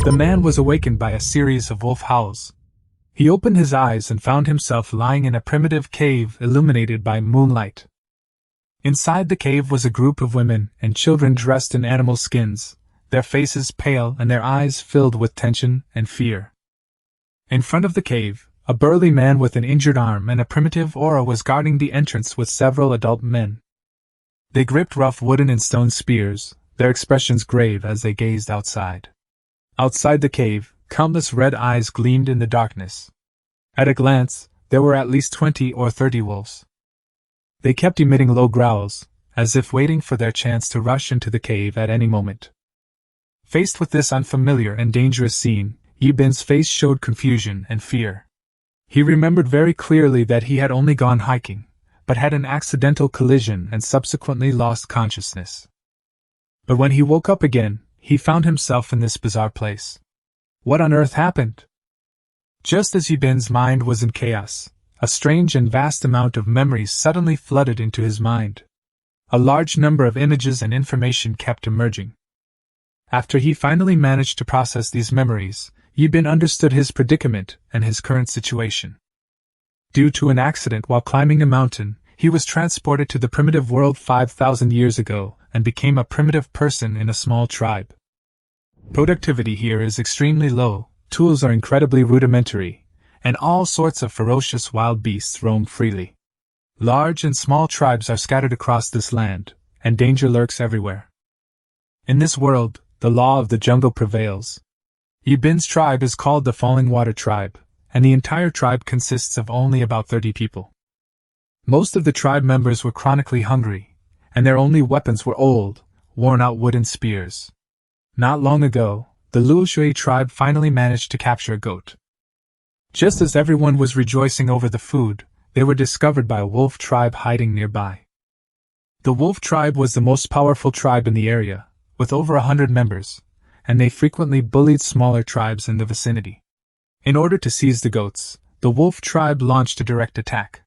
The man was awakened by a series of wolf howls. He opened his eyes and found himself lying in a primitive cave illuminated by moonlight. Inside the cave was a group of women and children dressed in animal skins, their faces pale and their eyes filled with tension and fear. In front of the cave, a burly man with an injured arm and a primitive aura was guarding the entrance with several adult men. They gripped rough wooden and stone spears, their expressions grave as they gazed outside. Outside the cave, countless red eyes gleamed in the darkness. At a glance, there were at least 20 or 30 wolves. They kept emitting low growls, as if waiting for their chance to rush into the cave at any moment. Faced with this unfamiliar and dangerous scene, Yibin's face showed confusion and fear. He remembered very clearly that he had only gone hiking, but had an accidental collision and subsequently lost consciousness. But when he woke up again, he found himself in this bizarre place. What on earth happened? Just as Yibin's mind was in chaos, a strange and vast amount of memories suddenly flooded into his mind. A large number of images and information kept emerging. After he finally managed to process these memories, Yibin understood his predicament and his current situation. Due to an accident while climbing a mountain, he was transported to the primitive world 5,000 years ago and became a primitive person in a small tribe. Productivity here is extremely low, tools are incredibly rudimentary, and all sorts of ferocious wild beasts roam freely. Large and small tribes are scattered across this land, and danger lurks everywhere. In this world, the law of the jungle prevails. Yibin's tribe is called the Falling Water Tribe, and the entire tribe consists of only about 30 people. Most of the tribe members were chronically hungry, and their only weapons were old, worn-out wooden spears. Not long ago, the Luoshui tribe finally managed to capture a goat. Just as everyone was rejoicing over the food, they were discovered by a wolf tribe hiding nearby. The wolf tribe was the most powerful tribe in the area, with over 100 members, and they frequently bullied smaller tribes in the vicinity. In order to seize the goats, the wolf tribe launched a direct attack.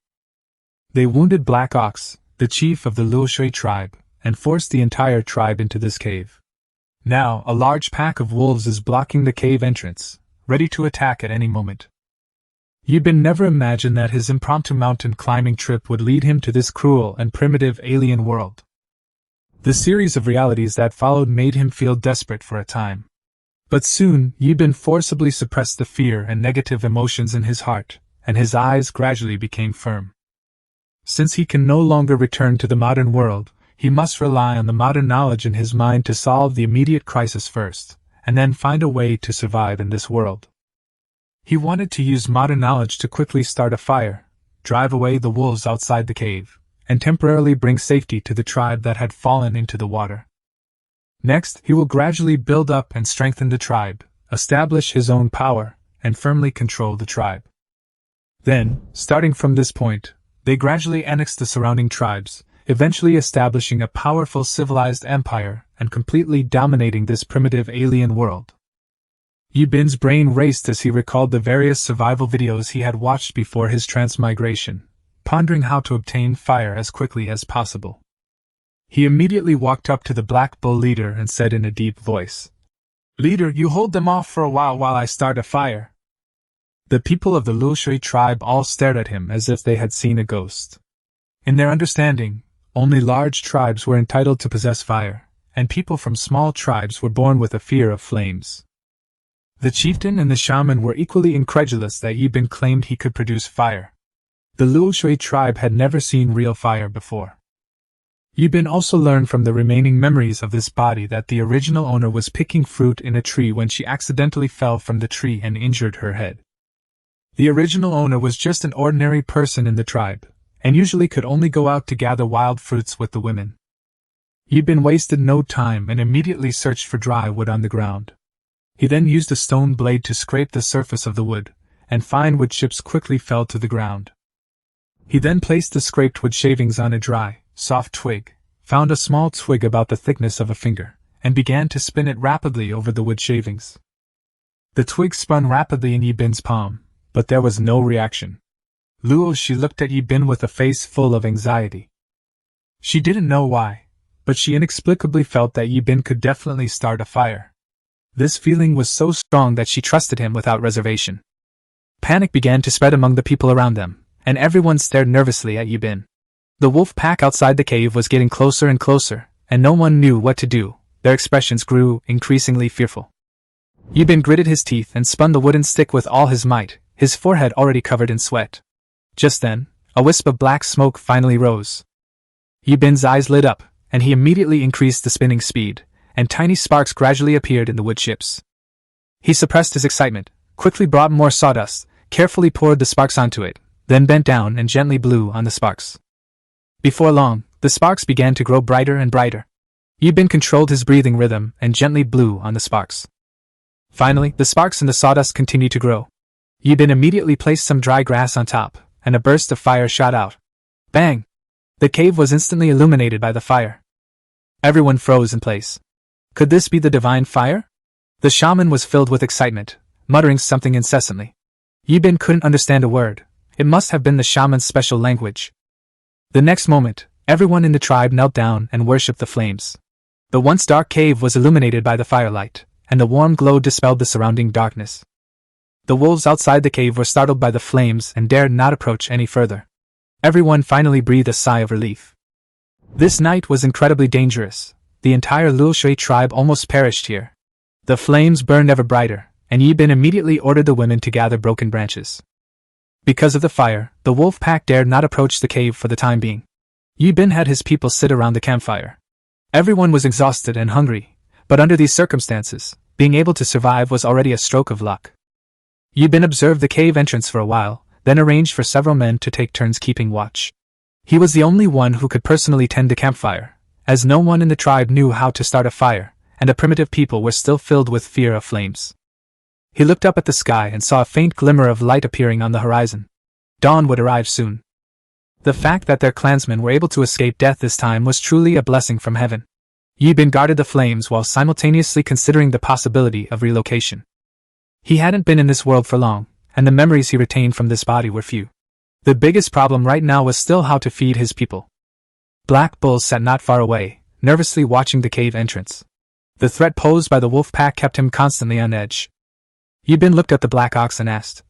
They wounded Black Ox, the chief of the Luoshui tribe, and forced the entire tribe into this cave. Now, a large pack of wolves is blocking the cave entrance, ready to attack at any moment. Yibin never imagined that his impromptu mountain climbing trip would lead him to this cruel and primitive alien world. The series of realities that followed made him feel desperate for a time. But soon, Yibin forcibly suppressed the fear and negative emotions in his heart, and his eyes gradually became firm. Since he can no longer return to the modern world, he must rely on the modern knowledge in his mind to solve the immediate crisis first, and then find a way to survive in this world. He wanted to use modern knowledge to quickly start a fire, drive away the wolves outside the cave, and temporarily bring safety to the tribe that had fallen into the water. Next, he will gradually build up and strengthen the tribe, establish his own power, and firmly control the tribe. Then, starting from this point, they gradually annexed the surrounding tribes, eventually establishing a powerful civilized empire and completely dominating this primitive alien world. Yibin's brain raced as he recalled the various survival videos he had watched before his transmigration, pondering how to obtain fire as quickly as possible. He immediately walked up to the Black Bull leader and said in a deep voice, "Leader, you hold them off for a while I start a fire." The people of the Luoshui tribe all stared at him as if they had seen a ghost. In their understanding, only large tribes were entitled to possess fire, and people from small tribes were born with a fear of flames. The chieftain and the shaman were equally incredulous that Yibin claimed he could produce fire. The Luoshui tribe had never seen real fire before. Yibin also learned from the remaining memories of this body that the original owner was picking fruit in a tree when she accidentally fell from the tree and injured her head. The original owner was just an ordinary person in the tribe, and usually could only go out to gather wild fruits with the women. Yibin wasted no time and immediately searched for dry wood on the ground. He then used a stone blade to scrape the surface of the wood, and fine wood chips quickly fell to the ground. He then placed the scraped wood shavings on a dry, soft twig, found a small twig about the thickness of a finger, and began to spin it rapidly over the wood shavings. The twig spun rapidly in Yibin's palm, but there was no reaction. She looked at Yibin with a face full of anxiety. She didn't know why, but she inexplicably felt that Yibin could definitely start a fire. This feeling was so strong that she trusted him without reservation. Panic began to spread among the people around them, and everyone stared nervously at Yibin. The wolf pack outside the cave was getting closer and closer, and no one knew what to do. Their expressions grew increasingly fearful. Yibin gritted his teeth and spun the wooden stick with all his might, his forehead already covered in sweat. Just then, a wisp of black smoke finally rose. Yibin's eyes lit up, and he immediately increased the spinning speed, and tiny sparks gradually appeared in the wood chips. He suppressed his excitement, quickly brought more sawdust, carefully poured the sparks onto it, then bent down and gently blew on the sparks. Before long, the sparks began to grow brighter and brighter. Yibin controlled his breathing rhythm and gently blew on the sparks. Finally, the sparks and the sawdust continued to grow. Yibin immediately placed some dry grass on top, and a burst of fire shot out. Bang! The cave was instantly illuminated by the fire. Everyone froze in place. Could this be the divine fire? The shaman was filled with excitement, muttering something incessantly. Yibin couldn't understand a word. It must have been the shaman's special language. The next moment, everyone in the tribe knelt down and worshipped the flames. The once dark cave was illuminated by the firelight, and the warm glow dispelled the surrounding darkness. The wolves outside the cave were startled by the flames and dared not approach any further. Everyone finally breathed a sigh of relief. This night was incredibly dangerous. The entire Lulshui tribe almost perished here. The flames burned ever brighter, and Yibin immediately ordered the women to gather broken branches. Because of the fire, the wolf pack dared not approach the cave for the time being. Yibin had his people sit around the campfire. Everyone was exhausted and hungry, but under these circumstances, being able to survive was already a stroke of luck. Yibin observed the cave entrance for a while, then arranged for several men to take turns keeping watch. He was the only one who could personally tend the campfire, as no one in the tribe knew how to start a fire, and the primitive people were still filled with fear of flames. He looked up at the sky and saw a faint glimmer of light appearing on the horizon. Dawn would arrive soon. The fact that their clansmen were able to escape death this time was truly a blessing from heaven. Yibin guarded the flames while simultaneously considering the possibility of relocation. He hadn't been in this world for long, and the memories he retained from this body were few. The biggest problem right now was still how to feed his people. Black Bull sat not far away, nervously watching the cave entrance. The threat posed by the wolf pack kept him constantly on edge. Yibin looked at the black ox and asked,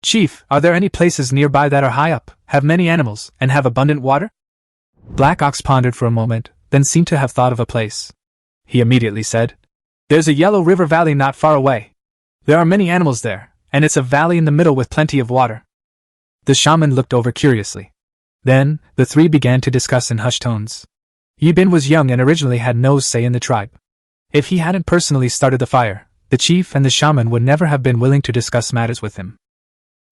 "Chief, are there any places nearby that are high up, have many animals, and have abundant water?" Black Ox pondered for a moment, then seemed to have thought of a place. He immediately said, "There's a yellow river valley not far away. There are many animals there, and it's a valley in the middle with plenty of water." The shaman looked over curiously. Then, the three began to discuss in hushed tones. Yibin was young and originally had no say in the tribe. If he hadn't personally started the fire, the chief and the shaman would never have been willing to discuss matters with him.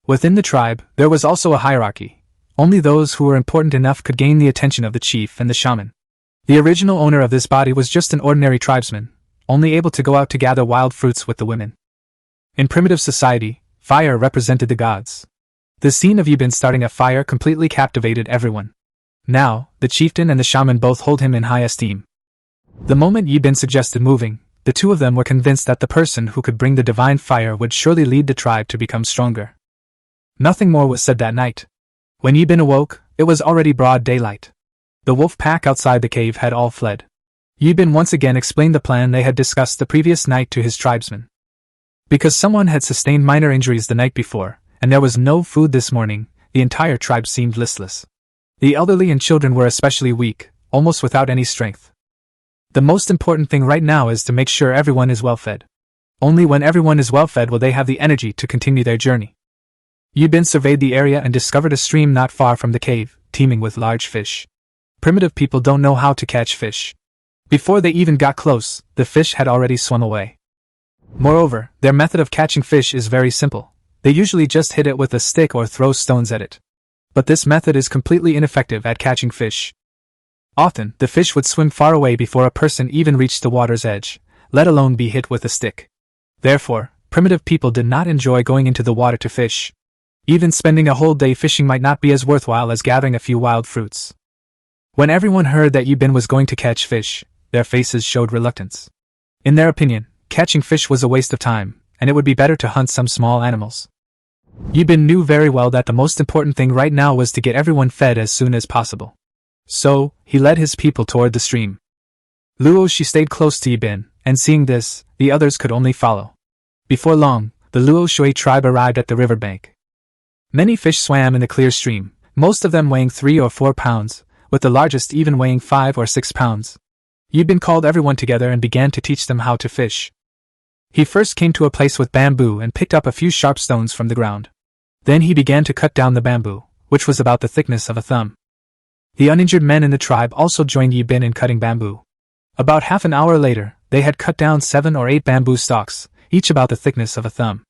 Within the tribe, there was also a hierarchy. Only those who were important enough could gain the attention of the chief and the shaman. The original owner of this body was just an ordinary tribesman, only able to go out to gather wild fruits with the women. In primitive society, fire represented the gods. The scene of Yibin starting a fire completely captivated everyone. Now, the chieftain and the shaman both hold him in high esteem. The moment Yibin suggested moving, the two of them were convinced that the person who could bring the divine fire would surely lead the tribe to become stronger. Nothing more was said that night. When Yibin awoke, it was already broad daylight. The wolf pack outside the cave had all fled. Yibin once again explained the plan they had discussed the previous night to his tribesmen. Because someone had sustained minor injuries the night before, and there was no food this morning, the entire tribe seemed listless. The elderly and children were especially weak, almost without any strength. The most important thing right now is to make sure everyone is well fed. Only when everyone is well fed will they have the energy to continue their journey. Yibin surveyed the area and discovered a stream not far from the cave, teeming with large fish. Primitive people don't know how to catch fish. Before they even got close, the fish had already swum away. Moreover, their method of catching fish is very simple. They usually just hit it with a stick or throw stones at it. But this method is completely ineffective at catching fish. Often, the fish would swim far away before a person even reached the water's edge, let alone be hit with a stick. Therefore, primitive people did not enjoy going into the water to fish. Even spending a whole day fishing might not be as worthwhile as gathering a few wild fruits. When everyone heard that Yibin was going to catch fish, their faces showed reluctance. In their opinion, catching fish was a waste of time, and it would be better to hunt some small animals. Yibin knew very well that the most important thing right now was to get everyone fed as soon as possible. So, he led his people toward the stream. Luo Shi stayed close to Yibin, and seeing this, the others could only follow. Before long, the Luo Shui tribe arrived at the riverbank. Many fish swam in the clear stream, most of them weighing 3 or 4 pounds, with the largest even weighing 5 or 6 pounds. Yibin called everyone together and began to teach them how to fish. He first came to a place with bamboo and picked up a few sharp stones from the ground. Then he began to cut down the bamboo, which was about the thickness of a thumb. The uninjured men in the tribe also joined Yibin in cutting bamboo. About half an hour later, they had cut down 7 or 8 bamboo stalks, each about the thickness of a thumb.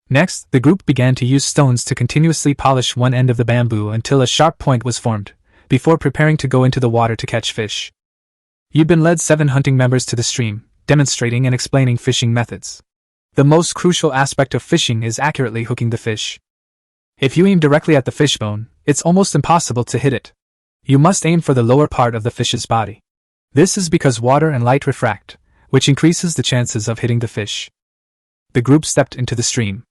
Next, the group began to use stones to continuously polish one end of the bamboo until a sharp point was formed, before preparing to go into the water to catch fish. Yibin led 7 hunting members to the stream, demonstrating and explaining fishing methods. The most crucial aspect of fishing is accurately hooking the fish. If you aim directly at the fishbone, it's almost impossible to hit it. You must aim for the lower part of the fish's body. This is because water and light refract, which increases the chances of hitting the fish. The group stepped into the stream.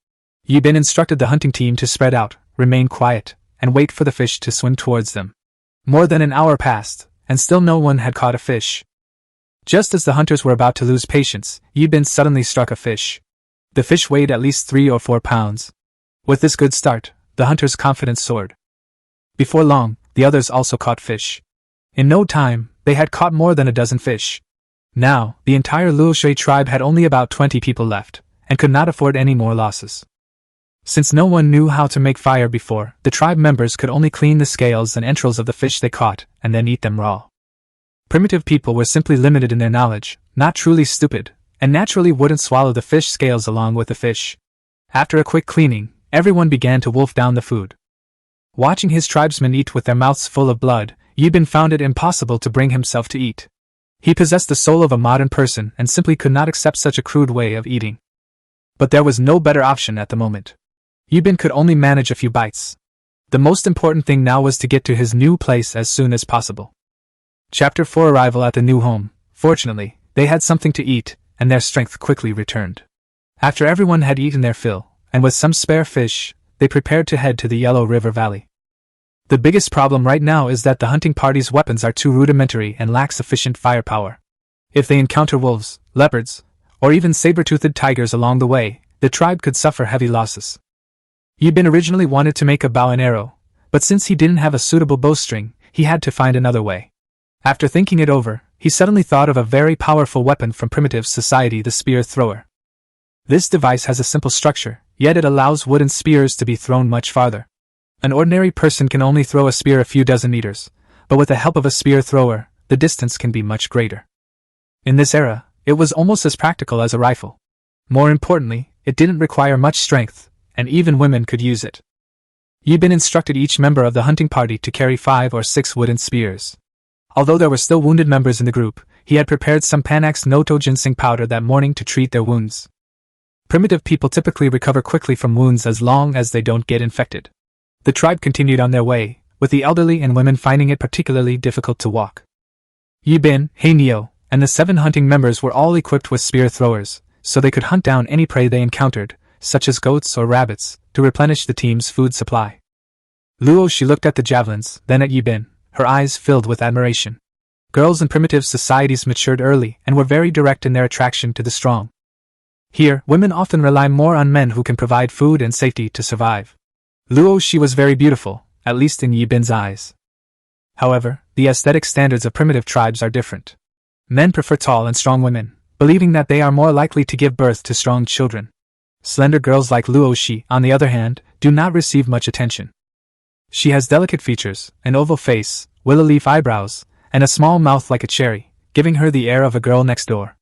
Yibin instructed the hunting team to spread out, remain quiet, and wait for the fish to swim towards them. More than an hour passed, and still no one had caught a fish. Just as the hunters were about to lose patience, Yibin suddenly struck a fish. The fish weighed at least 3 or 4 pounds. With this good start, the hunters' confidence soared. Before long, the others also caught fish. In no time, they had caught more than a dozen fish. Now, the entire Luoshui tribe had only about 20 people left, and could not afford any more losses. Since no one knew how to make fire before, the tribe members could only clean the scales and entrails of the fish they caught, and then eat them raw. Primitive people were simply limited in their knowledge, not truly stupid, and naturally wouldn't swallow the fish scales along with the fish. After a quick cleaning, everyone began to wolf down the food. Watching his tribesmen eat with their mouths full of blood, Yibin found it impossible to bring himself to eat. He possessed the soul of a modern person and simply could not accept such a crude way of eating. But there was no better option at the moment. Yibin could only manage a few bites. The most important thing now was to get to his new place as soon as possible. Chapter 4: Arrival at the new home. Fortunately, they had something to eat, and their strength quickly returned. After everyone had eaten their fill, and with some spare fish, they prepared to head to the Yellow River Valley. The biggest problem right now is that the hunting party's weapons are too rudimentary and lack sufficient firepower. If they encounter wolves, leopards, or even saber-toothed tigers along the way, the tribe could suffer heavy losses. Yibin originally wanted to make a bow and arrow, but since he didn't have a suitable bowstring, he had to find another way. After thinking it over, he suddenly thought of a very powerful weapon from primitive society, the spear thrower. This device has a simple structure, yet it allows wooden spears to be thrown much farther. An ordinary person can only throw a spear a few dozen meters, but with the help of a spear thrower, the distance can be much greater. In this era, it was almost as practical as a rifle. More importantly, it didn't require much strength, and even women could use it. Yibin instructed each member of the hunting party to carry 5 or 6 wooden spears. Although there were still wounded members in the group, he had prepared some Panax Noto ginseng powder that morning to treat their wounds. Primitive people typically recover quickly from wounds as long as they don't get infected. The tribe continued on their way, with the elderly and women finding it particularly difficult to walk. Yibin, Heinio, and the 7 hunting members were all equipped with spear throwers, so they could hunt down any prey they encountered, such as goats or rabbits, to replenish the team's food supply. Luo looked at the javelins, then at Yibin, her eyes filled with admiration. Girls in primitive societies matured early and were very direct in their attraction to the strong. Here, women often rely more on men who can provide food and safety to survive. Luo was very beautiful, at least in Yibin's eyes. However, the aesthetic standards of primitive tribes are different. Men prefer tall and strong women, believing that they are more likely to give birth to strong children. Slender girls like Luo, on the other hand, do not receive much attention. She has delicate features, an oval face, willow leaf eyebrows, and a small mouth like a cherry, giving her the air of a girl next door.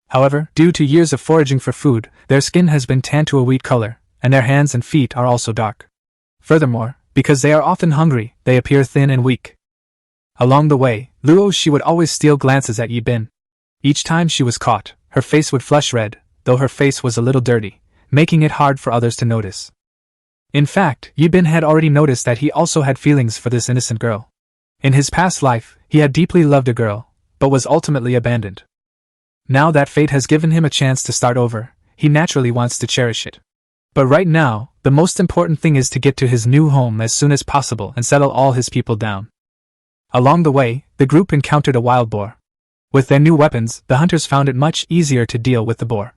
However, due to years of foraging for food, their skin has been tanned to a wheat color, and their hands and feet are also dark. Furthermore, because they are often hungry, they appear thin and weak. Along the way, Luo would always steal glances at Yibin. Each time she was caught, her face would flush red, though her face was a little dirty, making it hard for others to notice. In fact, Yibin had already noticed that he also had feelings for this innocent girl. In his past life, he had deeply loved a girl, but was ultimately abandoned. Now that fate has given him a chance to start over, he naturally wants to cherish it. But right now, the most important thing is to get to his new home as soon as possible and settle all his people down. Along the way, the group encountered a wild boar. With their new weapons, the hunters found it much easier to deal with the boar.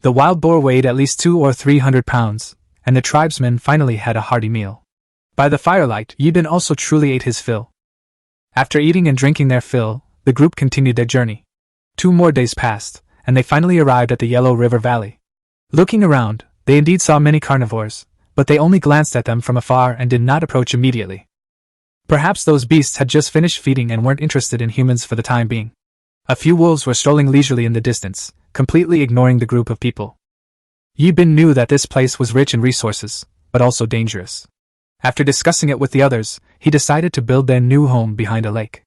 The wild boar weighed at least 200 or 300 pounds, and the tribesmen finally had a hearty meal. By the firelight, Yibin also truly ate his fill. After eating and drinking their fill, the group continued their journey. 2 more days passed, and they finally arrived at the Yellow River Valley. Looking around, they indeed saw many carnivores, but they only glanced at them from afar and did not approach immediately. Perhaps those beasts had just finished feeding and weren't interested in humans for the time being. A few wolves were strolling leisurely in the distance, completely ignoring the group of people. Yibin knew that this place was rich in resources, but also dangerous. After discussing it with the others, he decided to build their new home behind a lake.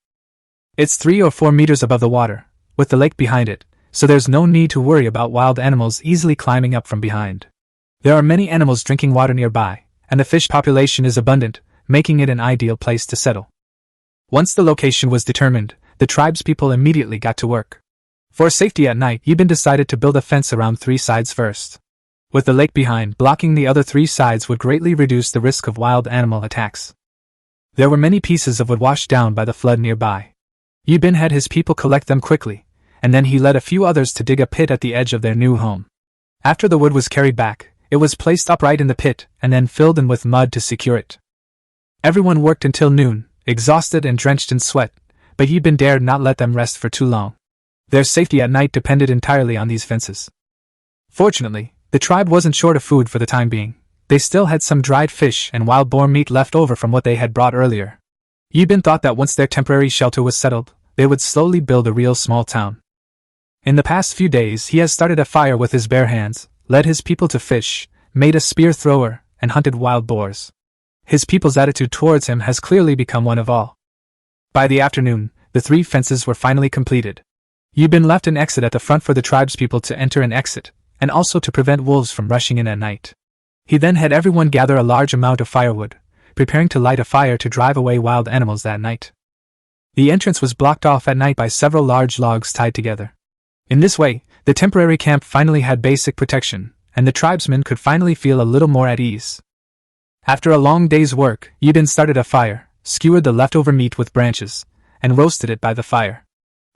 It's 3 or 4 meters above the water, with the lake behind it, so there's no need to worry about wild animals easily climbing up from behind. There are many animals drinking water nearby, and the fish population is abundant, making it an ideal place to settle. Once the location was determined, the tribespeople immediately got to work. For safety at night, Yibin decided to build a fence around 3 sides first. With the lake behind, blocking the other 3 sides would greatly reduce the risk of wild animal attacks. There were many pieces of wood washed down by the flood nearby. Yibin had his people collect them quickly, and then he led a few others to dig a pit at the edge of their new home. After the wood was carried back, it was placed upright in the pit and then filled in with mud to secure it. Everyone worked until noon, exhausted and drenched in sweat, but Yibin dared not let them rest for too long. Their safety at night depended entirely on these fences. Fortunately, the tribe wasn't short of food for the time being. They still had some dried fish and wild boar meat left over from what they had brought earlier. Yibin thought that once their temporary shelter was settled, they would slowly build a real small town. In the past few days, he has started a fire with his bare hands, led his people to fish, made a spear thrower, and hunted wild boars. His people's attitude towards him has clearly become one of awe. By the afternoon, the 3 fences were finally completed. Yibin left an exit at the front for the tribespeople to enter and exit, and also to prevent wolves from rushing in at night. He then had everyone gather a large amount of firewood, preparing to light a fire to drive away wild animals that night. The entrance was blocked off at night by several large logs tied together. In this way, the temporary camp finally had basic protection, and the tribesmen could finally feel a little more at ease. After a long day's work, Yibin started a fire, skewered the leftover meat with branches, and roasted it by the fire.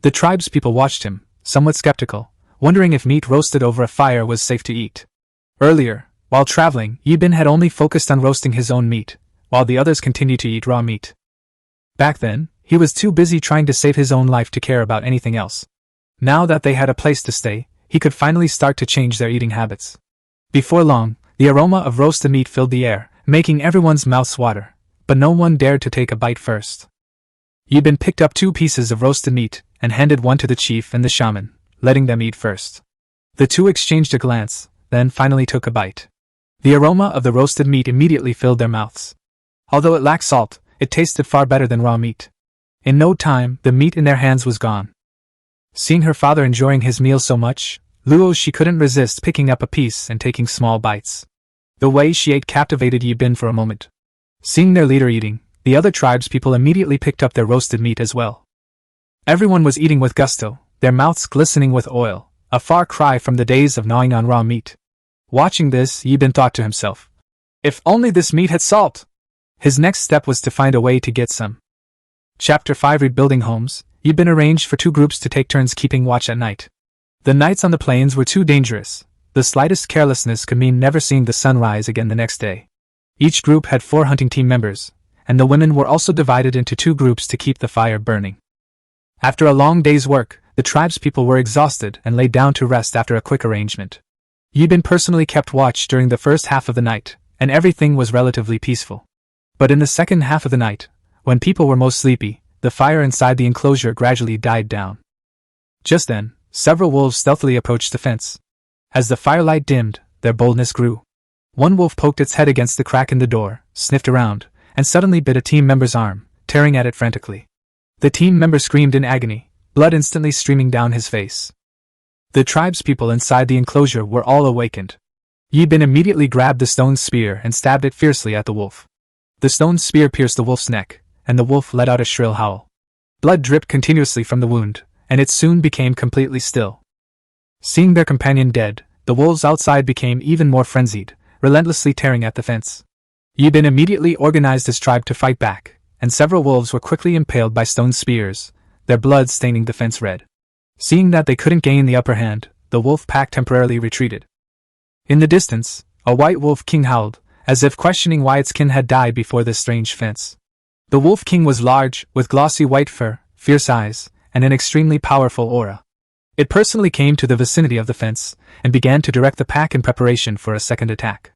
The tribespeople watched him, somewhat skeptical, wondering if meat roasted over a fire was safe to eat. Earlier, while traveling, Yibin had only focused on roasting his own meat, while the others continued to eat raw meat. Back then, he was too busy trying to save his own life to care about anything else. Now that they had a place to stay, he could finally start to change their eating habits. Before long, the aroma of roasted meat filled the air, making everyone's mouths water, but no one dared to take a bite first. Yibin picked up 2 pieces of roasted meat and handed one to the chief and the shaman, letting them eat first. The 2 exchanged a glance, then finally took a bite. The aroma of the roasted meat immediately filled their mouths. Although it lacked salt, it tasted far better than raw meat. In no time, the meat in their hands was gone. Seeing her father enjoying his meal so much, she couldn't resist picking up a piece and taking small bites. The way she ate captivated Yibin for a moment. Seeing their leader eating, the other tribespeople immediately picked up their roasted meat as well. Everyone was eating with gusto, their mouths glistening with oil, a far cry from the days of gnawing on raw meat. Watching this, Yibin thought to himself, "If only this meat had salt!" His next step was to find a way to get some. Chapter 5 Rebuilding Homes. Yibin arranged for 2 groups to take turns keeping watch at night. The nights on the plains were too dangerous. The slightest carelessness could mean never seeing the sun rise again the next day. Each group had 4 hunting team members, and the women were also divided into 2 groups to keep the fire burning. After a long day's work, the tribespeople were exhausted and lay down to rest after a quick arrangement. Yibin personally kept watch during the first half of the night, and everything was relatively peaceful. But in the second half of the night, when people were most sleepy, the fire inside the enclosure gradually died down. Just then, several wolves stealthily approached the fence. As the firelight dimmed, their boldness grew. One wolf poked its head against the crack in the door, sniffed around, and suddenly bit a team member's arm, tearing at it frantically. The team member screamed in agony, blood instantly streaming down his face. The tribespeople inside the enclosure were all awakened. Yibin immediately grabbed the stone spear and stabbed it fiercely at the wolf. The stone spear pierced the wolf's neck, and the wolf let out a shrill howl. Blood dripped continuously from the wound, and it soon became completely still. Seeing their companion dead, the wolves outside became even more frenzied, relentlessly tearing at the fence. Yibin immediately organized his tribe to fight back, and several wolves were quickly impaled by stone spears. their blood staining the fence red. Seeing that they couldn't gain the upper hand, the wolf pack temporarily retreated. In the distance, a white wolf king howled, as if questioning why its kin had died before this strange fence. The wolf king was large, with glossy white fur, fierce eyes, and an extremely powerful aura. It personally came to the vicinity of the fence, and began to direct the pack in preparation for a second attack.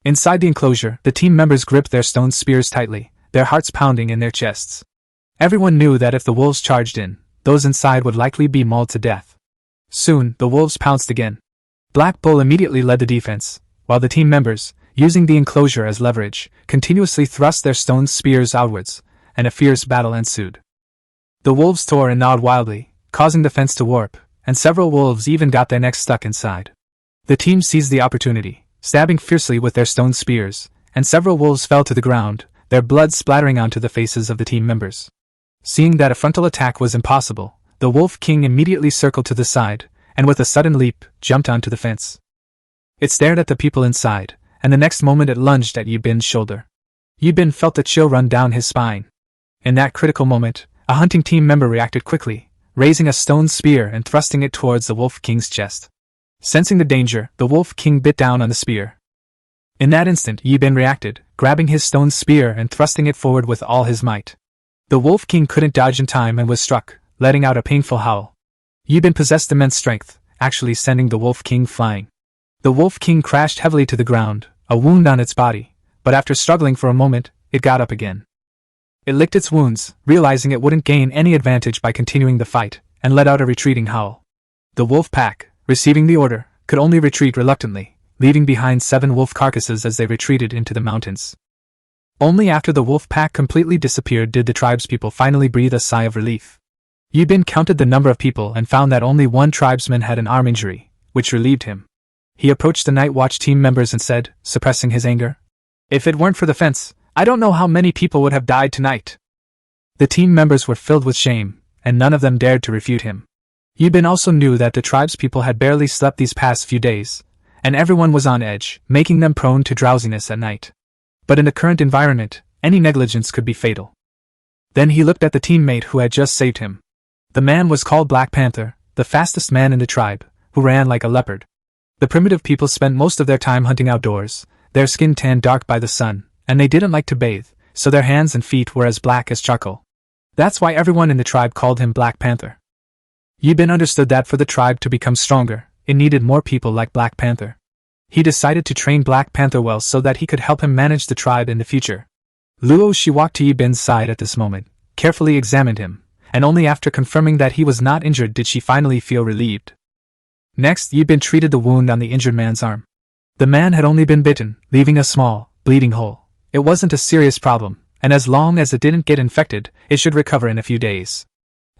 Inside the enclosure, the team members gripped their stone spears tightly, their hearts pounding in their chests. Everyone knew that if the wolves charged in, those inside would likely be mauled to death. Soon, the wolves pounced again. Black Bull immediately led the defense, while the team members, using the enclosure as leverage, continuously thrust their stone spears outwards, and a fierce battle ensued. The wolves tore and gnawed wildly, causing the fence to warp, and several wolves even got their necks stuck inside. The team seized the opportunity, stabbing fiercely with their stone spears, and several wolves fell to the ground, their blood splattering onto the faces of the team members. Seeing that a frontal attack was impossible, the Wolf King immediately circled to the side, and with a sudden leap, jumped onto the fence. It stared at the people inside, and the next moment it lunged at Yibin's shoulder. Yibin felt a chill run down his spine. In that critical moment, a hunting team member reacted quickly, raising a stone spear and thrusting it towards the Wolf King's chest. Sensing the danger, the Wolf King bit down on the spear. In that instant, Yibin reacted, grabbing his stone spear and thrusting it forward with all his might. The Wolf King couldn't dodge in time and was struck, letting out a painful howl. Yibin possessed immense strength, actually sending the Wolf King flying. The Wolf King crashed heavily to the ground, a wound on its body, but after struggling for a moment, it got up again. It licked its wounds, realizing it wouldn't gain any advantage by continuing the fight, and let out a retreating howl. The wolf pack, receiving the order, could only retreat reluctantly, leaving behind 7 wolf carcasses as they retreated into the mountains. Only after the wolf pack completely disappeared did the tribespeople finally breathe a sigh of relief. Yibin counted the number of people and found that only one tribesman had an arm injury, which relieved him. He approached the night watch team members and said, suppressing his anger, "If it weren't for the fence, I don't know how many people would have died tonight." The team members were filled with shame, and none of them dared to refute him. Yibin also knew that the tribespeople had barely slept these past few days, and everyone was on edge, making them prone to drowsiness at night. But in the current environment, any negligence could be fatal. Then he looked at the teammate who had just saved him. The man was called Black Panther, the fastest man in the tribe, who ran like a leopard. The primitive people spent most of their time hunting outdoors, their skin tanned dark by the sun, and they didn't like to bathe, so their hands and feet were as black as charcoal. That's why everyone in the tribe called him Black Panther. Yibin understood that for the tribe to become stronger, it needed more people like Black Panther. He decided to train Black Panther well so that he could help him manage the tribe in the future. Luo Shi walked to Yibin's side at this moment, carefully examined him, and only after confirming that he was not injured did she finally feel relieved. Next, Yibin treated the wound on the injured man's arm. The man had only been bitten, leaving a small, bleeding hole. It wasn't a serious problem, and as long as it didn't get infected, it should recover in a few days.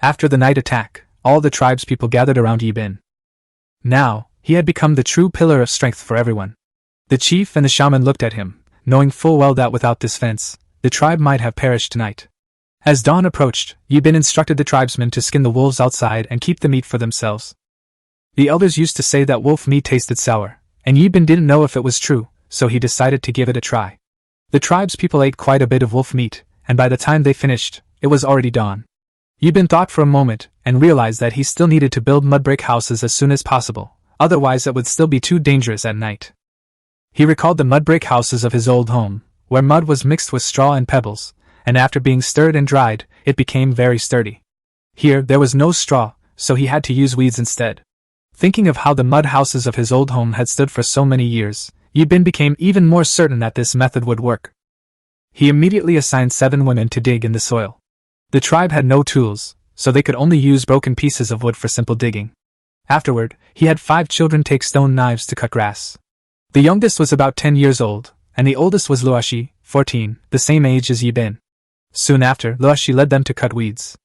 After the night attack, all the tribespeople gathered around Yibin. Now, he had become the true pillar of strength for everyone. The chief and the shaman looked at him, knowing full well that without this fence, the tribe might have perished tonight. As dawn approached, Yibin instructed the tribesmen to skin the wolves outside and keep the meat for themselves. The elders used to say that wolf meat tasted sour, and Yibin didn't know if it was true, so he decided to give it a try. The tribespeople ate quite a bit of wolf meat, and by the time they finished, it was already dawn. Yibin thought for a moment, and realized that he still needed to build mud brick houses as soon as possible, otherwise it would still be too dangerous at night. He recalled the mud brick houses of his old home, where mud was mixed with straw and pebbles, and after being stirred and dried, it became very sturdy. Here, there was no straw, so he had to use weeds instead. Thinking of how the mud houses of his old home had stood for so many years, Yibin became even more certain that this method would work. He immediately assigned 7 women to dig in the soil. The tribe had no tools, so they could only use broken pieces of wood for simple digging. Afterward, he had 5 children take stone knives to cut grass. The youngest was about 10 years old, and the oldest was Luoshi, 14, the same age as Yibin. Soon after, Luoshi led them to cut weeds.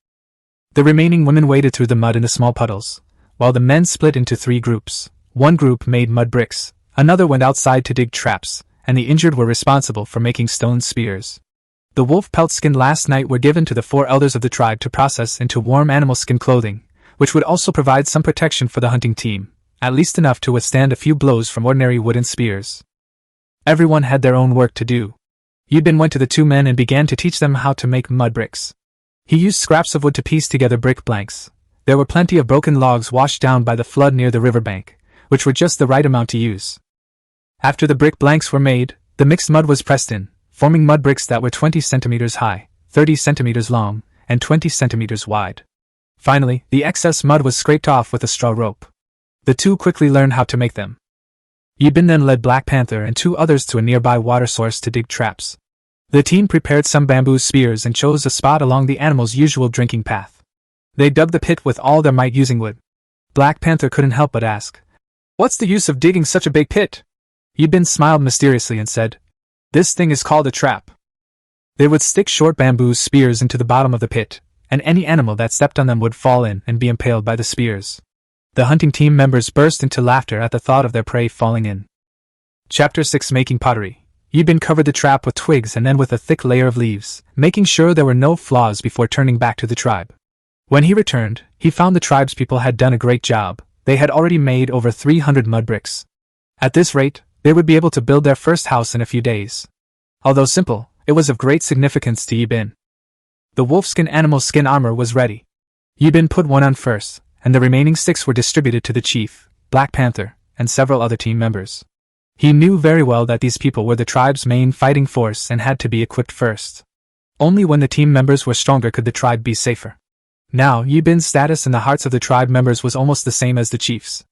The remaining women waded through the mud into small puddles, while the men split into 3 groups. One group made mud bricks, another went outside to dig traps, and the injured were responsible for making stone spears. The wolf pelts skinned last night were given to the 4 elders of the tribe to process into warm animal skin clothing, which would also provide some protection for the hunting team, at least enough to withstand a few blows from ordinary wooden spears. Everyone had their own work to do. Yibin went to the 2 men and began to teach them how to make mud bricks. He used scraps of wood to piece together brick blanks. There were plenty of broken logs washed down by the flood near the riverbank, which were just the right amount to use. After the brick blanks were made, the mixed mud was pressed in, forming mud bricks that were 20 centimeters high, 30 centimeters long, and 20 centimeters wide. Finally, the excess mud was scraped off with a straw rope. The two quickly learned how to make them. Yibin then led Black Panther and two others to a nearby water source to dig traps. The team prepared some bamboo spears and chose a spot along the animals' usual drinking path. They dug the pit with all their might using wood. Black Panther couldn't help but ask, "What's the use of digging such a big pit?" Yibin smiled mysteriously and said, "This thing is called a trap." They would stick short bamboo spears into the bottom of the pit, and any animal that stepped on them would fall in and be impaled by the spears. The hunting team members burst into laughter at the thought of their prey falling in. Chapter 6: Making Pottery. Yibin covered the trap with twigs and then with a thick layer of leaves, making sure there were no flaws before turning back to the tribe. When he returned, he found the tribespeople had done a great job. They had already made over 300 mud bricks. At this rate, they would be able to build their first house in a few days. Although simple, it was of great significance to Yibin. The wolfskin animal skin armor was ready. Yibin put one on first, and the remaining 6 were distributed to the chief, Black Panther, and several other team members. He knew very well that these people were the tribe's main fighting force and had to be equipped first. Only when the team members were stronger could the tribe be safer. Now, Yibin's status in the hearts of the tribe members was almost the same as the chief's.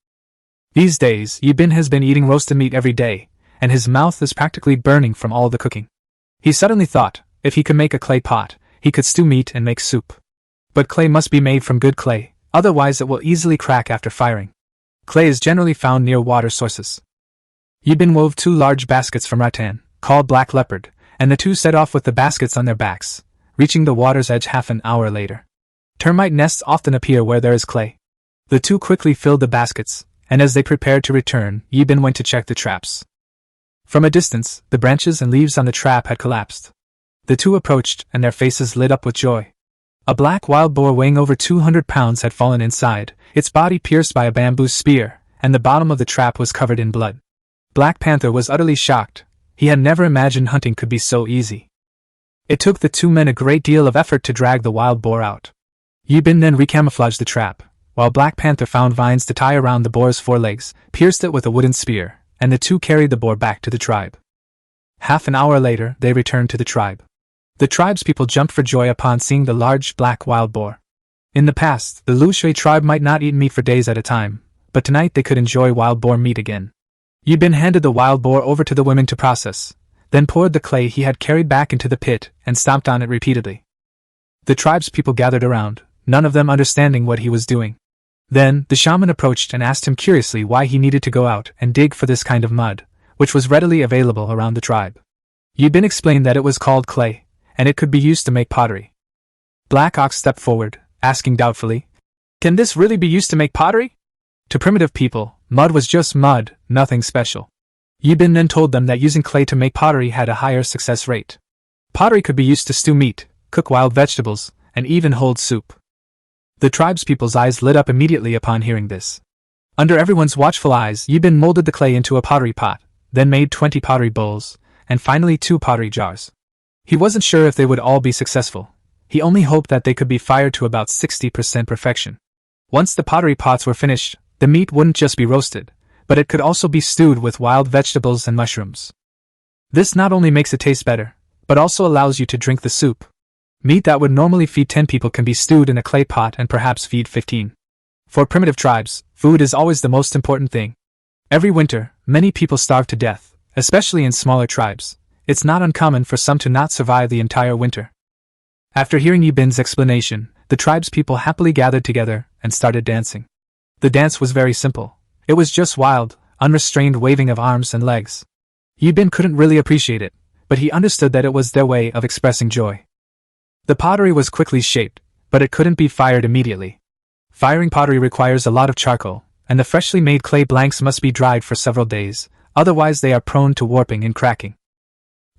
These days, Yibin has been eating roasted meat every day, and his mouth is practically burning from all the cooking. He suddenly thought, if he could make a clay pot, he could stew meat and make soup. But clay must be made from good clay, otherwise it will easily crack after firing. Clay is generally found near water sources. Yibin wove 2 large baskets from rattan, called Black Leopard, and the two set off with the baskets on their backs, reaching the water's edge half an hour later. Termite nests often appear where there is clay. The two quickly filled the baskets, and as they prepared to return, Yibin went to check the traps. From a distance, the branches and leaves on the trap had collapsed. The two approached, and their faces lit up with joy. A black wild boar weighing over 200 pounds had fallen inside, its body pierced by a bamboo spear, and the bottom of the trap was covered in blood. Black Panther was utterly shocked. He had never imagined hunting could be so easy. It took the 2 men a great deal of effort to drag the wild boar out. Yibin then recamouflaged the trap, while Black Panther found vines to tie around the boar's forelegs, pierced it with a wooden spear, and the two carried the boar back to the tribe. Half an hour later, they returned to the tribe. The tribespeople jumped for joy upon seeing the large black wild boar. In the past, the Lushui tribe might not eat meat for days at a time, but tonight they could enjoy wild boar meat again. Yibin handed the wild boar over to the women to process, then poured the clay he had carried back into the pit and stomped on it repeatedly. The tribespeople gathered around, none of them understanding what he was doing. Then, the shaman approached and asked him curiously why he needed to go out and dig for this kind of mud, which was readily available around the tribe. Yibin explained that it was called clay, and it could be used to make pottery. Black Ox stepped forward, asking doubtfully, "Can this really be used to make pottery?" To primitive people, mud was just mud, nothing special. Yibin then told them that using clay to make pottery had a higher success rate. Pottery could be used to stew meat, cook wild vegetables, and even hold soup. The tribespeople's eyes lit up immediately upon hearing this. Under everyone's watchful eyes, Yibin molded the clay into a pottery pot, then made 20 pottery bowls, and finally 2 pottery jars. He wasn't sure if they would all be successful. He only hoped that they could be fired to about 60% perfection. Once the pottery pots were finished, the meat wouldn't just be roasted, but it could also be stewed with wild vegetables and mushrooms. This not only makes it taste better, but also allows you to drink the soup. Meat that would normally feed 10 people can be stewed in a clay pot and perhaps feed 15. For primitive tribes, food is always the most important thing. Every winter, many people starve to death, especially in smaller tribes. It's not uncommon for some to not survive the entire winter. After hearing Yibin's explanation, the tribespeople happily gathered together and started dancing. The dance was very simple. It was just wild, unrestrained waving of arms and legs. Yibin couldn't really appreciate it, but he understood that it was their way of expressing joy. The pottery was quickly shaped, but it couldn't be fired immediately. Firing pottery requires a lot of charcoal, and the freshly made clay blanks must be dried for several days, otherwise they are prone to warping and cracking.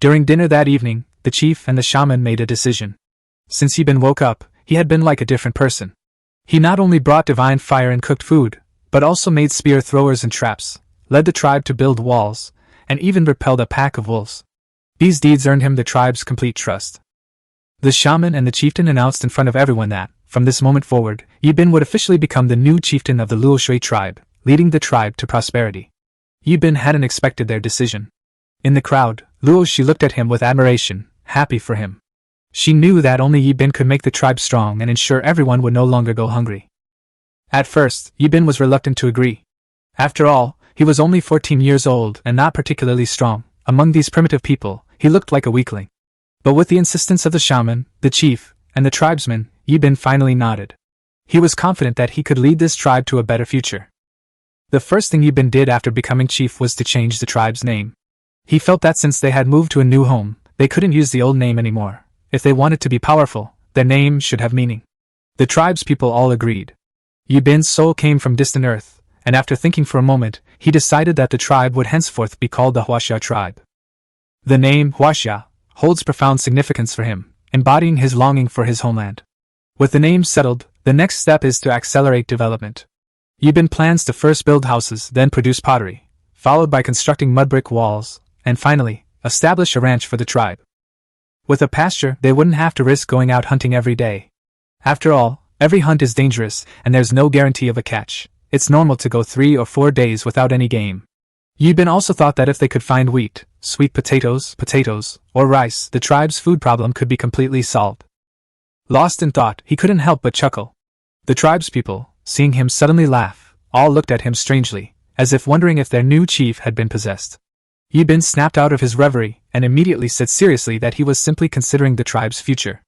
During dinner that evening, the chief and the shaman made a decision. Since Yibin woke up, he had been like a different person. He not only brought divine fire and cooked food, but also made spear throwers and traps, led the tribe to build walls, and even repelled a pack of wolves. These deeds earned him the tribe's complete trust. The shaman and the chieftain announced in front of everyone that, from this moment forward, Yibin would officially become the new chieftain of the Luoshui tribe, leading the tribe to prosperity. Yibin hadn't expected their decision. In the crowd, Luoshi looked at him with admiration, happy for him. She knew that only Yibin could make the tribe strong and ensure everyone would no longer go hungry. At first, Yibin was reluctant to agree. After all, he was only 14 years old and not particularly strong. Among these primitive people, he looked like a weakling. But with the insistence of the shaman, the chief, and the tribesmen, Yibin finally nodded. He was confident that he could lead this tribe to a better future. The first thing Yibin did after becoming chief was to change the tribe's name. He felt that since they had moved to a new home, they couldn't use the old name anymore. If they wanted to be powerful, their name should have meaning. The tribespeople all agreed. Yibin's soul came from distant earth, and after thinking for a moment, he decided that the tribe would henceforth be called the Huaxia tribe. The name Huaxia holds profound significance for him, embodying his longing for his homeland. With the name settled, the next step is to accelerate development. Yibin plans to first build houses, then produce pottery, followed by constructing mud brick walls, and finally, establish a ranch for the tribe. With a pasture, they wouldn't have to risk going out hunting every day. After all, every hunt is dangerous, and there's no guarantee of a catch. It's normal to go 3 or 4 days without any game. Yibin also thought that if they could find wheat, sweet potatoes, or rice, the tribe's food problem could be completely solved. Lost in thought, he couldn't help but chuckle. The tribespeople, seeing him suddenly laugh, all looked at him strangely, as if wondering if their new chief had been possessed. Yibin snapped out of his reverie and immediately said seriously that he was simply considering the tribe's future.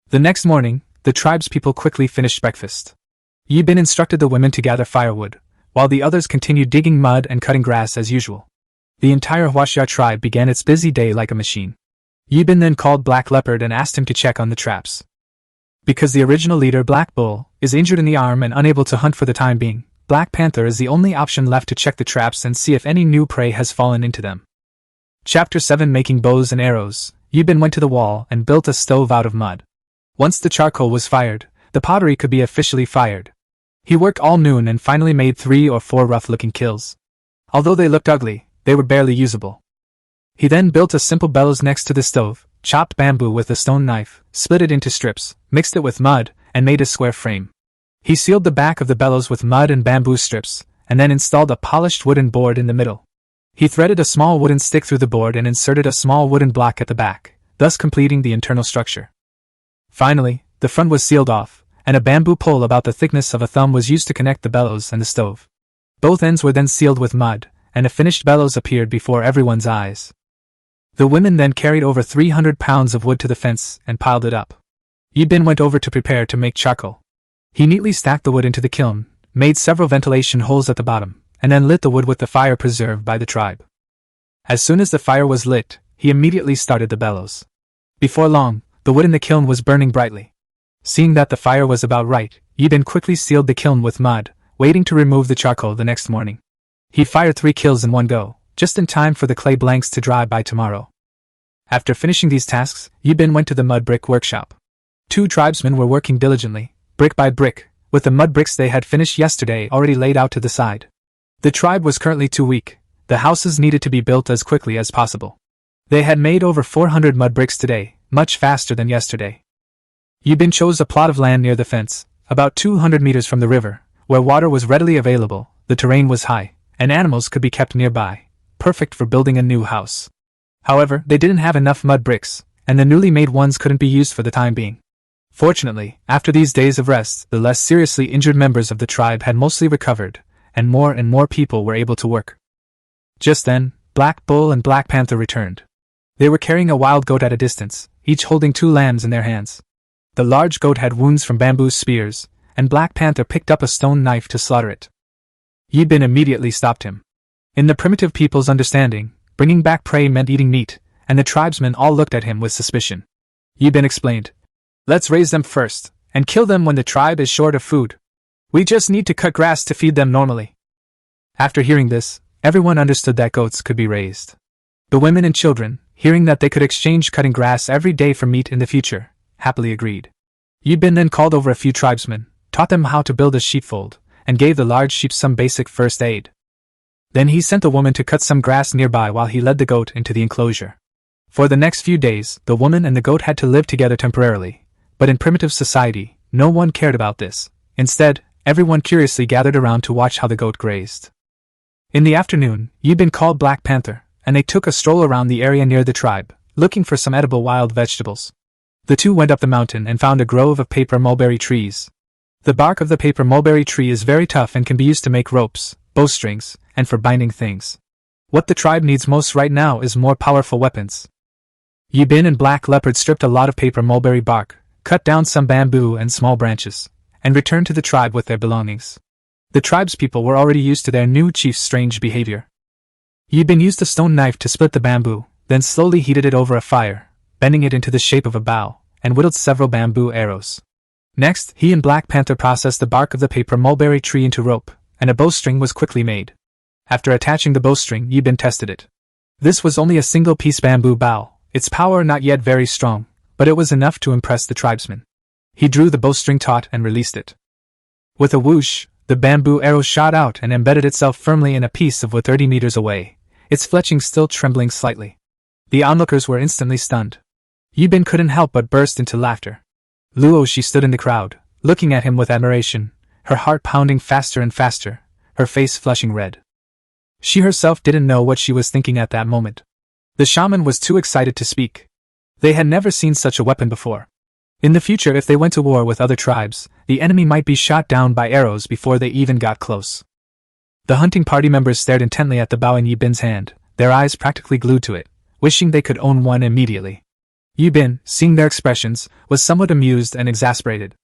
The next morning, the tribespeople quickly finished breakfast. Yibin instructed the women to gather firewood, while the others continued digging mud and cutting grass as usual. The entire Huaxia tribe began its busy day like a machine. Yibin then called Black Leopard and asked him to check on the traps. Because the original leader, Black Bull, is injured in the arm and unable to hunt for the time being, Black Panther is the only option left to check the traps and see if any new prey has fallen into them. Chapter 7 Making Bows and Arrows. Yibin went to the wall and built a stove out of mud. Once the charcoal was fired, the pottery could be officially fired. He worked all noon and finally made 3 or 4 rough-looking kilns. Although they looked ugly, they were barely usable. He then built a simple bellows next to the stove, chopped bamboo with a stone knife, split it into strips, mixed it with mud, and made a square frame. He sealed the back of the bellows with mud and bamboo strips, and then installed a polished wooden board in the middle. He threaded a small wooden stick through the board and inserted a small wooden block at the back, thus completing the internal structure. Finally, the front was sealed off, and a bamboo pole about the thickness of a thumb was used to connect the bellows and the stove. Both ends were then sealed with mud, and a finished bellows appeared before everyone's eyes. The women then carried over 300 pounds of wood to the fence and piled it up. Yibin went over to prepare to make charcoal. He neatly stacked the wood into the kiln, made several ventilation holes at the bottom, and then lit the wood with the fire preserved by the tribe. As soon as the fire was lit, he immediately started the bellows. Before long, the wood in the kiln was burning brightly. Seeing that the fire was about right, Yibin quickly sealed the kiln with mud, waiting to remove the charcoal the next morning. He fired 3 kilns in one go, just in time for the clay blanks to dry by tomorrow. After finishing these tasks, Yibin went to the mud brick workshop. 2 tribesmen were working diligently, brick by brick, with the mud bricks they had finished yesterday already laid out to the side. The tribe was currently too weak. The houses needed to be built as quickly as possible. They had made over 400 mud bricks today, much faster than yesterday. Yibin chose a plot of land near the fence, about 200 meters from the river, where water was readily available, the terrain was high, and animals could be kept nearby, perfect for building a new house. However, they didn't have enough mud bricks, and the newly made ones couldn't be used for the time being. Fortunately, after these days of rest, the less seriously injured members of the tribe had mostly recovered, and more people were able to work. Just then, Black Bull and Black Panther returned. They were carrying a wild goat at a distance, each holding 2 lambs in their hands. The large goat had wounds from bamboo spears, and Black Panther picked up a stone knife to slaughter it. Yibin immediately stopped him. In the primitive people's understanding, bringing back prey meant eating meat, and the tribesmen all looked at him with suspicion. Yibin explained, "Let's raise them first, and kill them when the tribe is short of food. We just need to cut grass to feed them normally." After hearing this, everyone understood that goats could be raised. The women and children, hearing that they could exchange cutting grass every day for meat in the future, happily agreed. Yibin then called over a few tribesmen, taught them how to build a sheepfold, and gave the large sheep some basic first aid. Then he sent a woman to cut some grass nearby while he led the goat into the enclosure. For the next few days, the woman and the goat had to live together temporarily, but in primitive society, no one cared about this. Instead, everyone curiously gathered around to watch how the goat grazed. In the afternoon, Yibin called Black Panther, and they took a stroll around the area near the tribe, looking for some edible wild vegetables. The two went up the mountain and found a grove of paper mulberry trees. The bark of the paper mulberry tree is very tough and can be used to make ropes, bowstrings, and for binding things. What the tribe needs most right now is more powerful weapons. Yibin and Black Leopard stripped a lot of paper mulberry bark, cut down some bamboo and small branches, and returned to the tribe with their belongings. The tribespeople were already used to their new chief's strange behavior. Yibin used a stone knife to split the bamboo, then slowly heated it over a fire, bending it into the shape of a bow, and whittled several bamboo arrows. Next, he and Black Panther processed the bark of the paper mulberry tree into rope, and a bowstring was quickly made. After attaching the bowstring, Yibin tested it. This was only a single-piece bamboo bow, its power not yet very strong, but it was enough to impress the tribesmen. He drew the bowstring taut and released it. With a whoosh, the bamboo arrow shot out and embedded itself firmly in a piece of wood 30 meters away, its fletching still trembling slightly. The onlookers were instantly stunned. Yibin couldn't help but burst into laughter. Luo she stood in the crowd, looking at him with admiration, her heart pounding faster and faster, her face flushing red. She herself didn't know what she was thinking at that moment. The shaman was too excited to speak. They had never seen such a weapon before. In the future, if they went to war with other tribes, the enemy might be shot down by arrows before they even got close. The hunting party members stared intently at the bow in Yibin's hand, their eyes practically glued to it, wishing they could own one immediately. Yibin, seeing their expressions, was somewhat amused and exasperated.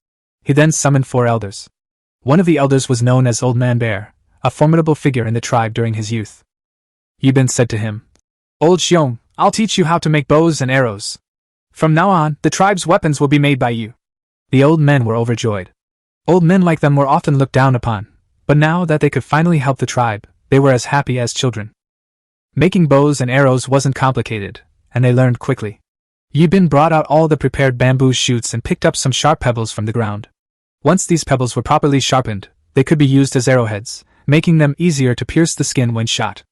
He then summoned 4 elders. One of the elders was known as Old Man Bear, a formidable figure in the tribe during his youth. Yibin said to him, "Old Xiong, I'll teach you how to make bows and arrows. From now on, the tribe's weapons will be made by you." The old men were overjoyed. Old men like them were often looked down upon, but now that they could finally help the tribe, they were as happy as children. Making bows and arrows wasn't complicated, and they learned quickly. Yibin brought out all the prepared bamboo shoots and picked up some sharp pebbles from the ground. Once these pebbles were properly sharpened, they could be used as arrowheads, making them easier to pierce the skin when shot.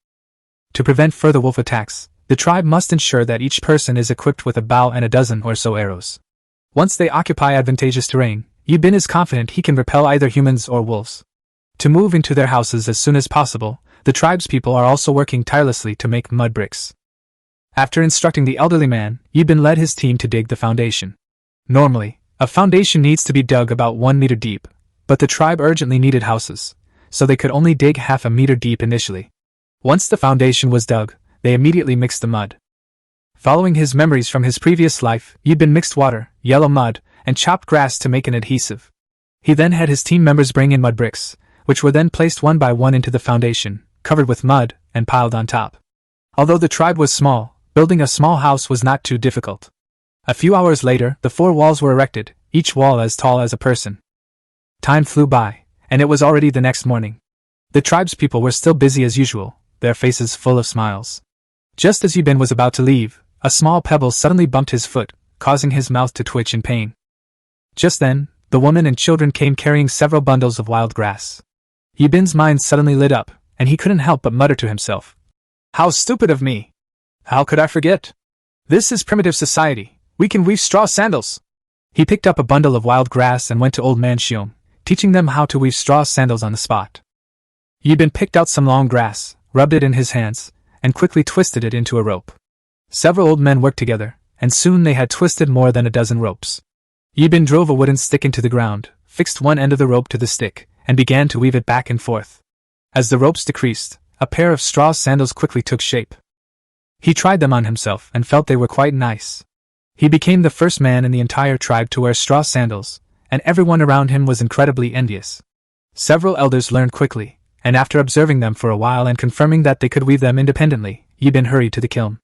To prevent further wolf attacks, the tribe must ensure that each person is equipped with a bow and a dozen or so arrows. Once they occupy advantageous terrain, Yibin is confident he can repel either humans or wolves. To move into their houses as soon as possible, the tribespeople are also working tirelessly to make mud bricks. After instructing the elderly man, Yibin led his team to dig the foundation. Normally, a foundation needs to be dug about 1 meter deep, but the tribe urgently needed houses, so they could only dig half a meter deep initially. Once the foundation was dug, they immediately mixed the mud. Following his memories from his previous life, Yibin mixed water, yellow mud, and chopped grass to make an adhesive. He then had his team members bring in mud bricks, which were then placed one by one into the foundation, covered with mud, and piled on top. Although the tribe was small, building a small house was not too difficult. A few hours later, the 4 walls were erected, each wall as tall as a person. Time flew by, and it was already the next morning. The tribespeople were still busy as usual, their faces full of smiles. Just as Yibin was about to leave, a small pebble suddenly bumped his foot, causing his mouth to twitch in pain. Just then, the woman and children came carrying several bundles of wild grass. Yibin's mind suddenly lit up, and he couldn't help but mutter to himself, "How stupid of me! How could I forget? This is primitive society. We can weave straw sandals." He picked up a bundle of wild grass and went to Old Man Xiong, teaching them how to weave straw sandals on the spot. Yibin picked out some long grass, rubbed it in his hands, and quickly twisted it into a rope. Several old men worked together, and soon they had twisted more than a dozen ropes. Yibin drove a wooden stick into the ground, fixed one end of the rope to the stick, and began to weave it back and forth. As the ropes decreased, a pair of straw sandals quickly took shape. He tried them on himself and felt they were quite nice. He became the first man in the entire tribe to wear straw sandals, and everyone around him was incredibly envious. Several elders learned quickly, and after observing them for a while and confirming that they could weave them independently, Yibin hurried to the kiln.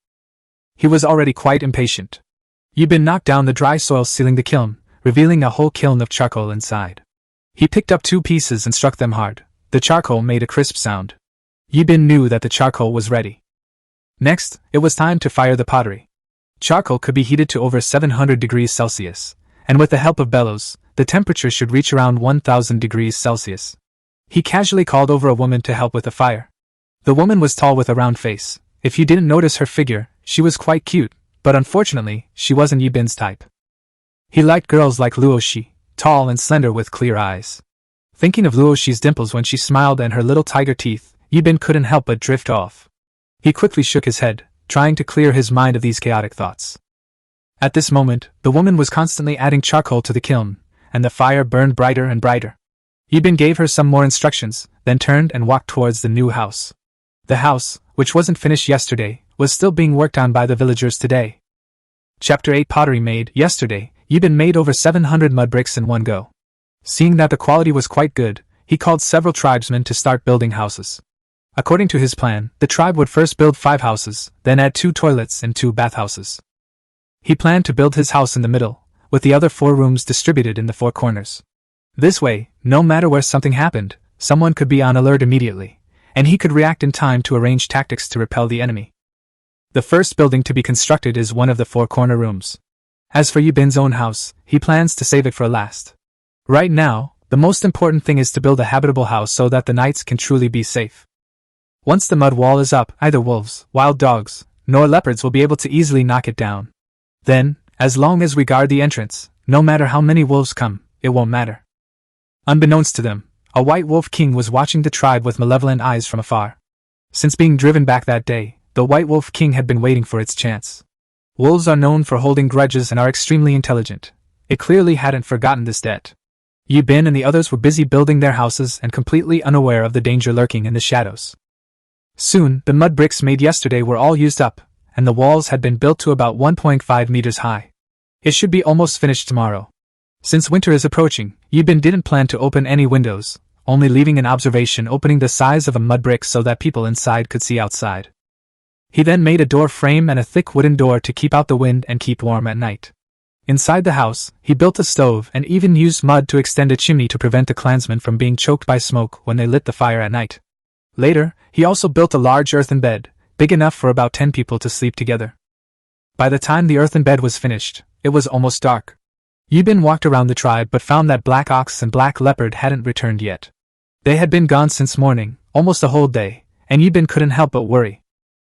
He was already quite impatient. Yibin knocked down the dry soil sealing the kiln, revealing a whole kiln of charcoal inside. He picked up 2 pieces and struck them hard. The charcoal made a crisp sound. Yibin knew that the charcoal was ready. Next, it was time to fire the pottery. Charcoal could be heated to over 700 degrees Celsius, and with the help of bellows, the temperature should reach around 1000 degrees Celsius. He casually called over a woman to help with the fire. The woman was tall with a round face. If you didn't notice her figure, she was quite cute, but unfortunately, she wasn't Yibin's type. He liked girls like Luoshi, tall and slender with clear eyes. Thinking of Luoshi's dimples when she smiled and her little tiger teeth, Yibin couldn't help but drift off. He quickly shook his head, trying to clear his mind of these chaotic thoughts. At this moment, the woman was constantly adding charcoal to the kiln, and the fire burned brighter and brighter. Yibin gave her some more instructions, then turned and walked towards the new house. The house, which wasn't finished yesterday, was still being worked on by the villagers today. Chapter 8 Pottery made. Yesterday, Yibin made over 700 mud bricks in one go. Seeing that the quality was quite good, he called several tribesmen to start building houses. According to his plan, the tribe would first build 5 houses, then add 2 toilets and 2 bathhouses. He planned to build his house in the middle, with the other 4 rooms distributed in the 4 corners. This way, no matter where something happened, someone could be on alert immediately, and he could react in time to arrange tactics to repel the enemy. The first building to be constructed is one of the 4 corner rooms. As for Yibin's own house, he plans to save it for last. Right now, the most important thing is to build a habitable house so that the nights can truly be safe. Once the mud wall is up, neither wolves, wild dogs, nor leopards will be able to easily knock it down. Then, as long as we guard the entrance, no matter how many wolves come, it won't matter. Unbeknownst to them, a white wolf king was watching the tribe with malevolent eyes from afar. Since being driven back that day, the white wolf king had been waiting for its chance. Wolves are known for holding grudges and are extremely intelligent. It clearly hadn't forgotten this debt. Yibin and the others were busy building their houses and completely unaware of the danger lurking in the shadows. Soon, the mud bricks made yesterday were all used up, and the walls had been built to about 1.5 meters high. It should be almost finished tomorrow. Since winter is approaching, Yibin didn't plan to open any windows, only leaving an observation opening the size of a mud brick so that people inside could see outside. He then made a door frame and a thick wooden door to keep out the wind and keep warm at night. Inside the house, he built a stove and even used mud to extend a chimney to prevent the clansmen from being choked by smoke when they lit the fire at night. Later, he also built a large earthen bed, big enough for about 10 people to sleep together. By the time the earthen bed was finished, it was almost dark. Yibin walked around the tribe but found that Black Ox and Black Leopard hadn't returned yet. They had been gone since morning, almost a whole day, and Yibin couldn't help but worry.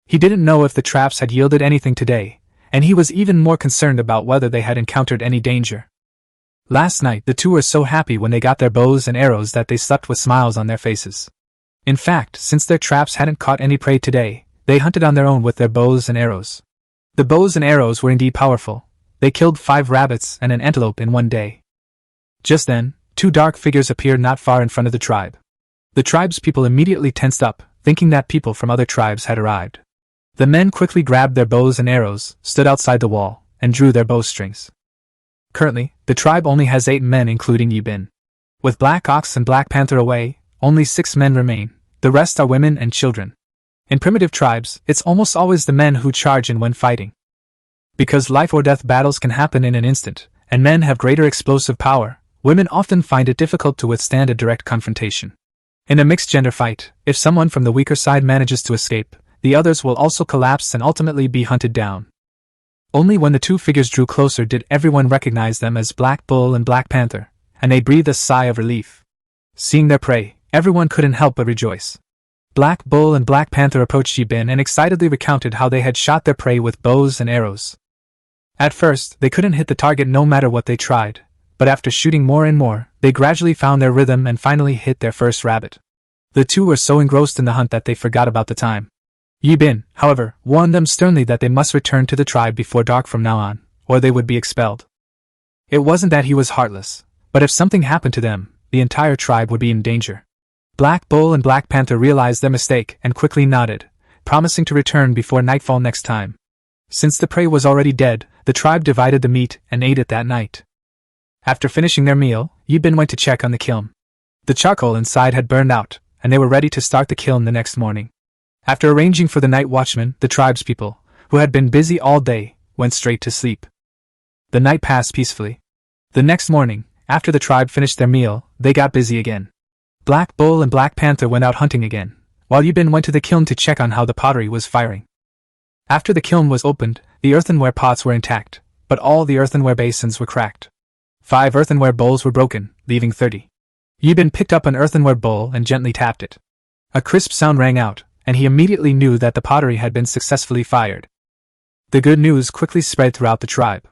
He didn't know if the traps had yielded anything today, and he was even more concerned about whether they had encountered any danger. Last night the two were so happy when they got their bows and arrows that they slept with smiles on their faces. In fact, since their traps hadn't caught any prey today, they hunted on their own with their bows and arrows. The bows and arrows were indeed powerful. They killed 5 rabbits and an antelope in one day. Just then, 2 dark figures appeared not far in front of the tribe. The tribe's people immediately tensed up, thinking that people from other tribes had arrived. The men quickly grabbed their bows and arrows, stood outside the wall, and drew their bowstrings. Currently, the tribe only has 8 men including Yibin. With Black Ox and Black Panther away, only 6 men remain. The rest are women and children. In primitive tribes, it's almost always the men who charge in when fighting. Because life or death battles can happen in an instant, and men have greater explosive power, women often find it difficult to withstand a direct confrontation. In a mixed-gender fight, if someone from the weaker side manages to escape, the others will also collapse and ultimately be hunted down. Only when the 2 figures drew closer did everyone recognize them as Black Bull and Black Panther, and they breathed a sigh of relief. Seeing their prey, everyone couldn't help but rejoice. Black Bull and Black Panther approached Yibin and excitedly recounted how they had shot their prey with bows and arrows. At first, they couldn't hit the target no matter what they tried, but after shooting more and more, they gradually found their rhythm and finally hit their first rabbit. The 2 were so engrossed in the hunt that they forgot about the time. Yibin, however, warned them sternly that they must return to the tribe before dark from now on, or they would be expelled. It wasn't that he was heartless, but if something happened to them, the entire tribe would be in danger. Black Bull and Black Panther realized their mistake and quickly nodded, promising to return before nightfall next time. Since the prey was already dead, the tribe divided the meat and ate it that night. After finishing their meal, Yibin went to check on the kiln. The charcoal inside had burned out, and they were ready to start the kiln the next morning. After arranging for the night watchman, the tribe's people, who had been busy all day, went straight to sleep. The night passed peacefully. The next morning, after the tribe finished their meal, they got busy again. Black Bull and Black Panther went out hunting again, while Yibin went to the kiln to check on how the pottery was firing. After the kiln was opened, the earthenware pots were intact, but all the earthenware basins were cracked. 5 earthenware bowls were broken, leaving 30. Yibin picked up an earthenware bowl and gently tapped it. A crisp sound rang out, and he immediately knew that the pottery had been successfully fired. The good news quickly spread throughout the tribe.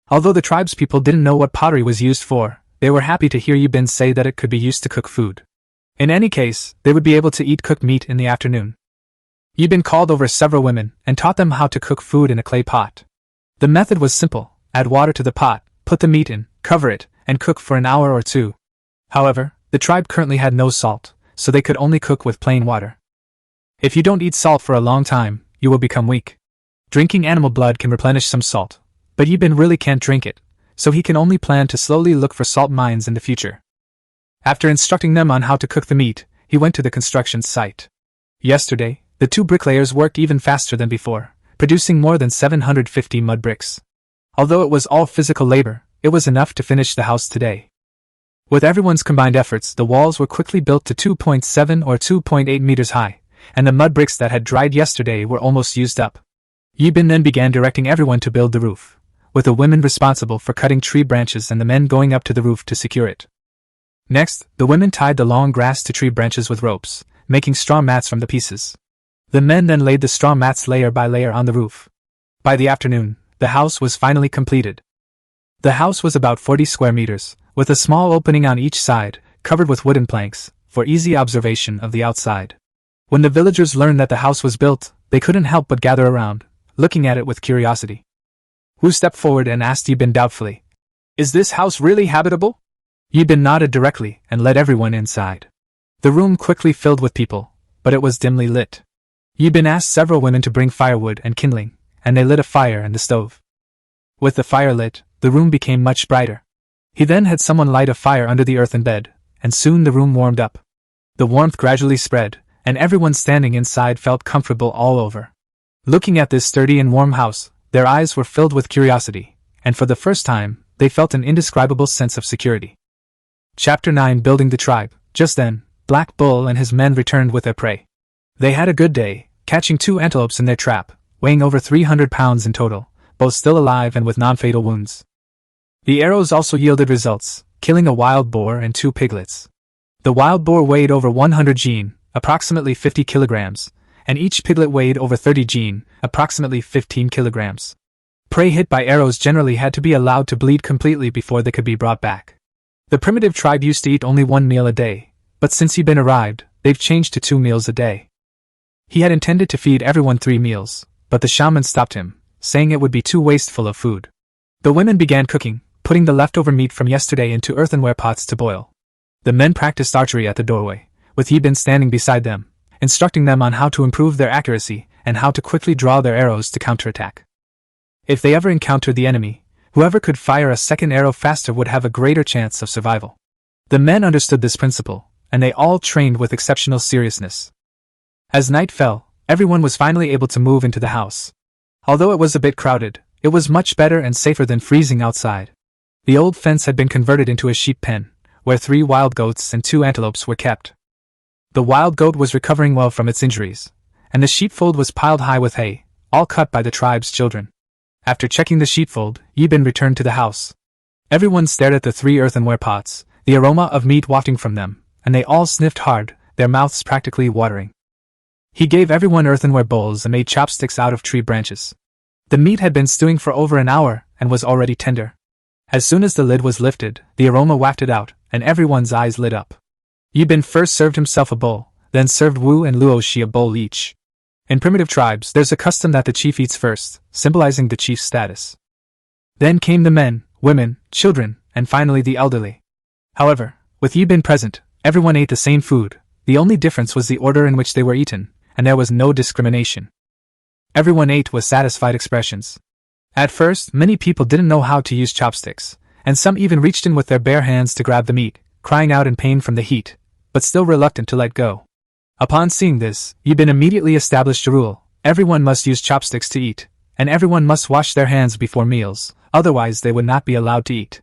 Although the tribe's people didn't know what pottery was used for, they were happy to hear Yibin say that it could be used to cook food. In any case, they would be able to eat cooked meat in the afternoon. Yibin called over several women and taught them how to cook food in a clay pot. The method was simple: add water to the pot, put the meat in, cover it, and cook for an hour or two. However, the tribe currently had no salt, so they could only cook with plain water. If you don't eat salt for a long time, you will become weak. Drinking animal blood can replenish some salt, but Yibin really can't drink it, so he can only plan to slowly look for salt mines in the future. After instructing them on how to cook the meat, he went to the construction site. Yesterday, the two bricklayers worked even faster than before, producing more than 750 mud bricks. Although it was all physical labor, it was enough to finish the house today. With everyone's combined efforts, the walls were quickly built to 2.7 or 2.8 meters high, and the mud bricks that had dried yesterday were almost used up. Yibin then began directing everyone to build the roof, with the women responsible for cutting tree branches and the men going up to the roof to secure it. Next, the women tied the long grass to tree branches with ropes, making straw mats from the pieces. The men then laid the straw mats layer by layer on the roof. By the afternoon, the house was finally completed. The house was about 40 square meters, with a small opening on each side, covered with wooden planks, for easy observation of the outside. When the villagers learned that the house was built, they couldn't help but gather around, looking at it with curiosity. Wu stepped forward and asked Yibin doubtfully, "Is this house really habitable?" Yibin nodded directly and led everyone inside. The room quickly filled with people, but it was dimly lit. Yibin asked several women to bring firewood and kindling, and they lit a fire in the stove. With the fire lit, the room became much brighter. He then had someone light a fire under the earthen bed, and soon the room warmed up. The warmth gradually spread, and everyone standing inside felt comfortable all over. Looking at this sturdy and warm house, their eyes were filled with curiosity, and for the first time, they felt an indescribable sense of security. Chapter 9: Building the Tribe. Just then, Black Bull and his men returned with their prey. They had a good day, catching 2 antelopes in their trap, weighing over 300 pounds in total, both still alive and with non-fatal wounds. The arrows also yielded results, killing a wild boar and 2 piglets. The wild boar weighed over 100 jin, approximately 50 kilograms, and each piglet weighed over 30 jin, approximately 15 kilograms. Prey hit by arrows generally had to be allowed to bleed completely before they could be brought back. The primitive tribe used to eat only 1 meal a day, but since Yibin arrived, they've changed to 2 meals a day. He had intended to feed everyone 3 meals, but the shaman stopped him, saying it would be too wasteful of food. The women began cooking, putting the leftover meat from yesterday into earthenware pots to boil. The men practiced archery at the doorway, with Yibin standing beside them, instructing them on how to improve their accuracy and how to quickly draw their arrows to counterattack. If they ever encountered the enemy, whoever could fire a second arrow faster would have a greater chance of survival. The men understood this principle, and they all trained with exceptional seriousness. As night fell, everyone was finally able to move into the house. Although it was a bit crowded, it was much better and safer than freezing outside. The old fence had been converted into a sheep pen, where 3 wild goats and 2 antelopes were kept. The wild goat was recovering well from its injuries, and the sheepfold was piled high with hay, all cut by the tribe's children. After checking the sheepfold, Yibin returned to the house. Everyone stared at the 3 earthenware pots, the aroma of meat wafting from them, and they all sniffed hard, their mouths practically watering. He gave everyone earthenware bowls and made chopsticks out of tree branches. The meat had been stewing for over an hour and was already tender. As soon as the lid was lifted, the aroma wafted out, and everyone's eyes lit up. Yibin first served himself a bowl, then served Wu and Luoshi a bowl each. In primitive tribes, there's a custom that the chief eats first, symbolizing the chief's status. Then came the men, women, children, and finally the elderly. However, with Yibin present, everyone ate the same food. The only difference was the order in which they were eaten, and there was no discrimination. Everyone ate with satisfied expressions. At first, many people didn't know how to use chopsticks, and some even reached in with their bare hands to grab the meat, crying out in pain from the heat, but still reluctant to let go. Upon seeing this, Yibin immediately established a rule: everyone must use chopsticks to eat, and everyone must wash their hands before meals, otherwise they would not be allowed to eat.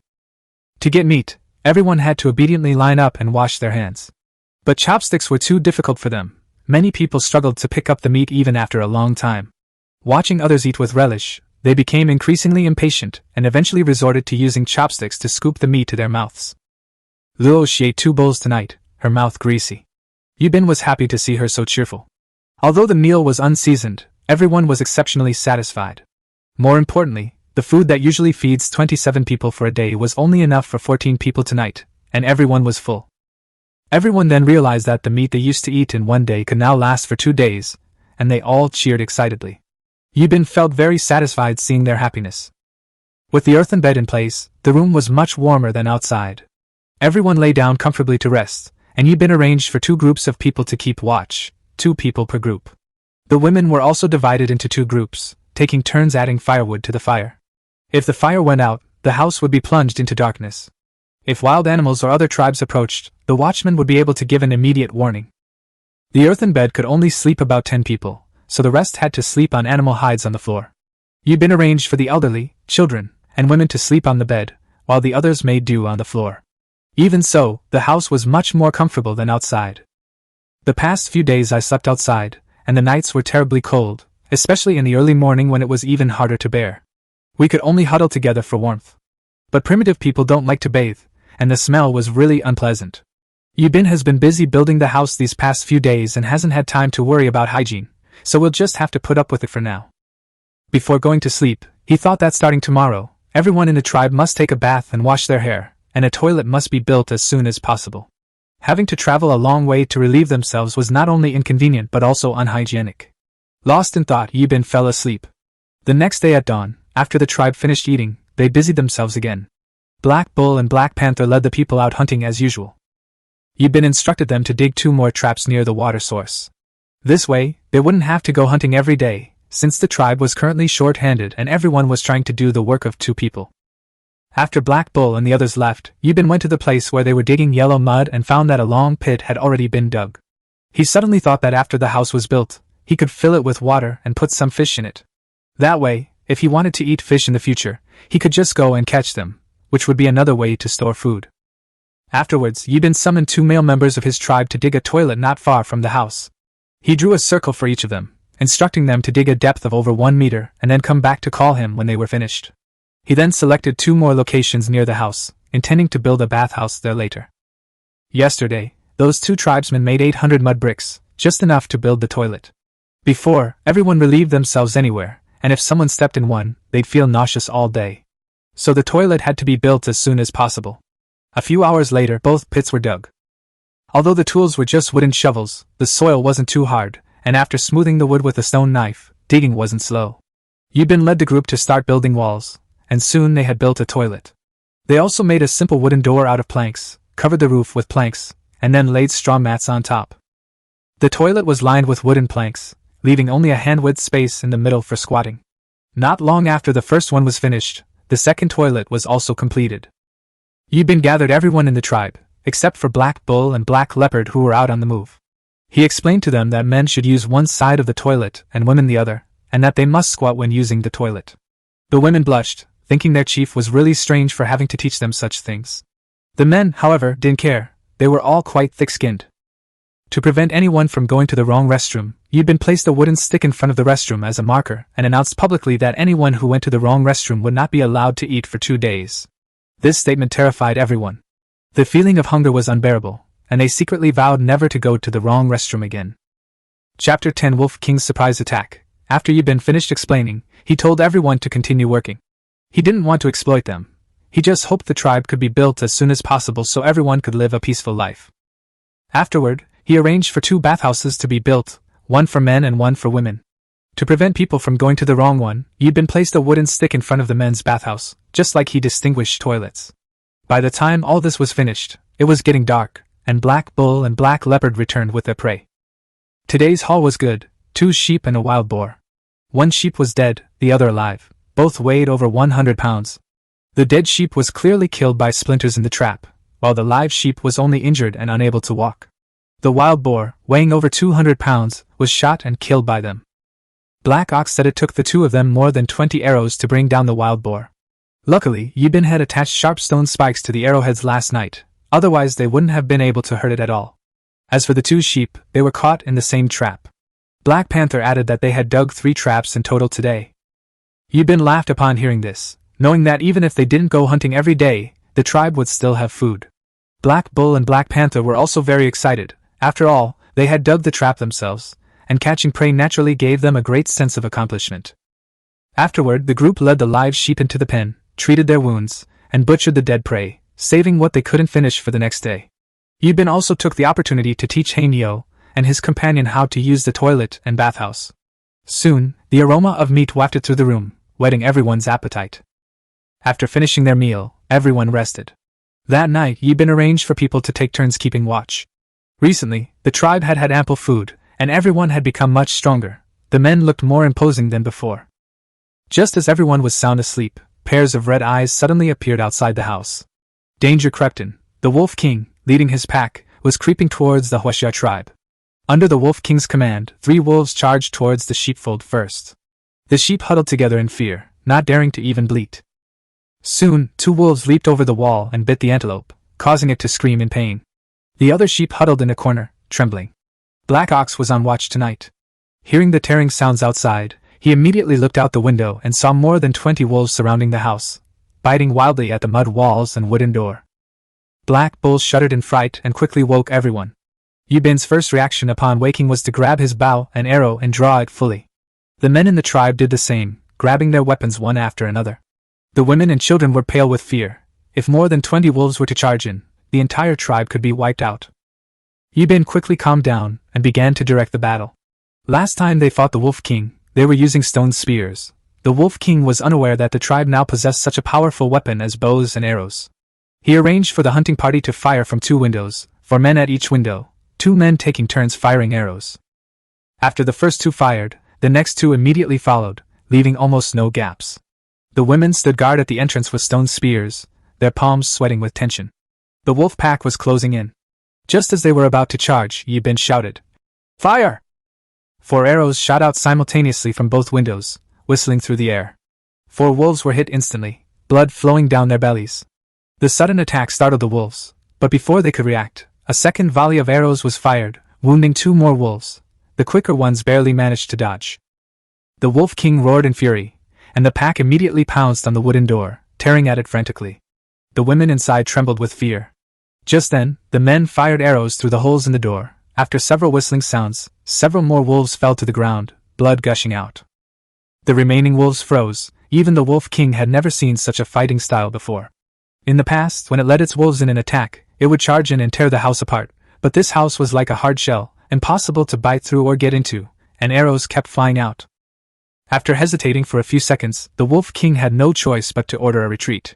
To get meat, everyone had to obediently line up and wash their hands. But chopsticks were too difficult for them. Many people struggled to pick up the meat even after a long time. Watching others eat with relish, they became increasingly impatient and eventually resorted to using chopsticks to scoop the meat to their mouths. Luoshi ate 2 bowls tonight, her mouth greasy. Yibin was happy to see her so cheerful. Although the meal was unseasoned, everyone was exceptionally satisfied. More importantly, the food that usually feeds 27 people for a day was only enough for 14 people tonight, and everyone was full. Everyone then realized that the meat they used to eat in one day could now last for 2 days, and they all cheered excitedly. Yibin felt very satisfied seeing their happiness. With the earthen bed in place, the room was much warmer than outside. Everyone lay down comfortably to rest, and Yibin arranged for 2 groups of people to keep watch, 2 people per group. The women were also divided into 2 groups, taking turns adding firewood to the fire. If the fire went out, the house would be plunged into darkness. If wild animals or other tribes approached, the watchman would be able to give an immediate warning. The earthen bed could only sleep about 10 people, so the rest had to sleep on animal hides on the floor. Yibin arranged for the elderly, children, and women to sleep on the bed, while the others made do on the floor. Even so, the house was much more comfortable than outside. The past few days I slept outside, and the nights were terribly cold, especially in the early morning when it was even harder to bear. We could only huddle together for warmth. But primitive people don't like to bathe, and the smell was really unpleasant. Yibin has been busy building the house these past few days and hasn't had time to worry about hygiene, so we'll just have to put up with it for now. Before going to sleep, he thought that starting tomorrow, everyone in the tribe must take a bath and wash their hair, and a toilet must be built as soon as possible. Having to travel a long way to relieve themselves was not only inconvenient but also unhygienic. Lost in thought, Yibin fell asleep. The next day at dawn, after the tribe finished eating, they busied themselves again. Black Bull and Black Panther led the people out hunting as usual. Yibin instructed them to dig 2 more traps near the water source. This way, they wouldn't have to go hunting every day, since the tribe was currently short-handed and everyone was trying to do the work of 2 people. After Black Bull and the others left, Yibin went to the place where they were digging yellow mud and found that a long pit had already been dug. He suddenly thought that after the house was built, he could fill it with water and put some fish in it. That way, if he wanted to eat fish in the future, he could just go and catch them, which would be another way to store food. Afterwards, Yibin summoned 2 male members of his tribe to dig a toilet not far from the house. He drew a circle for each of them, instructing them to dig a depth of over 1 meter and then come back to call him when they were finished. He then selected 2 more locations near the house, intending to build a bathhouse there later. Yesterday, those 2 tribesmen made 800 mud bricks, just enough to build the toilet. Before, everyone relieved themselves anywhere, and if someone stepped in one, they'd feel nauseous all day. So the toilet had to be built as soon as possible. A few hours later, both pits were dug. Although the tools were just wooden shovels, the soil wasn't too hard, and after smoothing the wood with a stone knife, digging wasn't slow. Yibin led the group to start building walls, and soon they had built a toilet. They also made a simple wooden door out of planks, covered the roof with planks, and then laid straw mats on top. The toilet was lined with wooden planks, leaving only a hand-width space in the middle for squatting. Not long after the first one was finished, the second toilet was also completed. Yibin gathered everyone in the tribe, except for Black Bull and Black Leopard who were out on the move. He explained to them that men should use one side of the toilet and women the other, and that they must squat when using the toilet. The women blushed, thinking their chief was really strange for having to teach them such things. The men, however, didn't care. They were all quite thick-skinned. To prevent anyone from going to the wrong restroom, Yibin placed a wooden stick in front of the restroom as a marker and announced publicly that anyone who went to the wrong restroom would not be allowed to eat for 2 days. This statement terrified everyone. The feeling of hunger was unbearable, and they secretly vowed never to go to the wrong restroom again. Chapter 10 Wolf King's Surprise Attack. After Yibin finished explaining, he told everyone to continue working. He didn't want to exploit them. He just hoped the tribe could be built as soon as possible so everyone could live a peaceful life. Afterward, he arranged for 2 bathhouses to be built, one for men and one for women. To prevent people from going to the wrong one, Yibin placed a wooden stick in front of the men's bathhouse, just like he distinguished toilets. By the time all this was finished, it was getting dark, and Black Bull and Black Leopard returned with their prey. Today's haul was good: 2 sheep and a wild boar. 1 sheep was dead, the other alive. Both weighed over 100 pounds. The dead sheep was clearly killed by splinters in the trap, while the live sheep was only injured and unable to walk. The wild boar, weighing over 200 pounds, was shot and killed by them. Black Ox said it took the 2 of them more than 20 arrows to bring down the wild boar. Luckily, Yibin had attached sharp stone spikes to the arrowheads last night, otherwise they wouldn't have been able to hurt it at all. As for the 2 sheep, they were caught in the same trap. Black Panther added that they had dug 3 traps in total today. Yibin laughed upon hearing this, knowing that even if they didn't go hunting every day, the tribe would still have food. Black Bull and Black Panther were also very excited. After all, they had dug the trap themselves, and catching prey naturally gave them a great sense of accomplishment. Afterward, the group led the live sheep into the pen, treated their wounds, and butchered the dead prey, saving what they couldn't finish for the next day. Yibin also took the opportunity to teach Hanyo and his companion how to use the toilet and bathhouse. Soon, the aroma of meat wafted through the room, whetting everyone's appetite. After finishing their meal, everyone rested. That night, Yibin arranged for people to take turns keeping watch. Recently, the tribe had had ample food, and everyone had become much stronger. The men looked more imposing than before. Just as everyone was sound asleep, pairs of red eyes suddenly appeared outside the house. Danger crept in. The Wolf King, leading his pack, was creeping towards the Huaxia tribe. Under the Wolf King's command, 3 wolves charged towards the sheepfold first. The sheep huddled together in fear, not daring to even bleat. Soon, 2 wolves leaped over the wall and bit the antelope, causing it to scream in pain. The other sheep huddled in a corner, trembling. Black Ox was on watch tonight. Hearing the tearing sounds outside, he immediately looked out the window and saw more than 20 wolves surrounding the house, biting wildly at the mud walls and wooden door. Black Bull shuddered in fright and quickly woke everyone. Yibin's first reaction upon waking was to grab his bow and arrow and draw it fully. The men in the tribe did the same, grabbing their weapons one after another. The women and children were pale with fear. If more than 20 wolves were to charge in, the entire tribe could be wiped out. Yibin quickly calmed down and began to direct the battle. Last time they fought the Wolf King, they were using stone spears. The Wolf King was unaware that the tribe now possessed such a powerful weapon as bows and arrows. He arranged for the hunting party to fire from 2 windows, 4 men at each window, 2 men taking turns firing arrows. After the first 2 fired, the next 2 immediately followed, leaving almost no gaps. The women stood guard at the entrance with stone spears, their palms sweating with tension. The wolf pack was closing in. Just as they were about to charge, Yibin shouted, "Fire!" 4 arrows shot out simultaneously from both windows, whistling through the air. 4 wolves were hit instantly, blood flowing down their bellies. The sudden attack startled the wolves, but before they could react, a second volley of arrows was fired, wounding 2 more wolves. The quicker ones barely managed to dodge. The Wolf King roared in fury, and the pack immediately pounced on the wooden door, tearing at it frantically. The women inside trembled with fear. Just then, the men fired arrows through the holes in the door. After several whistling sounds, several more wolves fell to the ground, blood gushing out. The remaining wolves froze. Even the Wolf King had never seen such a fighting style before. In the past, when it led its wolves in an attack, it would charge in and tear the house apart, but this house was like a hard shell, impossible to bite through or get into, and arrows kept flying out. After hesitating for a few seconds, the Wolf King had no choice but to order a retreat.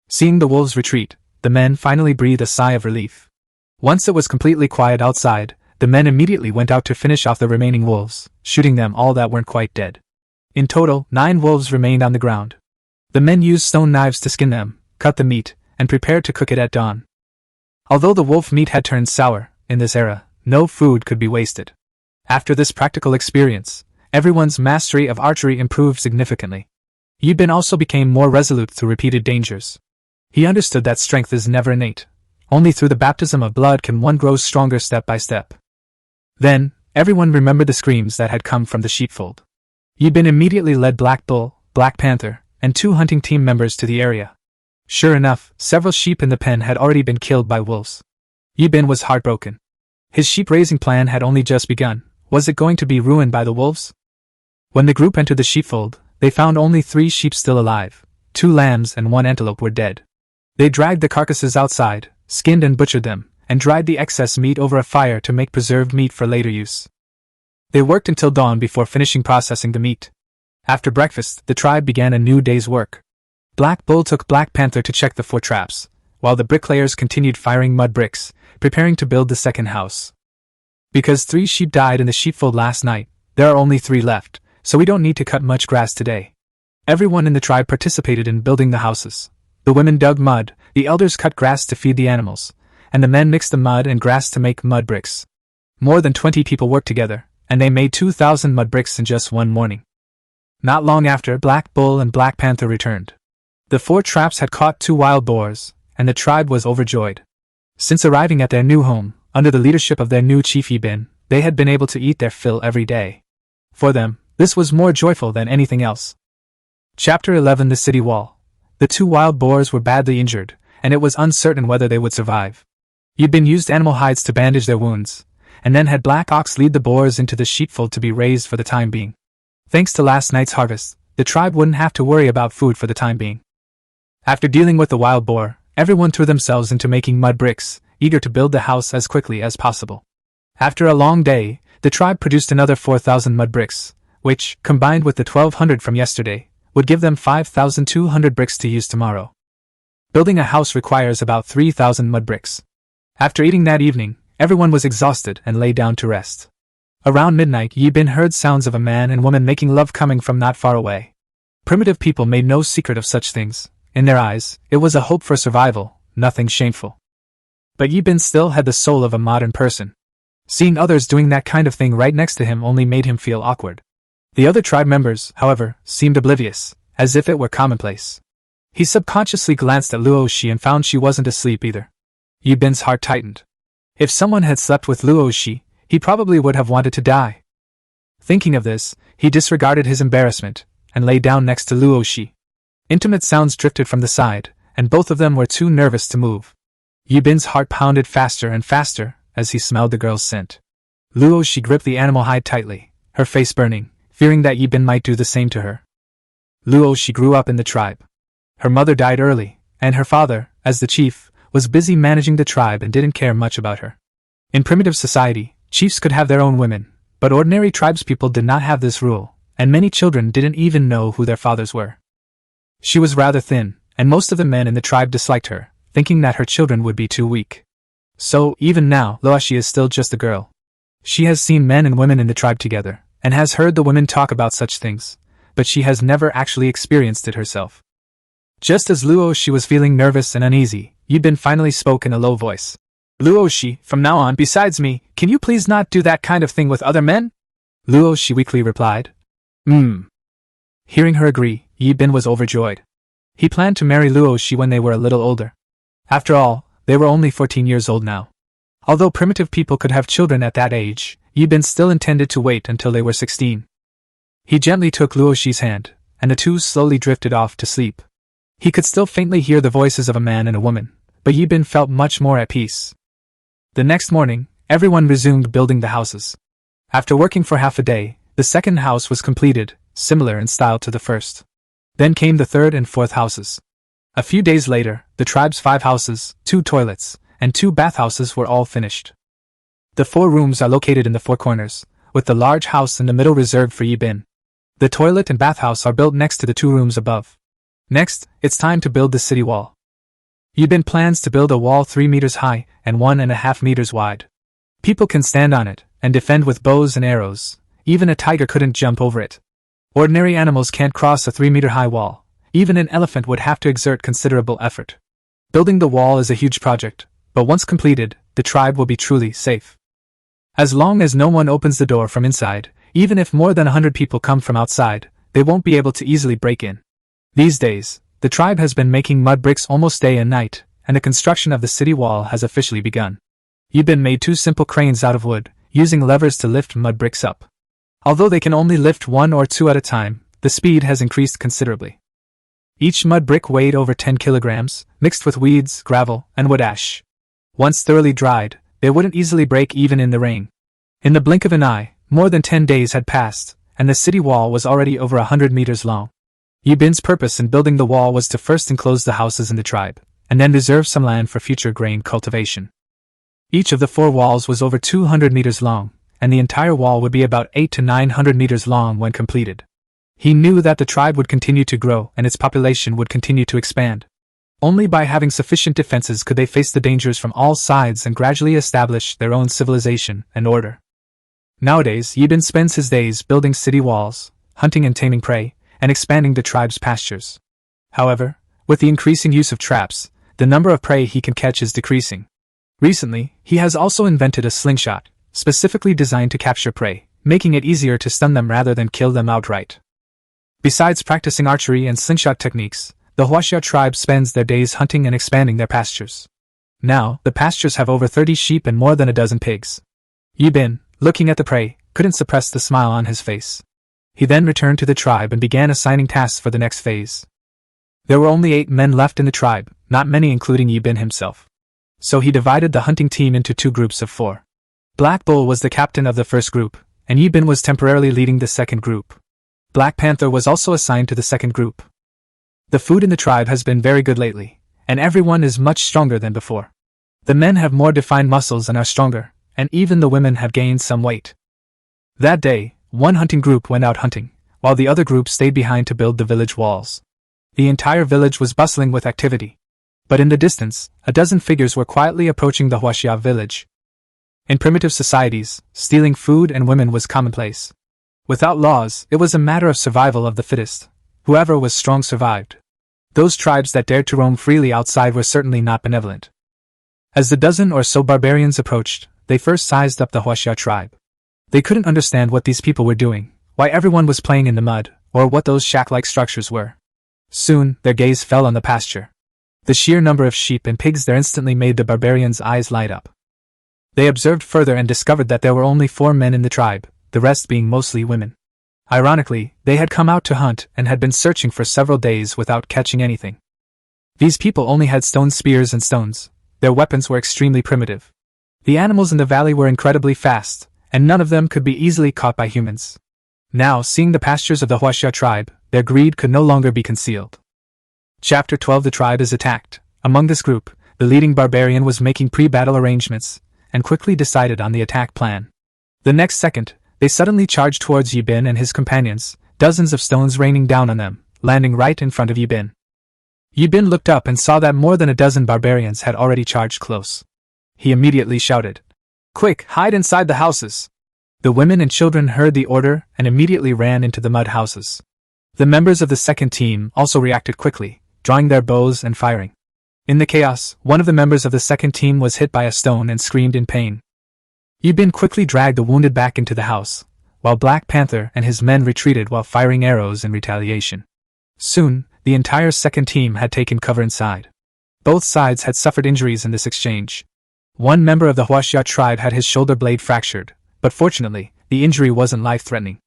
Seeing the wolves retreat, the men finally breathed a sigh of relief. Once it was completely quiet outside, the men immediately went out to finish off the remaining wolves, shooting them all that weren't quite dead. In total, 9 wolves remained on the ground. The men used stone knives to skin them, cut the meat, and prepared to cook it at dawn. Although the wolf meat had turned sour, in this era, no food could be wasted. After this practical experience, everyone's mastery of archery improved significantly. Yibin also became more resolute through repeated dangers. He understood that strength is never innate. Only through the baptism of blood can one grow stronger step by step. Then, everyone remembered the screams that had come from the sheepfold. Yibin immediately led Black Bull, Black Panther, and 2 hunting team members to the area. Sure enough, several sheep in the pen had already been killed by wolves. Yibin was heartbroken. His sheep-raising plan had only just begun. Was it going to be ruined by the wolves? When the group entered the sheepfold, they found only 3 sheep still alive. 2 lambs and 1 antelope were dead. They dragged the carcasses outside, skinned and butchered them, and dried the excess meat over a fire to make preserved meat for later use. They worked until dawn before finishing processing the meat. After breakfast, the tribe began a new day's work. Black Bull took Black Panther to check the 4 traps, while the bricklayers continued firing mud bricks, preparing to build the second house. Because 3 sheep died in the sheepfold last night, there are only 3 left, so we don't need to cut much grass today. Everyone in the tribe participated in building the houses. The women dug mud, the elders cut grass to feed the animals, and the men mixed the mud and grass to make mud bricks. More than 20 people worked together, and they made 2,000 mud bricks in just one morning. Not long after, Black Bull and Black Panther returned. The 4 traps had caught 2 wild boars, and the tribe was overjoyed. Since arriving at their new home, under the leadership of their new chief Yibin, they had been able to eat their fill every day. For them, this was more joyful than anything else. Chapter 11: The City Wall. The 2 wild boars were badly injured, and it was uncertain whether they would survive. Yibin used animal hides to bandage their wounds, and then had Black Ox lead the boars into the sheepfold to be raised for the time being. Thanks to last night's harvest, the tribe wouldn't have to worry about food for the time being. After dealing with the wild boar, everyone threw themselves into making mud bricks, eager to build the house as quickly as possible. After a long day, the tribe produced another 4,000 mud bricks, which, combined with the 1,200 from yesterday, would give them 5,200 bricks to use tomorrow. Building a house requires about 3,000 mud bricks. After eating that evening, everyone was exhausted and lay down to rest. Around midnight, Yibin heard sounds of a man and woman making love coming from not far away. Primitive people made no secret of such things. In their eyes, it was a hope for survival, nothing shameful. But Yibin still had the soul of a modern person. Seeing others doing that kind of thing right next to him only made him feel awkward. The other tribe members, however, seemed oblivious, as if it were commonplace. He subconsciously glanced at Luoshi and found she wasn't asleep either. Yibin's heart tightened. If someone had slept with Luoshi, he probably would have wanted to die. Thinking of this, he disregarded his embarrassment and lay down next to Luoshi. Intimate sounds drifted from the side, and both of them were too nervous to move. Yibin's heart pounded faster and faster as he smelled the girl's scent. Luoshi gripped the animal hide tightly, her face burning, fearing that Yibin might do the same to her. Luoshi grew up in the tribe. Her mother died early, and her father, as the chief, was busy managing the tribe and didn't care much about her. In primitive society, chiefs could have their own women, but ordinary tribespeople did not have this rule, and many children didn't even know who their fathers were. She was rather thin, and most of the men in the tribe disliked her, thinking that her children would be too weak. So, even now, Luoshi is still just a girl. She has seen men and women in the tribe together, and has heard the women talk about such things, but she has never actually experienced it herself. Just as Luoshi was feeling nervous and uneasy, Yibin finally spoke in a low voice. Luoshi, from now on, besides me, can you please not do that kind of thing with other men? Luoshi weakly replied. Hearing her agree, Yibin was overjoyed. He planned to marry Luoshi when they were a little older. After all, they were only 14 years old now. Although primitive people could have children at that age, Yibin still intended to wait until they were 16. He gently took Luoshi's hand, and the two slowly drifted off to sleep. He could still faintly hear the voices of a man and a woman, but Yibin felt much more at peace. The next morning, everyone resumed building the houses. After working for half a day, the second house was completed, similar in style to the first. Then came the third and fourth houses. A few days later, the tribe's 5 houses, 2 toilets, and 2 bathhouses were all finished. The 4 rooms are located in the 4 corners, with the large house in the middle reserved for Yibin. The toilet and bathhouse are built next to the 2 rooms above. Next, it's time to build the city wall. Yibin plans to build a wall 3 meters high and 1.5 meters wide. People can stand on it and defend with bows and arrows. Even a tiger couldn't jump over it. Ordinary animals can't cross a 3-meter-high wall. Even an elephant would have to exert considerable effort. Building the wall is a huge project, but once completed, the tribe will be truly safe. As long as no one opens the door from inside, even if more than 100 people come from outside, they won't be able to easily break in. These days, the tribe has been making mud bricks almost day and night, and the construction of the city wall has officially begun. Yibin made 2 simple cranes out of wood, using levers to lift mud bricks up. Although they can only lift 1 or 2 at a time, the speed has increased considerably. Each mud brick weighed over 10 kilograms, mixed with weeds, gravel, and wood ash. Once thoroughly dried, they wouldn't easily break even in the rain. In the blink of an eye, more than 10 days had passed, and the city wall was already over 100 meters long. Yibin's purpose in building the wall was to first enclose the houses in the tribe, and then reserve some land for future grain cultivation. Each of the 4 walls was over 200 meters long, and the entire wall would be about 800 to 900 meters long when completed. He knew that the tribe would continue to grow and its population would continue to expand. Only by having sufficient defenses could they face the dangers from all sides and gradually establish their own civilization and order. Nowadays, Yibin spends his days building city walls, hunting and taming prey, and expanding the tribe's pastures. However, with the increasing use of traps, the number of prey he can catch is decreasing. Recently, he has also invented a slingshot, specifically designed to capture prey, making it easier to stun them rather than kill them outright. Besides practicing archery and slingshot techniques, the Huaxia tribe spends their days hunting and expanding their pastures. Now, the pastures have over 30 sheep and more than a dozen pigs. Yibin, looking at the prey, couldn't suppress the smile on his face. He then returned to the tribe and began assigning tasks for the next phase. There were only 8 men left in the tribe, not many including Yibin himself. So he divided the hunting team into 2 groups of 4. Black Bull was the captain of the first group, and Yibin was temporarily leading the second group. Black Panther was also assigned to the second group. The food in the tribe has been very good lately, and everyone is much stronger than before. The men have more defined muscles and are stronger, and even the women have gained some weight. That day, one hunting group went out hunting, while the other group stayed behind to build the village walls. The entire village was bustling with activity. But in the distance, a dozen figures were quietly approaching the Huaxia village. In primitive societies, stealing food and women was commonplace. Without laws, it was a matter of survival of the fittest. Whoever was strong survived. Those tribes that dared to roam freely outside were certainly not benevolent. As the dozen or so barbarians approached, they first sized up the Huaxia tribe. They couldn't understand what these people were doing, why everyone was playing in the mud, or what those shack-like structures were. Soon, their gaze fell on the pasture. The sheer number of sheep and pigs there instantly made the barbarians' eyes light up. They observed further and discovered that there were only 4 men in the tribe, the rest being mostly women. Ironically, they had come out to hunt and had been searching for several days without catching anything. These people only had stone spears and stones. Their weapons were extremely primitive. The animals in the valley were incredibly fast, and none of them could be easily caught by humans. Now, seeing the pastures of the Huaxia tribe, their greed could no longer be concealed. Chapter 12. The tribe is attacked. Among this group, the leading barbarian was making pre-battle arrangements, and quickly decided on the attack plan. The next second, they suddenly charged towards Yibin and his companions, dozens of stones raining down on them, landing right in front of Yibin. Yibin looked up and saw that more than a dozen barbarians had already charged close. He immediately shouted, "Quick, hide inside the houses!" The women and children heard the order and immediately ran into the mud houses. The members of the second team also reacted quickly, drawing their bows and firing. In the chaos, one of the members of the second team was hit by a stone and screamed in pain. Yibin quickly dragged the wounded back into the house, while Black Panther and his men retreated while firing arrows in retaliation. Soon, the entire second team had taken cover inside. Both sides had suffered injuries in this exchange. One member of the Huaxia tribe had his shoulder blade fractured, but fortunately, the injury wasn't life-threatening.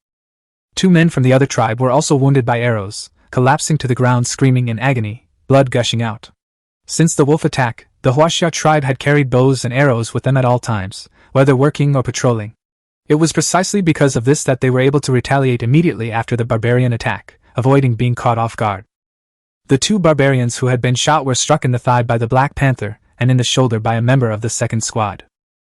2 men from the other tribe were also wounded by arrows, collapsing to the ground screaming in agony, blood gushing out. Since the wolf attack, the Huaxia tribe had carried bows and arrows with them at all times, whether working or patrolling. It was precisely because of this that they were able to retaliate immediately after the barbarian attack, avoiding being caught off guard. The 2 barbarians who had been shot were struck in the thigh by the Black Panther and in the shoulder by a member of the second squad.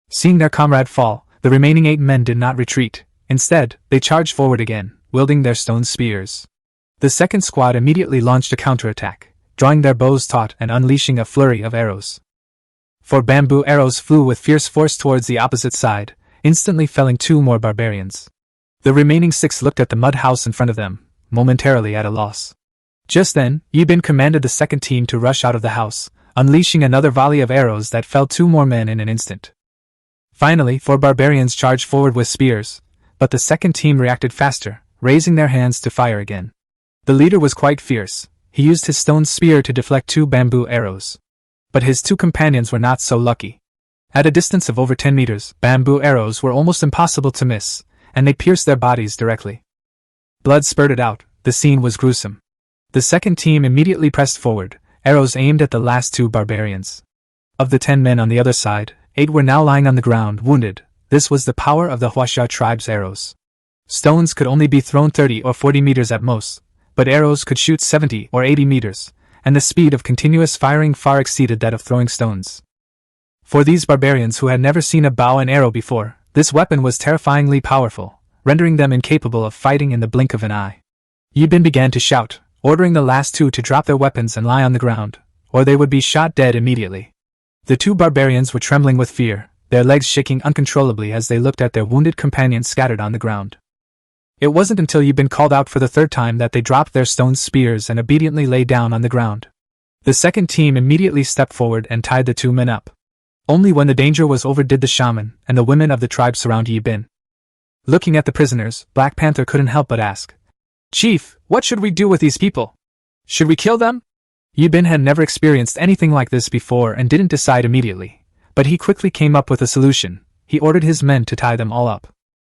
Seeing their comrade fall, the remaining 8 men did not retreat. Instead, they charged forward again, wielding their stone spears. The second squad immediately launched a counterattack, drawing their bows taut and unleashing a flurry of arrows. 4 bamboo arrows flew with fierce force towards the opposite side, instantly felling 2 more barbarians. The remaining 6 looked at the mud house in front of them, momentarily at a loss. Just then, Yibin commanded the second team to rush out of the house, unleashing another volley of arrows that felled 2 more men in an instant. Finally, 4 barbarians charged forward with spears, but the second team reacted faster, raising their hands to fire again. The leader was quite fierce. He used his stone spear to deflect 2 bamboo arrows. But his 2 companions were not so lucky. At a distance of over 10 meters, bamboo arrows were almost impossible to miss, and they pierced their bodies directly. Blood spurted out. The scene was gruesome. The second team immediately pressed forward, arrows aimed at the last 2 barbarians. Of the 10 men on the other side, 8 were now lying on the ground, wounded. This was the power of the Huaxia tribe's arrows. Stones could only be thrown 30 or 40 meters at most, but arrows could shoot 70 or 80 meters, and the speed of continuous firing far exceeded that of throwing stones. For these barbarians who had never seen a bow and arrow before, this weapon was terrifyingly powerful, rendering them incapable of fighting in the blink of an eye. Yibin began to shout, ordering the last 2 to drop their weapons and lie on the ground, or they would be shot dead immediately. The 2 barbarians were trembling with fear, their legs shaking uncontrollably as they looked at their wounded companions scattered on the ground. It wasn't until Yibin called out for the 3rd time that they dropped their stone spears and obediently lay down on the ground. The second team immediately stepped forward and tied the 2 men up. Only when the danger was over did the shaman and the women of the tribe surround Yibin. Looking at the prisoners, Black Panther couldn't help but ask, "Chief, what should we do with these people? Should we kill them?" Yibin had never experienced anything like this before and didn't decide immediately, but he quickly came up with a solution. He ordered his men to tie them all up.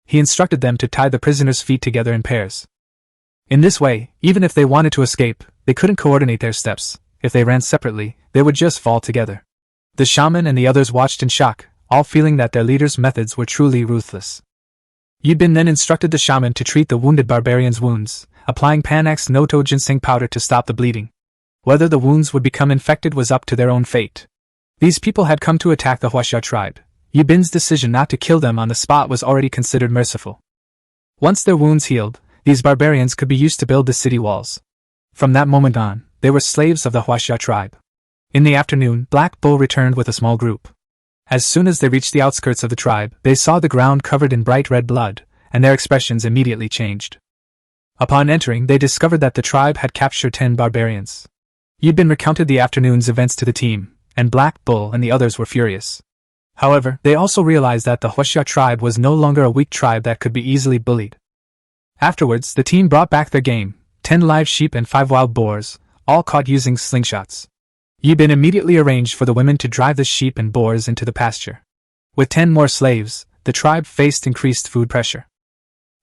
He instructed them to tie the prisoners' feet together in pairs. In this way, even if they wanted to escape, they couldn't coordinate their steps. If they ran separately, they would just fall together. The shaman and the others watched in shock, all feeling that their leader's methods were truly ruthless. Yibin then instructed the shaman to treat the wounded barbarian's wounds, applying Panax Noto ginseng powder to stop the bleeding. Whether the wounds would become infected was up to their own fate. These people had come to attack the Huaxia tribe. Yibin's decision not to kill them on the spot was already considered merciful. Once their wounds healed, these barbarians could be used to build the city walls. From that moment on, they were slaves of the Huaxia tribe. In the afternoon, Black Bull returned with a small group. As soon as they reached the outskirts of the tribe, they saw the ground covered in bright red blood, and their expressions immediately changed. Upon entering, they discovered that the tribe had captured 10 barbarians. Yibin recounted the afternoon's events to the team, and Black Bull and the others were furious. However, they also realized that the Huaxia tribe was no longer a weak tribe that could be easily bullied. Afterwards, the team brought back their game, 10 live sheep and 5 wild boars, all caught using slingshots. Yibin immediately arranged for the women to drive the sheep and boars into the pasture. With 10 more slaves, the tribe faced increased food pressure.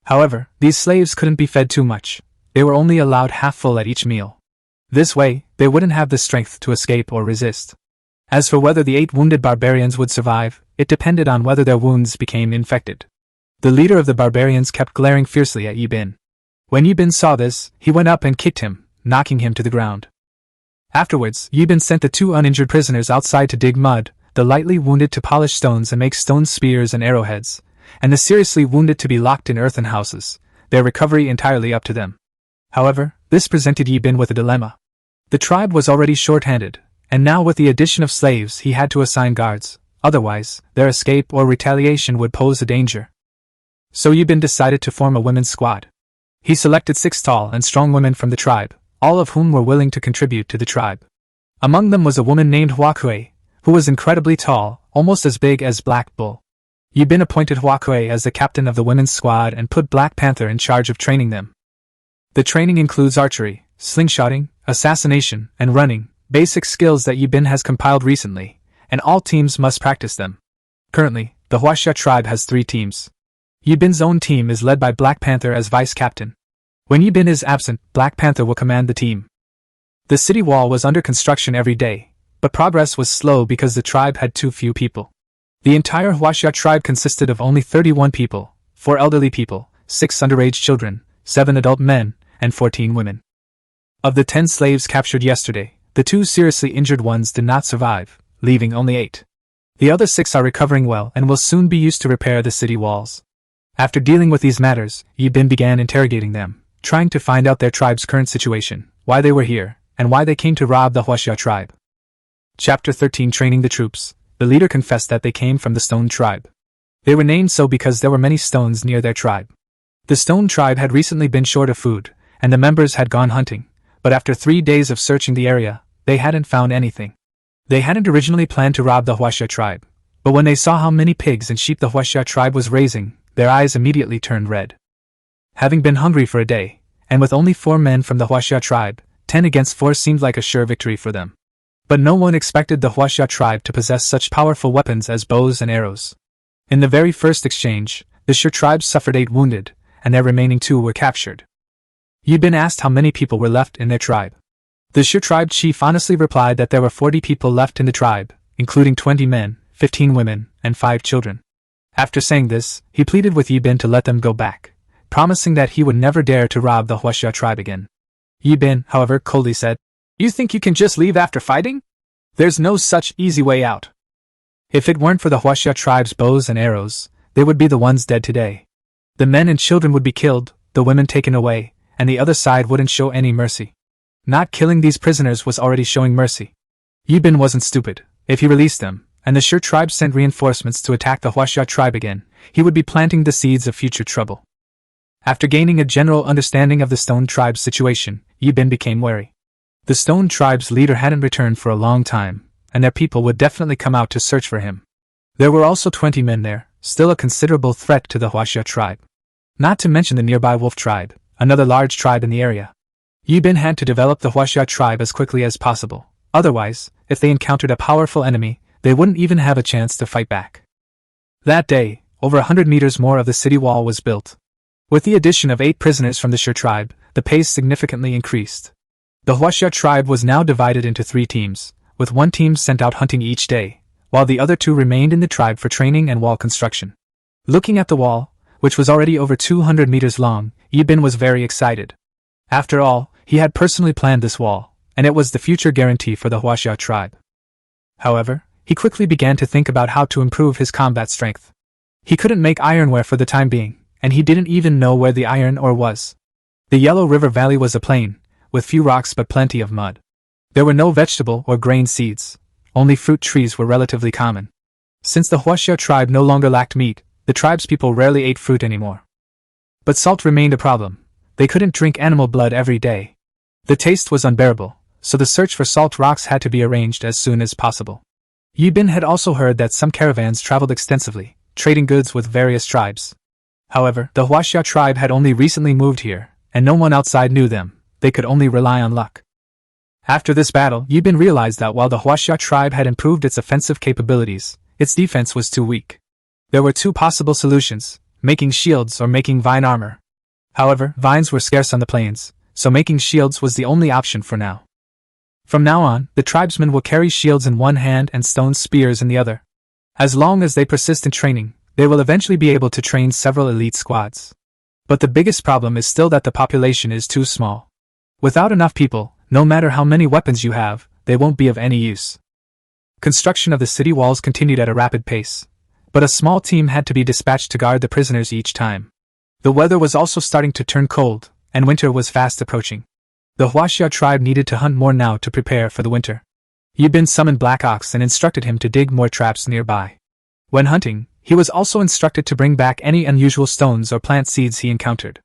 However, these slaves couldn't be fed too much. They were only allowed half full at each meal. This way, they wouldn't have the strength to escape or resist. As for whether the 8 wounded barbarians would survive, it depended on whether their wounds became infected. The leader of the barbarians kept glaring fiercely at Yibin. When Yibin saw this, he went up and kicked him, knocking him to the ground. Afterwards, Yibin sent the 2 uninjured prisoners outside to dig mud, the lightly wounded to polish stones and make stone spears and arrowheads, and the seriously wounded to be locked in earthen houses, their recovery entirely up to them. However, this presented Yibin with a dilemma. The tribe was already short-handed, and now with the addition of slaves he had to assign guards, otherwise, their escape or retaliation would pose a danger. So Yibin decided to form a women's squad. He selected 6 tall and strong women from the tribe, all of whom were willing to contribute to the tribe. Among them was a woman named Huakui, who was incredibly tall, almost as big as Black Bull. Yibin appointed Huakui as the captain of the women's squad and put Black Panther in charge of training them. The training includes archery, slingshotting, assassination, and running, basic skills that Yibin has compiled recently, and all teams must practice them. Currently, the Huaxia tribe has 3 teams. Yibin's own team is led by Black Panther as vice-captain. When Yibin is absent, Black Panther will command the team. The city wall was under construction every day, but progress was slow because the tribe had too few people. The entire Huaxia tribe consisted of only 31 people, 4 elderly people, 6 underage children, 7 adult men, and 14 women. Of the 10 slaves captured yesterday, the 2 seriously injured ones did not survive, leaving only 8. The other 6 are recovering well and will soon be used to repair the city walls. After dealing with these matters, Yibin began interrogating them, trying to find out their tribe's current situation, why they were here, and why they came to rob the Huaxia tribe. Chapter 13 Training the Troops. The leader confessed that they came from the Stone tribe. They were named so because there were many stones near their tribe. The Stone tribe had recently been short of food, and the members had gone hunting, but after 3 days of searching the area, they hadn't found anything. They hadn't originally planned to rob the Huaxia tribe, but when they saw how many pigs and sheep the Huaxia tribe was raising, their eyes immediately turned red. Having been hungry for a day, and with only 4 men from the Huaxia tribe, 10 against 4 seemed like a sure victory for them. But no one expected the Huaxia tribe to possess such powerful weapons as bows and arrows. In the very first exchange, the Sure tribe suffered 8 wounded, and their remaining 2 were captured. Yibin asked how many people were left in their tribe. The Sure tribe chief honestly replied that there were 40 people left in the tribe, including 20 men, 15 women, and 5 children. After saying this, he pleaded with Yibin to let them go back, promising that he would never dare to rob the Huaxia tribe again. Yibin, however, coldly said, "You think you can just leave after fighting? There's no such easy way out. If it weren't for the Huaxia tribe's bows and arrows, they would be the ones dead today. The men and children would be killed, the women taken away, and the other side wouldn't show any mercy. Not killing these prisoners was already showing mercy." Yibin wasn't stupid. If he released them, and the Sure tribe sent reinforcements to attack the Huaxia tribe again, he would be planting the seeds of future trouble. After gaining a general understanding of the Stone tribe's situation, Yibin became wary. The Stone tribe's leader hadn't returned for a long time, and their people would definitely come out to search for him. There were also 20 men there, still a considerable threat to the Huaxia tribe. Not to mention the nearby Wolf tribe, another large tribe in the area. Yibin had to develop the Huaxia tribe as quickly as possible, otherwise, if they encountered a powerful enemy, they wouldn't even have a chance to fight back. That day, over 100 meters more of the city wall was built. With the addition of 8 prisoners from the Sure tribe, the pace significantly increased. The Huaxia tribe was now divided into 3 teams, with 1 team sent out hunting each day, while the other 2 remained in the tribe for training and wall construction. Looking at the wall, which was already over 200 meters long, Yibin was very excited. After all, he had personally planned this wall, and it was the future guarantee for the Huaxia tribe. However, he quickly began to think about how to improve his combat strength. He couldn't make ironware for the time being, and he didn't even know where the iron ore was. The Yellow River Valley was a plain, with few rocks but plenty of mud. There were no vegetable or grain seeds, only fruit trees were relatively common. Since the Huaxia tribe no longer lacked meat, the tribe's people rarely ate fruit anymore. But salt remained a problem. They couldn't drink animal blood every day. The taste was unbearable, so the search for salt rocks had to be arranged as soon as possible. Yibin had also heard that some caravans traveled extensively, trading goods with various tribes. However, the Huaxia tribe had only recently moved here, and no one outside knew them. They could only rely on luck. After this battle, Yibin realized that while the Huaxia tribe had improved its offensive capabilities, its defense was too weak. There were two possible solutions: making shields or making vine armor. However, vines were scarce on the plains, so making shields was the only option for now. From now on, the tribesmen will carry shields in one hand and stone spears in the other. As long as they persist in training, they will eventually be able to train several elite squads. But the biggest problem is still that the population is too small. Without enough people, no matter how many weapons you have, they won't be of any use. Construction of the city walls continued at a rapid pace, but a small team had to be dispatched to guard the prisoners each time. The weather was also starting to turn cold, and winter was fast approaching. The Huaxia tribe needed to hunt more now to prepare for the winter. Yibin summoned Black Ox and instructed him to dig more traps nearby. When hunting, he was also instructed to bring back any unusual stones or plant seeds he encountered.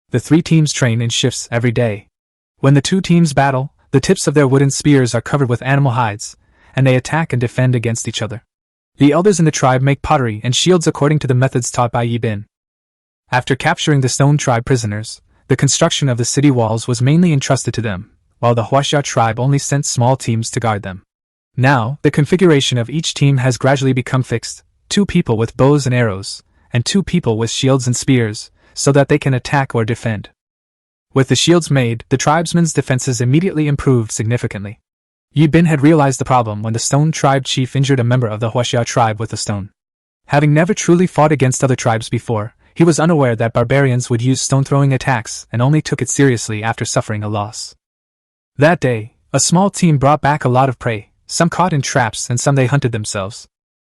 The three teams train in shifts every day. When the two teams battle, the tips of their wooden spears are covered with animal hides, and they attack and defend against each other. The elders in the tribe make pottery and shields according to the methods taught by Yibin. After capturing the Stone tribe prisoners, the construction of the city walls was mainly entrusted to them, while the Huaxia tribe only sent small teams to guard them. Now, the configuration of each team has gradually become fixed: 2 people with bows and arrows, and 2 people with shields and spears, so that they can attack or defend. With the shields made, the tribesmen's defenses immediately improved significantly. Yibin had realized the problem when the Stone tribe chief injured a member of the Huaxia tribe with a stone. Having never truly fought against other tribes before, he was unaware that barbarians would use stone-throwing attacks and only took it seriously after suffering a loss. That day, a small team brought back a lot of prey, some caught in traps and some they hunted themselves.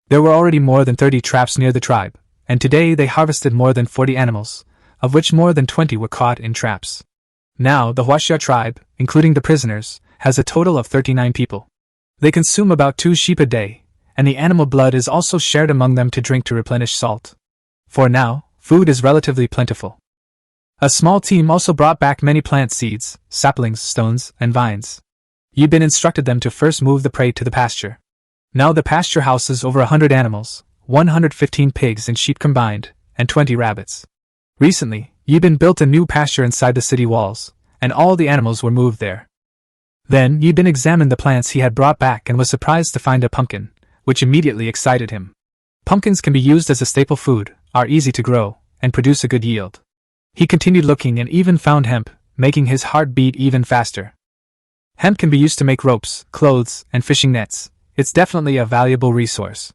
There were already more than 30 traps near the tribe, and today they harvested more than 40 animals, of which more than 20 were caught in traps. Now, the Huaxia tribe, including the prisoners, has a total of 39 people. They consume about 2 sheep a day, and the animal blood is also shared among them to drink to replenish salt. For now, food is relatively plentiful. A small team also brought back many plant seeds, saplings, stones, and vines. Yibin instructed them to first move the prey to the pasture. Now the pasture houses over 100 animals, 115 pigs and sheep combined, and 20 rabbits. Recently, Yibin built a new pasture inside the city walls, and all the animals were moved there. Then Yibin examined the plants he had brought back and was surprised to find a pumpkin, which immediately excited him. Pumpkins can be used as a staple food, are easy to grow, and produce a good yield. He continued looking and even found hemp, making his heart beat even faster. Hemp can be used to make ropes, clothes, and fishing nets. It's definitely a valuable resource.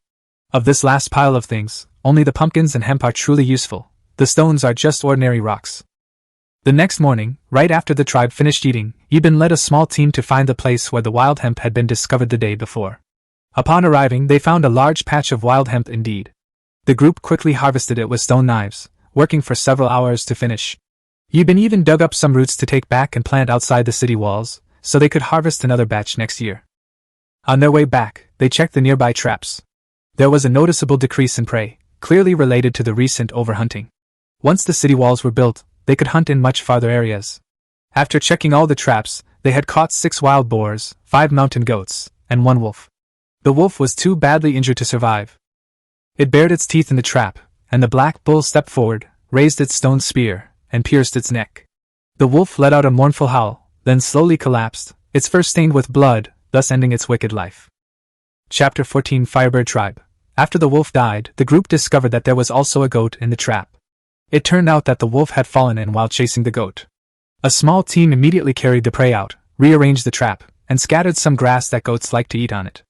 Of this last pile of things, only the pumpkins and hemp are truly useful. The stones are just ordinary rocks. The next morning, right after the tribe finished eating, Yibin led a small team to find the place where the wild hemp had been discovered the day before. Upon arriving, they found a large patch of wild hemp indeed. The group quickly harvested it with stone knives, working for several hours to finish. Yibin even dug up some roots to take back and plant outside the city walls, so they could harvest another batch next year. On their way back, they checked the nearby traps. There was a noticeable decrease in prey, clearly related to the recent overhunting. Once the city walls were built, they could hunt in much farther areas. After checking all the traps, they had caught 6 wild boars, 5 mountain goats, and 1 wolf. The wolf was too badly injured to survive. It bared its teeth in the trap, and the black bull stepped forward, raised its stone spear, and pierced its neck. The wolf let out a mournful howl, then slowly collapsed, its fur stained with blood, thus ending its wicked life. Chapter 14 Firebird Tribe. After the wolf died, the group discovered that there was also a goat in the trap. It turned out that the wolf had fallen in while chasing the goat. A small team immediately carried the prey out, rearranged the trap, and scattered some grass that goats like to eat on it.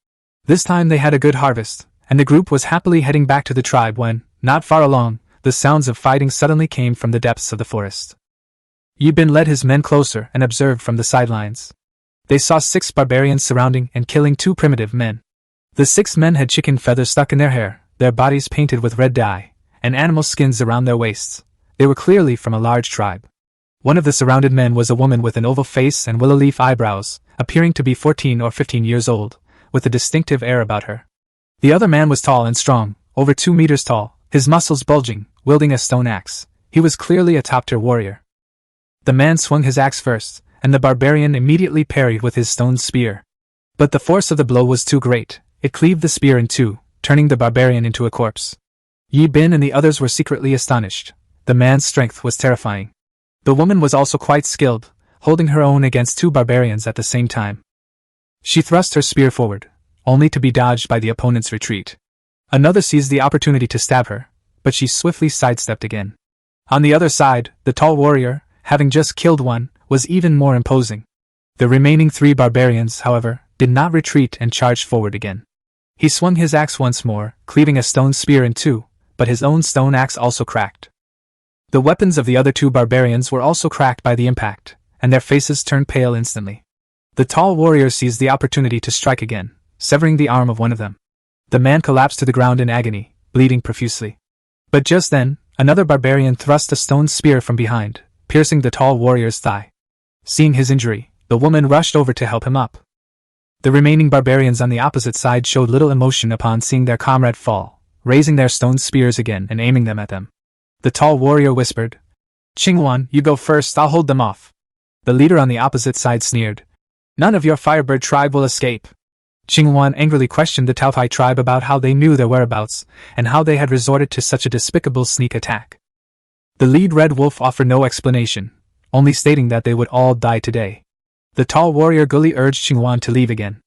This time they had a good harvest, and the group was happily heading back to the tribe when, not far along, the sounds of fighting suddenly came from the depths of the forest. Yibin led his men closer and observed from the sidelines. They saw 6 barbarians surrounding and killing 2 primitive men. The 6 men had chicken feathers stuck in their hair, their bodies painted with red dye, and animal skins around their waists. They were clearly from a large tribe. One of the surrounded men was a woman with an oval face and willow leaf eyebrows, appearing to be 14 or 15 years old, with a distinctive air about her. The other man was tall and strong, over 2 meters tall, his muscles bulging, wielding a stone axe. He was clearly a top-tier warrior. The man swung his axe first, and the barbarian immediately parried with his stone spear. But the force of the blow was too great. It cleaved the spear in 2, turning the barbarian into a corpse. Yibin and the others were secretly astonished. The man's strength was terrifying. The woman was also quite skilled, holding her own against 2 barbarians at the same time. She thrust her spear forward, only to be dodged by the opponent's retreat. Another seized the opportunity to stab her, but she swiftly sidestepped again. On the other side, the tall warrior, having just killed one, was even more imposing. The remaining 3 barbarians, however, did not retreat and charged forward again. He swung his axe once more, cleaving a stone spear in 2, but his own stone axe also cracked. The weapons of the other 2 barbarians were also cracked by the impact, and their faces turned pale instantly. The tall warrior seized the opportunity to strike again, severing the arm of one of them. The man collapsed to the ground in agony, bleeding profusely. But just then, another barbarian thrust a stone spear from behind, piercing the tall warrior's thigh. Seeing his injury, the woman rushed over to help him up. The remaining barbarians on the opposite side showed little emotion upon seeing their comrade fall, raising their stone spears again and aiming them at them. The tall warrior whispered, "Qingwan, you go first, I'll hold them off." The leader on the opposite side sneered, "None of your Firebird tribe will escape." Qingwan angrily questioned the Taotai tribe about how they knew their whereabouts, and how they had resorted to such a despicable sneak attack. The lead Red Wolf offered no explanation, only stating that they would all die today. The tall warrior Guli urged Qingwan to leave again.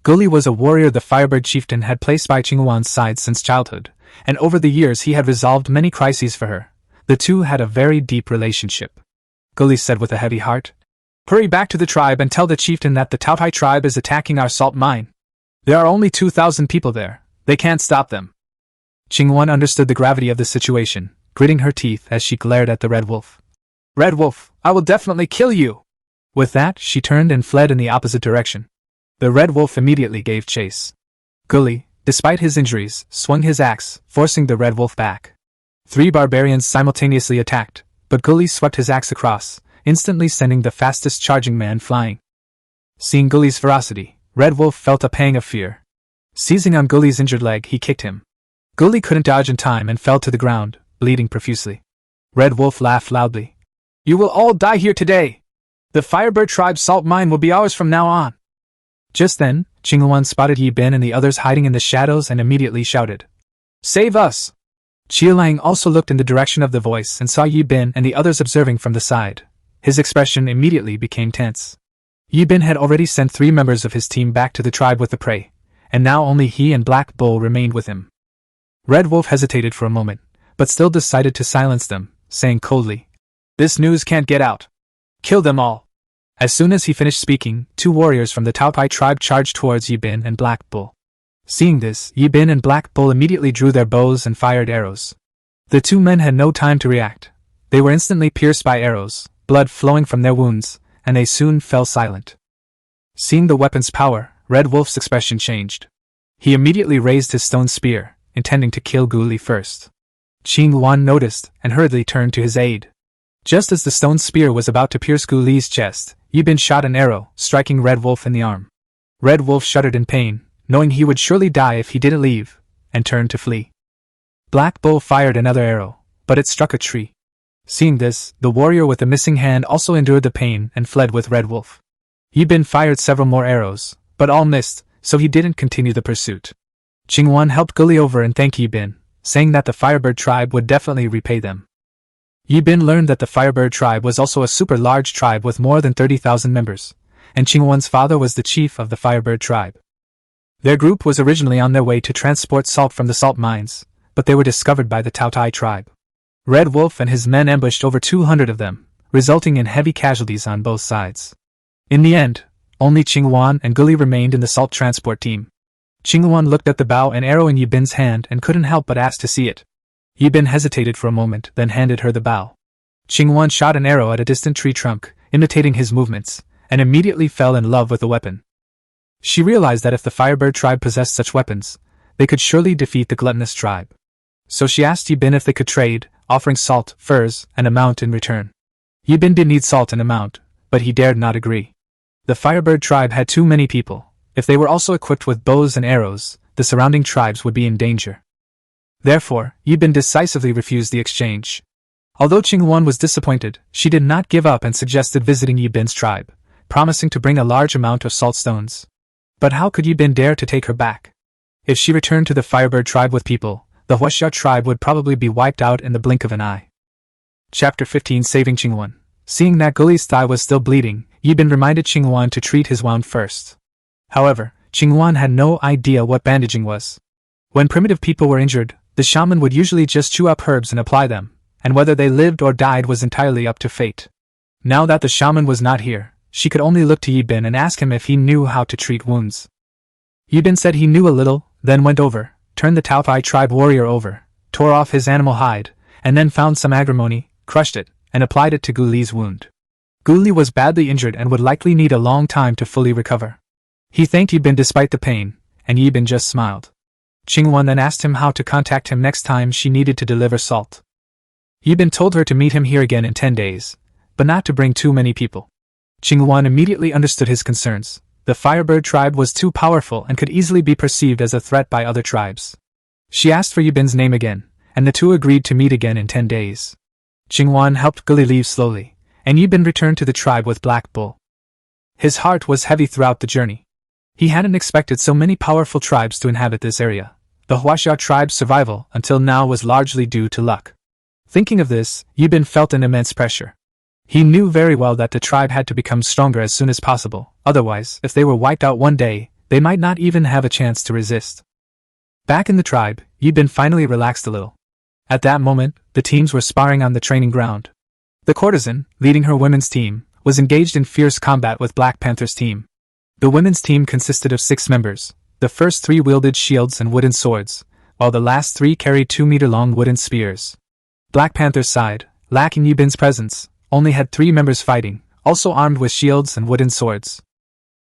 Guli was a warrior the Firebird chieftain had placed by Qingwan's side since childhood, and over the years he had resolved many crises for her. The two had a very deep relationship. Guli said with a heavy heart, "Hurry back to the tribe and tell the chieftain that the Taotai tribe is attacking our salt mine. There are only 2,000 people there. They can't stop them." Qingwan understood the gravity of the situation, gritting her teeth as she glared at the Red Wolf. "Red Wolf, I will definitely kill you!" With that, she turned and fled in the opposite direction. The Red Wolf immediately gave chase. Guli, despite his injuries, swung his axe, forcing the Red Wolf back. 3 barbarians simultaneously attacked, but Guli swept his axe across, instantly sending the fastest charging man flying. Seeing Guli's ferocity, Red Wolf felt a pang of fear. Seizing on Guli's injured leg, he kicked him. Guli couldn't dodge in time and fell to the ground, bleeding profusely. Red Wolf laughed loudly. "You will all die here today! The Firebird tribe's salt mine will be ours from now on." Just then, Qingwan spotted Yibin and the others hiding in the shadows and immediately shouted, "Save us!" Qialang also looked in the direction of the voice and saw Yibin and the others observing from the side. His expression immediately became tense. Yibin had already sent 3 members of his team back to the tribe with the prey, and now only he and Black Bull remained with him. Red Wolf hesitated for a moment, but still decided to silence them, saying coldly, "This news can't get out. Kill them all." As soon as he finished speaking, 2 warriors from the Taotai tribe charged towards Yibin and Black Bull. Seeing this, Yibin and Black Bull immediately drew their bows and fired arrows. The 2 men had no time to react. They were instantly pierced by arrows, blood flowing from their wounds, and they soon fell silent. Seeing the weapon's power, Red Wolf's expression changed. He immediately raised his stone spear, intending to kill Guli first. Qingwan noticed and hurriedly turned to his aid. Just as the stone spear was about to pierce Guli's chest, Yibin shot an arrow, striking Red Wolf in the arm. Red Wolf shuddered in pain, knowing he would surely die if he didn't leave, and turned to flee. Black Bull fired another arrow, but it struck a tree. Seeing this, the warrior with the missing hand also endured the pain and fled with Red Wolf. Yibin fired several more arrows, but all missed, so he didn't continue the pursuit. Qingwan helped Guli over and thanked Yibin, saying that the Firebird tribe would definitely repay them. Yibin learned that the Firebird tribe was also a super large tribe with more than 30,000 members, and Qingwan's father was the chief of the Firebird tribe. Their group was originally on their way to transport salt from the salt mines, but they were discovered by the Taotai tribe. Red Wolf and his men ambushed over 200 of them, resulting in heavy casualties on both sides. In the end, only Qingwan and Guli remained in the salt transport team. Qingwan looked at the bow and arrow in Yibin's hand and couldn't help but ask to see it. Yibin hesitated for a moment, then handed her the bow. Qingwan shot an arrow at a distant tree trunk, imitating his movements, and immediately fell in love with the weapon. She realized that if the Firebird tribe possessed such weapons, they could surely defeat the gluttonous tribe. So she asked Yibin if they could trade, offering salt, furs, and a mount in return. Yibin did need salt and a mount, but he dared not agree. The Firebird tribe had too many people. If they were also equipped with bows and arrows, the surrounding tribes would be in danger. Therefore, Yibin decisively refused the exchange. Although Qingwan was disappointed, she did not give up and suggested visiting Yibin's tribe, promising to bring a large amount of salt stones. But how could Yibin dare to take her back? If she returned to the Firebird tribe with people, the Huaxia tribe would probably be wiped out in the blink of an eye. Chapter 15 Saving Qingwan. Seeing that Guli's thigh was still bleeding, Yibin reminded Qingwan to treat his wound first. However, Qingwan had no idea what bandaging was. When primitive people were injured, the shaman would usually just chew up herbs and apply them, and whether they lived or died was entirely up to fate. Now that the shaman was not here, she could only look to Yibin and ask him if he knew how to treat wounds. Yibin said he knew a little, then went over, turned the Taopai tribe warrior over, tore off his animal hide, and then found some agrimony, crushed it, and applied it to Guli's wound. Guli was badly injured and would likely need a long time to fully recover. He thanked Yibin despite the pain, and Yibin just smiled. Qingwan then asked him how to contact him next time she needed to deliver salt. Yibin told her to meet him here again in 10 days, but not to bring too many people. Qingwan immediately understood his concerns. The Firebird tribe was too powerful and could easily be perceived as a threat by other tribes. She asked for Yibin's name again, and the two agreed to meet again in 10 days. Qingwan helped Guli leave slowly, and Yibin returned to the tribe with Black Bull. His heart was heavy throughout the journey. He hadn't expected so many powerful tribes to inhabit this area. The Huaxia tribe's survival until now was largely due to luck. Thinking of this, Yibin felt an immense pressure. He knew very well that the tribe had to become stronger as soon as possible, otherwise, if they were wiped out one day, they might not even have a chance to resist. Back in the tribe, Yibin finally relaxed a little. At that moment, the teams were sparring on the training ground. The courtesan, leading her women's team, was engaged in fierce combat with Black Panther's team. The women's team consisted of 6 members. The first 3 wielded shields and wooden swords, while the last 3 carried 2-meter-long wooden spears. Black Panther's side, lacking Yibin's presence, only had 3 members fighting, also armed with shields and wooden swords.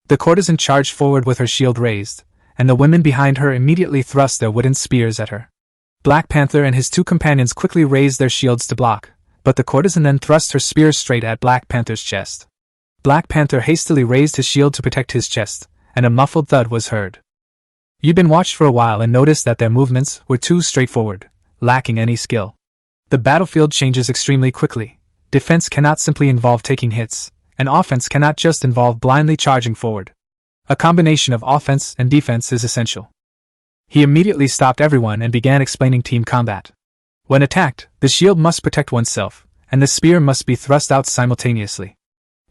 The courtesan charged forward with her shield raised, and the women behind her immediately thrust their wooden spears at her. Black Panther and his 2 companions quickly raised their shields to block, but the courtesan then thrust her spear straight at Black Panther's chest. Black Panther hastily raised his shield to protect his chest, and a muffled thud was heard. Yibin watched for a while and noticed that their movements were too straightforward, lacking any skill. The battlefield changes extremely quickly. Defense cannot simply involve taking hits, and offense cannot just involve blindly charging forward. A combination of offense and defense is essential. He immediately stopped everyone and began explaining team combat. When attacked, the shield must protect oneself, and the spear must be thrust out simultaneously.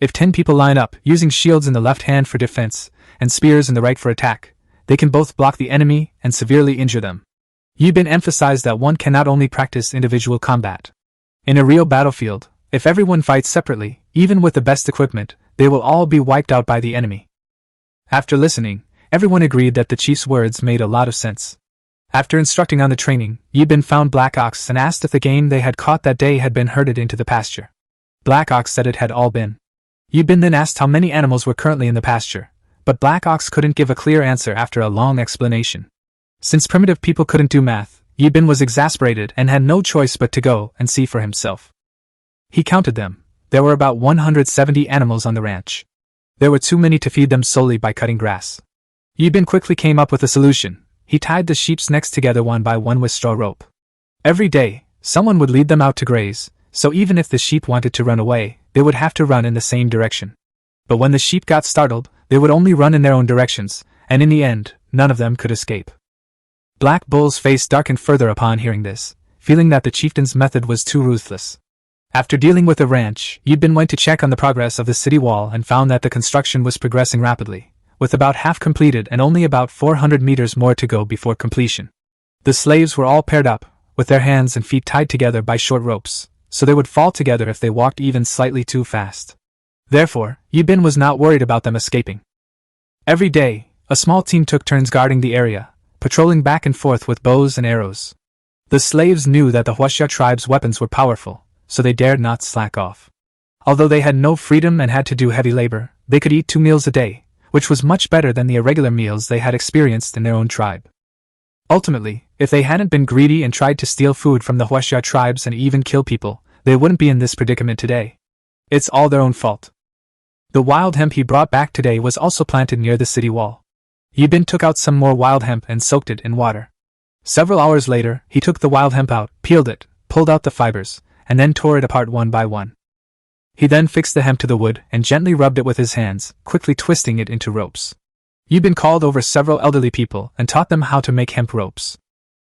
If 10 people line up, using shields in the left hand for defense, and spears in the right for attack, they can both block the enemy and severely injure them. Yibin emphasized that one cannot only practice individual combat. In a real battlefield, if everyone fights separately, even with the best equipment, they will all be wiped out by the enemy. After listening, everyone agreed that the chief's words made a lot of sense. After instructing on the training, Yibin found Black Ox and asked if the game they had caught that day had been herded into the pasture. Black Ox said it had all been. Yibin then asked how many animals were currently in the pasture, but Black Ox couldn't give a clear answer after a long explanation. Since primitive people couldn't do math, Yibin was exasperated and had no choice but to go and see for himself. He counted them. There were about 170 animals on the ranch. There were too many to feed them solely by cutting grass. Yibin quickly came up with a solution. He tied the sheep's necks together one by one with straw rope. Every day, someone would lead them out to graze, so even if the sheep wanted to run away, they would have to run in the same direction. But when the sheep got startled, they would only run in their own directions, and in the end, none of them could escape. Black Bull's face darkened further upon hearing this, feeling that the chieftain's method was too ruthless. After dealing with the ranch, Yibin went to check on the progress of the city wall and found that the construction was progressing rapidly, with about half completed and only about 400 meters more to go before completion. The slaves were all paired up, with their hands and feet tied together by short ropes, so they would fall together if they walked even slightly too fast. Therefore, Yibin was not worried about them escaping. Every day, a small team took turns guarding the area, patrolling back and forth with bows and arrows. The slaves knew that the Huaxia tribe's weapons were powerful, so they dared not slack off. Although they had no freedom and had to do heavy labor, they could eat 2 meals a day, which was much better than the irregular meals they had experienced in their own tribe. Ultimately, if they hadn't been greedy and tried to steal food from the Huaxia tribes and even kill people, they wouldn't be in this predicament today. It's all their own fault. The wild hemp he brought back today was also planted near the city wall. Yibin took out some more wild hemp and soaked it in water. Several hours later, he took the wild hemp out, peeled it, pulled out the fibers, and then tore it apart one by one. He then fixed the hemp to the wood and gently rubbed it with his hands, quickly twisting it into ropes. Yibin called over several elderly people and taught them how to make hemp ropes.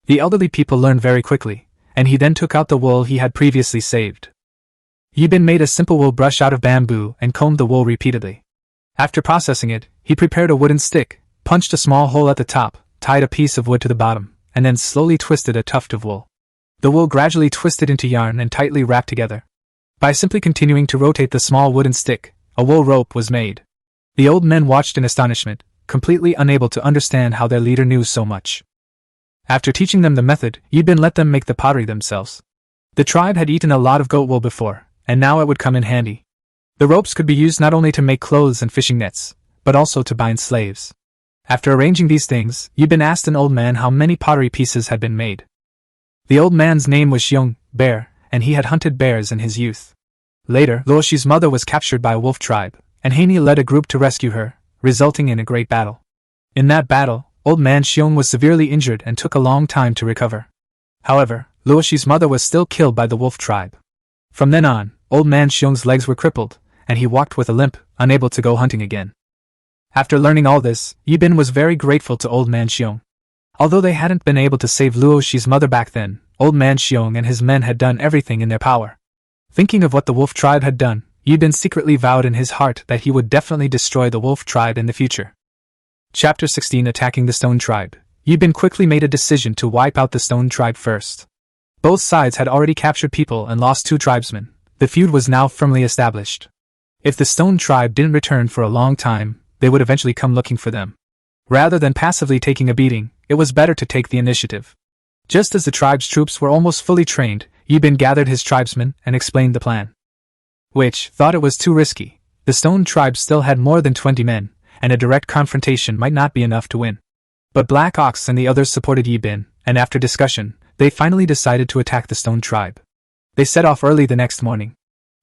The elderly people learned very quickly, and he then took out the wool he had previously saved. Yibin made a simple wool brush out of bamboo and combed the wool repeatedly. After processing it, he prepared a wooden stick, punched a small hole at the top, tied a piece of wood to the bottom, and then slowly twisted a tuft of wool. The wool gradually twisted into yarn and tightly wrapped together. By simply continuing to rotate the small wooden stick, a wool rope was made. The old men watched in astonishment, completely unable to understand how their leader knew so much. After teaching them the method, Yibin let them make the pottery themselves. The tribe had eaten a lot of goat wool before, and now it would come in handy. The ropes could be used not only to make clothes and fishing nets, but also to bind slaves. After arranging these things, Yibin asked an old man how many pottery pieces had been made. The old man's name was Xiong, Bear, and he had hunted bears in his youth. Later, Luoshi's mother was captured by a wolf tribe, and Haney led a group to rescue her, resulting in a great battle. In that battle, old man Xiong was severely injured and took a long time to recover. However, Luoshi's mother was still killed by the wolf tribe. From then on, old man Xiong's legs were crippled, and he walked with a limp, unable to go hunting again. After learning all this, Yibin was very grateful to old man Xiong. Although they hadn't been able to save Luoshi's mother back then, old man Xiong and his men had done everything in their power. Thinking of what the wolf tribe had done, Yibin secretly vowed in his heart that he would definitely destroy the wolf tribe in the future. Chapter 16 Attacking the Stone Tribe. Yibin quickly made a decision to wipe out the Stone Tribe first. Both sides had already captured people and lost 2 tribesmen. The feud was now firmly established. If the Stone Tribe didn't return for a long time, they would eventually come looking for them. Rather than passively taking a beating, it was better to take the initiative. Just as the tribe's troops were almost fully trained, Yibin gathered his tribesmen and explained the plan. Which thought it was too risky. The Stone Tribe still had more than 20 men, and a direct confrontation might not be enough to win. But Black Ox and the others supported Yibin, and after discussion, they finally decided to attack the Stone Tribe. They set off early the next morning.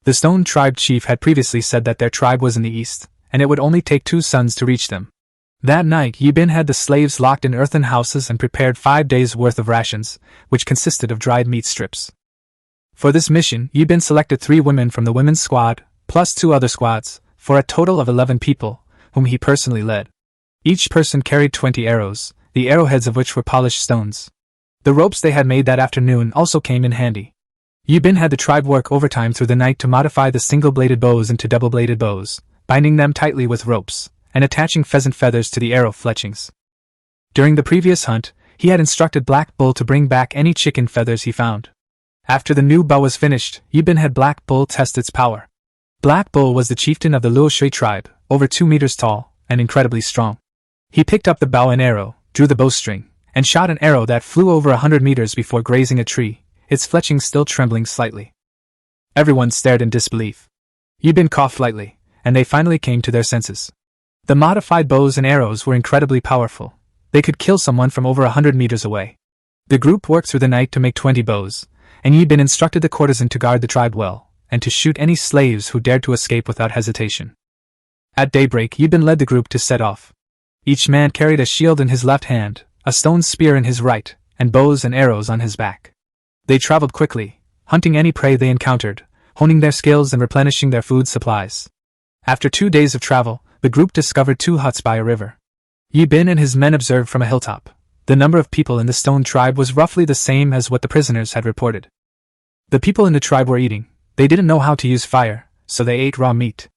The Stone Tribe chief had previously said that their tribe was in the east, and it would only take 2 suns to reach them. That night, Yibin had the slaves locked in earthen houses and prepared 5 days' worth of rations, which consisted of dried meat strips. For this mission, Yibin selected 3 women from the women's squad, plus 2 other squads, for a total of 11 people, whom he personally led. Each person carried 20 arrows, the arrowheads of which were polished stones. The ropes they had made that afternoon also came in handy. Yibin had the tribe work overtime through the night to modify the single-bladed bows into double-bladed bows, binding them tightly with ropes, and attaching pheasant feathers to the arrow fletchings. During the previous hunt, he had instructed Black Bull to bring back any chicken feathers he found. After the new bow was finished, Yibin had Black Bull test its power. Black Bull was the chieftain of the Luoshui tribe, over 2 meters tall, and incredibly strong. He picked up the bow and arrow, drew the bowstring, and shot an arrow that flew over 100 meters before grazing a tree, its fletchings still trembling slightly. Everyone stared in disbelief. Yibin coughed lightly, and they finally came to their senses. The modified bows and arrows were incredibly powerful. They could kill someone from over 100 meters away. The group worked through the night to make 20 bows, and Yibin instructed the courtesan to guard the tribe well, and to shoot any slaves who dared to escape without hesitation. At daybreak, Yibin led the group to set off. Each man carried a shield in his left hand, a stone spear in his right, and bows and arrows on his back. They traveled quickly, hunting any prey they encountered, honing their skills and replenishing their food supplies. After 2 days of travel, the group discovered 2 huts by a river. Yibin and his men observed from a hilltop. The number of people in the Stone Tribe was roughly the same as what the prisoners had reported. The people in the tribe were eating. They didn't know how to use fire, so they ate raw meat.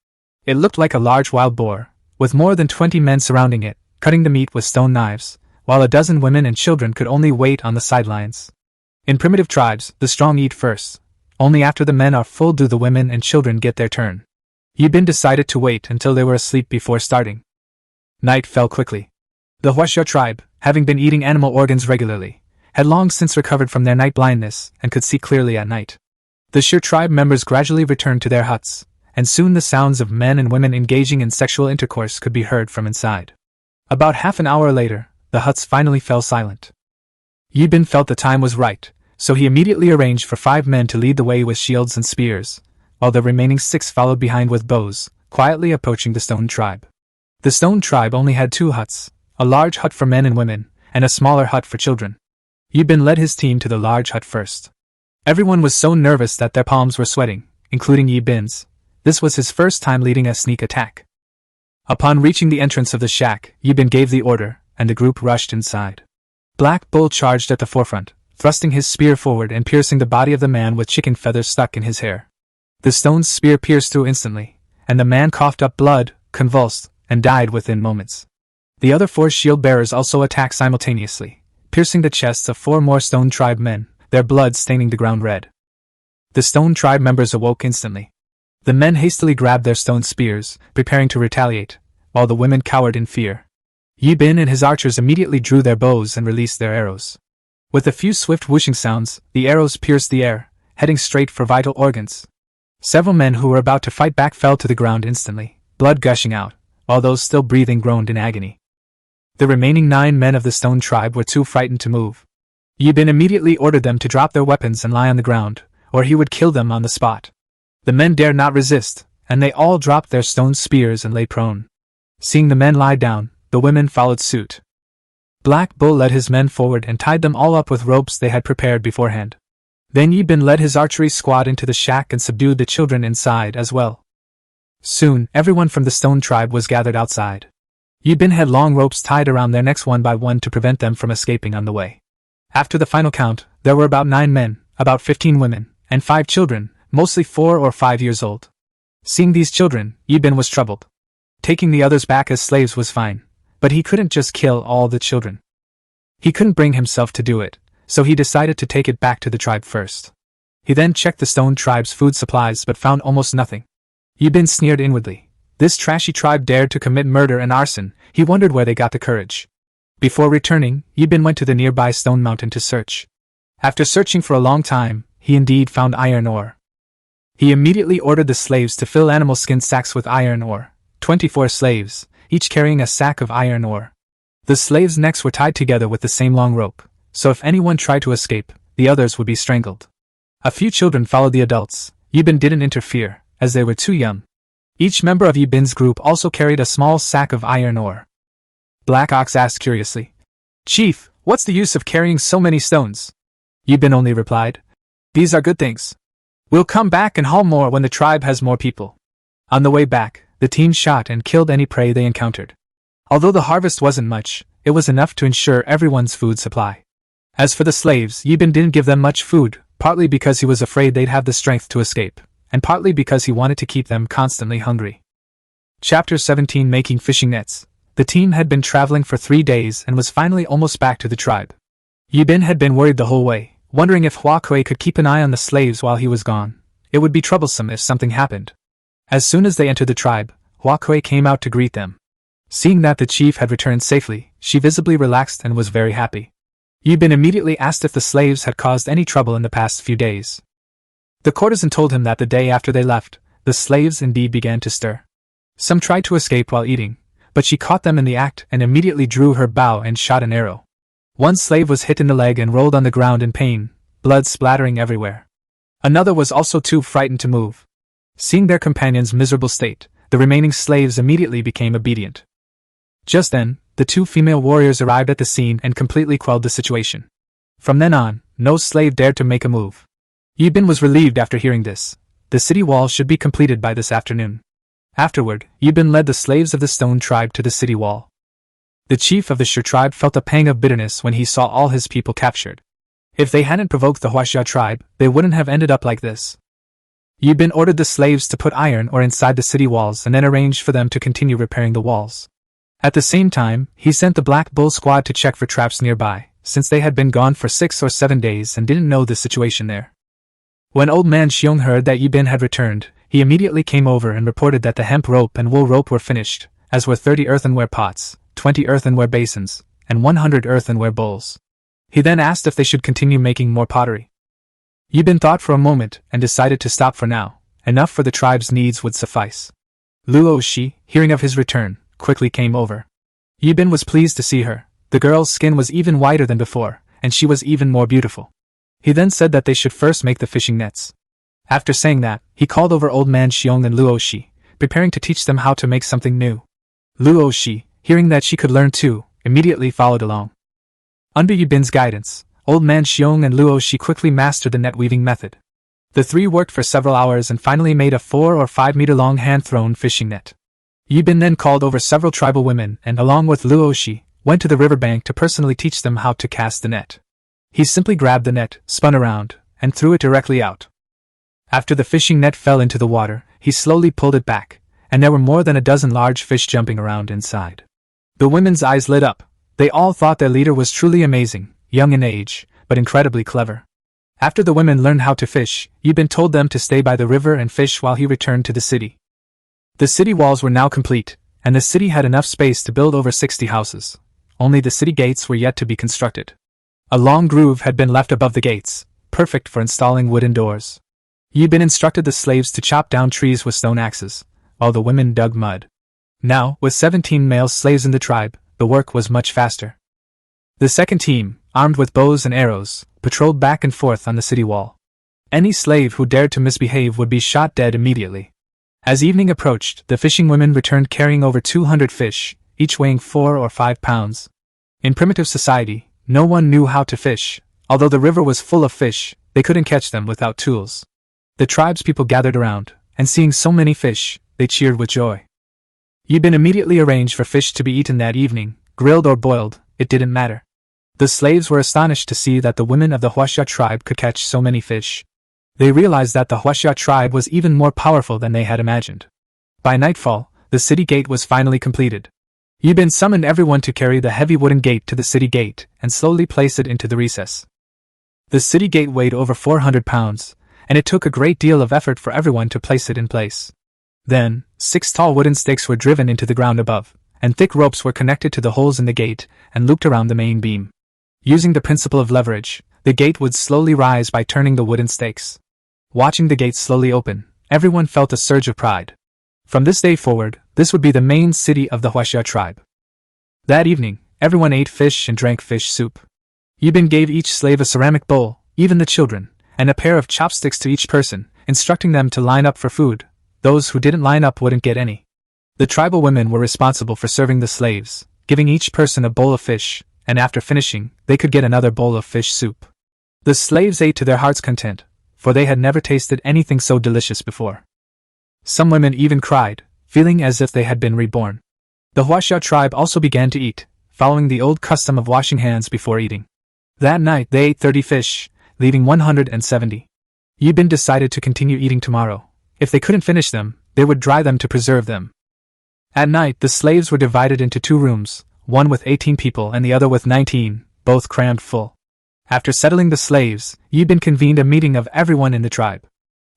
It looked like a large wild boar, with more than 20 men surrounding it, cutting the meat with stone knives, while a dozen women and children could only wait on the sidelines. In primitive tribes, the strong eat first. Only after the men are full do the women and children get their turn. Yibin decided to wait until they were asleep before starting. Night fell quickly. The Huaxia tribe, having been eating animal organs regularly, had long since recovered from their night blindness and could see clearly at night. The Shir tribe members gradually returned to their huts, and soon the sounds of men and women engaging in sexual intercourse could be heard from inside. About half an hour later, the huts finally fell silent. Yibin felt the time was right, so he immediately arranged for 5 men to lead the way with shields and spears, while the remaining 6 followed behind with bows, quietly approaching the stone tribe. The stone tribe only had 2 huts, a large hut for men and women, and a smaller hut for children. Yibin led his team to the large hut first. Everyone was so nervous that their palms were sweating, including Yibin's. This was his first time leading a sneak attack. Upon reaching the entrance of the shack, Yibin gave the order, and the group rushed inside. Black Bull charged at the forefront, thrusting his spear forward and piercing the body of the man with chicken feathers stuck in his hair. The stone's spear pierced through instantly, and the man coughed up blood, convulsed, and died within moments. The other 4 shield bearers also attacked simultaneously, piercing the chests of 4 more stone tribe men, their blood staining the ground red. The stone tribe members awoke instantly. The men hastily grabbed their stone spears, preparing to retaliate, while the women cowered in fear. Yibin and his archers immediately drew their bows and released their arrows. With a few swift whooshing sounds, the arrows pierced the air, heading straight for vital organs. Several men who were about to fight back fell to the ground instantly, blood gushing out, while those still breathing groaned in agony. The remaining 9 men of the stone tribe were too frightened to move. Yibin immediately ordered them to drop their weapons and lie on the ground, or he would kill them on the spot. The men dared not resist, and they all dropped their stone spears and lay prone. Seeing the men lie down, the women followed suit. Black Bull led his men forward and tied them all up with ropes they had prepared beforehand. Then Yibin led his archery squad into the shack and subdued the children inside as well. Soon, everyone from the stone tribe was gathered outside. Yibin had long ropes tied around their necks one by one to prevent them from escaping on the way. After the final count, there were about 9 men, about 15 women, and 5 children, mostly 4 or 5 years old. Seeing these children, Yibin was troubled. Taking the others back as slaves was fine, but he couldn't just kill all the children. He couldn't bring himself to do it, so he decided to take it back to the tribe first. He then checked the stone tribe's food supplies but found almost nothing. Yibin sneered inwardly. This trashy tribe dared to commit murder and arson. He wondered where they got the courage. Before returning, Yibin went to the nearby stone mountain to search. After searching for a long time, he indeed found iron ore. He immediately ordered the slaves to fill animal skin sacks with iron ore, 24 slaves, each carrying a sack of iron ore. The slaves' necks were tied together with the same long rope, so if anyone tried to escape, the others would be strangled. A few children followed the adults. Yibin didn't interfere, as they were too young. Each member of Yibin's group also carried a small sack of iron ore. Black Ox asked curiously, "Chief, what's the use of carrying so many stones?" Yibin only replied, "These are good things. We'll come back and haul more when the tribe has more people." On the way back, the team shot and killed any prey they encountered. Although the harvest wasn't much, it was enough to ensure everyone's food supply. As for the slaves, Yibin didn't give them much food, partly because he was afraid they'd have the strength to escape, and partly because he wanted to keep them constantly hungry. Chapter 17 Making Fishing Nets. The team had been traveling for 3 days and was finally almost back to the tribe. Yibin had been worried the whole way, wondering if Hua Kui could keep an eye on the slaves while he was gone. It would be troublesome if something happened. As soon as they entered the tribe, Hua Kui came out to greet them. Seeing that the chief had returned safely, she visibly relaxed and was very happy. Yibin immediately asked if the slaves had caused any trouble in the past few days. The courtesan told him that the day after they left, the slaves indeed began to stir. Some tried to escape while eating, but she caught them in the act and immediately drew her bow and shot an arrow. One slave was hit in the leg and rolled on the ground in pain, blood splattering everywhere. Another was also too frightened to move. Seeing their companion's miserable state, the remaining slaves immediately became obedient. Just then, the 2 female warriors arrived at the scene and completely quelled the situation. From then on, no slave dared to make a move. Yibin was relieved after hearing this. The city wall should be completed by this afternoon. Afterward, Yibin led the slaves of the stone tribe to the city wall. The chief of the Shir tribe felt a pang of bitterness when he saw all his people captured. If they hadn't provoked the Huaxia tribe, they wouldn't have ended up like this. Yibin ordered the slaves to put iron ore inside the city walls and then arranged for them to continue repairing the walls. At the same time, he sent the Black Bull squad to check for traps nearby, since they had been gone for 6 or 7 days and didn't know the situation there. When Old Man Xiong heard that Yibin had returned, he immediately came over and reported that the hemp rope and wool rope were finished, as were 30 earthenware pots, 20 earthenware basins, and 100 earthenware bowls. He then asked if they should continue making more pottery. Yibin thought for a moment and decided to stop for now. Enough for the tribe's needs would suffice. Luo Shi, hearing of his return, quickly came over. Yibin was pleased to see her. The girl's skin was even whiter than before, and she was even more beautiful. He then said that they should first make the fishing nets. After saying that, he called over Old Man Xiong and Luo Shi, preparing to teach them how to make something new. Luo Shi, hearing that she could learn too, immediately followed along. Under Yibin's guidance, Old Man Xiong and Luo Shi quickly mastered the net weaving method. The three worked for several hours and finally made a 4 or 5 meter long hand-thrown fishing net. Yibin then called over several tribal women and, along with Luo Shi, went to the riverbank to personally teach them how to cast the net. He simply grabbed the net, spun around, and threw it directly out. After the fishing net fell into the water, he slowly pulled it back, and there were more than a dozen large fish jumping around inside. The women's eyes lit up. They all thought their leader was truly amazing, young in age, but incredibly clever. After the women learned how to fish, Yibin told them to stay by the river and fish while he returned to the city. The city walls were now complete, and the city had enough space to build over 60 houses. Only the city gates were yet to be constructed. A long groove had been left above the gates, perfect for installing wooden doors. Yibin instructed the slaves to chop down trees with stone axes, while the women dug mud. Now, with 17 male slaves in the tribe, the work was much faster. The second team, armed with bows and arrows, patrolled back and forth on the city wall. Any slave who dared to misbehave would be shot dead immediately. As evening approached, the fishing women returned carrying over 200 fish, each weighing 4 or 5 pounds. In primitive society, no one knew how to fish. Although the river was full of fish, they couldn't catch them without tools. The tribe's people gathered around, and seeing so many fish, they cheered with joy. Yibin immediately arranged for fish to be eaten that evening, grilled or boiled, it didn't matter. The slaves were astonished to see that the women of the Huaxia tribe could catch so many fish. They realized that the Huaxia tribe was even more powerful than they had imagined. By nightfall, the city gate was finally completed. Yibin summoned everyone to carry the heavy wooden gate to the city gate and slowly place it into the recess. The city gate weighed over 400 pounds, and it took a great deal of effort for everyone to place it in place. Then, 6 tall wooden stakes were driven into the ground above, and thick ropes were connected to the holes in the gate and looped around the main beam. Using the principle of leverage, the gate would slowly rise by turning the wooden stakes. Watching the gate slowly open, everyone felt a surge of pride. From this day forward, this would be the main city of the Huaxia tribe. That evening, everyone ate fish and drank fish soup. Yibin gave each slave a ceramic bowl, even the children, and a pair of chopsticks to each person, instructing them to line up for food. Those who didn't line up wouldn't get any. The tribal women were responsible for serving the slaves, giving each person a bowl of fish, and after finishing, they could get another bowl of fish soup. The slaves ate to their heart's content, for they had never tasted anything so delicious before. Some women even cried, feeling as if they had been reborn. The Huaxia tribe also began to eat, following the old custom of washing hands before eating. That night they ate 30 fish, leaving 170. Yibin decided to continue eating tomorrow. If they couldn't finish them, they would dry them to preserve them. At night the slaves were divided into 2 rooms, one with 18 people and the other with 19, both crammed full. After settling the slaves, Yibin convened a meeting of everyone in the tribe.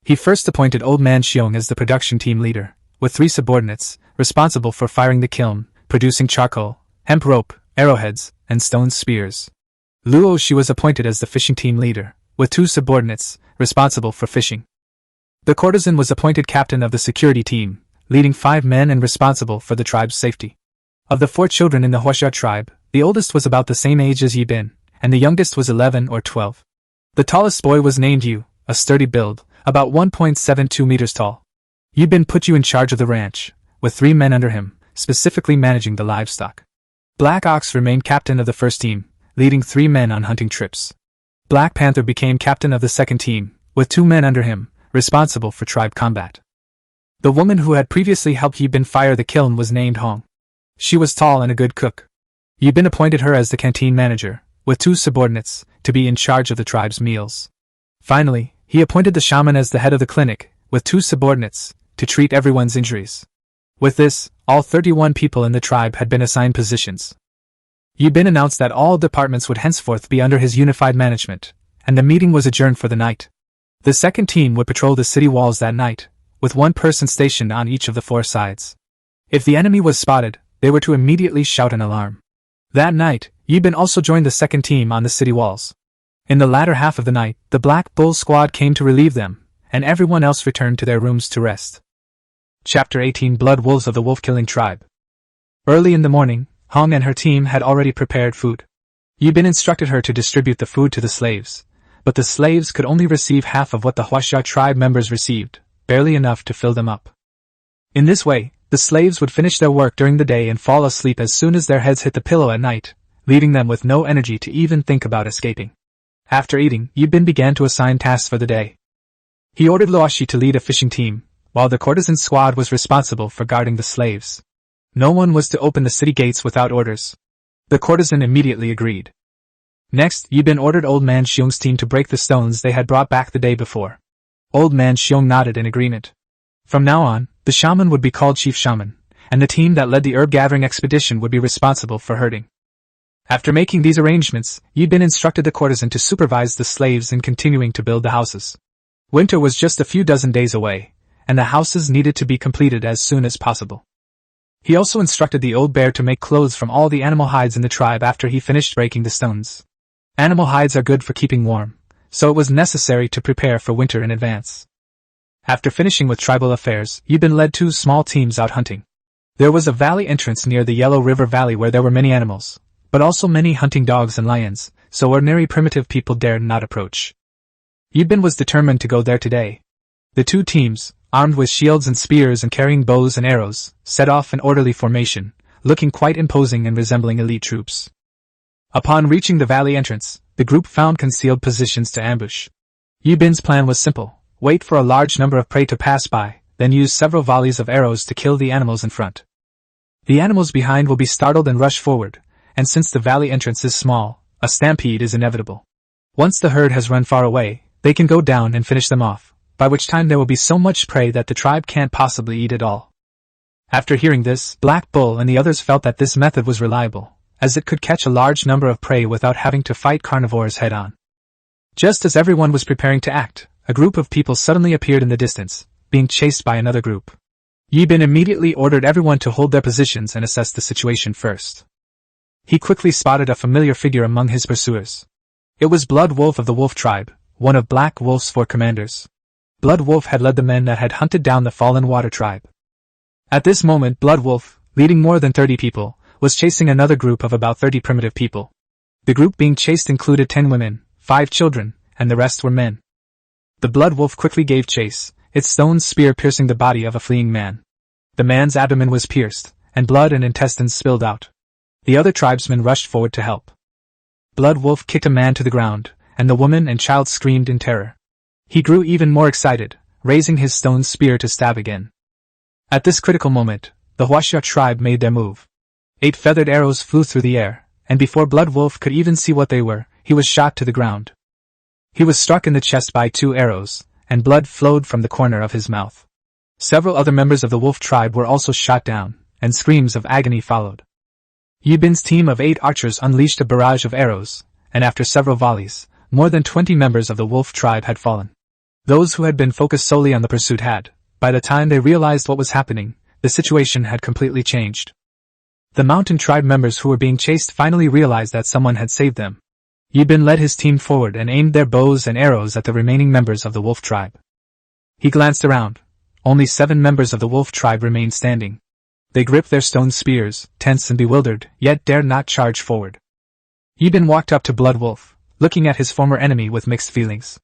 He first appointed Old Man Xiong as the production team leader, with 3 subordinates, responsible for firing the kiln, producing charcoal, hemp rope, arrowheads, and stone spears. Luo Shi was appointed as the fishing team leader, with 2 subordinates, responsible for fishing. The courtesan was appointed captain of the security team, leading 5 men and responsible for the tribe's safety. Of the 4 children in the Huaxia tribe, the oldest was about the same age as Yibin, and the youngest was 11 or 12. The tallest boy was named Yu, a sturdy build, about 1.72 meters tall. Yibin put Yu in charge of the ranch, with 3 men under him, specifically managing the livestock. Black Ox remained captain of the first team, leading 3 men on hunting trips. Black Panther became captain of the second team, with 2 men under him, responsible for tribe combat. The woman who had previously helped Yibin fire the kiln was named Hong. She was tall and a good cook. Yibin appointed her as the canteen manager, with 2 subordinates, to be in charge of the tribe's meals. Finally, he appointed the shaman as the head of the clinic, with 2 subordinates, to treat everyone's injuries. With this, all 31 people in the tribe had been assigned positions. Yibin announced that all departments would henceforth be under his unified management, and the meeting was adjourned for the night. The second team would patrol the city walls that night, with 1 person stationed on each of the 4 sides. If the enemy was spotted, they were to immediately shout an alarm. That night, Yibin also joined the second team on the city walls. In the latter half of the night, the Black Bull squad came to relieve them, and everyone else returned to their rooms to rest. Chapter 18 Blood Wolves of the Wolf-Killing Tribe. Early in the morning, Hong and her team had already prepared food. Yibin instructed her to distribute the food to the slaves, but the slaves could only receive half of what the Huaxia tribe members received, barely enough to fill them up. In this way, the slaves would finish their work during the day and fall asleep as soon as their heads hit the pillow at night, leaving them with no energy to even think about escaping. After eating, Yibin began to assign tasks for the day. He ordered Luoxi to lead a fishing team, while the courtesan squad was responsible for guarding the slaves. No one was to open the city gates without orders. The courtesan immediately agreed. Next, Yibin ordered Old Man Xiong's team to break the stones they had brought back the day before. Old Man Xiong nodded in agreement. From now on, the shaman would be called Chief Shaman, and the team that led the herb-gathering expedition would be responsible for herding. After making these arrangements, Yibin instructed the courtesan to supervise the slaves in continuing to build the houses. Winter was just a few dozen days away, and the houses needed to be completed as soon as possible. He also instructed the old bear to make clothes from all the animal hides in the tribe after he finished breaking the stones. Animal hides are good for keeping warm, so it was necessary to prepare for winter in advance. After finishing with tribal affairs, Yibin led 2 small teams out hunting. There was a valley entrance near the Yellow River Valley where there were many animals, but also many hunting dogs and lions, so ordinary primitive people dared not approach. Yibin was determined to go there today. The 2 teams, armed with shields and spears and carrying bows and arrows, set off in orderly formation, looking quite imposing and resembling elite troops. Upon reaching the valley entrance, the group found concealed positions to ambush. Yibin's plan was simple: wait for a large number of prey to pass by, then use several volleys of arrows to kill the animals in front. The animals behind will be startled and rush forward, and since the valley entrance is small, a stampede is inevitable. Once the herd has run far away, they can go down and finish them off, by which time there will be so much prey that the tribe can't possibly eat it all. After hearing this, Black Bull and the others felt that this method was reliable, as it could catch a large number of prey without having to fight carnivores head-on. Just as everyone was preparing to act, a group of people suddenly appeared in the distance, being chased by another group. Yibin immediately ordered everyone to hold their positions and assess the situation first. He quickly spotted a familiar figure among his pursuers. It was Blood Wolf of the Wolf Tribe, one of Black Wolf's 4 commanders. Blood Wolf had led the men that had hunted down the Fallen Water Tribe. At this moment, Blood Wolf, leading more than 30 people, was chasing another group of about 30 primitive people. The group being chased included 10 women, 5 children, and the rest were men. The Blood Wolf quickly gave chase, its stone spear piercing the body of a fleeing man. The man's abdomen was pierced, and blood and intestines spilled out. The other tribesmen rushed forward to help. Blood Wolf kicked a man to the ground, and the woman and child screamed in terror. He grew even more excited, raising his stone spear to stab again. At this critical moment, the Huaxia tribe made their move. 8 feathered arrows flew through the air, and before Blood Wolf could even see what they were, he was shot to the ground. He was struck in the chest by 2 arrows, and blood flowed from the corner of his mouth. Several other members of the wolf tribe were also shot down, and screams of agony followed. Yibin's team of 8 archers unleashed a barrage of arrows, and after several volleys, more than 20 members of the wolf tribe had fallen. Those who had been focused solely on the pursuit had, by the time they realized what was happening, the situation had completely changed. The mountain tribe members who were being chased finally realized that someone had saved them. Yibin led his team forward and aimed their bows and arrows at the remaining members of the wolf tribe. He glanced around. Only 7 members of the wolf tribe remained standing. They gripped their stone spears, tense and bewildered, yet dared not charge forward. Yibin walked up to Blood Wolf, looking at his former enemy with mixed feelings.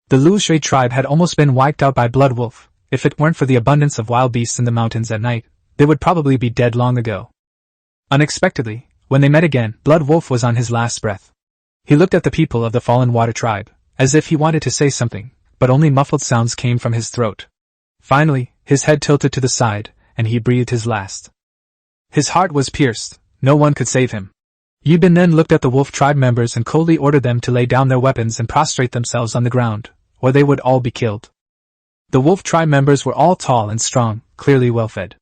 The Lushui tribe had almost been wiped out by Blood Wolf. If it weren't for the abundance of wild beasts in the mountains at night, they would probably be dead long ago. Unexpectedly, when they met again, Blood Wolf was on his last breath. He looked at the people of the Fallen Water tribe, as if he wanted to say something, but only muffled sounds came from his throat. Finally, his head tilted to the side, and he breathed his last. His heart was pierced. No one could save him. Yibin then looked at the wolf tribe members and coldly ordered them to lay down their weapons and prostrate themselves on the ground, or they would all be killed. The wolf tribe members were all tall and strong, clearly well-fed.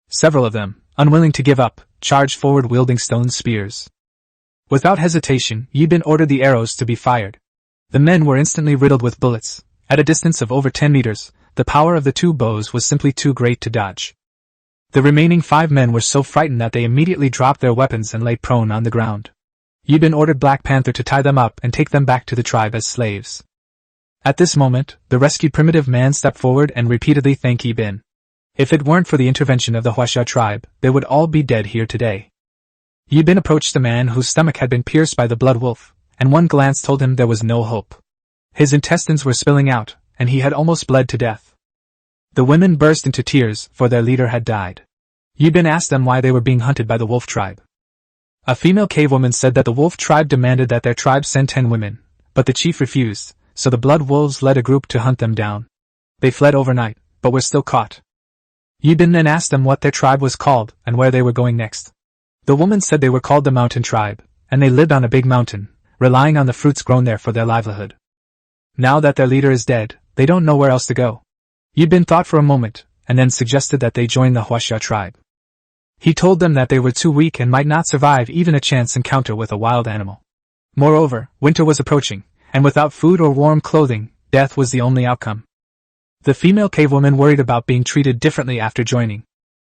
Several of them, unwilling to give up, charged forward wielding stone spears. Without hesitation, Yibin ordered the arrows to be fired. The men were instantly riddled with bullets. At a distance of over 10 meters, the power of the 2 bows was simply too great to dodge. The remaining 5 men were so frightened that they immediately dropped their weapons and lay prone on the ground. Yibin ordered Black Panther to tie them up and take them back to the tribe as slaves. At this moment, the rescued primitive man stepped forward and repeatedly thanked Yibin. If it weren't for the intervention of the Huaxia tribe, they would all be dead here today. Yibin approached the man whose stomach had been pierced by the blood wolf, and one glance told him there was no hope. His intestines were spilling out, and he had almost bled to death. The women burst into tears, for their leader had died. Yibin asked them why they were being hunted by the wolf tribe. A female cave woman said that the wolf tribe demanded that their tribe send 10 women, but the chief refused, so the blood wolves led a group to hunt them down. They fled overnight, but were still caught. Yibin then asked them what their tribe was called and where they were going next. The woman said they were called the Mountain Tribe, and they lived on a big mountain, relying on the fruits grown there for their livelihood. Now that their leader is dead, they don't know where else to go. Yibin thought for a moment, and then suggested that they join the Huaxia tribe. He told them that they were too weak and might not survive even a chance encounter with a wild animal. Moreover, winter was approaching, and without food or warm clothing, death was the only outcome. The female cave woman worried about being treated differently after joining.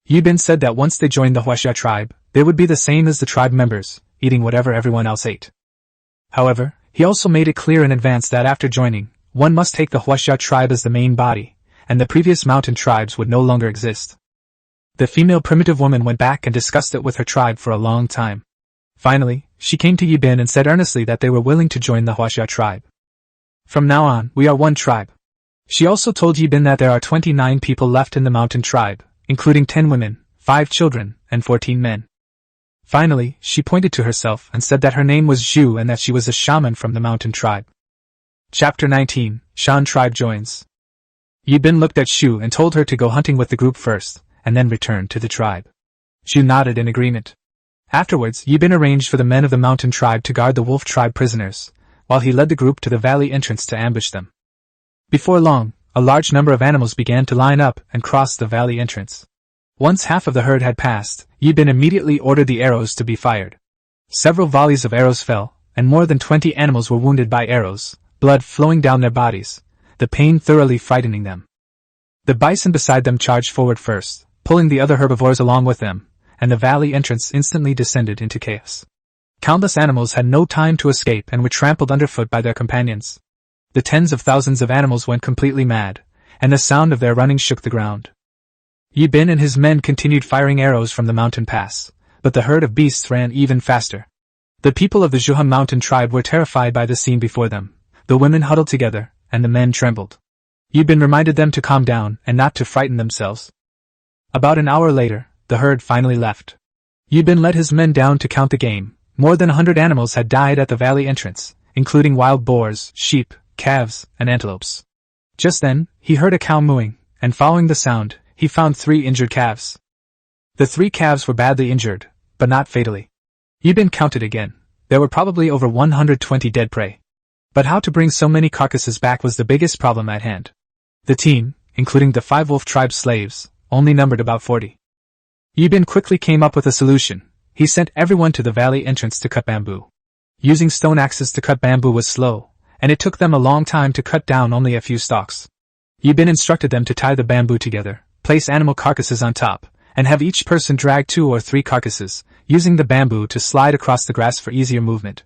Yibin said that once they joined the Huaxia tribe, they would be the same as the tribe members, eating whatever everyone else ate. However, he also made it clear in advance that after joining, one must take the Huaxia tribe as the main body, and the previous mountain tribes would no longer exist. The female primitive woman went back and discussed it with her tribe for a long time. Finally, she came to Yibin and said earnestly that they were willing to join the Huaxia tribe. From now on, we are one tribe. She also told Yibin that there are 29 people left in the mountain tribe, including 10 women, 5 children, and 14 men. Finally, she pointed to herself and said that her name was Zhu and that she was a shaman from the mountain tribe. Chapter 19, Shan tribe joins. Yibin looked at Shu and told her to go hunting with the group first, and then return to the tribe. Zhu nodded in agreement. Afterwards, Yibin arranged for the men of the mountain tribe to guard the wolf tribe prisoners, while he led the group to the valley entrance to ambush them. Before long, a large number of animals began to line up and cross the valley entrance. Once half of the herd had passed, Yibin immediately ordered the arrows to be fired. Several volleys of arrows fell, and more than 20 animals were wounded by arrows, blood flowing down their bodies, the pain thoroughly frightening them. The bison beside them charged forward first, pulling the other herbivores along with them, and the valley entrance instantly descended into chaos. Countless animals had no time to escape and were trampled underfoot by their companions. The tens of thousands of animals went completely mad, and the sound of their running shook the ground. Yibin and his men continued firing arrows from the mountain pass, but the herd of beasts ran even faster. The people of the Zhuham mountain tribe were terrified by the scene before them. The women huddled together, and the men trembled. Yibin reminded them to calm down and not to frighten themselves. About an hour later, the herd finally left. Yibin led his men down to count the game. More than 100 animals had died at the valley entrance, including wild boars, sheep, calves, and antelopes. Just then, he heard a cow mooing, and following the sound, he found 3 injured calves. The 3 calves were badly injured, but not fatally. Yibin counted again. There were probably over 120 dead prey. But how to bring so many carcasses back was the biggest problem at hand. The team, including the 5 wolf tribe slaves, only numbered about 40. Yibin quickly came up with a solution. He sent everyone to the valley entrance to cut bamboo. Using stone axes to cut bamboo was slow, and it took them a long time to cut down only a few stalks. Yibin instructed them to tie the bamboo together, place animal carcasses on top, and have each person drag 2 or 3 carcasses, using the bamboo to slide across the grass for easier movement.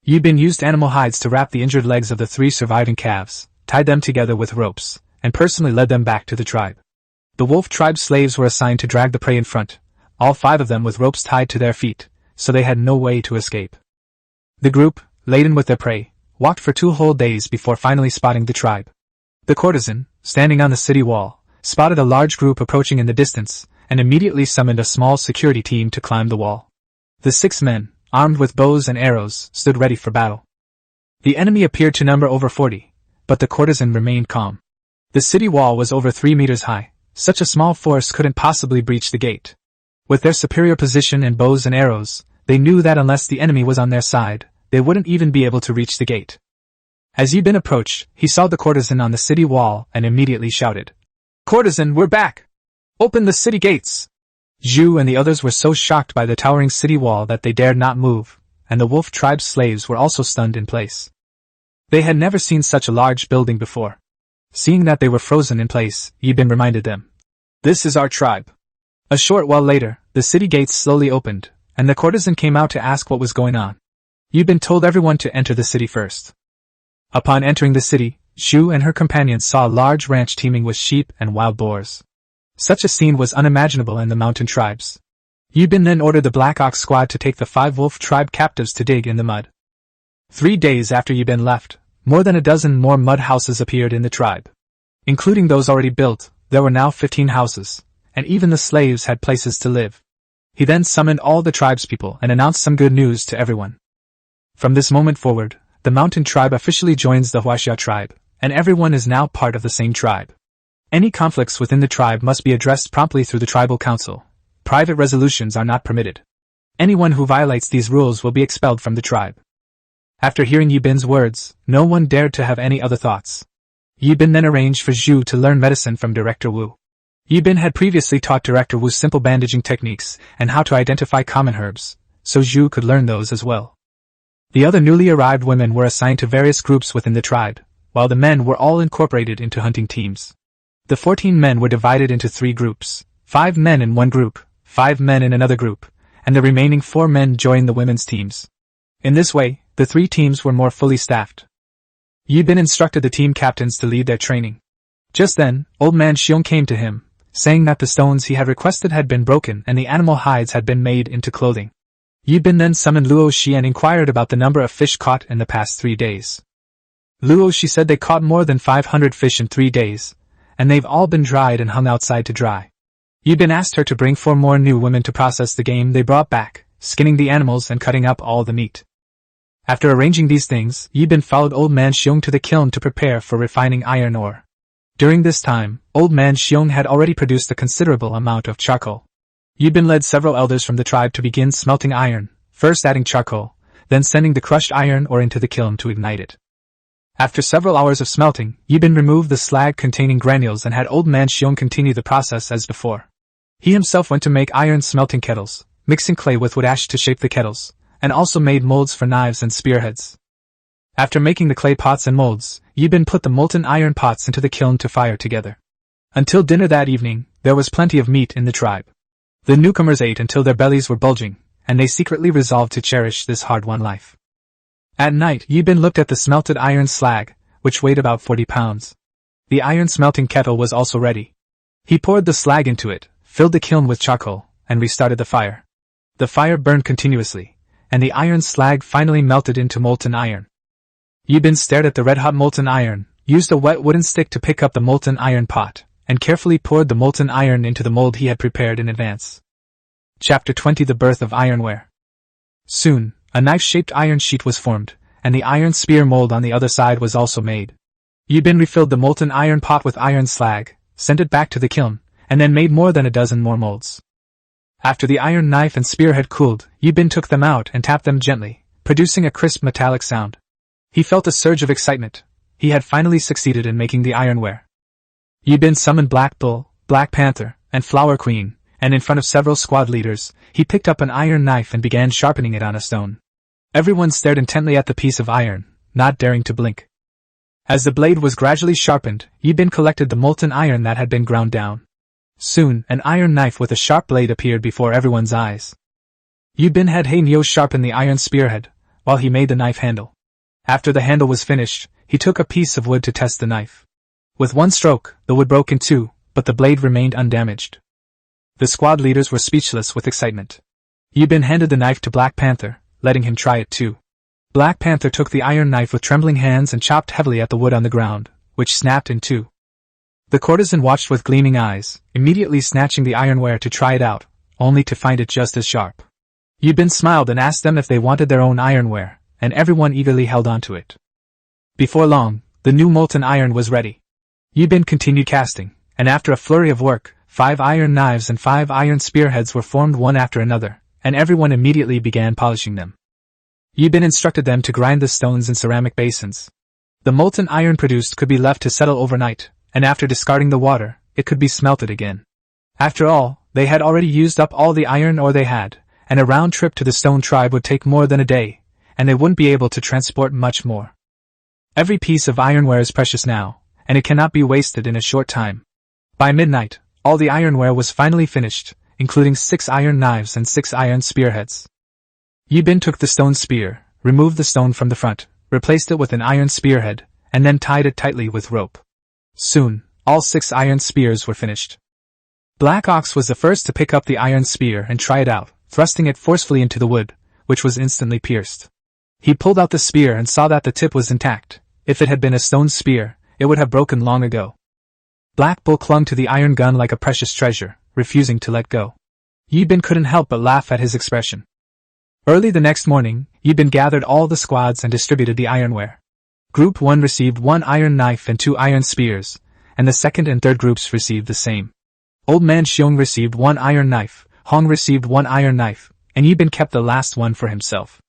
Yibin used animal hides to wrap the injured legs of the 3 surviving calves, tied them together with ropes, and personally led them back to the tribe. The wolf tribe slaves were assigned to drag the prey in front, all 5 of them with ropes tied to their feet, so they had no way to escape. The group, laden with their prey, walked for 2 whole days before finally spotting the tribe. The courtesan, standing on the city wall, spotted a large group approaching in the distance, and immediately summoned a small security team to climb the wall. The 6 men, armed with bows and arrows, stood ready for battle. The enemy appeared to number over 40, but the courtesan remained calm. The city wall was over 3 meters high. Such a small force couldn't possibly breach the gate. With their superior position and bows and arrows, they knew that unless the enemy was on their side, they wouldn't even be able to reach the gate. As Yibin approached, he saw the courtesan on the city wall and immediately shouted, "Courtesan, we're back! Open the city gates!" Zhu and the others were so shocked by the towering city wall that they dared not move, and the wolf tribe's slaves were also stunned in place. They had never seen such a large building before. Seeing that they were frozen in place, Yibin reminded them, "This is our tribe. A short while later, the city gates slowly opened, and the courtesan came out to ask what was going on. Yibin told everyone to enter the city first. Upon entering the city, Zhu and her companions saw a large ranch teeming with sheep and wild boars. Such a scene was unimaginable in the mountain tribes. Yibin then ordered the Black Ox squad to take the 5 wolf tribe captives to dig in the mud. 3 days after Yibin left, more than a dozen more mud houses appeared in the tribe. Including those already built, there were now 15 houses, and even the slaves had places to live. He then summoned all the tribespeople and announced some good news to everyone. From this moment forward, the mountain tribe officially joins the Huaxia tribe, and everyone is now part of the same tribe. Any conflicts within the tribe must be addressed promptly through the tribal council. Private resolutions are not permitted. Anyone who violates these rules will be expelled from the tribe. After hearing Yibin's words, no one dared to have any other thoughts. Yibin then arranged for Zhu to learn medicine from Director Wu. Yibin had previously taught Director Wu simple bandaging techniques and how to identify common herbs, so Zhu could learn those as well. The other newly arrived women were assigned to various groups within the tribe, while the men were all incorporated into hunting teams. The 14 men were divided into 3 groups, 5 men in one group, 5 men in another group, and the remaining 4 men joined the women's teams. In this way, the 3 teams were more fully staffed. Yibin instructed the team captains to lead their training. Just then, Old Man Xiong came to him, saying that the stones he had requested had been broken and the animal hides had been made into clothing. Yibin then summoned Luo Shi and inquired about the number of fish caught in the past 3 days. Luo Shi said they caught more than 500 fish in 3 days, and they've all been dried and hung outside to dry. Yibin asked her to bring 4 more new women to process the game they brought back, skinning the animals and cutting up all the meat. After arranging these things, Yibin followed Old Man Xiong to the kiln to prepare for refining iron ore. During this time, Old Man Xiong had already produced a considerable amount of charcoal. Yibin led several elders from the tribe to begin smelting iron, first adding charcoal, then sending the crushed iron ore into the kiln to ignite it. After several hours of smelting, Yibin removed the slag containing granules and had Old Man Xiong continue the process as before. He himself went to make iron smelting kettles, mixing clay with wood ash to shape the kettles, and also made molds for knives and spearheads. After making the clay pots and molds, Yibin put the molten iron pots into the kiln to fire together. Until dinner that evening, there was plenty of meat in the tribe. The newcomers ate until their bellies were bulging, and they secretly resolved to cherish this hard-won life. At night, Yibin looked at the smelted iron slag, which weighed about 40 pounds. The iron smelting kettle was also ready. He poured the slag into it, filled the kiln with charcoal, and restarted the fire. The fire burned continuously, and the iron slag finally melted into molten iron. Yibin stared at the red-hot molten iron, used a wet wooden stick to pick up the molten iron pot, and carefully poured the molten iron into the mold he had prepared in advance. Chapter 20: The Birth of Ironware. Soon, a knife-shaped iron sheet was formed, and the iron spear mold on the other side was also made. Yibin refilled the molten iron pot with iron slag, sent it back to the kiln, and then made more than a dozen more molds. After the iron knife and spear had cooled, Yibin took them out and tapped them gently, producing a crisp metallic sound. He felt a surge of excitement. He had finally succeeded in making the ironware. Yibin summoned Black Bull, Black Panther, and Flower Queen, and in front of several squad leaders, he picked up an iron knife and began sharpening it on a stone. Everyone stared intently at the piece of iron, not daring to blink. As the blade was gradually sharpened, Yibin collected the molten iron that had been ground down. Soon, an iron knife with a sharp blade appeared before everyone's eyes. Yibin had He-Nyo sharpen the iron spearhead, while he made the knife handle. After the handle was finished, he took a piece of wood to test the knife. With one stroke, the wood broke in 2, but the blade remained undamaged. The squad leaders were speechless with excitement. Yibin handed the knife to Black Panther, letting him try it too. Black Panther took the iron knife with trembling hands and chopped heavily at the wood on the ground, which snapped in 2. The courtesan watched with gleaming eyes, immediately snatching the ironware to try it out, only to find it just as sharp. Yibin smiled and asked them if they wanted their own ironware, and everyone eagerly held on to it. Before long, the new molten iron was ready. Yibin continued casting, and after a flurry of work, 5 iron knives and 5 iron spearheads were formed one after another, and everyone immediately began polishing them. Yibin instructed them to grind the stones in ceramic basins. The molten iron produced could be left to settle overnight, and after discarding the water, it could be smelted again. After all, they had already used up all the iron ore they had, and a round trip to the stone tribe would take more than a day, and they wouldn't be able to transport much more. Every piece of ironware is precious now, and it cannot be wasted in a short time. By midnight, all the ironware was finally finished, including 6 iron knives and 6 iron spearheads. Yibin took the stone spear, removed the stone from the front, replaced it with an iron spearhead, and then tied it tightly with rope. Soon, all 6 iron spears were finished. Black Ox was the first to pick up the iron spear and try it out, thrusting it forcefully into the wood, which was instantly pierced. He pulled out the spear and saw that the tip was intact. If it had been a stone spear, it would have broken long ago. Black Bull clung to the iron gun like a precious treasure, refusing to let go. Yibin couldn't help but laugh at his expression. Early the next morning, Yibin gathered all the squads and distributed the ironware. Group 1 received 1 iron knife and 2 iron spears, and the second and third groups received the same. Old Man Xiong received 1 iron knife, Hong received 1 iron knife, and Yibin kept the last one for himself.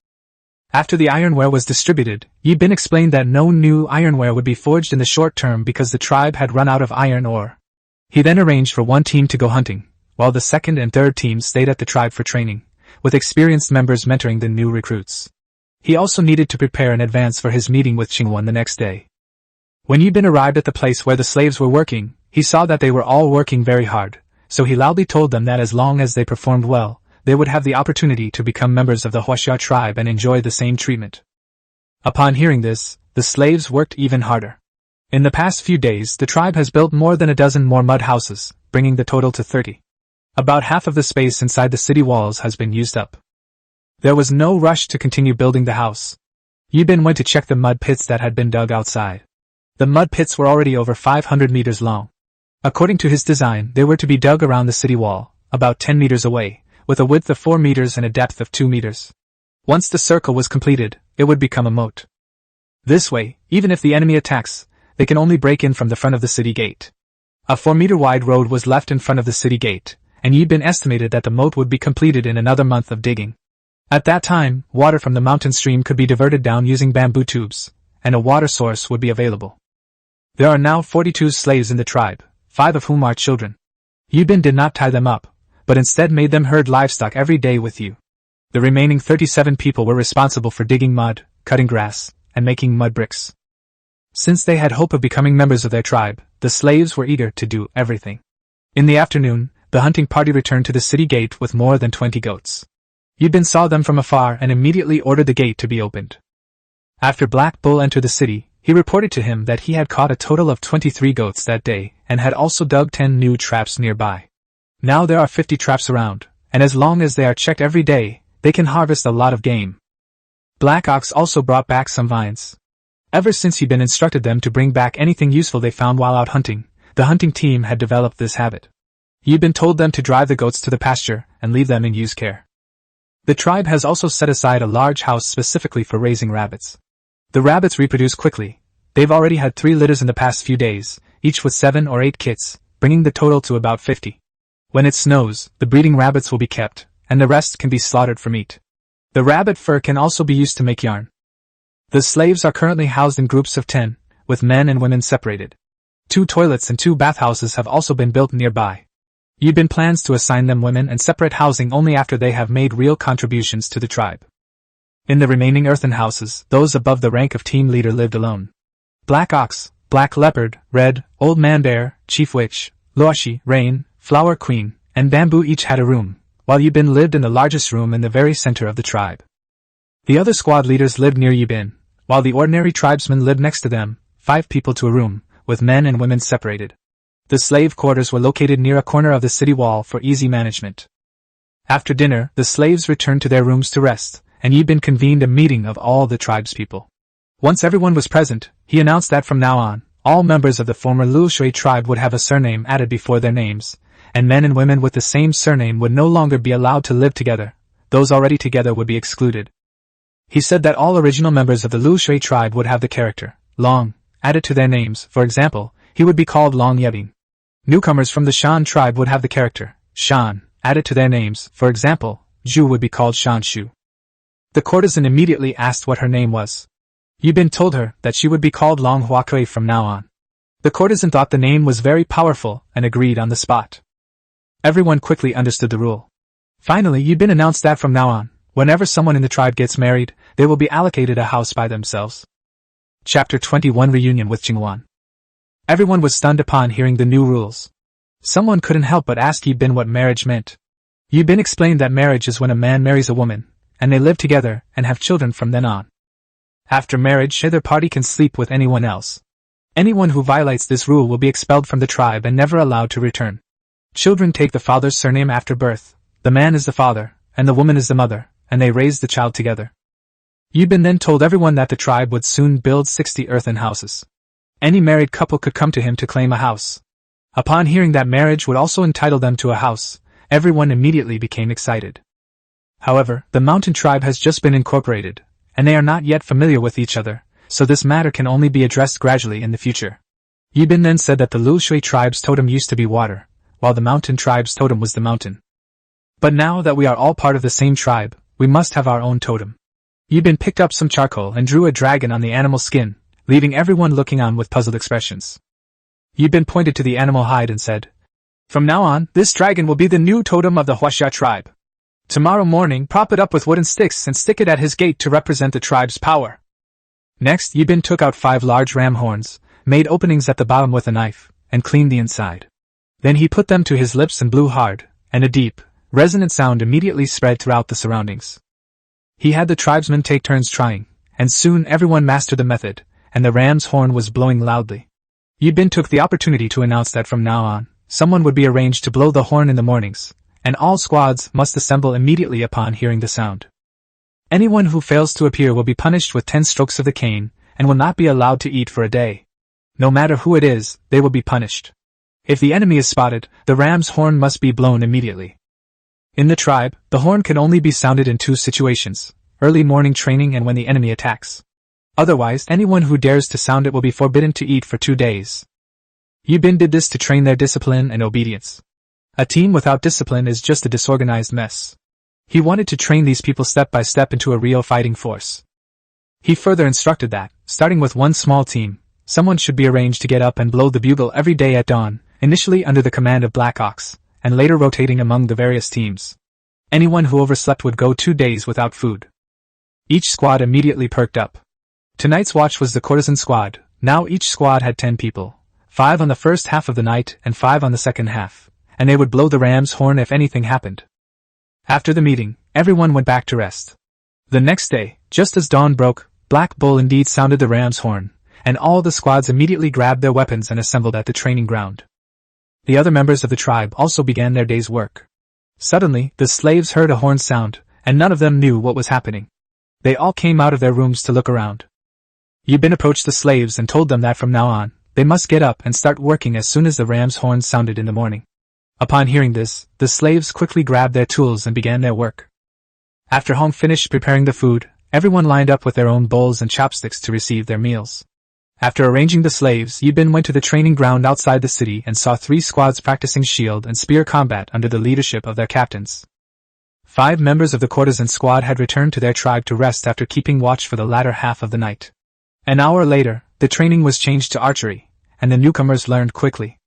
After the ironware was distributed, Yibin explained that no new ironware would be forged in the short term because the tribe had run out of iron ore. He then arranged for one team to go hunting, while the second and third teams stayed at the tribe for training, with experienced members mentoring the new recruits. He also needed to prepare in advance for his meeting with Qingwan the next day. When Yibin arrived at the place where the slaves were working, he saw that they were all working very hard, so he loudly told them that as long as they performed well, they would have the opportunity to become members of the Huaxia tribe and enjoy the same treatment. Upon hearing this, the slaves worked even harder. In the past few days, the tribe has built more than a dozen more mud houses, bringing the total to 30. About half of the space inside the city walls has been used up. There was no rush to continue building the house. Yibin went to check the mud pits that had been dug outside. The mud pits were already over 500 meters long. According to his design, they were to be dug around the city wall, about 10 meters away, with a width of 4 meters and a depth of 2 meters. Once the circle was completed, it would become a moat. This way, even if the enemy attacks, they can only break in from the front of the city gate. A 4-meter-wide road was left in front of the city gate, and Yibin estimated that the moat would be completed in another month of digging. At that time, water from the mountain stream could be diverted down using bamboo tubes, and a water source would be available. There are now 42 slaves in the tribe, 5 of whom are children. Yibin did not tie them up, but instead made them herd livestock every day with you. The remaining 37 people were responsible for digging mud, cutting grass, and making mud bricks. Since they had hope of becoming members of their tribe, the slaves were eager to do everything. In the afternoon, the hunting party returned to the city gate with more than 20 goats. Yibin saw them from afar and immediately ordered the gate to be opened. After Black Bull entered the city, he reported to him that he had caught a total of 23 goats that day and had also dug 10 new traps nearby. Now there are 50 traps around, and as long as they are checked every day, they can harvest a lot of game. Black Ox also brought back some vines. Ever since Yibin instructed them to bring back anything useful they found while out hunting, the hunting team had developed this habit. Yibin told them to drive the goats to the pasture and leave them in use care. The tribe has also set aside a large house specifically for raising rabbits. The rabbits reproduce quickly. They've already had 3 litters in the past few days, each with 7 or 8 kits, bringing the total to about 50. When it snows, the breeding rabbits will be kept, and the rest can be slaughtered for meat. The rabbit fur can also be used to make yarn. The slaves are currently housed in groups of 10, with men and women separated. 2 toilets and 2 bathhouses have also been built nearby. Yibin plans to assign them women and separate housing only after they have made real contributions to the tribe. In the remaining earthen houses, those above the rank of team leader lived alone. Black Ox, Black Leopard, Red, Old Man Bear, Chief Witch, Luoshi, Rain, Flower Queen, and Bamboo each had a room, while Yibin lived in the largest room in the very center of the tribe. The other squad leaders lived near Yibin, while the ordinary tribesmen lived next to them, 5 people to a room, with men and women separated. The slave quarters were located near a corner of the city wall for easy management. After dinner, the slaves returned to their rooms to rest, and Yibin convened a meeting of all the tribespeople. Once everyone was present, he announced that from now on, all members of the former Luoshui tribe would have a surname added before their names, and men and women with the same surname would no longer be allowed to live together. Those already together would be excluded. He said that all original members of the Luoshui tribe would have the character Long added to their names. For example, he would be called Long Yibin. Newcomers from the Shan tribe would have the character Shan added to their names. For example, Zhu would be called Shan Shu. The courtesan immediately asked what her name was. Yibin told her that she would be called Long Huakui from now on. The courtesan thought the name was very powerful and agreed on the spot. Everyone quickly understood the rule. Finally, Yibin announced that from now on, whenever someone in the tribe gets married, they will be allocated a house by themselves. Chapter 21 Reunion with Qingwan. Everyone was stunned upon hearing the new rules. Someone couldn't help but ask Yibin what marriage meant. Yibin explained that marriage is when a man marries a woman, and they live together and have children from then on. After marriage, either party can sleep with anyone else. Anyone who violates this rule will be expelled from the tribe and never allowed to return. Children take the father's surname after birth. The man is the father, and the woman is the mother, and they raise the child together. Yibin then told everyone that the tribe would soon build 60 earthen houses. Any married couple could come to him to claim a house. Upon hearing that marriage would also entitle them to a house, everyone immediately became excited. However, the mountain tribe has just been incorporated, and they are not yet familiar with each other, so this matter can only be addressed gradually in the future. Yibin then said that the Lulshui tribe's totem used to be water, while the mountain tribe's totem was the mountain. But now that we are all part of the same tribe, we must have our own totem. Yibin picked up some charcoal and drew a dragon on the animal skin, leaving everyone looking on with puzzled expressions. Yibin pointed to the animal hide and said, "From now on, this dragon will be the new totem of the Huaxia tribe. Tomorrow morning, prop it up with wooden sticks and stick it at his gate to represent the tribe's power." Next, Yibin took out 5 large ram horns, made openings at the bottom with a knife, and cleaned the inside. Then he put them to his lips and blew hard, and a deep, resonant sound immediately spread throughout the surroundings. He had the tribesmen take turns trying, and soon everyone mastered the method, and the ram's horn was blowing loudly. Yibin took the opportunity to announce that from now on, someone would be arranged to blow the horn in the mornings, and all squads must assemble immediately upon hearing the sound. Anyone who fails to appear will be punished with 10 strokes of the cane, and will not be allowed to eat for a day. No matter who it is, they will be punished. If the enemy is spotted, the ram's horn must be blown immediately. In the tribe, the horn can only be sounded in 2 situations: early morning training and when the enemy attacks. Otherwise, anyone who dares to sound it will be forbidden to eat for 2 days. Yibin did this to train their discipline and obedience. A team without discipline is just a disorganized mess. He wanted to train these people step by step into a real fighting force. He further instructed that, starting with one small team, someone should be arranged to get up and blow the bugle every day at dawn, initially under the command of Black Ox, and later rotating among the various teams. Anyone who overslept would go 2 days without food. Each squad immediately perked up. Tonight's watch was the courtesan squad. Now each squad had 10 people, 5 on the first half of the night and 5 on the second half, and they would blow the ram's horn if anything happened. After the meeting, everyone went back to rest. The next day, just as dawn broke, Black Bull indeed sounded the ram's horn, and all the squads immediately grabbed their weapons and assembled at the training ground. The other members of the tribe also began their day's work. Suddenly, the slaves heard a horn sound, and none of them knew what was happening. They all came out of their rooms to look around. Yibin approached the slaves and told them that from now on, they must get up and start working as soon as the ram's horn sounded in the morning. Upon hearing this, the slaves quickly grabbed their tools and began their work. After Hong finished preparing the food, everyone lined up with their own bowls and chopsticks to receive their meals. After arranging the slaves, Yibin went to the training ground outside the city and saw 3 squads practicing shield and spear combat under the leadership of their captains. 5 members of the courtesan squad had returned to their tribe to rest after keeping watch for the latter half of the night. An hour later, the training was changed to archery, and the newcomers learned quickly.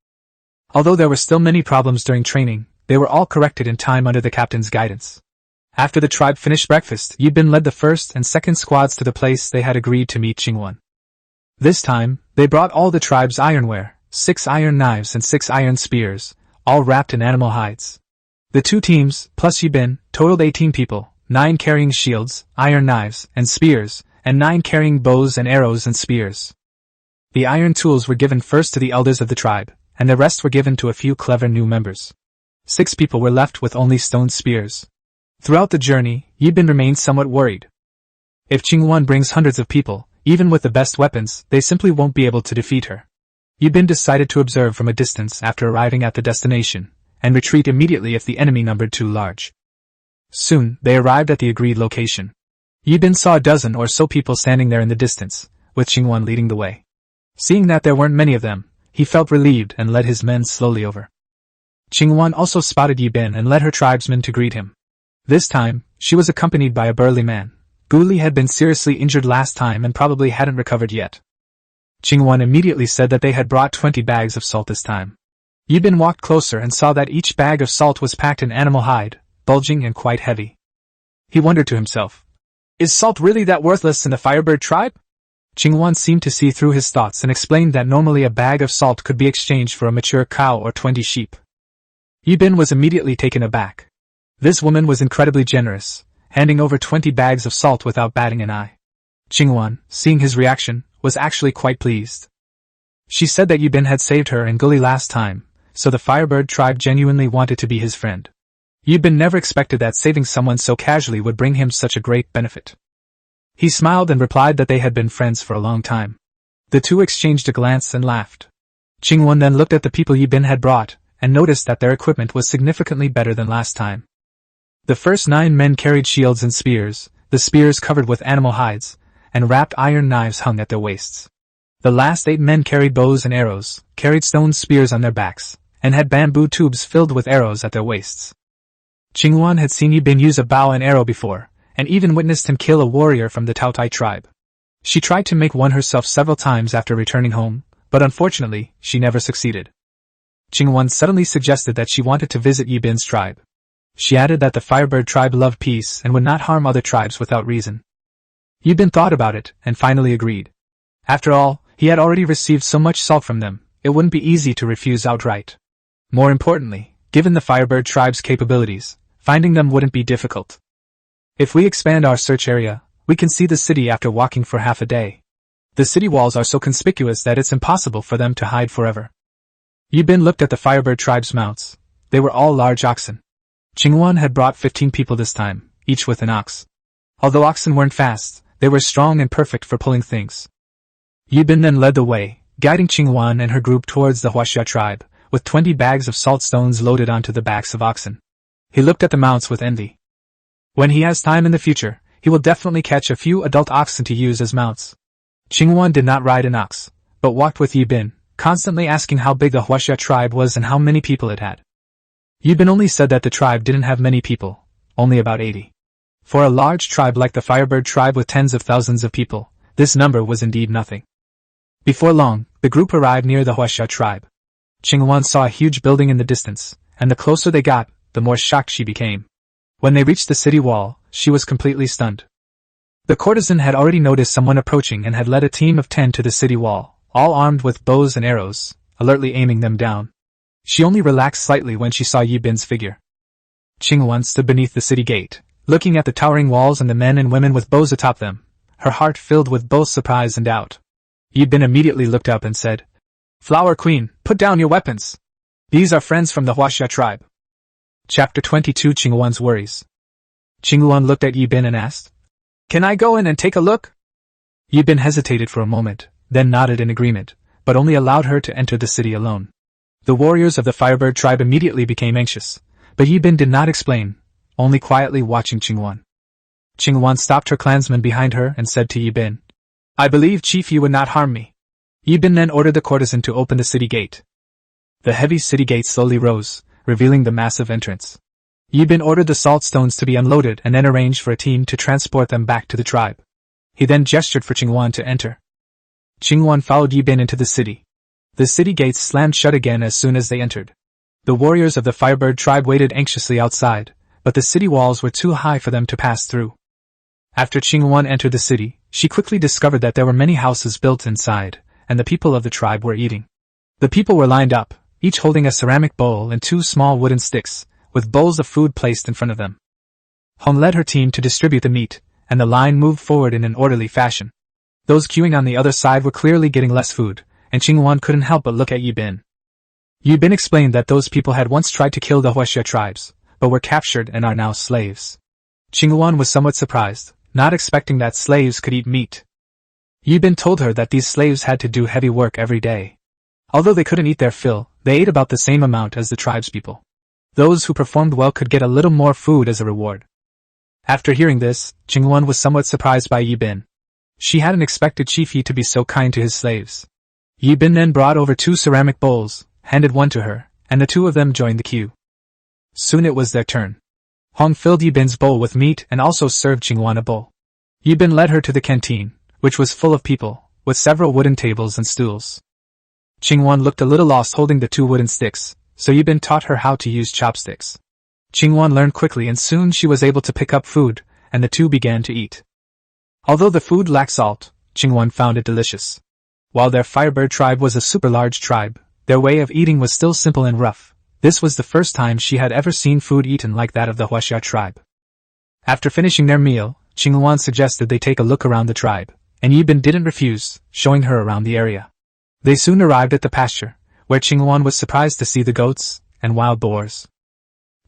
Although there were still many problems during training, they were all corrected in time under the captain's guidance. After the tribe finished breakfast, Yibin led the first and second squads to the place they had agreed to meet Qingwan. This time, they brought all the tribe's ironware, 6 iron knives and 6 iron spears, all wrapped in animal hides. The 2 teams, plus Yibin, totaled 18 people, 9 carrying shields, iron knives, and spears, and 9 carrying bows and arrows and spears. The iron tools were given first to the elders of the tribe, and the rest were given to a few clever new members. 6 people were left with only stone spears. Throughout the journey, Yibin remained somewhat worried. If Qingwan brings hundreds of people, even with the best weapons, they simply won't be able to defeat her. Yibin decided to observe from a distance after arriving at the destination, and retreat immediately if the enemy numbered too large. Soon, they arrived at the agreed location. Yibin saw a dozen or so people standing there in the distance, with Qingwan leading the way. Seeing that there weren't many of them, he felt relieved and led his men slowly over. Qingwan also spotted Yibin and led her tribesmen to greet him. This time, she was accompanied by a burly man. Guli had been seriously injured last time and probably hadn't recovered yet. Qingwan immediately said that they had brought 20 bags of salt this time. Yibin walked closer and saw that each bag of salt was packed in animal hide, bulging and quite heavy. He wondered to himself, "Is salt really that worthless in the Firebird tribe?" Qingwan seemed to see through his thoughts and explained that normally a bag of salt could be exchanged for a mature cow or 20 sheep. Yibin was immediately taken aback. This woman was incredibly generous, handing over 20 bags of salt without batting an eye. Qingwan, seeing his reaction, was actually quite pleased. She said that Yibin had saved her and Gully last time, so the Firebird tribe genuinely wanted to be his friend. Yibin never expected that saving someone so casually would bring him such a great benefit. He smiled and replied that they had been friends for a long time. The two exchanged a glance and laughed. Qingwan then looked at the people Yibin had brought, and noticed that their equipment was significantly better than last time. The first 9 men carried shields and spears, the spears covered with animal hides, and wrapped iron knives hung at their waists. The last 8 men carried bows and arrows, carried stone spears on their backs, and had bamboo tubes filled with arrows at their waists. Qingwan had seen Yibin use a bow and arrow before, and even witnessed him kill a warrior from the Taotai tribe. She tried to make one herself several times after returning home, but unfortunately, she never succeeded. Qingwan suddenly suggested that she wanted to visit Yibin's tribe. She added that the Firebird tribe loved peace and would not harm other tribes without reason. Yibin thought about it, and finally agreed. After all, he had already received so much salt from them, it wouldn't be easy to refuse outright. More importantly, given the Firebird tribe's capabilities, finding them wouldn't be difficult. If we expand our search area, we can see the city after walking for half a day. The city walls are so conspicuous that it's impossible for them to hide forever. Yibin looked at the Firebird tribe's mounts. They were all large oxen. Qingwan had brought 15 people this time, each with an ox. Although oxen weren't fast, they were strong and perfect for pulling things. Yibin then led the way, guiding Qingwan and her group towards the Huaxia tribe, with 20 bags of salt stones loaded onto the backs of oxen. He looked at the mounts with envy. When he has time in the future, he will definitely catch a few adult oxen to use as mounts. Qingwan did not ride an ox, but walked with Yibin, constantly asking how big the Huaxia tribe was and how many people it had. Yibin only said that the tribe didn't have many people, only about 80. For a large tribe like the Firebird tribe with tens of thousands of people, this number was indeed nothing. Before long, the group arrived near the Huaxia tribe. Qingwan saw a huge building in the distance, and the closer they got, the more shocked she became. When they reached the city wall, she was completely stunned. The courtesan had already noticed someone approaching and had led a team of 10 to the city wall, all armed with bows and arrows, alertly aiming them down. She only relaxed slightly when she saw Yibin's figure. Qingwan stood beneath the city gate, looking at the towering walls and the men and women with bows atop them, her heart filled with both surprise and doubt. Yibin immediately looked up and said, "Flower Queen, put down your weapons. These are friends from the Huaxia tribe." Chapter 22 Qingwan's Worries. Qingwan looked at Yibin and asked, "Can I go in and take a look?" Yibin hesitated for a moment, then nodded in agreement, but only allowed her to enter the city alone. The warriors of the Firebird tribe immediately became anxious, but Yibin did not explain, only quietly watching Qingwan. Qingwan stopped her clansmen behind her and said to Yibin, "I believe Chief Yi would not harm me." Yibin then ordered the courtesan to open the city gate. The heavy city gate slowly rose, revealing the massive entrance. Yibin ordered the salt stones to be unloaded and then arranged for a team to transport them back to the tribe. He then gestured for Qingwan to enter. Qingwan followed Yibin into the city. The city gates slammed shut again as soon as they entered. The warriors of the Firebird tribe waited anxiously outside, but the city walls were too high for them to pass through. After Qingwan entered the city, she quickly discovered that there were many houses built inside, and the people of the tribe were eating. The people were lined up, each holding a ceramic bowl and 2 small wooden sticks, with bowls of food placed in front of them. Hong led her team to distribute the meat, and the line moved forward in an orderly fashion. Those queuing on the other side were clearly getting less food, and Qingwan couldn't help but look at Yibin. Yibin explained that those people had once tried to kill the Huaxia tribes, but were captured and are now slaves. Qingwan was somewhat surprised, not expecting that slaves could eat meat. Yibin told her that these slaves had to do heavy work every day. Although they couldn't eat their fill, they ate about the same amount as the tribespeople. Those who performed well could get a little more food as a reward. After hearing this, Qingwan was somewhat surprised by Yibin. She hadn't expected Chief Yi to be so kind to his slaves. Yibin then brought over 2 ceramic bowls, handed one to her, and the 2 of them joined the queue. Soon it was their turn. Hong filled Yibin's bowl with meat and also served Qingwan a bowl. Yibin led her to the canteen, which was full of people, with several wooden tables and stools. Qingwan looked a little lost holding the 2 wooden sticks, so Yibin taught her how to use chopsticks. Qingwan learned quickly and soon she was able to pick up food, and the 2 began to eat. Although the food lacked salt, Qingwan found it delicious. While their Firebird tribe was a super large tribe, their way of eating was still simple and rough. This was the first time she had ever seen food eaten like that of the Huaxia tribe. After finishing their meal, Qingluan suggested they take a look around the tribe, and Yibin didn't refuse, showing her around the area. They soon arrived at the pasture, where Qingluan was surprised to see the goats and wild boars.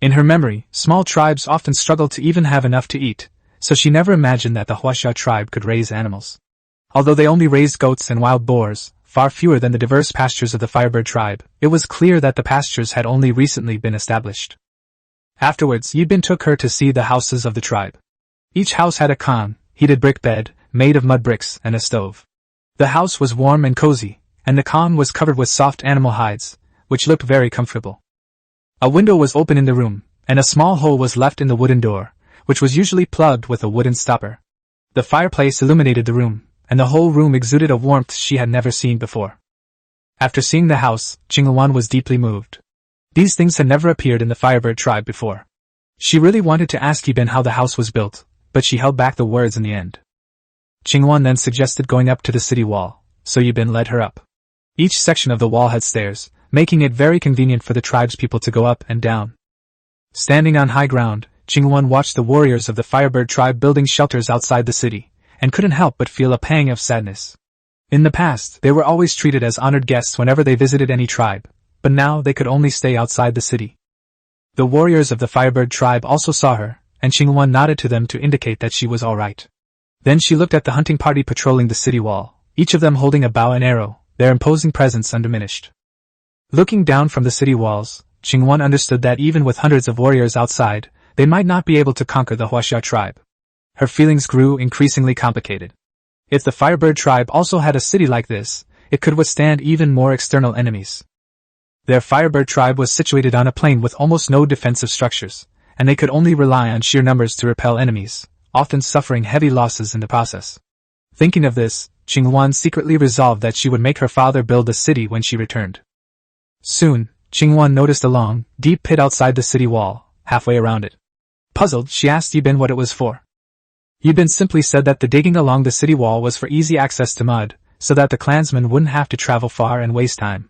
In her memory, small tribes often struggled to even have enough to eat, so she never imagined that the Huaxia tribe could raise animals. Although they only raised goats and wild boars, far fewer than the diverse pastures of the Firebird tribe, it was clear that the pastures had only recently been established. Afterwards, Yibin took her to see the houses of the tribe. Each house had a khan, heated brick bed, made of mud bricks, and a stove. The house was warm and cozy, and the khan was covered with soft animal hides, which looked very comfortable. A window was open in the room, and a small hole was left in the wooden door, which was usually plugged with a wooden stopper. The fireplace illuminated the room, and the whole room exuded a warmth she had never seen before. After seeing the house, Qingluan was deeply moved. These things had never appeared in the Firebird tribe before. She really wanted to ask Yibin how the house was built, but she held back the words in the end. Qingluan then suggested going up to the city wall, so Yibin led her up. Each section of the wall had stairs, making it very convenient for the tribe's people to go up and down. Standing on high ground, Qingluan watched the warriors of the Firebird tribe building shelters outside the city, and couldn't help but feel a pang of sadness. In the past, they were always treated as honored guests whenever they visited any tribe, but now they could only stay outside the city. The warriors of the Firebird tribe also saw her, and Qingluan nodded to them to indicate that she was alright. Then she looked at the hunting party patrolling the city wall, each of them holding a bow and arrow, their imposing presence undiminished. Looking down from the city walls, Qingluan understood that even with hundreds of warriors outside, they might not be able to conquer the Huaxia tribe. Her feelings grew increasingly complicated. If the Firebird tribe also had a city like this, it could withstand even more external enemies. Their Firebird tribe was situated on a plain with almost no defensive structures, and they could only rely on sheer numbers to repel enemies, often suffering heavy losses in the process. Thinking of this, Qingluan secretly resolved that she would make her father build a city when she returned. Soon, Qingluan noticed a long, deep pit outside the city wall, halfway around it. Puzzled, she asked Yibin what it was for. Yibin simply said that the digging along the city wall was for easy access to mud, so that the clansmen wouldn't have to travel far and waste time.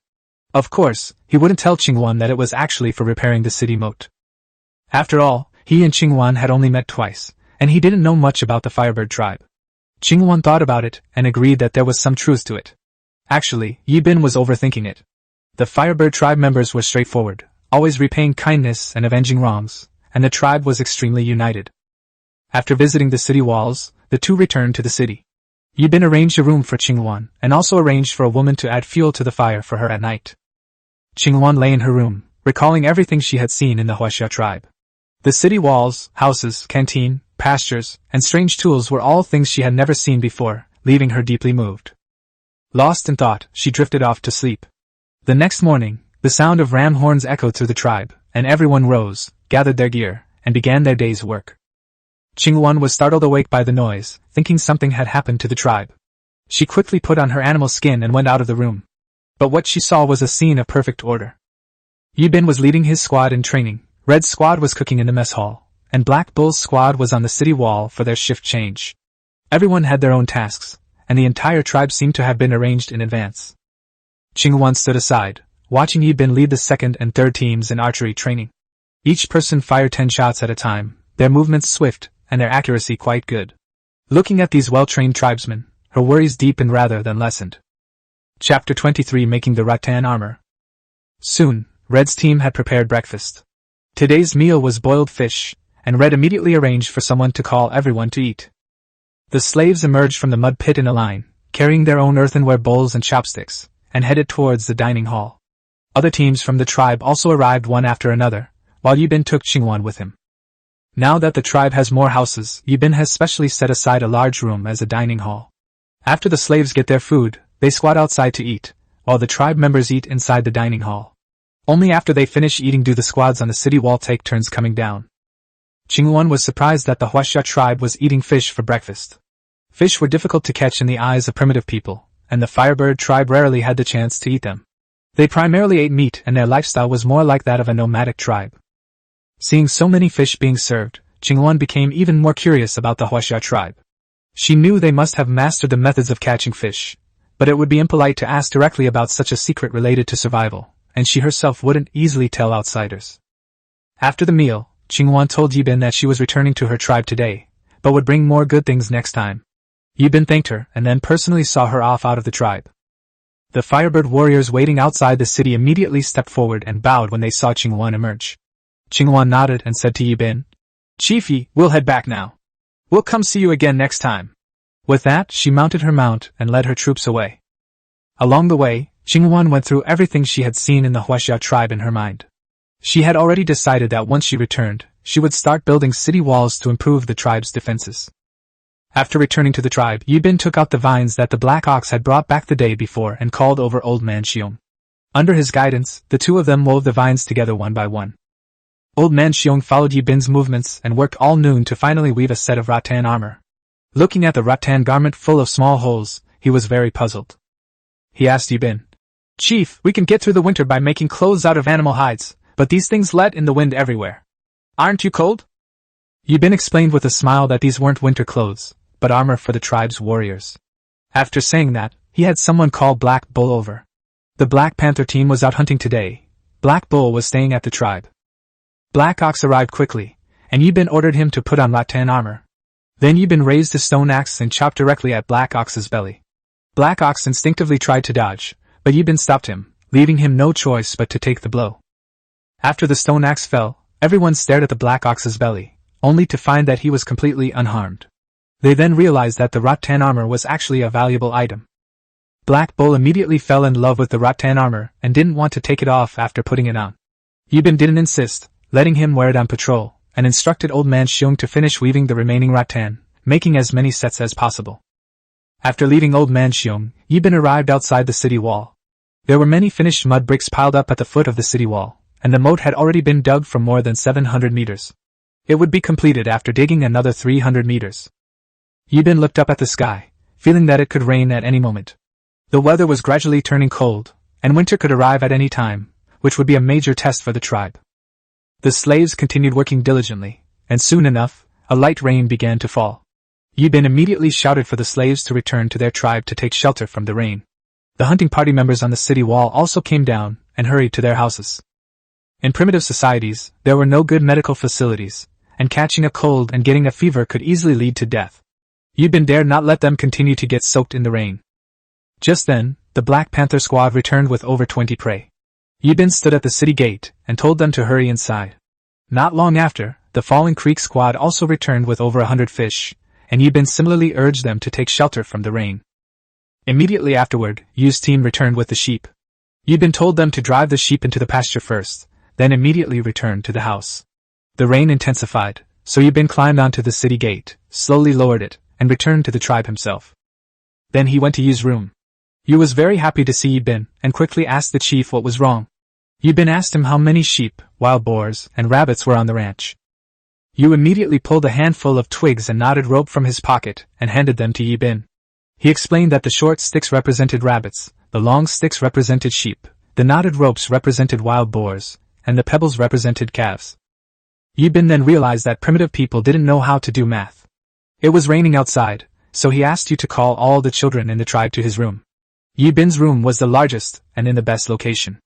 Of course, he wouldn't tell Qingluan that it was actually for repairing the city moat. After all, he and Qingluan had only met twice, and he didn't know much about the Firebird tribe. Qingluan thought about it and agreed that there was some truth to it. Actually, Yibin was overthinking it. The Firebird tribe members were straightforward, always repaying kindness and avenging wrongs, and the tribe was extremely united. After visiting the city walls, the two returned to the city. Yibin arranged a room for Qingluan, and also arranged for a woman to add fuel to the fire for her at night. Qingluan lay in her room, recalling everything she had seen in the Huaxia tribe. The city walls, houses, canteen, pastures, and strange tools were all things she had never seen before, leaving her deeply moved. Lost in thought, she drifted off to sleep. The next morning, the sound of ram horns echoed through the tribe, and everyone rose, gathered their gear, and began their day's work. Qingluan was startled awake by the noise, thinking something had happened to the tribe. She quickly put on her animal skin and went out of the room. But what she saw was a scene of perfect order. Yibin was leading his squad in training, Red's squad was cooking in the mess hall, and Black Bull's squad was on the city wall for their shift change. Everyone had their own tasks, and the entire tribe seemed to have been arranged in advance. Qingluan stood aside, watching Yibin lead the second and third teams in archery training. Each person fired 10 shots at a time, their movements swift, and their accuracy quite good. Looking at these well-trained tribesmen, her worries deepened rather than lessened. Chapter 23 Making the Rattan Armor. Soon, Red's team had prepared breakfast. Today's meal was boiled fish, and Red immediately arranged for someone to call everyone to eat. The slaves emerged from the mud pit in a line, carrying their own earthenware bowls and chopsticks, and headed towards the dining hall. Other teams from the tribe also arrived one after another, while Yibin took Qingluan with him. Now that the tribe has more houses, Yibin has specially set aside a large room as a dining hall. After the slaves get their food, they squat outside to eat, while the tribe members eat inside the dining hall. Only after they finish eating do the squads on the city wall take turns coming down. Qingluan was surprised that the Huaxia tribe was eating fish for breakfast. Fish were difficult to catch in the eyes of primitive people, and the Firebird tribe rarely had the chance to eat them. They primarily ate meat, and their lifestyle was more like that of a nomadic tribe. Seeing so many fish being served, Qingluan became even more curious about the Huaxia tribe. She knew they must have mastered the methods of catching fish, but it would be impolite to ask directly about such a secret related to survival, and she herself wouldn't easily tell outsiders. After the meal, Qinghuan told Yibin that she was returning to her tribe today, but would bring more good things next time. Yibin thanked her and then personally saw her off out of the tribe. The Firebird warriors waiting outside the city immediately stepped forward and bowed when they saw Qinghuan emerge. Qinghuan nodded and said to Yibin, "Chief Yi, we'll head back now. We'll come see you again next time." With that, she mounted her mount and led her troops away. Along the way, Qinghuan went through everything she had seen in the Huaxia tribe in her mind. She had already decided that once she returned, she would start building city walls to improve the tribe's defenses. After returning to the tribe, Yibin took out the vines that the Black Ox had brought back the day before and called over Old Man Xiong. Under his guidance, the two of them wove the vines together one by one. Old Man Xiong followed Yibin's movements and worked all noon to finally weave a set of rattan armor. Looking at the rattan garment full of small holes, he was very puzzled. He asked Yibin, "Chief, we can get through the winter by making clothes out of animal hides, but these things let in the wind everywhere. Aren't you cold?" Yibin explained with a smile that these weren't winter clothes, but armor for the tribe's warriors. After saying that, he had someone call Black Bull over. The Black Panther team was out hunting today. Black Bull was staying at the tribe. Black Ox arrived quickly, and Yibin ordered him to put on rattan armor. Then Yibin raised his stone axe and chopped directly at Black Ox's belly. Black Ox instinctively tried to dodge, but Yibin stopped him, leaving him no choice but to take the blow. After the stone axe fell, everyone stared at the Black Ox's belly, only to find that he was completely unharmed. They then realized that the rattan armor was actually a valuable item. Black Bull immediately fell in love with the rattan armor and didn't want to take it off after putting it on. Yibin didn't insist, letting him wear it on patrol, and instructed Old Man Xiong to finish weaving the remaining rattan, making as many sets as possible. After leaving Old Man Xiong, Yibin arrived outside the city wall. There were many finished mud bricks piled up at the foot of the city wall, and the moat had already been dug for more than 700 meters. It would be completed after digging another 300 meters. Yibin looked up at the sky, feeling that it could rain at any moment. The weather was gradually turning cold, and winter could arrive at any time, which would be a major test for the tribe. The slaves continued working diligently, and soon enough, a light rain began to fall. Yibin immediately shouted for the slaves to return to their tribe to take shelter from the rain. The hunting party members on the city wall also came down and hurried to their houses. In primitive societies, there were no good medical facilities, and catching a cold and getting a fever could easily lead to death. Yibin dared not let them continue to get soaked in the rain. Just then, the Black Panther squad returned with over 20 prey. Yibin stood at the city gate and told them to hurry inside. Not long after, the Falling Creek squad also returned with over 100 fish, and Yibin similarly urged them to take shelter from the rain. Immediately afterward, Yu's team returned with the sheep. Yibin told them to drive the sheep into the pasture first, then immediately return to the house. The rain intensified, so Yibin climbed onto the city gate, slowly lowered it, and returned to the tribe himself. Then he went to Yu's room. Yu was very happy to see Yibin, and quickly asked the chief what was wrong. Yibin asked him how many sheep, wild boars, and rabbits were on the ranch. Yu immediately pulled a handful of twigs and knotted rope from his pocket, and handed them to Yibin. He explained that the short sticks represented rabbits, the long sticks represented sheep, the knotted ropes represented wild boars, and the pebbles represented calves. Yibin then realized that primitive people didn't know how to do math. It was raining outside, so he asked Yu to call all the children in the tribe to his room. Yibin's room was the largest and in the best location.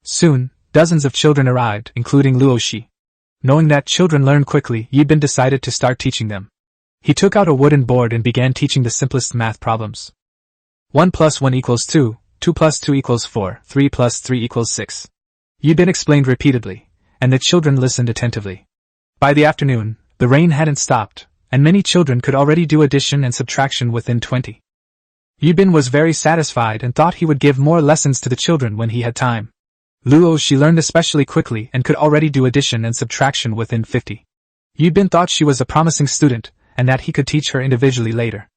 Soon, dozens of children arrived, including Luoshi. Knowing that children learn quickly, Yibin decided to start teaching them. He took out a wooden board and began teaching the simplest math problems. 1 plus 1 equals 2, 2 plus 2 equals 4, 3 plus 3 equals 6. Yibin explained repeatedly, and the children listened attentively. By the afternoon, the rain hadn't stopped, and many children could already do addition and subtraction within 20. Yibin was very satisfied and thought he would give more lessons to the children when he had time. Luoshi learned especially quickly and could already do addition and subtraction within 50. Yibin thought she was a promising student, and that he could teach her individually later.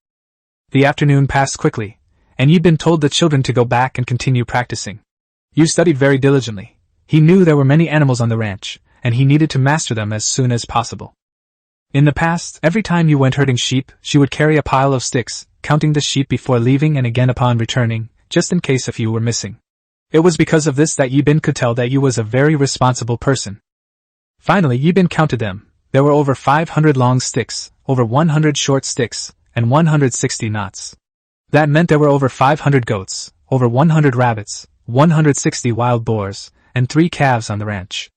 The afternoon passed quickly, and Yibin told the children to go back and continue practicing. Yu studied very diligently. He knew there were many animals on the ranch, and he needed to master them as soon as possible. In the past, every time Yu went herding sheep, she would carry a pile of sticks, counting the sheep before leaving and again upon returning, just in case a few were missing. It was because of this that Yibin could tell that Yu was a very responsible person. Finally, Yibin counted them. There were over 500 long sticks, over 100 short sticks, and 160 knots. That meant there were over 500 goats, over 100 rabbits, 160 wild boars, and 3 calves on the ranch.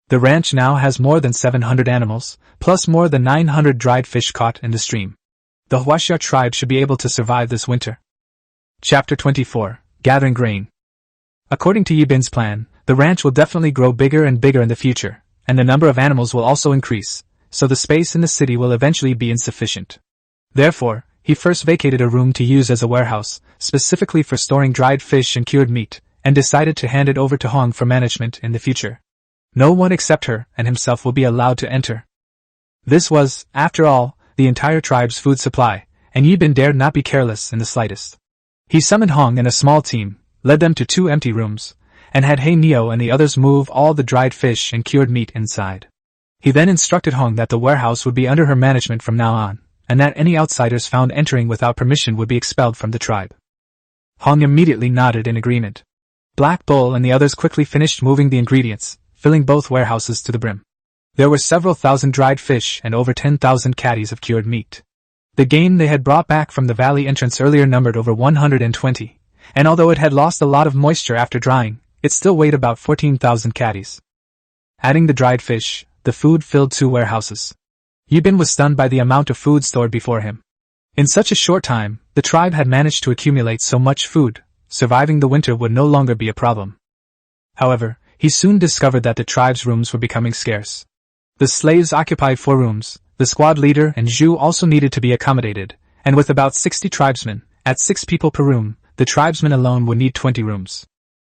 The ranch now has more than 700 animals, plus more than 900 dried fish caught in the stream. The Huaxia tribe should be able to survive this winter. Chapter 24. Gathering Grain. According to Yibin's plan, the ranch will definitely grow bigger and bigger in the future, and the number of animals will also increase, so the space in the city will eventually be insufficient. Therefore, he first vacated a room to use as a warehouse, specifically for storing dried fish and cured meat, and decided to hand it over to Hong for management in the future. No one except her and himself will be allowed to enter. This was, after all, the entire tribe's food supply, and Yibin dared not be careless in the slightest. He summoned Hong and a small team, led them to 2 empty rooms, and had He Neo and the others move all the dried fish and cured meat inside. He then instructed Hong that the warehouse would be under her management from now on, and that any outsiders found entering without permission would be expelled from the tribe. Hong immediately nodded in agreement. Black Bull and the others quickly finished moving the ingredients, filling both warehouses to the brim. There were several thousand dried fish and over 10,000 caddies of cured meat. The game they had brought back from the valley entrance earlier numbered over 120, and although it had lost a lot of moisture after drying, it still weighed about 14,000 caddies. Adding the dried fish, the food filled 2 warehouses. Yibin was stunned by the amount of food stored before him. In such a short time, the tribe had managed to accumulate so much food, surviving the winter would no longer be a problem. However, he soon discovered that the tribe's rooms were becoming scarce. The slaves occupied 4 rooms, the squad leader and Zhu also needed to be accommodated, and with about 60 tribesmen, at 6 people per room, the tribesmen alone would need 20 rooms.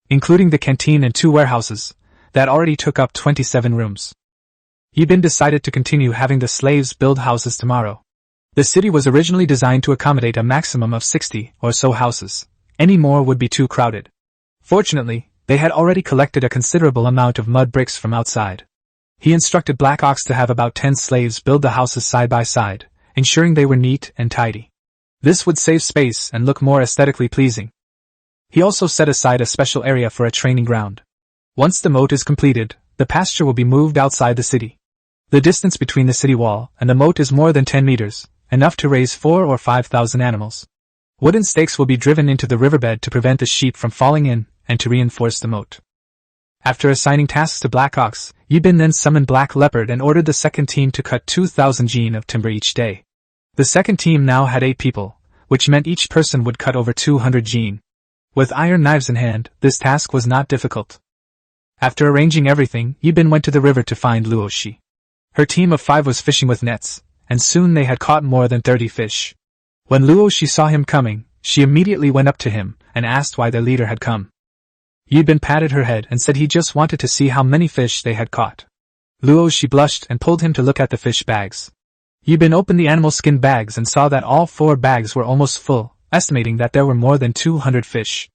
Including the canteen and 2 warehouses, that already took up 27 rooms. Yibin decided to continue having the slaves build houses tomorrow. The city was originally designed to accommodate a maximum of 60 or so houses. Any more would be too crowded. Fortunately, they had already collected a considerable amount of mud bricks from outside. He instructed Black Ox to have about 10 slaves build the houses side by side, ensuring they were neat and tidy. This would save space and look more aesthetically pleasing. He also set aside a special area for a training ground. Once the moat is completed, the pasture will be moved outside the city. The distance between the city wall and the moat is more than 10 meters, enough to raise 4,000 or 5,000 animals. Wooden stakes will be driven into the riverbed to prevent the sheep from falling in and to reinforce the moat. After assigning tasks to Black Ox, Yibin then summoned Black Leopard and ordered the second team to cut 2,000 jean of timber each day. The second team now had 8 people, which meant each person would cut over 200 jean. With iron knives in hand, this task was not difficult. After arranging everything, Yibin went to the river to find Luoshi. Her team of 5 was fishing with nets, and soon they had caught more than 30 fish. When Luoshi saw him coming, she immediately went up to him and asked why their leader had come. Yibin patted her head and said he just wanted to see how many fish they had caught. Luoshi blushed and pulled him to look at the fish bags. Yibin opened the animal skin bags and saw that all 4 bags were almost full, estimating that there were more than 200 fish.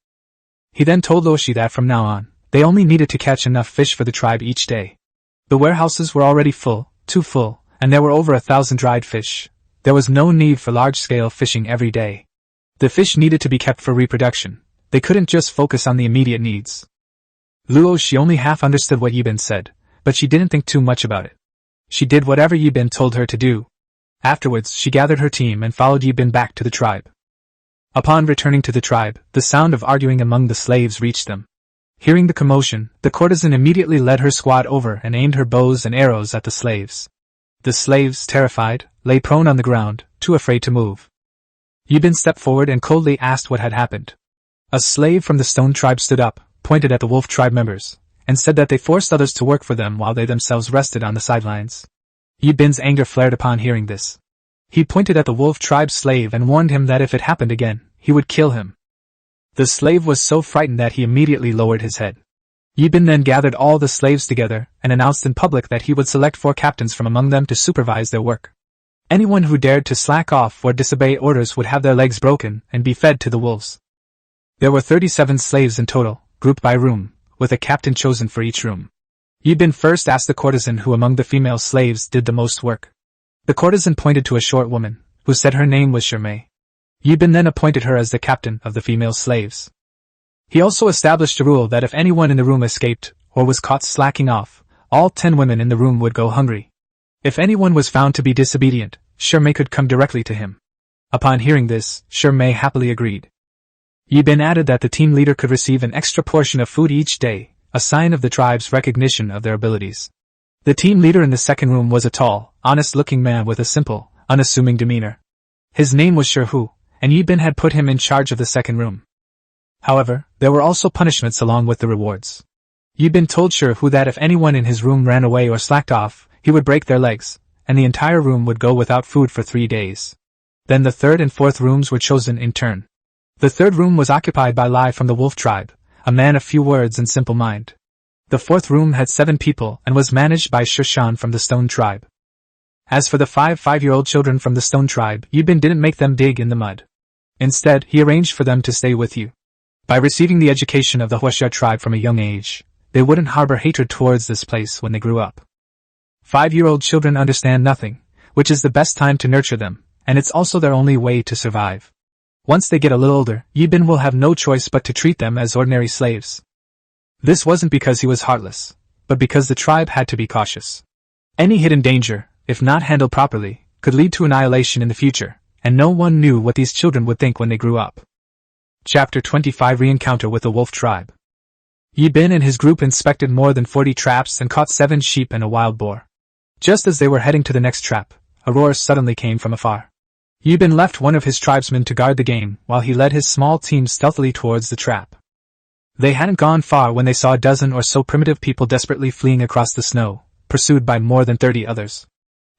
He then told Luoshi that from now on, they only needed to catch enough fish for the tribe each day. The warehouses were already full, too full, and there were over 1,000 dried fish. There was no need for large-scale fishing every day. The fish needed to be kept for reproduction. They couldn't just focus on the immediate needs. Luoshi only half understood what Yibin said, but she didn't think too much about it. She did whatever Yibin told her to do. Afterwards, she gathered her team and followed Yibin back to the tribe. Upon returning to the tribe, the sound of arguing among the slaves reached them. Hearing the commotion, the courtesan immediately led her squad over and aimed her bows and arrows at the slaves. The slaves, terrified, lay prone on the ground, too afraid to move. Yibin stepped forward and coldly asked what had happened. A slave from the Stone tribe stood up, pointed at the Wolf tribe members, and said that they forced others to work for them while they themselves rested on the sidelines. Yibin's anger flared upon hearing this. He pointed at the Wolf tribe slave and warned him that if it happened again, he would kill him. The slave was so frightened that he immediately lowered his head. Yibin then gathered all the slaves together and announced in public that he would select 4 captains from among them to supervise their work. Anyone who dared to slack off or disobey orders would have their legs broken and be fed to the wolves. There were 37 slaves in total, grouped by room, with a captain chosen for each room. Yibin first asked the courtesan who among the female slaves did the most work. The courtesan pointed to a short woman, who said her name was Shermay. Yibin then appointed her as the captain of the female slaves. He also established a rule that if anyone in the room escaped, or was caught slacking off, all 10 women in the room would go hungry. If anyone was found to be disobedient, Shermay could come directly to him. Upon hearing this, Shermay happily agreed. Yibin added that the team leader could receive an extra portion of food each day, a sign of the tribe's recognition of their abilities. The team leader in the second room was a tall, honest-looking man with a simple, unassuming demeanor. His name was Hu, and Yibin had put him in charge of the second room. However, there were also punishments along with the rewards. Yibin told Hu that if anyone in his room ran away or slacked off, he would break their legs, and the entire room would go without food for 3 days. Then the third and fourth rooms were chosen in turn. The third room was occupied by Lai from the wolf tribe, a man of few words and simple mind. The fourth room had 7 people and was managed by Shushan from the stone tribe. As for the 5-year-old children from the stone tribe, Yibin didn't make them dig in the mud. Instead, he arranged for them to stay with you. By receiving the education of the Huaxia tribe from a young age, they wouldn't harbor hatred towards this place when they grew up. 5-year-old children understand nothing, which is the best time to nurture them, and it's also their only way to survive. Once they get a little older, Yibin will have no choice but to treat them as ordinary slaves. This wasn't because he was heartless, but because the tribe had to be cautious. Any hidden danger, if not handled properly, could lead to annihilation in the future, and no one knew what these children would think when they grew up. Chapter 25 Re-encounter with the Wolf Tribe. Yibin and his group inspected more than 40 traps and caught 7 sheep and a wild boar. Just as they were heading to the next trap, a roar suddenly came from afar. Yibin left one of his tribesmen to guard the game while he led his small team stealthily towards the trap. They hadn't gone far when they saw a dozen or so primitive people desperately fleeing across the snow, pursued by more than 30 others.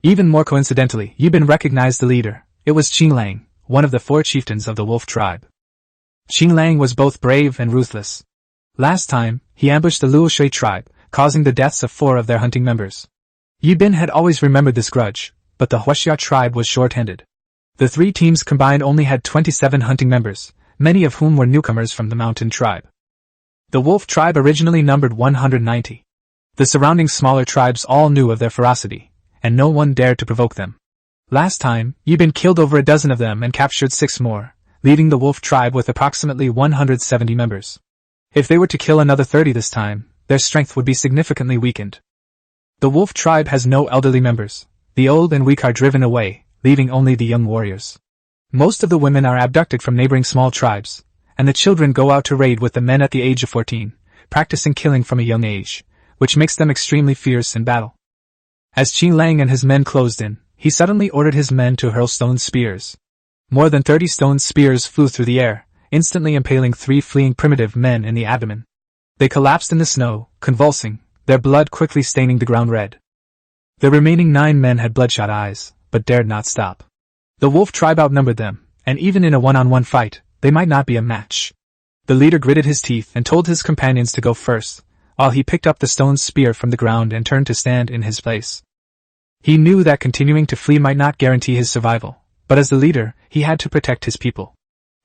Even more coincidentally, Yibin recognized the leader. It was Qinglang, one of the 4 chieftains of the wolf tribe. Qinglang was both brave and ruthless. Last time, he ambushed the Luoshui tribe, causing the deaths of 4 of their hunting members. Yibin had always remembered this grudge, but the Huaxia tribe was short-handed. The 3 teams combined only had 27 hunting members, many of whom were newcomers from the mountain tribe. The wolf tribe originally numbered 190. The surrounding smaller tribes all knew of their ferocity, and no one dared to provoke them. Last time, Yibin killed over a dozen of them and captured 6 more, leaving the wolf tribe with approximately 170 members. If they were to kill another 30 this time, their strength would be significantly weakened. The wolf tribe has no elderly members. The old and weak are driven away, leaving only the young warriors. Most of the women are abducted from neighboring small tribes, and the children go out to raid with the men at the age of 14, practicing killing from a young age, which makes them extremely fierce in battle. As Qinglang and his men closed in, he suddenly ordered his men to hurl stone spears. More than 30 stone spears flew through the air, instantly impaling 3 fleeing primitive men in the abdomen. They collapsed in the snow, convulsing, their blood quickly staining the ground red. The remaining 9 men had bloodshot eyes, but dared not stop. The wolf tribe outnumbered them, and even in a one-on-one fight, they might not be a match. The leader gritted his teeth and told his companions to go first, while he picked up the stone spear from the ground and turned to stand in his place. He knew that continuing to flee might not guarantee his survival, but as the leader, he had to protect his people.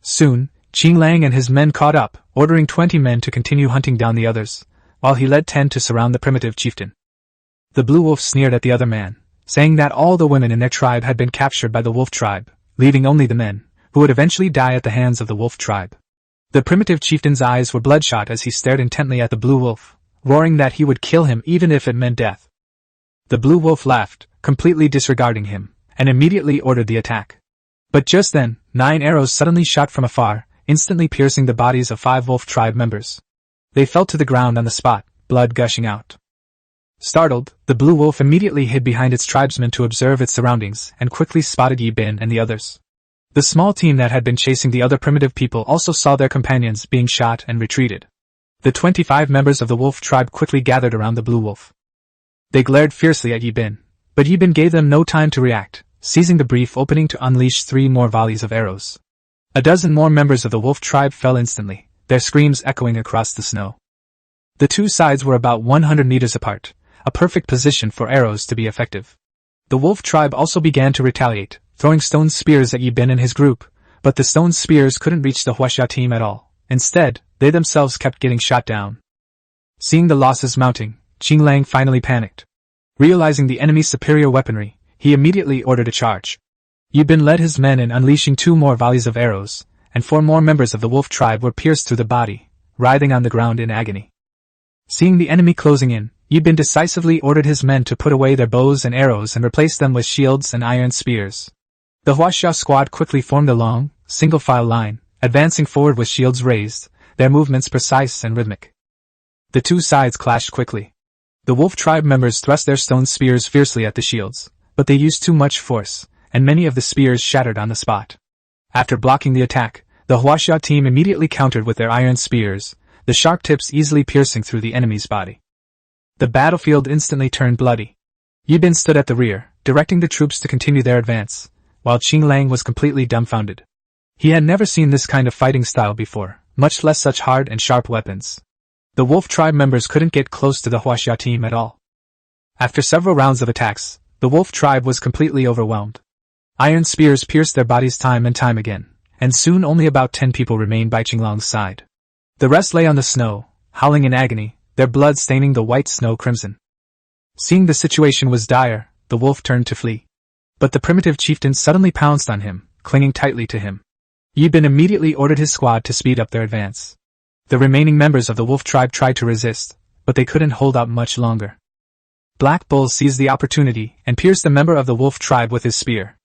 Soon, Qinglang and his men caught up, ordering 20 men to continue hunting down the others, while he led 10 to surround the primitive chieftain. The blue wolf sneered at the other man, saying that all the women in their tribe had been captured by the wolf tribe, leaving only the men, who would eventually die at the hands of the wolf tribe. The primitive chieftain's eyes were bloodshot as he stared intently at the blue wolf, roaring that he would kill him even if it meant death. The blue wolf laughed, completely disregarding him, and immediately ordered the attack. But just then, 9 arrows suddenly shot from afar, instantly piercing the bodies of 5 wolf tribe members. They fell to the ground on the spot, blood gushing out. Startled, the blue wolf immediately hid behind its tribesmen to observe its surroundings and quickly spotted Yibin and the others. The small team that had been chasing the other primitive people also saw their companions being shot and retreated. The 25 members of the wolf tribe quickly gathered around the blue wolf. They glared fiercely at Yibin, but Yibin gave them no time to react, seizing the brief opening to unleash 3 more volleys of arrows. A dozen more members of the wolf tribe fell instantly, their screams echoing across the snow. The 2 sides were about 100 meters apart, a perfect position for arrows to be effective. The wolf tribe also began to retaliate, throwing stone spears at Yibin and his group, but the stone spears couldn't reach the Huaxia team at all. Instead, they themselves kept getting shot down. Seeing the losses mounting, Qinglang finally panicked. Realizing the enemy's superior weaponry, he immediately ordered a charge. Yibin led his men in unleashing 2 more volleys of arrows, and 4 more members of the wolf tribe were pierced through the body, writhing on the ground in agony. Seeing the enemy closing in, Yibin decisively ordered his men to put away their bows and arrows and replace them with shields and iron spears. The Huaxia squad quickly formed a long, single-file line, advancing forward with shields raised, their movements precise and rhythmic. The two sides clashed quickly. The wolf tribe members thrust their stone spears fiercely at the shields, but they used too much force, and many of the spears shattered on the spot. After blocking the attack, the Huaxia team immediately countered with their iron spears, the sharp tips easily piercing through the enemy's body. The battlefield instantly turned bloody. Yibin stood at the rear, directing the troops to continue their advance, while Qinglang was completely dumbfounded. He had never seen this kind of fighting style before, much less such hard and sharp weapons. The wolf tribe members couldn't get close to the Huaxia team at all. After several rounds of attacks, the wolf tribe was completely overwhelmed. Iron spears pierced their bodies time and time again, and soon only about 10 people remained by Qinglang's side. The rest lay on the snow, howling in agony, their blood staining the white snow crimson. Seeing the situation was dire, the wolf turned to flee. But the primitive chieftain suddenly pounced on him, clinging tightly to him. Yibin immediately ordered his squad to speed up their advance. The remaining members of the wolf tribe tried to resist, but they couldn't hold out much longer. Black Bull seized the opportunity and pierced a member of the wolf tribe with his spear.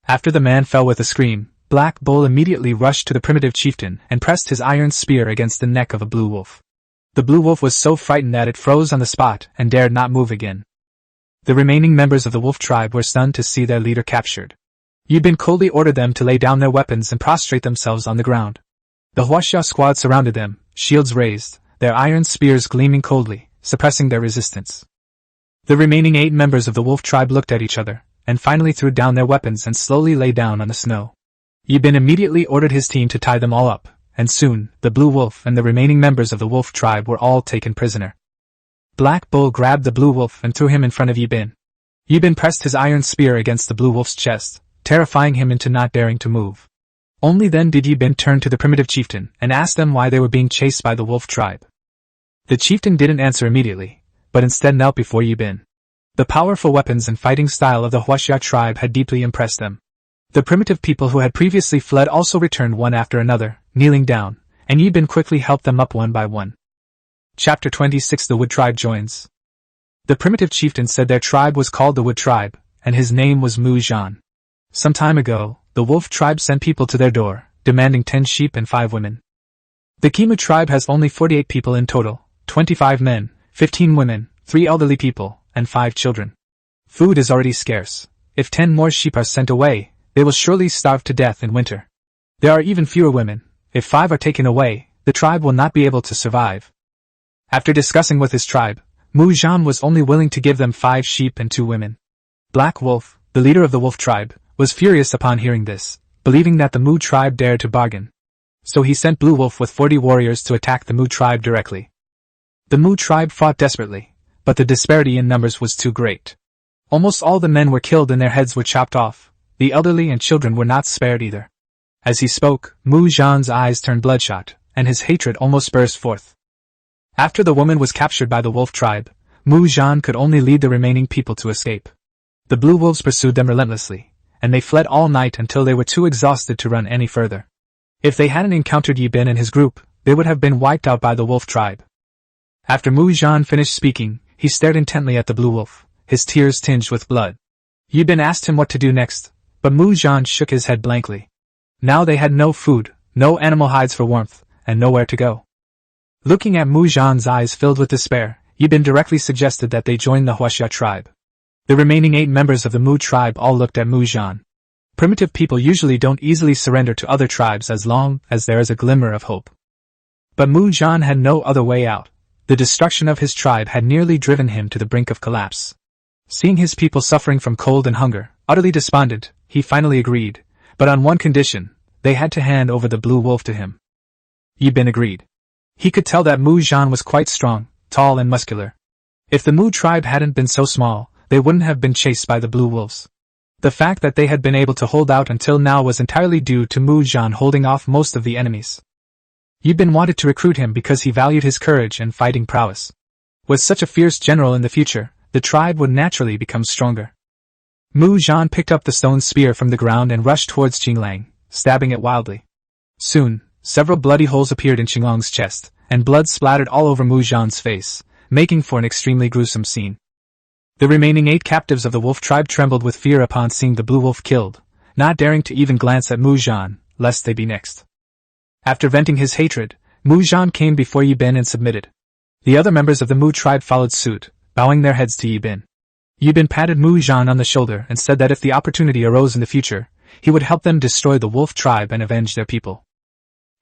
After the man fell with a scream, Black Bull immediately rushed to the primitive chieftain and pressed his iron spear against the neck of a blue wolf. The blue wolf was so frightened that it froze on the spot and dared not move again. The remaining members of the wolf tribe were stunned to see their leader captured. Yibin coldly ordered them to lay down their weapons and prostrate themselves on the ground. The Huaxia squad surrounded them, shields raised, their iron spears gleaming coldly, suppressing their resistance. The remaining 8 members of the wolf tribe looked at each other, and finally threw down their weapons and slowly lay down on the snow. Yibin immediately ordered his team to tie them all up, and soon, the blue wolf and the remaining members of the wolf tribe were all taken prisoner. Black Bull grabbed the blue wolf and threw him in front of Yibin. Yibin pressed his iron spear against the blue wolf's chest, terrifying him into not daring to move. Only then did Yibin turn to the primitive chieftain and ask them why they were being chased by the wolf tribe. The chieftain didn't answer immediately, but instead knelt before Yibin. The powerful weapons and fighting style of the Huaxia tribe had deeply impressed them. The primitive people who had previously fled also returned one after another, kneeling down, and Yibin quickly helped them up one by one. Chapter 26 The Wood Tribe Joins. The primitive chieftain said their tribe was called the Wood Tribe, and his name was Mu Zhan. Some time ago, the wolf tribe sent people to their door, demanding 10 sheep and 5 women. The Kimu tribe has only 48 people in total, 25 men, 15 women, 3 elderly people, and 5 children. Food is already scarce. If 10 more sheep are sent away, they will surely starve to death in winter. There are even fewer women. If 5 are taken away, the tribe will not be able to survive. After discussing with his tribe, Mu Zhan was only willing to give them 5 sheep and 2 women. Black Wolf, the leader of the wolf tribe, was furious upon hearing this, believing that the Mu tribe dared to bargain. So he sent Blue Wolf with 40 warriors to attack the Mu tribe directly. The Mu tribe fought desperately, but the disparity in numbers was too great. Almost all the men were killed and their heads were chopped off. The elderly and children were not spared either. As he spoke, Mu Zhan's eyes turned bloodshot, and his hatred almost burst forth. After the woman was captured by the wolf tribe, Mu Zhan could only lead the remaining people to escape. The blue wolves pursued them relentlessly, and they fled all night until they were too exhausted to run any further. If they hadn't encountered Yibin and his group, they would have been wiped out by the wolf tribe. After Mu Zhan finished speaking, he stared intently at the blue wolf, his tears tinged with blood. Yibin asked him what to do next, but Mu Zhan shook his head blankly. Now they had no food, no animal hides for warmth, and nowhere to go. Looking at Mu Zhan's eyes filled with despair, Yibin directly suggested that they join the Huaxia tribe. The remaining 8 members of the Mu tribe all looked at Mu Zhan. Primitive people usually don't easily surrender to other tribes as long as there is a glimmer of hope. But Mu Zhan had no other way out. The destruction of his tribe had nearly driven him to the brink of collapse. Seeing his people suffering from cold and hunger, utterly despondent, he finally agreed, but on one condition: they had to hand over the blue wolf to him. Yibin agreed. He could tell that Mu Zhan was quite strong, tall and muscular. If the Mu tribe hadn't been so small, they wouldn't have been chased by the blue wolves. The fact that they had been able to hold out until now was entirely due to Mu Zhan holding off most of the enemies. Yibin wanted to recruit him because he valued his courage and fighting prowess. With such a fierce general in the future, the tribe would naturally become stronger. Mu Zhan picked up the stone spear from the ground and rushed towards Qinglang, stabbing it wildly. Soon, several bloody holes appeared in Qinglang's chest, and blood splattered all over Mu Zhan's face, making for an extremely gruesome scene. The remaining 8 captives of the wolf tribe trembled with fear upon seeing the blue wolf killed, not daring to even glance at Mu Zhan, lest they be next. After venting his hatred, Mu Zhan came before Yibin and submitted. The other members of the Mu tribe followed suit, bowing their heads to Yibin. Yibin patted Mu Zhan on the shoulder and said that if the opportunity arose in the future, he would help them destroy the wolf tribe and avenge their people.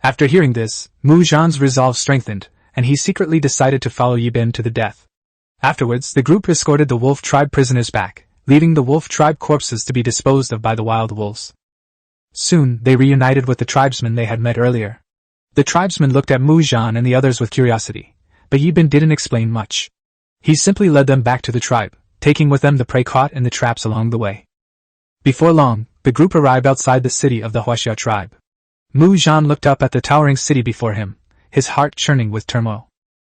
After hearing this, Mu Zhan's resolve strengthened, and he secretly decided to follow Yibin to the death. Afterwards, the group escorted the wolf tribe prisoners back, leaving the wolf tribe corpses to be disposed of by the wild wolves. Soon, they reunited with the tribesmen they had met earlier. The tribesmen looked at Mu Zhan and the others with curiosity, but Yibin didn't explain much. He simply led them back to the tribe, taking with them the prey caught in the traps along the way. Before long, the group arrived outside the city of the Huaxia tribe. Mu Zhan looked up at the towering city before him, his heart churning with turmoil.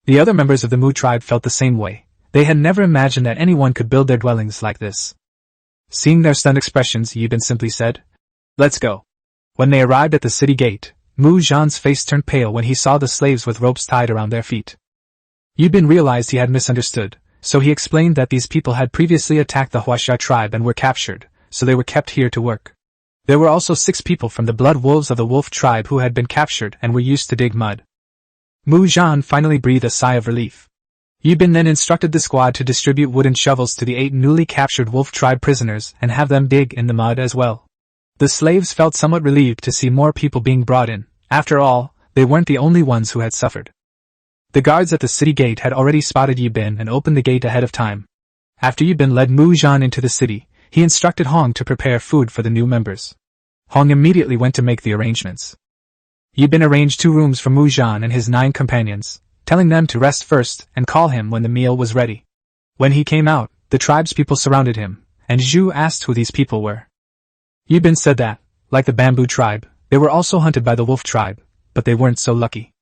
The other members of the Mu tribe felt the same way. They had never imagined that anyone could build their dwellings like this. Seeing their stunned expressions, Yibin simply said, "Let's go." When they arrived at the city gate, Mu Zhan's face turned pale when he saw the slaves with ropes tied around their feet. Yibin realized he had misunderstood, so he explained that these people had previously attacked the Huaxia tribe and were captured, so they were kept here to work. There were also 6 people from the blood wolves of the wolf tribe who had been captured and were used to dig mud. Mu Zhan finally breathed a sigh of relief. Yibin then instructed the squad to distribute wooden shovels to the 8 newly captured wolf tribe prisoners and have them dig in the mud as well. The slaves felt somewhat relieved to see more people being brought in. After all, they weren't the only ones who had suffered. The guards at the city gate had already spotted Yibin and opened the gate ahead of time. After Yibin led Mu Zhan into the city, he instructed Hong to prepare food for the new members. Hong immediately went to make the arrangements. Yibin arranged 2 rooms for Mu Zhan and his 9 companions, telling them to rest first and call him when the meal was ready. When he came out, the tribespeople surrounded him, and Zhu asked who these people were. Yibin said that, like the bamboo tribe, they were also hunted by the wolf tribe, but they weren't so lucky.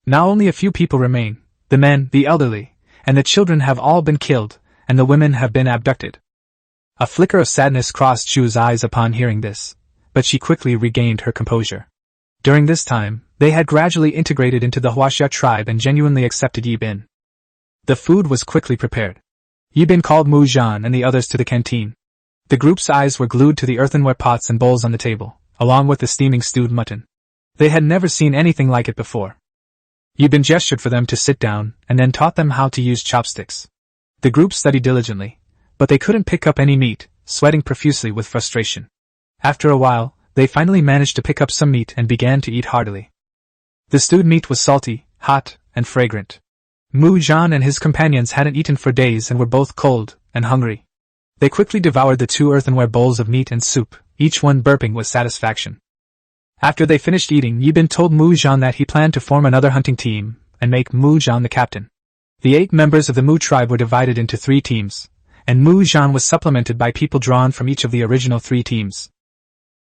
Now only a few people remain. The men, the elderly, and the children have all been killed, and the women have been abducted. A flicker of sadness crossed Zhu's eyes upon hearing this, but she quickly regained her composure. During this time, they had gradually integrated into the Huaxia tribe and genuinely accepted Yibin. The food was quickly prepared. Yibin called Mu Zhan and the others to the canteen. The group's eyes were glued to the earthenware pots and bowls on the table, along with the steaming stewed mutton. They had never seen anything like it before. Yibin gestured for them to sit down and then taught them how to use chopsticks. The group studied diligently, but they couldn't pick up any meat, sweating profusely with frustration. After a while, they finally managed to pick up some meat and began to eat heartily. The stewed meat was salty, hot, and fragrant. Mu Zhan and his companions hadn't eaten for days and were both cold and hungry. They quickly devoured the 2 earthenware bowls of meat and soup, each one burping with satisfaction. After they finished eating, Yibin told Mu Zhan that he planned to form another hunting team and make Mu Zhan the captain. The 8 members of the Mu tribe were divided into 3 teams, and Mu Zhan was supplemented by people drawn from each of the original 3 teams.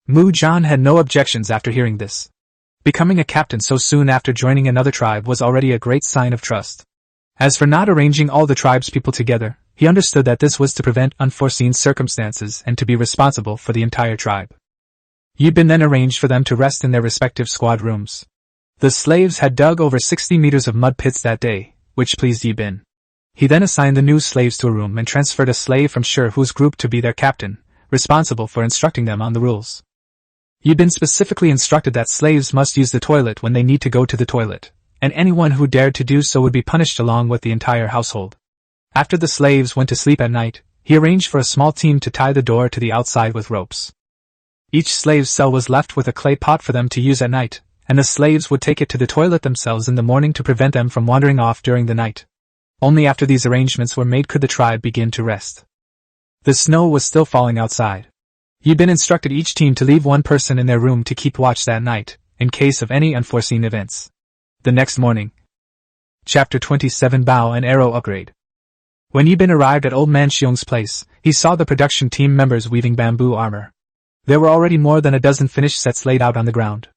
Mu Zhan had no objections after hearing this. Becoming a captain so soon after joining another tribe was already a great sign of trust. As for not arranging all the tribe's people together, he understood that this was to prevent unforeseen circumstances and to be responsible for the entire tribe. Yibin then arranged for them to rest in their respective squad rooms. The slaves had dug over 60 meters of mud pits that day, which pleased Yibin. He then assigned the new slaves to a room and transferred a slave from whose group to be their captain, responsible for instructing them on the rules. Yibin specifically instructed that slaves must use the toilet when they need to go to the toilet, and anyone who dared to do so would be punished along with the entire household. After the slaves went to sleep at night, he arranged for a small team to tie the door to the outside with ropes. Each slave's cell was left with a clay pot for them to use at night, and the slaves would take it to the toilet themselves in the morning to prevent them from wandering off during the night. Only after these arrangements were made could the tribe begin to rest. The snow was still falling outside. Yibin instructed each team to leave one person in their room to keep watch that night, in case of any unforeseen events. The next morning. Chapter 27 Bow and Arrow Upgrade. When Yibin arrived at Old Man Xiong's place, he saw the production team members weaving bamboo armor. There were already more than a dozen finished sets laid out on the ground.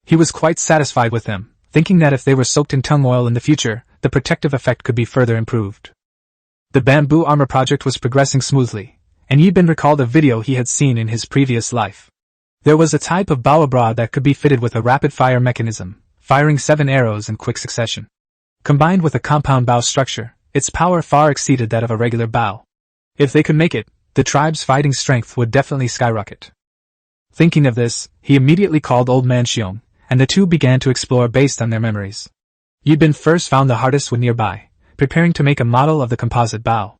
He was quite satisfied with them, thinking that if they were soaked in tung oil in the future, the protective effect could be further improved. The bamboo armor project was progressing smoothly, and Yibin recalled a video he had seen in his previous life. There was a type of bow abroad that could be fitted with a rapid-fire mechanism, firing 7 arrows in quick succession. Combined with a compound bow structure, its power far exceeded that of a regular bow. If they could make it, the tribe's fighting strength would definitely skyrocket. Thinking of this, he immediately called Old Man Xiong, and the two began to explore based on their memories. Yibin first found the hardest wood nearby, preparing to make a model of the composite bow.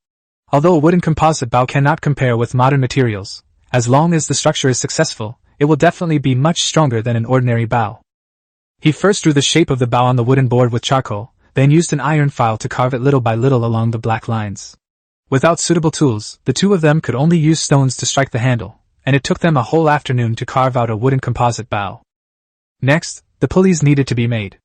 Although a wooden composite bow cannot compare with modern materials, as long as the structure is successful, it will definitely be much stronger than an ordinary bow. He first drew the shape of the bow on the wooden board with charcoal, then used an iron file to carve it little by little along the black lines. Without suitable tools, the two of them could only use stones to strike the handle, and it took them a whole afternoon to carve out a wooden composite bow. Next, the pulleys needed to be made.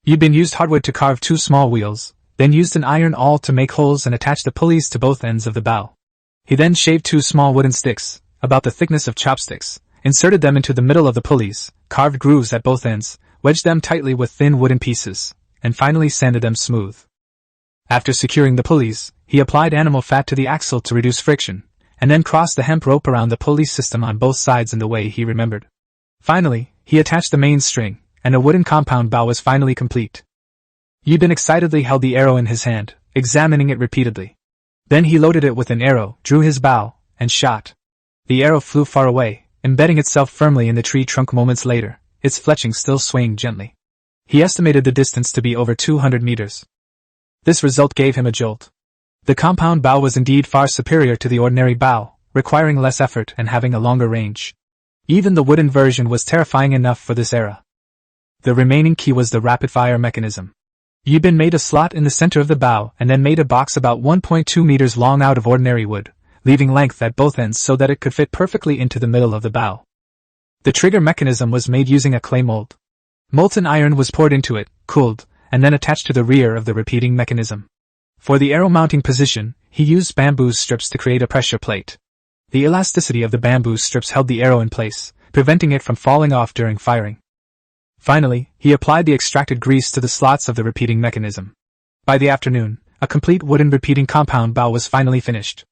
Yibin used hardwood to carve two small wheels, then used an iron awl to make holes and attach the pulleys to both ends of the bow. He then shaved two small wooden sticks, about the thickness of chopsticks, inserted them into the middle of the pulleys, carved grooves at both ends, wedged them tightly with thin wooden pieces, and finally sanded them smooth. After securing the pulleys, he applied animal fat to the axle to reduce friction, and then crossed the hemp rope around the pulley system on both sides in the way he remembered. Finally, he attached the main string, and a wooden compound bow was finally complete. Yibin excitedly held the arrow in his hand, examining it repeatedly. Then he loaded it with an arrow, drew his bow, and shot. The arrow flew far away, embedding itself firmly in the tree trunk moments later, its fletching still swaying gently. He estimated the distance to be over 200 meters. This result gave him a jolt. The compound bow was indeed far superior to the ordinary bow, requiring less effort and having a longer range. Even the wooden version was terrifying enough for this era. The remaining key was the rapid-fire mechanism. Yibin made a slot in the center of the bow and then made a box about 1.2 meters long out of ordinary wood, leaving length at both ends so that it could fit perfectly into the middle of the bow. The trigger mechanism was made using a clay mold. Molten iron was poured into it, cooled, and then attached to the rear of the repeating mechanism. For the arrow mounting position, he used bamboo strips to create a pressure plate. The elasticity of the bamboo strips held the arrow in place, preventing it from falling off during firing. Finally, he applied the extracted grease to the slots of the repeating mechanism. By the afternoon, a complete wooden repeating compound bow was finally finished.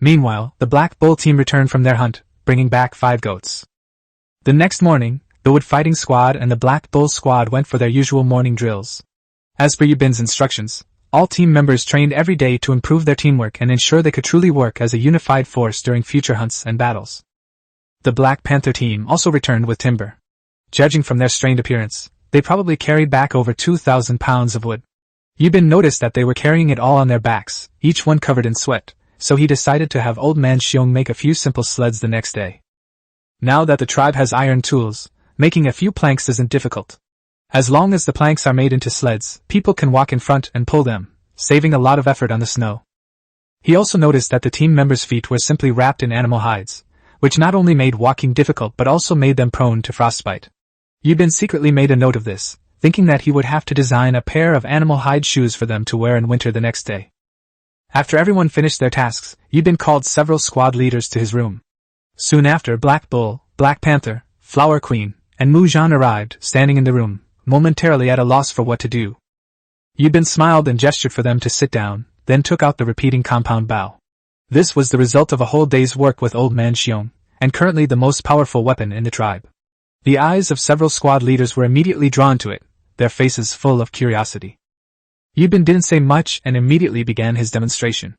Meanwhile, the Black Bull team returned from their hunt, bringing back 5 goats. The next morning, the Wood Fighting Squad and the Black Bull Squad went for their usual morning drills. As per Yibin's instructions, all team members trained every day to improve their teamwork and ensure they could truly work as a unified force during future hunts and battles. The Black Panther team also returned with timber. Judging from their strained appearance, they probably carried back over 2,000 pounds of wood. Yibin noticed that they were carrying it all on their backs, each one covered in sweat, so he decided to have Old Man Xiong make a few simple sleds the next day. Now that the tribe has iron tools, making a few planks isn't difficult. As long as the planks are made into sleds, people can walk in front and pull them, saving a lot of effort on the snow. He also noticed that the team members' feet were simply wrapped in animal hides, which not only made walking difficult but also made them prone to frostbite. Yibin secretly made a note of this, thinking that he would have to design a pair of animal hide shoes for them to wear in winter the next day. After everyone finished their tasks, Yibin called several squad leaders to his room. Soon after, Black Bull, Black Panther, Flower Queen, and Mu Zhan arrived, standing in the room, momentarily at a loss for what to do. Yibin smiled and gestured for them to sit down, then took out the repeating compound bow. This was the result of a whole day's work with Old Man Xiong, and currently the most powerful weapon in the tribe. The eyes of several squad leaders were immediately drawn to it, their faces full of curiosity. Yibin didn't say much and immediately began his demonstration.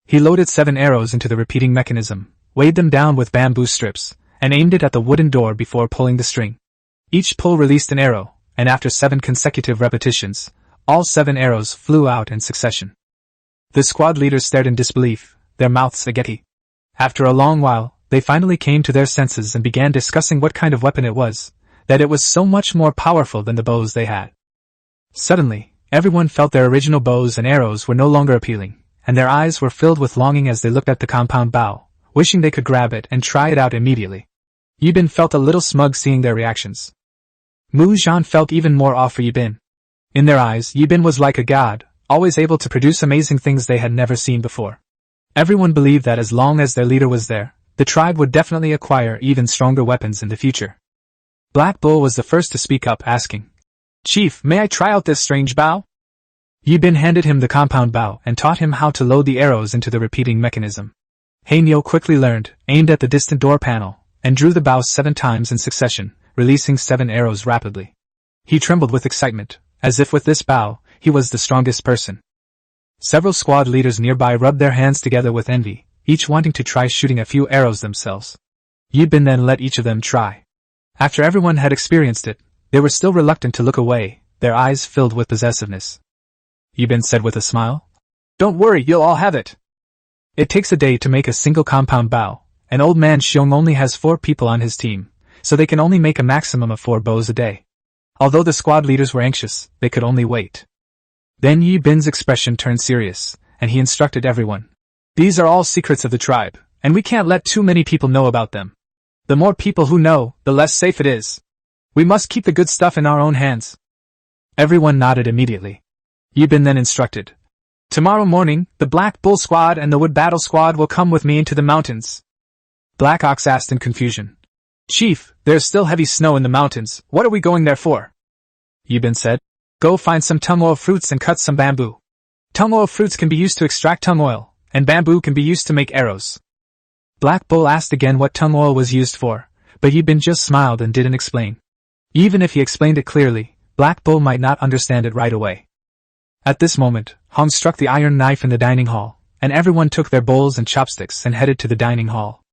He loaded 7 arrows into the repeating mechanism, weighed them down with bamboo strips, and aimed it at the wooden door before pulling the string. Each pull released an arrow, and after 7 consecutive repetitions, all 7 arrows flew out in succession. The squad leaders stared in disbelief, their mouths agape. After a long while, they finally came to their senses and began discussing what kind of weapon it was, that it was so much more powerful than the bows they had. Suddenly, everyone felt their original bows and arrows were no longer appealing, and their eyes were filled with longing as they looked at the compound bow, wishing they could grab it and try it out immediately. Yibin felt a little smug seeing their reactions. Mu Zhan felt even more awe for Yibin. In their eyes, Yibin was like a god, always able to produce amazing things they had never seen before. Everyone believed that as long as their leader was there, the tribe would definitely acquire even stronger weapons in the future. Black Bull was the first to speak up, asking, "Chief, may I try out this strange bow?" Yibin handed him the compound bow and taught him how to load the arrows into the repeating mechanism. Heinyo quickly learned, aimed at the distant door panel, and drew the bow 7 times in succession, releasing 7 arrows rapidly. He trembled with excitement, as if with this bow, he was the strongest person. Several squad leaders nearby rubbed their hands together with envy, each wanting to try shooting a few arrows themselves. Yibin then let each of them try. After everyone had experienced it, They were still reluctant to look away, their eyes filled with possessiveness. Yibin said with a smile. Don't worry, you'll all have it. It takes a day to make a single compound bow, and old man Xiong only has 4 people on his team, so they can only make a maximum of 4 bows a day. Although the squad leaders were anxious, they could only wait. Then Yibin's expression turned serious, and he instructed everyone. These are all secrets of the tribe, and we can't let too many people know about them. The more people who know, the less safe it is. We must keep the good stuff in our own hands. Everyone nodded immediately. Yibin then instructed. Tomorrow morning, the Black Bull Squad and the Wood Battle Squad will come with me into the mountains. Black Ox asked in confusion. Chief, there's still heavy snow in the mountains, what are we going there for? Yibin said. Go find some tung oil fruits and cut some bamboo. Tung oil fruits can be used to extract tung oil, and bamboo can be used to make arrows. Black Bull asked again what tung oil was used for, but Yibin just smiled and didn't explain. Even if he explained it clearly, Black Bull might not understand it right away. At this moment, Hong struck the iron knife in the dining hall, and everyone took their bowls and chopsticks and headed to the dining hall.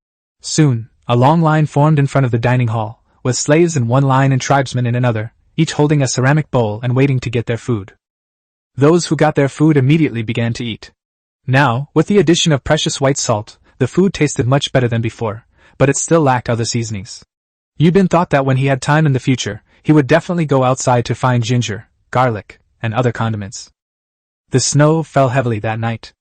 Soon, a long line formed in front of the dining hall, with slaves in one line and tribesmen in another, each holding a ceramic bowl and waiting to get their food. Those who got their food immediately began to eat. Now, with the addition of precious white salt, the food tasted much better than before, but it still lacked other seasonings. Yibin thought that when he had time in the future, he would definitely go outside to find ginger, garlic, and other condiments. The snow fell heavily that night.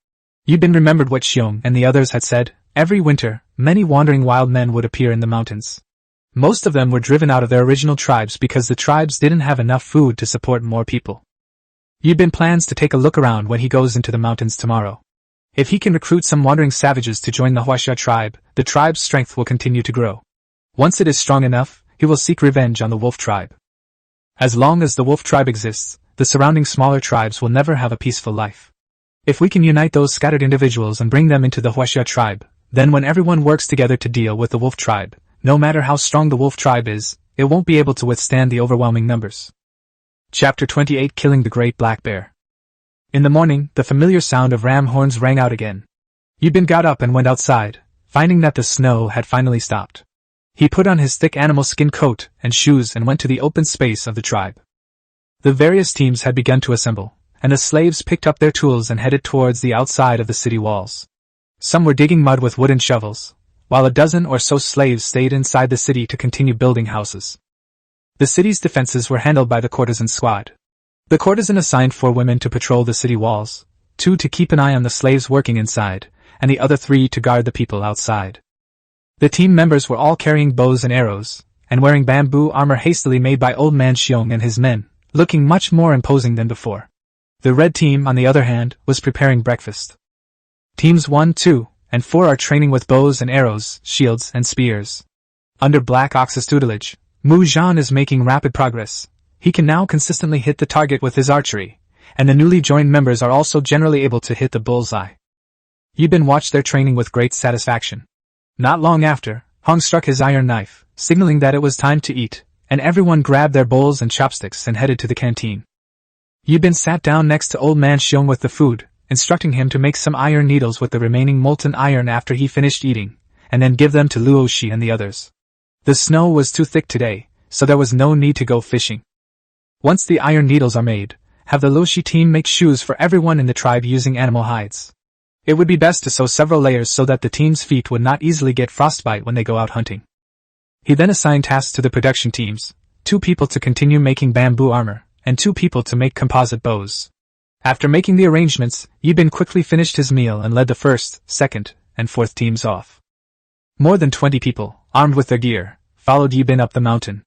Yibin remembered what Xiong and the others had said. Every winter, many wandering wild men would appear in the mountains. Most of them were driven out of their original tribes because the tribes didn't have enough food to support more people. Yibin plans to take a look around when he goes into the mountains tomorrow. If he can recruit some wandering savages to join the Huaxia tribe, the tribe's strength will continue to grow. Once it is strong enough, he will seek revenge on the wolf tribe. As long as the wolf tribe exists, the surrounding smaller tribes will never have a peaceful life. If we can unite those scattered individuals and bring them into the Huaxia tribe, then when everyone works together to deal with the wolf tribe, no matter how strong the wolf tribe is, it won't be able to withstand the overwhelming numbers. Chapter 28 Killing the Great Black Bear. In the morning, the familiar sound of ram horns rang out again. Yibin got up and went outside, finding that the snow had finally stopped. He put on his thick animal skin coat and shoes and went to the open space of the tribe. The various teams had begun to assemble, and the slaves picked up their tools and headed towards the outside of the city walls. Some were digging mud with wooden shovels, while a dozen or so slaves stayed inside the city to continue building houses. The city's defenses were handled by the courtesan squad. The courtesan assigned 4 women to patrol the city walls, 2 to keep an eye on the slaves working inside, and the other 3 to guard the people outside. The team members were all carrying bows and arrows, and wearing bamboo armor hastily made by old man Xiong and his men, looking much more imposing than before. The red team, on the other hand, was preparing breakfast. Teams 1, 2, and 4 are training with bows and arrows, shields, and spears. Under Black Ox's tutelage, Mu Zhan is making rapid progress. He can now consistently hit the target with his archery, and the newly joined members are also generally able to hit the bullseye. Yibin watched their training with great satisfaction. Not long after, Hong struck his iron knife, signaling that it was time to eat, and everyone grabbed their bowls and chopsticks and headed to the canteen. Yibin sat down next to old man Xiong with the food, instructing him to make some iron needles with the remaining molten iron after he finished eating, and then give them to Luoshi and the others. The snow was too thick today, so there was no need to go fishing. Once the iron needles are made, have the Luoshi team make shoes for everyone in the tribe using animal hides. It would be best to sew several layers so that the team's feet would not easily get frostbite when they go out hunting. He then assigned tasks to the production teams, 2 people to continue making bamboo armor, and 2 people to make composite bows. After making the arrangements, Yibin quickly finished his meal and led the 1st, 2nd, and 4th teams off. More than 20 people, armed with their gear, followed Yibin up the mountain.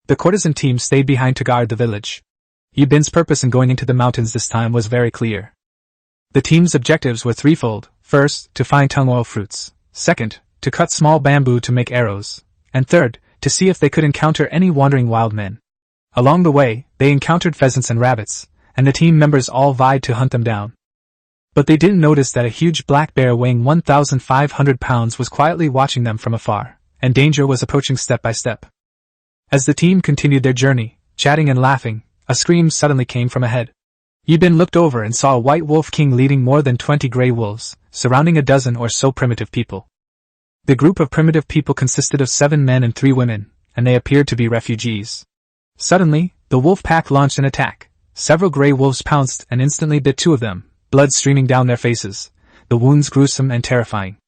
The courtesan team stayed behind to guard the village. Yibin's purpose in going into the mountains this time was very clear. The team's objectives were threefold: first, to find tung oil fruits; second, to cut small bamboo to make arrows; and third, to see if they could encounter any wandering wild men. Along the way, they encountered pheasants and rabbits, and the team members all vied to hunt them down. But they didn't notice that a huge black bear weighing 1,500 pounds was quietly watching them from afar, and danger was approaching step by step. As the team continued their journey, chatting and laughing, a scream suddenly came from ahead. Yibin looked over and saw a white wolf king leading more than 20 gray wolves, surrounding a dozen or so primitive people. The group of primitive people consisted of 7 men and 3 women, and they appeared to be refugees. Suddenly, the wolf pack launched an attack. Several gray wolves pounced and instantly bit two of them, blood streaming down their faces, the wounds gruesome and terrifying.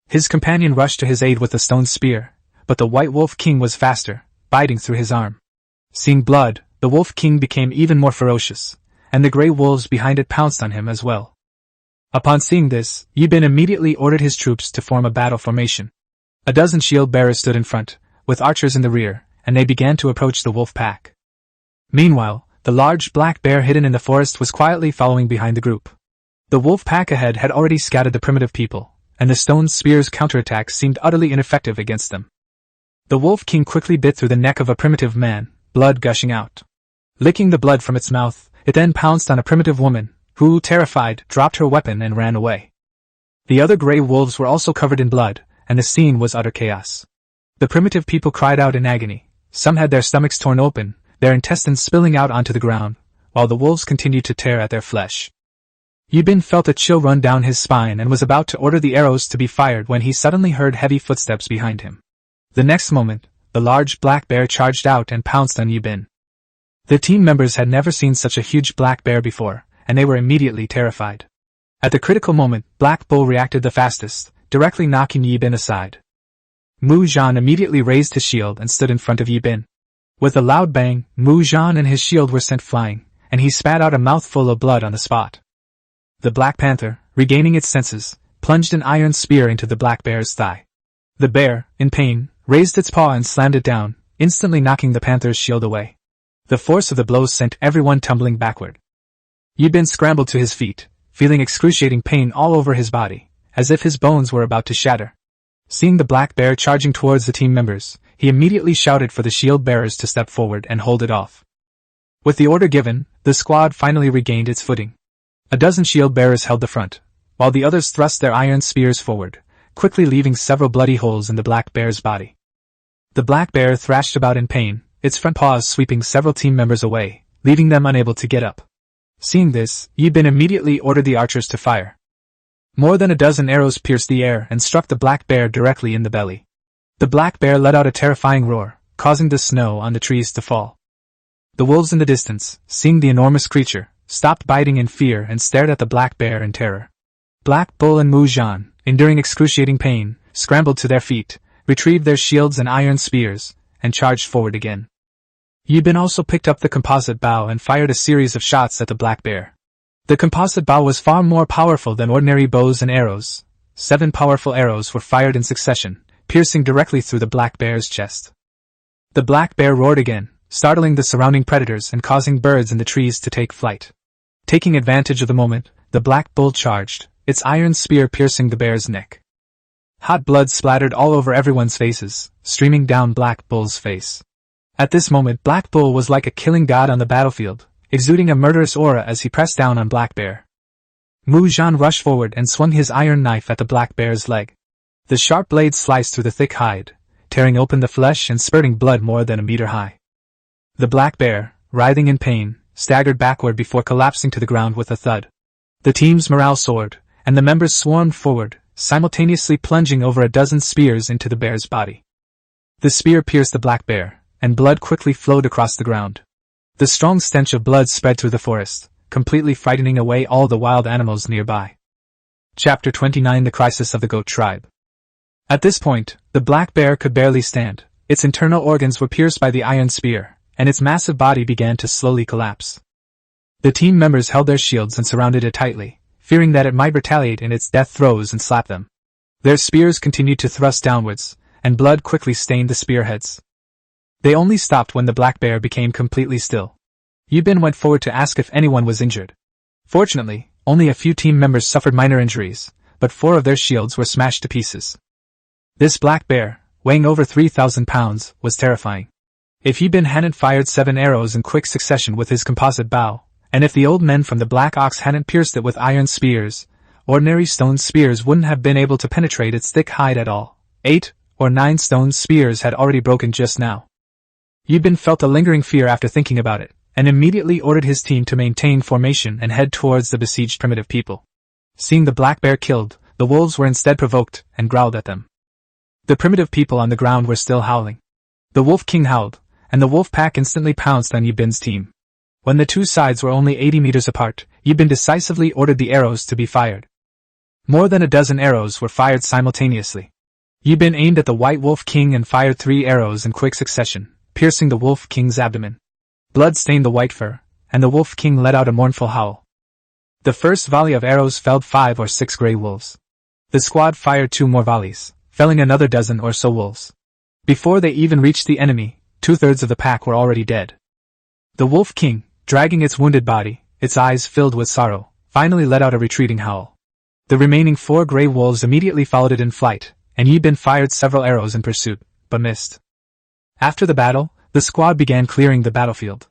His companion rushed to his aid with a stone spear, but the White Wolf King was faster, biting through his arm. Seeing blood, the Wolf King became even more ferocious, and the gray wolves behind it pounced on him as well. Upon seeing this, Yibin immediately ordered his troops to form a battle formation. A dozen shield bearers stood in front, with archers in the rear, and they began to approach the wolf pack. Meanwhile, the large black bear hidden in the forest was quietly following behind the group. The wolf pack ahead had already scattered the primitive people, and the stone spear's counterattack seemed utterly ineffective against them. The Wolf King quickly bit through the neck of a primitive man, blood gushing out. Licking the blood from its mouth, it then pounced on a primitive woman, who, terrified, dropped her weapon and ran away. The other gray wolves were also covered in blood, and the scene was utter chaos. The primitive people cried out in agony. Some had their stomachs torn open, their intestines spilling out onto the ground, while the wolves continued to tear at their flesh. Yibin felt a chill run down his spine and was about to order the arrows to be fired when he suddenly heard heavy footsteps behind him. The next moment, the large black bear charged out and pounced on Yibin. The team members had never seen such a huge black bear before, and they were immediately terrified. At the critical moment, Black Bull reacted the fastest, directly knocking Yibin aside. Mu Zhan immediately raised his shield and stood in front of Yibin. With a loud bang, Mu Zhan and his shield were sent flying, and he spat out a mouthful of blood on the spot. The Black Panther, regaining its senses, plunged an iron spear into the black bear's thigh. The bear, in pain, raised its paw and slammed it down, instantly knocking the panther's shield away. The force of the blows sent everyone tumbling backward. Yibin scrambled to his feet, feeling excruciating pain all over his body, as if his bones were about to shatter. Seeing the black bear charging towards the team members, he immediately shouted for the shield bearers to step forward and hold it off. With the order given, the squad finally regained its footing. A dozen shield bearers held the front, while the others thrust their iron spears forward, quickly leaving several bloody holes in the black bear's body. The black bear thrashed about in pain, its front paws sweeping several team members away, leaving them unable to get up. Seeing this, Yibin immediately ordered the archers to fire. More than a dozen arrows pierced the air and struck the black bear directly in the belly. The black bear let out a terrifying roar, causing the snow on the trees to fall. The wolves in the distance, seeing the enormous creature, stopped biting in fear and stared at the black bear in terror. Black Bull and Mu Zhan, enduring excruciating pain, scrambled to their feet, retrieved their shields and iron spears, and charged forward again. Yibin also picked up the composite bow and fired a series of shots at the black bear. The composite bow was far more powerful than ordinary bows and arrows. 7 powerful arrows were fired in succession, piercing directly through the black bear's chest. The black bear roared again, startling the surrounding predators and causing birds in the trees to take flight. Taking advantage of the moment, the black bull charged, its iron spear piercing the bear's neck. Hot blood splattered all over everyone's faces, streaming down Black Bull's face. At this moment, Black Bull was like a killing god on the battlefield, exuding a murderous aura as he pressed down on Black Bear. Mu Zhan rushed forward and swung his iron knife at the black bear's leg. The sharp blade sliced through the thick hide, tearing open the flesh and spurting blood more than a meter high. The black bear, writhing in pain, staggered backward before collapsing to the ground with a thud. The team's morale soared, and the members swarmed forward, simultaneously plunging over a dozen spears into the bear's body. The spear pierced the black bear, and blood quickly flowed across the ground. The strong stench of blood spread through the forest, completely frightening away all the wild animals nearby. Chapter 29: The Crisis of the Goat Tribe. At this point, the black bear could barely stand. Its internal organs were pierced by the iron spear, and its massive body began to slowly collapse. The team members held their shields and surrounded it tightly, fearing that it might retaliate in its death throes and slap them. Their spears continued to thrust downwards, and blood quickly stained the spearheads. They only stopped when the black bear became completely still. Yibin went forward to ask if anyone was injured. Fortunately, only a few team members suffered minor injuries, but 4 of their shields were smashed to pieces. This black bear, weighing over 3,000 pounds, was terrifying. If Yibin hadn't fired 7 arrows in quick succession with his composite bow, and if the old men from the Black Ox hadn't pierced it with iron spears, ordinary stone spears wouldn't have been able to penetrate its thick hide at all. 8 or 9 stone spears had already broken just now. Yibin felt a lingering fear after thinking about it, and immediately ordered his team to maintain formation and head towards the besieged primitive people. Seeing the black bear killed, the wolves were instead provoked and growled at them. The primitive people on the ground were still howling. The Wolf King howled, and the wolf pack instantly pounced on Yibin's team. When the two sides were only 80 meters apart, Yibin decisively ordered the arrows to be fired. More than a dozen arrows were fired simultaneously. Yibin aimed at the White Wolf King and fired 3 arrows in quick succession, piercing the Wolf King's abdomen. Blood stained the white fur, and the Wolf King let out a mournful howl. The first volley of arrows felled 5 or 6 gray wolves. The squad fired 2 more volleys, felling another dozen or so wolves. Before they even reached the enemy, 2/3 of the pack were already dead. The Wolf King, dragging its wounded body, its eyes filled with sorrow, finally let out a retreating howl. The remaining 4 gray wolves immediately followed it in flight, and Yibin fired several arrows in pursuit, but missed. After the battle, the squad began clearing the battlefield.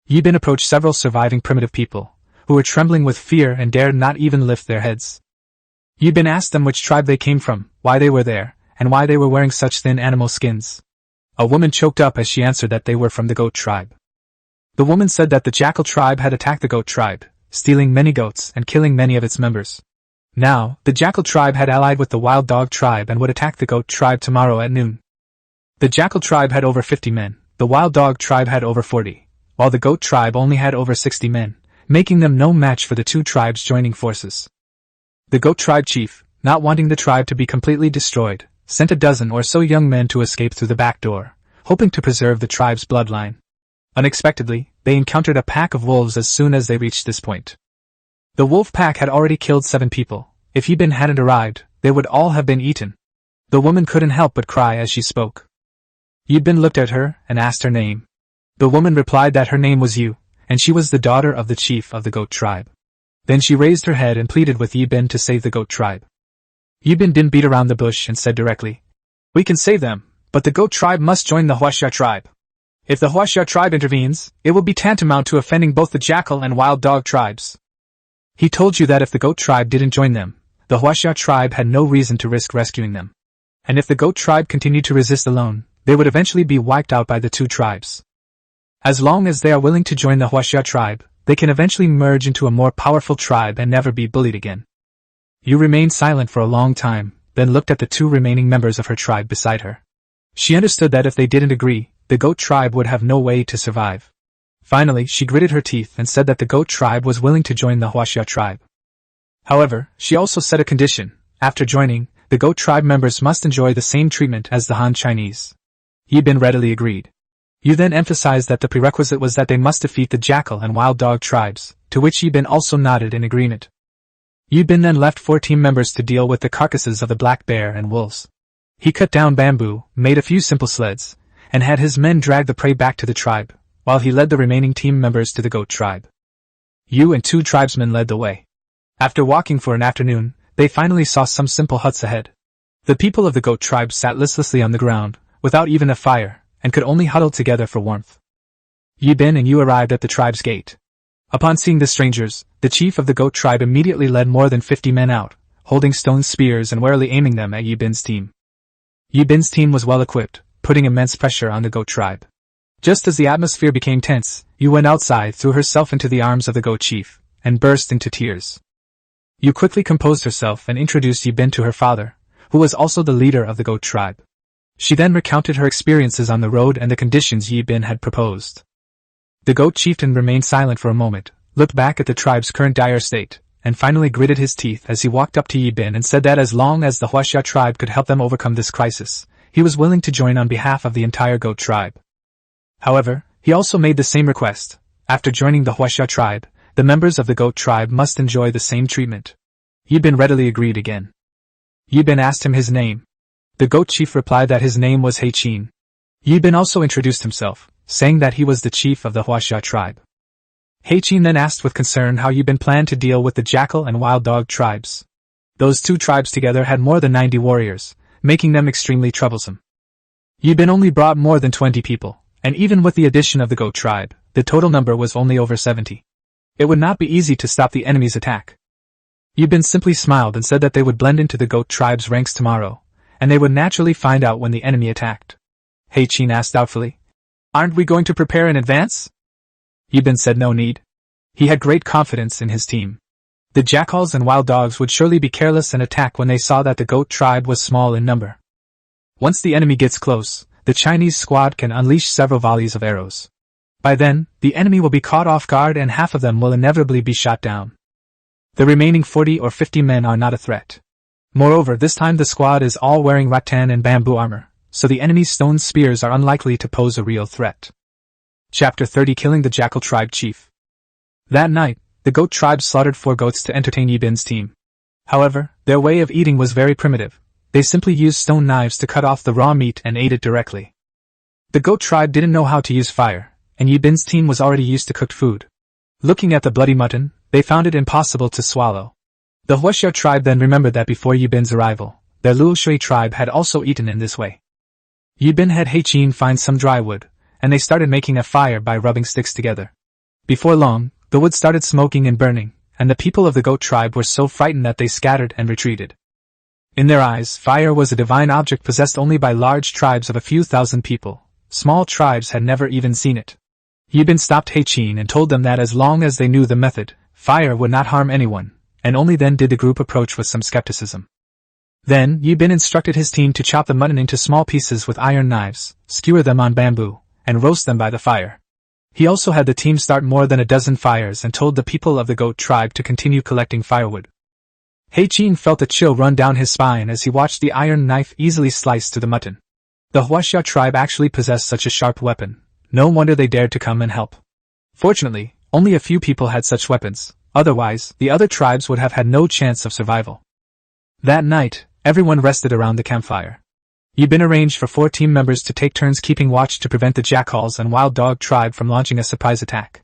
Yibin approached several surviving primitive people, who were trembling with fear and dared not even lift their heads. Yibin asked them which tribe they came from, why they were there, and why they were wearing such thin animal skins. A woman choked up as she answered that they were from the goat tribe. The woman said that the jackal tribe had attacked the goat tribe, stealing many goats and killing many of its members. Now, the jackal tribe had allied with the wild dog tribe and would attack the goat tribe tomorrow at noon. The jackal tribe had over 50 men, the wild dog tribe had over 40, while the goat tribe only had over 60 men, making them no match for the two tribes joining forces. The goat tribe chief, not wanting the tribe to be completely destroyed, sent a dozen or so young men to escape through the back door, hoping to preserve the tribe's bloodline. Unexpectedly, they encountered a pack of wolves as soon as they reached this point. The wolf pack had already killed 7 people. If Yibin hadn't arrived, they would all have been eaten. The woman couldn't help but cry as she spoke. Yibin looked at her and asked her name. The woman replied that her name was Yu, and she was the daughter of the chief of the goat tribe. Then she raised her head and pleaded with Yibin to save the goat tribe. Yibin didn't beat around the bush and said directly, "We can save them, but the goat tribe must join the Huaxia tribe. If the Huaxia tribe intervenes, it will be tantamount to offending both the jackal and wild dog tribes." He told you that if the goat tribe didn't join them, the Huaxia tribe had no reason to risk rescuing them. And if the goat tribe continued to resist alone, they would eventually be wiped out by the two tribes. As long as they are willing to join the Huaxia tribe, they can eventually merge into a more powerful tribe and never be bullied again. You remained silent for a long time, then looked at the 2 remaining members of her tribe beside her. She understood that if they didn't agree, the goat tribe would have no way to survive. Finally, she gritted her teeth and said that the goat tribe was willing to join the Huaxia tribe. However, she also set a condition. After joining, the goat tribe members must enjoy the same treatment as the Han Chinese. Yibin readily agreed. You then emphasized that the prerequisite was that they must defeat the jackal and wild dog tribes, to which Yibin also nodded in agreement. Yibin then left 4 team members to deal with the carcasses of the black bear and wolves. He cut down bamboo, made a few simple sleds, and had his men drag the prey back to the tribe, while he led the remaining team members to the goat tribe. Yu and 2 tribesmen led the way. After walking for an afternoon, they finally saw some simple huts ahead. The people of the goat tribe sat listlessly on the ground, without even a fire, and could only huddle together for warmth. Yibin and Yu arrived at the tribe's gate. Upon seeing the strangers, the chief of the goat tribe immediately led more than 50 men out, holding stone spears and warily aiming them at Yibin's team. Yibin's team was well equipped, putting immense pressure on the goat tribe. Just as the atmosphere became tense, Yu went outside, threw herself into the arms of the goat chief, and burst into tears. Yu quickly composed herself and introduced Yibin to her father, who was also the leader of the goat tribe. She then recounted her experiences on the road and the conditions Yibin had proposed. The goat chieftain remained silent for a moment, looked back at the tribe's current dire state, and finally gritted his teeth as he walked up to Yibin and said that as long as the Huaxia tribe could help them overcome this crisis, he was willing to join on behalf of the entire goat tribe. However, he also made the same request. After joining the Huaxia tribe, the members of the goat tribe must enjoy the same treatment. Yibin readily agreed again. Yibin asked him his name. The goat chief replied that his name was Heichin. Yibin also introduced himself, saying that he was the chief of the Huaxia tribe. Heichin then asked with concern how Yibin planned to deal with the jackal and wild dog tribes. Those 2 tribes together had more than 90 warriors, making them extremely troublesome. Yibin only brought more than 20 people, and even with the addition of the goat tribe, the total number was only over 70. It would not be easy to stop the enemy's attack. Yibin simply smiled and said that they would blend into the goat tribe's ranks tomorrow, and they would naturally find out when the enemy attacked. Heichin asked doubtfully, "Aren't we going to prepare in advance?" Yibin said no need. He had great confidence in his team. The jackals and wild dogs would surely be careless and attack when they saw that the goat tribe was small in number. Once the enemy gets close, the Chinese squad can unleash several volleys of arrows. By then, the enemy will be caught off guard and half of them will inevitably be shot down. The remaining 40 or 50 men are not a threat. Moreover, this time the squad is all wearing rattan and bamboo armor, so the enemy's stone spears are unlikely to pose a real threat. Chapter 30: Killing the Jackal Tribe Chief. That night, the goat tribe slaughtered 4 goats to entertain Yibin's team. However, their way of eating was very primitive. They simply used stone knives to cut off the raw meat and ate it directly. The goat tribe didn't know how to use fire, and Yibin's team was already used to cooked food. Looking at the bloody mutton, they found it impossible to swallow. The Huaxiao tribe then remembered that before Yibin's arrival, their Luoshui tribe had also eaten in this way. Yibin had Heichin find some dry wood, and they started making a fire by rubbing sticks together. Before long, the wood started smoking and burning, and the people of the goat tribe were so frightened that they scattered and retreated. In their eyes, fire was a divine object possessed only by large tribes of a few thousand people. Small tribes had never even seen it. Yibin stopped Heichin and told them that as long as they knew the method, fire would not harm anyone, and only then did the group approach with some skepticism. Then, Yibin instructed his team to chop the mutton into small pieces with iron knives, skewer them on bamboo, and roast them by the fire. He also had the team start more than a dozen fires and told the people of the goat tribe to continue collecting firewood. Heichin felt a chill run down his spine as he watched the iron knife easily slice through the mutton. The Huaxiao tribe actually possessed such a sharp weapon. No wonder they dared to come and help. Fortunately, only a few people had such weapons, otherwise, the other tribes would have had no chance of survival. That night, everyone rested around the campfire. Yibin arranged for 4 team members to take turns keeping watch to prevent the jackals and wild dog tribe from launching a surprise attack.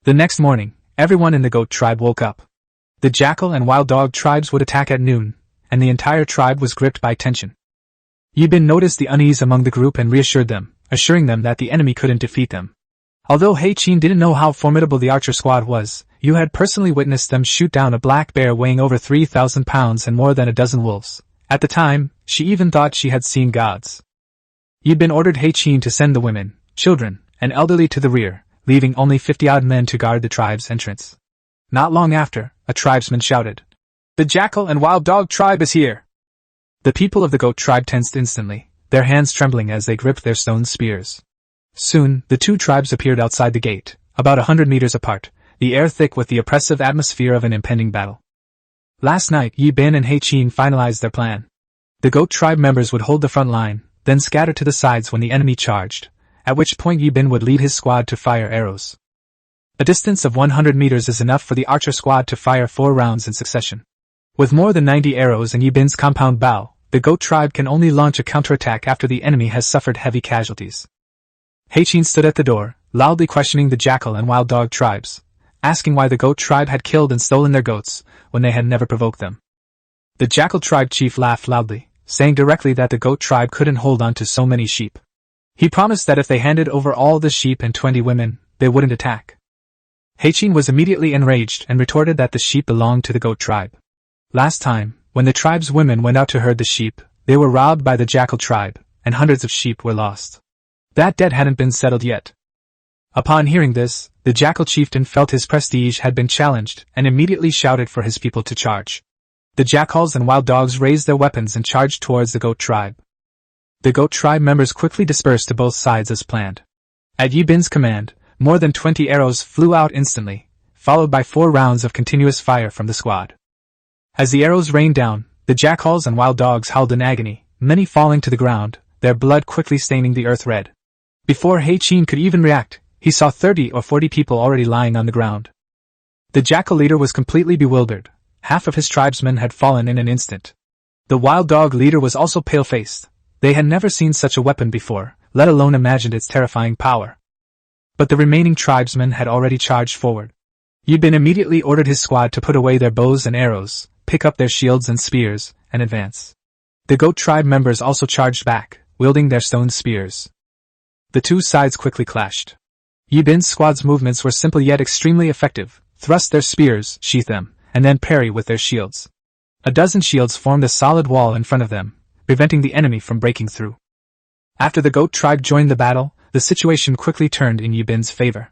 The next morning, everyone in the goat tribe woke up. The jackal and wild dog tribes would attack at noon, and the entire tribe was gripped by tension. Yibin noticed the unease among the group and reassured them, assuring them that the enemy couldn't defeat them. Although Heichin didn't know how formidable the archer squad was, Yu had personally witnessed them shoot down a black bear weighing over 3,000 pounds and more than a dozen wolves. At the time, she even thought she had seen gods. Yibin ordered Heichin to send the women, children, and elderly to the rear, leaving only 50-odd men to guard the tribe's entrance. Not long after, a tribesman shouted, "The jackal and wild dog tribe is here!" The people of the goat tribe tensed instantly, their hands trembling as they gripped their stone spears. Soon, the 2 tribes appeared outside the gate, about 100 meters apart, the air thick with the oppressive atmosphere of an impending battle. Last night, Yibin and Heichin finalized their plan. The goat tribe members would hold the front line, then scatter to the sides when the enemy charged, at which point Yibin would lead his squad to fire arrows. A distance of 100 meters is enough for the archer squad to fire 4 rounds in succession. With more than 90 arrows in Yibin's compound bow, the goat tribe can only launch a counterattack after the enemy has suffered heavy casualties. Heichin stood at the door, loudly questioning the jackal and wild dog tribes, asking why the goat tribe had killed and stolen their goats, when they had never provoked them. The jackal tribe chief laughed loudly, saying directly that the goat tribe couldn't hold on to so many sheep. He promised that if they handed over all the sheep and 20 women, they wouldn't attack. Heichin was immediately enraged and retorted that the sheep belonged to the goat tribe. Last time, when the tribe's women went out to herd the sheep, they were robbed by the jackal tribe, and hundreds of sheep were lost. That debt hadn't been settled yet. Upon hearing this, the jackal chieftain felt his prestige had been challenged and immediately shouted for his people to charge. The jackals and wild dogs raised their weapons and charged towards the goat tribe. The goat tribe members quickly dispersed to both sides as planned. At Yibin's command, more than 20 arrows flew out instantly, followed by 4 rounds of continuous fire from the squad. As the arrows rained down, the jackals and wild dogs howled in agony, many falling to the ground, their blood quickly staining the earth red. Before Heichin could even react, he saw 30 or 40 people already lying on the ground. The jackal leader was completely bewildered. Half of his tribesmen had fallen in an instant. The wild dog leader was also pale-faced. They had never seen such a weapon before, let alone imagined its terrifying power. But the remaining tribesmen had already charged forward. Yibin immediately ordered his squad to put away their bows and arrows, pick up their shields and spears, and advance. The goat tribe members also charged back, wielding their stone spears. The 2 sides quickly clashed. Yibin's squad's movements were simple yet extremely effective: thrust their spears, sheath them, and then parry with their shields. A dozen shields formed a solid wall in front of them, preventing the enemy from breaking through. After the goat tribe joined the battle, the situation quickly turned in Yibin's favor.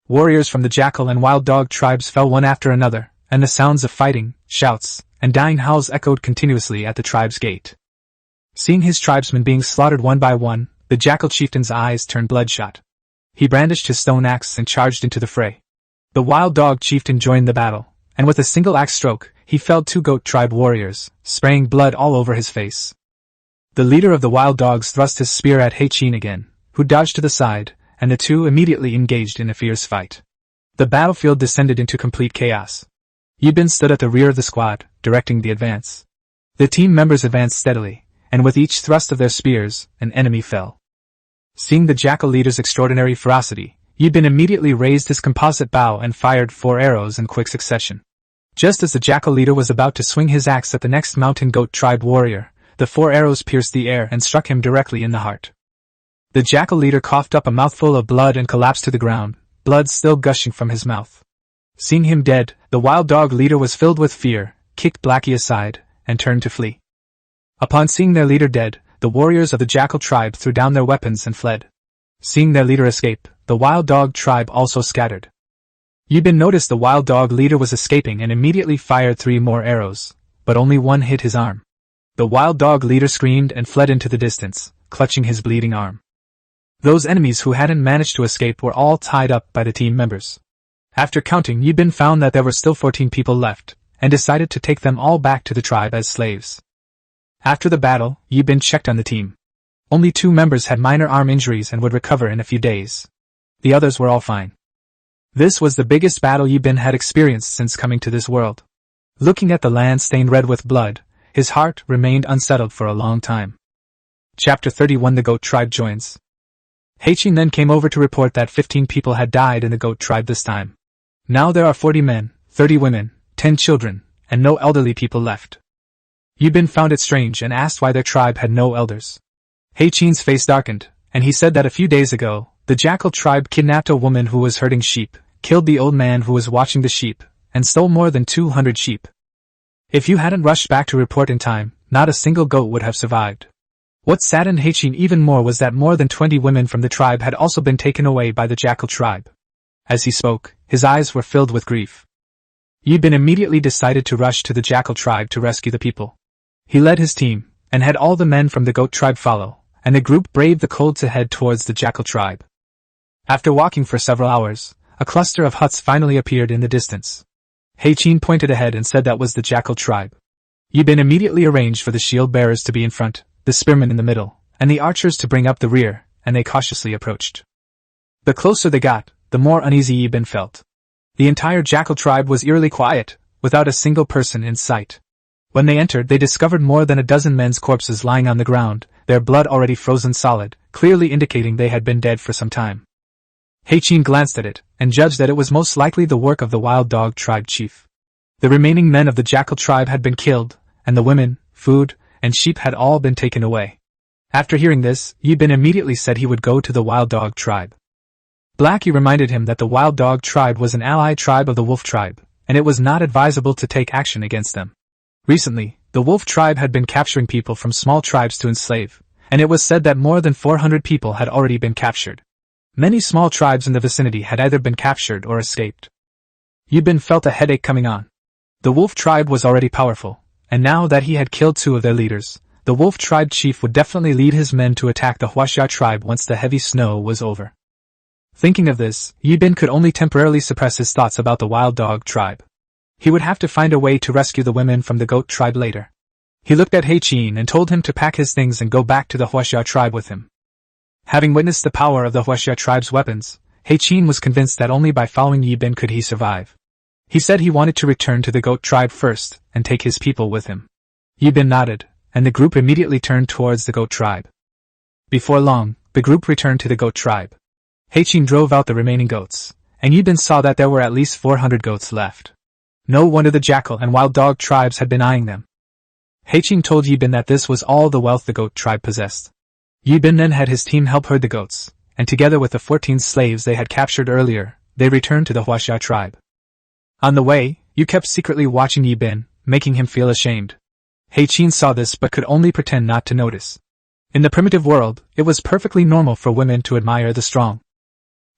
Warriors from the jackal and wild dog tribes fell one after another, and the sounds of fighting, shouts, and dying howls echoed continuously at the tribe's gate. Seeing his tribesmen being slaughtered one by one, The jackal chieftain's eyes turned bloodshot. He brandished his stone axe and charged into the fray. The wild dog chieftain joined the battle, and with a single axe stroke, he felled 2 goat tribe warriors, spraying blood all over his face. The leader of the wild dogs thrust his spear at Heichin again, who dodged to the side, and the two immediately engaged in a fierce fight. The battlefield descended into complete chaos. Yibin stood at the rear of the squad, directing the advance. The team members advanced steadily, and with each thrust of their spears, an enemy fell. Seeing the jackal leader's extraordinary ferocity, Yibin immediately raised his composite bow and fired 4 arrows in quick succession. Just as the jackal leader was about to swing his axe at the next mountain goat tribe warrior, the 4 arrows pierced the air and struck him directly in the heart. The jackal leader coughed up a mouthful of blood and collapsed to the ground, blood still gushing from his mouth. Seeing him dead, the wild dog leader was filled with fear, kicked Blackie aside, and turned to flee. Upon seeing their leader dead, the warriors of the jackal tribe threw down their weapons and fled. Seeing their leader escape, the wild dog tribe also scattered. Yibin noticed the wild dog leader was escaping and immediately fired 3 more arrows, but only one hit his arm. The wild dog leader screamed and fled into the distance, clutching his bleeding arm. Those enemies who hadn't managed to escape were all tied up by the team members. After counting, Yibin found that there were still 14 people left, and decided to take them all back to the tribe as slaves. After the battle, Yibin checked on the team. Only 2 members had minor arm injuries and would recover in a few days. The others were all fine. This was the biggest battle Yibin had experienced since coming to this world. Looking at the land stained red with blood, his heart remained unsettled for a long time. Chapter 31 The Goat Tribe Joins. Heichin then came over to report that 15 people had died in the goat tribe this time. Now there are 40 men, 30 women, 10 children, and no elderly people left. Yibin found it strange and asked why their tribe had no elders. Heichin's face darkened, and he said that a few days ago, the jackal tribe kidnapped a woman who was herding sheep, killed the old man who was watching the sheep, and stole more than 200 sheep. If you hadn't rushed back to report in time, not a single goat would have survived. What saddened Heichin even more was that more than 20 women from the tribe had also been taken away by the jackal tribe. As he spoke, his eyes were filled with grief. Yibin immediately decided to rush to the jackal tribe to rescue the people. He led his team, and had all the men from the goat tribe follow, and the group braved the cold to head towards the jackal tribe. After walking for several hours, a cluster of huts finally appeared in the distance. Heichin pointed ahead and said that was the jackal tribe. Yibin immediately arranged for the shield bearers to be in front, the spearmen in the middle, and the archers to bring up the rear, and they cautiously approached. The closer they got, the more uneasy Yibin felt. The entire jackal tribe was eerily quiet, without a single person in sight. When they entered, they discovered more than a dozen men's corpses lying on the ground, their blood already frozen solid, clearly indicating they had been dead for some time. Heichin glanced at it, and judged that it was most likely the work of the wild dog tribe chief. The remaining men of the jackal tribe had been killed, and the women, food, and sheep had all been taken away. After hearing this, Yibin immediately said he would go to the wild dog tribe. Blackie reminded him that the wild dog tribe was an ally tribe of the wolf tribe, and it was not advisable to take action against them. Recently, the wolf tribe had been capturing people from small tribes to enslave, and it was said that more than 400 people had already been captured. Many small tribes in the vicinity had either been captured or escaped. Yibin felt a headache coming on. The wolf tribe was already powerful, and now that he had killed 2 of their leaders, the wolf tribe chief would definitely lead his men to attack the Huaxia tribe once the heavy snow was over. Thinking of this, Yibin could only temporarily suppress his thoughts about the wild dog tribe. He would have to find a way to rescue the women from the goat tribe later. He looked at Heichin and told him to pack his things and go back to the Huaxia tribe with him. Having witnessed the power of the Huaxia tribe's weapons, Heichin was convinced that only by following Yibin could he survive. He said he wanted to return to the goat tribe first, and take his people with him. Yibin nodded, and the group immediately turned towards the goat tribe. Before long, the group returned to the goat tribe. Heichin drove out the remaining goats, and Yibin saw that there were at least 400 goats left. No wonder the jackal and wild dog tribes had been eyeing them. Heichin told Yibin that this was all the wealth the goat tribe possessed. Yibin then had his team help herd the goats, and together with the 14 slaves they had captured earlier, they returned to the Huaxia tribe. On the way, Yu kept secretly watching Yibin, making him feel ashamed. Heichin saw this but could only pretend not to notice. In the primitive world, it was perfectly normal for women to admire the strong.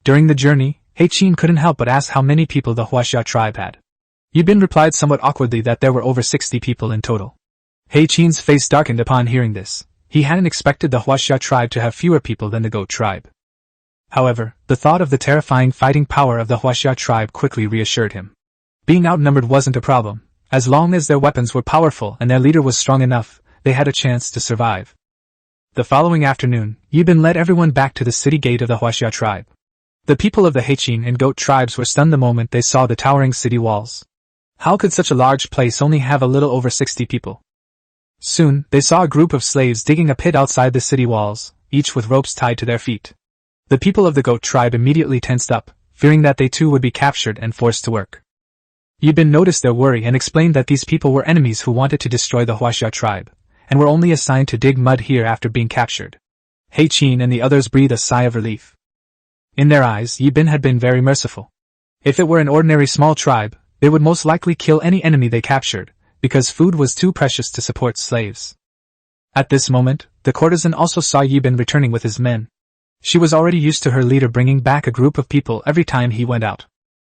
During the journey, Heichin couldn't help but ask how many people the Huaxia tribe had. Yibin replied somewhat awkwardly that there were over 60 people in total. Heichin's face darkened upon hearing this. He hadn't expected the Huaxia tribe to have fewer people than the goat tribe. However, the thought of the terrifying fighting power of the Huaxia tribe quickly reassured him. Being outnumbered wasn't a problem. As long as their weapons were powerful and their leader was strong enough, they had a chance to survive. The following afternoon, Yibin led everyone back to the city gate of the Huaxia tribe. The people of the Heqin and Goat tribes were stunned the moment they saw the towering city walls. How could such a large place only have a little over 60 people? Soon, they saw a group of slaves digging a pit outside the city walls, each with ropes tied to their feet. The people of the Goat tribe immediately tensed up, fearing that they too would be captured and forced to work. Yibin noticed their worry and explained that these people were enemies who wanted to destroy the Huaxia tribe, and were only assigned to dig mud here after being captured. Heqin and the others breathed a sigh of relief. In their eyes, Yibin had been very merciful. If it were an ordinary small tribe, they would most likely kill any enemy they captured, because food was too precious to support slaves. At this moment, the courtesan also saw Yibin returning with his men. She was already used to her leader bringing back a group of people every time he went out.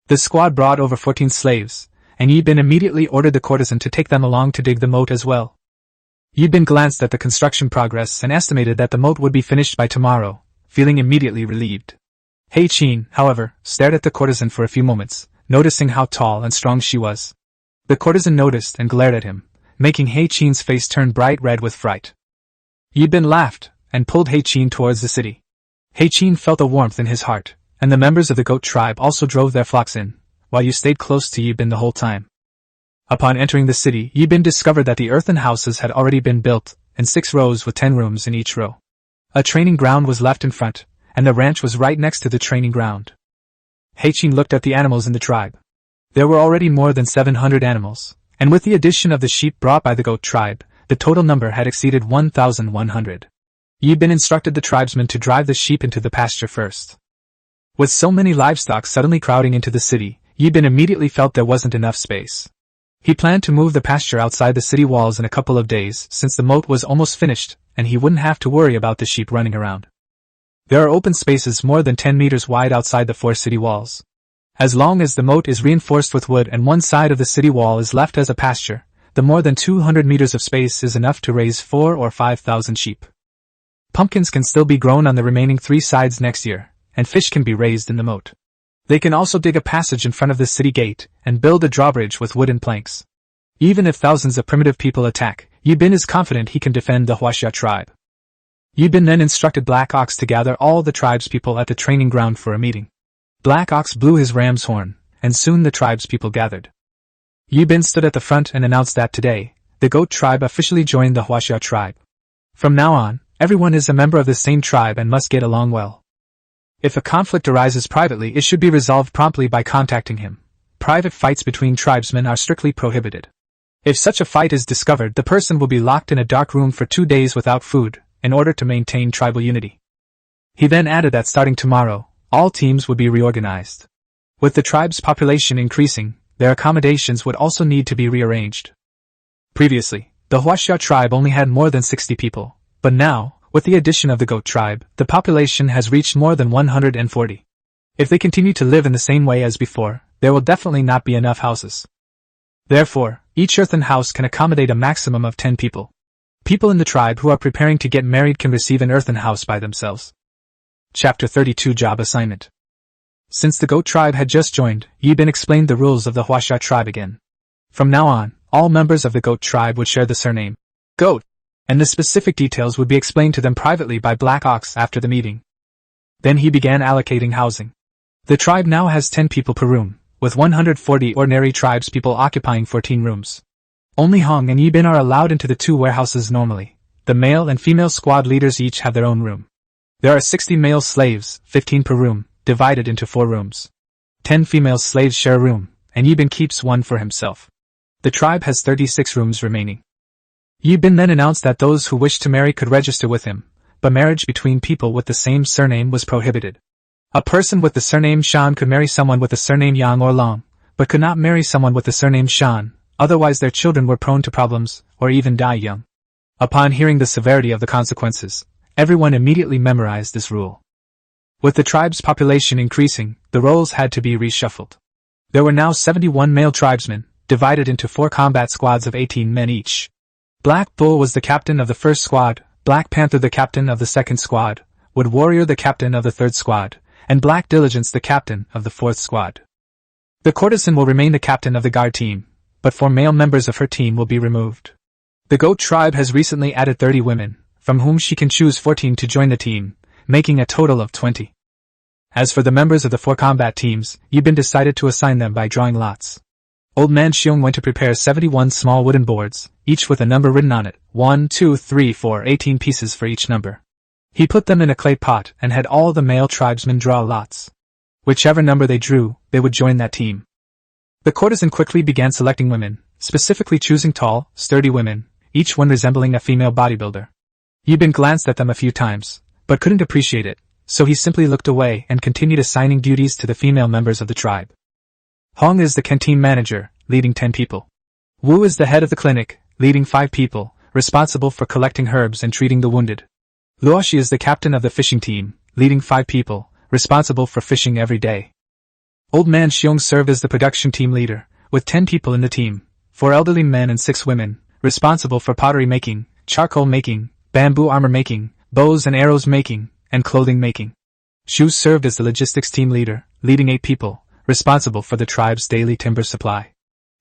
The squad brought over 14 slaves, and Yibin immediately ordered the courtesan to take them along to dig the moat as well. Yibin glanced at the construction progress and estimated that the moat would be finished by tomorrow, feeling immediately relieved. Heqin, however, stared at the courtesan for a few moments, noticing how tall and strong she was. The courtesan noticed and glared at him, making Heqin's face turn bright red with fright. Yibin laughed and pulled Heqin towards the city. Heqin felt a warmth in his heart, and the members of the Goat tribe also drove their flocks in, while you stayed close to Yibin the whole time. Upon entering the city, Yibin discovered that the earthen houses had already been built, in 6 rows with 10 rooms in each row. A training ground was left in front, and the ranch was right next to the training ground. Heqin looked at the animals in the tribe. There were already more than 700 animals, and with the addition of the sheep brought by the Goat tribe, the total number had exceeded 1,100. Yibin instructed the tribesmen to drive the sheep into the pasture first. With so many livestock suddenly crowding into the city, Yibin immediately felt there wasn't enough space. He planned to move the pasture outside the city walls in a couple of days since the moat was almost finished, and he wouldn't have to worry about the sheep running around. There are open spaces more than 10 meters wide outside the 4 city walls. As long as the moat is reinforced with wood and one side of the city wall is left as a pasture, the more than 200 meters of space is enough to raise 4 or 5,000 sheep. Pumpkins can still be grown on the remaining 3 sides next year, and fish can be raised in the moat. They can also dig a passage in front of the city gate and build a drawbridge with wooden planks. Even if thousands of primitive people attack, Yibin is confident he can defend the Huaxia tribe. Yibin then instructed Black Ox to gather all the tribespeople at the training ground for a meeting. Black Ox blew his ram's horn, and soon the tribespeople gathered. Yibin stood at the front and announced that today, the Goat tribe officially joined the Huaxia tribe. From now on, everyone is a member of the same tribe and must get along well. If a conflict arises privately, it should be resolved promptly by contacting him. Private fights between tribesmen are strictly prohibited. If such a fight is discovered, the person will be locked in a dark room for 2 days without food, in order to maintain tribal unity. He then added that starting tomorrow, all teams would be reorganized. With the tribe's population increasing, their accommodations would also need to be rearranged. Previously, the Huaxia tribe only had more than 60 people, but now, with the addition of the Goat tribe, the population has reached more than 140. If they continue to live in the same way as before, there will definitely not be enough houses. Therefore, each earthen house can accommodate a maximum of 10 people. People in the tribe who are preparing to get married can receive an earthen house by themselves. Chapter 32 Job Assignment. Since the Goat tribe had just joined, Yibin explained the rules of the Huaxia tribe again. From now on, all members of the Goat tribe would share the surname Goat, and the specific details would be explained to them privately by Black Ox after the meeting. Then he began allocating housing. The tribe now has 10 people per room, with 140 ordinary tribespeople occupying 14 rooms. Only Hong and Yibin are allowed into the 2 warehouses normally. The male and female squad leaders each have their own room. There are 60 male slaves, 15 per room, divided into 4 rooms. 10 female slaves share a room, and Yibin keeps one for himself. The tribe has 36 rooms remaining. Yibin then announced that those who wished to marry could register with him, but marriage between people with the same surname was prohibited. A person with the surname Shan could marry someone with the surname Yang or Long, but could not marry someone with the surname Shan, otherwise their children were prone to problems, or even die young. Upon hearing the severity of the consequences, everyone immediately memorized this rule. With the tribe's population increasing, the roles had to be reshuffled. There were now 71 male tribesmen, divided into 4 combat squads of 18 men each. Black Bull was the captain of the first squad, Black Panther the captain of the 2nd squad, Wood Warrior the captain of the 3rd squad, and Black Diligence the captain of the 4th squad. The courtesan will remain the captain of the guard team, but 4 male members of her team will be removed. The Goat tribe has recently added 30 women, from whom she can choose 14 to join the team, making a total of 20. As for the members of the 4 combat teams, Yibin decided to assign them by drawing lots. Old Man Xiong went to prepare 71 small wooden boards, each with a number written on it, 1, 2, 3, 4, 18 pieces for each number. He put them in a clay pot and had all the male tribesmen draw lots. Whichever number they drew, they would join that team. The courtesan quickly began selecting women, specifically choosing tall, sturdy women, each one resembling a female bodybuilder. Yibin glanced at them a few times, but couldn't appreciate it, so he simply looked away and continued assigning duties to the female members of the tribe. Hong is the canteen manager, leading 10 people. Wu is the head of the clinic, leading 5 people, responsible for collecting herbs and treating the wounded. Luoshi is the captain of the fishing team, leading 5 people, responsible for fishing every day. Old Man Xiong served as the production team leader, with 10 people in the team, 4 elderly men and 6 women, responsible for pottery making, charcoal making, bamboo armor making, bows and arrows making, and clothing making. Shu served as the logistics team leader, leading 8 people, responsible for the tribe's daily timber supply.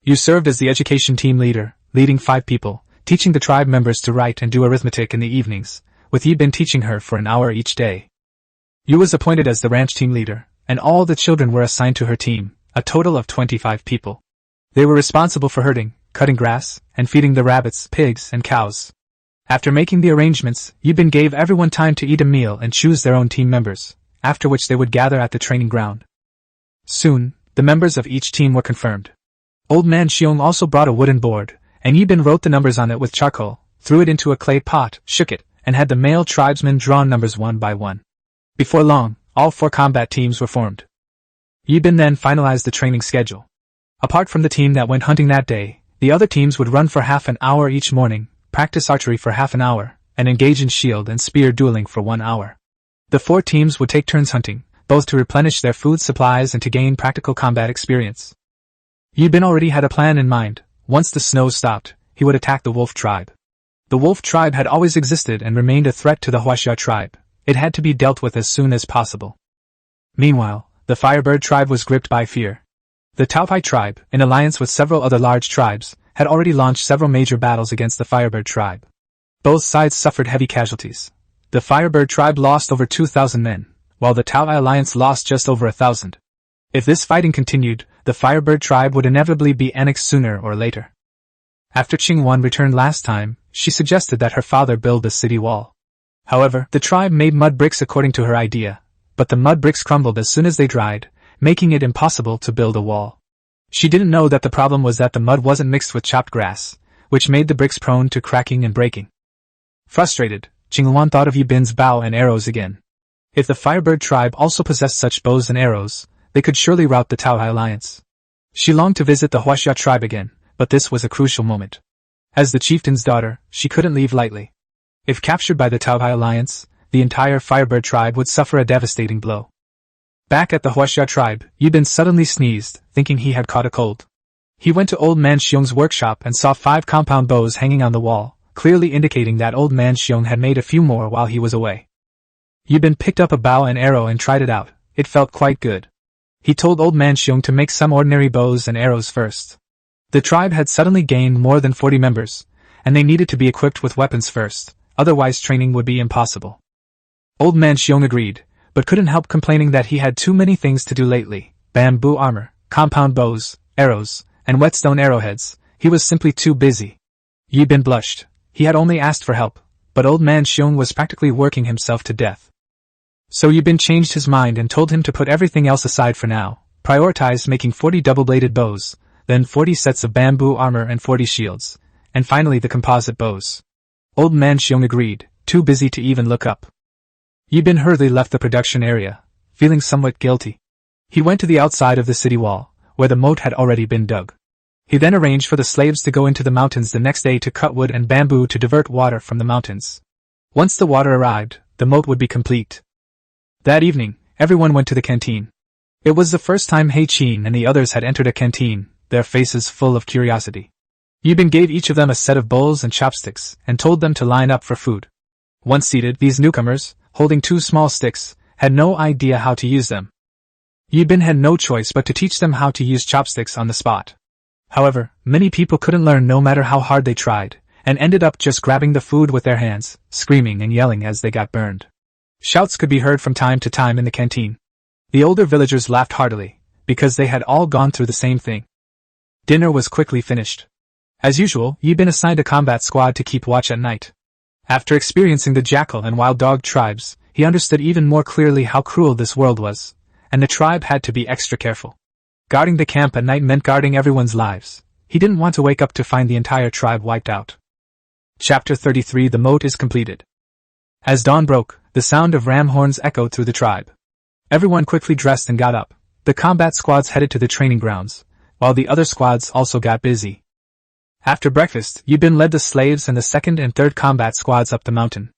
Yu served as the education team leader, leading 5 people, teaching the tribe members to write and do arithmetic in the evenings, with Yibin teaching her for an hour each day. Yu was appointed as the ranch team leader, and all the children were assigned to her team, a total of 25 people. They were responsible for herding, cutting grass, and feeding the rabbits, pigs, and cows. After making the arrangements, Yibin gave everyone time to eat a meal and choose their own team members, after which they would gather at the training ground. Soon, the members of each team were confirmed. Old Man Xiong also brought a wooden board, and Yibin wrote the numbers on it with charcoal, threw it into a clay pot, shook it, and had the male tribesmen draw numbers one by one. Before long, all 4 combat teams were formed. Yibin then finalized the training schedule. Apart from the team that went hunting that day, the other teams would run for half an hour each morning, practice archery for half an hour, and engage in shield and spear dueling for 1 hour. The 4 teams would take turns hunting, both to replenish their food supplies and to gain practical combat experience. Yibin already had a plan in mind. Once the snow stopped, he would attack the wolf tribe. The wolf tribe had always existed and remained a threat to the Huaxia tribe. It had to be dealt with as soon as possible. Meanwhile, the Firebird tribe was gripped by fear. The Taopai tribe, in alliance with several other large tribes, had already launched several major battles against the Firebird tribe. Both sides suffered heavy casualties. The Firebird tribe lost over 2,000 men, while the Taopai alliance lost just over 1,000. If this fighting continued, the Firebird tribe would inevitably be annexed sooner or later. After Qingwan returned last time, she suggested that her father build a city wall. However, the tribe made mud bricks according to her idea, but the mud bricks crumbled as soon as they dried, making it impossible to build a wall. She didn't know that the problem was that the mud wasn't mixed with chopped grass, which made the bricks prone to cracking and breaking. Frustrated, Qingwan thought of Yibin's bow and arrows again. If the Firebird tribe also possessed such bows and arrows, they could surely rout the Taopai alliance. She longed to visit the Huaxia tribe again, but this was a crucial moment. As the chieftain's daughter, she couldn't leave lightly. If captured by the Taopai alliance, the entire Firebird tribe would suffer a devastating blow. Back at the Huaxia tribe, Yibin suddenly sneezed, thinking he had caught a cold. He went to Old Man Xiong's workshop and saw 5 compound bows hanging on the wall, clearly indicating that Old Man Xiong had made a few more while he was away. Yibin picked up a bow and arrow and tried it out. It felt quite good. He told Old Man Xiong to make some ordinary bows and arrows first. The tribe had suddenly gained more than 40 members, and they needed to be equipped with weapons first, otherwise training would be impossible. Old Man Xiong agreed, but couldn't help complaining that he had too many things to do lately: bamboo armor, compound bows, arrows, and whetstone arrowheads. He was simply too busy. Yibin blushed. He had only asked for help, but Old Man Xiong was practically working himself to death. So Yibin changed his mind and told him to put everything else aside for now, prioritize making 40 double-bladed bows, then 40 sets of bamboo armor and 40 shields, and finally the composite bows. Old Man Xiong agreed, too busy to even look up. Yibin hurriedly left the production area, feeling somewhat guilty. He went to the outside of the city wall, where the moat had already been dug. He then arranged for the slaves to go into the mountains the next day to cut wood and bamboo to divert water from the mountains. Once the water arrived, the moat would be complete. That evening, everyone went to the canteen. It was the first time Hei Qin and the others had entered a canteen, their faces full of curiosity. Yibin gave each of them a set of bowls and chopsticks, and told them to line up for food. Once seated, these newcomers, holding 2 small sticks, had no idea how to use them. Yibin had no choice but to teach them how to use chopsticks on the spot. However, many people couldn't learn no matter how hard they tried, and ended up just grabbing the food with their hands, screaming and yelling as they got burned. Shouts could be heard from time to time in the canteen. The older villagers laughed heartily, because they had all gone through the same thing. Dinner was quickly finished. As usual, Yibin assigned a combat squad to keep watch at night. After experiencing the jackal and wild dog tribes, he understood even more clearly how cruel this world was, and the tribe had to be extra careful. Guarding the camp at night meant guarding everyone's lives. He didn't want to wake up to find the entire tribe wiped out. Chapter 33 The Moat is completed. As dawn broke, the sound of ram horns echoed through the tribe. Everyone quickly dressed and got up. The combat squads headed to the training grounds, while the other squads also got busy. After breakfast, Yibin led the slaves and the 2nd and 3rd combat squads up the mountain.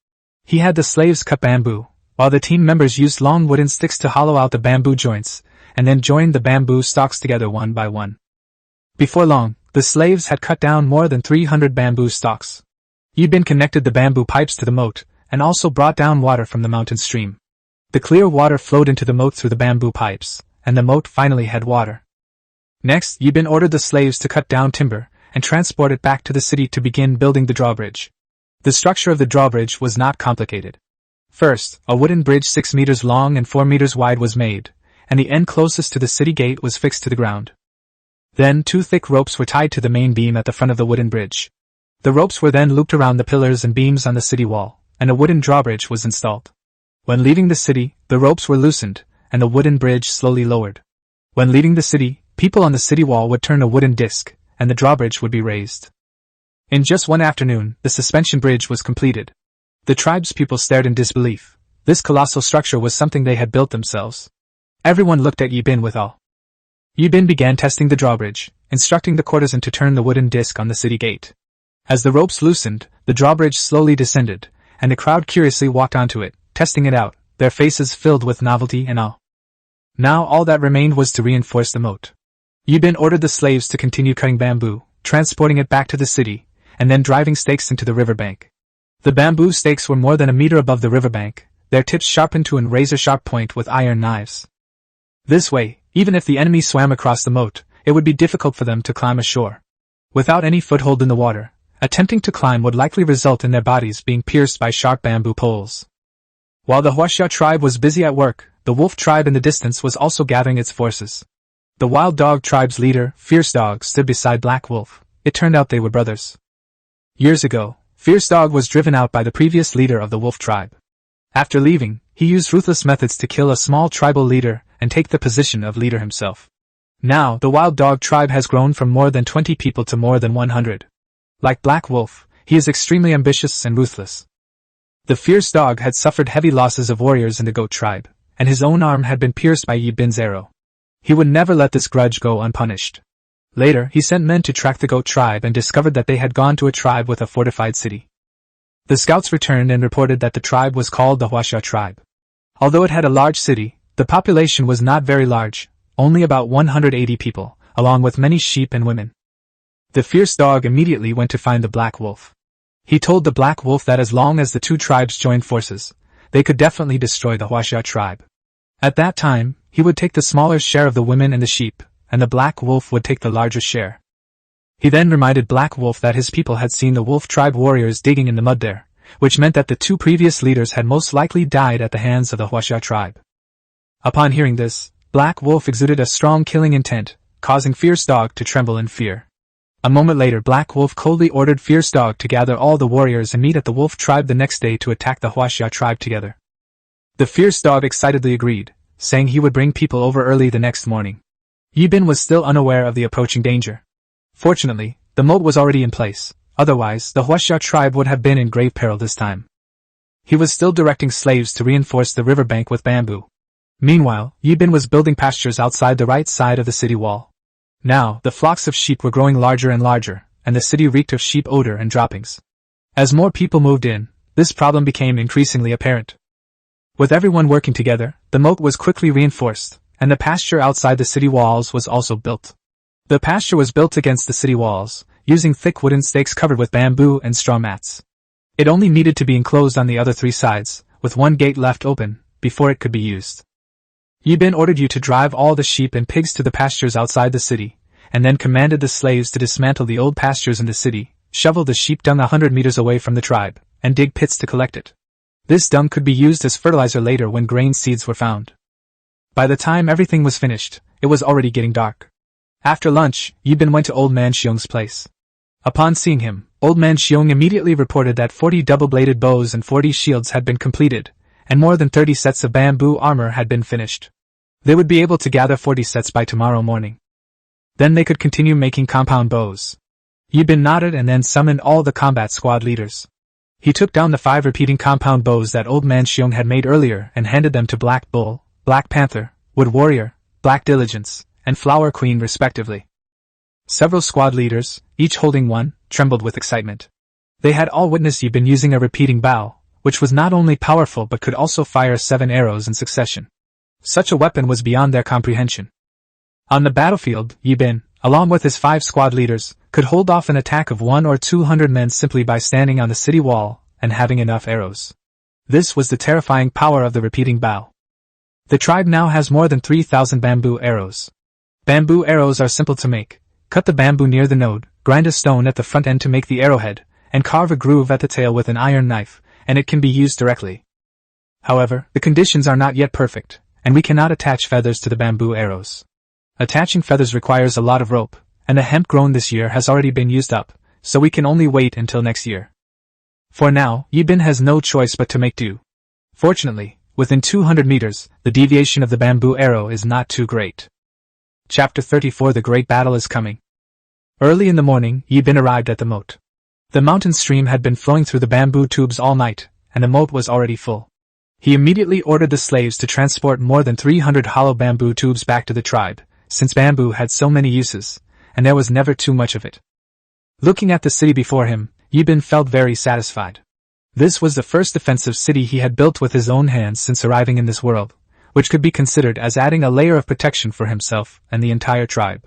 He had the slaves cut bamboo, while the team members used long wooden sticks to hollow out the bamboo joints, and then joined the bamboo stalks together one by one. Before long, the slaves had cut down more than 300 bamboo stalks. Yibin connected the bamboo pipes to the moat, and also brought down water from the mountain stream. The clear water flowed into the moat through the bamboo pipes, and the moat finally had water. Next, Yibin ordered the slaves to cut down timber, and transport it back to the city to begin building the drawbridge. The structure of the drawbridge was not complicated. First, a wooden bridge 6 meters long and 4 meters wide was made, and the end closest to the city gate was fixed to the ground. Then 2 thick ropes were tied to the main beam at the front of the wooden bridge. The ropes were then looped around the pillars and beams on the city wall, and a wooden drawbridge was installed. When leaving the city, the ropes were loosened, and the wooden bridge slowly lowered. When leaving the city, people on the city wall would turn a wooden disc, and the drawbridge would be raised. In just one afternoon, the suspension bridge was completed. The tribe's people stared in disbelief. This colossal structure was something they had built themselves. Everyone looked at Yibin with awe. Yibin began testing the drawbridge, instructing the courtesan to turn the wooden disc on the city gate. As the ropes loosened, the drawbridge slowly descended, and the crowd curiously walked onto it, testing it out, their faces filled with novelty and awe. Now all that remained was to reinforce the moat. Yibin ordered the slaves to continue cutting bamboo, transporting it back to the city, and then driving stakes into the riverbank. The bamboo stakes were more than a meter above the riverbank, their tips sharpened to a razor-sharp point with iron knives. This way, even if the enemy swam across the moat, it would be difficult for them to climb ashore. Without any foothold in the water, attempting to climb would likely result in their bodies being pierced by sharp bamboo poles. While the Huaxia tribe was busy at work, the wolf tribe in the distance was also gathering its forces. The wild dog tribe's leader, Fierce Dog, stood beside Black Wolf. It turned out they were brothers. Years ago, Fierce Dog was driven out by the previous leader of the wolf tribe. After leaving, he used ruthless methods to kill a small tribal leader and take the position of leader himself. Now, the wild dog tribe has grown from more than 20 people to more than 100. Like Black Wolf, he is extremely ambitious and ruthless. The Fierce Dog had suffered heavy losses of warriors in the goat tribe, and his own arm had been pierced by Yibin's arrow. He would never let this grudge go unpunished. Later, he sent men to track the goat tribe and discovered that they had gone to a tribe with a fortified city. The scouts returned and reported that the tribe was called the Huaxia tribe. Although it had a large city, the population was not very large, only about 180 people, along with many sheep and women. The Fierce Dog immediately went to find the Black Wolf. He told the Black Wolf that as long as the 2 tribes joined forces, they could definitely destroy the Huaxia tribe. At that time, he would take the smaller share of the women and the sheep, and the Black Wolf would take the larger share. He then reminded Black Wolf that his people had seen the wolf tribe warriors digging in the mud there, which meant that the 2 previous leaders had most likely died at the hands of the Huaxia tribe. Upon hearing this, Black Wolf exuded a strong killing intent, causing Fierce Dog to tremble in fear. A moment later, Black Wolf coldly ordered Fierce Dog to gather all the warriors and meet at the wolf tribe the next day to attack the Huaxia tribe together. The Fierce Dog excitedly agreed, saying he would bring people over early the next morning. Yibin was still unaware of the approaching danger. Fortunately, the moat was already in place, otherwise the Huaxia tribe would have been in grave peril this time. He was still directing slaves to reinforce the riverbank with bamboo. Meanwhile, Yibin was building pastures outside the right side of the city wall. Now, the flocks of sheep were growing larger and larger, and the city reeked of sheep odor and droppings. As more people moved in, this problem became increasingly apparent. With everyone working together, the moat was quickly reinforced, and the pasture outside the city walls was also built. The pasture was built against the city walls, using thick wooden stakes covered with bamboo and straw mats. It only needed to be enclosed on the other 3 sides, with one gate left open, before it could be used. Yibin ordered you to drive all the sheep and pigs to the pastures outside the city, and then commanded the slaves to dismantle the old pastures in the city, shovel the sheep dung 100 meters away from the tribe, and dig pits to collect it. This dung could be used as fertilizer later when grain seeds were found. By the time everything was finished, it was already getting dark. After lunch, Yibin went to Old Man Xiong's place. Upon seeing him, Old Man Xiong immediately reported that 40 double-bladed bows and 40 shields had been completed, and more than 30 sets of bamboo armor had been finished. They would be able to gather 40 sets by tomorrow morning. Then they could continue making compound bows. Yibin nodded and then summoned all the combat squad leaders. He took down the 5 repeating compound bows that Old Man Xiong had made earlier and handed them to Black Bull, Black Panther, Wood Warrior, Black Diligence, and Flower Queen respectively. Several squad leaders, each holding one, trembled with excitement. They had all witnessed Yibin using a repeating bow, which was not only powerful but could also fire 7 arrows in succession. Such a weapon was beyond their comprehension. On the battlefield, Yibin, along with his 5 squad leaders, could hold off an attack of 100 or 200 men simply by standing on the city wall and having enough arrows. This was the terrifying power of the repeating bow. The tribe now has more than 3,000 bamboo arrows. Bamboo arrows are simple to make. Cut the bamboo near the node, grind a stone at the front end to make the arrowhead, and carve a groove at the tail with an iron knife, and it can be used directly. However, the conditions are not yet perfect, and we cannot attach feathers to the bamboo arrows. Attaching feathers requires a lot of rope, and the hemp grown this year has already been used up, so we can only wait until next year. For now, Yibin has no choice but to make do. Fortunately, within 200 meters, the deviation of the bamboo arrow is not too great. Chapter 34 The Great Battle is Coming. Early in the morning, Yibin arrived at the moat. The mountain stream had been flowing through the bamboo tubes all night, and the moat was already full. He immediately ordered the slaves to transport more than 300 hollow bamboo tubes back to the tribe, since bamboo had so many uses, and there was never too much of it. Looking at the city before him, Yibin felt very satisfied. This was the first defensive city he had built with his own hands since arriving in this world, which could be considered as adding a layer of protection for himself and the entire tribe.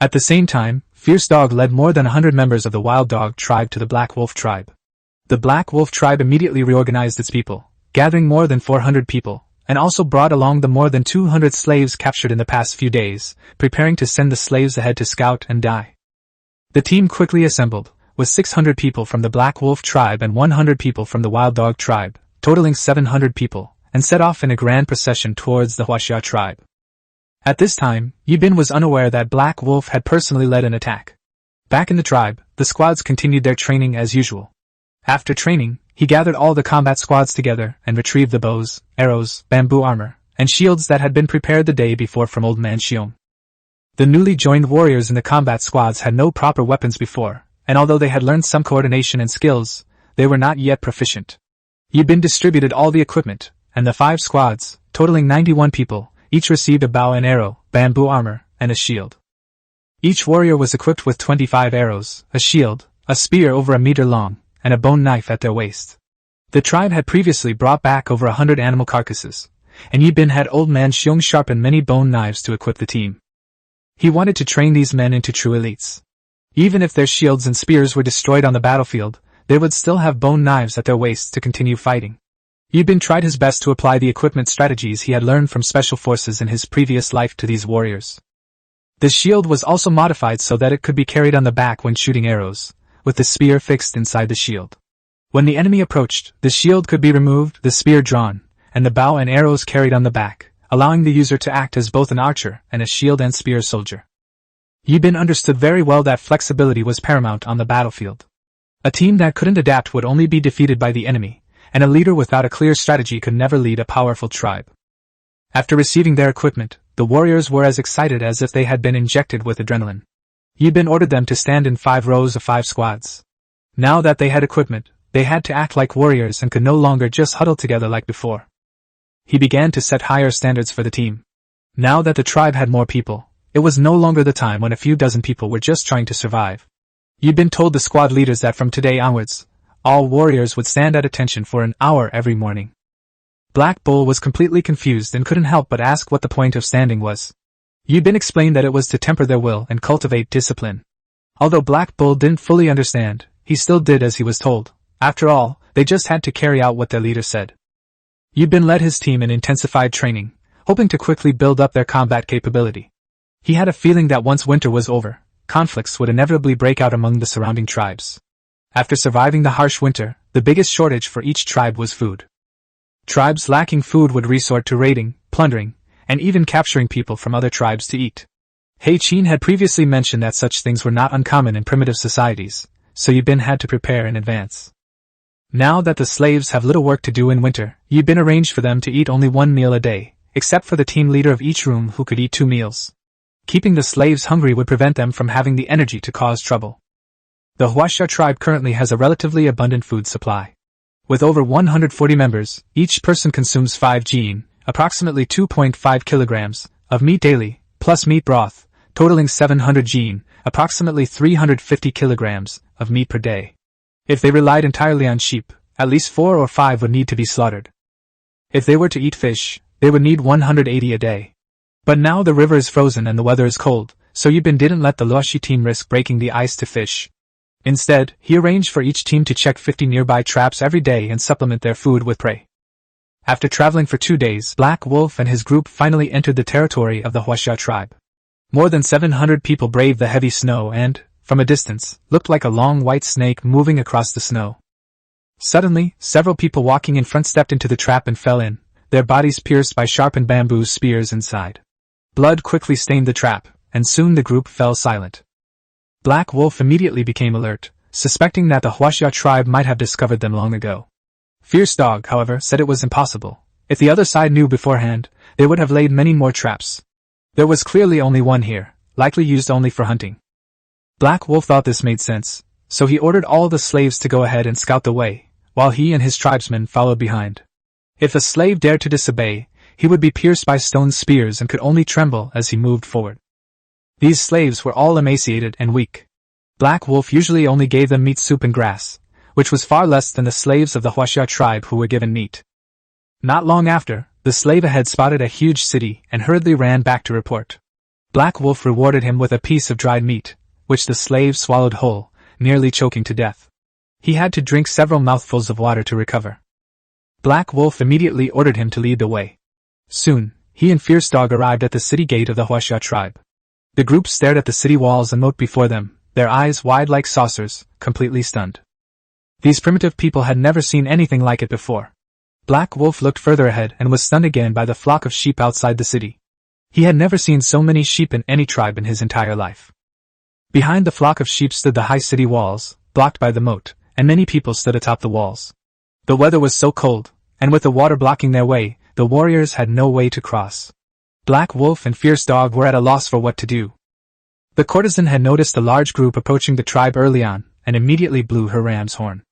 At the same time, Fierce Dog led more than 100 members of the Wild Dog tribe to the Black Wolf tribe. The Black Wolf tribe immediately reorganized its people, gathering more than 400 people, and also brought along the more than 200 slaves captured in the past few days, preparing to send the slaves ahead to scout and die. The team quickly assembled, with 600 people from the Black Wolf tribe and 100 people from the Wild Dog tribe, totaling 700 people, and set off in a grand procession towards the Huaxia tribe. At this time, Yibin was unaware that Black Wolf had personally led an attack. Back in the tribe, the squads continued their training as usual. After training, he gathered all the combat squads together and retrieved the bows, arrows, bamboo armor, and shields that had been prepared the day before from Old Man Xiong. The newly joined warriors in the combat squads had no proper weapons before, and although they had learned some coordination and skills, they were not yet proficient. Yibin distributed all the equipment, and the 5 squads, totaling 91 people, each received a bow and arrow, bamboo armor, and a shield. Each warrior was equipped with 25 arrows, a shield, a spear over a meter long, and a bone knife at their waist. The tribe had previously brought back over 100 animal carcasses, and Yibin had Old Man Xiong sharpen many bone knives to equip the team. He wanted to train these men into true elites. Even if their shields and spears were destroyed on the battlefield, they would still have bone knives at their waists to continue fighting. Yibin tried his best to apply the equipment strategies he had learned from special forces in his previous life to these warriors. The shield was also modified so that it could be carried on the back when shooting arrows, with the spear fixed inside the shield. When the enemy approached, the shield could be removed, the spear drawn, and the bow and arrows carried on the back, allowing the user to act as both an archer and a shield and spear soldier. Yibin understood very well that flexibility was paramount on the battlefield. A team that couldn't adapt would only be defeated by the enemy, and a leader without a clear strategy could never lead a powerful tribe. After receiving their equipment, the warriors were as excited as if they had been injected with adrenaline. Yibin ordered them to stand in 5 rows of 5 squads. Now that they had equipment, they had to act like warriors and could no longer just huddle together like before. He began to set higher standards for the team. Now that the tribe had more people, it was no longer the time when a few dozen people were just trying to survive. Yibin told the squad leaders that from today onwards, all warriors would stand at attention for an hour every morning. Black Bull was completely confused and couldn't help but ask what the point of standing was. Yibin explained that it was to temper their will and cultivate discipline. Although Black Bull didn't fully understand, he still did as he was told. After all, they just had to carry out what their leader said. Yibin led his team in intensified training, hoping to quickly build up their combat capability. He had a feeling that once winter was over, conflicts would inevitably break out among the surrounding tribes. After surviving the harsh winter, the biggest shortage for each tribe was food. Tribes lacking food would resort to raiding, plundering, and even capturing people from other tribes to eat. He Qin had previously mentioned that such things were not uncommon in primitive societies, so Yibin had to prepare in advance. Now that the slaves have little work to do in winter, Yibin arranged for them to eat only one meal a day, except for the team leader of each room who could eat 2 meals. Keeping the slaves hungry would prevent them from having the energy to cause trouble. The Huaxia tribe currently has a relatively abundant food supply. With over 140 members, each person consumes 5 jin, approximately 2.5 kilograms, of meat daily, plus meat broth, totaling 700 jin, approximately 350 kilograms, of meat per day. If they relied entirely on sheep, at least 4 or 5 would need to be slaughtered. If they were to eat fish, they would need 180 a day. But now the river is frozen and the weather is cold, so Yibin didn't let the Luoxi team risk breaking the ice to fish. Instead, he arranged for each team to check 50 nearby traps every day and supplement their food with prey. After traveling for 2 days, Black Wolf and his group finally entered the territory of the Huaxia tribe. More than 700 people braved the heavy snow and, from a distance, looked like a long white snake moving across the snow. Suddenly, several people walking in front stepped into the trap and fell in, their bodies pierced by sharpened bamboo spears inside. Blood quickly stained the trap, and soon the group fell silent. Black Wolf immediately became alert, suspecting that the Huaxia tribe might have discovered them long ago. Fierce Dog, however, said it was impossible. If the other side knew beforehand, they would have laid many more traps. There was clearly only one here, likely used only for hunting. Black Wolf thought this made sense, so he ordered all the slaves to go ahead and scout the way, while he and his tribesmen followed behind. If a slave dared to disobey, he would be pierced by stone spears and could only tremble as he moved forward. These slaves were all emaciated and weak. Black Wolf usually only gave them meat soup and grass, which was far less than the slaves of the Huaxia tribe who were given meat. Not long after, the slave ahead spotted a huge city and hurriedly ran back to report. Black Wolf rewarded him with a piece of dried meat, which the slave swallowed whole, nearly choking to death. He had to drink several mouthfuls of water to recover. Black Wolf immediately ordered him to lead the way. Soon, he and Fierce Dog arrived at the city gate of the Huaxia tribe. The group stared at the city walls and moat before them, their eyes wide like saucers, completely stunned. These primitive people had never seen anything like it before. Black Wolf looked further ahead and was stunned again by the flock of sheep outside the city. He had never seen so many sheep in any tribe in his entire life. Behind the flock of sheep stood the high city walls, blocked by the moat, and many people stood atop the walls. The weather was so cold, and with the water blocking their way, the warriors had no way to cross. Black Wolf and Fierce Dog were at a loss for what to do. The courtesan had noticed a large group approaching the tribe early on, and immediately blew her ram's horn.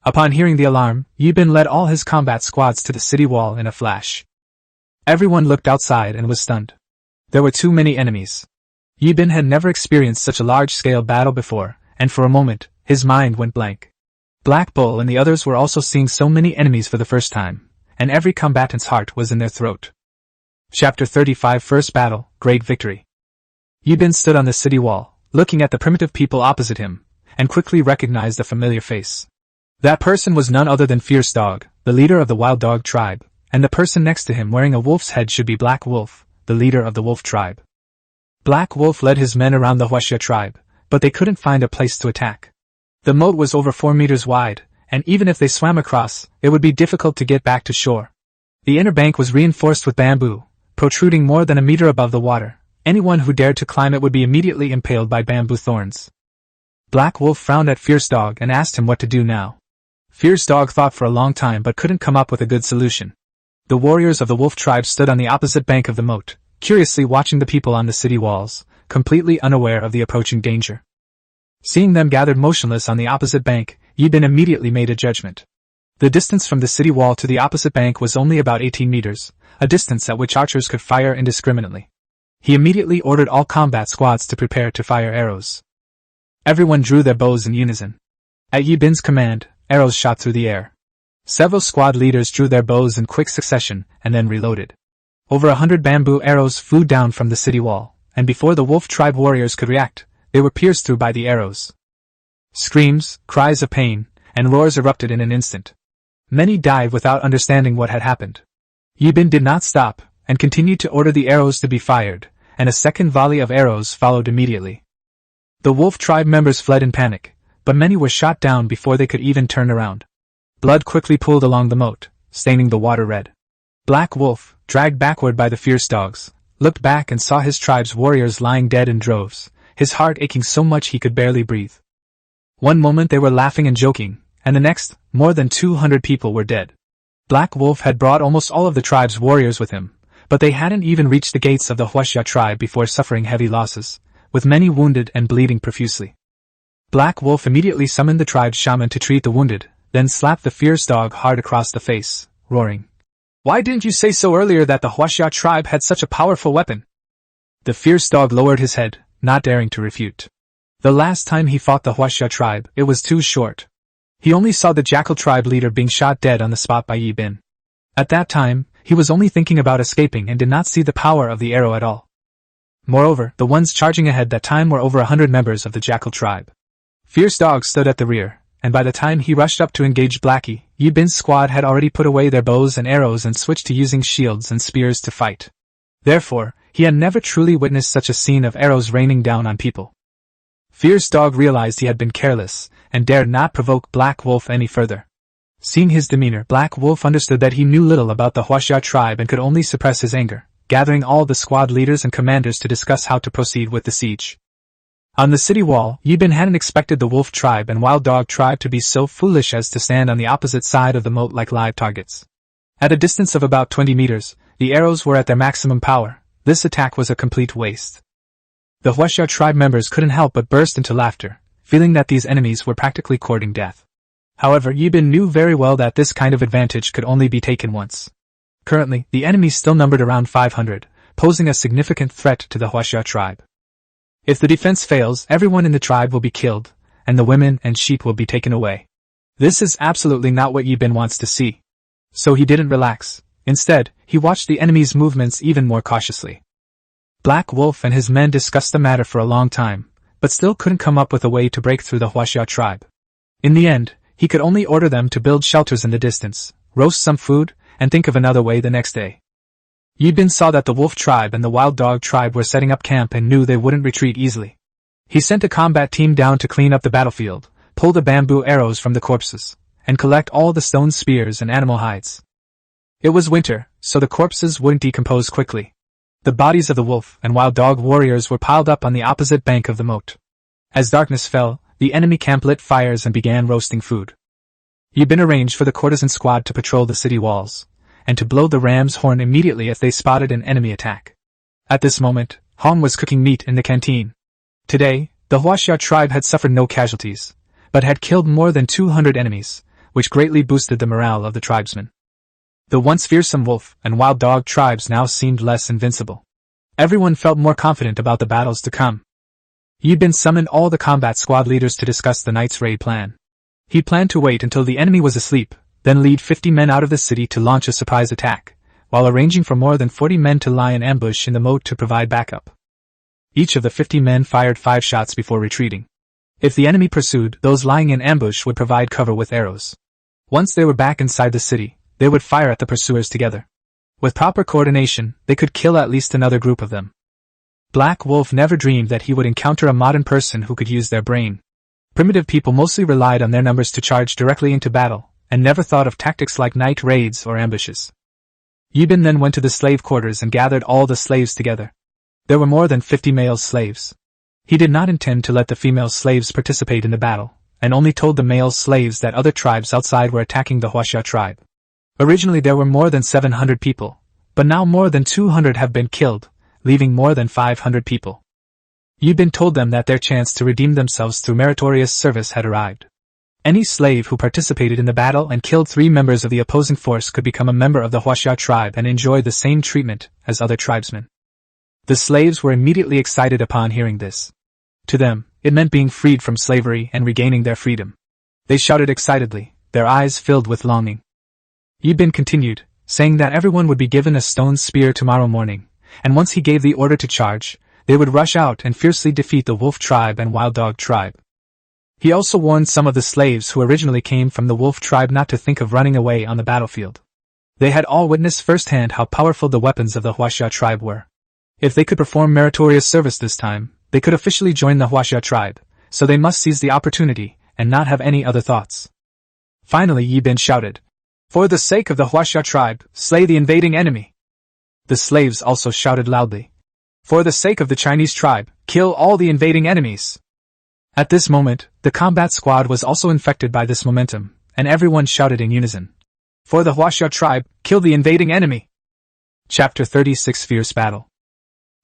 Upon hearing the alarm, Yibin led all his combat squads to the city wall in a flash. Everyone looked outside and was stunned. There were too many enemies. Yibin had never experienced such a large-scale battle before, and for a moment, his mind went blank. Black Bull and the others were also seeing so many enemies for the first time, and every combatant's heart was in their throat. Chapter 35 First Battle, Great Victory. Yibin stood on the city wall, looking at the primitive people opposite him, and quickly recognized a familiar face. That person was none other than Fierce Dog, the leader of the Wild Dog tribe, and the person next to him wearing a wolf's head should be Black Wolf, the leader of the Wolf tribe. Black Wolf led his men around the Huaxia tribe, but they couldn't find a place to attack. The moat was over 4 meters wide, and even if they swam across, it would be difficult to get back to shore. The inner bank was reinforced with bamboo, protruding more than a meter above the water. Anyone who dared to climb it would be immediately impaled by bamboo thorns. Black Wolf frowned at Fierce Dog and asked him what to do now. Fierce Dog thought for a long time but couldn't come up with a good solution. The warriors of the Wolf tribe stood on the opposite bank of the moat, curiously watching the people on the city walls, completely unaware of the approaching danger. Seeing them gathered motionless on the opposite bank, Yibin immediately made a judgment. The distance from the city wall to the opposite bank was only about 18 meters, a distance at which archers could fire indiscriminately. He immediately ordered all combat squads to prepare to fire arrows. Everyone drew their bows in unison. At Yibin's command, arrows shot through the air. Several squad leaders drew their bows in quick succession and then reloaded. Over 100 bamboo arrows flew down from the city wall, and before the Wolf tribe warriors could react, they were pierced through by the arrows. Screams, cries of pain, and roars erupted in an instant. Many died without understanding what had happened. Yibin did not stop, and continued to order the arrows to be fired, and a second volley of arrows followed immediately. The wolf tribe members fled in panic, but many were shot down before they could even turn around. Blood quickly pooled along the moat, staining the water red. Black Wolf, dragged backward by the fierce dogs, looked back and saw his tribe's warriors lying dead in droves, his heart aching so much he could barely breathe. One moment they were laughing and joking, and the next, more than 200 people were dead. Black Wolf had brought almost all of the tribe's warriors with him, but they hadn't even reached the gates of the Huaxia tribe before suffering heavy losses, with many wounded and bleeding profusely. Black Wolf immediately summoned the tribe's shaman to treat the wounded, then slapped the fierce dog hard across the face, roaring, "Why didn't you say so earlier that the Huaxia tribe had such a powerful weapon?" The fierce dog lowered his head, not daring to refute. The last time he fought the Huaxia tribe, it was too short. He only saw the jackal tribe leader being shot dead on the spot by Yibin. At that time, he was only thinking about escaping and did not see the power of the arrow at all. Moreover, the ones charging ahead that time were over 100 members of the jackal tribe. Fierce Dog stood at the rear, and by the time he rushed up to engage Blackie, Yibin's squad had already put away their bows and arrows and switched to using shields and spears to fight. Therefore, he had never truly witnessed such a scene of arrows raining down on people. Fierce Dog realized he had been careless, and dared not provoke Black Wolf any further. Seeing his demeanor, Black Wolf understood that he knew little about the Huaxia tribe and could only suppress his anger, gathering all the squad leaders and commanders to discuss how to proceed with the siege. On the city wall, Yibin hadn't expected the Wolf tribe and Wild Dog tribe to be so foolish as to stand on the opposite side of the moat like live targets. At a distance of about 20 meters, the arrows were at their maximum power. This attack was a complete waste. The Huaxia tribe members couldn't help but burst into laughter, feeling that these enemies were practically courting death. However, Yibin knew very well that this kind of advantage could only be taken once. Currently, the enemies still numbered around 500, posing a significant threat to the Huaxia tribe. If the defense fails, everyone in the tribe will be killed, and the women and sheep will be taken away. This is absolutely not what Yibin wants to see. So he didn't relax. Instead, he watched the enemy's movements even more cautiously. Black Wolf and his men discussed the matter for a long time, but still couldn't come up with a way to break through the Huaxia tribe. In the end, he could only order them to build shelters in the distance, roast some food, and think of another way the next day. Yibin saw that the Wolf tribe and the Wild Dog tribe were setting up camp and knew they wouldn't retreat easily. He sent a combat team down to clean up the battlefield, pull the bamboo arrows from the corpses, and collect all the stone spears and animal hides. It was winter, so the corpses wouldn't decompose quickly. The bodies of the Wolf and Wild Dog warriors were piled up on the opposite bank of the moat. As darkness fell, the enemy camp lit fires and began roasting food. Yibin arranged for the courtesan squad to patrol the city walls, and to blow the ram's horn immediately if they spotted an enemy attack. At this moment, Hong was cooking meat in the canteen. Today, the Huaxia tribe had suffered no casualties, but had killed more than 200 enemies, which greatly boosted the morale of the tribesmen. The once fearsome Wolf and Wild Dog tribes now seemed less invincible. Everyone felt more confident about the battles to come. Yibin summoned all the combat squad leaders to discuss the night's raid plan. He planned to wait until the enemy was asleep, then lead 50 men out of the city to launch a surprise attack, while arranging for more than 40 men to lie in ambush in the moat to provide backup. Each of the 50 men fired 5 shots before retreating. If the enemy pursued, those lying in ambush would provide cover with arrows. Once they were back inside the city, they would fire at the pursuers together. With proper coordination, they could kill at least another group of them. Black Wolf never dreamed that he would encounter a modern person who could use their brain. Primitive people mostly relied on their numbers to charge directly into battle, and never thought of tactics like night raids or ambushes. Yibin then went to the slave quarters and gathered all the slaves together. There were more than 50 male slaves. He did not intend to let the female slaves participate in the battle, and only told the male slaves that other tribes outside were attacking the Huaxia tribe. Originally there were more than 700 people, but now more than 200 have been killed, leaving more than 500 people. Yibin told them that their chance to redeem themselves through meritorious service had arrived. Any slave who participated in the battle and killed 3 members of the opposing force could become a member of the Huaxia tribe and enjoy the same treatment as other tribesmen. The slaves were immediately excited upon hearing this. To them, it meant being freed from slavery and regaining their freedom. They shouted excitedly, their eyes filled with longing. Yibin continued, saying that everyone would be given a stone spear tomorrow morning, and once he gave the order to charge, they would rush out and fiercely defeat the Wolf tribe and Wild Dog tribe. He also warned some of the slaves who originally came from the wolf tribe not to think of running away on the battlefield. They had all witnessed firsthand how powerful the weapons of the Huaxia tribe were. If they could perform meritorious service this time, they could officially join the Huaxia tribe, so they must seize the opportunity and not have any other thoughts. Finally Yibin shouted, "For the sake of the Huaxia tribe, slay the invading enemy!" The slaves also shouted loudly, "For the sake of the Chinese tribe, kill all the invading enemies!" At this moment, the combat squad was also infected by this momentum, and everyone shouted in unison, "For the Huaxia tribe, kill the invading enemy!" Chapter 36 Fierce Battle.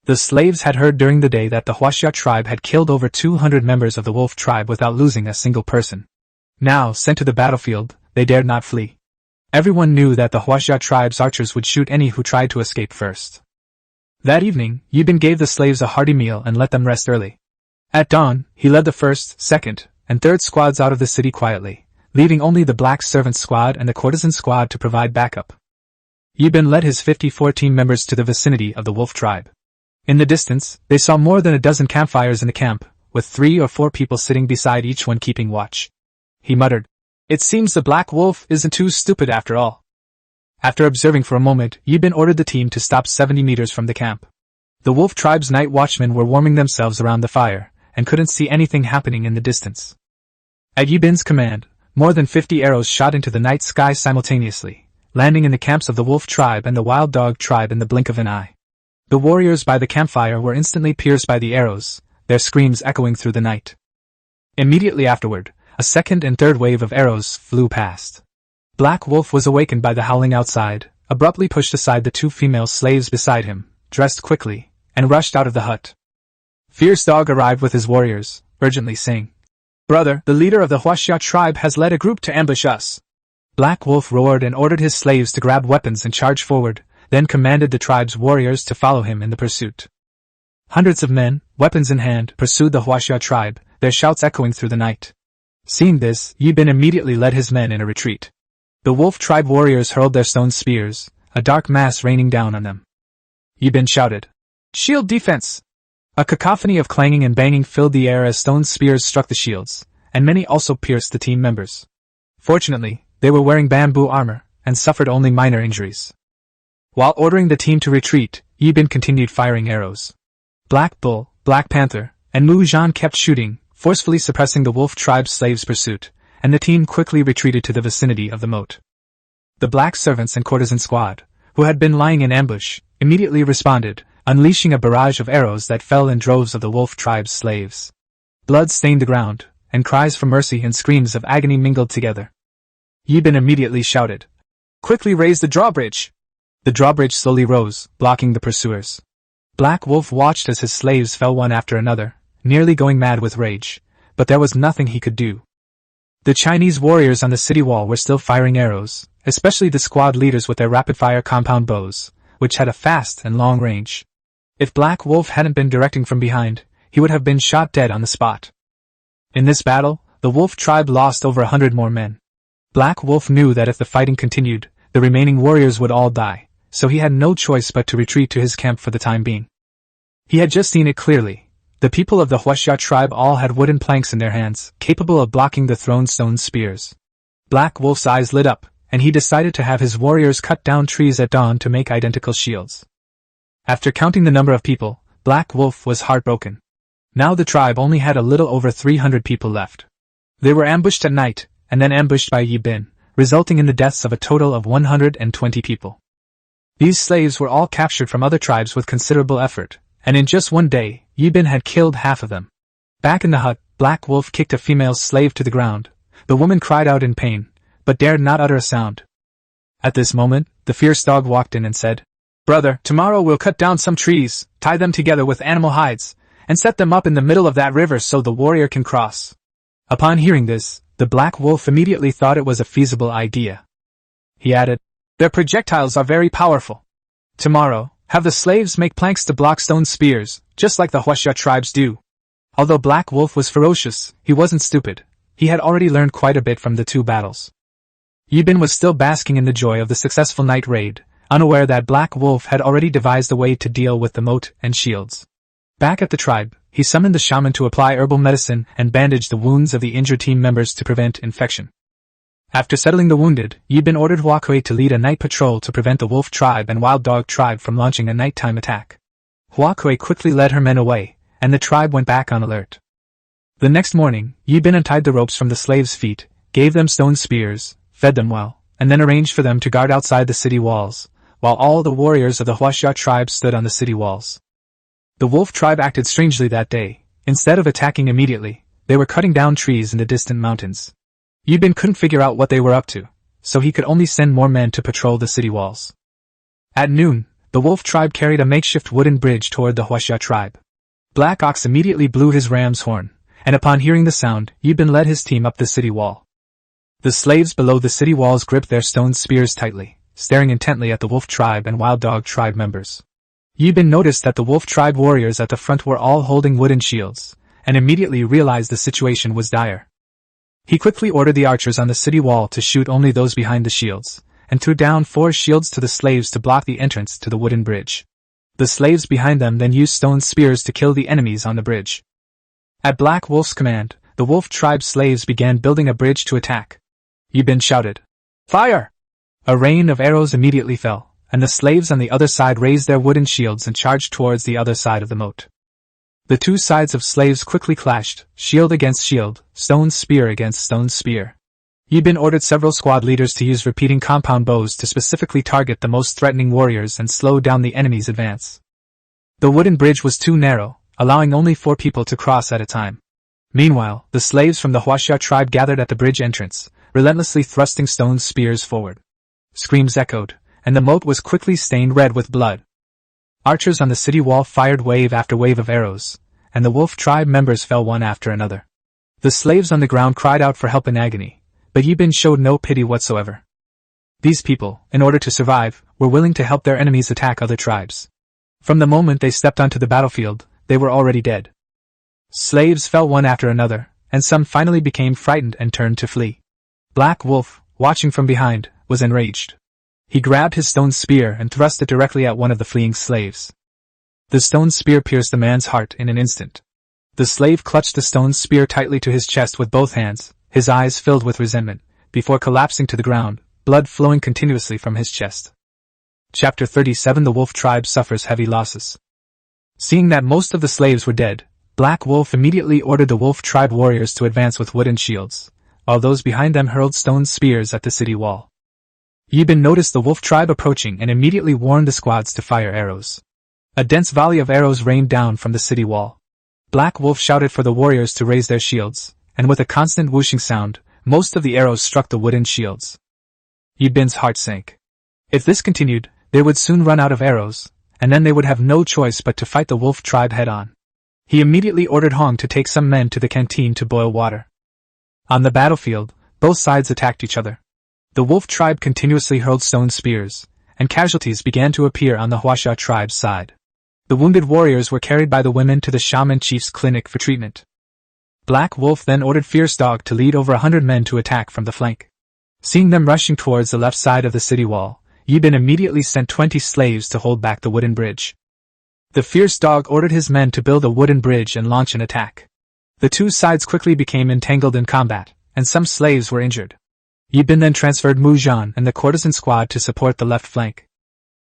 The slaves had heard during the day that the Huaxia tribe had killed over 200 members of the wolf tribe without losing a single person. Now, sent to the battlefield, they dared not flee. Everyone knew that the Huaxia tribe's archers would shoot any who tried to escape first. That evening, Yibin gave the slaves a hearty meal and let them rest early. At dawn, he led the first, second, and third squads out of the city quietly, leaving only the black servant squad and the courtesan squad to provide backup. Yibin led his 54 team members to the vicinity of the wolf tribe. In the distance, they saw more than a dozen campfires in the camp, with 3 or 4 people sitting beside each one keeping watch. He muttered, "It seems the black wolf isn't too stupid after all." After observing for a moment, Yibin ordered the team to stop 70 meters from the camp. The wolf tribe's night watchmen were warming themselves around the fire, and couldn't see anything happening in the distance. At Yibin's command, more than 50 arrows shot into the night sky simultaneously, landing in the camps of the wolf tribe and the wild dog tribe in the blink of an eye. The warriors by the campfire were instantly pierced by the arrows, their screams echoing through the night. Immediately afterward, a second and third wave of arrows flew past. Black Wolf was awakened by the howling outside, abruptly pushed aside the 2 female slaves beside him, dressed quickly, and rushed out of the hut. Fierce Dog arrived with his warriors, urgently saying, "Brother, the leader of the Huaxia tribe has led a group to ambush us." Black Wolf roared and ordered his slaves to grab weapons and charge forward, then commanded the tribe's warriors to follow him in the pursuit. Hundreds of men, weapons in hand, pursued the Huaxia tribe, their shouts echoing through the night. Seeing this, Yibin immediately led his men in a retreat. The wolf tribe warriors hurled their stone spears, a dark mass raining down on them. Yibin shouted, "Shield defense!" A cacophony of clanging and banging filled the air as stone spears struck the shields, and many also pierced the team members. Fortunately, they were wearing bamboo armor, and suffered only minor injuries. While ordering the team to retreat, Yibin continued firing arrows. Black Bull, Black Panther, and Mu Zhan kept shooting, forcefully suppressing the wolf tribe's slaves' pursuit, and the team quickly retreated to the vicinity of the moat. The black servants and courtesan squad, who had been lying in ambush, immediately responded, unleashing a barrage of arrows that fell in droves of the wolf tribe's slaves. Blood stained the ground, and cries for mercy and screams of agony mingled together. Yibin immediately shouted, "Quickly raise the drawbridge!" The drawbridge slowly rose, blocking the pursuers. Black Wolf watched as his slaves fell one after another, nearly going mad with rage, but there was nothing he could do. The Chinese warriors on the city wall were still firing arrows, especially the squad leaders with their rapid-fire compound bows, which had a fast and long range. If Black Wolf hadn't been directing from behind, he would have been shot dead on the spot. In this battle, the wolf tribe lost over 100 more men. Black Wolf knew that if the fighting continued, the remaining warriors would all die, so he had no choice but to retreat to his camp for the time being. He had just seen it clearly. The people of the Huaxia tribe all had wooden planks in their hands, capable of blocking the thrown stone spears. Black Wolf's eyes lit up, and he decided to have his warriors cut down trees at dawn to make identical shields. After counting the number of people, Black Wolf was heartbroken. Now the tribe only had a little over 300 people left. They were ambushed at night, and then ambushed by Yibin, resulting in the deaths of a total of 120 people. These slaves were all captured from other tribes with considerable effort, and in just one day, Yibin had killed half of them. Back in the hut, Black Wolf kicked a female slave to the ground. The woman cried out in pain, but dared not utter a sound. At this moment, the fierce dog walked in and said, "Brother, tomorrow we'll cut down some trees, tie them together with animal hides, and set them up in the middle of that river so the warrior can cross." Upon hearing this, the Black Wolf immediately thought it was a feasible idea. He added, "Their projectiles are very powerful. Tomorrow, have the slaves make planks to block stone spears, just like the Huaxia tribes do." Although Black Wolf was ferocious, he wasn't stupid. He had already learned quite a bit from the 2 battles. Yibin was still basking in the joy of the successful night raid, unaware that Black Wolf had already devised a way to deal with the moat and shields. Back at the tribe, he summoned the shaman to apply herbal medicine and bandage the wounds of the injured team members to prevent infection. After settling the wounded, Yibin ordered Huakui to lead a night patrol to prevent the wolf tribe and wild dog tribe from launching a nighttime attack. Huakui quickly led her men away, and the tribe went back on alert. The next morning, Yibin untied the ropes from the slaves' feet, gave them stone spears, fed them well, and then arranged for them to guard outside the city walls, while all the warriors of the Huaxia tribe stood on the city walls. The wolf tribe acted strangely that day. Instead of attacking immediately, they were cutting down trees in the distant mountains. Yibin couldn't figure out what they were up to, so he could only send more men to patrol the city walls. At noon, the wolf tribe carried a makeshift wooden bridge toward the Huaxia tribe. Black Ox immediately blew his ram's horn, and upon hearing the sound, Yibin led his team up the city wall. The slaves below the city walls gripped their stone spears tightly, staring intently at the wolf tribe and wild dog tribe members. Yibin noticed that the wolf tribe warriors at the front were all holding wooden shields, and immediately realized the situation was dire. He quickly ordered the archers on the city wall to shoot only those behind the shields, and threw down 4 shields to the slaves to block the entrance to the wooden bridge. The slaves behind them then used stone spears to kill the enemies on the bridge. At Black Wolf's command, the wolf tribe slaves began building a bridge to attack. Yibin shouted, "Fire!" A rain of arrows immediately fell, and the slaves on the other side raised their wooden shields and charged towards the other side of the moat. The two sides of slaves quickly clashed, shield against shield, stone spear against stone spear. Yibin ordered several squad leaders to use repeating compound bows to specifically target the most threatening warriors and slow down the enemy's advance. The wooden bridge was too narrow, allowing only 4 people to cross at a time. Meanwhile, the slaves from the Huaxia tribe gathered at the bridge entrance, relentlessly thrusting stone spears forward. Screams echoed, and the moat was quickly stained red with blood. Archers on the city wall fired wave after wave of arrows, and the wolf tribe members fell one after another. The slaves on the ground cried out for help in agony, but Yibin showed no pity whatsoever. These people, in order to survive, were willing to help their enemies attack other tribes. From the moment they stepped onto the battlefield, they were already dead. Slaves fell one after another, and some finally became frightened and turned to flee. Black Wolf, watching from behind, was enraged. He grabbed his stone spear and thrust it directly at one of the fleeing slaves. The stone spear pierced the man's heart in an instant. The slave clutched the stone spear tightly to his chest with both hands, his eyes filled with resentment, before collapsing to the ground, blood flowing continuously from his chest. Chapter 37 The Wolf Tribe Suffers Heavy Losses. Seeing that most of the slaves were dead, Black Wolf immediately ordered the wolf tribe warriors to advance with wooden shields, while those behind them hurled stone spears at the city wall. Yibin noticed the wolf tribe approaching and immediately warned the squads to fire arrows. A dense volley of arrows rained down from the city wall. Black Wolf shouted for the warriors to raise their shields, and with a constant whooshing sound, most of the arrows struck the wooden shields. Yibin's heart sank. If this continued, they would soon run out of arrows, and then they would have no choice but to fight the wolf tribe head-on. He immediately ordered Hong to take some men to the canteen to boil water. On the battlefield, both sides attacked each other. The wolf tribe continuously hurled stone spears, and casualties began to appear on the Huaxia tribe's side. The wounded warriors were carried by the women to the shaman chief's clinic for treatment. Black Wolf then ordered Fierce Dog to lead over 100 men to attack from the flank. Seeing them rushing towards the left side of the city wall, Yibin immediately sent 20 slaves to hold back the wooden bridge. The Fierce Dog ordered his men to build a wooden bridge and launch an attack. The two sides quickly became entangled in combat, and some slaves were injured. Yibin then transferred Mu Zhan and the courtesan squad to support the left flank.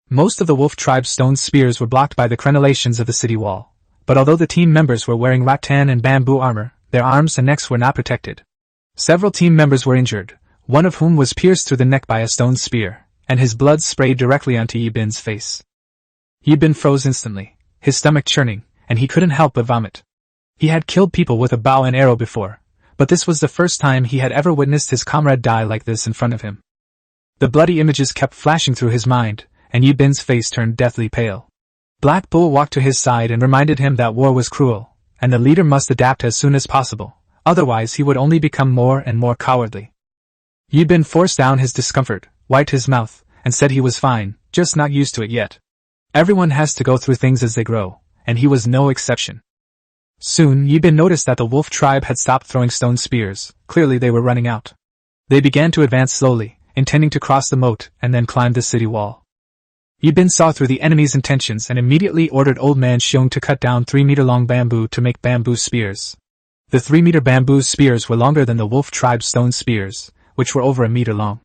Most of the wolf tribe's stone spears were blocked by the crenellations of the city wall, but although the team members were wearing rattan and bamboo armor, their arms and necks were not protected. Several team members were injured, one of whom was pierced through the neck by a stone spear, and his blood sprayed directly onto Yibin's face. Yibin froze instantly, his stomach churning, and he couldn't help but vomit. He had killed people with a bow and arrow before, but this was the first time he had ever witnessed his comrade die like this in front of him. The bloody images kept flashing through his mind, and Yibin's face turned deathly pale. Black Bull walked to his side and reminded him that war was cruel, and the leader must adapt as soon as possible, otherwise he would only become more and more cowardly. Yibin forced down his discomfort, wiped his mouth, and said he was fine, just not used to it yet. Everyone has to go through things as they grow, and he was no exception. Soon Yibin noticed that the wolf tribe had stopped throwing stone spears. Clearly they were running out. They began to advance slowly, intending to cross the moat and then climb the city wall. Yibin saw through the enemy's intentions and immediately ordered Old Man Xiong to cut down 3-meter-long bamboo to make bamboo spears. The 3-meter bamboo spears were longer than the wolf tribe's stone spears, which were over a meter long.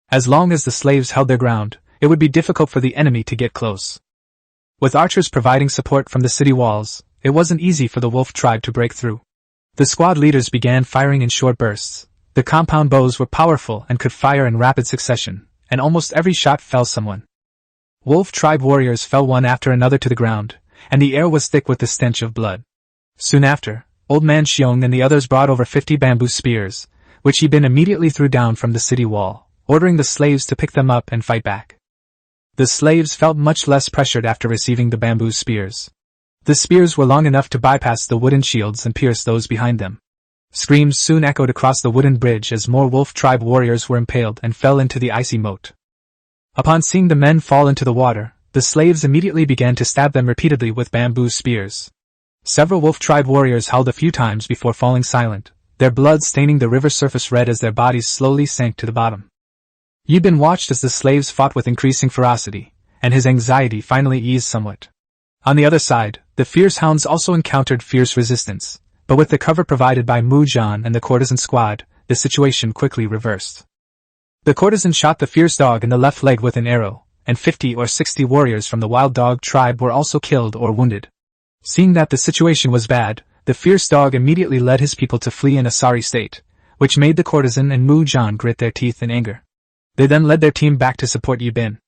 As long as the slaves held their ground, it would be difficult for the enemy to get close. With archers providing support from the city walls, it wasn't easy for the wolf tribe to break through. The squad leaders began firing in short bursts. The compound bows were powerful and could fire in rapid succession, and almost every shot fell someone. Wolf tribe warriors fell one after another to the ground, and the air was thick with the stench of blood. Soon after, Old Man Xiong and the others brought over 50 bamboo spears, which Yibin immediately threw down from the city wall, ordering the slaves to pick them up and fight back. The slaves felt much less pressured after receiving the bamboo spears. The spears were long enough to bypass the wooden shields and pierce those behind them. Screams soon echoed across the wooden bridge as more wolf tribe warriors were impaled and fell into the icy moat. Upon seeing the men fall into the water, the slaves immediately began to stab them repeatedly with bamboo spears. Several wolf tribe warriors howled a few times before falling silent, their blood staining the river surface red as their bodies slowly sank to the bottom. Yibin watched as the slaves fought with increasing ferocity, and his anxiety finally eased somewhat. On the other side, the fierce hounds also encountered fierce resistance, but with the cover provided by Mu Zhan and the courtesan squad, the situation quickly reversed. The courtesan shot the fierce dog in the left leg with an arrow, and 50 or 60 warriors from the wild dog tribe were also killed or wounded. Seeing that the situation was bad, the fierce dog immediately led his people to flee in a sorry state, which made the courtesan and Mu Zhan grit their teeth in anger. They then led their team back to support Yibin.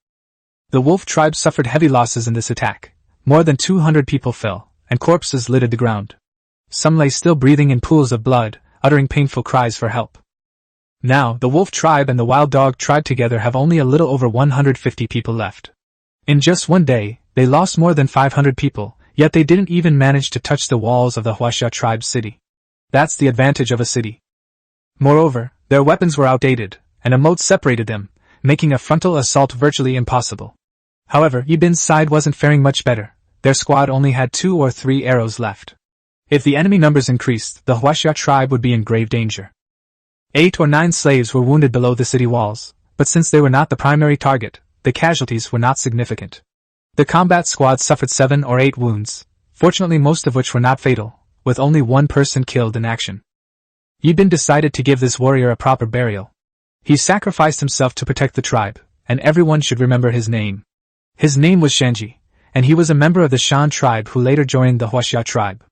The wolf tribe suffered heavy losses in this attack. More than 200 people fell, and corpses littered the ground. Some lay still breathing in pools of blood, uttering painful cries for help. Now, the wolf tribe and the wild dog tribe together have only a little over 150 people left. In just one day, they lost more than 500 people, yet they didn't even manage to touch the walls of the Huaxia tribe's city. That's the advantage of a city. Moreover, their weapons were outdated, and a moat separated them, making a frontal assault virtually impossible. However, Yibin's side wasn't faring much better. Their squad only had 2 or 3 arrows left. If the enemy numbers increased, the Huaxia tribe would be in grave danger. 8 or 9 slaves were wounded below the city walls, but since they were not the primary target, the casualties were not significant. The combat squad suffered 7 or 8 wounds, fortunately most of which were not fatal, with only 1 person killed in action. Yibin decided to give this warrior a proper burial. He sacrificed himself to protect the tribe, and everyone should remember his name. His name was Shanji, and he was a member of the Shan tribe who later joined the Huaxia tribe.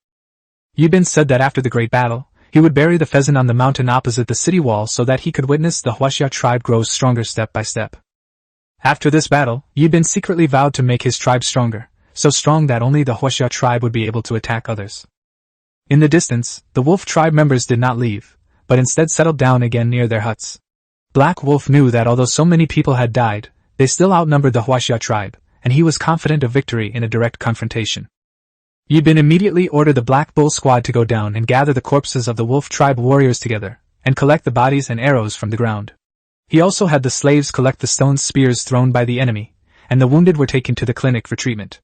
Yibin said that after the great battle, he would bury the pheasant on the mountain opposite the city wall so that he could witness the Huaxia tribe grow stronger step by step. After this battle, Yibin secretly vowed to make his tribe stronger, so strong that only the Huaxia tribe would be able to attack others. In the distance, the wolf tribe members did not leave, but instead settled down again near their huts. Black Wolf knew that although so many people had died, they still outnumbered the Huaxia tribe, and he was confident of victory in a direct confrontation. Yibin immediately ordered the Black Bull squad to go down and gather the corpses of the wolf tribe warriors together, and collect the bodies and arrows from the ground. He also had the slaves collect the stone spears thrown by the enemy, and the wounded were taken to the clinic for treatment.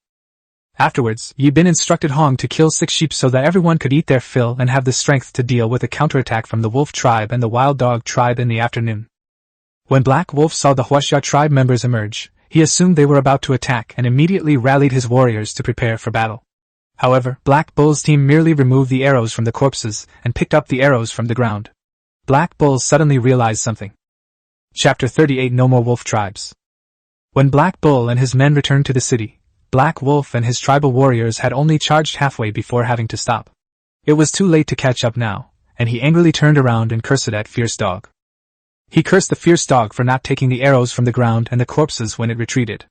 Afterwards, Yibin instructed Hong to kill 6 sheep so that everyone could eat their fill and have the strength to deal with a counterattack from the wolf tribe and the wild dog tribe in the afternoon. When Black Wolf saw the Huaxia tribe members emerge, he assumed they were about to attack and immediately rallied his warriors to prepare for battle. However, Black Bull's team merely removed the arrows from the corpses and picked up the arrows from the ground. Black Bull suddenly realized something. Chapter 38 No More Wolf Tribes. When Black Bull and his men returned to the city, Black Wolf and his tribal warriors had only charged halfway before having to stop. It was too late to catch up now, and he angrily turned around and cursed at Fierce Dog. He cursed the Fierce Dog for not taking the arrows from the ground and the corpses when it retreated.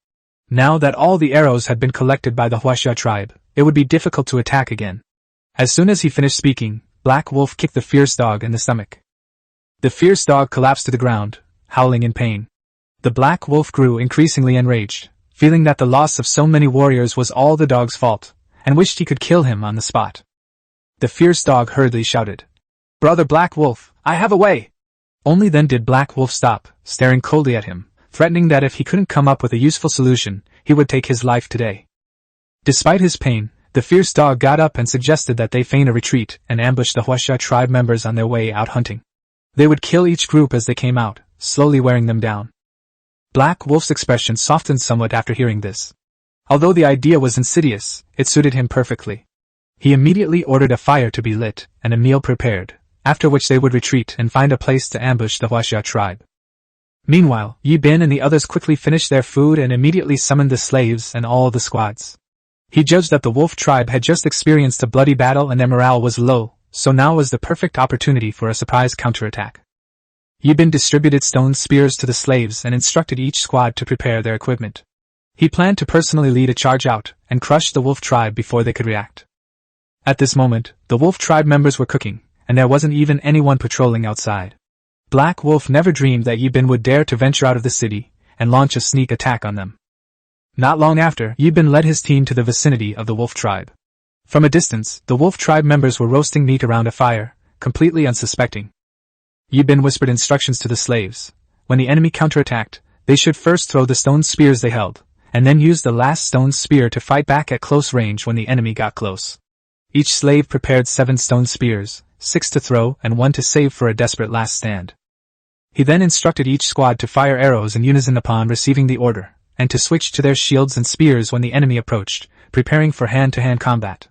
Now that all the arrows had been collected by the Huaxia tribe, it would be difficult to attack again. As soon as he finished speaking, Black Wolf kicked the Fierce Dog in the stomach. The Fierce Dog collapsed to the ground, howling in pain. The Black Wolf grew increasingly enraged, feeling that the loss of so many warriors was all the dog's fault, and wished he could kill him on the spot. The Fierce Dog hurriedly shouted, "Brother Black Wolf, I have a way!" Only then did Black Wolf stop, staring coldly at him, threatening that if he couldn't come up with a useful solution, he would take his life today. Despite his pain, the Fierce Dog got up and suggested that they feign a retreat and ambush the Huaxia tribe members on their way out hunting. They would kill each group as they came out, slowly wearing them down. Black Wolf's expression softened somewhat after hearing this. Although the idea was insidious, it suited him perfectly. He immediately ordered a fire to be lit and a meal prepared, after which they would retreat and find a place to ambush the Huaxia tribe. Meanwhile, Yibin and the others quickly finished their food and immediately summoned the slaves and all the squads. He judged that the wolf tribe had just experienced a bloody battle and their morale was low, so now was the perfect opportunity for a surprise counterattack. Yibin distributed stone spears to the slaves and instructed each squad to prepare their equipment. He planned to personally lead a charge out and crush the wolf tribe before they could react. At this moment, the wolf tribe members were cooking, and there wasn't even anyone patrolling outside. Black Wolf never dreamed that Yibin would dare to venture out of the city and launch a sneak attack on them. Not long after, Yibin led his team to the vicinity of the wolf tribe. From a distance, the wolf tribe members were roasting meat around a fire, completely unsuspecting. Yibin whispered instructions to the slaves. When the enemy counterattacked, they should first throw the stone spears they held, and then use the last stone spear to fight back at close range when the enemy got close. Each slave prepared 7 stone spears, 6 to throw and 1 to save for a desperate last stand. He then instructed each squad to fire arrows in unison upon receiving the order, and to switch to their shields and spears when the enemy approached, preparing for hand-to-hand combat.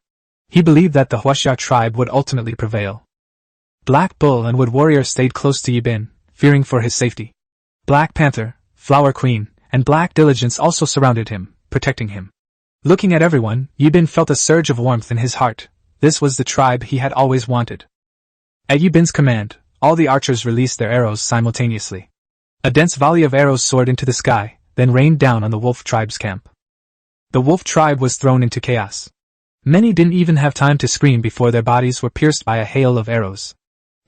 He believed that the Huaxia tribe would ultimately prevail. Black Bull and Wood Warrior stayed close to Yibin, fearing for his safety. Black Panther, Flower Queen, and Black Diligence also surrounded him, protecting him. Looking at everyone, Yibin felt a surge of warmth in his heart. This was the tribe he had always wanted. At Yibin's command, all the archers released their arrows simultaneously. A dense volley of arrows soared into the sky, then rained down on the wolf tribe's camp. The wolf tribe was thrown into chaos. Many didn't even have time to scream before their bodies were pierced by a hail of arrows.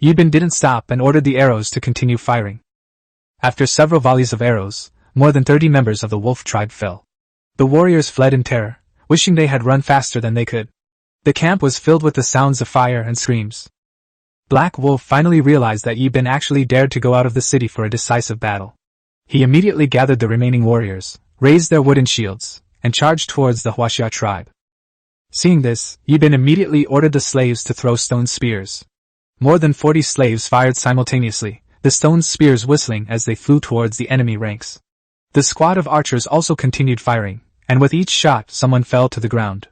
Yibin didn't stop and ordered the arrows to continue firing. After several volleys of arrows, more than 30 members of the wolf tribe fell. The warriors fled in terror, wishing they had run faster than they could. The camp was filled with the sounds of fire and screams. Black Wolf finally realized that Yibin actually dared to go out of the city for a decisive battle. He immediately gathered the remaining warriors, raised their wooden shields, and charged towards the Huaxia tribe. Seeing this, Yibin immediately ordered the slaves to throw stone spears. More than 40 slaves fired simultaneously, the stone spears whistling as they flew towards the enemy ranks. The squad of archers also continued firing, and with each shot someone fell to the ground.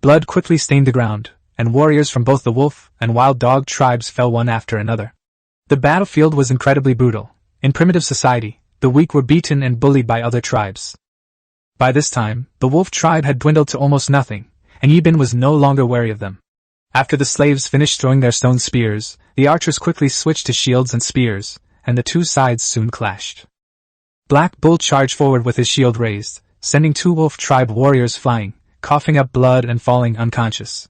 Blood quickly stained the ground, and warriors from both the wolf and wild dog tribes fell one after another. The battlefield was incredibly brutal. In primitive society, the weak were beaten and bullied by other tribes. By this time, the wolf tribe had dwindled to almost nothing, and Yibin was no longer wary of them. After the slaves finished throwing their stone spears, the archers quickly switched to shields and spears, and the two sides soon clashed. Black Bull charged forward with his shield raised, sending 2 wolf tribe warriors flying, coughing up blood and falling unconscious.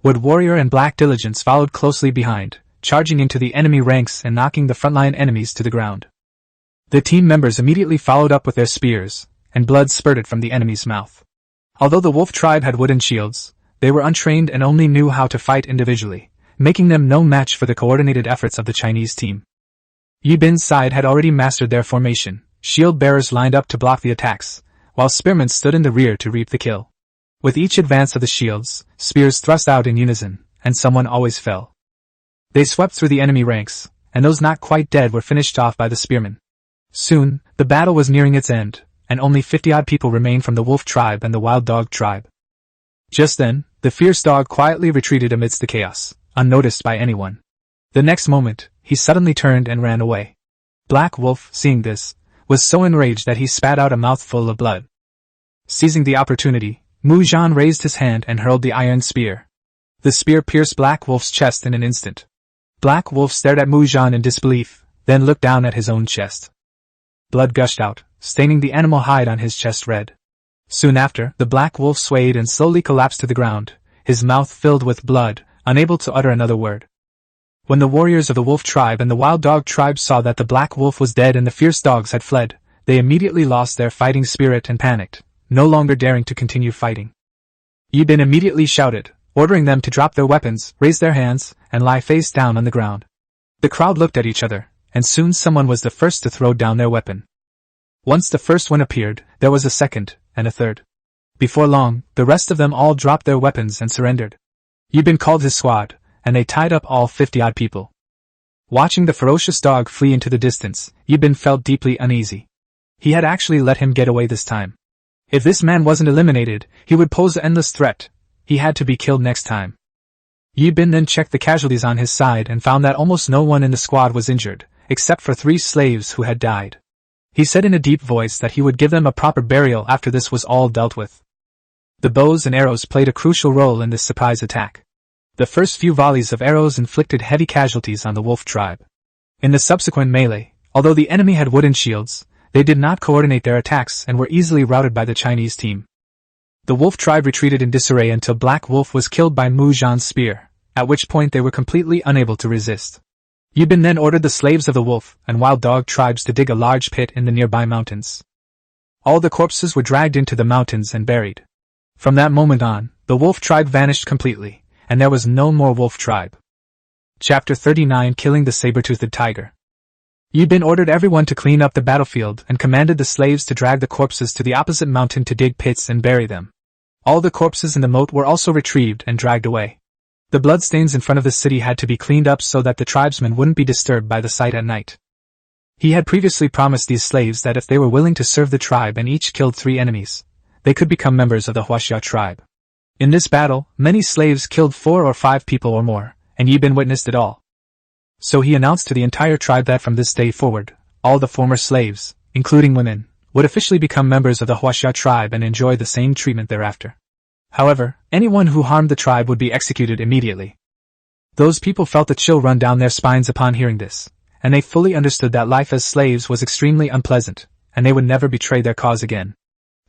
Wood Warrior and Black Diligence followed closely behind, charging into the enemy ranks and knocking the frontline enemies to the ground. The team members immediately followed up with their spears, and blood spurted from the enemy's mouth. Although the wolf tribe had wooden shields, they were untrained and only knew how to fight individually, making them no match for the coordinated efforts of the Chinese team. Yibin's side had already mastered their formation, shield bearers lined up to block the attacks, while spearmen stood in the rear to reap the kill. With each advance of the shields, spears thrust out in unison, and someone always fell. They swept through the enemy ranks, and those not quite dead were finished off by the spearmen. Soon, the battle was nearing its end, and only 50-odd people remained from the wolf tribe and the wild dog tribe. Just then, the fierce dog quietly retreated amidst the chaos, unnoticed by anyone. The next moment, he suddenly turned and ran away. Black Wolf, seeing this, was so enraged that he spat out a mouthful of blood. Seizing the opportunity, Mu Zhan raised his hand and hurled the iron spear. The spear pierced Black Wolf's chest in an instant. Black Wolf stared at Mu Zhan in disbelief, then looked down at his own chest. Blood gushed out, staining the animal hide on his chest red. Soon after, the Black Wolf swayed and slowly collapsed to the ground, his mouth filled with blood, unable to utter another word. When the warriors of the wolf tribe and the wild dog tribe saw that the Black Wolf was dead and the fierce dogs had fled, they immediately lost their fighting spirit and panicked, no longer daring to continue fighting. Yibin immediately shouted, ordering them to drop their weapons, raise their hands, and lie face down on the ground. The crowd looked at each other, and soon someone was the first to throw down their weapon. Once the first one appeared, there was a second, and a third. Before long, the rest of them all dropped their weapons and surrendered. Yibin called his squad, and they tied up all 50-odd people. Watching the ferocious dog flee into the distance, Yibin felt deeply uneasy. He had actually let him get away this time. If this man wasn't eliminated, he would pose an endless threat. He had to be killed next time. Yibin then checked the casualties on his side and found that almost no one in the squad was injured, except for 3 slaves who had died. He said in a deep voice that he would give them a proper burial after this was all dealt with. The bows and arrows played a crucial role in this surprise attack. The first few volleys of arrows inflicted heavy casualties on the wolf tribe. In the subsequent melee, although the enemy had wooden shields, they did not coordinate their attacks and were easily routed by the Chinese team. The wolf tribe retreated in disarray until Black Wolf was killed by Mu Zhan's spear, at which point they were completely unable to resist. Yibin then ordered the slaves of the wolf and wild dog tribes to dig a large pit in the nearby mountains. All the corpses were dragged into the mountains and buried. From that moment on, the wolf tribe vanished completely, and there was no more wolf tribe. Chapter 39: Killing the Saber-Toothed Tiger. Yibin ordered everyone to clean up the battlefield and commanded the slaves to drag the corpses to the opposite mountain to dig pits and bury them. All the corpses in the moat were also retrieved and dragged away. The bloodstains in front of the city had to be cleaned up so that the tribesmen wouldn't be disturbed by the sight at night. He had previously promised these slaves that if they were willing to serve the tribe and each killed 3 enemies, they could become members of the Huaxia tribe. In this battle, many slaves killed 4 or 5 people or more, and Yibin witnessed it all. So he announced to the entire tribe that from this day forward, all the former slaves, including women, would officially become members of the Huaxia tribe and enjoy the same treatment thereafter. However, anyone who harmed the tribe would be executed immediately. Those people felt a chill run down their spines upon hearing this, and they fully understood that life as slaves was extremely unpleasant, and they would never betray their cause again.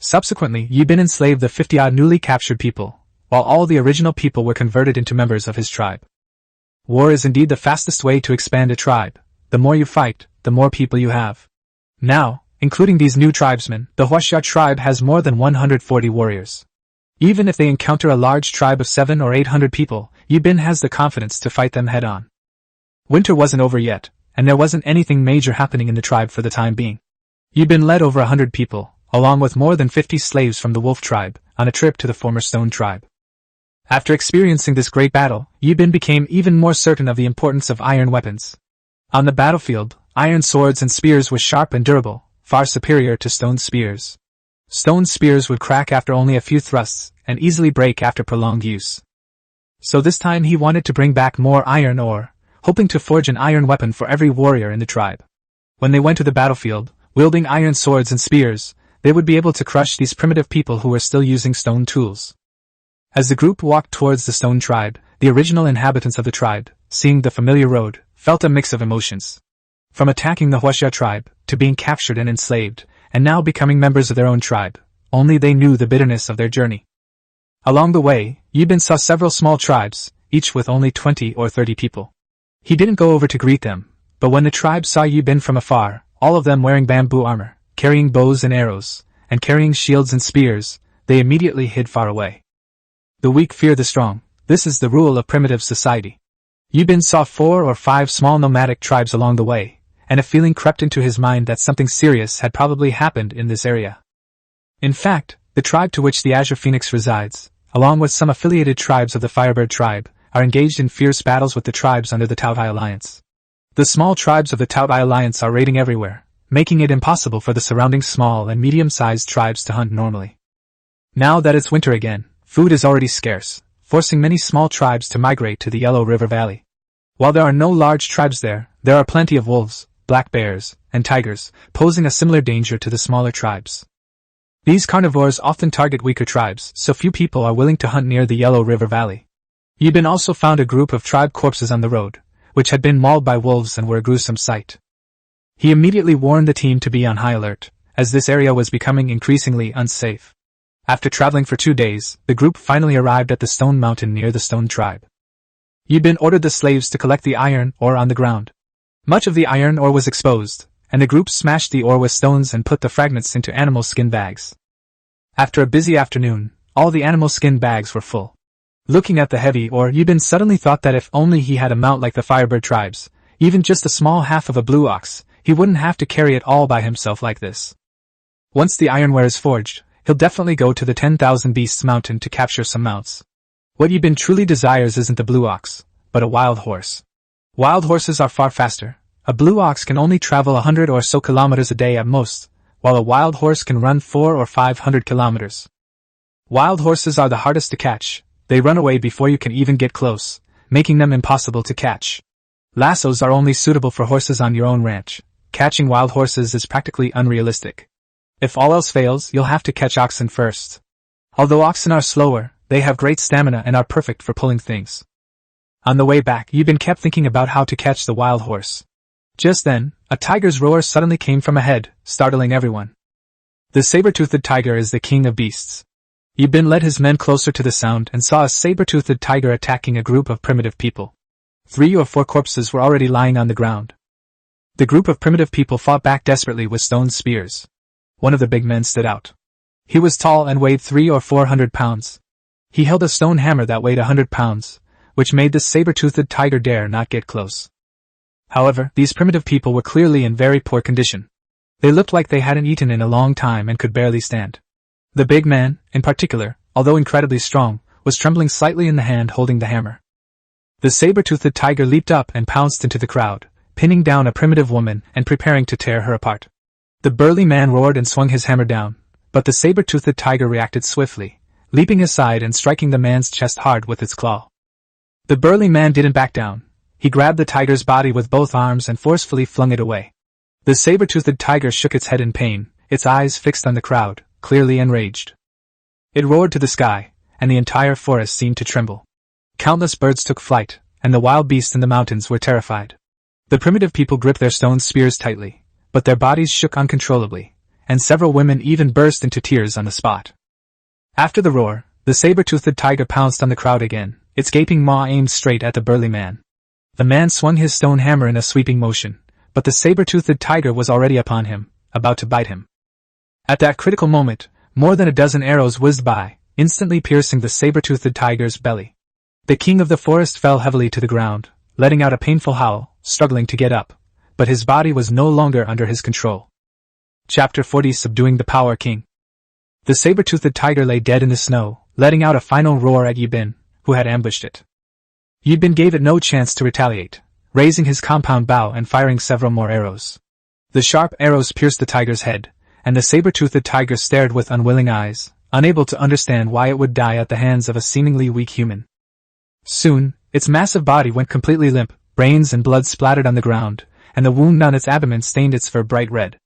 Subsequently, Yibin enslaved the 50-odd newly captured people, while all the original people were converted into members of his tribe. War is indeed the fastest way to expand a tribe. The more you fight, the more people you have. Now, including these new tribesmen, the Huaxia tribe has more than 140 warriors. Even if they encounter a large tribe of 700 or 800 people, Yibin has the confidence to fight them head-on. Winter wasn't over yet, and there wasn't anything major happening in the tribe for the time being. Yibin led over 100 people, along with more than 50 slaves from the wolf tribe, on a trip to the former stone tribe. After experiencing this great battle, Yibin became even more certain of the importance of iron weapons. On the battlefield, iron swords and spears were sharp and durable, far superior to stone spears. Stone spears would crack after only a few thrusts, and easily break after prolonged use. So this time he wanted to bring back more iron ore, hoping to forge an iron weapon for every warrior in the tribe. When they went to the battlefield, wielding iron swords and spears, they would be able to crush these primitive people who were still using stone tools. As the group walked towards the stone tribe, the original inhabitants of the tribe, seeing the familiar road, felt a mix of emotions. From attacking the Huaxia tribe, to being captured and enslaved, and now becoming members of their own tribe, only they knew the bitterness of their journey. Along the way, Yibin saw several small tribes, each with only 20 or 30 people. He didn't go over to greet them, but when the tribe saw Yibin from afar, all of them wearing bamboo armor, carrying bows and arrows, and carrying shields and spears, they immediately hid far away. The weak fear the strong. This is the rule of primitive society. Yibin saw 4 or 5 small nomadic tribes along the way, and a feeling crept into his mind that something serious had probably happened in this area. In fact, the tribe to which the Azure Phoenix resides, along with some affiliated tribes of the Firebird tribe, are engaged in fierce battles with the tribes under the Taotai Alliance. The small tribes of the Taotai Alliance are raiding everywhere, making it impossible for the surrounding small and medium-sized tribes to hunt normally. Now that it's winter again, food is already scarce, forcing many small tribes to migrate to the Yellow River Valley. While there are no large tribes there are plenty of wolves, black bears, and tigers, posing a similar danger to the smaller tribes. These carnivores often target weaker tribes, so few people are willing to hunt near the Yellow River Valley. Yibin also found a group of tribe corpses on the road, which had been mauled by wolves and were a gruesome sight. He immediately warned the team to be on high alert, as this area was becoming increasingly unsafe. After traveling for 2 days, the group finally arrived at the stone mountain near the stone tribe. Yibin ordered the slaves to collect the iron ore on the ground. Much of the iron ore was exposed, and the group smashed the ore with stones and put the fragments into animal skin bags. After a busy afternoon, all the animal skin bags were full. Looking at the heavy ore, Yibin suddenly thought that if only he had a mount like the Firebird tribes, even just a small half of a blue ox, he wouldn't have to carry it all by himself like this. Once the ironware is forged, he'll definitely go to the 10,000 Beasts mountain to capture some mounts. What Yibin truly desires isn't the blue ox, but a wild horse. Wild horses are far faster. A blue ox can only travel 100 or so kilometers a day at most, while a wild horse can run 400 or 500 kilometers. Wild horses are the hardest to catch. They run away before you can even get close, making them impossible to catch. Lassos are only suitable for horses on your own ranch. Catching wild horses is practically unrealistic. If all else fails, you'll have to catch oxen first. Although oxen are slower, they have great stamina and are perfect for pulling things. On the way back, Yibin kept thinking about how to catch the wild horse. Just then, a tiger's roar suddenly came from ahead, startling everyone. The saber-toothed tiger is the king of beasts. Yibin led his men closer to the sound and saw a saber-toothed tiger attacking a group of primitive people. 3 or 4 corpses were already lying on the ground. The group of primitive people fought back desperately with stone spears. One of the big men stood out. He was tall and weighed 300 or 400 pounds. He held a stone hammer that weighed 100 pounds, which made this saber-toothed tiger dare not get close. However, these primitive people were clearly in very poor condition. They looked like they hadn't eaten in a long time and could barely stand. The big man, in particular, although incredibly strong, was trembling slightly in the hand holding the hammer. The saber-toothed tiger leaped up and pounced into the crowd, pinning down a primitive woman and preparing to tear her apart. The burly man roared and swung his hammer down, but the saber-toothed tiger reacted swiftly, leaping aside and striking the man's chest hard with its claw. The burly man didn't back down. He grabbed the tiger's body with both arms and forcefully flung it away. The saber-toothed tiger shook its head in pain, its eyes fixed on the crowd, clearly enraged. It roared to the sky, and the entire forest seemed to tremble. Countless birds took flight, and the wild beasts in the mountains were terrified. The primitive people gripped their stone spears tightly, but their bodies shook uncontrollably, and several women even burst into tears on the spot. After the roar, the saber-toothed tiger pounced on the crowd again, its gaping maw aimed straight at the burly man. The man swung his stone hammer in a sweeping motion, but the saber-toothed tiger was already upon him, about to bite him. At that critical moment, more than a dozen arrows whizzed by, instantly piercing the saber-toothed tiger's belly. The king of the forest fell heavily to the ground, letting out a painful howl, struggling to get up, but his body was no longer under his control. Chapter 40: Subduing the Power King. The saber-toothed tiger lay dead in the snow, letting out a final roar at Yibin, who had ambushed it. Yibin gave it no chance to retaliate, raising his compound bow and firing several more arrows. The sharp arrows pierced the tiger's head, and the saber-toothed tiger stared with unwilling eyes, unable to understand why it would die at the hands of a seemingly weak human. Soon, its massive body went completely limp, brains and blood splattered on the ground, and the wound on its abdomen stained its fur bright red.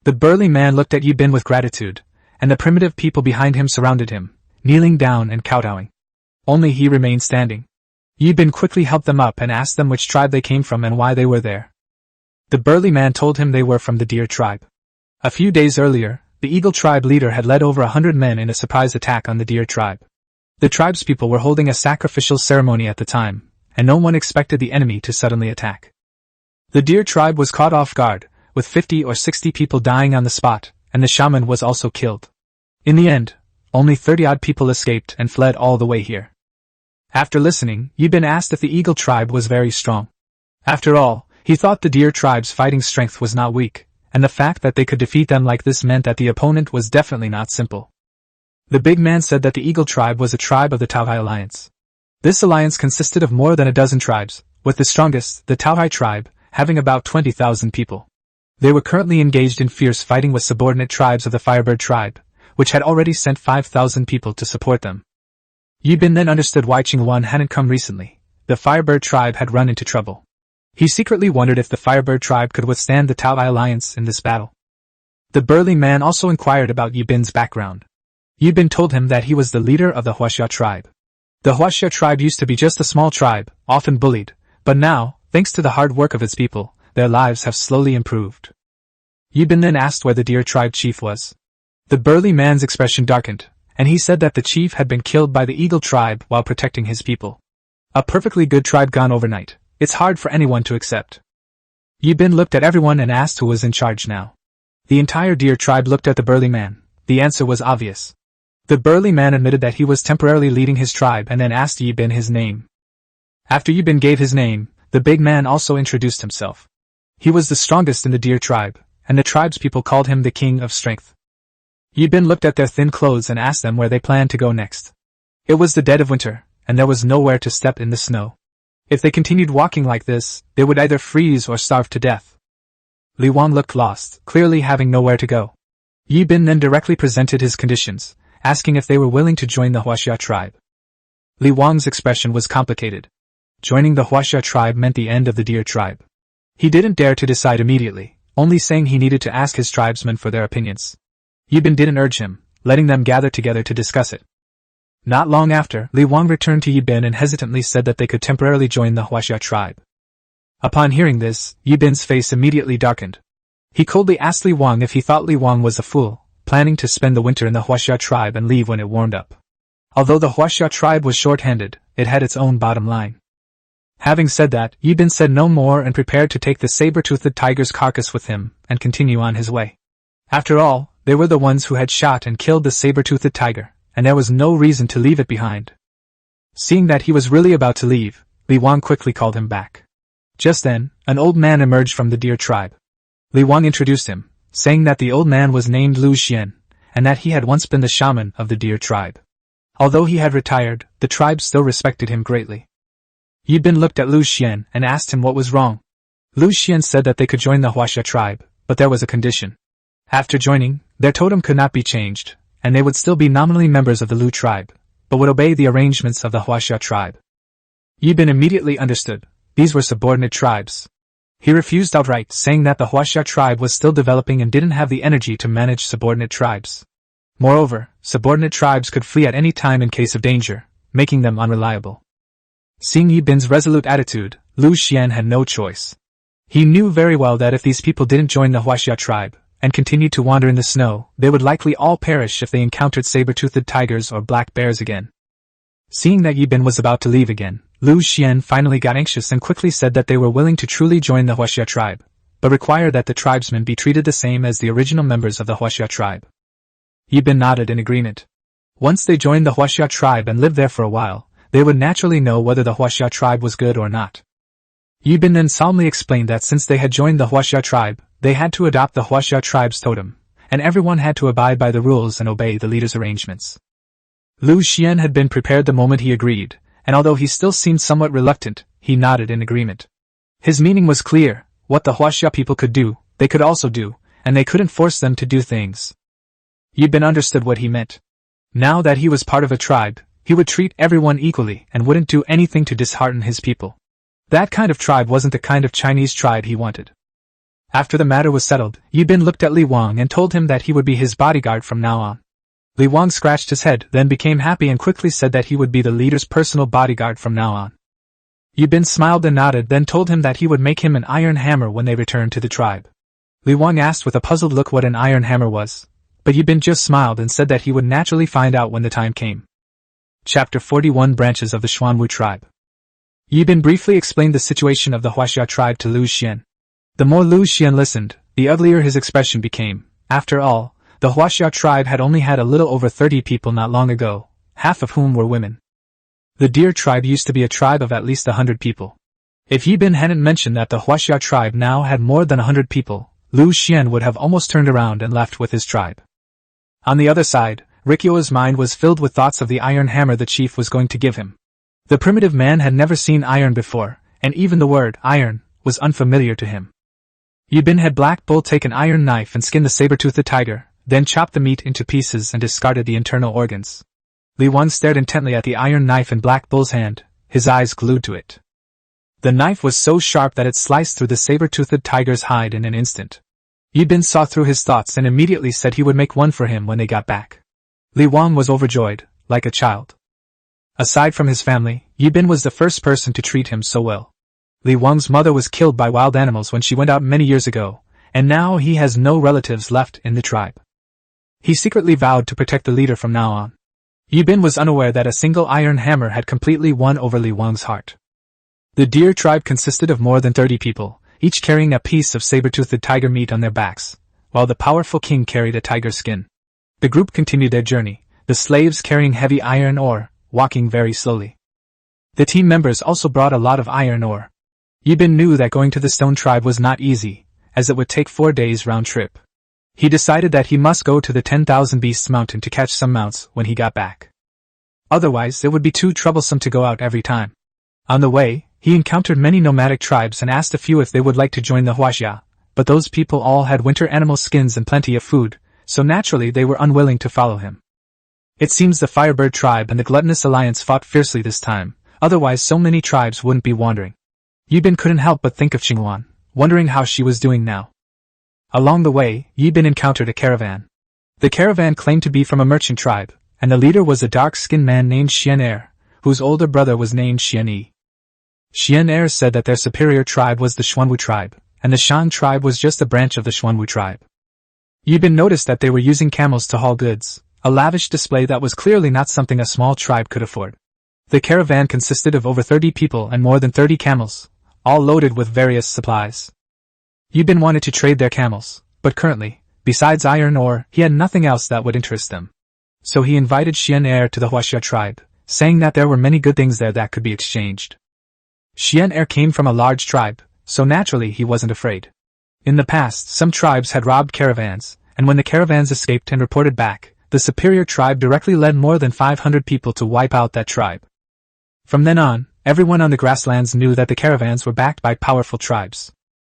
The burly man looked at Yibin with gratitude, and the primitive people behind him surrounded him, kneeling down and kowtowing. Only he remained standing. Yibin quickly helped them up and asked them which tribe they came from and why they were there. The burly man told him they were from the deer tribe. A few days earlier, the eagle tribe leader had led over 100 men in a surprise attack on the deer tribe. The tribespeople were holding a sacrificial ceremony at the time, and no one expected the enemy to suddenly attack. The deer tribe was caught off guard, with 50 or 60 people dying on the spot, and the shaman was also killed. In the end, only 30-odd people escaped and fled all the way here. After listening, Yibin asked if the eagle tribe was very strong. After all, he thought the deer tribe's fighting strength was not weak, and the fact that they could defeat them like this meant that the opponent was definitely not simple. The big man said that the eagle tribe was a tribe of the Taohai alliance. This alliance consisted of more than a dozen tribes, with the strongest, the Taohai tribe, having about 20,000 people. They were currently engaged in fierce fighting with subordinate tribes of the Firebird tribe, which had already sent 5,000 people to support them. Yibin then understood why Qingwan hadn't come recently. The Firebird tribe had run into trouble. He secretly wondered if the Firebird tribe could withstand the Taohai alliance in this battle. The burly man also inquired about Yibin's background. Yibin told him that he was the leader of the Huaxia tribe. The Huaxia tribe used to be just a small tribe, often bullied, but now, thanks to the hard work of its people, their lives have slowly improved. Yibin then asked where the deer tribe chief was. The burly man's expression darkened, and he said that the chief had been killed by the eagle tribe while protecting his people. A perfectly good tribe gone overnight. It's hard for anyone to accept. Yibin looked at everyone and asked who was in charge now. The entire deer tribe looked at the burly man. The answer was obvious. The burly man admitted that he was temporarily leading his tribe and then asked Yibin his name. After Yibin gave his name, the big man also introduced himself. He was the strongest in the deer tribe, and the tribespeople called him the King of Strength. Yibin looked at their thin clothes and asked them where they planned to go next. It was the dead of winter, and there was nowhere to step in the snow. If they continued walking like this, they would either freeze or starve to death. Li Wang looked lost, clearly having nowhere to go. Yibin then directly presented his conditions, asking if they were willing to join the Huaxia tribe. Li Wang's expression was complicated. Joining the Huaxia tribe meant the end of the deer tribe. He didn't dare to decide immediately, only saying he needed to ask his tribesmen for their opinions. Yibin didn't urge him, letting them gather together to discuss it. Not long after, Li Wang returned to Yibin and hesitantly said that they could temporarily join the Huaxia tribe. Upon hearing this, Yibin's face immediately darkened. He coldly asked Li Wang if he thought Li Wang was a fool, planning to spend the winter in the Huaxia tribe and leave when it warmed up. Although the Huaxia tribe was short-handed, it had its own bottom line. Having said that, Yibin said no more and prepared to take the saber-toothed tiger's carcass with him and continue on his way. After all, they were the ones who had shot and killed the saber-toothed tiger, and there was no reason to leave it behind. Seeing that he was really about to leave, Li Wang quickly called him back. Just then, an old man emerged from the deer tribe. Li Wang introduced him, saying that the old man was named Lu Xian, and that he had once been the shaman of the deer tribe. Although he had retired, the tribe still respected him greatly. Yibin looked at Lu Xian and asked him what was wrong. Lu Xian said that they could join the Huaxia tribe, but there was a condition. After joining, their totem could not be changed, and they would still be nominally members of the Lu tribe, but would obey the arrangements of the Huaxia tribe. Yibin immediately understood. These were subordinate tribes. He refused outright, saying that the Huaxia tribe was still developing and didn't have the energy to manage subordinate tribes. Moreover, subordinate tribes could flee at any time in case of danger, making them unreliable. Seeing Yibin's resolute attitude, Lu Xian had no choice. He knew very well that if these people didn't join the Huaxia tribe, and continued to wander in the snow, they would likely all perish if they encountered saber-toothed tigers or black bears again. Seeing that Yibin was about to leave again, Lu Xian finally got anxious and quickly said that they were willing to truly join the Huaxia tribe, but required that the tribesmen be treated the same as the original members of the Huaxia tribe. Yibin nodded in agreement. Once they joined the Huaxia tribe and lived there for a while, they would naturally know whether the Huaxia tribe was good or not. Yibin then solemnly explained that since they had joined the Huaxia tribe, they had to adopt the Huaxia tribe's totem, and everyone had to abide by the rules and obey the leader's arrangements. Lu Xian had been prepared the moment he agreed, and although he still seemed somewhat reluctant, he nodded in agreement. His meaning was clear: what the Huaxia people could do, they could also do, and they couldn't force them to do things. Yibin understood what he meant. Now that he was part of a tribe, he would treat everyone equally and wouldn't do anything to dishearten his people. That kind of tribe wasn't the kind of Chinese tribe he wanted. After the matter was settled, Yibin looked at Li Wang and told him that he would be his bodyguard from now on. Li Wang scratched his head, then became happy and quickly said that he would be the leader's personal bodyguard from now on. Yibin smiled and nodded, then told him that he would make him an iron hammer when they returned to the tribe. Li Wang asked with a puzzled look what an iron hammer was, but Yibin just smiled and said that he would naturally find out when the time came. Chapter 41 Branches of the Xuanwu Tribe. Yibin briefly explained the situation of the Huaxia tribe to Lu Xian. The more Lu Xian listened, the uglier his expression became. After all, the Huaxia tribe had only had a little over 30 people not long ago, half of whom were women. The deer tribe used to be a tribe of at least 100 people. If Yibin hadn't mentioned that the Huaxia tribe now had more than 100 people, Lu Xian would have almost turned around and left with his tribe. On the other side, Rikyo's mind was filled with thoughts of the iron hammer the chief was going to give him. The primitive man had never seen iron before, and even the word iron was unfamiliar to him. Yibin had Black Bull take an iron knife and skin the saber-toothed tiger, then chopped the meat into pieces and discarded the internal organs. Li Wang stared intently at the iron knife in Black Bull's hand, his eyes glued to it. The knife was so sharp that it sliced through the saber-toothed tiger's hide in an instant. Yibin saw through his thoughts and immediately said he would make one for him when they got back. Li Wang was overjoyed, like a child. Aside from his family, Yibin was the first person to treat him so well. Li Wang's mother was killed by wild animals when she went out many years ago, and now he has no relatives left in the tribe. He secretly vowed to protect the leader from now on. Yibin was unaware that a single iron hammer had completely won over Li Wang's heart. The deer tribe consisted of more than 30 people, each carrying a piece of saber-toothed tiger meat on their backs, while the powerful king carried a tiger skin. The group continued their journey, the slaves carrying heavy iron ore, walking very slowly. The team members also brought a lot of iron ore. Yibin knew that going to the stone tribe was not easy, as it would take 4 days round trip. He decided that he must go to the 10,000 Beasts mountain to catch some mounts when he got back. Otherwise, it would be too troublesome to go out every time. On the way, he encountered many nomadic tribes and asked a few if they would like to join the Huaxia, but those people all had winter animal skins and plenty of food, so naturally they were unwilling to follow him. It seems the Firebird tribe and the Gluttonous Alliance fought fiercely this time, otherwise so many tribes wouldn't be wandering. Yibin couldn't help but think of Qinghuan, wondering how she was doing now. Along the way, Yibin encountered a caravan. The caravan claimed to be from a merchant tribe, and the leader was a dark-skinned man named Xian-Er, whose older brother was named Xian-Yi. Xian-Er said that their superior tribe was the Xuanwu tribe, and the Shang tribe was just a branch of the Xuanwu tribe. Yibin noticed that they were using camels to haul goods, a lavish display that was clearly not something a small tribe could afford. The caravan consisted of over 30 people and more than 30 camels, all loaded with various supplies. Yibin wanted to trade their camels, but currently, besides iron ore, he had nothing else that would interest them. So he invited Xian-Er to the Huaxia tribe, saying that there were many good things there that could be exchanged. Xian-Er came from a large tribe, so naturally he wasn't afraid. In the past, some tribes had robbed caravans, and when the caravans escaped and reported back, the superior tribe directly led more than 500 people to wipe out that tribe. From then on, everyone on the grasslands knew that the caravans were backed by powerful tribes.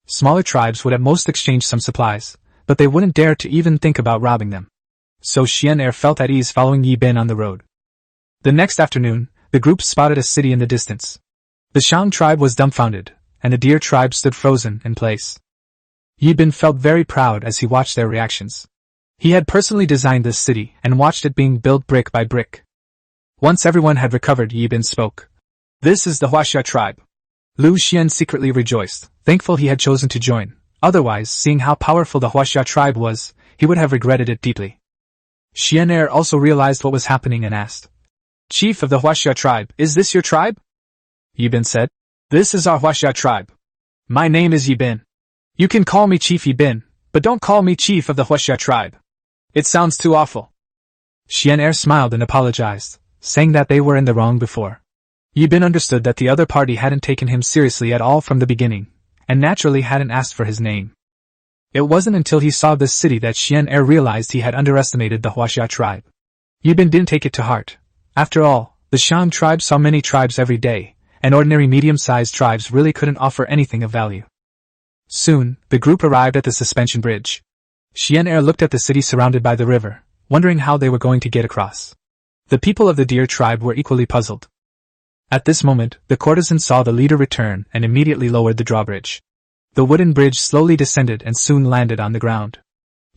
Smaller tribes would at most exchange some supplies, but they wouldn't dare to even think about robbing them. So Xian-Er felt at ease following Yibin on the road. The next afternoon, the group spotted a city in the distance. The Shang tribe was dumbfounded, and the Deer tribe stood frozen in place. Yibin felt very proud as he watched their reactions. He had personally designed this city and watched it being built brick by brick. Once everyone had recovered, Yibin spoke. "This is the Huaxia tribe." Lu Xian secretly rejoiced, thankful he had chosen to join. Otherwise, seeing how powerful the Huaxia tribe was, he would have regretted it deeply. Xian-Er also realized what was happening and asked, "Chief of the Huaxia tribe, is this your tribe?" Yibin said, "This is our Huaxia tribe. My name is Yibin. You can call me Chief Yibin, but don't call me Chief of the Huaxia tribe. It sounds too awful." Xian-Er smiled and apologized, saying that they were in the wrong before. Yibin understood that the other party hadn't taken him seriously at all from the beginning, and naturally hadn't asked for his name. It wasn't until he saw this city that Xian-Er realized he had underestimated the Huaxia tribe. Yibin didn't take it to heart. After all, the Shang tribe saw many tribes every day, and ordinary medium-sized tribes really couldn't offer anything of value. Soon, the group arrived at the suspension bridge. Xian-Er looked at the city surrounded by the river, wondering how they were going to get across. The people of the Deer tribe were equally puzzled. At this moment, the courtesan saw the leader return and immediately lowered the drawbridge. The wooden bridge slowly descended and soon landed on the ground.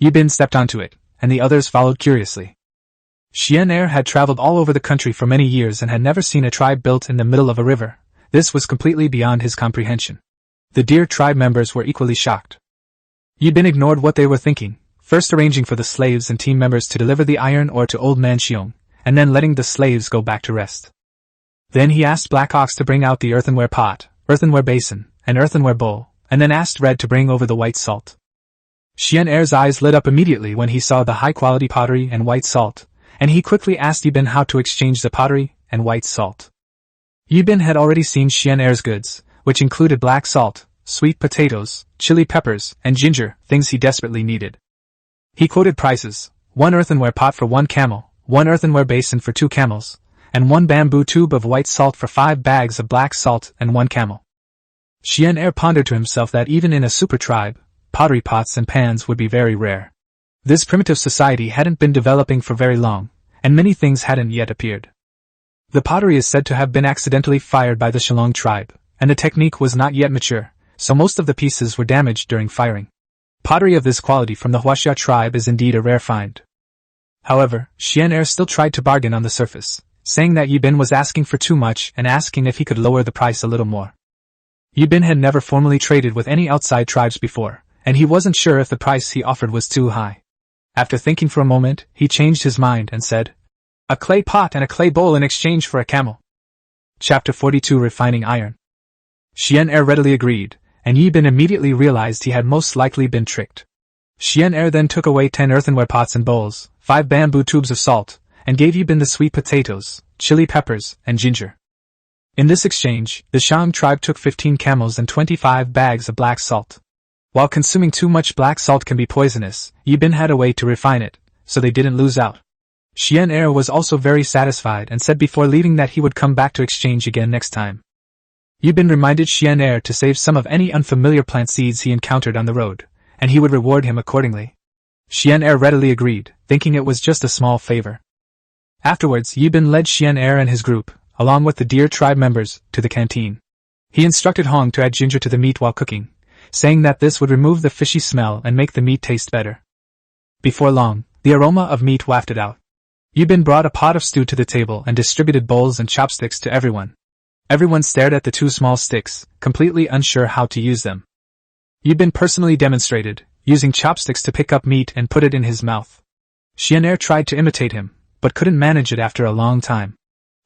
Yibin stepped onto it, and the others followed curiously. Xian-Er had traveled all over the country for many years and had never seen a tribe built in the middle of a river. This was completely beyond his comprehension. The Deer tribe members were equally shocked. Yibin ignored what they were thinking, first arranging for the slaves and team members to deliver the iron ore to Old Man Xiong, and then letting the slaves go back to rest. Then he asked Black Ox to bring out the earthenware pot, earthenware basin, and earthenware bowl, and then asked Red to bring over the white salt. Xian-Er's eyes lit up immediately when he saw the high-quality pottery and white salt, and he quickly asked Yibin how to exchange the pottery and white salt. Yibin had already seen Xian-Er's goods, which included black salt, sweet potatoes, chili peppers, and ginger, things he desperately needed. He quoted prices: 1 earthenware pot for 1 camel, 1 earthenware basin for 2 camels, and 1 bamboo tube of white salt for 5 bags of black salt and 1 camel. Xian-Er pondered to himself that even in a super tribe, pottery pots and pans would be very rare. This primitive society hadn't been developing for very long, and many things hadn't yet appeared. The pottery is said to have been accidentally fired by the Shalong tribe, and the technique was not yet mature, so most of the pieces were damaged during firing. Pottery of this quality from the Huaxia tribe is indeed a rare find. However, Xian-Er still tried to bargain on the surface, saying that Yibin was asking for too much and asking if he could lower the price a little more. Yibin had never formally traded with any outside tribes before, and he wasn't sure if the price he offered was too high. After thinking for a moment, he changed his mind and said, "A clay pot and a clay bowl in exchange for a camel." Chapter 42 Refining Iron. Xian-Er readily agreed, and Yibin immediately realized he had most likely been tricked. Xian-Er then took away 10 earthenware pots and bowls, 5 bamboo tubes of salt, and gave Yibin the sweet potatoes, chili peppers, and ginger. In this exchange, the Shang tribe took 15 camels and 25 bags of black salt. While consuming too much black salt can be poisonous, Yibin had a way to refine it, so they didn't lose out. Xian-Er was also very satisfied and said before leaving that he would come back to exchange again next time. Yibin reminded Xian-Er to save some of any unfamiliar plant seeds he encountered on the road, and he would reward him accordingly. Xian-er readily agreed, thinking it was just a small favor. Afterwards, Yibin led Xian-er and his group, along with the deer tribe members, to the canteen. He instructed Hong to add ginger to the meat while cooking, saying that this would remove the fishy smell and make the meat taste better. Before long, the aroma of meat wafted out. Yibin brought a pot of stew to the table and distributed bowls and chopsticks to everyone. Everyone stared at the two small sticks, completely unsure how to use them. Yibin personally demonstrated, using chopsticks to pick up meat and put it in his mouth. Xian-er tried to imitate him, but couldn't manage it after a long time.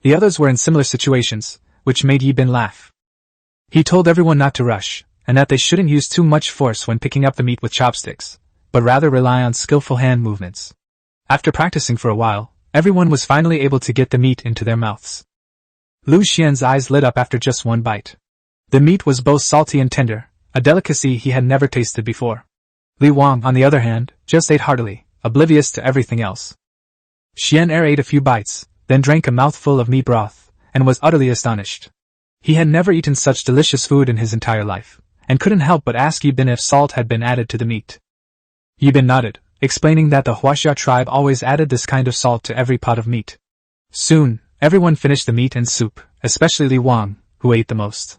The others were in similar situations, which made Yibin laugh. He told everyone not to rush, and that they shouldn't use too much force when picking up the meat with chopsticks, but rather rely on skillful hand movements. After practicing for a while, everyone was finally able to get the meat into their mouths. Lu Xian's eyes lit up after just one bite. The meat was both salty and tender, a delicacy he had never tasted before. Li Wang, on the other hand, just ate heartily, oblivious to everything else. Xian-er ate a few bites, then drank a mouthful of meat broth, and was utterly astonished. He had never eaten such delicious food in his entire life, and couldn't help but ask Yibin if salt had been added to the meat. Yibin nodded, explaining that the Huaxia tribe always added this kind of salt to every pot of meat. Soon, everyone finished the meat and soup, especially Li Wang, who ate the most.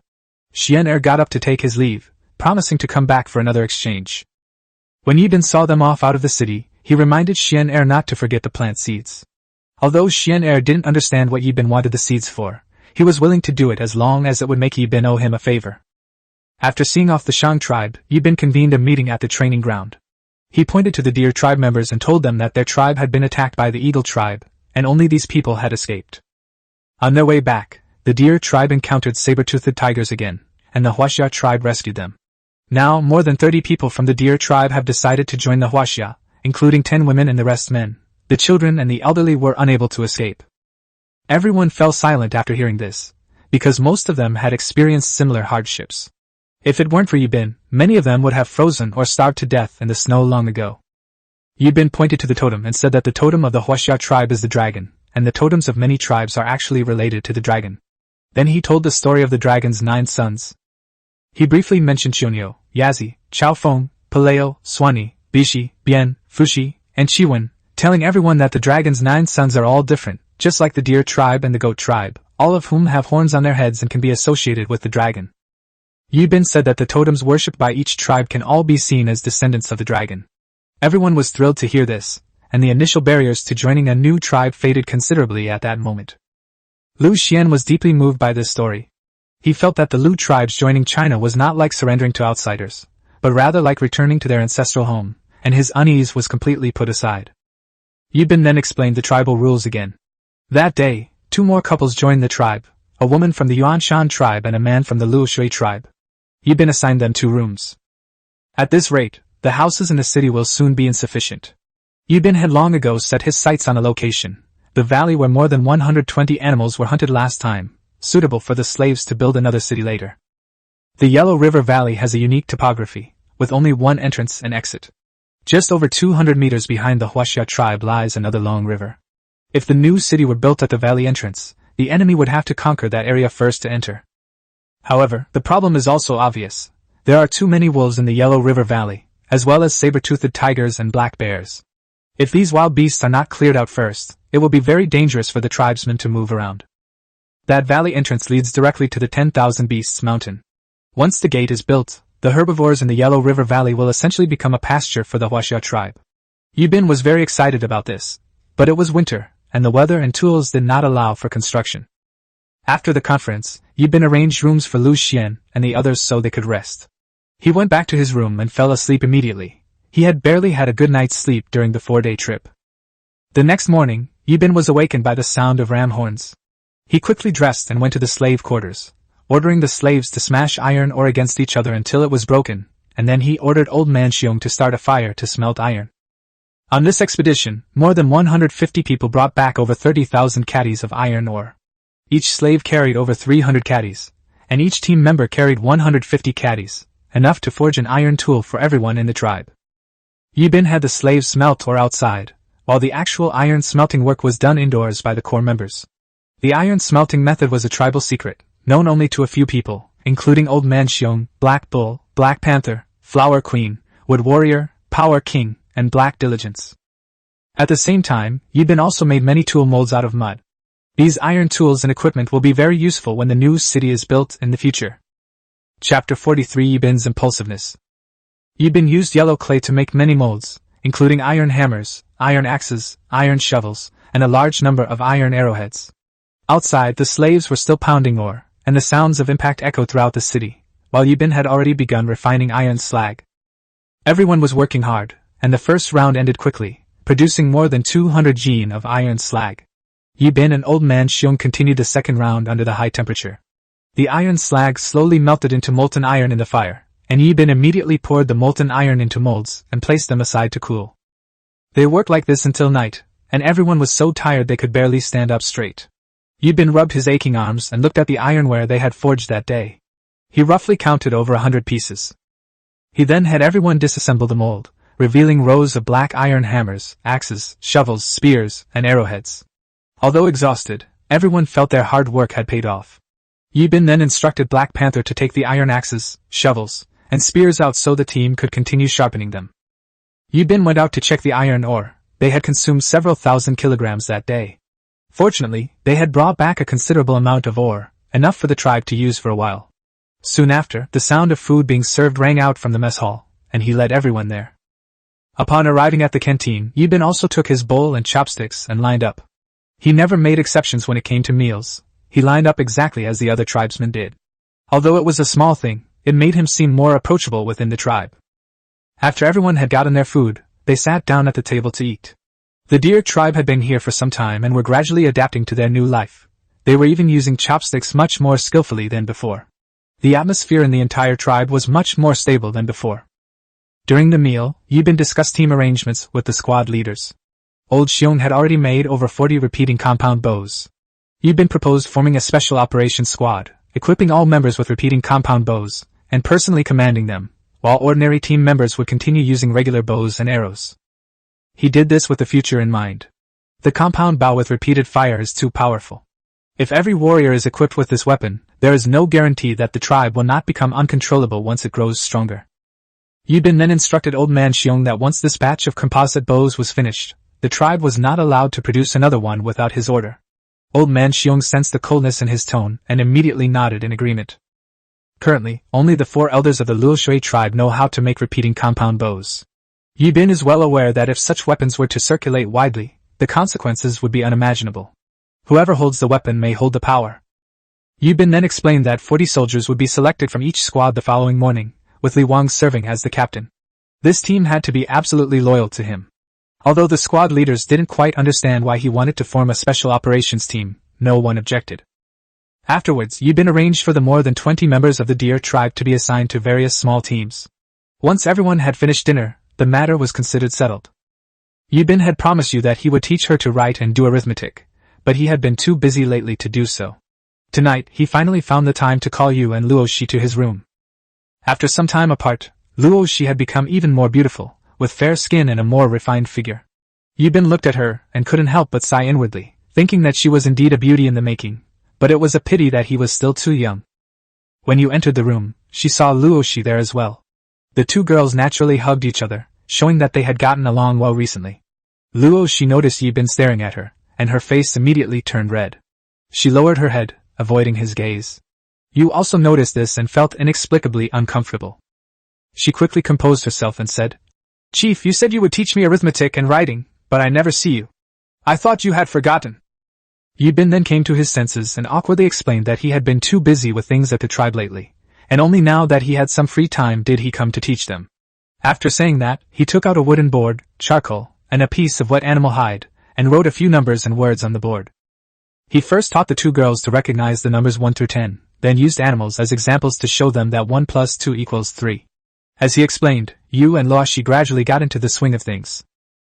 Xian-er got up to take his leave, promising to come back for another exchange. When Yibin saw them off out of the city, he reminded Xian-er not to forget to plant seeds. Although Xian-er didn't understand what Yibin wanted the seeds for, he was willing to do it as long as it would make Yibin owe him a favor. After seeing off the Shang tribe, Yibin convened a meeting at the training ground. He pointed to the deer tribe members and told them that their tribe had been attacked by the eagle tribe, and only these people had escaped. On their way back, the deer tribe encountered saber-toothed tigers again, and the Huaxia tribe rescued them. Now, more than 30 people from the deer tribe have decided to join the Huaxia, including 10 women and the rest men. The children and the elderly were unable to escape. Everyone fell silent after hearing this, because most of them had experienced similar hardships. If it weren't for Yibin, many of them would have frozen or starved to death in the snow long ago. Yibin pointed to the totem and said that the totem of the Huaxia tribe is the dragon, and the totems of many tribes are actually related to the dragon. Then he told the story of the dragon's 9 sons. He briefly mentioned Xiongniu, Yazi, Chaofeng, Paleo, Swanee, Bishi, Bian, Fushi, and Chiwen, telling everyone that the dragon's 9 sons are all different, just like the deer tribe and the goat tribe, all of whom have horns on their heads and can be associated with the dragon. Yibin said that the totems worshipped by each tribe can all be seen as descendants of the dragon. Everyone was thrilled to hear this, and the initial barriers to joining a new tribe faded considerably at that moment. Lu Xian was deeply moved by this story. He felt that the Lu tribes joining China was not like surrendering to outsiders, but rather like returning to their ancestral home, and his unease was completely put aside. Yibin then explained the tribal rules again. That day, 2 more couples joined the tribe, a woman from the Yuanshan tribe and a man from the Luoshui tribe. Yibin assigned them 2 rooms. At this rate, the houses in the city will soon be insufficient. Yibin had long ago set his sights on a location, the valley where more than 120 animals were hunted last time, suitable for the slaves to build another city later. The Yellow River Valley has a unique topography, with only one entrance and exit. Just over 200 meters behind the Huaxia tribe lies another long river. If the new city were built at the valley entrance, the enemy would have to conquer that area first to enter. However, the problem is also obvious. There are too many wolves in the Yellow River Valley, as well as saber-toothed tigers and black bears. If these wild beasts are not cleared out first, it will be very dangerous for the tribesmen to move around. That valley entrance leads directly to the 10,000 Beasts Mountain. Once the gate is built, the herbivores in the Yellow River Valley will essentially become a pasture for the Huaxia tribe. Yibin was very excited about this, but it was winter, and the weather and tools did not allow for construction. After the conference, Yibin arranged rooms for Lu Xian and the others so they could rest. He went back to his room and fell asleep immediately. He had barely had a good night's sleep during the 4-day trip. The next morning, Yibin was awakened by the sound of ram horns. He quickly dressed and went to the slave quarters, ordering the slaves to smash iron ore against each other until it was broken, and then he ordered Old Man Xiong to start a fire to smelt iron. On this expedition, more than 150 people brought back over 30,000 caddies of iron ore. Each slave carried over 300 caddies, and each team member carried 150 caddies, enough to forge an iron tool for everyone in the tribe. Yibin had the slaves smelt ore outside, while the actual iron smelting work was done indoors by the core members. The iron smelting method was a tribal secret, known only to a few people, including Old Man Xiong, Black Bull, Black Panther, Flower Queen, Wood Warrior, Power King, and black diligence. At the same time, Yibin also made many tool molds out of mud. These iron tools and equipment will be very useful when the new city is built in the future. Chapter 43 Yibin's Impulsiveness. Yibin used yellow clay to make many molds, including iron hammers, iron axes, iron shovels, and a large number of iron arrowheads. Outside, the slaves were still pounding ore, and the sounds of impact echoed throughout the city, while Yibin had already begun refining iron slag. Everyone was working hard, and the first round ended quickly, producing more than 200 jin of iron slag. Yibin and Old Man Xiong continued the second round under the high temperature. The iron slag slowly melted into molten iron in the fire, and Yibin immediately poured the molten iron into molds and placed them aside to cool. They worked like this until night, and everyone was so tired they could barely stand up straight. Yibin rubbed his aching arms and looked at the ironware they had forged that day. He roughly counted over 100 pieces. He then had everyone disassemble the mold, revealing rows of black iron hammers, axes, shovels, spears, and arrowheads. Although exhausted, everyone felt their hard work had paid off. Yibin then instructed Black Panther to take the iron axes, shovels, and spears out so the team could continue sharpening them. Yibin went out to check the iron ore. They had consumed several thousand kilograms that day. Fortunately, they had brought back a considerable amount of ore, enough for the tribe to use for a while. Soon after, the sound of food being served rang out from the mess hall, and he led everyone there. Upon arriving at the canteen, Yibin also took his bowl and chopsticks and lined up. He never made exceptions when it came to meals. He lined up exactly as the other tribesmen did. Although it was a small thing, it made him seem more approachable within the tribe. After everyone had gotten their food, they sat down at the table to eat. The deer tribe had been here for some time and were gradually adapting to their new life. They were even using chopsticks much more skillfully than before. The atmosphere in the entire tribe was much more stable than before. During the meal, Yibin discussed team arrangements with the squad leaders. Old Xiong had already made over 40 repeating compound bows. Yibin proposed forming a special operations squad, equipping all members with repeating compound bows, and personally commanding them, while ordinary team members would continue using regular bows and arrows. He did this with the future in mind. The compound bow with repeated fire is too powerful. If every warrior is equipped with this weapon, there is no guarantee that the tribe will not become uncontrollable once it grows stronger. Yibin then instructed Old Man Xiong that once this batch of composite bows was finished, the tribe was not allowed to produce another one without his order. Old Man Xiong sensed the coldness in his tone and immediately nodded in agreement. Currently, only the 4 elders of the Luoshui tribe know how to make repeating compound bows. Yibin is well aware that if such weapons were to circulate widely, the consequences would be unimaginable. Whoever holds the weapon may hold the power. Yibin then explained that 40 soldiers would be selected from each squad the following morning, with Li Wang serving as the captain. This team had to be absolutely loyal to him. Although the squad leaders didn't quite understand why he wanted to form a special operations team, no one objected. Afterwards, Yibin arranged for the more than 20 members of the deer tribe to be assigned to various small teams. Once everyone had finished dinner, the matter was considered settled. Yibin had promised you that he would teach her to write and do arithmetic, but he had been too busy lately to do so. Tonight, he finally found the time to call you and Luoshi to his room. After some time apart, Luoshi had become even more beautiful, with fair skin and a more refined figure. Yibin looked at her and couldn't help but sigh inwardly, thinking that she was indeed a beauty in the making, but it was a pity that he was still too young. When you entered the room, she saw Luoshi there as well. The two girls naturally hugged each other, showing that they had gotten along well recently. Luoshi noticed Yibin staring at her, and her face immediately turned red. She lowered her head, avoiding his gaze. You also noticed this and felt inexplicably uncomfortable. She quickly composed herself and said, Chief, you said you would teach me arithmetic and writing, but I never see you. I thought you had forgotten. Yibin then came to his senses and awkwardly explained that he had been too busy with things at the tribe lately, and only now that he had some free time did he come to teach them. After saying that, he took out a wooden board, charcoal, and a piece of wet animal hide, and wrote a few numbers and words on the board. He first taught the two girls to recognize the numbers 1 through 10, then used animals as examples to show them that 1 plus 2 equals 3. As he explained, Yu and Luoshi gradually got into the swing of things.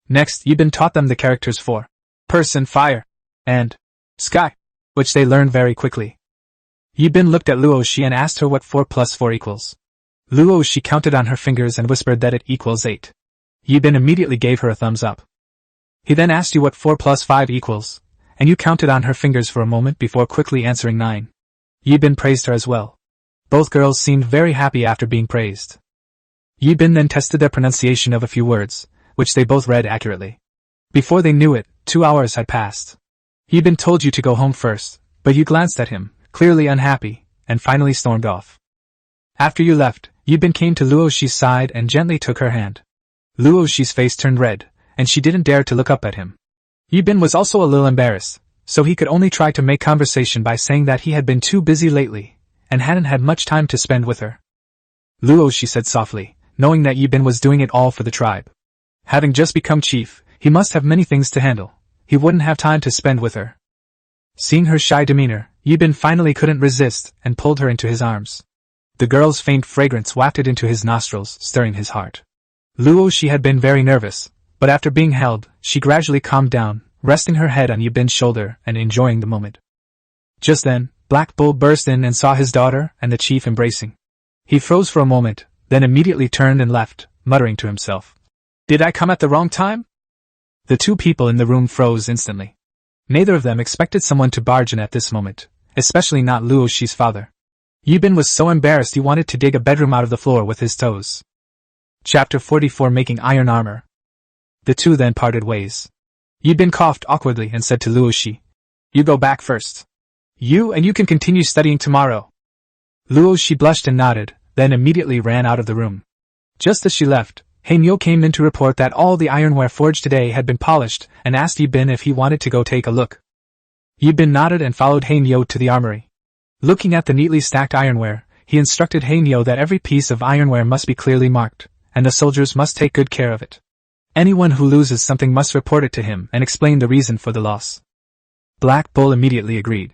Next, Yibin taught them the characters for person, fire, and sky, which they learned very quickly. Yibin looked at Luoshi and asked her what 4 plus 4 equals. Luoshi counted on her fingers and whispered that it equals 8. Yibin immediately gave her a thumbs up. He then asked you what 4 plus 5 equals, and you counted on her fingers for a moment before quickly answering 9. Yibin praised her as well. Both girls seemed very happy after being praised. Yibin then tested their pronunciation of a few words, which they both read accurately. Before they knew it, 2 hours had passed. Yibin told you to go home first, but you glanced at him, clearly unhappy, and finally stormed off. After you left, Yibin came to Luo Shi's side and gently took her hand. Luo Shi's face turned red, and she didn't dare to look up at him. Yibin was also a little embarrassed, so he could only try to make conversation by saying that he had been too busy lately, and hadn't had much time to spend with her. Luo Shi said softly, knowing that Yibin was doing it all for the tribe. Having just become chief, he must have many things to handle. He wouldn't have time to spend with her. Seeing her shy demeanor, Yibin finally couldn't resist and pulled her into his arms. The girl's faint fragrance wafted into his nostrils, stirring his heart. Luo Shi had been very nervous, but after being held, she gradually calmed down, resting her head on Yibin's shoulder and enjoying the moment. Just then, Black Bull burst in and saw his daughter and the chief embracing. He froze for a moment, then immediately turned and left, muttering to himself, "Did I come at the wrong time?" The 2 people in the room froze instantly. Neither of them expected someone to barge in at this moment, especially not Luo Shi's father. Yibin was so embarrassed he wanted to dig a bedroom out of the floor with his toes. Chapter 44 Making Iron Armor. The 2 then parted ways. Yibin coughed awkwardly and said to Luo Shi, "You go back first. You can continue studying tomorrow." Luo Shi blushed and nodded, then immediately ran out of the room. Just as she left, Hanyo came in to report that all the ironware forged today had been polished and asked Yibin if he wanted to go take a look. Yibin nodded and followed Hanyo to the armory. Looking at the neatly stacked ironware, he instructed Hanyo that every piece of ironware must be clearly marked, and the soldiers must take good care of it. Anyone who loses something must report it to him and explain the reason for the loss. Black Bull immediately agreed.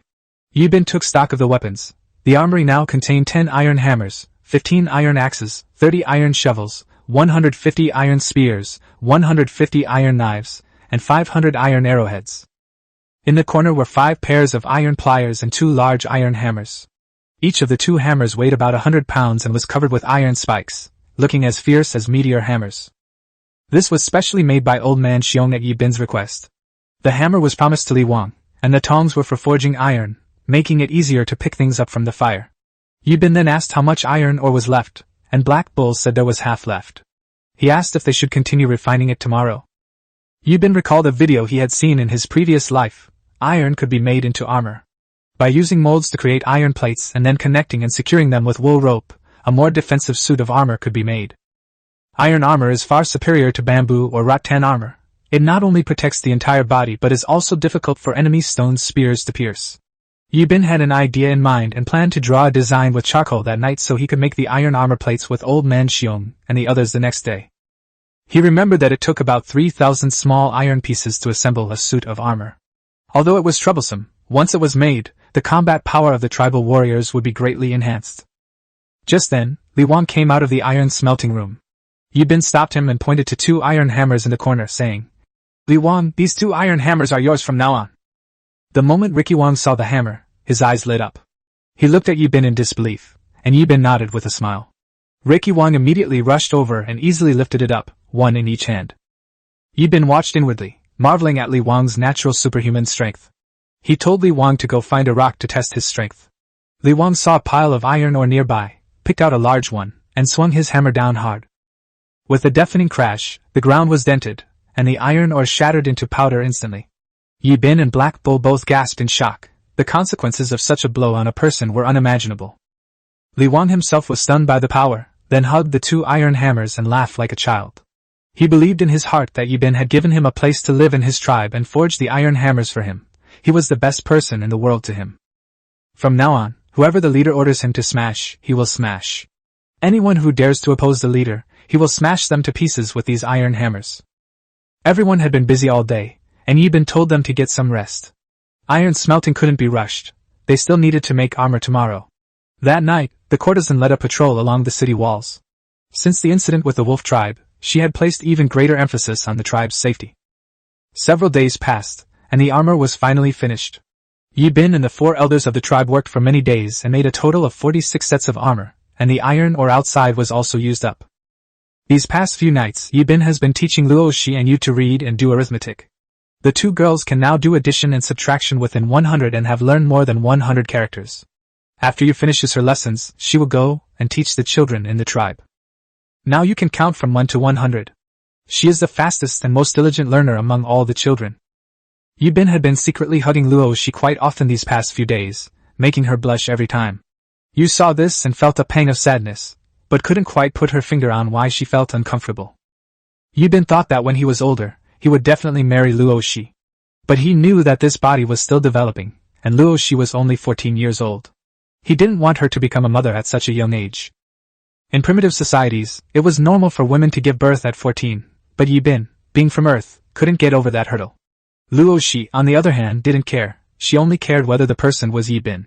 Yibin took stock of the weapons. The armory now contained 10 iron hammers, 15 iron axes, 30 iron shovels, 150 iron spears, 150 iron knives, and 500 iron arrowheads. In the corner were 5 pairs of iron pliers and 2 large iron hammers. Each of the 2 hammers weighed about 100 pounds and was covered with iron spikes, looking as fierce as meteor hammers. This was specially made by Old Man Xiong at Yibin's request. The hammer was promised to Li Wang, and the tongs were for forging iron, making it easier to pick things up from the fire. Yibin then asked how much iron ore was left, and Black Bull said there was half left. He asked if they should continue refining it tomorrow. Yibin recalled a video he had seen in his previous life. Iron could be made into armor. By using molds to create iron plates and then connecting and securing them with wool rope, a more defensive suit of armor could be made. Iron armor is far superior to bamboo or rattan armor. It not only protects the entire body but is also difficult for enemy stone spears to pierce. Yibin had an idea in mind and planned to draw a design with charcoal that night so he could make the iron armor plates with Old Man Xiong and the others the next day. He remembered that it took about 3,000 small iron pieces to assemble a suit of armor. Although it was troublesome, once it was made, the combat power of the tribal warriors would be greatly enhanced. Just then, Li Wang came out of the iron smelting room. Yibin stopped him and pointed to 2 iron hammers in the corner, saying, "Li Wang, these 2 iron hammers are yours from now on." The moment Ricky Wang saw the hammer, his eyes lit up. He looked at Yibin in disbelief, and Yibin nodded with a smile. Ricky Wang immediately rushed over and easily lifted it up, one in each hand. Yibin watched inwardly, marveling at Li Wang's natural superhuman strength. He told Li Wang to go find a rock to test his strength. Li Wang saw a pile of iron ore nearby, picked out a large one, and swung his hammer down hard. With a deafening crash, the ground was dented, and the iron ore shattered into powder instantly. Yibin and Black Bull both gasped in shock. The consequences of such a blow on a person were unimaginable. Li Wang himself was stunned by the power, then hugged the 2 iron hammers and laughed like a child. He believed in his heart that Yibin had given him a place to live in his tribe and forged the iron hammers for him. He was the best person in the world to him. From now on, whoever the leader orders him to smash, he will smash. Anyone who dares to oppose the leader, he will smash them to pieces with these iron hammers. Everyone had been busy all day, and Yibin told them to get some rest. Iron smelting couldn't be rushed. They still needed to make armor tomorrow. That night, the courtesan led a patrol along the city walls. Since the incident with the wolf tribe, she had placed even greater emphasis on the tribe's safety. Several days passed, and the armor was finally finished. Yibin and the 4 elders of the tribe worked for many days and made a total of 46 sets of armor, and the iron ore outside was also used up. These past few nights, Yibin has been teaching Luo Shi and Yu to read and do arithmetic. The 2 girls can now do addition and subtraction within 100 and have learned more than 100 characters. After Yu finishes her lessons, she will go and teach the children in the tribe. Now you can count from 1 to 100. She is the fastest and most diligent learner among all the children. Yibin had been secretly hugging Luo Shi quite often these past few days, making her blush every time. Yu saw this and felt a pang of sadness, but couldn't quite put her finger on why she felt uncomfortable. Yibin thought that when he was older, he would definitely marry Luo Shi. But he knew that this body was still developing, and Luo Shi was only 14 years old. He didn't want her to become a mother at such a young age. In primitive societies, it was normal for women to give birth at 14, but Yibin, being from Earth, couldn't get over that hurdle. Luo Shi, on the other hand, didn't care. She only cared whether the person was Yibin.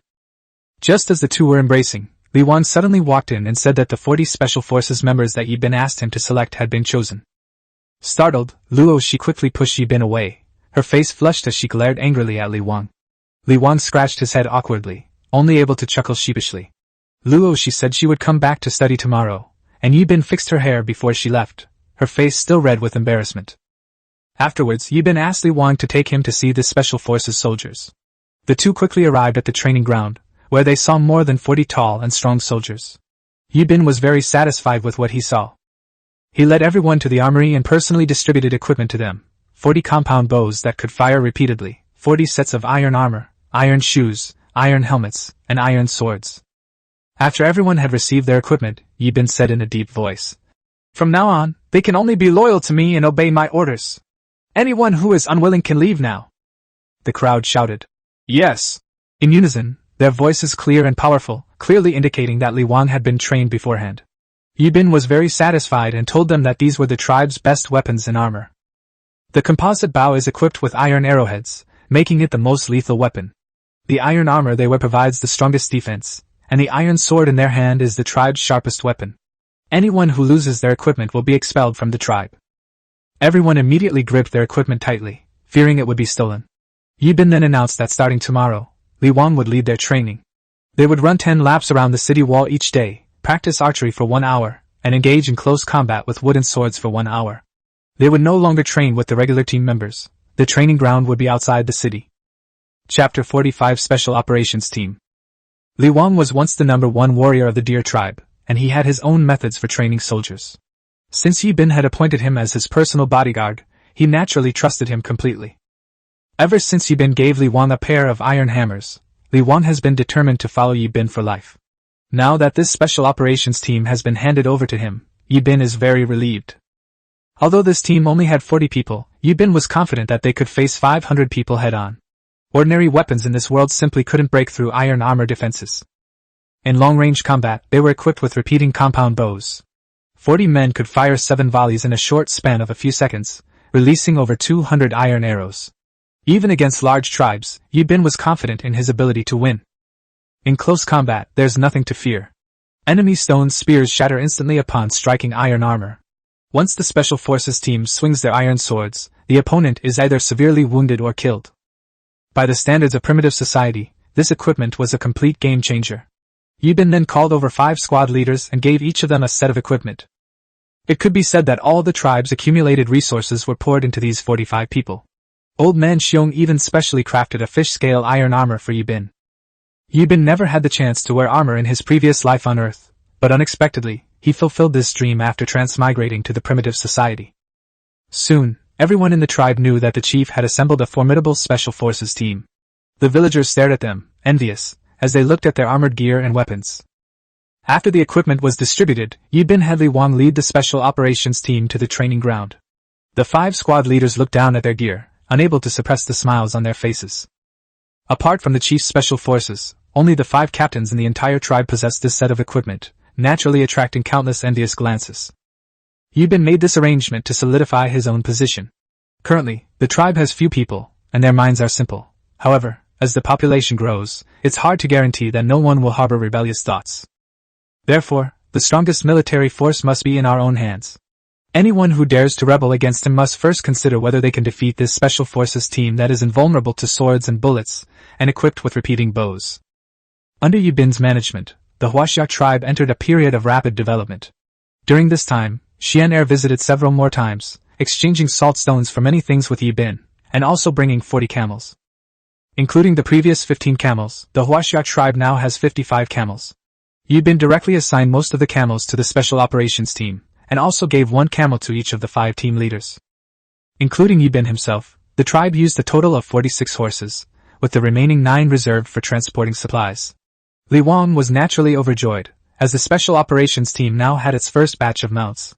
Just as the two were embracing, Li Wan suddenly walked in and said that the 40 Special Forces members that Yibin asked him to select had been chosen. Startled, Luo Shi quickly pushed Yibin away. Her face flushed as she glared angrily at Li Wan. Li Wan scratched his head awkwardly, only able to chuckle sheepishly. Luo Shi said she would come back to study tomorrow, and Yibin fixed her hair before she left, her face still red with embarrassment. Afterwards, Yibin asked Li Wan to take him to see the Special Forces soldiers. The two quickly arrived at the training ground, where they saw more than 40 tall and strong soldiers. Yibin was very satisfied with what he saw. He led everyone to the armory and personally distributed equipment to them: 40 compound bows that could fire repeatedly, 40 sets of iron armor, iron shoes, iron helmets, and iron swords. After everyone had received their equipment, Yibin said in a deep voice, "From now on, they can only be loyal to me and obey my orders. Anyone who is unwilling can leave now." The crowd shouted, "Yes!" in unison, their voices clear and powerful, clearly indicating that Li Wan had been trained beforehand. Yibin was very satisfied and told them that these were the tribe's best weapons and armor. The composite bow is equipped with iron arrowheads, making it the most lethal weapon. The iron armor they wear provides the strongest defense, and the iron sword in their hand is the tribe's sharpest weapon. Anyone who loses their equipment will be expelled from the tribe. Everyone immediately gripped their equipment tightly, fearing it would be stolen. Yibin then announced that starting tomorrow, Li Wan would lead their training. They would run 10 laps around the city wall each day, practice archery for 1 hour, and engage in close combat with wooden swords for 1 hour. They would no longer train with the regular team members. The training ground would be outside the city. Chapter 45 Special Operations Team. Li Wan was once the #1 warrior of the Deer tribe, and he had his own methods for training soldiers. Since Yibin had appointed him as his personal bodyguard, he naturally trusted him completely. Ever since Yibin gave Li Wan a pair of iron hammers, Li Wan has been determined to follow Yibin for life. Now that this special operations team has been handed over to him, Yibin is very relieved. Although this team only had 40 people, Yibin was confident that they could face 500 people head-on. Ordinary weapons in this world simply couldn't break through iron armor defenses. In long-range combat, they were equipped with repeating compound bows. 40 men could fire 7 volleys in a short span of a few seconds, releasing over 200 iron arrows. Even against large tribes, Yibin was confident in his ability to win. In close combat, there's nothing to fear. Enemy stone spears shatter instantly upon striking iron armor. Once the Special Forces team swings their iron swords, the opponent is either severely wounded or killed. By the standards of primitive society, this equipment was a complete game-changer. Yibin then called over 5 squad leaders and gave each of them a set of equipment. It could be said that all the tribe's accumulated resources were poured into these 45 people. Old Man Xiong even specially crafted a fish-scale iron armor for Yibin. Yibin never had the chance to wear armor in his previous life on Earth, but unexpectedly, he fulfilled this dream after transmigrating to the primitive society. Soon, everyone in the tribe knew that the chief had assembled a formidable special forces team. The villagers stared at them, envious, as they looked at their armored gear and weapons. After the equipment was distributed, Yibin had Li Wan lead the special operations team to the training ground. The 5 squad leaders looked down at their gear, unable to suppress the smiles on their faces. Apart from the chief's special forces, only the 5 captains in the entire tribe possessed this set of equipment, naturally attracting countless envious glances. Yibin made this arrangement to solidify his own position. Currently, the tribe has few people, and their minds are simple. However, as the population grows, it's hard to guarantee that no one will harbor rebellious thoughts. Therefore, the strongest military force must be in our own hands. Anyone who dares to rebel against him must first consider whether they can defeat this special forces team that is invulnerable to swords and bullets, and equipped with repeating bows. Under Yibin's management, the Huaxia tribe entered a period of rapid development. During this time, Xian visited several more times, exchanging salt stones for many things with Yibin, and also bringing 40 camels. Including the previous 15 camels, the Huaxia tribe now has 55 camels. Yibin directly assigned most of the camels to the special operations team, and also gave 1 camel to each of the 5 team leaders. Including Yibin himself, the tribe used a total of 46 horses, with the remaining 9 reserved for transporting supplies. Li Wang was naturally overjoyed, as the Special Operations Team now had its first batch of mounts.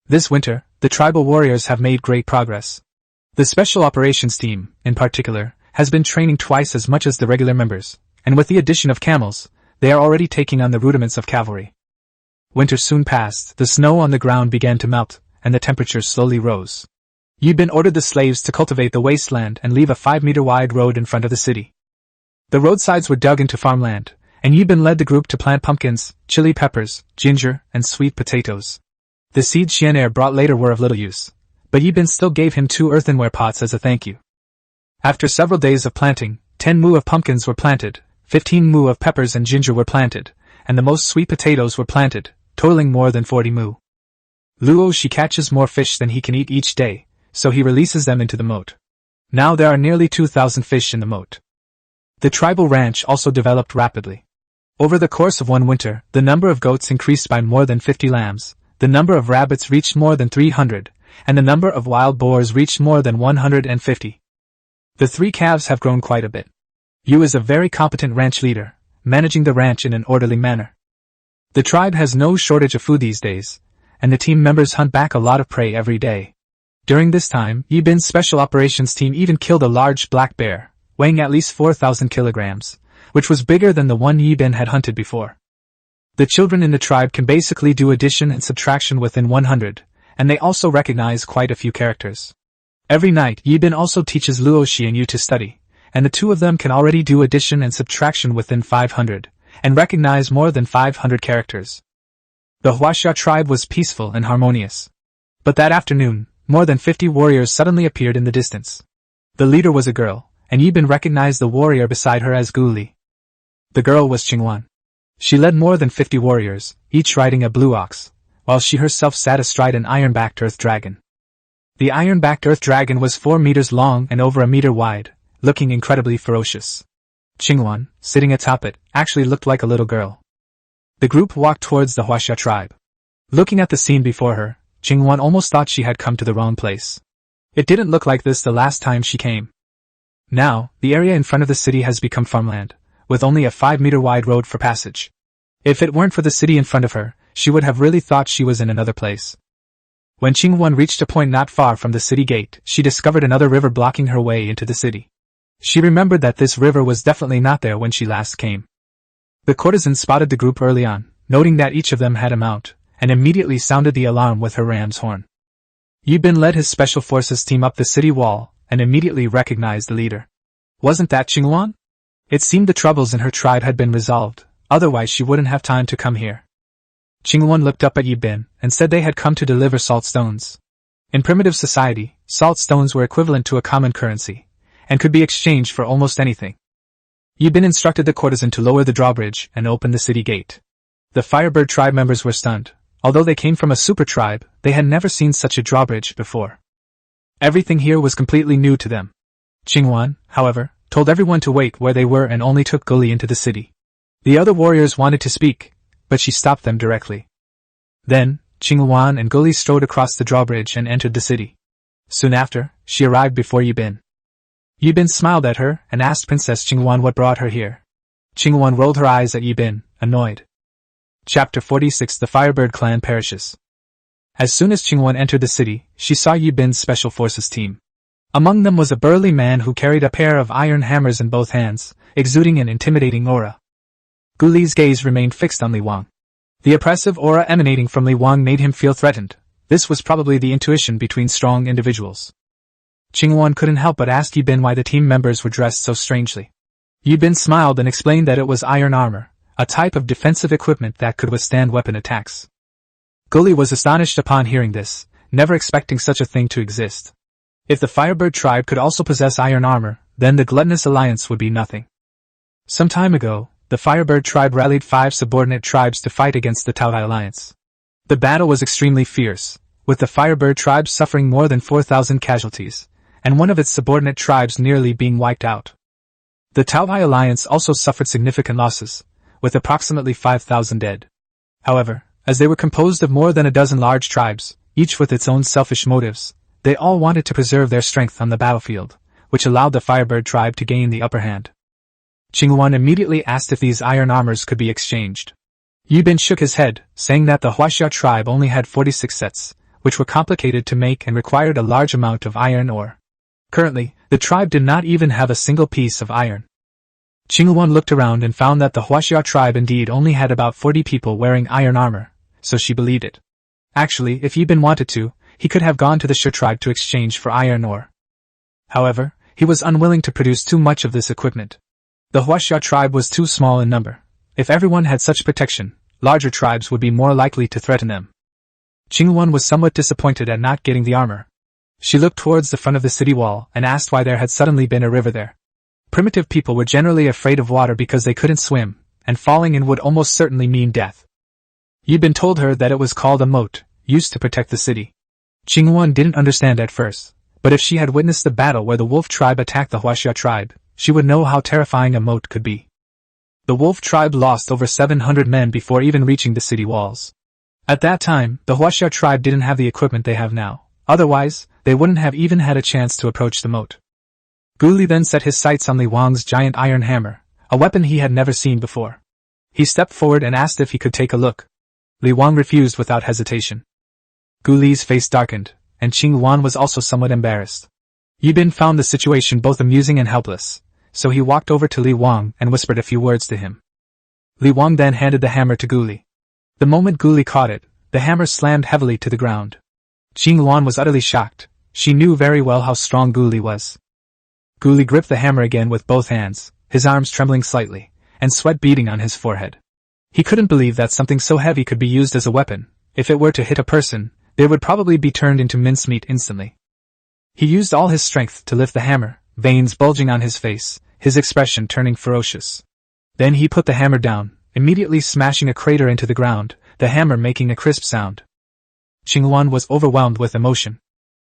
This winter, the tribal warriors have made great progress. The Special Operations Team, in particular, has been training twice as much as the regular members, and with the addition of camels, they are already taking on the rudiments of cavalry. Winter soon passed, the snow on the ground began to melt, and the temperatures slowly rose. Yibin ordered the slaves to cultivate the wasteland and leave a 5-meter-wide road in front of the city. The roadsides were dug into farmland, and Yibin led the group to plant pumpkins, chili peppers, ginger, and sweet potatoes. The seeds Xian'er brought later were of little use, but Yibin still gave him 2 earthenware pots as a thank you. After several days of planting, 10 mu of pumpkins were planted, 15 mu of peppers and ginger were planted, and the most sweet potatoes were planted, totaling more than 40 mu. Luo Shi catches more fish than he can eat each day, so he releases them into the moat. Now there are nearly 2,000 fish in the moat. The tribal ranch also developed rapidly. Over the course of one winter, the number of goats increased by more than 50 lambs, the number of rabbits reached more than 300, and the number of wild boars reached more than 150. The 3 calves have grown quite a bit. Yu is a very competent ranch leader, managing the ranch in an orderly manner. The tribe has no shortage of food these days, and the team members hunt back a lot of prey every day. During this time, Yibin's Special Operations Team even killed a large black bear, weighing at least 4,000 kilograms, which was bigger than the one Yibin had hunted before. The children in the tribe can basically do addition and subtraction within 100, and they also recognize quite a few characters. Every night, Yibin also teaches Luo Shi and Yu to study, and the 2 of them can already do addition and subtraction within 500, and recognize more than 500 characters. The Huaxia tribe was peaceful and harmonious. But that afternoon, more than 50 warriors suddenly appeared in the distance. The leader was a girl, and Yibin recognized the warrior beside her as Gu Li. The girl was Qingwan. She led more than 50 warriors, each riding a blue ox, while she herself sat astride an iron-backed earth dragon. The iron-backed earth dragon was 4 meters long and over a meter wide, looking incredibly ferocious. Qingwan, sitting atop it, actually looked like a little girl. The group walked towards the Huaxia tribe. Looking at the scene before her, Qingwan almost thought she had come to the wrong place. It didn't look like this the last time she came. Now, the area in front of the city has become farmland, with only a 5-meter-wide road for passage. If it weren't for the city in front of her, she would have really thought she was in another place. When Qingwan reached a point not far from the city gate, she discovered another river blocking her way into the city. She remembered that this river was definitely not there when she last came. The courtesan spotted the group early on, noting that each of them had a mount, and immediately sounded the alarm with her ram's horn. Yibin led his special forces team up the city wall, and immediately recognized the leader. Wasn't that Qingwan? It seemed the troubles in her tribe had been resolved, otherwise she wouldn't have time to come here. Qingwan looked up at Yibin, and said they had come to deliver salt stones. In primitive society, salt stones were equivalent to a common currency, and could be exchanged for almost anything. Yibin instructed the courtesan to lower the drawbridge and open the city gate. The Firebird tribe members were stunned. Although they came from a super tribe, they had never seen such a drawbridge before. Everything here was completely new to them. Qingwan, however, told everyone to wait where they were and only took Gu Li into the city. The other warriors wanted to speak, but she stopped them directly. Then, Qingwan and Gu Li strode across the drawbridge and entered the city. Soon after, she arrived before Yibin. Yibin smiled at her and asked Princess Qingwan what brought her here. Qingwan rolled her eyes at Yibin, annoyed. Chapter 46 The Firebird Clan Perishes. As soon as Qingwan entered the city, she saw Yibin's special forces team. Among them was a burly man who carried a pair of iron hammers in both hands, exuding an intimidating aura. Gu Li's gaze remained fixed on Li Wang. The oppressive aura emanating from Li Wang made him feel threatened. This was probably the intuition between strong individuals. Qingwan couldn't help but ask Yibin why the team members were dressed so strangely. Yibin smiled and explained that it was iron armor, a type of defensive equipment that could withstand weapon attacks. Gu Li was astonished upon hearing this, never expecting such a thing to exist. If the Firebird tribe could also possess iron armor, then the gluttonous alliance would be nothing. Some time ago, the Firebird tribe rallied 5 subordinate tribes to fight against the Taoai alliance. The battle was extremely fierce, with the Firebird tribe suffering more than 4,000 casualties, and one of its subordinate tribes nearly being wiped out. The Taoai alliance also suffered significant losses, with approximately 5,000 dead. However, As they were composed of more than a dozen large tribes, each with its own selfish motives, they all wanted to preserve their strength on the battlefield, which allowed the Firebird tribe to gain the upper hand. Qinghuan immediately asked if these iron armors could be exchanged. Yibin shook his head, saying that the Huaxia tribe only had 46 sets, which were complicated to make and required a large amount of iron ore. Currently, the tribe did not even have a single piece of iron. Qinghuan looked around and found that the Huaxia tribe indeed only had about 40 people wearing iron armor, so she believed it. Actually, if Yibin wanted to, he could have gone to the Shi tribe to exchange for iron ore. However, he was unwilling to produce too much of this equipment. The Huaxia tribe was too small in number. If everyone had such protection, larger tribes would be more likely to threaten them. Qinghuan was somewhat disappointed at not getting the armor. She looked towards the front of the city wall and asked why there had suddenly been a river there. Primitive people were generally afraid of water because they couldn't swim, and falling in would almost certainly mean death. Yibin told her that it was called a moat, used to protect the city. Qinghuan didn't understand at first, but if she had witnessed the battle where the wolf tribe attacked the Huaxia tribe, she would know how terrifying a moat could be. The wolf tribe lost over 700 men before even reaching the city walls. At that time, the Huaxia tribe didn't have the equipment they have now, otherwise, they wouldn't have even had a chance to approach the moat. Guli then set his sights on Li Wang's giant iron hammer, a weapon he had never seen before. He stepped forward and asked if he could take a look. Li Wang refused without hesitation. Guli's face darkened, and Qinghuan was also somewhat embarrassed. Yibin found the situation both amusing and helpless, so he walked over to Li Wang and whispered a few words to him. Li Wang then handed the hammer to Guli. The moment Guli caught it, the hammer slammed heavily to the ground. Qinghuan was utterly shocked. She knew very well how strong Guli was. Guli gripped the hammer again with both hands, his arms trembling slightly, and sweat beading on his forehead. He couldn't believe that something so heavy could be used as a weapon. If it were to hit a person, they would probably be turned into mincemeat instantly. He used all his strength to lift the hammer, veins bulging on his face, his expression turning ferocious. Then he put the hammer down, immediately smashing a crater into the ground, the hammer making a crisp sound. Qinghuan was overwhelmed with emotion.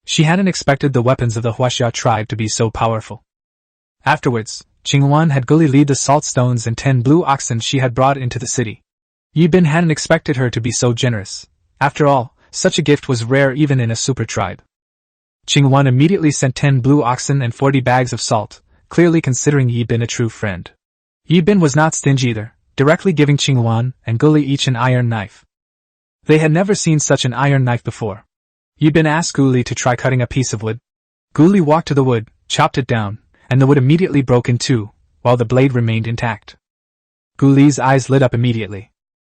She hadn't expected the weapons of the Huaxia tribe to be so powerful. Afterwards, Qinghuan had Guli lead the salt stones and 10 blue oxen she had brought into the city. Yibin hadn't expected her to be so generous. After all, such a gift was rare even in a super tribe. Qinghuan immediately sent 10 blue oxen and 40 bags of salt, clearly considering Yibin a true friend. Yibin was not stingy either, directly giving Qinghuan and Guli each an iron knife. They had never seen such an iron knife before. Yibin asked Guli to try cutting a piece of wood. Guli walked to the wood, chopped it down, and the wood immediately broke in two, while the blade remained intact. Guli's eyes lit up immediately.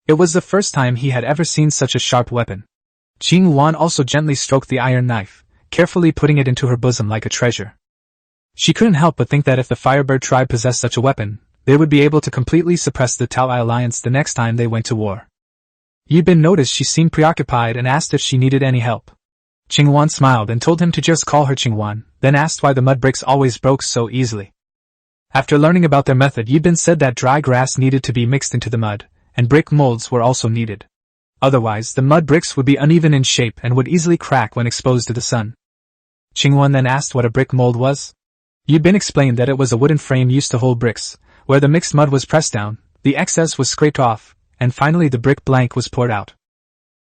It was the first time he had ever seen such a sharp weapon. Qinghuan also gently stroked the iron knife, carefully putting it into her bosom like a treasure. She couldn't help but think that if the Firebird tribe possessed such a weapon, they would be able to completely suppress the Taoai alliance the next time they went to war. Yibin noticed she seemed preoccupied and asked if she needed any help. Qinghuan smiled and told him to just call her Qinghuan, then asked why the mud bricks always broke so easily. After learning about their method, Yibin said that dry grass needed to be mixed into the mud, and brick molds were also needed. Otherwise, the mud bricks would be uneven in shape and would easily crack when exposed to the sun. Qinghuan then asked what a brick mold was. Yibin explained that it was a wooden frame used to hold bricks, where the mixed mud was pressed down, the excess was scraped off, and finally the brick blank was poured out.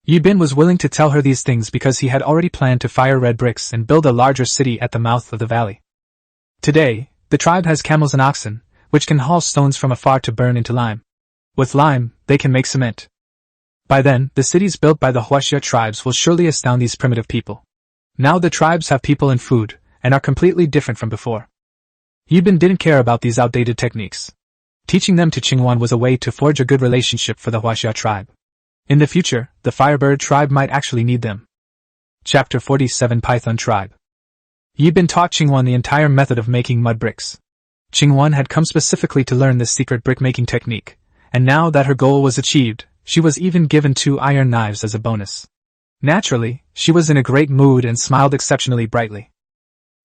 Yibin was willing to tell her these things because he had already planned to fire red bricks and build a larger city at the mouth of the valley. Today, the tribe has camels and oxen, which can haul stones from afar to burn into lime. With lime, they can make cement. By then, the cities built by the Huaxia tribes will surely astound these primitive people. Now the tribes have people and food, and are completely different from before. Yibin didn't care about these outdated techniques. Teaching them to Qinghuan was a way to forge a good relationship for the Huaxia tribe. In the future, the Firebird tribe might actually need them. Chapter 47 Python Tribe. Yibin taught Qinghuan the entire method of making mud bricks. Qinghuan had come specifically to learn this secret brick-making technique, and now that her goal was achieved, she was even given 2 iron knives as a bonus. Naturally, she was in a great mood and smiled exceptionally brightly.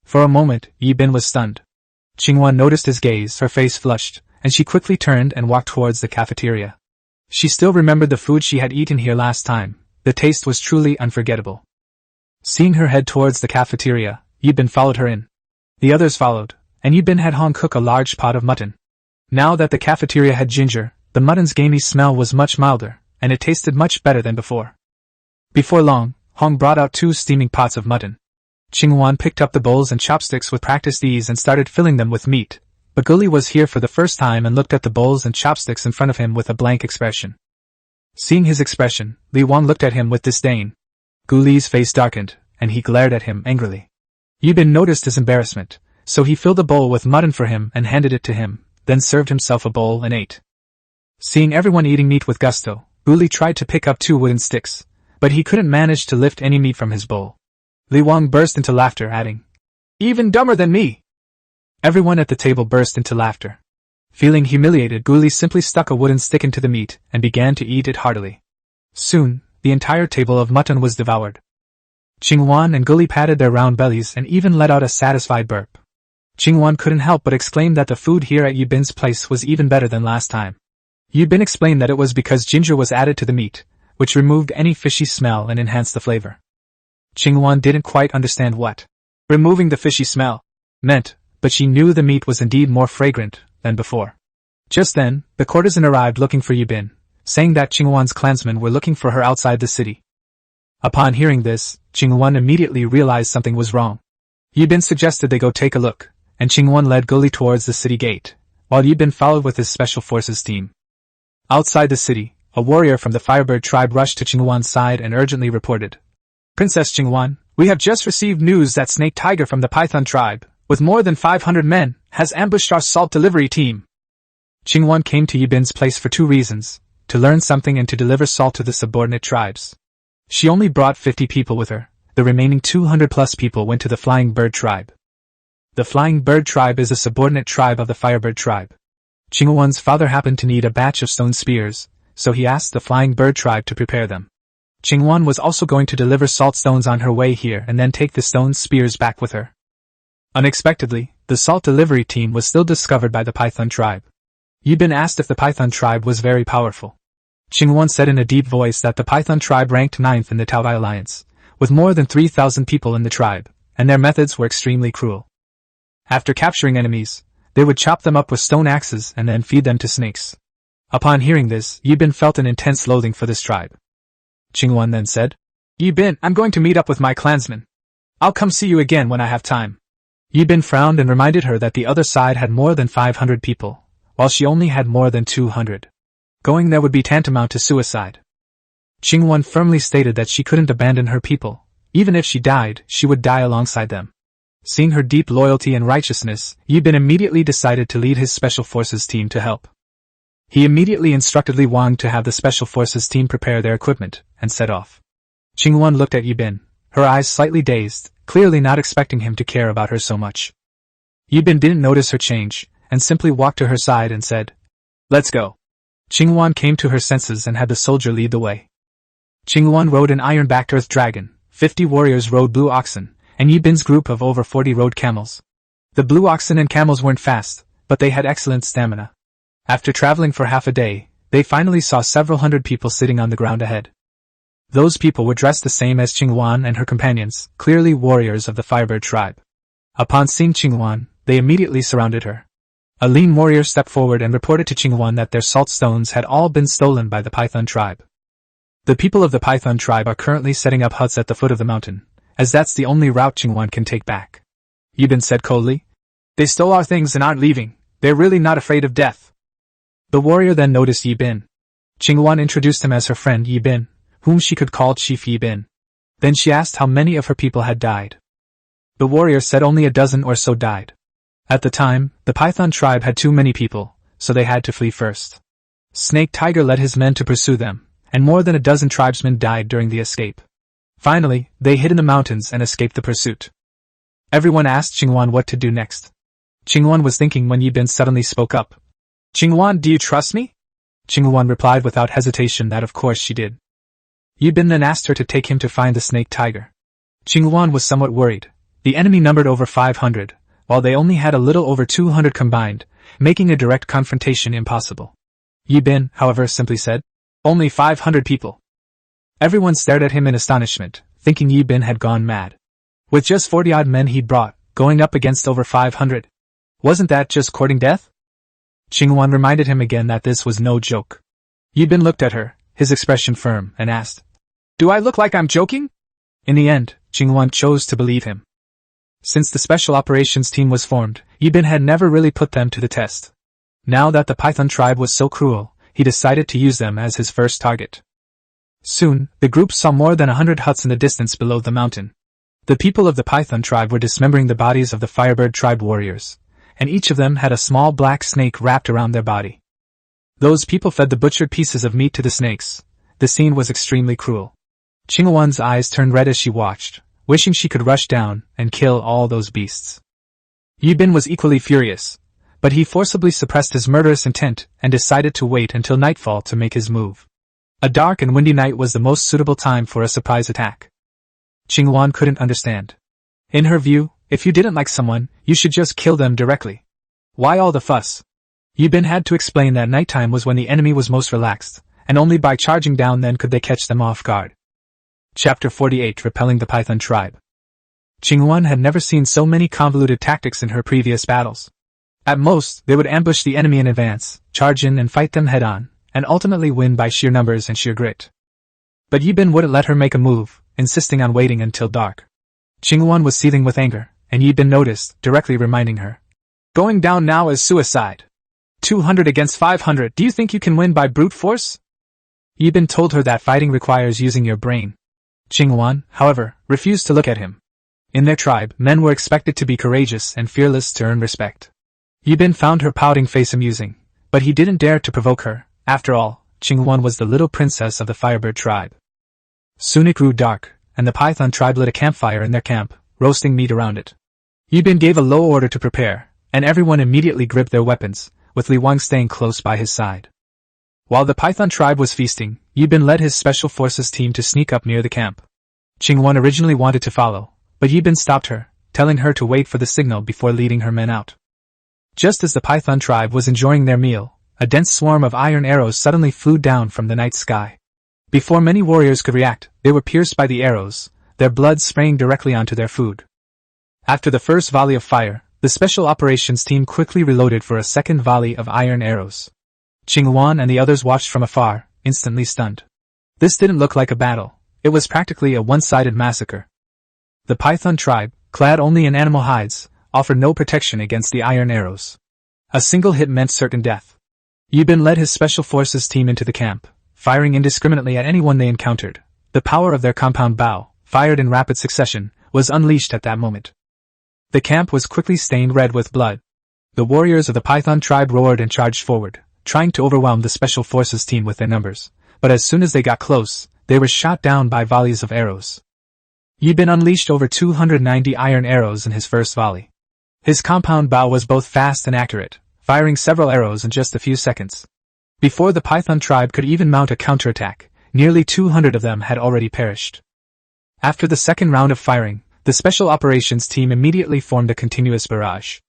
For a moment, Yibin was stunned. Qinghuan noticed his gaze, her face flushed, and she quickly turned and walked towards the cafeteria. She still remembered the food she had eaten here last time. The taste was truly unforgettable. Seeing her head towards the cafeteria, Yibin followed her in. The others followed, and Yibin had Hong cook a large pot of mutton. Now that the cafeteria had ginger, the mutton's gamey smell was much milder, and it tasted much better than before. Before long, Hong brought out 2 steaming pots of mutton. Qingwan picked up the bowls and chopsticks with practiced ease and started filling them with meat, but Guli was here for the first time and looked at the bowls and chopsticks in front of him with a blank expression. Seeing his expression, Li Wang looked at him with disdain. Guli's face darkened, and he glared at him angrily. Yibin noticed his embarrassment, so he filled a bowl with mutton for him and handed it to him, then served himself a bowl and ate. Seeing everyone eating meat with gusto, Guli tried to pick up 2 wooden sticks, but he couldn't manage to lift any meat from his bowl. Li Wang burst into laughter, adding, "Even dumber than me!" Everyone at the table burst into laughter. Feeling humiliated, Guli simply stuck a wooden stick into the meat and began to eat it heartily. Soon, the entire table of mutton was devoured. Qingwan and Guli patted their round bellies and even let out a satisfied burp. Qingwan couldn't help but exclaim that the food here at Yibin's place was even better than last time. Yibin explained that it was because ginger was added to the meat, which removed any fishy smell and enhanced the flavor. Qingwan didn't quite understand what removing the fishy smell meant, but she knew the meat was indeed more fragrant than before. Just then, the courtesan arrived looking for Yibin, saying that Qingwan's clansmen were looking for her outside the city. Upon hearing this, Qingwan immediately realized something was wrong. Yibin suggested they go take a look, and Qingwan led Guli towards the city gate, while Yibin followed with his special forces team. Outside the city, a warrior from the Firebird tribe rushed to Qingwan's side and urgently reported, "Princess Qingwan, we have just received news that Snake Tiger from the Python tribe, with more than 500 men, has ambushed our salt delivery team." Qingwan came to Yibin's place for 2 reasons, to learn something and to deliver salt to the subordinate tribes. She only brought 50 people with her, the remaining 200 plus people went to the Flying Bird tribe. The Flying Bird tribe is a subordinate tribe of the Firebird tribe. Qingwan's father happened to need a batch of stone spears, so he asked the Flying Bird tribe to prepare them. Qingwan was also going to deliver salt stones on her way here and then take the stone spears back with her. Unexpectedly, the salt delivery team was still discovered by the Python tribe. Yibin asked if the Python tribe was very powerful. Qingwan said in a deep voice that the Python tribe ranked 9th in the Taobai alliance, with more than 3,000 people in the tribe, and their methods were extremely cruel. After capturing enemies, they would chop them up with stone axes and then feed them to snakes. Upon hearing this, Yibin felt an intense loathing for this tribe. Qingwan then said, "Yibin, I'm going to meet up with my clansmen. I'll come see you again when I have time." Yibin frowned and reminded her that the other side had more than 500 people, while she only had more than 200. Going there would be tantamount to suicide. Qingwan firmly stated that she couldn't abandon her people. Even if she died, she would die alongside them. Seeing her deep loyalty and righteousness, Yibin immediately decided to lead his special forces team to help. He immediately instructed Li Wang to have the special forces team prepare their equipment, and set off. Qingwan looked at Yibin, her eyes slightly dazed, clearly not expecting him to care about her so much. Yibin didn't notice her change, and simply walked to her side and said, "Let's go." Qingwan came to her senses and had the soldier lead the way. Qingwan rode an iron-backed earth dragon, 50 warriors rode blue oxen, and Yibin's group of over 40 rode camels. The blue oxen and camels weren't fast, but they had excellent stamina. After traveling for half a day, they finally saw several hundred people sitting on the ground ahead. Those people were dressed the same as Qingwan and her companions, clearly warriors of the Firebird tribe. Upon seeing Qingwan, they immediately surrounded her. A lean warrior stepped forward and reported to Qingwan that their salt stones had all been stolen by the Python tribe. The people of the Python tribe are currently setting up huts at the foot of the mountain, as that's the only route Qingwan can take back. Yibin said coldly, "They stole our things and aren't leaving. They're really not afraid of death." The warrior then noticed Yibin. Qingwan introduced him as her friend Yibin, whom she could call Chief Yibin. Then she asked how many of her people had died. The warrior said only a dozen or so died. At the time, the Python tribe had too many people, so they had to flee first. Snake Tiger led his men to pursue them, and more than a dozen tribesmen died during the escape. Finally, they hid in the mountains and escaped the pursuit. Everyone asked Qingwan what to do next. Qingwan was thinking when Yibin suddenly spoke up. "Qingwan, do you trust me?" Qingwan replied without hesitation that of course she did. Yibin then asked her to take him to find the Snake Tiger. Qingwan was somewhat worried. The enemy numbered over 500, while they only had a little over 200 combined, making a direct confrontation impossible. Yibin, however, simply said, "Only 500 people." Everyone stared at him in astonishment, thinking Yibin had gone mad. With just 40-odd men he'd brought, going up against over 500. Wasn't that just courting death? Qingwan reminded him again that this was no joke. Yibin looked at her, his expression firm, and asked, "Do I look like I'm joking?" In the end, Qingwan chose to believe him. Since the special operations team was formed, Yibin had never really put them to the test. Now that the Python tribe was so cruel, he decided to use them as his first target. Soon, the group saw more than 100 huts in the distance below the mountain. The people of the Python tribe were dismembering the bodies of the Firebird tribe warriors, and each of them had a small black snake wrapped around their body. Those people fed the butchered pieces of meat to the snakes. The scene was extremely cruel. Qingwan's eyes turned red as she watched, wishing she could rush down and kill all those beasts. Yibin was equally furious, but he forcibly suppressed his murderous intent and decided to wait until nightfall to make his move. A dark and windy night was the most suitable time for a surprise attack. Qingwan couldn't understand. In her view, if you didn't like someone, you should just kill them directly. Why all the fuss? Yibin had to explain that nighttime was when the enemy was most relaxed, and only by charging down then could they catch them off guard. Chapter 48: Repelling the Python Tribe. Qingwan had never seen so many convoluted tactics in her previous battles. At most, they would ambush the enemy in advance, charge in and fight them head-on, and ultimately win by sheer numbers and sheer grit. But Yibin wouldn't let her make a move, insisting on waiting until dark. Qingwan was seething with anger, and Yibin noticed, directly reminding her. "Going down now is suicide. 200 against 500, do you think you can win by brute force?" Yibin told her that fighting requires using your brain. Qingwan, however, refused to look at him. In their tribe, men were expected to be courageous and fearless to earn respect. Yibin found her pouting face amusing, but he didn't dare to provoke her. After all, Qingwan was the little princess of the Firebird tribe. Soon it grew dark, and the Python tribe lit a campfire in their camp, roasting meat around it. Yibin gave a low order to prepare, and everyone immediately gripped their weapons, with Li Wang staying close by his side. While the Python tribe was feasting, Yibin led his special forces team to sneak up near the camp. Qingwan originally wanted to follow, but Yibin stopped her, telling her to wait for the signal before leading her men out. Just as the Python tribe was enjoying their meal, a dense swarm of iron arrows suddenly flew down from the night sky. Before many warriors could react, they were pierced by the arrows, their blood spraying directly onto their food. After the first volley of fire, the special operations team quickly reloaded for a second volley of iron arrows. Qingwan and the others watched from afar, instantly stunned. This didn't look like a battle, it was practically a one-sided massacre. The Python tribe, clad only in animal hides, offered no protection against the iron arrows. A single hit meant certain death. Yibin led his special forces team into the camp, firing indiscriminately at anyone they encountered. The power of their compound bow, fired in rapid succession, was unleashed at that moment. The camp was quickly stained red with blood. The warriors of the Python tribe roared and charged forward, trying to overwhelm the special forces team with their numbers, but as soon as they got close, they were shot down by volleys of arrows. Yibin unleashed over 290 iron arrows in his first volley. His compound bow was both fast and accurate, firing several arrows in just a few seconds. Before the Python tribe could even mount a counterattack, nearly 200 of them had already perished. After the second round of firing, the special operations team immediately formed a continuous barrage.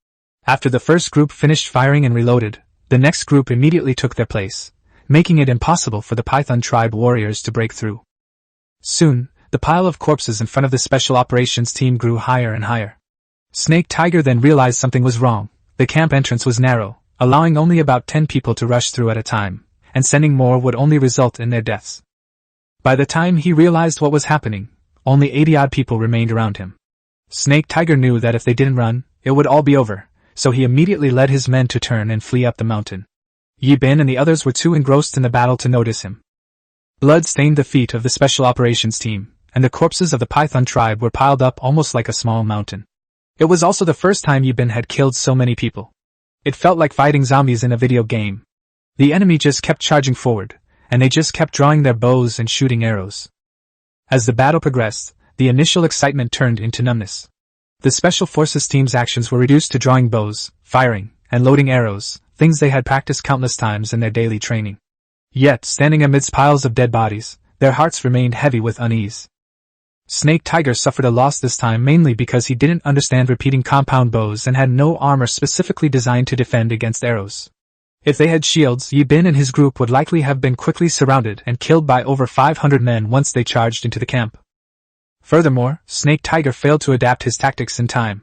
After the first group finished firing and reloaded, the next group immediately took their place, making it impossible for the Python tribe warriors to break through. Soon, the pile of corpses in front of the special operations team grew higher and higher. Snake Tiger then realized something was wrong. The camp entrance was narrow, allowing only about 10 people to rush through at a time, and sending more would only result in their deaths. By the time he realized what was happening, only 80-odd people remained around him. Snake Tiger knew that if they didn't run, it would all be over, so he immediately led his men to turn and flee up the mountain. Yibin and the others were too engrossed in the battle to notice him. Blood stained the feet of the special operations team, and the corpses of the Python tribe were piled up almost like a small mountain. It was also the first time Yibin had killed so many people. It felt like fighting zombies in a video game. The enemy just kept charging forward, and they just kept drawing their bows and shooting arrows. As the battle progressed, the initial excitement turned into numbness. The special forces team's actions were reduced to drawing bows, firing, and loading arrows, things they had practiced countless times in their daily training. Yet, standing amidst piles of dead bodies, their hearts remained heavy with unease. Snake Tiger suffered a loss this time mainly because he didn't understand repeating compound bows and had no armor specifically designed to defend against arrows. If they had shields, Yibin and his group would likely have been quickly surrounded and killed by over 500 men once they charged into the camp. Furthermore, Snake Tiger failed to adapt his tactics in time.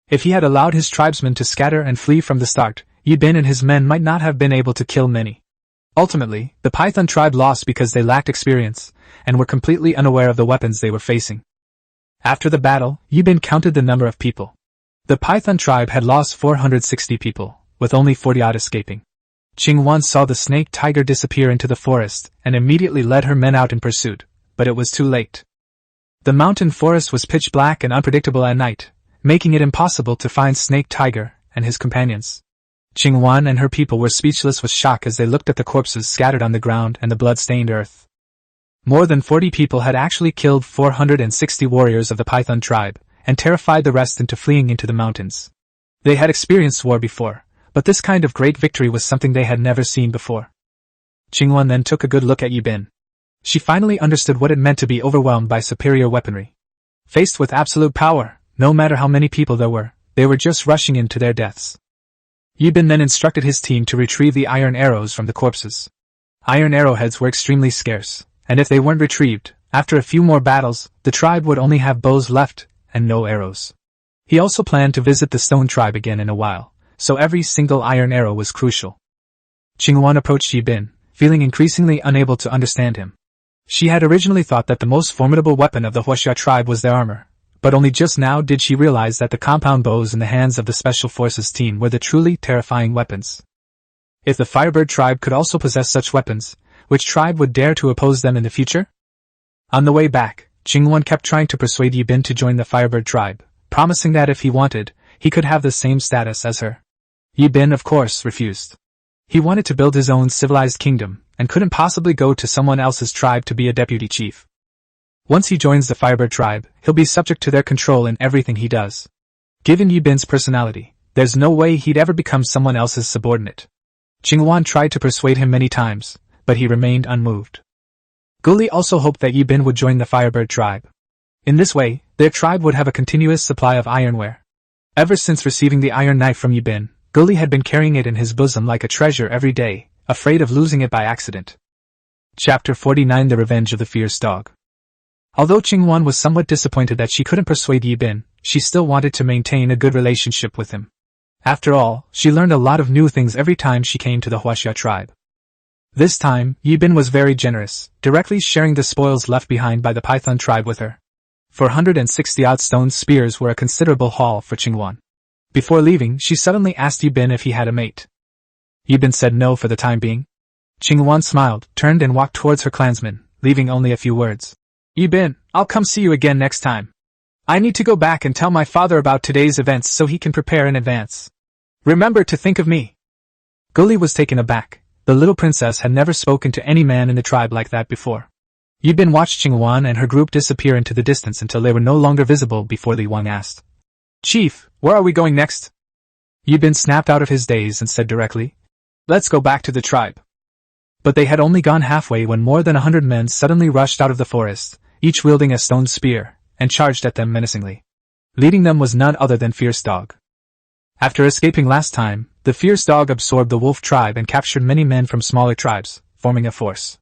If he had allowed his tribesmen to scatter and flee from the start, Yibin and his men might not have been able to kill many. Ultimately, the Python tribe lost because they lacked experience, and were completely unaware of the weapons they were facing. After the battle, Yibin counted the number of people. The Python tribe had lost 460 people, with only 40-odd escaping. Qingwan saw the snake tiger disappear into the forest, and immediately led her men out in pursuit, but it was too late. The mountain forest was pitch black and unpredictable at night, making it impossible to find Snake Tiger and his companions. Qingwan and her people were speechless with shock as they looked at the corpses scattered on the ground and the blood-stained earth. More than 40 people had actually killed 460 warriors of the Python tribe, and terrified the rest into fleeing into the mountains. They had experienced war before, but this kind of great victory was something they had never seen before. Qingwan then took a good look at Yibin. She finally understood what it meant to be overwhelmed by superior weaponry. Faced with absolute power, no matter how many people there were, they were just rushing into their deaths. Yibin then instructed his team to retrieve the iron arrows from the corpses. Iron arrowheads were extremely scarce, and if they weren't retrieved, after a few more battles, the tribe would only have bows left, and no arrows. He also planned to visit the stone tribe again in a while, so every single iron arrow was crucial. Qingwan approached Yibin, feeling increasingly unable to understand him. She had originally thought that the most formidable weapon of the Huaxia tribe was their armor, but only just now did she realize that the compound bows in the hands of the Special Forces team were the truly terrifying weapons. If the Firebird tribe could also possess such weapons, which tribe would dare to oppose them in the future? On the way back, Qingwan kept trying to persuade Yibin to join the Firebird tribe, promising that if he wanted, he could have the same status as her. Yibin, of course, refused. He wanted to build his own civilized kingdom, and couldn't possibly go to someone else's tribe to be a deputy chief. Once he joins the Firebird tribe, he'll be subject to their control in everything he does. Given Yibin's personality, there's no way he'd ever become someone else's subordinate. Qingwan tried to persuade him many times, but he remained unmoved. Guli also hoped that Yibin would join the Firebird tribe. In this way, their tribe would have a continuous supply of ironware. Ever since receiving the iron knife from Yibin, Guli had been carrying it in his bosom like a treasure every day, afraid of losing it by accident. Chapter 49: The Revenge of the Fierce Dog. Although Qingwan was somewhat disappointed that she couldn't persuade Yibin, she still wanted to maintain a good relationship with him. After all, she learned a lot of new things every time she came to the Huaxia tribe. This time, Yibin was very generous, directly sharing the spoils left behind by the Python tribe with her. 460-odd stone spears were a considerable haul for Qingwan. Before leaving, she suddenly asked Yibin if he had a mate. Yibin said no for the time being. Qingwan smiled, turned and walked towards her clansmen, leaving only a few words. Yibin, I'll come see you again next time. I need to go back and tell my father about today's events so he can prepare in advance. Remember to think of me. Guli was taken aback. The little princess had never spoken to any man in the tribe like that before. Yibin watched Qingwan and her group disappear into the distance until they were no longer visible before Li Wang asked. Chief, where are we going next? Yibin snapped out of his daze and said directly. Let's go back to the tribe. But they had only gone halfway when more than 100 men suddenly rushed out of the forest, each wielding a stone spear, and charged at them menacingly. Leading them was none other than Fierce Dog. After escaping last time, the Fierce Dog absorbed the wolf tribe and captured many men from smaller tribes, forming a force.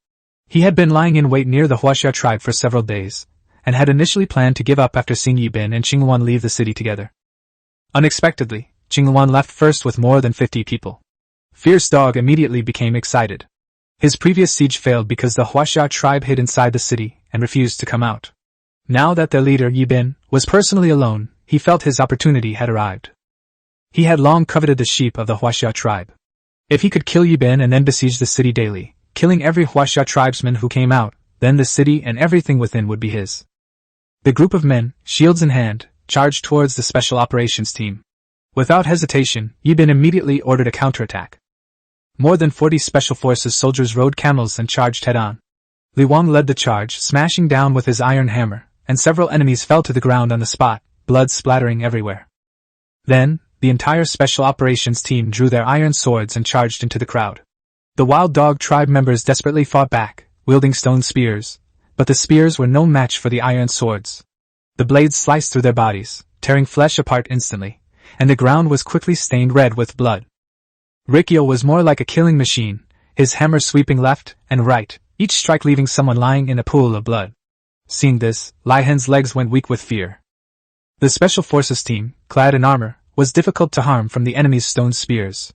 He had been lying in wait near the Huaxia tribe for several days, and had initially planned to give up after seeing Yibin and Qingwan leave the city together. Unexpectedly, Qingwan left first with more than 50 people. Fierce Dog immediately became excited. His previous siege failed because the Huaxia tribe hid inside the city and refused to come out. Now that their leader, Yibin, was personally alone, he felt his opportunity had arrived. He had long coveted the sheep of the Huaxia tribe. If he could kill Yibin and then besiege the city daily, killing every Huaxia tribesman who came out, then the city and everything within would be his. The group of men, shields in hand, charged towards the special operations team. Without hesitation, Yibin immediately ordered a counterattack. More than 40 special forces soldiers rode camels and charged head-on. Li Wang led the charge, smashing down with his iron hammer, and several enemies fell to the ground on the spot, blood splattering everywhere. Then, the entire special operations team drew their iron swords and charged into the crowd. The wild dog tribe members desperately fought back, wielding stone spears, but the spears were no match for the iron swords. The blades sliced through their bodies, tearing flesh apart instantly, and the ground was quickly stained red with blood. Rikyo was more like a killing machine, his hammer sweeping left and right, each strike leaving someone lying in a pool of blood. Seeing this, Lai Hen's legs went weak with fear. The special forces team, clad in armor, was difficult to harm from the enemy's stone spears.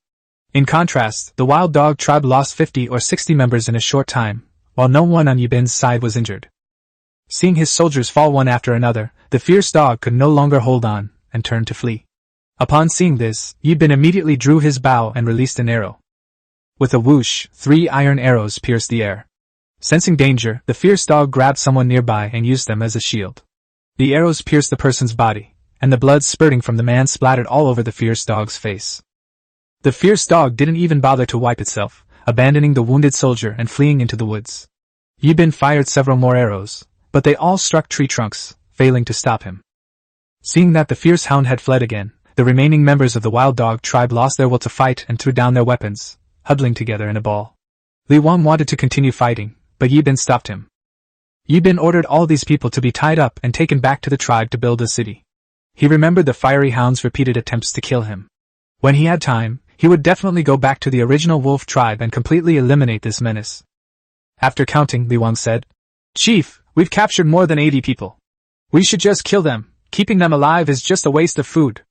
In contrast, the wild dog tribe lost 50 or 60 members in a short time, while no one on Yibin's side was injured. Seeing his soldiers fall one after another, the fierce dog could no longer hold on, and turned to flee. Upon seeing this, Yibin immediately drew his bow and released an arrow. With a whoosh, 3 iron arrows pierced the air. Sensing danger, the fierce dog grabbed someone nearby and used them as a shield. The arrows pierced the person's body, and the blood spurting from the man splattered all over the fierce dog's face. The fierce dog didn't even bother to wipe itself, abandoning the wounded soldier and fleeing into the woods. Yibin fired several more arrows, but they all struck tree trunks, failing to stop him. Seeing that the fierce hound had fled again, the remaining members of the wild dog tribe lost their will to fight and threw down their weapons, huddling together in a ball. Li Wang wanted to continue fighting, but Yibin stopped him. Yibin ordered all these people to be tied up and taken back to the tribe to build a city. He remembered the fiery hound's repeated attempts to kill him. When he had time, he would definitely go back to the original wolf tribe and completely eliminate this menace. After counting, Li Wang said, "Chief, we've captured more than 80 people. We should just kill them. Keeping them alive is just a waste of food."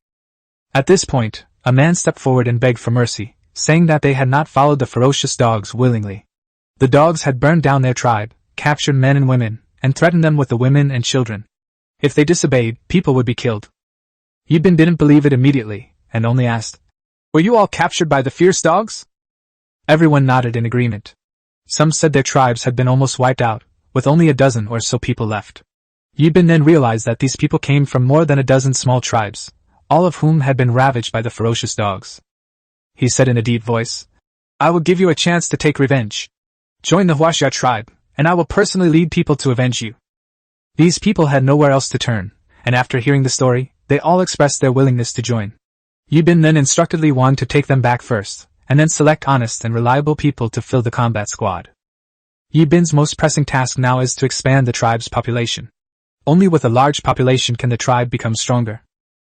At this point, a man stepped forward and begged for mercy, saying that they had not followed the ferocious dogs willingly. The dogs had burned down their tribe, captured men and women, and threatened them with the women and children. If they disobeyed, people would be killed. Yibin didn't believe it immediately, and only asked, "Were you all captured by the fierce dogs?" Everyone nodded in agreement. Some said their tribes had been almost wiped out, with only a dozen or so people left. Yibin then realized that these people came from more than a dozen small tribes, all of whom had been ravaged by the ferocious dogs. He said in a deep voice, "I will give you a chance to take revenge. Join the Huaxia tribe, and I will personally lead people to avenge you." These people had nowhere else to turn, and after hearing the story, they all expressed their willingness to join. Yibin then instructed Li Wang to take them back first, and then select honest and reliable people to fill the combat squad. Yibin's most pressing task now is to expand the tribe's population. Only with a large population can the tribe become stronger.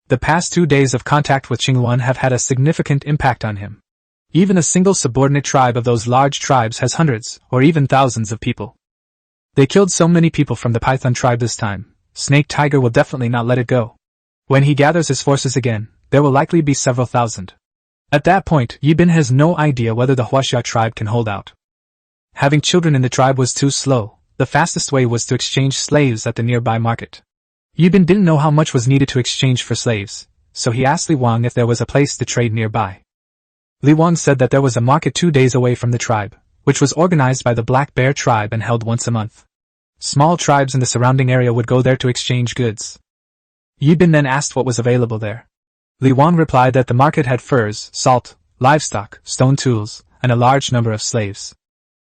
The past 2 days of contact with Qingluan have had a significant impact on him. Even a single subordinate tribe of those large tribes has hundreds, or even thousands of people. They killed so many people from the Python tribe this time, Snake Tiger will definitely not let it go. When he gathers his forces again, there will likely be several thousand. At that point, Yibin has no idea whether the Huaxia tribe can hold out. Having children in the tribe was too slow. The fastest way was to exchange slaves at the nearby market. Yibin didn't know how much was needed to exchange for slaves, so he asked Li Wang if there was a place to trade nearby. Li Wang said that there was a market 2 days away from the tribe, which was organized by the Black Bear tribe and held once a month. Small tribes in the surrounding area would go there to exchange goods. Yibin then asked what was available there. Li Wang replied that the market had furs, salt, livestock, stone tools, and a large number of slaves.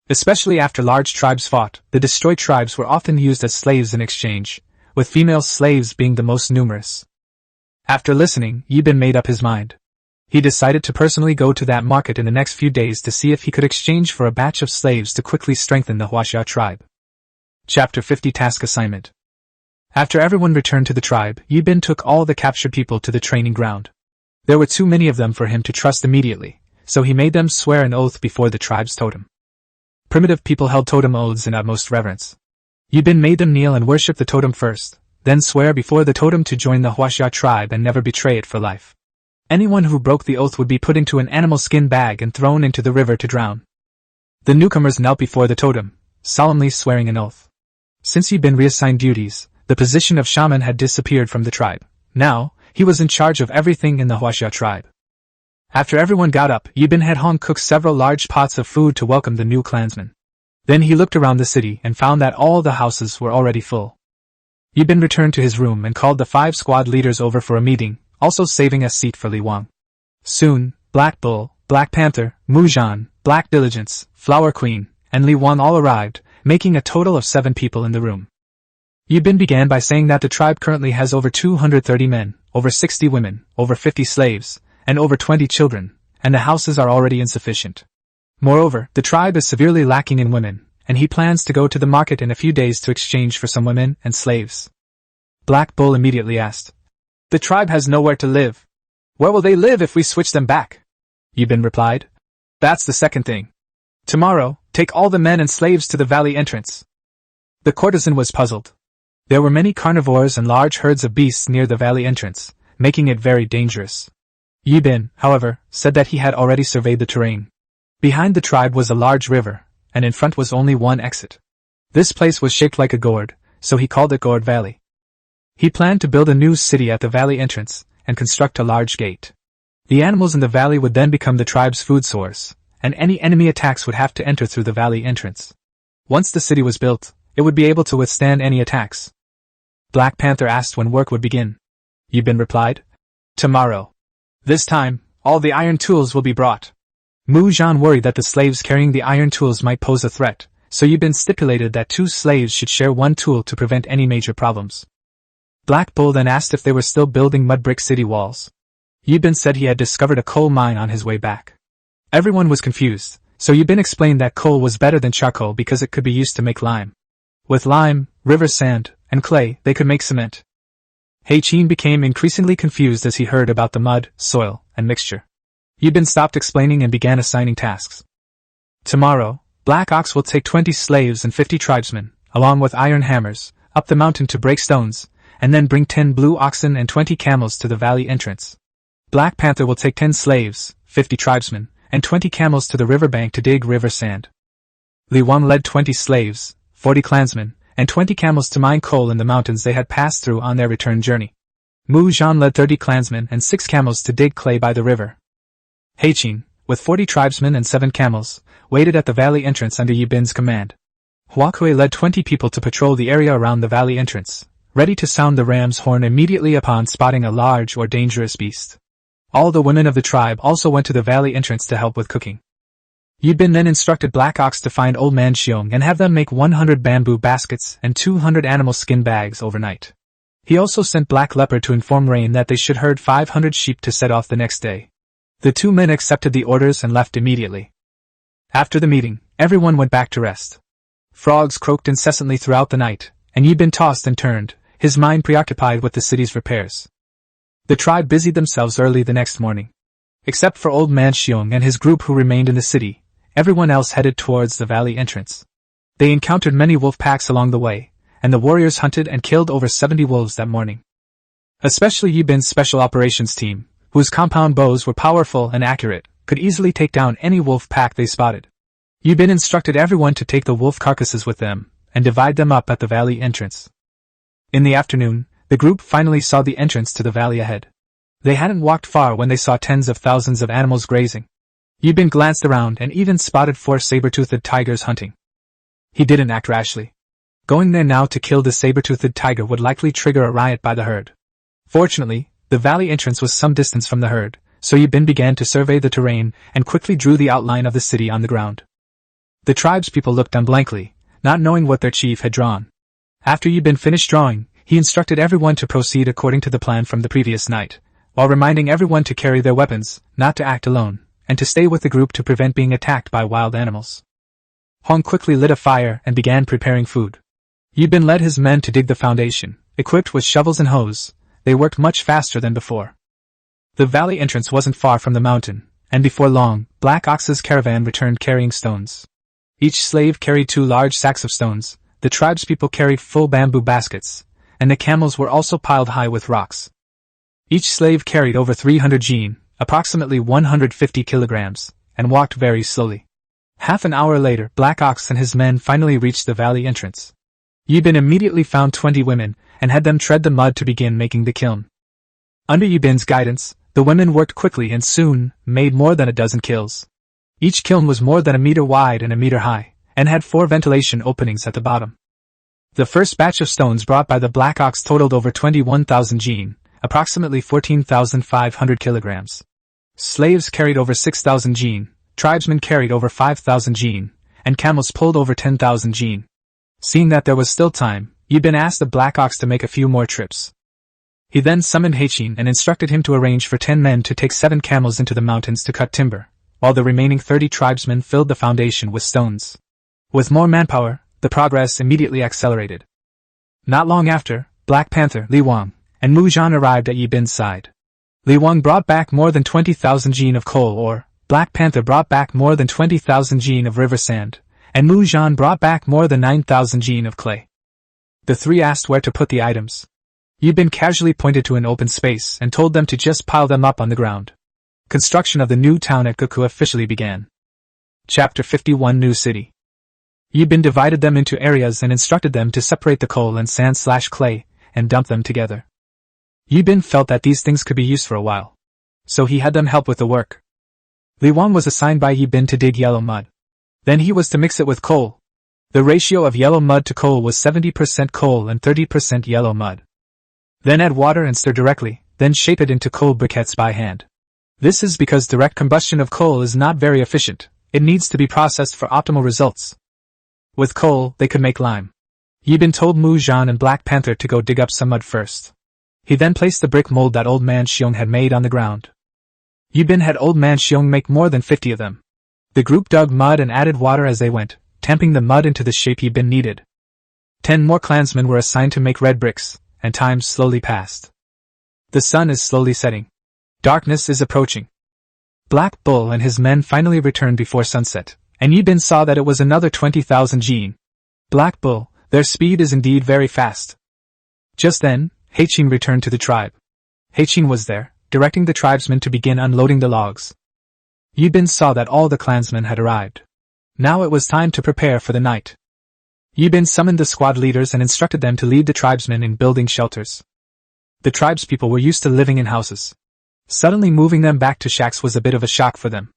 Especially after large tribes fought, the destroyed tribes were often used as slaves in exchange, with female slaves being the most numerous. After listening, Yibin made up his mind. He decided to personally go to that market in the next few days to see if he could exchange for a batch of slaves to quickly strengthen the Huaxia tribe. Chapter 50 Task Assignment. After everyone returned to the tribe, Yibin took all the captured people to the training ground. There were too many of them for him to trust immediately, so he made them swear an oath before the tribe's totem. Primitive people held totem oaths in utmost reverence. Yibin made them kneel and worship the totem first, then swear before the totem to join the Huaxia tribe and never betray it for life. Anyone who broke the oath would be put into an animal skin bag and thrown into the river to drown. The newcomers knelt before the totem, solemnly swearing an oath. Since Yibin reassigned duties, the position of shaman had disappeared from the tribe. Now, he was in charge of everything in the Huaxia tribe. After everyone got up, Yibin had Hong cook several large pots of food to welcome the new clansmen. Then he looked around the city and found that all the houses were already full. Yibin returned to his room and called the 5 squad leaders over for a meeting, also saving a seat for Li Wang. Soon, Black Bull, Black Panther, Muzhan, Black Diligence, Flower Queen, and Li Wang all arrived, making a total of 7 people in the room. Yibin began by saying that the tribe currently has over 230 men, over 60 women, over 50 slaves, and over 20 children, and the houses are already insufficient. Moreover, the tribe is severely lacking in women, and he plans to go to the market in a few days to exchange for some women and slaves. Black Bull immediately asked, "The tribe has nowhere to live. Where will they live if we switch them back?" Yibin replied, "That's the second thing. Tomorrow, take all the men and slaves to the valley entrance." The courtesan was puzzled. There were many carnivores and large herds of beasts near the valley entrance, making it very dangerous. Yibin, however, said that he had already surveyed the terrain. Behind the tribe was a large river, and in front was only one exit. This place was shaped like a gourd, so he called it Gourd Valley. He planned to build a new city at the valley entrance, and construct a large gate. The animals in the valley would then become the tribe's food source, and any enemy attacks would have to enter through the valley entrance. Once the city was built, it would be able to withstand any attacks. Black Panther asked when work would begin. Yibin replied, "Tomorrow. This time, all the iron tools will be brought." Mu Zhan worried that the slaves carrying the iron tools might pose a threat, so Yibin stipulated that 2 slaves should share one tool to prevent any major problems. Black Bull then asked if they were still building mud brick city walls. Yibin said he had discovered a coal mine on his way back. Everyone was confused, so Yibin explained that coal was better than charcoal because it could be used to make lime. With lime, river sand, and clay, they could make cement. Heichin became increasingly confused as he heard about the mud, soil, and mixture. Yibin stopped explaining and began assigning tasks. Tomorrow, Black Ox will take 20 slaves and 50 tribesmen, along with iron hammers, up the mountain to break stones, and then bring 10 blue oxen and 20 camels to the valley entrance. Black Panther will take 10 slaves, 50 tribesmen, and 20 camels to the riverbank to dig river sand. Li Wang led 20 slaves, 40 clansmen, and 20 camels to mine coal in the mountains they had passed through on their return journey. Mu Zhan led 30 clansmen and 6 camels to dig clay by the river. Heichin, with 40 tribesmen and 7 camels, waited at the valley entrance under Yibin's command. Huakui led 20 people to patrol the area around the valley entrance, ready to sound the ram's horn immediately upon spotting a large or dangerous beast. All the women of the tribe also went to the valley entrance to help with cooking. Yibin then instructed Black Ox to find Old Man Xiong and have them make 100 bamboo baskets and 200 animal skin bags overnight. He also sent Black Leopard to inform Rain that they should herd 500 sheep to set off the next day. The 2 men accepted the orders and left immediately. After the meeting, everyone went back to rest. Frogs croaked incessantly throughout the night, and Yibin tossed and turned, his mind preoccupied with the city's repairs. The tribe busied themselves early the next morning. Except for Old Man Xiong and his group who remained in the city, everyone else headed towards the valley entrance. They encountered many wolf packs along the way, and the warriors hunted and killed over 70 wolves that morning. Especially Yibin's special operations team, whose compound bows were powerful and accurate, could easily take down any wolf pack they spotted. Yibin instructed everyone to take the wolf carcasses with them, and divide them up at the valley entrance. In the afternoon, the group finally saw the entrance to the valley ahead. They hadn't walked far when they saw tens of thousands of animals grazing. Yibin glanced around and even spotted 4 saber-toothed tigers hunting. He didn't act rashly. Going there now to kill the saber-toothed tiger would likely trigger a riot by the herd. Fortunately, the valley entrance was some distance from the herd, so Yibin began to survey the terrain and quickly drew the outline of the city on the ground. The tribespeople looked on blankly, not knowing what their chief had drawn. After Yibin finished drawing, he instructed everyone to proceed according to the plan from the previous night, while reminding everyone to carry their weapons, not to act alone, and to stay with the group to prevent being attacked by wild animals. Hong quickly lit a fire and began preparing food. Yibin led his men to dig the foundation, equipped with shovels and hoes. They worked much faster than before. The valley entrance wasn't far from the mountain, and before long, Black Ox's caravan returned carrying stones. Each slave carried 2 large sacks of stones, the tribespeople carried full bamboo baskets, and the camels were also piled high with rocks. Each slave carried over 300 jin, approximately 150 kilograms, and walked very slowly. Half an hour later, Black Ox and his men finally reached the valley entrance. Yibin immediately found 20 women, and had them tread the mud to begin making the kiln. Under Yibin's guidance, the women worked quickly and soon made more than a dozen kilns. Each kiln was more than a meter wide and a meter high, and had 4 ventilation openings at the bottom. The first batch of stones brought by the Black Ox totaled over 21,000 jin, approximately 14,500 kilograms. Slaves carried over 6,000 jin, tribesmen carried over 5,000 jin, and camels pulled over 10,000 jin. Seeing that there was still time, Yibin asked the Black Ox to make a few more trips. He then summoned Heichin and instructed him to arrange for 10 men to take 7 camels into the mountains to cut timber, while the remaining 30 tribesmen filled the foundation with stones. With more manpower, the progress immediately accelerated. Not long after, Black Panther, Li Wang, and Mu Zhan arrived at Yibin's side. Li Wang brought back more than 20,000 jin of coal ore, Black Panther brought back more than 20,000 jin of river sand, and Mu Zhan brought back more than 9,000 jin of clay. The 3 asked where to put the items. Yibin casually pointed to an open space and told them to just pile them up on the ground. Construction of the new town at Goku officially began. Chapter 51 New City. Yibin divided them into areas and instructed them to separate the coal and sand/clay, and dump them together. Yibin felt that these things could be used for a while, so he had them help with the work. Li Wan was assigned by Yibin to dig yellow mud. Then he was to mix it with coal. The ratio of yellow mud to coal was 70% coal and 30% yellow mud. Then add water and stir directly, then shape it into coal briquettes by hand. This is because direct combustion of coal is not very efficient. It needs to be processed for optimal results. With coal, they could make lime. Yibin told Mu Zhan and Black Panther to go dig up some mud first. He then placed the brick mold that Old Man Xiong had made on the ground. Yibin had Old Man Xiong make more than 50 of them. The group dug mud and added water as they went, tamping the mud into the shape Yibin needed. 10 more clansmen were assigned to make red bricks, and time slowly passed. The sun is slowly setting. Darkness is approaching. Black Bull and his men finally returned before sunset, and Yibin saw that it was another 20,000 jin. Black Bull, their speed is indeed very fast. Just then, Heiqin returned to the tribe. Heiqin was there, directing the tribesmen to begin unloading the logs. Yibin saw that all the clansmen had arrived. Now it was time to prepare for the night. Yibin summoned the squad leaders and instructed them to lead the tribesmen in building shelters. The tribespeople were used to living in houses. Suddenly moving them back to shacks was a bit of a shock for them.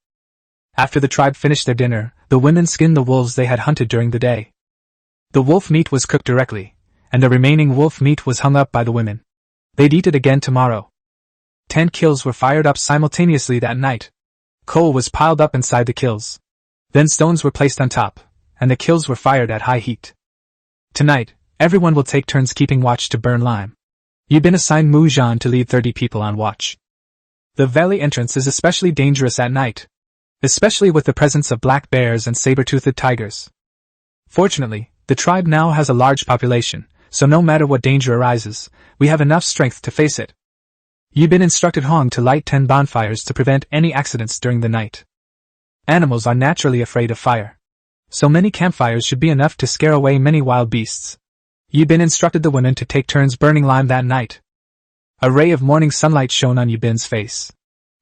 After the tribe finished their dinner, the women skinned the wolves they had hunted during the day. The wolf meat was cooked directly, and the remaining wolf meat was hung up by the women. They'd eat it again tomorrow. 10 kilns were fired up simultaneously that night. Coal was piled up inside the kilns. Then stones were placed on top, and the kilns were fired at high heat. Tonight, everyone will take turns keeping watch to burn lime. Yibin assigned Mu Zhan to lead 30 people on watch. The valley entrance is especially dangerous at night, especially with the presence of black bears and saber-toothed tigers. Fortunately, the tribe now has a large population, so no matter what danger arises, we have enough strength to face it. Yibin instructed Hong to light 10 bonfires to prevent any accidents during the night. Animals are naturally afraid of fire, so many campfires should be enough to scare away many wild beasts. Yibin instructed the women to take turns burning lime that night. A ray of morning sunlight shone on Yibin's face.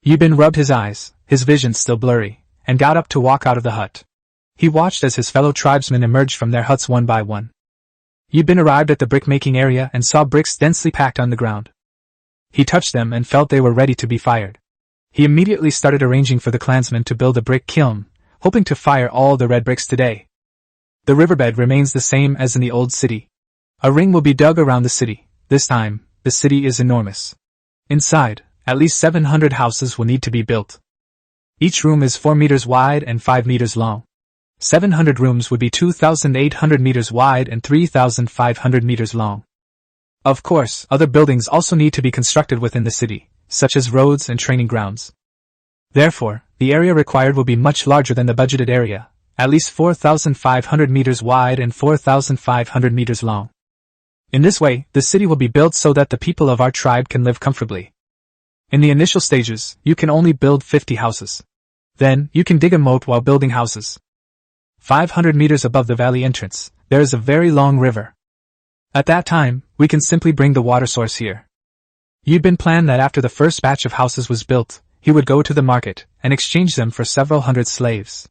Yibin rubbed his eyes, his vision still blurry, and got up to walk out of the hut. He watched as his fellow tribesmen emerged from their huts one by one. Yibin arrived at the brick-making area and saw bricks densely packed on the ground. He touched them and felt they were ready to be fired. He immediately started arranging for the clansmen to build a brick kiln, hoping to fire all the red bricks today. The riverbed remains the same as in the old city. A ring will be dug around the city. This time, the city is enormous. Inside, at least 700 houses will need to be built. Each room is 4 meters wide and 5 meters long. 700 rooms would be 2,800 meters wide and 3,500 meters long. Of course, other buildings also need to be constructed within the city, such as roads and training grounds. Therefore, the area required will be much larger than the budgeted area, at least 4,500 meters wide and 4,500 meters long. In this way, the city will be built so that the people of our tribe can live comfortably. In the initial stages, you can only build 50 houses. Then, you can dig a moat while building houses. 500 meters above the valley entrance, there is a very long river. At that time, we can simply bring the water source here. Yibin planned that after the first batch of houses was built, he would go to the market and exchange them for several hundred slaves.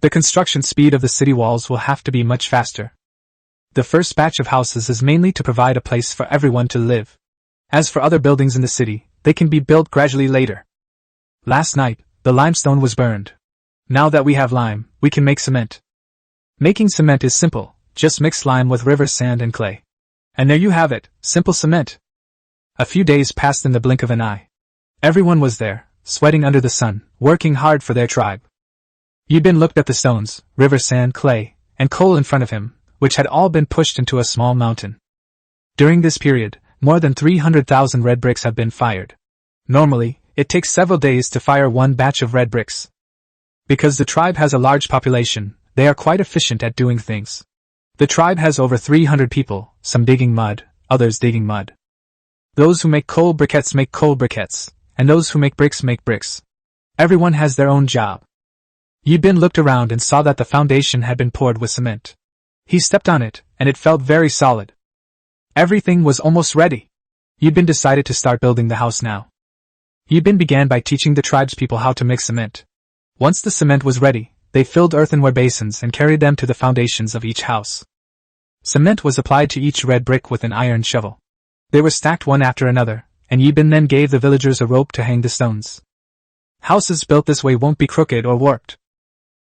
The construction speed of the city walls will have to be much faster. The first batch of houses is mainly to provide a place for everyone to live. As for other buildings in the city, they can be built gradually later. Last night, the limestone was burned. Now that we have lime, we can make cement. Making cement is simple. Just mix lime with river sand and clay. And there you have it, simple cement. A few days passed in the blink of an eye. Everyone was there, sweating under the sun, working hard for their tribe. Yibin looked at the stones, river sand, clay, and coal in front of him, which had all been pushed into a small mountain. During this period, more than 300,000 red bricks have been fired. Normally, it takes several days to fire one batch of red bricks. Because the tribe has a large population, they are quite efficient at doing things. The tribe has over 300 people, some digging mud, others digging mud. Those who make coal briquettes, and those who make bricks. Everyone has their own job. Yibin looked around and saw that the foundation had been poured with cement. He stepped on it, and it felt very solid. Everything was almost ready. Yibin decided to start building the house now. Yibin began by teaching the tribespeople how to mix cement. Once the cement was ready, they filled earthenware basins and carried them to the foundations of each house. Cement was applied to each red brick with an iron shovel. They were stacked one after another, and Yibin then gave the villagers a rope to hang the stones. Houses built this way won't be crooked or warped.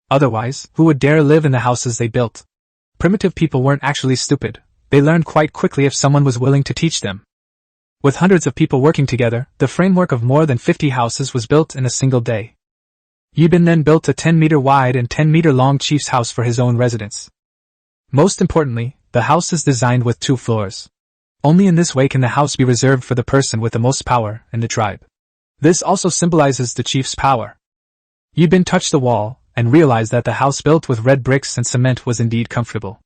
Otherwise, who would dare live in the houses they built? Primitive people weren't actually stupid. They learned quite quickly if someone was willing to teach them. With hundreds of people working together, the framework of more than 50 houses was built in a single day. Yibin then built a 10-meter wide and 10-meter long chief's house for his own residence. Most importantly, the house is designed with 2 floors. Only in this way can the house be reserved for the person with the most power in the tribe. This also symbolizes the chief's power. Yibin touched the wall and realized that the house built with red bricks and cement was indeed comfortable.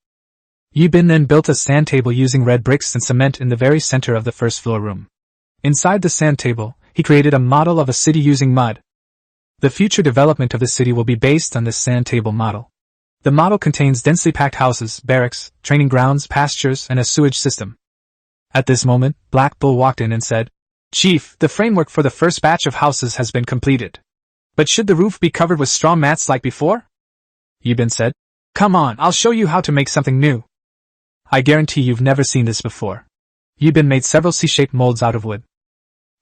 Yibin then built a sand table using red bricks and cement in the very center of the first floor room. Inside the sand table, he created a model of a city using mud. The future development of the city will be based on this sand table model. The model contains densely packed houses, barracks, training grounds, pastures, and a sewage system. At this moment, Black Bull walked in and said, "Chief, the framework for the first batch of houses has been completed. But should the roof be covered with straw mats like before?" Yibin said, "Come on, I'll show you how to make something new. I guarantee you've never seen this before." Yibin made several C-shaped molds out of wood.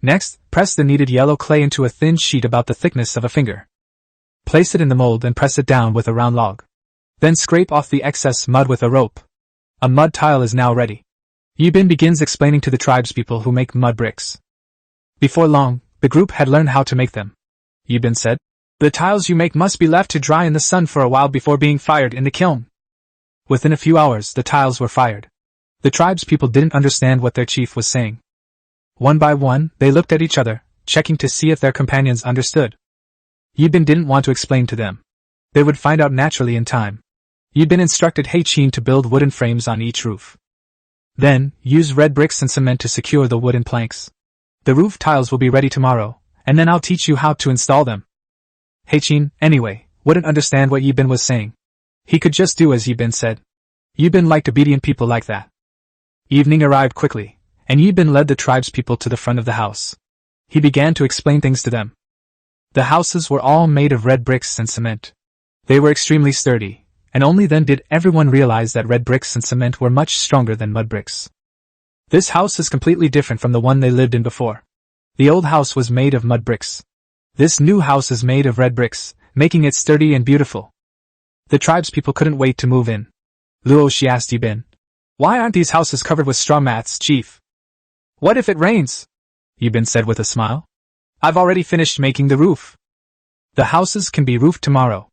Next, press the kneaded yellow clay into a thin sheet about the thickness of a finger. Place it in the mold and press it down with a round log. Then scrape off the excess mud with a rope. A mud tile is now ready. Yibin begins explaining to the tribespeople who make mud bricks. Before long, the group had learned how to make them. Yibin said, "The tiles you make must be left to dry in the sun for a while before being fired in the kiln." Within a few hours, the tiles were fired. The tribespeople didn't understand what their chief was saying. One by one, they looked at each other, checking to see if their companions understood. Yibin didn't want to explain to them. They would find out naturally in time. Yibin instructed Heichin to build wooden frames on each roof. Then, use red bricks and cement to secure the wooden planks. The roof tiles will be ready tomorrow, and then I'll teach you how to install them. Heichin, anyway, wouldn't understand what Yibin was saying. He could just do as Yibin said. Yibin liked obedient people like that. Evening arrived quickly, and Yibin led the tribespeople to the front of the house. He began to explain things to them. The houses were all made of red bricks and cement. They were extremely sturdy, and only then did everyone realize that red bricks and cement were much stronger than mud bricks. This house is completely different from the one they lived in before. The old house was made of mud bricks. This new house is made of red bricks, making it sturdy and beautiful. The tribespeople couldn't wait to move in. Luoshi asked Yibin, "Why aren't these houses covered with straw mats, chief?" "What if it rains?" Yibin said with a smile. "I've already finished making the roof. The houses can be roofed tomorrow."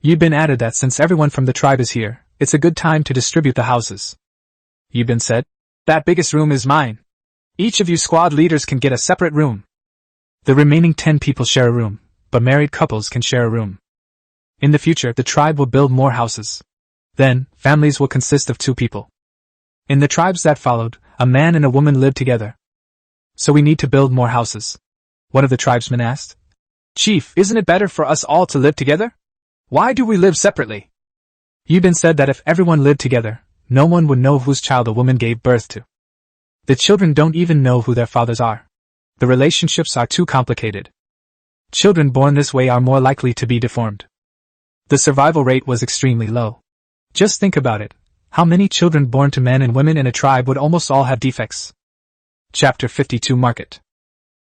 Yibin added that since everyone from the tribe is here, it's a good time to distribute the houses. Yibin said, "That biggest room is mine. Each of you squad leaders can get a separate room. The remaining 10 people share a room, but married couples can share a room. In the future, the tribe will build more houses. Then, families will consist of 2 people. In the tribes that followed, a man and a woman lived together. So we need to build more houses." One of the tribesmen asked. "Chief, isn't it better for us all to live together? Why do we live separately?" Yibin said that if everyone lived together, no one would know whose child a woman gave birth to. The children don't even know who their fathers are. The relationships are too complicated. Children born this way are more likely to be deformed. The survival rate was extremely low. Just think about it. How many children born to men and women in a tribe would almost all have defects? Chapter 52 Market.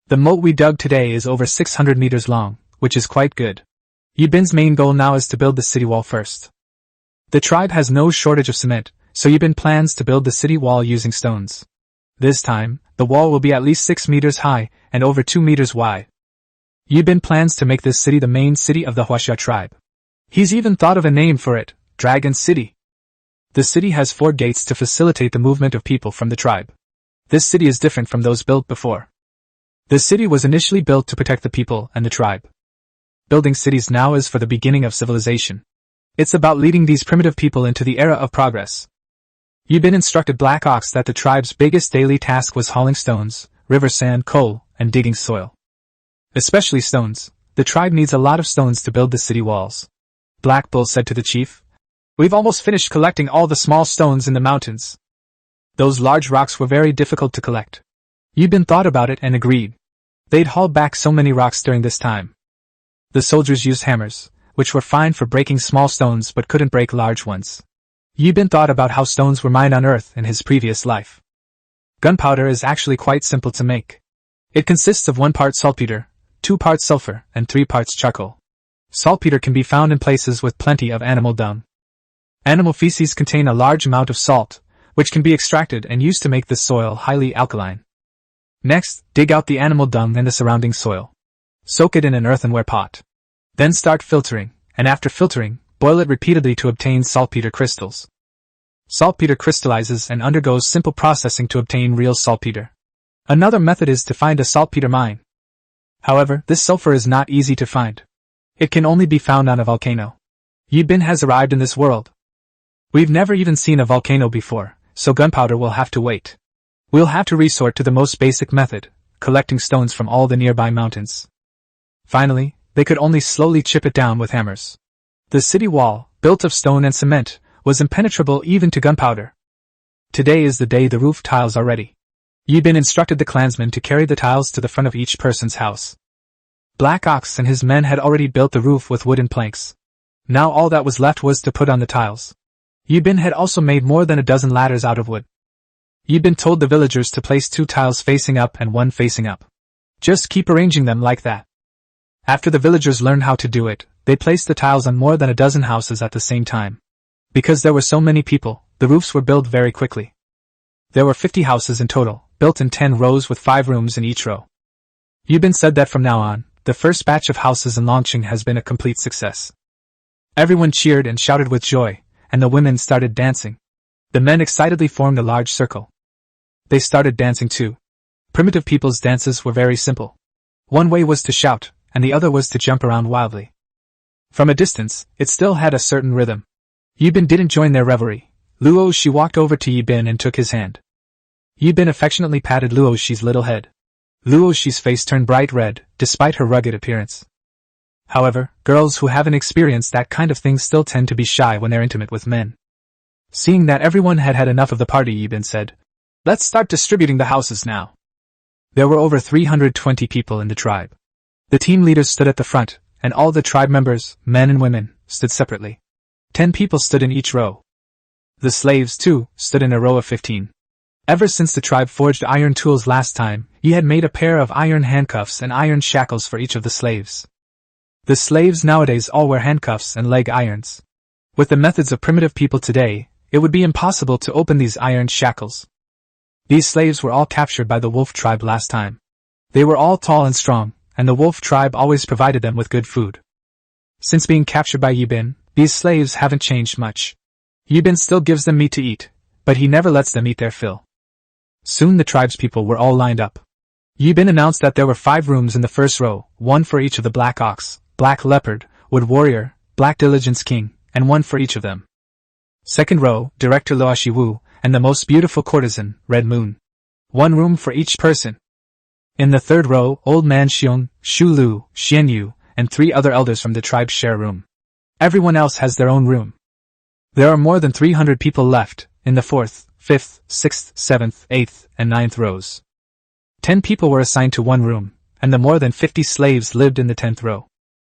The moat we dug today is over 600 meters long, which is quite good. Yibin's main goal now is to build the city wall first. The tribe has no shortage of cement, so Yibin plans to build the city wall using stones. This time, the wall will be at least 6 meters high and over 2 meters wide. Yibin plans to make this city the main city of the Huaxia tribe. He's even thought of a name for it, Dragon City. The city has 4 gates to facilitate the movement of people from the tribe. This city is different from those built before. The city was initially built to protect the people and the tribe. Building cities now is for the beginning of civilization. It's about leading these primitive people into the era of progress. Yibin instructed Black Ox that the tribe's biggest daily task was hauling stones, river sand, coal, and digging soil. Especially stones. The tribe needs a lot of stones to build the city walls. Black Bull said to the chief, "We've almost finished collecting all the small stones in the mountains. Those large rocks were very difficult to collect." Yibin thought about it and agreed. They'd haul back so many rocks during this time. The soldiers used hammers, which were fine for breaking small stones but couldn't break large ones. Yibin thought about how stones were mined on Earth in his previous life. Gunpowder is actually quite simple to make. It consists of 1 part saltpeter, 2 parts sulfur, and 3 parts charcoal. Saltpeter can be found in places with plenty of animal dung. Animal feces contain a large amount of salt, which can be extracted and used to make the soil highly alkaline. Next, dig out the animal dung and the surrounding soil. Soak it in an earthenware pot. Then start filtering, and after filtering, boil it repeatedly to obtain saltpeter crystals. Saltpeter crystallizes and undergoes simple processing to obtain real saltpeter. Another method is to find a saltpeter mine. However, this sulfur is not easy to find. It can only be found on a volcano. Yibin has arrived in this world. We've never even seen a volcano before, so gunpowder will have to wait. We'll have to resort to the most basic method, collecting stones from all the nearby mountains. Finally, they could only slowly chip it down with hammers. The city wall, built of stone and cement, was impenetrable even to gunpowder. Today is the day the roof tiles are ready. Yibin instructed the clansmen to carry the tiles to the front of each person's house. Black Ox and his men had already built the roof with wooden planks. Now all that was left was to put on the tiles. Yibin had also made more than a dozen ladders out of wood. Yibin told the villagers to place 2 tiles facing up and 1 facing up. Just keep arranging them like that. After the villagers learned how to do it, they placed the tiles on more than a dozen houses at the same time. Because there were so many people, the roofs were built very quickly. There were 50 houses in total, built in 10 rows with 5 rooms in each row. Yibin said that from now on, the first batch of houses in Longqing has been a complete success. Everyone cheered and shouted with joy, and the women started dancing. The men excitedly formed a large circle. They started dancing too. Primitive people's dances were very simple. One way was to shout, and the other was to jump around wildly. From a distance, it still had a certain rhythm. Yibin didn't join their revelry. Luoshi walked over to Yibin and took his hand. Yibin affectionately patted Luoshi's little head. Luoshi's face turned bright red, despite her rugged appearance. However, girls who haven't experienced that kind of thing still tend to be shy when they're intimate with men. Seeing that everyone had had enough of the party, Yibin said, "Let's start distributing the houses now." There were over 320 people in the tribe. The team leaders stood at the front, and all the tribe members, men and women, stood separately. 10 people stood in each row. The slaves, too, stood in a row of 15. Ever since the tribe forged iron tools last time, he had made a pair of iron handcuffs and iron shackles for each of the slaves. The slaves nowadays all wear handcuffs and leg irons. With the methods of primitive people today, it would be impossible to open these iron shackles. These slaves were all captured by the wolf tribe last time. They were all tall and strong, and the wolf tribe always provided them with good food. Since being captured by Yibin, these slaves haven't changed much. Yibin still gives them meat to eat, but he never lets them eat their fill. Soon the tribespeople were all lined up. Yibin announced that there were 5 rooms in the first row, 1 for each of the Black Ox, Black Leopard, Wood Warrior, Black Diligence King, and 1 for each of them. Second row, Director Luoshi Wu, and the most beautiful courtesan, Red Moon. 1 room for each person. In the third row, Old Man Xiong, Shu Lu, Xian Yu, and 3 other elders from the tribe share a room. Everyone else has their own room. There are more than 300 people left, in the 4th, 5th, 6th, 7th, 8th, and 9th rows. 10 people were assigned to 1 room, and the more than 50 slaves lived in the 10th row.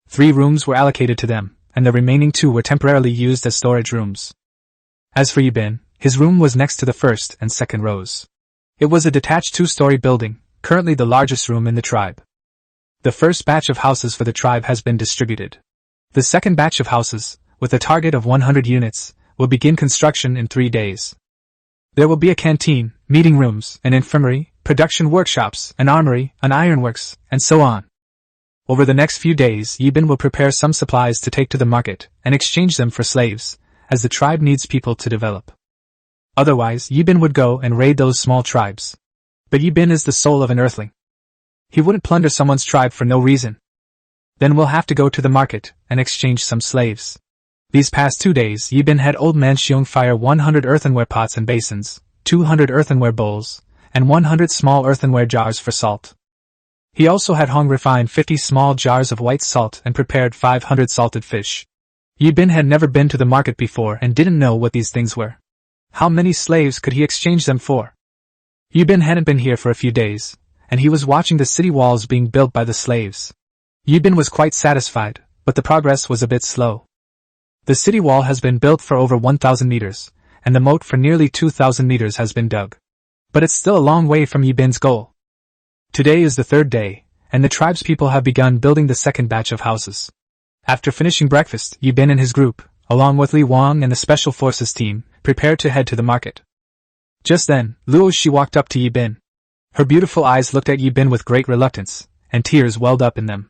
3 rooms were allocated to them, and the remaining 2 were temporarily used as storage rooms. As for Yibin, his room was next to the 1st and 2nd rows. It was a detached 2-story building, currently the largest room in the tribe. The first batch of houses for the tribe has been distributed. The second batch of houses, with a target of 100 units, will begin construction in 3 days. There will be a canteen, meeting rooms, an infirmary, production workshops, an armory, an ironworks, and so on. Over the next few days, Yibin will prepare some supplies to take to the market and exchange them for slaves, as the tribe needs people to develop. Otherwise, Yibin would go and raid those small tribes. But Yibin is the soul of an earthling. He wouldn't plunder someone's tribe for no reason. Then we'll have to go to the market and exchange some slaves. These past 2 days, Yibin had Old Man Xiong fire 100 earthenware pots and basins, 200 earthenware bowls, and 100 small earthenware jars for salt. He also had Hong refine 50 small jars of white salt and prepared 500 salted fish. Yibin had never been to the market before and didn't know what these things were. How many slaves could he exchange them for? Yibin hadn't been here for a few days, and he was watching the city walls being built by the slaves. Yibin was quite satisfied, but the progress was a bit slow. The city wall has been built for over 1,000 meters, and the moat for nearly 2,000 meters has been dug. But it's still a long way from Yibin's goal. Today is the third day, and the tribespeople have begun building the second batch of houses. After finishing breakfast, Yibin and his group, along with Li Wang and the Special Forces team, prepared to head to the market. Just then, Luo Shi walked up to Yibin. Her beautiful eyes looked at Yibin with great reluctance, and tears welled up in them.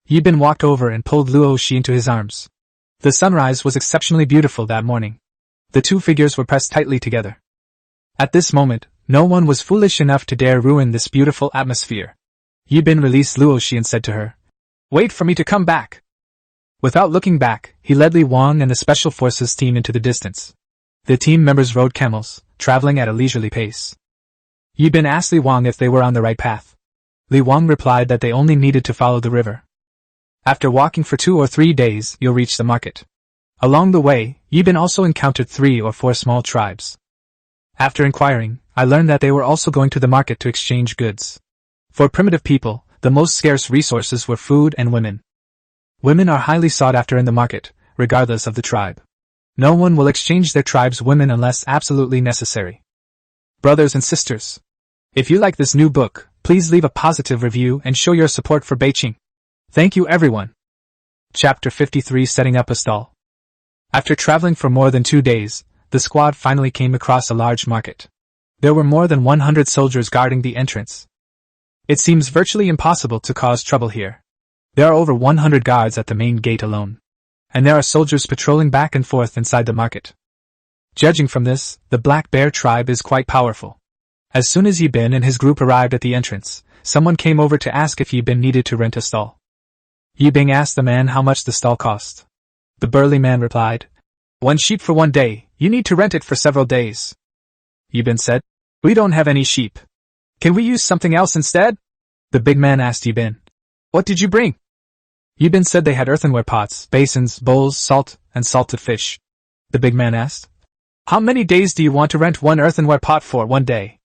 Yibin walked over and pulled Luo Shi into his arms. The sunrise was exceptionally beautiful that morning. The two figures were pressed tightly together. At this moment, no one was foolish enough to dare ruin this beautiful atmosphere. Yibin released Luo Shi and said to her, "Wait for me to come back." Without looking back, he led Li Wang and the Special Forces team into the distance. The team members rode camels, traveling at a leisurely pace. Yibin asked Li Wang if they were on the right path. Li Wang replied that they only needed to follow the river. After walking for 2 or 3 days, you'll reach the market. Along the way, Yibin also encountered 3 or 4 small tribes. After inquiring, I learned that they were also going to the market to exchange goods. For primitive people, the most scarce resources were food and women. Women are highly sought after in the market, regardless of the tribe. No one will exchange their tribe's women unless absolutely necessary. Brothers and sisters, if you like this new book, please leave a positive review and show your support for Beiqing. Thank you everyone. Chapter 53 Setting Up a Stall. After traveling for more than 2 days, the squad finally came across a large market. There were more than 100 soldiers guarding the entrance. It seems virtually impossible to cause trouble here. There are over 100 guards at the main gate alone. And there are soldiers patrolling back and forth inside the market. Judging from this, the Black Bear tribe is quite powerful. As soon as Yibin and his group arrived at the entrance, someone came over to ask if Yibin needed to rent a stall. Yibin asked the man how much the stall cost. The burly man replied, 1 sheep for 1 day, you need to rent it for several days. Yibin said, "We don't have any sheep. Can we use something else instead?" The big man asked Yibin, "What did you bring?" Yibin said they had earthenware pots, basins, bowls, salt, and salted fish. The big man asked, "How many days do you want to rent 1 earthenware pot for 1 day?"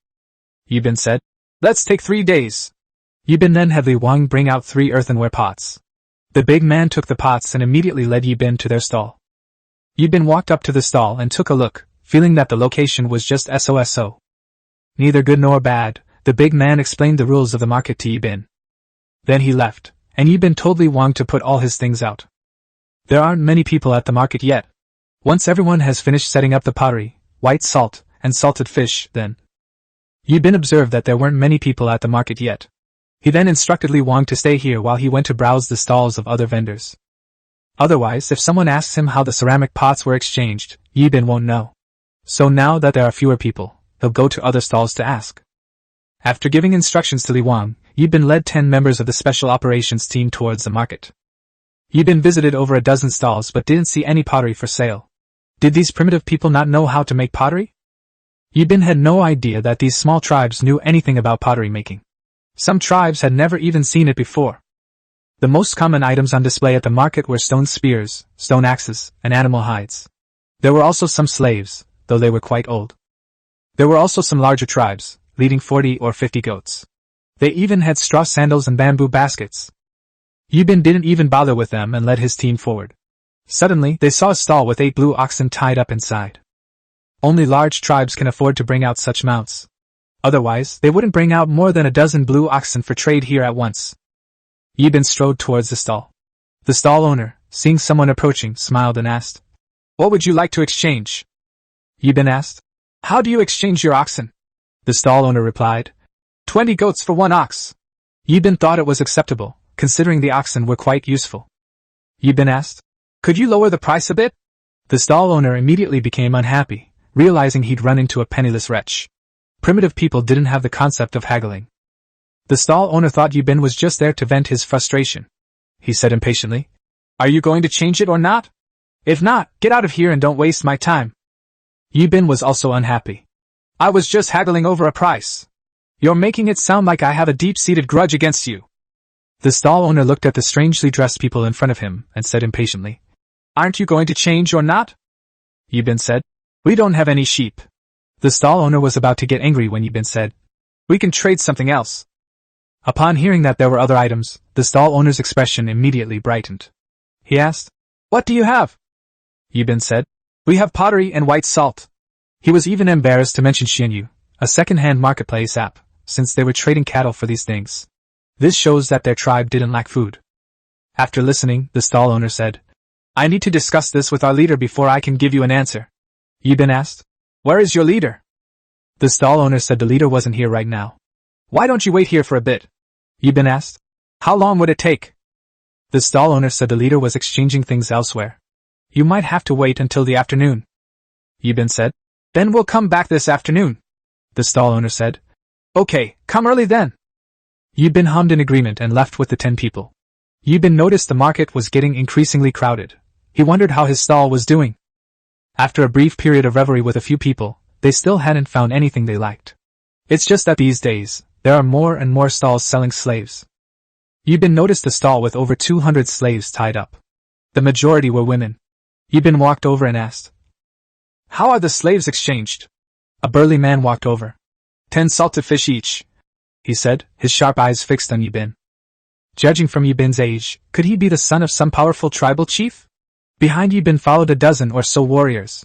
Yibin said, "Let's take 3 days. Yibin then had Li Wang bring out 3 earthenware pots. The big man took the pots and immediately led Yibin to their stall. Yibin walked up to the stall and took a look, feeling that the location was just so. Neither good nor bad, the big man explained the rules of the market to Yibin. Then he left, and Yibin told Li Wang to put all his things out. There aren't many people at the market yet. Once everyone has finished setting up the pottery, white salt, and salted fish, then. Yibin observed that there weren't many people at the market yet. He then instructed Li Wang to stay here while he went to browse the stalls of other vendors. Otherwise, if someone asks him how the ceramic pots were exchanged, Yibin won't know. So now that there are fewer people, he'll go to other stalls to ask. After giving instructions to Li Wang, Yibin led 10 members of the special operations team towards the market. Yibin visited over a dozen stalls but didn't see any pottery for sale. Did these primitive people not know how to make pottery? Yibin had no idea that these small tribes knew anything about pottery making. Some tribes had never even seen it before. The most common items on display at the market were stone spears, stone axes, and animal hides. There were also some slaves, though they were quite old. There were also some larger tribes, leading 40 or 50 goats. They even had straw sandals and bamboo baskets. Yibin didn't even bother with them and led his team forward. Suddenly, they saw a stall with 8 blue oxen tied up inside. Only large tribes can afford to bring out such mounts. Otherwise, they wouldn't bring out more than a dozen blue oxen for trade here at once. Yibin strode towards the stall. The stall owner, seeing someone approaching, smiled and asked, "What would you like to exchange?" Yibin asked, "How do you exchange your oxen?" The stall owner replied, 20 goats for 1 ox. Yibin thought it was acceptable, considering the oxen were quite useful. Yibin asked, "Could you lower the price a bit?" The stall owner immediately became unhappy, realizing he'd run into a penniless wretch. Primitive people didn't have the concept of haggling. The stall owner thought Yibin was just there to vent his frustration. He said impatiently, "Are you going to change it or not? If not, get out of here and don't waste my time." Yibin was also unhappy. "I was just haggling over a price. You're making it sound like I have a deep-seated grudge against you." The stall owner looked at the strangely dressed people in front of him and said impatiently, "Aren't you going to change or not?" Yibin said, "We don't have any sheep." The stall owner was about to get angry when Yibin said, "We can trade something else." Upon hearing that there were other items, the stall owner's expression immediately brightened. He asked, "What do you have?" Yibin said, "We have pottery and white salt." He was even embarrassed to mention Xianyu, a second-hand marketplace app, since they were trading cattle for these things. This shows that their tribe didn't lack food. After listening, the stall owner said, "I need to discuss this with our leader before I can give you an answer." Yibin asked, "Where is your leader?" The stall owner said the leader wasn't here right now. "Why don't you wait here for a bit?" Yibin asked. "How long would it take?" The stall owner said the leader was exchanging things elsewhere. "You might have to wait until the afternoon." Yibin said, "Then we'll come back this afternoon." The stall owner said, "Okay, come early then." Yibin hummed in agreement and left with the 10 people. Yibin noticed the market was getting increasingly crowded. He wondered how his stall was doing. After a brief period of reverie with a few people, they still hadn't found anything they liked. It's just that these days, there are more and more stalls selling slaves. Yibin noticed a stall with over 200 slaves tied up. The majority were women. Yibin walked over and asked, "How are the slaves exchanged?" A burly man walked over. 10 salted fish each," he said, his sharp eyes fixed on Yibin. Judging from Yibin's age, could he be the son of some powerful tribal chief? Behind Yibin followed a dozen or so warriors.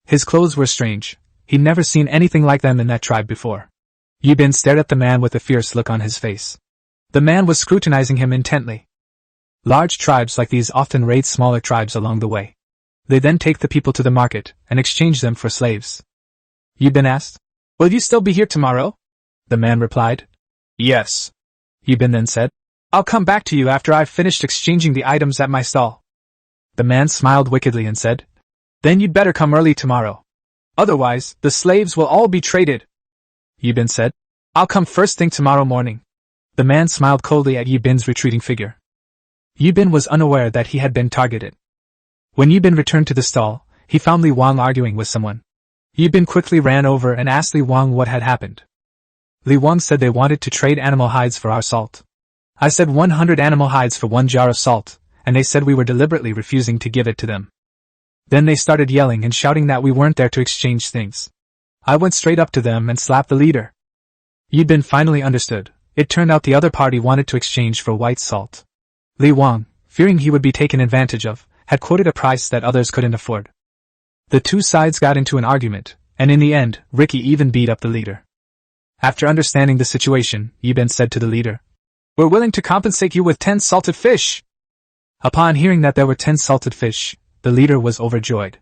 His clothes were strange. He'd never seen anything like them in that tribe before. Yibin stared at the man with a fierce look on his face. The man was scrutinizing him intently. Large tribes like these often raid smaller tribes along the way. They then take the people to the market and exchange them for slaves. Yibin asked, "Will you still be here tomorrow?" The man replied, "Yes." Yibin then said, "I'll come back to you after I've finished exchanging the items at my stall." The man smiled wickedly and said, "Then you'd better come early tomorrow. Otherwise, the slaves will all be traded." Yibin said, "I'll come first thing tomorrow morning." The man smiled coldly at Yibin's retreating figure. Yibin was unaware that he had been targeted. When Yibin returned to the stall, he found Li Wang arguing with someone. Yibin quickly ran over and asked Li Wang what had happened. Li Wang said they wanted to trade animal hides for our salt. I said 100 animal hides for 1 jar of salt, and they said we were deliberately refusing to give it to them. Then they started yelling and shouting that we weren't there to exchange things. I went straight up to them and slapped the leader. Yibin finally understood. It turned out the other party wanted to exchange for white salt. Li Wang, fearing he would be taken advantage of, had quoted a price that others couldn't afford. The two sides got into an argument, and in the end, Ricky even beat up the leader. After understanding the situation, Yibin said to the leader, "We're willing to compensate you with 10 salted fish." Upon hearing that there were 10 salted fish, the leader was overjoyed.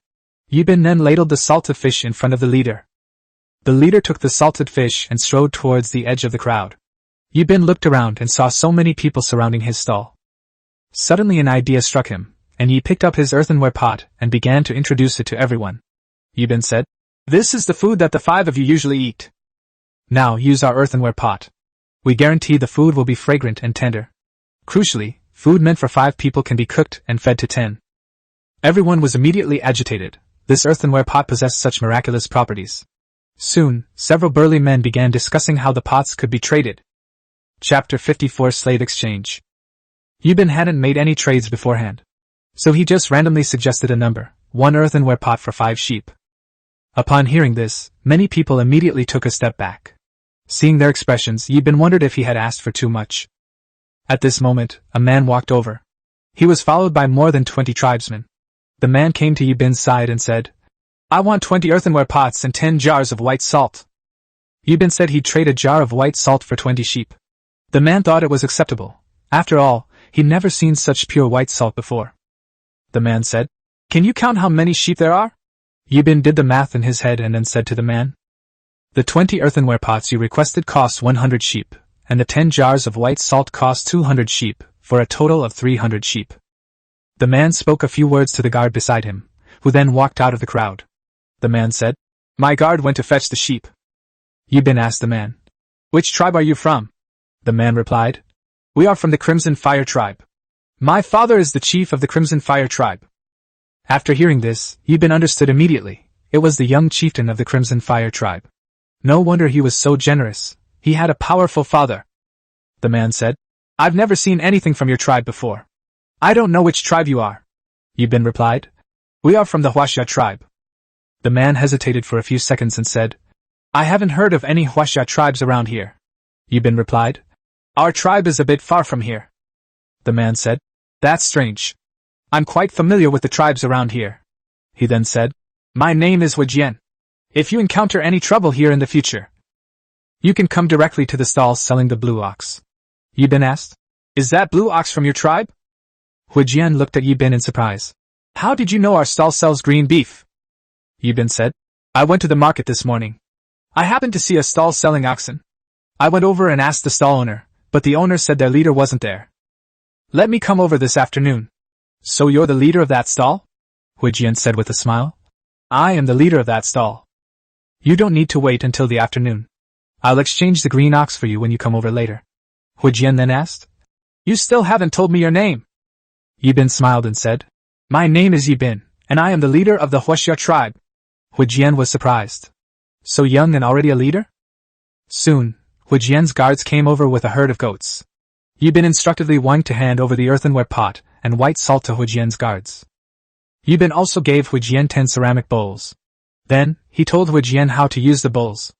Yibin then ladled the salted fish in front of the leader. The leader took the salted fish and strode towards the edge of the crowd. Yibin looked around and saw so many people surrounding his stall. Suddenly an idea struck him, and he picked up his earthenware pot and began to introduce it to everyone. Yibin said, "This is the food that the 5 of you usually eat. Now use our earthenware pot. We guarantee the food will be fragrant and tender. Crucially, food meant for 5 people can be cooked and fed to 10. Everyone was immediately agitated. This earthenware pot possessed such miraculous properties. Soon, several burly men began discussing how the pots could be traded. Chapter 54 Slave Exchange. Yibin hadn't made any trades beforehand. So he just randomly suggested a number, 1 earthenware pot for 5 sheep. Upon hearing this, many people immediately took a step back. Seeing their expressions, Yibin wondered if he had asked for too much. At this moment, a man walked over. He was followed by more than 20 tribesmen. The man came to Yibin's side and said, "I want 20 earthenware pots and 10 jars of white salt." Yibin said he'd trade a jar of white salt for 20 sheep. The man thought it was acceptable. After all, he'd never seen such pure white salt before. The man said, "Can you count how many sheep there are?" Yibin did the math in his head and then said to the man, "The 20 earthenware pots you requested cost 100 sheep, and the 10 jars of white salt cost 200 sheep, for a total of 300 sheep." The man spoke a few words to the guard beside him, who then walked out of the crowd. The man said, "My guard went to fetch the sheep." Yibin asked the man, "Which tribe are you from?" The man replied, "We are from the Crimson Fire tribe. My father is the chief of the Crimson Fire tribe." After hearing this, Yibin understood immediately. It was the young chieftain of the Crimson Fire tribe. No wonder he was so generous. He had a powerful father. The man said, "I've never seen anything from your tribe before. I don't know which tribe you are." Yibin replied, "We are from the Huaxia tribe." The man hesitated for a few seconds and said, "I haven't heard of any Huaxia tribes around here." Yibin replied, Our tribe is a bit far from here. The man said. That's strange. I'm quite familiar with the tribes around here. He then said, My name is Huijian. If you encounter any trouble here in the future, you can come directly to the stalls selling the blue ox. Yibin asked, Is that blue ox from your tribe? Huijian looked at Yibin in surprise. How did you know our stall sells green beef? Yibin said, I went to the market this morning. I happened to see a stall selling oxen. I went over and asked the stall owner, but the owner said their leader wasn't there. Let me come over this afternoon. So you're the leader of that stall? Huijian said with a smile. I am the leader of that stall. You don't need to wait until the afternoon. I'll exchange the green ox for you when you come over later. Huijian then asked. You still haven't told me your name. Yibin smiled and said, My name is Yibin, and I am the leader of the Huixia tribe. Huijian was surprised. So young and already a leader? Soon, Huijian's guards came over with a herd of goats. Yibin instructed Li Wang to hand over the earthenware pot and white salt to Huijian's guards. Yibin also gave Huijian 10 ceramic bowls. Then, he told Huijian how to use the bowls.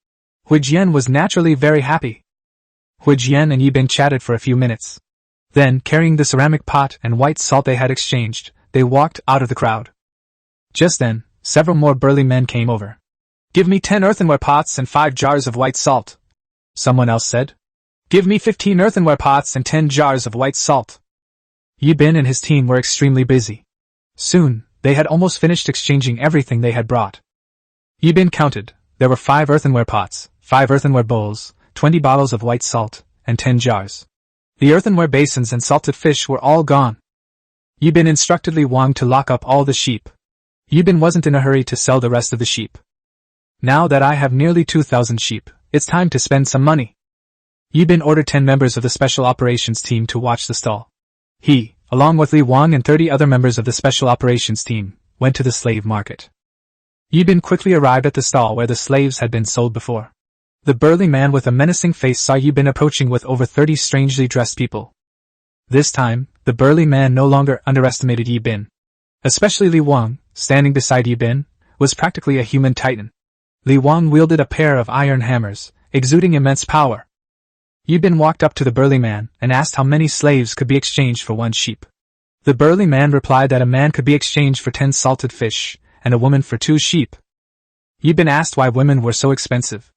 Huijian was naturally very happy. Huijian and Yibin chatted for a few minutes. Then, carrying the ceramic pot and white salt they had exchanged, they walked out of the crowd. Just then, several more burly men came over. Give me 10 earthenware pots and 5 jars of white salt. Someone else said. Give me 15 earthenware pots and 10 jars of white salt. Yibin and his team were extremely busy. Soon, they had almost finished exchanging everything they had brought. Yibin counted. There were 5 earthenware pots, 5 earthenware bowls, 20 bottles of white salt, and 10 jars. The earthenware basins and salted fish were all gone. Yibin instructed Li Wang to lock up all the sheep. Yibin wasn't in a hurry to sell the rest of the sheep. Now that I have nearly 2,000 sheep, it's time to spend some money. Yibin ordered 10 members of the special operations team to watch the stall. He, along with Li Wang and 30 other members of the special operations team, went to the slave market. Yibin quickly arrived at the stall where the slaves had been sold before. The burly man with a menacing face saw Yibin approaching with over 30 strangely dressed people. This time, the burly man no longer underestimated Yibin. Especially Li Wang, standing beside Yibin, was practically a human titan. Li Wang wielded a pair of iron hammers, exuding immense power. Yibin walked up to the burly man and asked how many slaves could be exchanged for 1 sheep. The burly man replied that a man could be exchanged for 10 salted fish, and a woman for 2 sheep. Yibin asked why women were so expensive.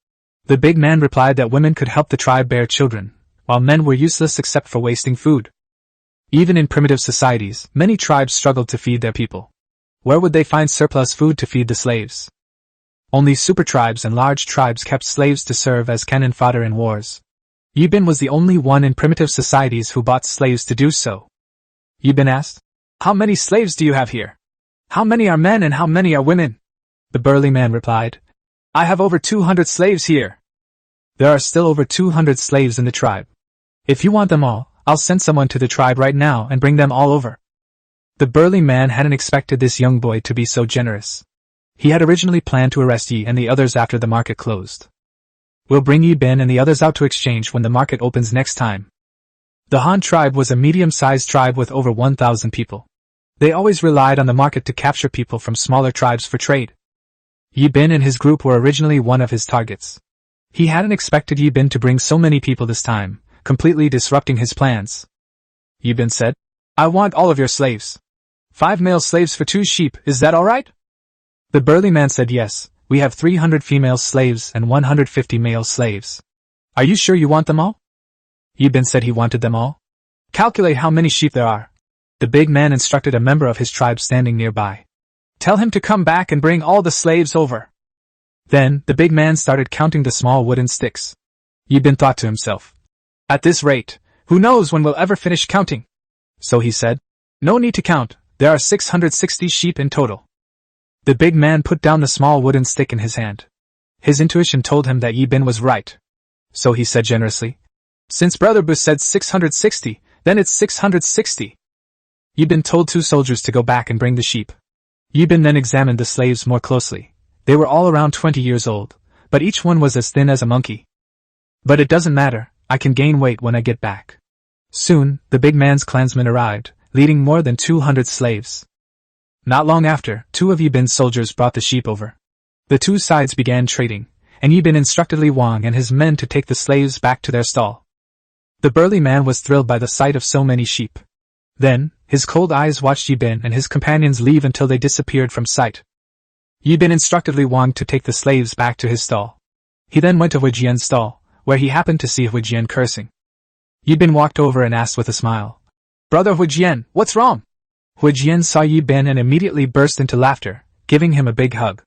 The big man replied that women could help the tribe bear children, while men were useless except for wasting food. Even in primitive societies, many tribes struggled to feed their people. Where would they find surplus food to feed the slaves? Only super tribes and large tribes kept slaves to serve as cannon fodder in wars. Yibin was the only one in primitive societies who bought slaves to do so. Yibin asked, How many slaves do you have here? How many are men and how many are women? The burly man replied, I have over 200 slaves here. There are still over 200 slaves in the tribe. If you want them all, I'll send someone to the tribe right now and bring them all over. The burly man hadn't expected this young boy to be so generous. He had originally planned to arrest Yi and the others after the market closed. We'll bring Yibin and the others out to exchange when the market opens next time. The Han tribe was a medium-sized tribe with over 1,000 people. They always relied on the market to capture people from smaller tribes for trade. Yibin and his group were originally one of his targets. He hadn't expected Yibin to bring so many people this time, completely disrupting his plans. Yibin said, I want all of your slaves. 5 male slaves for 2 sheep, is that alright? The burly man said yes. We have 300 female slaves and 150 male slaves. Are you sure you want them all? Yibin said he wanted them all. Calculate how many sheep there are. The big man instructed a member of his tribe standing nearby. Tell him to come back and bring all the slaves over. Then, the big man started counting the small wooden sticks. Yibin thought to himself, At this rate, who knows when we'll ever finish counting? So he said, No need to count, there are 660 sheep in total. The big man put down the small wooden stick in his hand. His intuition told him that Yibin was right. So he said generously, Since Brother Bu said 660, then it's 660. Yibin told 2 soldiers to go back and bring the sheep. Yibin then examined the slaves more closely. They were all around 20 years old, but each one was as thin as a monkey. But it doesn't matter, I can gain weight when I get back. Soon, the big man's clansmen arrived, leading more than 200 slaves. Not long after, 2 of Yibin's soldiers brought the sheep over. The 2 sides began trading, and Yibin instructed Li Wang and his men to take the slaves back to their stall. The burly man was thrilled by the sight of so many sheep. Then, his cold eyes watched Yibin and his companions leave until they disappeared from sight. Yibin instructed Li Wang to take the slaves back to his stall. He then went to Huijian's stall, where he happened to see Huijian cursing. Yibin walked over and asked with a smile, "Brother Huijian, what's wrong?" Huijian saw Yibin and immediately burst into laughter, giving him a big hug.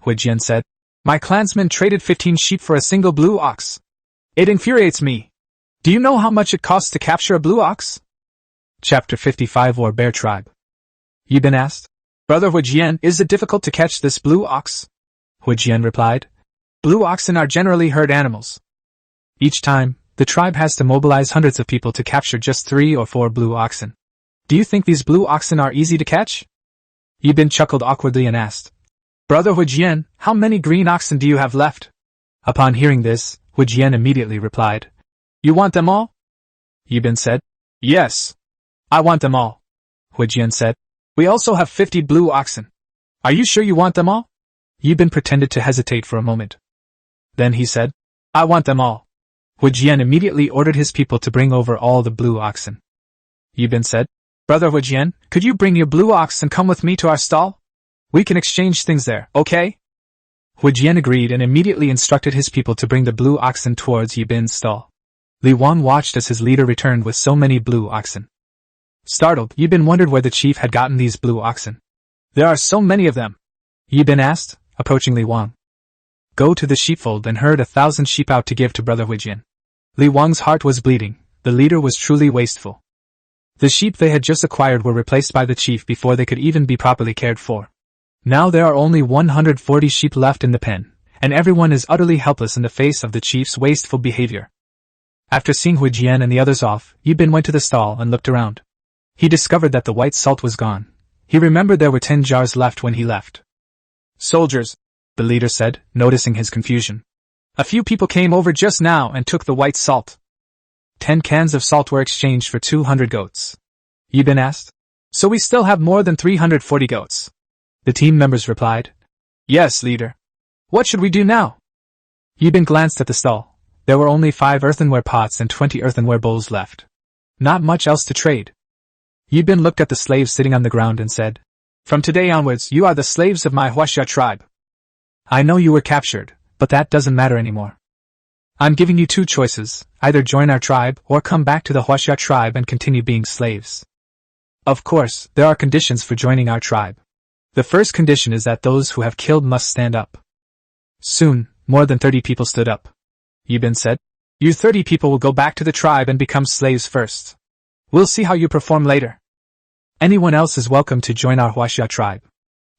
Huijian said, "My clansmen traded 15 sheep for a single blue ox. It infuriates me. Do you know how much it costs to capture a blue ox?" Chapter 55 or Bear Tribe. Yibin asked, "Brother Huijian, is it difficult to catch this blue ox?" Huijian replied, "Blue oxen are generally herd animals. Each time, the tribe has to mobilize hundreds of people to capture just 3 or 4 blue oxen. Do you think these blue oxen are easy to catch?" Yibin chuckled awkwardly and asked, "Brother Huijian, how many green oxen do you have left?" Upon hearing this, Huijian immediately replied, "You want them all?" Yibin said, "Yes. I want them all." Huijian said, "We also have 50 blue oxen. Are you sure you want them all?" Yibin pretended to hesitate for a moment. Then he said, "I want them all." Huijian immediately ordered his people to bring over all the blue oxen. Yibin said, "Brother Huijian, could you bring your blue ox and come with me to our stall? We can exchange things there, okay?" Huijian agreed and immediately instructed his people to bring the blue oxen towards Yibin's stall. Li Wang watched as his leader returned with so many blue oxen. Startled, Yibin wondered where the chief had gotten these blue oxen. "There are so many of them," Yibin asked, approaching Li Wang. "Go to the sheepfold and herd 1,000 sheep out to give to Brother Huijian." Li Wang's heart was bleeding. The leader was truly wasteful. The sheep they had just acquired were replaced by the chief before they could even be properly cared for. Now there are only 140 sheep left in the pen, and everyone is utterly helpless in the face of the chief's wasteful behavior. After seeing Huijian and the others off, Yibin went to the stall and looked around. He discovered that the white salt was gone. He remembered there were 10 jars left when he left. "Soldiers," the leader said, noticing his confusion. "A few people came over just now and took the white salt." 10 cans of salt were exchanged for 200 goats. Yibin asked, "So we still have more than 340 goats?" The team members replied, "Yes, leader. What should we do now?" Yibin glanced at the stall. There were only 5 earthenware pots and 20 earthenware bowls left. Not much else to trade. Yibin looked at the slaves sitting on the ground and said, "From today onwards you are the slaves of my Huaxia tribe. I know you were captured, but that doesn't matter anymore. I'm giving you 2 choices, either join our tribe or come back to the Huaxia tribe and continue being slaves. Of course, there are conditions for joining our tribe. The first condition is that those who have killed must stand up." Soon, more than 30 people stood up. Yibin said, "You 30 people will go back to the tribe and become slaves first. We'll see how you perform later. Anyone else is welcome to join our Huaxia tribe.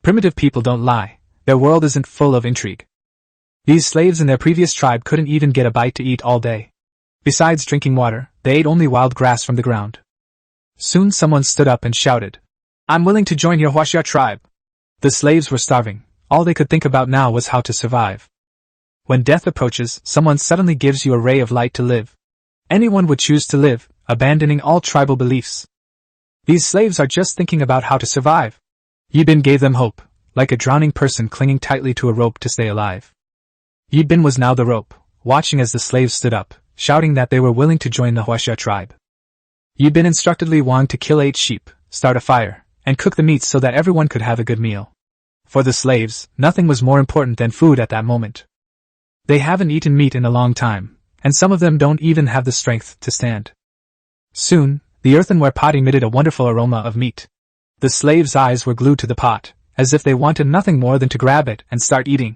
Primitive people don't lie. Their world isn't full of intrigue." These slaves in their previous tribe couldn't even get a bite to eat all day. Besides drinking water, they ate only wild grass from the ground. Soon someone stood up and shouted, "I'm willing to join your Huaxia tribe." The slaves were starving. All they could think about now was how to survive. When death approaches, someone suddenly gives you a ray of light to live. Anyone would choose to live, abandoning all tribal beliefs. These slaves are just thinking about how to survive. Yibin gave them hope, like a drowning person clinging tightly to a rope to stay alive. Yibin was now the rope, watching as the slaves stood up, shouting that they were willing to join the Huaxia tribe. Yibin instructed Li Wang to kill 8 sheep, start a fire, and cook the meat so that everyone could have a good meal. For the slaves, nothing was more important than food at that moment. They haven't eaten meat in a long time, and some of them don't even have the strength to stand. Soon, the earthenware pot emitted a wonderful aroma of meat. The slaves' eyes were glued to the pot, as if they wanted nothing more than to grab it and start eating.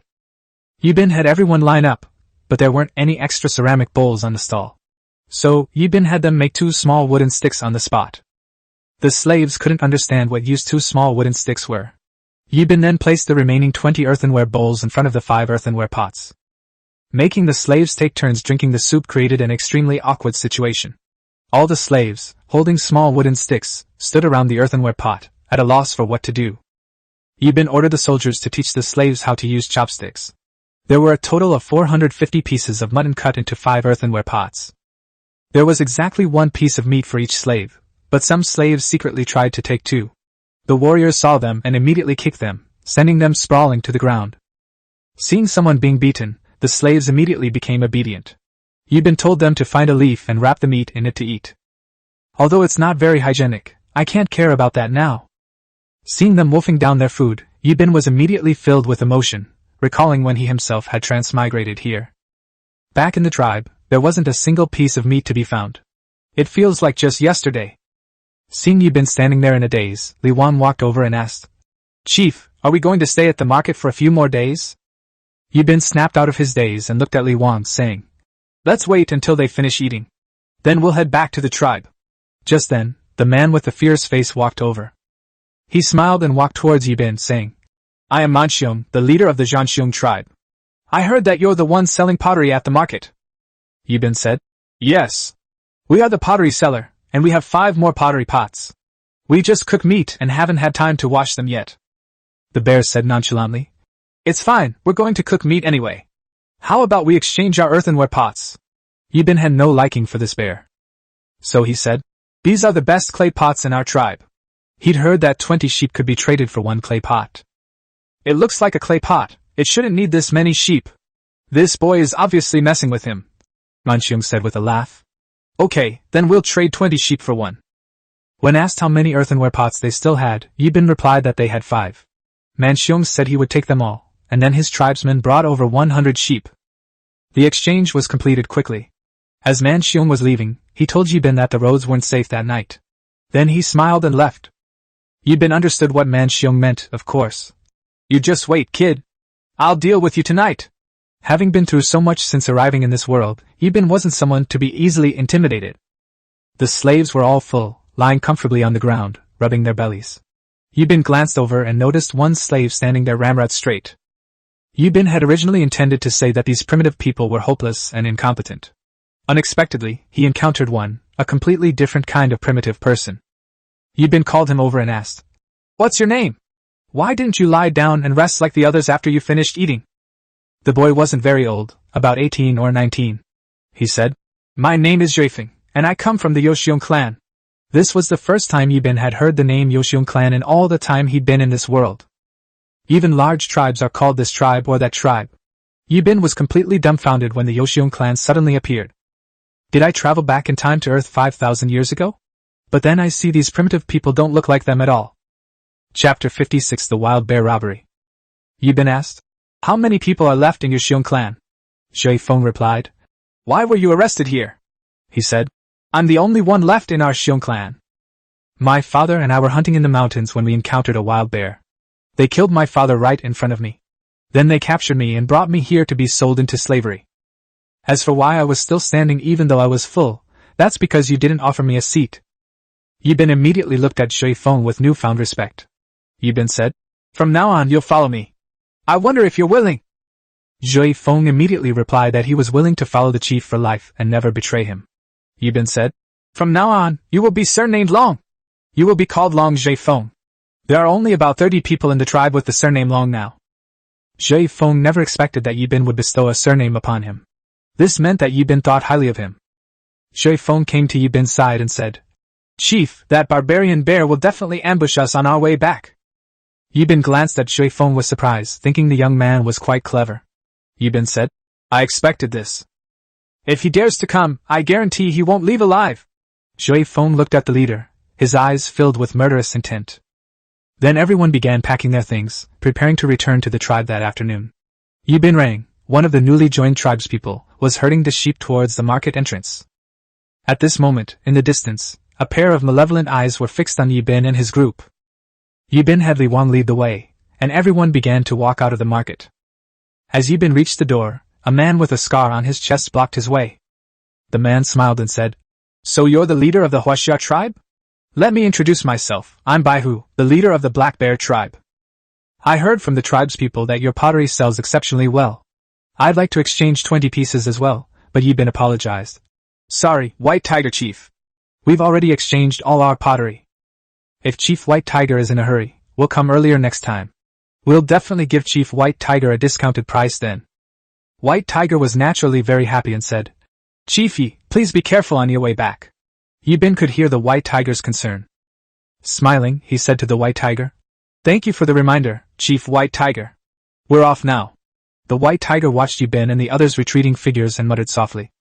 Yibin had everyone line up, but there weren't any extra ceramic bowls on the stall. So, Yibin had them make 2 small wooden sticks on the spot. The slaves couldn't understand what use 2 small wooden sticks were. Yibin then placed the remaining 20 earthenware bowls in front of the 5 earthenware pots. Making the slaves take turns drinking the soup created an extremely awkward situation. All the slaves, holding small wooden sticks, stood around the earthenware pot, at a loss for what to do. Yibin ordered the soldiers to teach the slaves how to use chopsticks. There were a total of 450 pieces of mutton cut into 5 earthenware pots. There was exactly 1 piece of meat for each slave, but some slaves secretly tried to take 2. The warriors saw them and immediately kicked them, sending them sprawling to the ground. Seeing someone being beaten, the slaves immediately became obedient. Yibin told them to find a leaf and wrap the meat in it to eat. Although it's not very hygienic, I can't care about that now. Seeing them wolfing down their food, Yibin was immediately filled with emotion, recalling when he himself had transmigrated here. Back in the tribe, there wasn't a single piece of meat to be found. It feels like just yesterday. Seeing Yibin standing there in a daze, Li Wan walked over and asked, "Chief, are we going to stay at the market for a few more days?" Yibin snapped out of his daze and looked at Li Wan, saying, "Let's wait until they finish eating. Then we'll head back to the tribe." Just then, the man with the fierce face walked over. He smiled and walked towards Yibin, saying, "I am Manxiong, the leader of the Zhanxiong tribe. I heard that you're the one selling pottery at the market." Yibin said, "Yes. We are the pottery seller, and we have 5 more pottery pots. We just cook meat and haven't had time to wash them yet." The bear said nonchalantly, "It's fine, we're going to cook meat anyway. How about we exchange our earthenware pots?" Yibin had no liking for this bear. So he said, "These are the best clay pots in our tribe." He'd heard that 20 sheep could be traded for 1 clay pot. "It looks like a clay pot, it shouldn't need this many sheep. This boy is obviously messing with him," Manxiong said with a laugh. "Okay, then we'll trade 20 sheep for 1. When asked how many earthenware pots they still had, Yibin replied that they had 5. Manxiong said he would take them all, and then his tribesmen brought over 100 sheep. The exchange was completed quickly. As Manxiong was leaving, he told Yibin that the roads weren't safe that night. Then he smiled and left. Yibin understood what Manxiong meant, of course. "You just wait, kid. I'll deal with you tonight." Having been through so much since arriving in this world, Yibin wasn't someone to be easily intimidated. The slaves were all full, lying comfortably on the ground, rubbing their bellies. Yibin glanced over and noticed one slave standing there ramrod straight. Yibin had originally intended to say that these primitive people were hopeless and incompetent. Unexpectedly, he encountered one, a completely different kind of primitive person. Yibin called him over and asked, "What's your name? Why didn't you lie down and rest like the others after you finished eating?" The boy wasn't very old, about 18 or 19. He said, "My name is Zhuifeng, and I come from the Yoshiong clan." This was the first time Yibin had heard the name Yoshiong clan in all the time he'd been in this world. Even large tribes are called this tribe or that tribe. Yibin was completely dumbfounded when the Yoshiong clan suddenly appeared. Did I travel back in time to Earth 5,000 years ago? But then I see these primitive people don't look like them at all. Chapter 56: The Wild Bear Robbery. Yibin asked, "How many people are left in your Xiong clan?" Shui Feng replied, "Why were you arrested here?" He said, "I'm the only one left in our Xiong clan. My father and I were hunting in the mountains when we encountered a wild bear. They killed my father right in front of me. Then they captured me and brought me here to be sold into slavery. As for why I was still standing even though I was full, that's because you didn't offer me a seat." Yibin immediately looked at Shui Feng with newfound respect. Yibin said, "From now on you'll follow me. I wonder if you're willing." Shui Feng immediately replied that he was willing to follow the chief for life and never betray him. Yibin said, "From now on, you will be surnamed Long. You will be called Long Shui Feng. There are only about 30 people in the tribe with the surname Long now." Shui Feng never expected that Yibin would bestow a surname upon him. This meant that Yibin thought highly of him. Shui Feng came to Yibin's side and said, "Chief, that barbarian bear will definitely ambush us on our way back." Yibin glanced at Shui Feng with surprise, thinking the young man was quite clever. Yibin said, "I expected this. If he dares to come, I guarantee he won't leave alive." Shui Feng looked at the leader, his eyes filled with murderous intent. Then everyone began packing their things, preparing to return to the tribe that afternoon. Yibin rang, one of the newly joined tribespeople, was herding the sheep towards the market entrance. At this moment, in the distance, a pair of malevolent eyes were fixed on Yibin and his group. Yibin had Li Wan lead the way, and everyone began to walk out of the market. As Yibin reached the door, a man with a scar on his chest blocked his way. The man smiled and said, "So you're the leader of the Huaxia tribe? Let me introduce myself, I'm Baihu, the leader of the Black Bear tribe. I heard from the tribespeople that your pottery sells exceptionally well. I'd like to exchange 20 pieces as well," but Yibin apologized. "Sorry, White Tiger Chief. We've already exchanged all our pottery. If Chief White Tiger is in a hurry, we'll come earlier next time. We'll definitely give Chief White Tiger a discounted price then." White Tiger was naturally very happy and said, "Chiefy, please be careful on your way back." Yibin could hear the White Tiger's concern. Smiling, he said to the White Tiger, "Thank you for the reminder, Chief White Tiger. We're off now." The White Tiger watched Yibin and the others' retreating figures and muttered softly,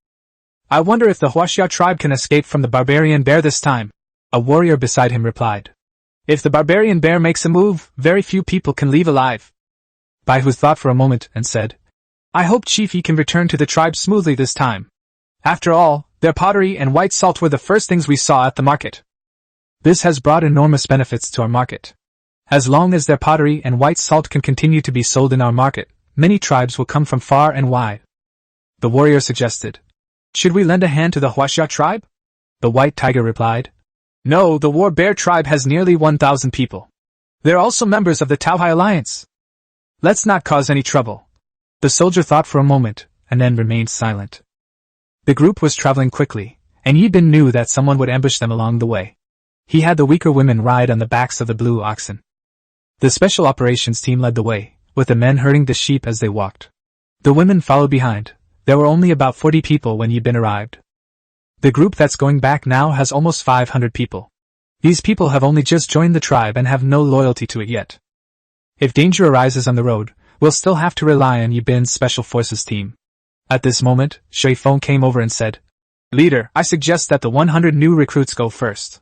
I wonder if the Huaxia tribe can escape from the barbarian bear this time. A warrior beside him replied. If the barbarian bear makes a move, very few people can leave alive. Baihu thought for a moment and said, I hope Chief Yi can return to the tribe smoothly this time. After all, their pottery and white salt were the first things we saw at the market. This has brought enormous benefits to our market. As long as their pottery and white salt can continue to be sold in our market, many tribes will come from far and wide. The warrior suggested. Should we lend a hand to the Huaxia tribe? The white tiger replied. No, the war bear tribe has nearly 1,000 people. They're also members of the Taohai Alliance. Let's not cause any trouble. The soldier thought for a moment, and then remained silent. The group was traveling quickly, and Yibin knew that someone would ambush them along the way. He had the weaker women ride on the backs of the blue oxen. The special operations team led the way, with the men herding the sheep as they walked. The women followed behind. There were only about 40 people when Yibin arrived. The group that's going back now has almost 500 people. These people have only just joined the tribe and have no loyalty to it yet. If danger arises on the road, we'll still have to rely on Yibin's special forces team. At this moment, Shui Feng came over and said, Leader, I suggest that the 100 new recruits go first.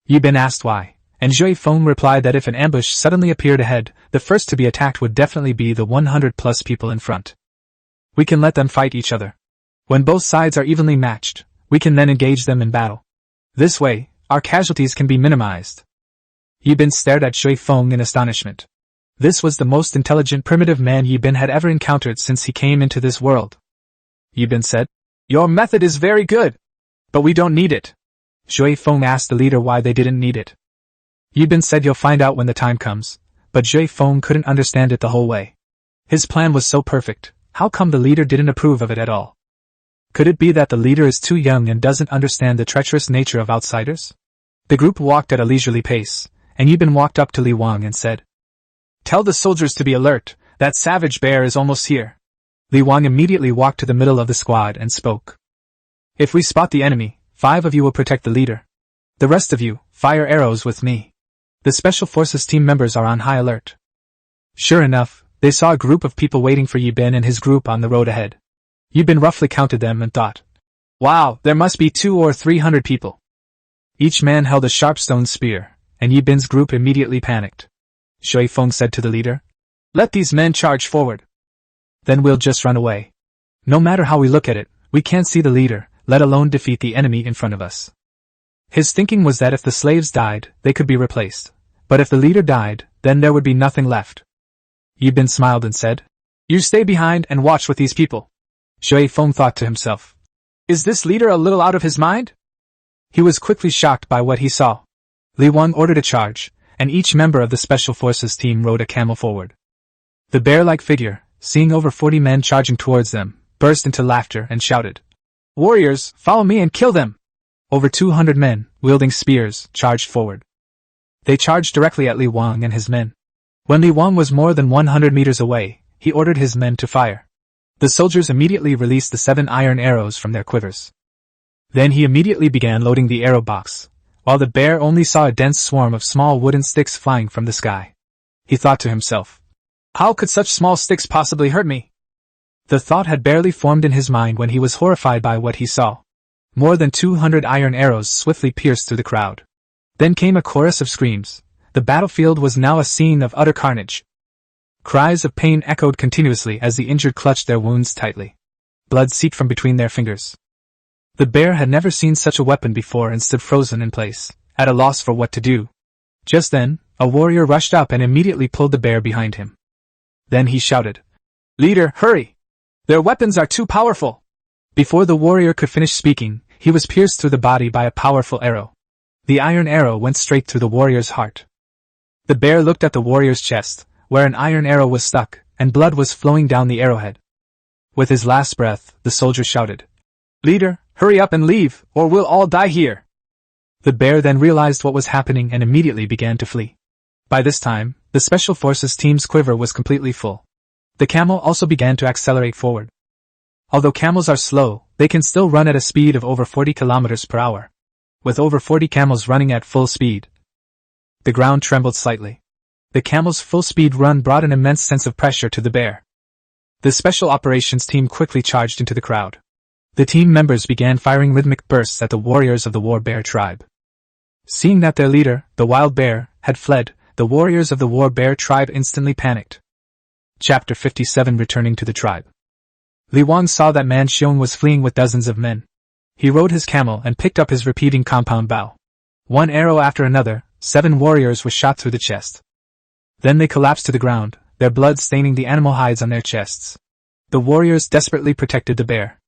Yibin asked why, and Shui Feng replied that if an ambush suddenly appeared ahead, the first to be attacked would definitely be the 100 plus people in front. We can let them fight each other. When both sides are evenly matched, we can then engage them in battle. This way, our casualties can be minimized. Yibin stared at Shui Feng in astonishment. This was the most intelligent primitive man Yibin had ever encountered since he came into this world. Yibin said, Your method is very good, but we don't need it. Shui Feng asked the leader why they didn't need it. Yibin said you'll find out when the time comes, but Shui Feng couldn't understand it the whole way. His plan was so perfect, how come the leader didn't approve of it at all? Could it be that the leader is too young and doesn't understand the treacherous nature of outsiders? The group walked at a leisurely pace, and Yibin walked up to Li Wang and said, Tell the soldiers to be alert, that savage bear is almost here. Li Wang immediately walked to the middle of the squad and spoke. If we spot the enemy, 5 of you will protect the leader. The rest of you, fire arrows with me. The special forces team members are on high alert. Sure enough, they saw a group of people waiting for Yibin and his group on the road ahead. Yibin roughly counted them and thought, Wow, there must be 200 or 300 people. Each man held a sharp stone spear, and Yibin's group immediately panicked. Shui Feng said to the leader, Let these men charge forward. Then we'll just run away. No matter how we look at it, we can't see the leader, let alone defeat the enemy in front of us. His thinking was that if the slaves died, they could be replaced. But if the leader died, then there would be nothing left. Yibin smiled and said, You stay behind and watch with these people. Shui Feng thought to himself, Is this leader a little out of his mind? He was quickly shocked by what he saw. Li Wang ordered a charge, and each member of the special forces team rode a camel forward. The bear-like figure, seeing over 40 men charging towards them, burst into laughter and shouted, Warriors, follow me and kill them! Over 200 men, wielding spears, charged forward. They charged directly at Li Wang and his men. When Li Wang was more than 100 meters away, he ordered his men to fire. The soldiers immediately released the 7 iron arrows from their quivers. Then he immediately began loading the arrow box, while the bear only saw a dense swarm of small wooden sticks flying from the sky. He thought to himself, How could such small sticks possibly hurt me? The thought had barely formed in his mind when he was horrified by what he saw. More than 200 iron arrows swiftly pierced through the crowd. Then came a chorus of screams. The battlefield was now a scene of utter carnage. Cries of pain echoed continuously as the injured clutched their wounds tightly. Blood seeped from between their fingers. The bear had never seen such a weapon before and stood frozen in place, at a loss for what to do. Just then, a warrior rushed up and immediately pulled the bear behind him. Then he shouted, Leader, hurry! Their weapons are too powerful! Before the warrior could finish speaking, he was pierced through the body by a powerful arrow. The iron arrow went straight through the warrior's heart. The bear looked at the warrior's chest, where an iron arrow was stuck, and blood was flowing down the arrowhead. With his last breath, the soldier shouted, Leader, hurry up and leave, or we'll all die here. The bear then realized what was happening and immediately began to flee. By this time, the Special Forces team's quiver was completely full. The camel also began to accelerate forward. Although camels are slow, they can still run at a speed of over 40 kilometers per hour. With over 40 camels running at full speed, the ground trembled slightly. The camel's full-speed run brought an immense sense of pressure to the bear. The Special Operations team quickly charged into the crowd. The team members began firing rhythmic bursts at the warriors of the War Bear tribe. Seeing that their leader, the Wild Bear, had fled, the warriors of the War Bear tribe instantly panicked. Chapter 57 Returning to the tribe. Li Wang saw that Man Xiong was fleeing with dozens of men. He rode his camel and picked up his repeating compound bow. One arrow after another, 7 warriors were shot through the chest. Then they collapsed to the ground, their blood staining the animal hides on their chests. The warriors desperately protected the bear.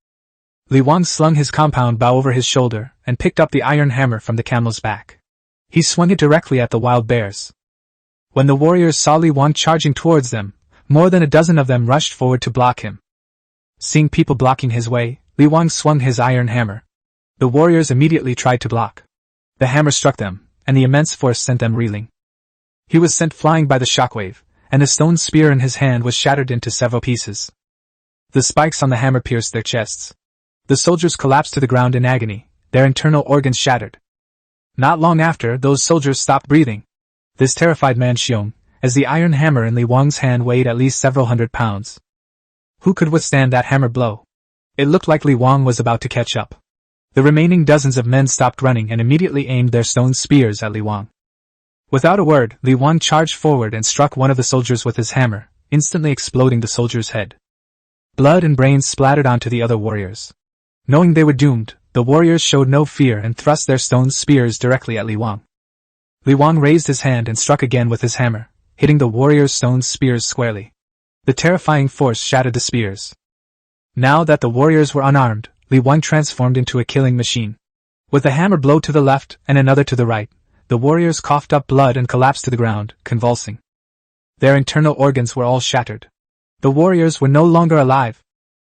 Li Wang slung his compound bow over his shoulder and picked up the iron hammer from the camel's back. He swung it directly at the wild bears. When the warriors saw Li Wang charging towards them, more than a dozen of them rushed forward to block him. Seeing people blocking his way, Li Wang swung his iron hammer. The warriors immediately tried to block. The hammer struck them, and the immense force sent them reeling. He was sent flying by the shockwave, and the stone spear in his hand was shattered into several pieces. The spikes on the hammer pierced their chests. The soldiers collapsed to the ground in agony, their internal organs shattered. Not long after, those soldiers stopped breathing. This terrified Man Xiong, as the iron hammer in Li Wang's hand weighed at least several hundred pounds. Who could withstand that hammer blow? It looked like Li Wang was about to catch up. The remaining dozens of men stopped running and immediately aimed their stone spears at Li Wang. Without a word, Li Wang charged forward and struck one of the soldiers with his hammer, instantly exploding the soldier's head. Blood and brains splattered onto the other warriors. Knowing they were doomed, the warriors showed no fear and thrust their stone spears directly at Li Wang. Li Wang raised his hand and struck again with his hammer, hitting the warriors' stone spears squarely. The terrifying force shattered the spears. Now that the warriors were unarmed, Li Wang transformed into a killing machine. With a hammer blow to the left and another to the right, the warriors coughed up blood and collapsed to the ground, convulsing. Their internal organs were all shattered. The warriors were no longer alive.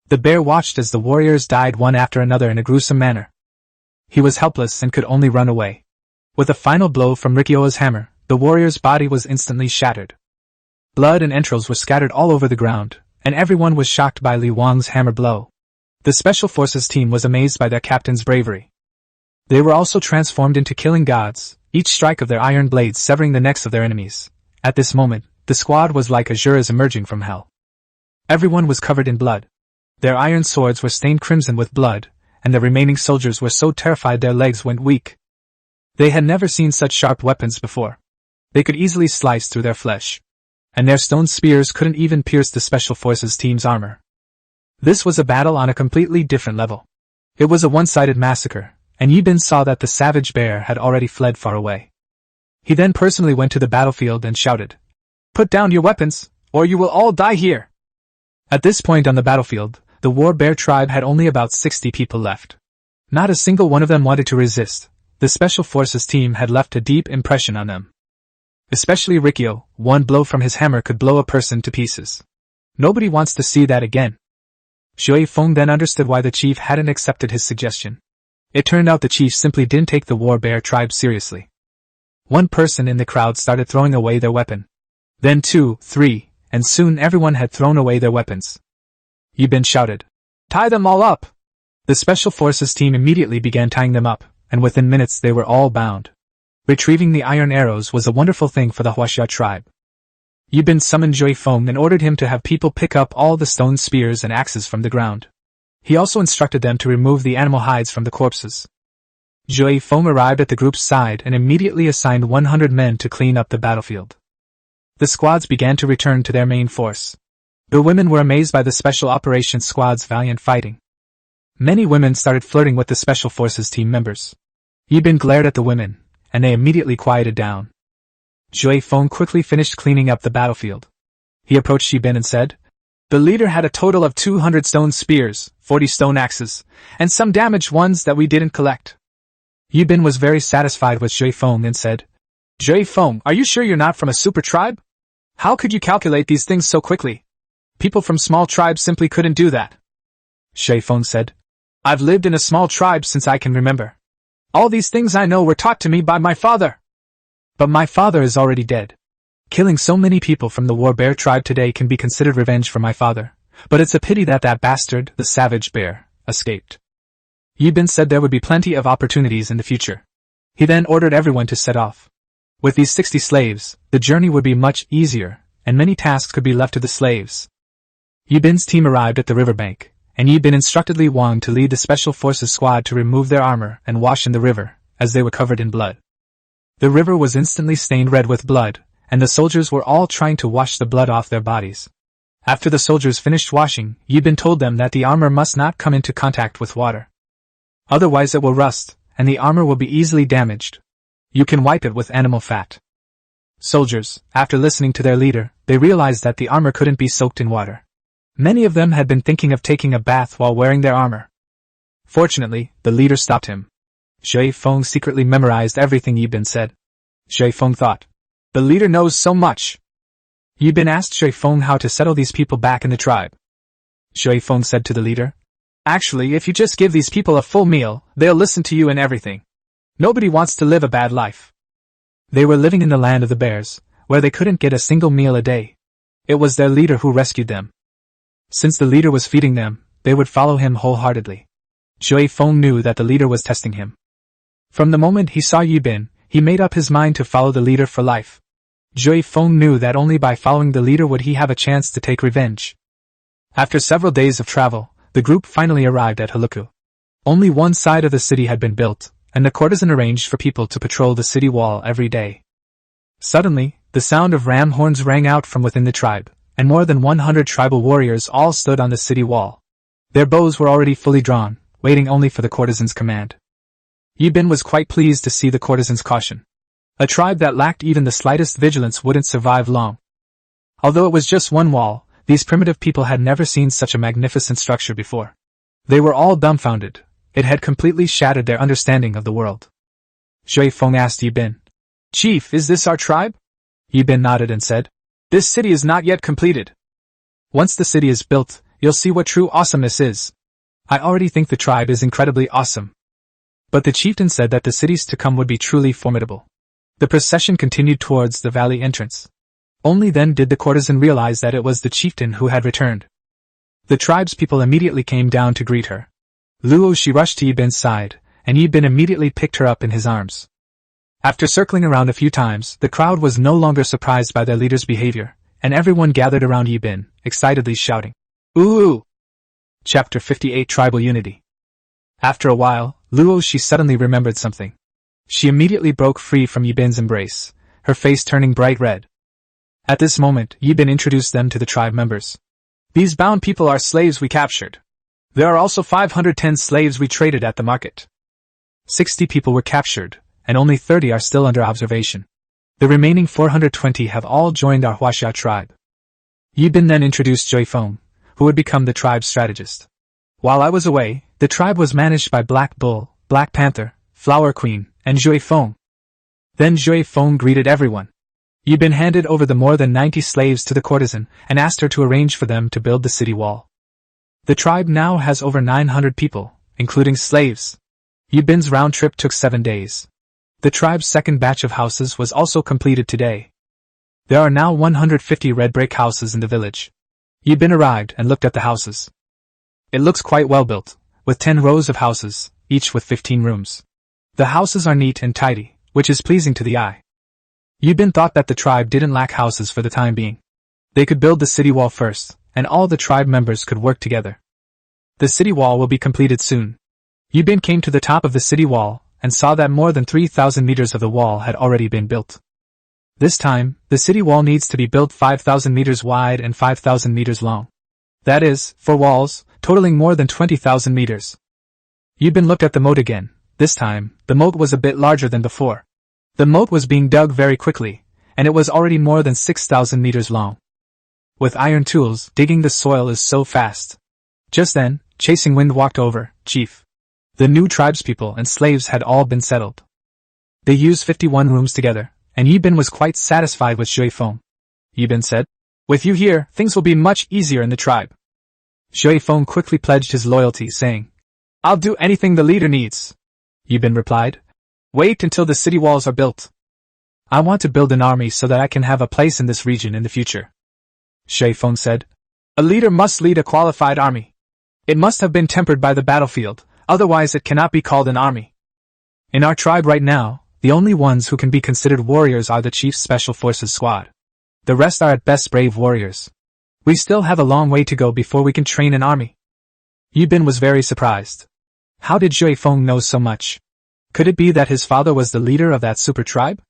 The bear watched as the warriors died one after another in a gruesome manner. He was helpless and could only run away. With a final blow from Rikio's hammer, the warrior's body was instantly shattered. Blood and entrails were scattered all over the ground, and everyone was shocked by Li Wang's hammer blow. The Special Forces team was amazed by their captain's bravery. They were also transformed into killing gods, each strike of their iron blades severing the necks of their enemies. At this moment, the squad was like Asuras emerging from hell. Everyone was covered in blood. Their iron swords were stained crimson with blood, and the remaining soldiers were so terrified their legs went weak. They had never seen such sharp weapons before. They could easily slice through their flesh. And their stone spears couldn't even pierce the Special Forces team's armor. This was a battle on a completely different level. It was a one-sided massacre, and Yibin saw that the savage bear had already fled far away. He then personally went to the battlefield and shouted, "Put down your weapons, or you will all die here!" At this point on the battlefield, the War Bear tribe had only about 60 people left. Not a single one of them wanted to resist. The Special Forces team had left a deep impression on them. Especially Rikio, one blow from his hammer could blow a person to pieces. Nobody wants to see that again. Shui Feng then understood why the chief hadn't accepted his suggestion. It turned out the chief simply didn't take the War Bear tribe seriously. One person in the crowd started throwing away their weapon. Then 2, 3, and soon everyone had thrown away their weapons. Yibin shouted, "Tie them all up!" The Special Forces team immediately began tying them up, and within minutes they were all bound. Retrieving the iron arrows was a wonderful thing for the Huaxia tribe. Yibin summoned Shui Feng and ordered him to have people pick up all the stone spears and axes from the ground. He also instructed them to remove the animal hides from the corpses. Shui Feng arrived at the group's side and immediately assigned 100 men to clean up the battlefield. The squads began to return to their main force. The women were amazed by the Special Operations Squad's valiant fighting. Many women started flirting with the Special Forces team members. Yibin glared at the women, and they immediately quieted down. Shui Feng quickly finished cleaning up the battlefield. He approached Yibin and said, "The leader had a total of 200 stone spears, 40 stone axes, and some damaged ones that we didn't collect." Yibin was very satisfied with Shui Feng and said, "Shui Feng, are you sure you're not from a super tribe? How could you calculate these things so quickly? People from small tribes simply couldn't do that." Shui Feng said, "I've lived in a small tribe since I can remember. All these things I know were taught to me by my father. But my father is already dead. Killing so many people from the War Bear tribe today can be considered revenge for my father, but it's a pity that that bastard, the savage bear, escaped." Yibin said there would be plenty of opportunities in the future. He then ordered everyone to set off. With these 60 slaves, the journey would be much easier, and many tasks could be left to the slaves. Yibin's team arrived at the riverbank, and Yibin instructed Li Wang to lead the Special Forces squad to remove their armor and wash in the river, as they were covered in blood. The river was instantly stained red with blood, and the soldiers were all trying to wash the blood off their bodies. After the soldiers finished washing, Yibin told them that the armor must not come into contact with water. Otherwise it will rust, and the armor will be easily damaged. You can wipe it with animal fat. Soldiers, after listening to their leader, they realized that the armor couldn't be soaked in water. Many of them had been thinking of taking a bath while wearing their armor. Fortunately, the leader stopped him. Shui Feng secretly memorized everything Yibin said. Shui Feng thought, "The leader knows so much." Yibin asked Shui Feng how to settle these people back in the tribe. Shui Feng said to the leader, "Actually, if you just give these people a full meal, they'll listen to you in everything. Nobody wants to live a bad life." They were living in the land of the bears, where they couldn't get a single meal a day. It was their leader who rescued them. Since the leader was feeding them, they would follow him wholeheartedly. Shui Feng knew that the leader was testing him. From the moment he saw Yibin, he made up his mind to follow the leader for life. Shui Feng knew that only by following the leader would he have a chance to take revenge. After several days of travel, the group finally arrived at Huluku. Only one side of the city had been built, and the courtesan arranged for people to patrol the city wall every day. Suddenly, the sound of ram horns rang out from within the tribe, and more than 100 tribal warriors all stood on the city wall. Their bows were already fully drawn, waiting only for the courtesan's command. Yibin was quite pleased to see the courtesan's caution. A tribe that lacked even the slightest vigilance wouldn't survive long. Although it was just one wall, these primitive people had never seen such a magnificent structure before. They were all dumbfounded. It had completely shattered their understanding of the world. Shui Feng asked Yibin, "Chief, is this our tribe?" Yibin nodded and said, "This city is not yet completed. Once the city is built, you'll see what true awesomeness is. I already think the tribe is incredibly awesome." But the chieftain said that the cities to come would be truly formidable. The procession continued towards the valley entrance. Only then did the courtesan realize that it was the chieftain who had returned. The tribe's people immediately came down to greet her. She rushed to Yibin's side, and Yibin immediately picked her up in his arms. After circling around a few times, the crowd was no longer surprised by their leader's behavior, and everyone gathered around Yibin, excitedly shouting, "Ooh!" Chapter 58 Tribal Unity. After a while, she suddenly remembered something. She immediately broke free from Yibin's embrace, her face turning bright red. At this moment, Yibin introduced them to the tribe members. "These bound people are slaves we captured. There are also 510 slaves we traded at the market. 60 people were captured, and only 30 are still under observation. The remaining 420 have all joined our Huaxia tribe." Yibin then introduced Shui Feng, who would become the tribe's strategist. "While I was away, the tribe was managed by Black Bull, Black Panther, Flower Queen, and Shui Feng." Then Shui Feng greeted everyone. Yibin handed over the more than 90 slaves to the courtesan and asked her to arrange for them to build the city wall. The tribe now has over 900 people, including slaves. Yibin's round trip took 7 days. The tribe's second batch of houses was also completed today. There are now 150 red brick houses in the village. Yibin arrived and looked at the houses. It looks quite well built, with 10 rows of houses, each with 15 rooms. The houses are neat and tidy, which is pleasing to the eye. Yibin thought that the tribe didn't lack houses for the time being. They could build the city wall first, and all the tribe members could work together. The city wall will be completed soon. Yibin came to the top of the city wall, and saw that more than 3,000 meters of the wall had already been built. This time, the city wall needs to be built 5,000 meters wide and 5,000 meters long. That is, 4 walls, totaling more than 20,000 meters. Yibin looked at the moat again. This time, the moat was a bit larger than before. The moat was being dug very quickly, and it was already more than 6,000 meters long. With iron tools, digging the soil is so fast. Just then, Chasing Wind walked over. "Chief." The new tribespeople and slaves had all been settled. They used 51 rooms together, and Yibin was quite satisfied with Shui Feng. Yibin said, "With you here, things will be much easier in the tribe." Shui Feng quickly pledged his loyalty, saying, "I'll do anything the leader needs." Yibin replied, "Wait until the city walls are built. I want to build an army so that I can have a place in this region in the future." Shui Feng said, "A leader must lead a qualified army. It must have been tempered by the battlefield, otherwise it cannot be called an army. In our tribe right now, the only ones who can be considered warriors are the chief's special forces squad. The rest are at best brave warriors. We still have a long way to go before we can train an army." Yibin was very surprised. How did Jue Feng know so much? Could it be that his father was the leader of that super tribe?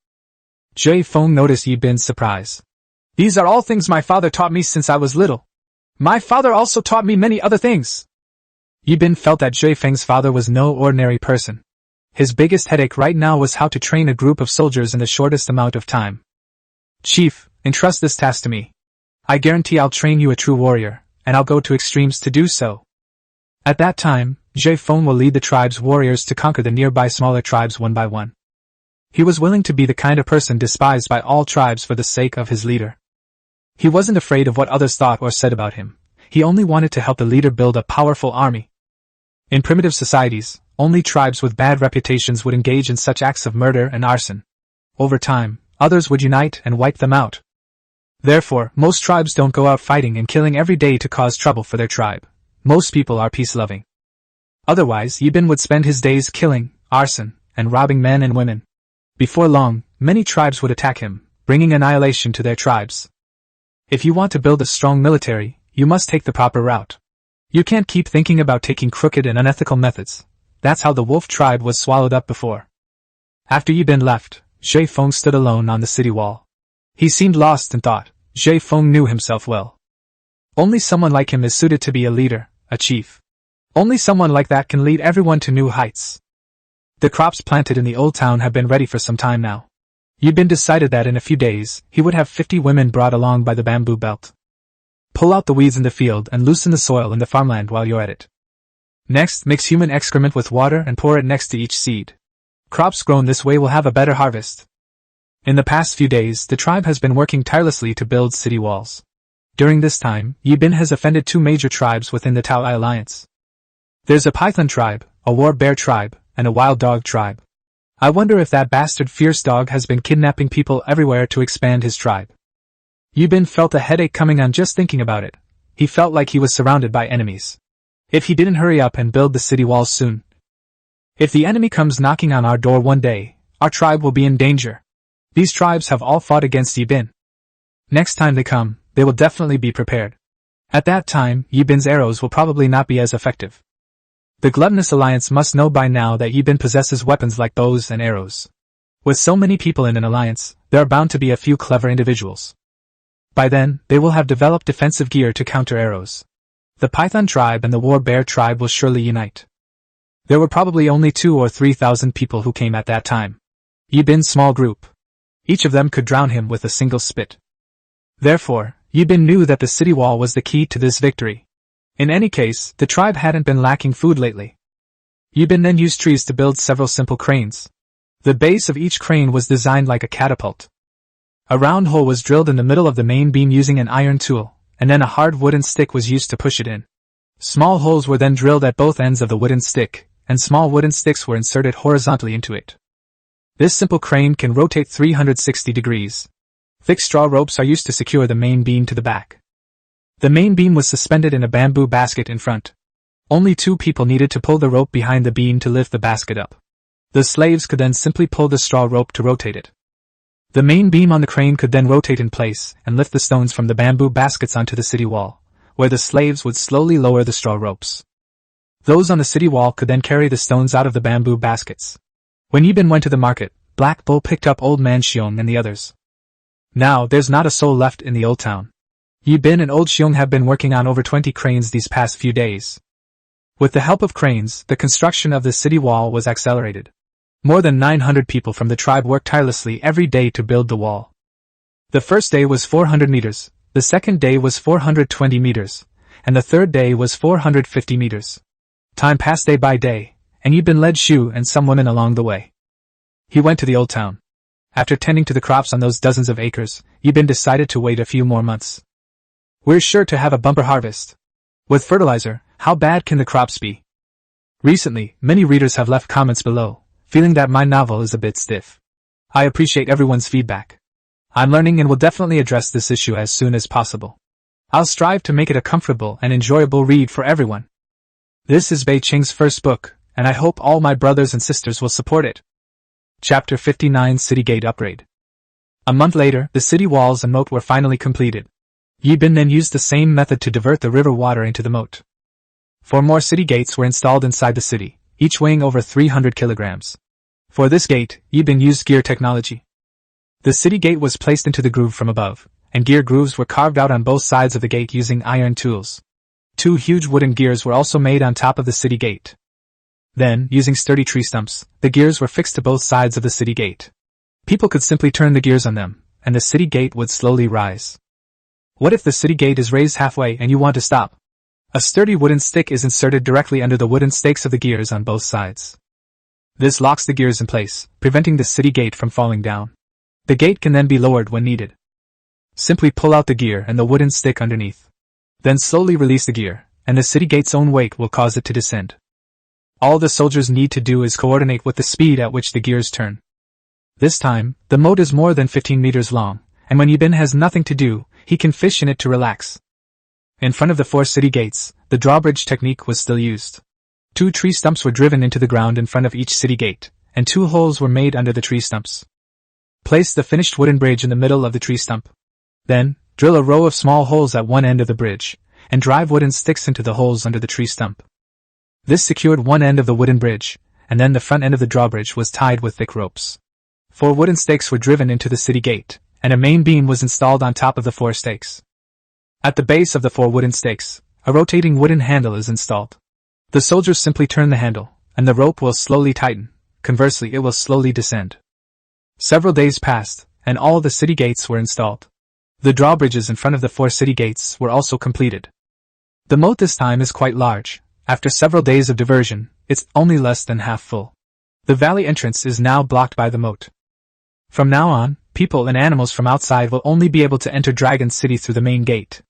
Jue Feng noticed Yibin's surprise. These are all things my father taught me since I was little. My father also taught me many other things. Yibin felt that Jue Feng's father was no ordinary person. His biggest headache right now was how to train a group of soldiers in the shortest amount of time. Chief, entrust this task to me. I guarantee I'll train you a true warrior, and I'll go to extremes to do so. At that time, Jue Feng will lead the tribe's warriors to conquer the nearby smaller tribes one by one. He was willing to be the kind of person despised by all tribes for the sake of his leader. He wasn't afraid of what others thought or said about him. He only wanted to help the leader build a powerful army. In primitive societies, only tribes with bad reputations would engage in such acts of murder and arson. Over time, others would unite and wipe them out. Therefore, most tribes don't go out fighting and killing every day to cause trouble for their tribe. Most people are peace-loving. Otherwise, Yibin would spend his days killing, arson, and robbing men and women. Before long, many tribes would attack him, bringing annihilation to their tribes. If you want to build a strong military, you must take the proper route. You can't keep thinking about taking crooked and unethical methods. That's how the wolf tribe was swallowed up before. After Yibin left, Jue Feng stood alone on the city wall. He seemed lost in thought. Jue Feng knew himself well. Only someone like him is suited to be a leader, a chief. Only someone like that can lead everyone to new heights. The crops planted in the old town have been ready for some time now. Yibin decided that in a few days, he would have 50 women brought along by the bamboo belt. Pull out the weeds in the field and loosen the soil in the farmland while you're at it. Next, mix human excrement with water and pour it next to each seed. Crops grown this way will have a better harvest. In the past few days, the tribe has been working tirelessly to build city walls. During this time, Yibin has offended 2 major tribes within the Taoai alliance. There's a python tribe, a war bear tribe, and a wild dog tribe. I wonder if that bastard fierce dog has been kidnapping people everywhere to expand his tribe. Yibin felt a headache coming on just thinking about it. He felt like he was surrounded by enemies. If he didn't hurry up and build the city walls soon. If the enemy comes knocking on our door one day, our tribe will be in danger. These tribes have all fought against Yibin. Next time they come, they will definitely be prepared. At that time, Yibin's arrows will probably not be as effective. The gluttonous alliance must know by now that Yibin possesses weapons like bows and arrows. With so many people in an alliance, there are bound to be a few clever individuals. By then, they will have developed defensive gear to counter arrows. The python tribe and the war bear tribe will surely unite. There were probably only 2,000 or 3,000 people who came at that time. Yibin's small group. Each of them could drown him with a single spit. Therefore, Yibin knew that the city wall was the key to this victory. In any case, the tribe hadn't been lacking food lately. Yibin then used trees to build several simple cranes. The base of each crane was designed like a catapult. A round hole was drilled in the middle of the main beam using an iron tool, and then a hard wooden stick was used to push it in. Small holes were then drilled at both ends of the wooden stick, and small wooden sticks were inserted horizontally into it. This simple crane can rotate 360 degrees. Thick straw ropes are used to secure the main beam to the back. The main beam was suspended in a bamboo basket in front. Only 2 people needed to pull the rope behind the beam to lift the basket up. The slaves could then simply pull the straw rope to rotate it. The main beam on the crane could then rotate in place and lift the stones from the bamboo baskets onto the city wall, where the slaves would slowly lower the straw ropes. Those on the city wall could then carry the stones out of the bamboo baskets. When Yibin went to the market, Black Bull picked up Old Man Xiong and the others. Now, there's not a soul left in the old town. Yibin and Old Xiong have been working on over 20 cranes these past few days. With the help of cranes, the construction of the city wall was accelerated. More than 900 people from the tribe worked tirelessly every day to build the wall. The first day was 400 meters, the second day was 420 meters, and the third day was 450 meters. Time passed day by day, and Yibin led Shu and some women along the way. He went to the old town. After tending to the crops on those dozens of acres, Yibin decided to wait a few more months. We're sure to have a bumper harvest. With fertilizer, how bad can the crops be? Recently, many readers have left comments below, feeling that my novel is a bit stiff. I appreciate everyone's feedback. I'm learning and will definitely address this issue as soon as possible. I'll strive to make it a comfortable and enjoyable read for everyone. This is Bei Qing's first book, and I hope all my brothers and sisters will support it. Chapter 59 City Gate Upgrade. A month later, the city walls and moat were finally completed. Yibin then used the same method to divert the river water into the moat. 4 more city gates were installed inside the city, each weighing over 300 kilograms. For this gate, Yibin used gear technology. The city gate was placed into the groove from above, and gear grooves were carved out on both sides of the gate using iron tools. 2 huge wooden gears were also made on top of the city gate. Then, using sturdy tree stumps, the gears were fixed to both sides of the city gate. People could simply turn the gears on them, and the city gate would slowly rise. What if the city gate is raised halfway and you want to stop? A sturdy wooden stick is inserted directly under the wooden stakes of the gears on both sides. This locks the gears in place, preventing the city gate from falling down. The gate can then be lowered when needed. Simply pull out the gear and the wooden stick underneath. Then slowly release the gear, and the city gate's own weight will cause it to descend. All the soldiers need to do is coordinate with the speed at which the gears turn. This time, the moat is more than 15 meters long, and when Yibin has nothing to do, he can fish in it to relax. In front of the 4 city gates, the drawbridge technique was still used. 2 tree stumps were driven into the ground in front of each city gate, and 2 holes were made under the tree stumps. Place the finished wooden bridge in the middle of the tree stump. Then, drill a row of small holes at one end of the bridge, and drive wooden sticks into the holes under the tree stump. This secured one end of the wooden bridge, and then the front end of the drawbridge was tied with thick ropes. 4 wooden stakes were driven into the city gate, and a main beam was installed on top of the 4 stakes. At the base of the 4 wooden stakes, a rotating wooden handle is installed. The soldiers simply turn the handle, and the rope will slowly tighten. Conversely, it will slowly descend. Several days passed, and all the city gates were installed. The drawbridges in front of the 4 city gates were also completed. The moat this time is quite large. After several days of diversion, it's only less than half full. The valley entrance is now blocked by the moat. From now on, people and animals from outside will only be able to enter Dragon City through the main gate.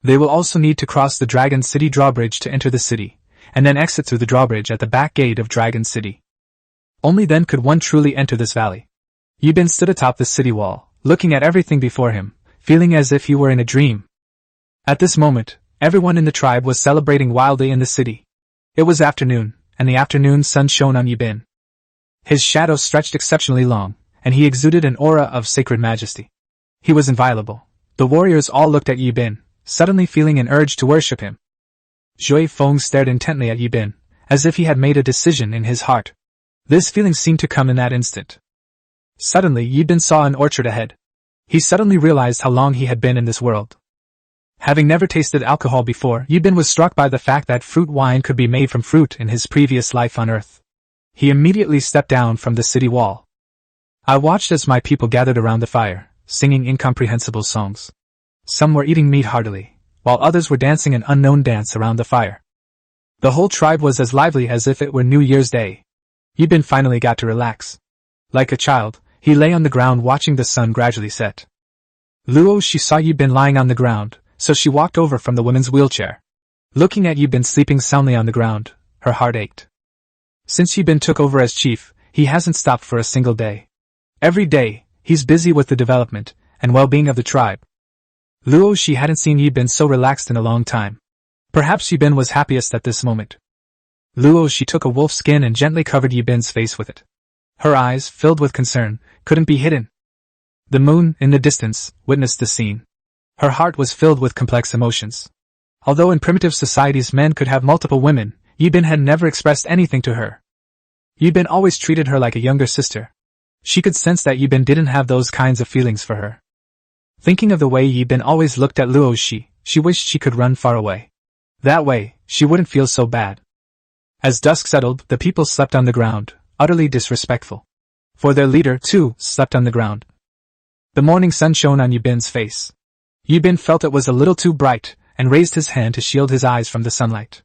They will also need to cross the Dragon City drawbridge to enter the city, and then exit through the drawbridge at the back gate of Dragon City. Only then could one truly enter this valley. Yibin stood atop the city wall, looking at everything before him, feeling as if he were in a dream. At this moment, everyone in the tribe was celebrating wildly in the city. It was afternoon, and the afternoon sun shone on Yibin. His shadow stretched exceptionally long, and he exuded an aura of sacred majesty. He was inviolable. The warriors all looked at Yibin, suddenly feeling an urge to worship him. Zhui Feng stared intently at Yibin, as if he had made a decision in his heart. This feeling seemed to come in that instant. Suddenly Yibin saw an orchard ahead. He suddenly realized how long he had been in this world. Having never tasted alcohol before, Yibin was struck by the fact that fruit wine could be made from fruit in his previous life on Earth. He immediately stepped down from the city wall. I watched as my people gathered around the fire, singing incomprehensible songs. Some were eating meat heartily, while others were dancing an unknown dance around the fire. The whole tribe was as lively as if it were New Year's Day. Yibin finally got to relax. Like a child, he lay on the ground watching the sun gradually set. Luo she saw Yibin lying on the ground, so she walked over from the woman's wheelchair. Looking at Yibin sleeping soundly on the ground, her heart ached. Since Yibin took over as chief, he hasn't stopped for a single day. Every day, he's busy with the development and well-being of the tribe. Luo she hadn't seen Yibin so relaxed in a long time. Perhaps Yibin was happiest at this moment. Luo she took a wolf skin and gently covered Yibin's face with it. Her eyes, filled with concern, couldn't be hidden. The moon, in the distance, witnessed the scene. Her heart was filled with complex emotions. Although in primitive societies men could have multiple women, Yibin had never expressed anything to her. Yibin always treated her like a younger sister. She could sense that Yibin didn't have those kinds of feelings for her. Thinking of the way Yibin always looked at Luo she wished she could run far away. That way, she wouldn't feel so bad. As dusk settled, the people slept on the ground, utterly disrespectful. For their leader, too, slept on the ground. The morning sun shone on Yibin's face. Yibin felt it was a little too bright, and raised his hand to shield his eyes from the sunlight.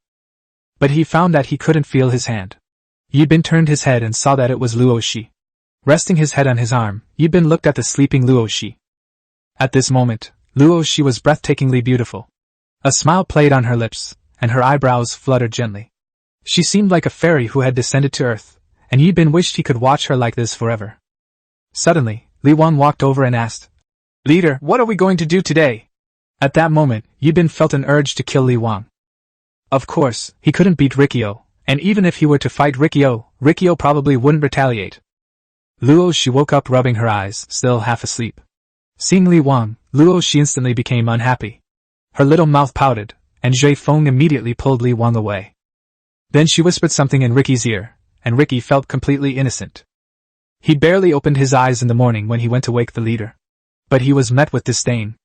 But he found that he couldn't feel his hand. Yibin turned his head and saw that it was Luo Shi. Resting his head on his arm, Yibin looked at the sleeping Luo Shi. At this moment, Luo Shi was breathtakingly beautiful. A smile played on her lips, and her eyebrows fluttered gently. She seemed like a fairy who had descended to earth, and Yibin wished he could watch her like this forever. Suddenly, Li Wang walked over and asked, "Leader, what are we going to do today?" At that moment, Yibin felt an urge to kill Li Wang. Of course, he couldn't beat Rikyo, and even if he were to fight Rikyo probably wouldn't retaliate. Luo Shi woke up rubbing her eyes, still half asleep. Seeing Li Wang, Luo Shi instantly became unhappy. Her little mouth pouted, and Zhui Feng immediately pulled Li Wang away. Then she whispered something in Ricky's ear, and Ricky felt completely innocent. He barely opened his eyes in the morning when he went to wake the leader. But he was met with disdain.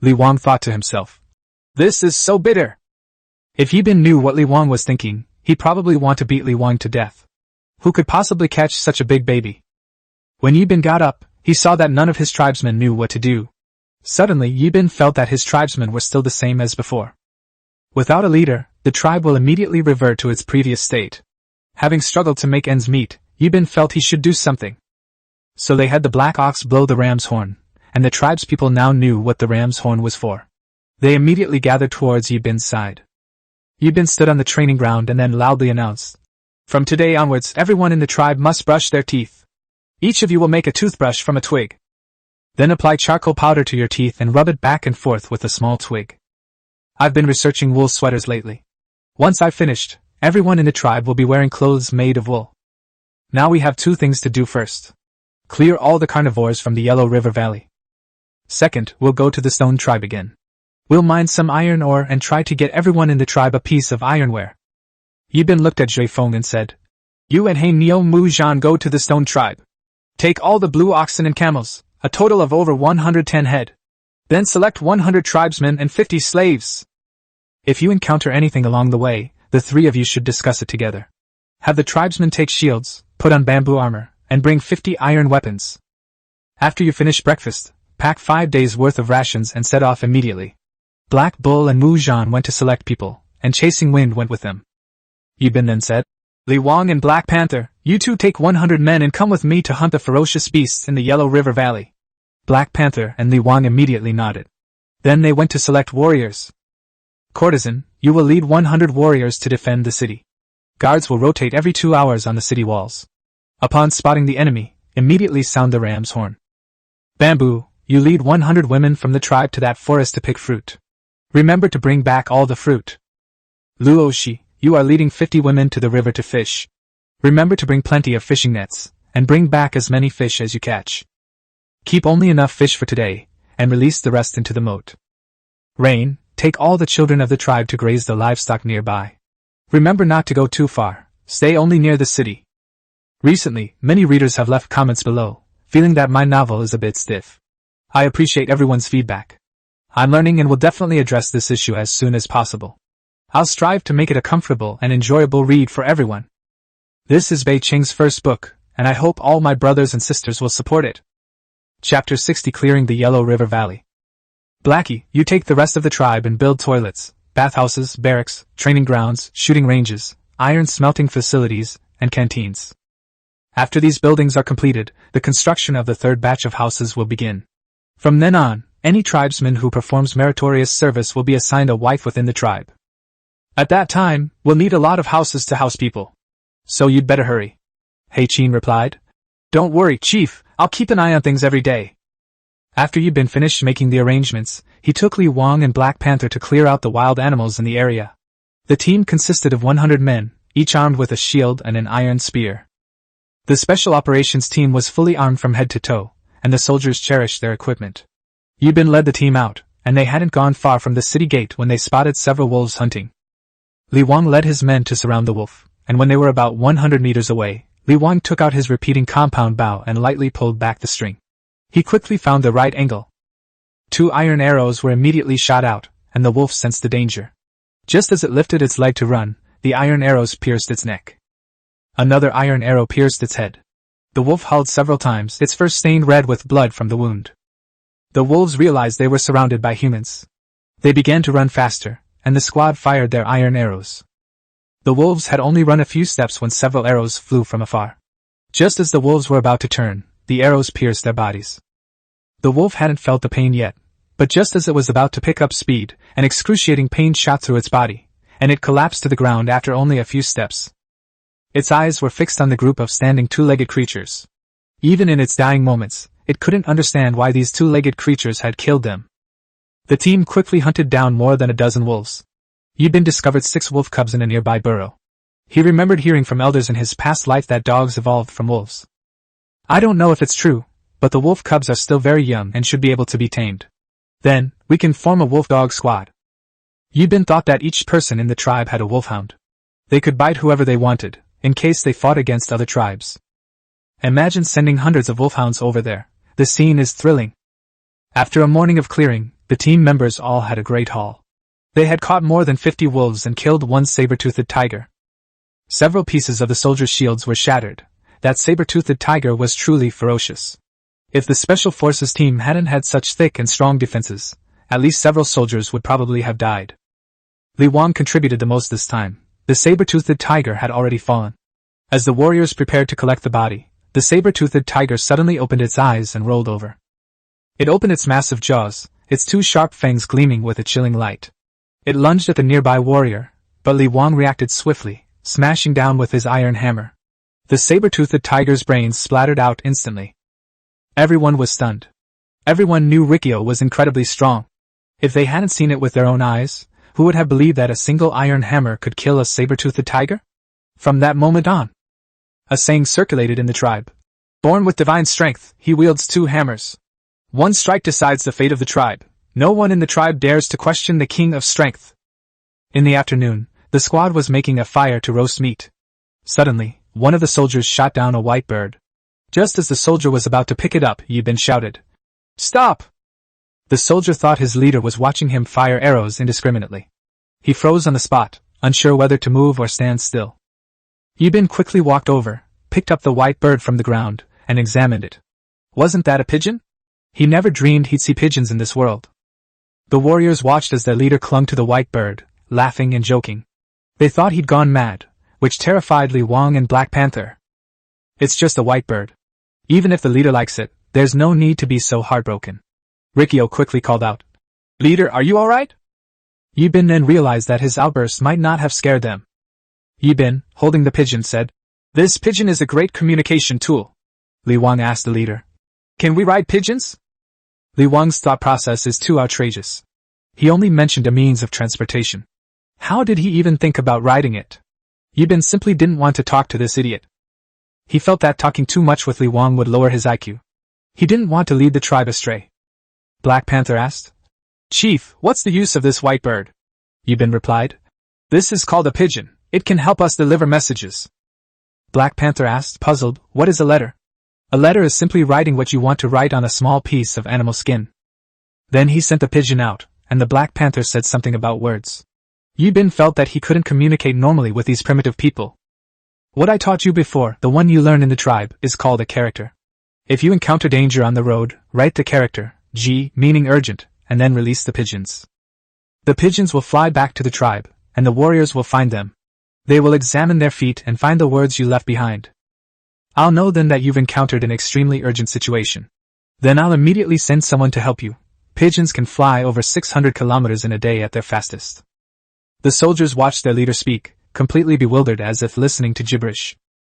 Li Wang thought to himself, "This is so bitter." If Yibin knew what Li Wang was thinking, he'd probably want to beat Li Wang to death. Who could possibly catch such a big baby? When Yibin got up, he saw that none of his tribesmen knew what to do. Suddenly, Yibin felt that his tribesmen were still the same as before. Without a leader, the tribe will immediately revert to its previous state. Having struggled to make ends meet, Yibin felt he should do something. So they had the black ox blow the ram's horn, and the tribespeople now knew what the ram's horn was for. They immediately gathered towards Yibin's side. Yibin stood on the training ground and then loudly announced, "From today onwards, everyone in the tribe must brush their teeth. Each of you will make a toothbrush from a twig. Then apply charcoal powder to your teeth and rub it back and forth with a small twig. I've been researching wool sweaters lately. Once I've finished, everyone in the tribe will be wearing clothes made of wool. Now we have two things to do first. Clear all the carnivores from the Yellow River Valley. Second, we'll go to the Stone Tribe again. We'll mine some iron ore and try to get everyone in the tribe a piece of ironware." Yibin looked at Jui Feng and said, "You and Hei Neo Mu Zhan go to the Stone Tribe. Take all the blue oxen and camels, a total of over 110 head. Then select 100 tribesmen and 50 slaves. If you encounter anything along the way, the three of you should discuss it together. Have the tribesmen take shields, put on bamboo armor, and bring 50 iron weapons. After you finish breakfast, pack 5 days' worth of rations and set off immediately." Black Bull and Mu Zhan went to select people, and Chasing Wind went with them. Yibin then said, "Li Wang and Black Panther, you two take 100 men and come with me to hunt the ferocious beasts in the Yellow River Valley." Black Panther and Li Wang immediately nodded. Then they went to select warriors. "Courtesan, you will lead 100 warriors to defend the city. Guards will rotate every 2 hours on the city walls. Upon spotting the enemy, immediately sound the ram's horn. Bamboo, you lead 100 women from the tribe to that forest to pick fruit. Remember to bring back all the fruit. Luoshi, you are leading 50 women to the river to fish. Remember to bring plenty of fishing nets, and bring back as many fish as you catch. Keep only enough fish for today, and release the rest into the moat. Rain, take all the children of the tribe to graze the livestock nearby. Remember not to go too far, stay only near the city." Recently, many readers have left comments below, feeling that my novel is a bit stiff. I appreciate everyone's feedback. I'm learning and will definitely address this issue as soon as possible. I'll strive to make it a comfortable and enjoyable read for everyone. This is Bei Qing's first book, and I hope all my brothers and sisters will support it. Chapter 60, Clearing the Yellow River Valley. Blackie, you take the rest of the tribe and build toilets, bathhouses, barracks, training grounds, shooting ranges, iron smelting facilities, and canteens. After these buildings are completed, the construction of the third batch of houses will begin. From then on, any tribesman who performs meritorious service will be assigned a wife within the tribe. At that time, we'll need a lot of houses to house people. So you'd better hurry. Hei Qin replied. Don't worry, Chief, I'll keep an eye on things every day. After Yibin finished making the arrangements, he took Li Wang and Black Panther to clear out the wild animals in the area. The team consisted of 100 men, each armed with a shield and an iron spear. The special operations team was fully armed from head to toe, and the soldiers cherished their equipment. Yibin led the team out, and they hadn't gone far from the city gate when they spotted several wolves hunting. Li Wang led his men to surround the wolf, and when they were about 100 meters away, Li Wang took out his repeating compound bow and lightly pulled back the string. He quickly found the right angle. 2 iron arrows were immediately shot out, and the wolf sensed the danger. Just as it lifted its leg to run, the iron arrows pierced its neck. Another iron arrow pierced its head. The wolf howled several times, its fur stained red with blood from the wound. The wolves realized they were surrounded by humans. They began to run faster, and the squad fired their iron arrows. The wolves had only run a few steps when several arrows flew from afar. Just as the wolves were about to turn, the arrows pierced their bodies. The wolf hadn't felt the pain yet, but just as it was about to pick up speed, an excruciating pain shot through its body, and it collapsed to the ground after only a few steps. Its eyes were fixed on the group of standing 2-legged creatures. Even in its dying moments, it couldn't understand why these 2-legged creatures had killed them. The team quickly hunted down more than a dozen wolves. Yibin discovered 6 wolf cubs in a nearby burrow. He remembered hearing from elders in his past life that dogs evolved from wolves. I don't know if it's true, but the wolf cubs are still very young and should be able to be tamed. Then, we can form a wolf-dog squad. Yibin thought that each person in the tribe had a wolfhound. They could bite whoever they wanted, in case they fought against other tribes. Imagine sending hundreds of wolfhounds over there. The scene is thrilling. After a morning of clearing, the team members all had a great haul. They had caught more than 50 wolves and killed one saber-toothed tiger. Several pieces of the soldiers' shields were shattered. That saber-toothed tiger was truly ferocious. If the Special Forces team hadn't had such thick and strong defenses, at least several soldiers would probably have died. Li Wang contributed the most this time. The saber-toothed tiger had already fallen. As the warriors prepared to collect the body, the saber-toothed tiger suddenly opened its eyes and rolled over. It opened its massive jaws, its two sharp fangs gleaming with a chilling light. It lunged at the nearby warrior, but Li Wang reacted swiftly, smashing down with his iron hammer. The saber-toothed tiger's brains splattered out instantly. Everyone was stunned. Everyone knew Rikyo was incredibly strong. If they hadn't seen it with their own eyes, who would have believed that a single iron hammer could kill a saber-toothed tiger? From that moment on, a saying circulated in the tribe. Born with divine strength, he wields two hammers. One strike decides the fate of the tribe. No one in the tribe dares to question the king of strength. In the afternoon, the squad was making a fire to roast meat. Suddenly, one of the soldiers shot down a white bird. Just as the soldier was about to pick it up, Yibin shouted, "Stop!" The soldier thought his leader was watching him fire arrows indiscriminately. He froze on the spot, unsure whether to move or stand still. Yibin quickly walked over, picked up the white bird from the ground, and examined it. Wasn't that a pigeon? He never dreamed he'd see pigeons in this world. The warriors watched as their leader clung to the white bird, laughing and joking. They thought he'd gone mad, which terrified Li Wang and Black Panther. It's just a white bird. Even if the leader likes it, there's no need to be so heartbroken. Rikyo quickly called out, "Leader, are you alright?" Yibin then realized that his outburst might not have scared them. Yibin, holding the pigeon, said, "This pigeon is a great communication tool." Li Wang asked the leader, "Can we ride pigeons?" Li Wang's thought process is too outrageous. He only mentioned a means of transportation. How did he even think about riding it? Yibin simply didn't want to talk to this idiot. He felt that talking too much with Li Wang would lower his IQ. He didn't want to lead the tribe astray. Black Panther asked, "Chief, what's the use of this white bird?" Yibin replied, "This is called a pigeon. It can help us deliver messages." Black Panther asked, puzzled, "What is a letter?" "A letter is simply writing what you want to write on a small piece of animal skin." Then he sent the pigeon out, and the Black Panther said something about words. Yibin felt that he couldn't communicate normally with these primitive people. "What I taught you before, the one you learn in the tribe, is called a character. If you encounter danger on the road, write the character, G, meaning urgent, and then release the pigeons. The pigeons will fly back to the tribe, and the warriors will find them. They will examine their feet and find the words you left behind. I'll know then that you've encountered an extremely urgent situation. Then I'll immediately send someone to help you." Pigeons can fly over 600 kilometers in a day at their fastest. The soldiers watched their leader speak, completely bewildered as if listening to gibberish.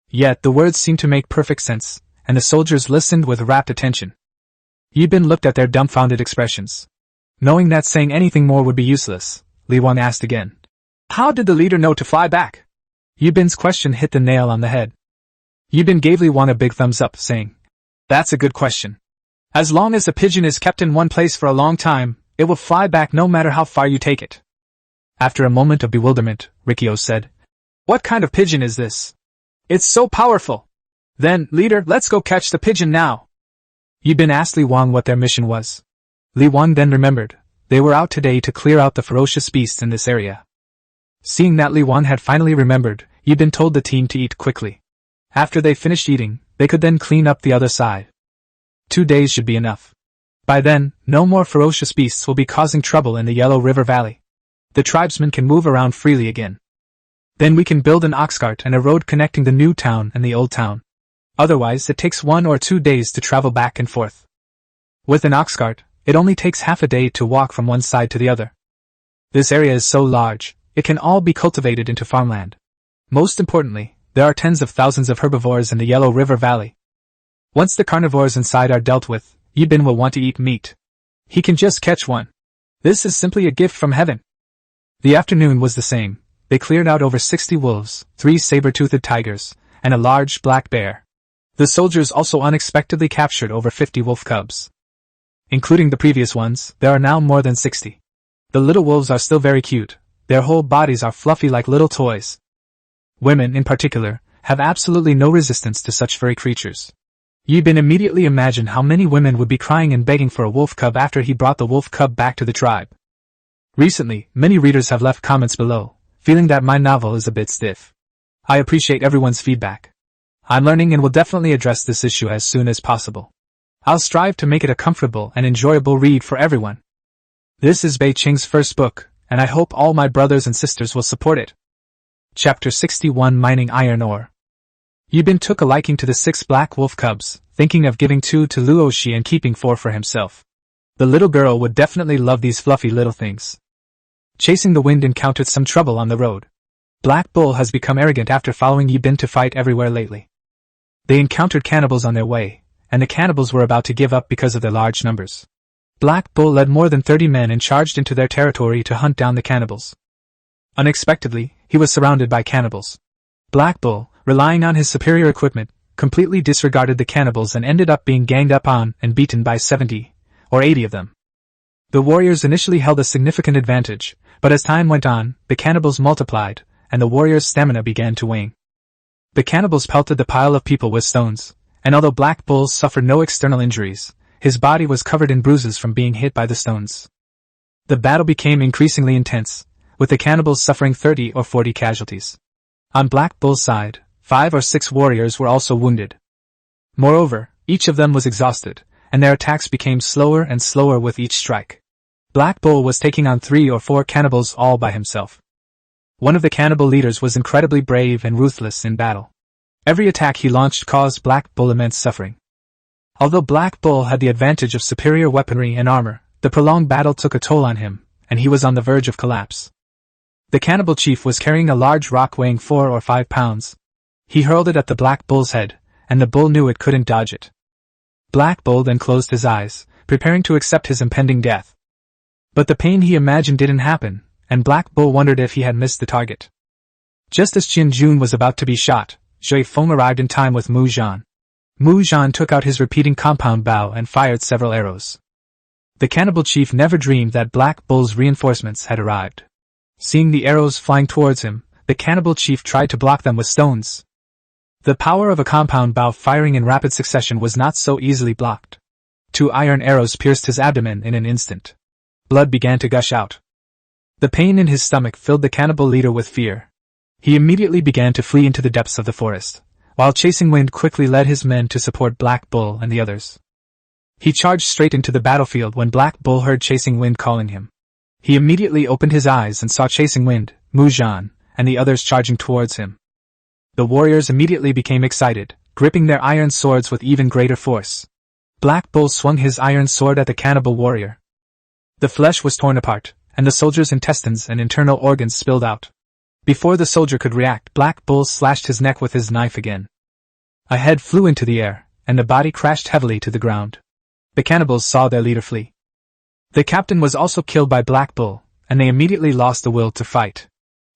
Yet the words seemed to make perfect sense, and the soldiers listened with rapt attention. Yibin looked at their dumbfounded expressions. Knowing that saying anything more would be useless, Li Wang asked again, "How did the leader know to fly back?" Yibin's question hit the nail on the head. Yibin gave Li Wang a big thumbs up, saying, "That's a good question. As long as a pigeon is kept in one place for a long time, it will fly back no matter how far you take it." After a moment of bewilderment, Rikyo said, "What kind of pigeon is this? It's so powerful. Then, leader, let's go catch the pigeon now." Yibin asked Li Wang what their mission was. Li Wang then remembered. They were out today to clear out the ferocious beasts in this area. Seeing that Li Wang had finally remembered, Yibin told the team to eat quickly. After they finished eating, they could then clean up the other side. 2 days should be enough. By then, no more ferocious beasts will be causing trouble in the Yellow River Valley. The tribesmen can move around freely again. Then we can build an ox cart and a road connecting the new town and the old town. Otherwise, it takes 1 or 2 days to travel back and forth. With an ox cart, it only takes half a day to walk from one side to the other. This area is so large, it can all be cultivated into farmland. Most importantly, there are tens of thousands of herbivores in the Yellow River Valley. Once the carnivores inside are dealt with, Yibin will want to eat meat. He can just catch one. This is simply a gift from heaven. The afternoon was the same. They cleared out over 60 wolves, 3 saber-toothed tigers, and a large black bear. The soldiers also unexpectedly captured over 50 wolf cubs. Including the previous ones, there are now more than 60. The little wolves are still very cute. Their whole bodies are fluffy like little toys. women in particular, have absolutely no resistance to such furry creatures. Yibin immediately imagined how many women would be crying and begging for a wolf cub after he brought the wolf cub back to the tribe. Recently, many readers have left comments below, feeling that my novel is a bit stiff. I appreciate everyone's feedback. I'm learning and will definitely address this issue as soon as possible. I'll strive to make it a comfortable and enjoyable read for everyone. This is Bei Qing's first book, and I hope all my brothers and sisters will support it. Chapter 61 Mining Iron Ore. Yibin took a liking to the 6 black wolf cubs, thinking of giving 2 to Luoshi and keeping 4 for himself. The little girl would definitely love these fluffy little things. Chasing the Wind encountered some trouble on the road. Black Bull has become arrogant after following Yibin to fight everywhere lately. They encountered cannibals on their way, and the cannibals were about to give up because of their large numbers. Black Bull led more than 30 men and charged into their territory to hunt down the cannibals. Unexpectedly, he was surrounded by cannibals. Black Bull, relying on his superior equipment, completely disregarded the cannibals and ended up being ganged up on and beaten by 70 or 80 of them. The warriors initially held a significant advantage, but as time went on, the cannibals multiplied, and the warriors' stamina began to wane. The cannibals pelted the pile of people with stones, and although Black Bull suffered no external injuries, his body was covered in bruises from being hit by the stones. The battle became increasingly intense, with the cannibals suffering 30 or 40 casualties. On Black Bull's side, 5 or 6 warriors were also wounded. Moreover, each of them was exhausted, and their attacks became slower and slower with each strike. Black Bull was taking on 3 or 4 cannibals all by himself. One of the cannibal leaders was incredibly brave and ruthless in battle. Every attack he launched caused Black Bull immense suffering. Although Black Bull had the advantage of superior weaponry and armor, the prolonged battle took a toll on him, and he was on the verge of collapse. The cannibal chief was carrying a large rock weighing 4 or 5 pounds. He hurled it at the Black Bull's head, and the bull knew it couldn't dodge it. Black Bull then closed his eyes, preparing to accept his impending death. But the pain he imagined didn't happen, and Black Bull wondered if he had missed the target. Just as Qin Jun was about to be shot, Zhui Feng arrived in time with Mu Zhan. Mu Zhan took out his repeating compound bow and fired several arrows. The cannibal chief never dreamed that Black Bull's reinforcements had arrived. Seeing the arrows flying towards him, the cannibal chief tried to block them with stones. The power of a compound bow firing in rapid succession was not so easily blocked. 2 iron arrows pierced his abdomen in an instant. Blood began to gush out. The pain in his stomach filled the cannibal leader with fear. He immediately began to flee into the depths of the forest, while Chasing Wind quickly led his men to support Black Bull and the others. He charged straight into the battlefield when Black Bull heard Chasing Wind calling him. He immediately opened his eyes and saw Chasing Wind, Mu Zhan, and the others charging towards him. The warriors immediately became excited, gripping their iron swords with even greater force. Black Bull swung his iron sword at the cannibal warrior. The flesh was torn apart, and the soldier's intestines and internal organs spilled out. Before the soldier could react, Black Bull slashed his neck with his knife again. A head flew into the air, and the body crashed heavily to the ground. The cannibals saw their leader flee. The captain was also killed by Black Bull, and they immediately lost the will to fight.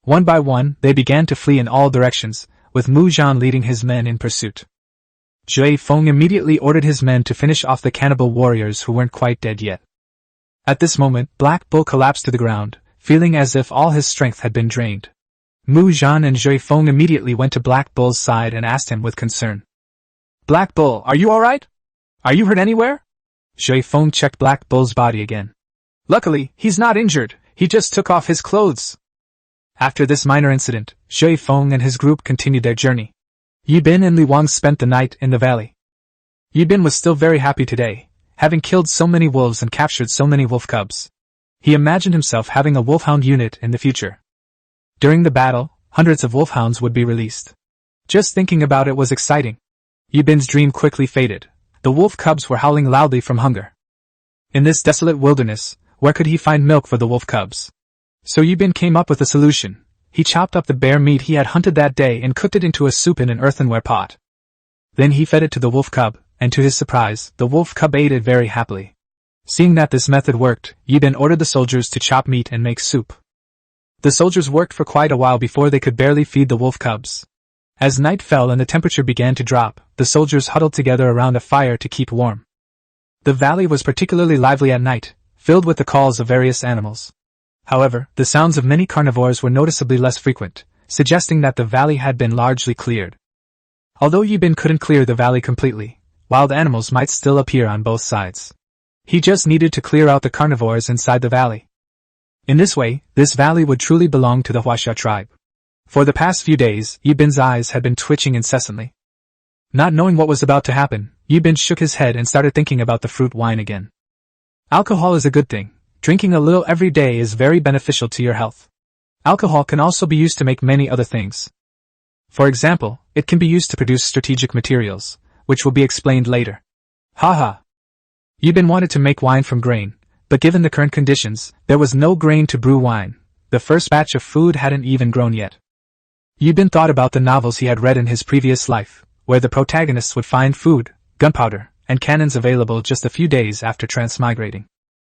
One by one, they began to flee in all directions, with Mu Zhan leading his men in pursuit. Zhui Feng immediately ordered his men to finish off the cannibal warriors who weren't quite dead yet. At this moment, Black Bull collapsed to the ground, feeling as if all his strength had been drained. Mu Zhan and Zhui Feng immediately went to Black Bull's side and asked him with concern. "Black Bull, are you alright? Are you hurt anywhere?" Zhui Feng checked Black Bull's body again. "Luckily, he's not injured, he just took off his clothes." After this minor incident, Zhui Feng and his group continued their journey. Yibin and Li Wang spent the night in the valley. Yibin was still very happy today, having killed so many wolves and captured so many wolf cubs. He imagined himself having a wolfhound unit in the future. During the battle, hundreds of wolfhounds would be released. Just thinking about it was exciting. Yibin's dream quickly faded. The wolf cubs were howling loudly from hunger. In this desolate wilderness, where could he find milk for the wolf cubs? So Yibin came up with a solution. He chopped up the bear meat he had hunted that day and cooked it into a soup in an earthenware pot. Then he fed it to the wolf cub, and to his surprise, the wolf cub ate it very happily. Seeing that this method worked, Yibin ordered the soldiers to chop meat and make soup. The soldiers worked for quite a while before they could barely feed the wolf cubs. As night fell and the temperature began to drop, the soldiers huddled together around a fire to keep warm. The valley was particularly lively at night, filled with the calls of various animals. However, the sounds of many carnivores were noticeably less frequent, suggesting that the valley had been largely cleared. Although Yibin couldn't clear the valley completely, wild animals might still appear on both sides. He just needed to clear out the carnivores inside the valley. In this way, this valley would truly belong to the Huaxia tribe. For the past few days, Yibin's eyes had been twitching incessantly. Not knowing what was about to happen, Yibin shook his head and started thinking about the fruit wine again. Alcohol is a good thing. Drinking a little every day is very beneficial to your health. Alcohol can also be used to make many other things. For example, it can be used to produce strategic materials, which will be explained later. Haha. Yibin wanted to make wine from grain, but given the current conditions, there was no grain to brew wine. The first batch of food hadn't even grown yet. Yibin thought about the novels he had read in his previous life, where the protagonists would find food, gunpowder, and cannons available just a few days after transmigrating.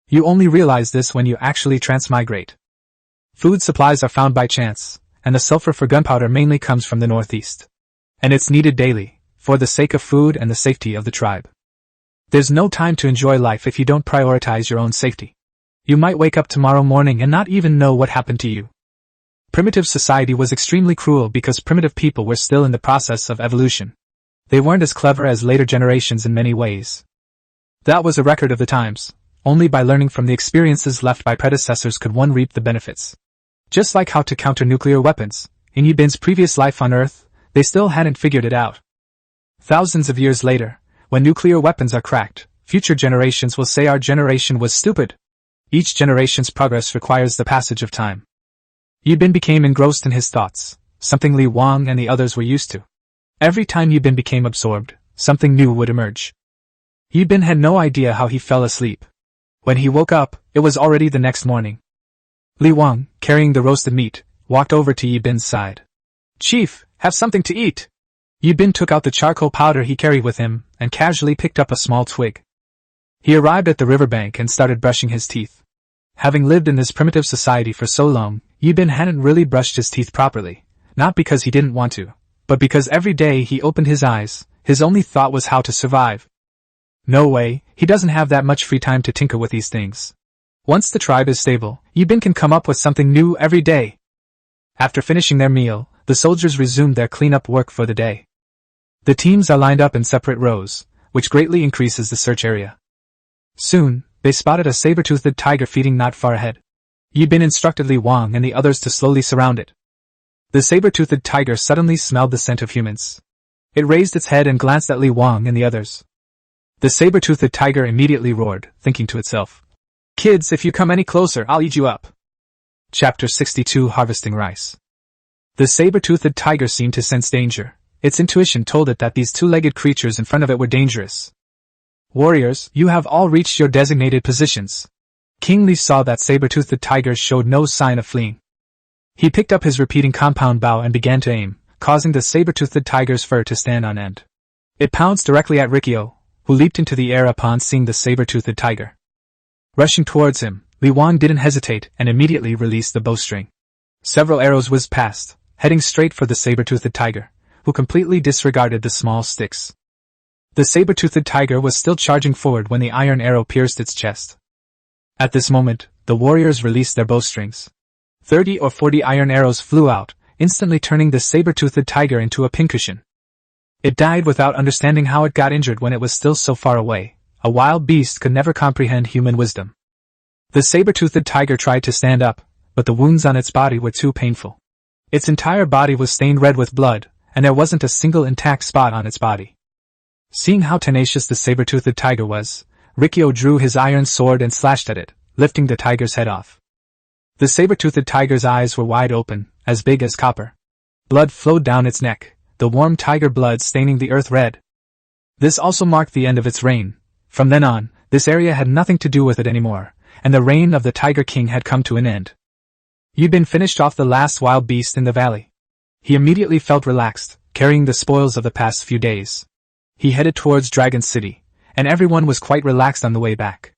You only realize this when you actually transmigrate. Food supplies are found by chance, and the sulfur for gunpowder mainly comes from the northeast. And it's needed daily, for the sake of food and the safety of the tribe. There's no time to enjoy life if you don't prioritize your own safety. You might wake up tomorrow morning and not even know what happened to you. Primitive society was extremely cruel because primitive people were still in the process of evolution. They weren't as clever as later generations in many ways. That was a record of the times. Only by learning from the experiences left by predecessors could one reap the benefits. Just like how to counter nuclear weapons, in Yibin's previous life on Earth, they still hadn't figured it out. Thousands of years later, when nuclear weapons are cracked, future generations will say our generation was stupid. Each generation's progress requires the passage of time. Yibin became engrossed in his thoughts, something Li Wang and the others were used to. Every time Yibin became absorbed, something new would emerge. Yibin had no idea how he fell asleep. When he woke up, it was already the next morning. Li Wang, carrying the roasted meat, walked over to Yibin's side. "Chief, have something to eat." Yibin took out the charcoal powder he carried with him, and casually picked up a small twig. He arrived at the riverbank and started brushing his teeth. Having lived in this primitive society for so long, Yibin hadn't really brushed his teeth properly, not because he didn't want to, but because every day he opened his eyes, his only thought was how to survive. No way, he doesn't have that much free time to tinker with these things. Once the tribe is stable, Yibin can come up with something new every day. After finishing their meal, the soldiers resumed their cleanup work for the day. The teams are lined up in separate rows, which greatly increases the search area. Soon, they spotted a saber-toothed tiger feeding not far ahead. Yibin instructed Li Wang and the others to slowly surround it. The saber-toothed tiger suddenly smelled the scent of humans. It raised its head and glanced at Li Wang and the others. The saber-toothed tiger immediately roared, thinking to itself, "Kids, if you come any closer, I'll eat you up." Chapter 62 Harvesting Rice. The saber-toothed tiger seemed to sense danger. Its intuition told it that these two-legged creatures in front of it were dangerous. "Warriors, you have all reached your designated positions." King Li saw that saber-toothed tigers showed no sign of fleeing. He picked up his repeating compound bow and began to aim, causing the saber-toothed tiger's fur to stand on end. It pounced directly at Rikyo, who leaped into the air upon seeing the saber-toothed tiger. Rushing towards him, Li Wang didn't hesitate and immediately released the bowstring. Several arrows whizzed past, heading straight for the saber-toothed tiger, who completely disregarded the small sticks. The saber-toothed tiger was still charging forward when the iron arrow pierced its chest. At this moment, the warriors released their bowstrings. 30 or 40 iron arrows flew out, instantly turning the saber-toothed tiger into a pincushion. It died without understanding how it got injured when it was still so far away. A wild beast could never comprehend human wisdom. The saber-toothed tiger tried to stand up, but the wounds on its body were too painful. Its entire body was stained red with blood, and there wasn't a single intact spot on its body. Seeing how tenacious the saber-toothed tiger was, Rikyo drew his iron sword and slashed at it, lifting the tiger's head off. The saber-toothed tiger's eyes were wide open, as big as copper. Blood flowed down its neck, the warm tiger blood staining the earth red. This also marked the end of its reign. From then on, this area had nothing to do with it anymore, and the reign of the Tiger King had come to an end. Yibin finished off the last wild beast in the valley. He immediately felt relaxed, carrying the spoils of the past few days. He headed towards Dragon City, and everyone was quite relaxed on the way back.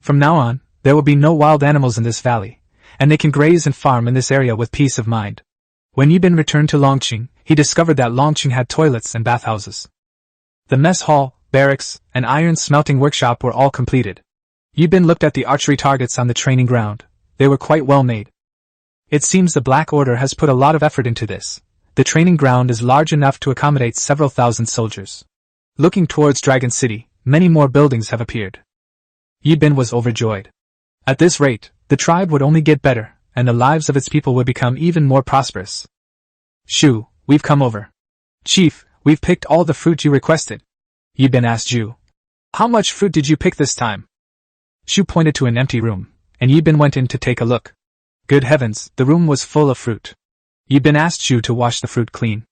From now on, there will be no wild animals in this valley, and they can graze and farm in this area with peace of mind. When Yibin returned to Longqing, he discovered that Longqing had toilets and bathhouses. The mess hall, barracks, and iron smelting workshop were all completed. Yibin looked at the archery targets on the training ground. They were quite well made. It seems the Black Order has put a lot of effort into this. The training ground is large enough to accommodate several thousand soldiers. Looking towards Dragon City, many more buildings have appeared. Yibin was overjoyed. At this rate, the tribe would only get better, and the lives of its people would become even more prosperous. Shu, we've come over. Chief, we've picked all the fruit you requested. Yibin asked Zhu. How much fruit did you pick this time? Shu pointed to an empty room, and Yibin went in to take a look. Good heavens, the room was full of fruit. Yibin asked Zhu to wash the fruit clean.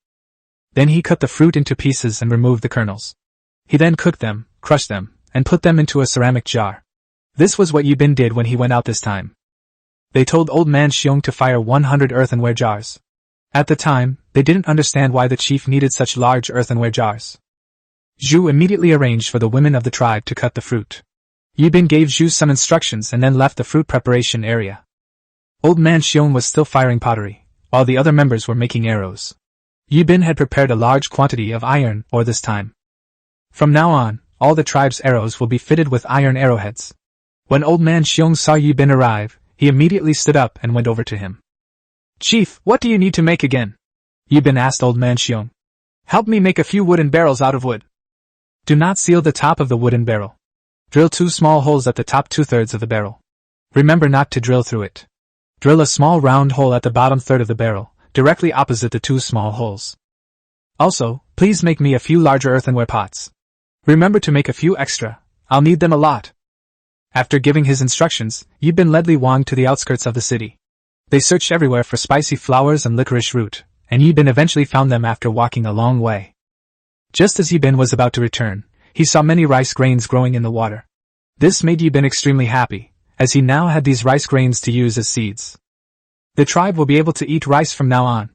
Then he cut the fruit into pieces and removed the kernels. He then cooked them, crushed them, and put them into a ceramic jar. This was what Yibin did when he went out this time. They told Old Man Xiong to fire 100 earthenware jars. At the time, they didn't understand why the chief needed such large earthenware jars. Zhu immediately arranged for the women of the tribe to cut the fruit. Yibin gave Zhu some instructions and then left the fruit preparation area. Old Man Xiong was still firing pottery, while the other members were making arrows. Yibin had prepared a large quantity of iron ore this time. From now on, all the tribe's arrows will be fitted with iron arrowheads. When Old Man Xiong saw Yibin arrive, he immediately stood up and went over to him. Chief, what do you need to make again? Yibin asked Old Man Xiong. Help me make a few wooden barrels out of wood. Do not seal the top of the wooden barrel. Drill 2 small holes at the top 2/3 of the barrel. Remember not to drill through it. Drill a small round hole at the bottom third of the barrel, directly opposite the 2 small holes. Also, please make me a few larger earthenware pots. Remember to make a few extra, I'll need them a lot. After giving his instructions, Yibin led Li Wang to the outskirts of the city. They searched everywhere for spicy flowers and licorice root, and Yibin eventually found them after walking a long way. Just as Yibin was about to return, he saw many rice grains growing in the water. This made Yibin extremely happy, as he now had these rice grains to use as seeds. The tribe will be able to eat rice from now on.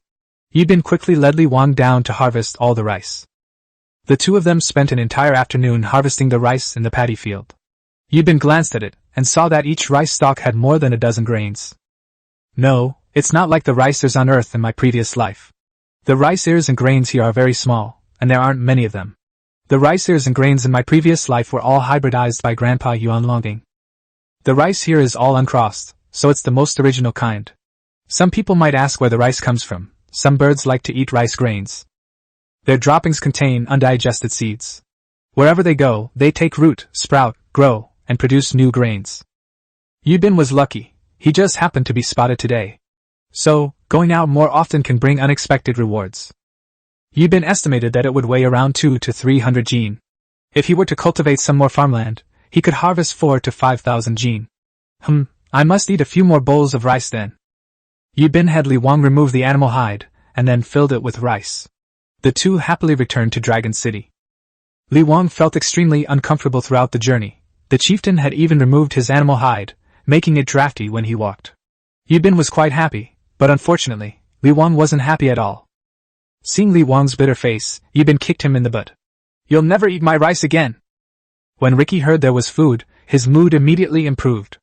Yibin quickly led Li Wang down to harvest all the rice. The two of them spent an entire afternoon harvesting the rice in the paddy field. Yibin glanced at it, and saw that each rice stalk had more than a dozen grains. No, it's not like the rice ears on Earth in my previous life. The rice ears and grains here are very small, and there aren't many of them. The rice ears and grains in my previous life were all hybridized by Grandpa Yuan Longing. The rice here is all uncrossed, so it's the most original kind. Some people might ask where the rice comes from. Some birds like to eat rice grains. Their droppings contain undigested seeds. Wherever they go, they take root, sprout, grow, and produce new grains. Yibin was lucky, he just happened to be spotted today. So, going out more often can bring unexpected rewards. Yibin estimated that it would weigh around 200 to 300 jin. If he were to cultivate some more farmland, he could harvest 4,000 to 5,000 jin. I must eat a few more bowls of rice then. Yibin had Li Wang remove the animal hide, and then filled it with rice. The two happily returned to Dragon City. Li Wang felt extremely uncomfortable throughout the journey. The chieftain had even removed his animal hide, making it drafty when he walked. Yibin was quite happy, but unfortunately, Li Wang wasn't happy at all. Seeing Li Wang's bitter face, Yibin kicked him in the butt. You'll never eat my rice again. When Ricky heard there was food, his mood immediately improved.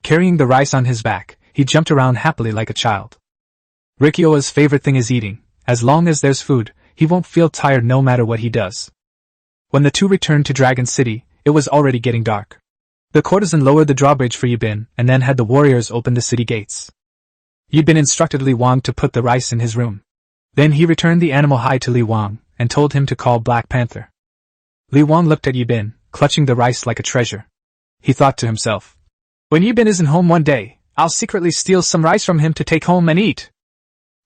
Carrying the rice on his back, he jumped around happily like a child. Rikio's favorite thing is eating. As long as there's food, he won't feel tired no matter what he does. When the two returned to Dragon City, it was already getting dark. The courtesan lowered the drawbridge for Yibin and then had the warriors open the city gates. Yibin instructed Li Wang to put the rice in his room. Then he returned the animal hide to Li Wang and told him to call Black Panther. Li Wang looked at Yibin, clutching the rice like a treasure. He thought to himself, when Yibin isn't home one day, I'll secretly steal some rice from him to take home and eat.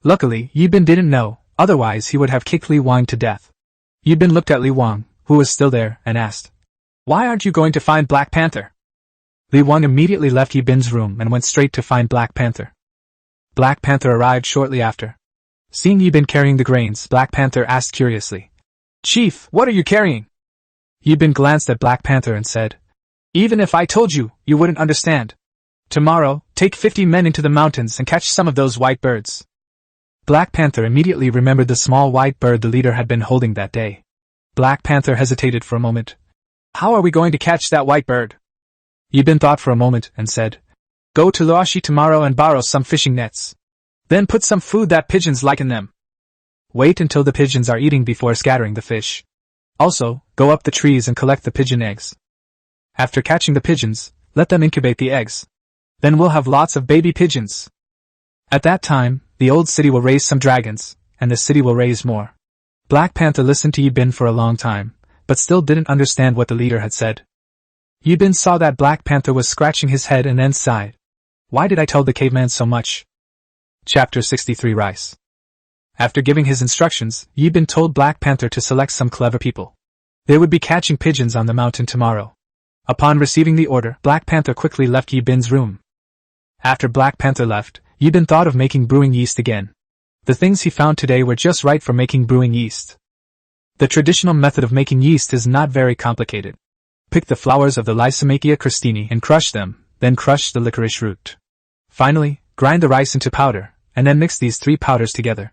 Luckily, Yibin didn't know, otherwise he would have kicked Li Wang to death. Yibin looked at Li Wang, who was still there, and asked, why aren't you going to find Black Panther? Li Wang immediately left Yibin's room and went straight to find Black Panther. Black Panther arrived shortly after. Seeing Yibin carrying the grains, Black Panther asked curiously, Chief, what are you carrying? Yibin glanced at Black Panther and said, even if I told you, you wouldn't understand. Tomorrow, take 50 men into the mountains and catch some of those white birds. Black Panther immediately remembered the small white bird the leader had been holding that day. Black Panther hesitated for a moment. How are we going to catch that white bird? Yibin thought for a moment and said, go to Luoshi tomorrow and borrow some fishing nets. Then put some food that pigeons like in them. Wait until the pigeons are eating before scattering the fish. Also, go up the trees and collect the pigeon eggs. After catching the pigeons, let them incubate the eggs. Then we'll have lots of baby pigeons. At that time, the old city will raise some dragons, and the city will raise more. Black Panther listened to Yibin for a long time, but still didn't understand what the leader had said. Yibin saw that Black Panther was scratching his head and then sighed. Why did I tell the caveman so much? Chapter 63 Rice. After giving his instructions, Yibin told Black Panther to select some clever people. They would be catching pigeons on the mountain tomorrow. Upon receiving the order, Black Panther quickly left Yibin's room. After Black Panther left, Yibin thought of making brewing yeast again. The things he found today were just right for making brewing yeast. The traditional method of making yeast is not very complicated. Pick the flowers of the Lysimachia christini and crush them, then crush the licorice root. Finally, grind the rice into powder, and then mix these 3 powders together.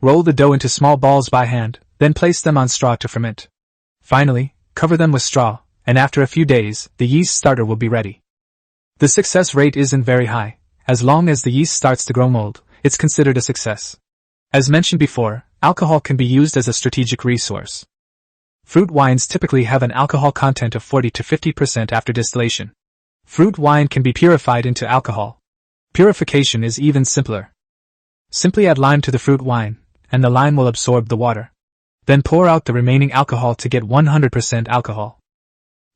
Roll the dough into small balls by hand, then place them on straw to ferment. Finally, cover them with straw, and after a few days, the yeast starter will be ready. The success rate isn't very high. As long as the yeast starts to grow mold, it's considered a success. As mentioned before, alcohol can be used as a strategic resource. Fruit wines typically have an alcohol content of 40 to 50% after distillation. Fruit wine can be purified into alcohol. Purification is even simpler. Simply add lime to the fruit wine, and the lime will absorb the water. Then pour out the remaining alcohol to get 100% alcohol.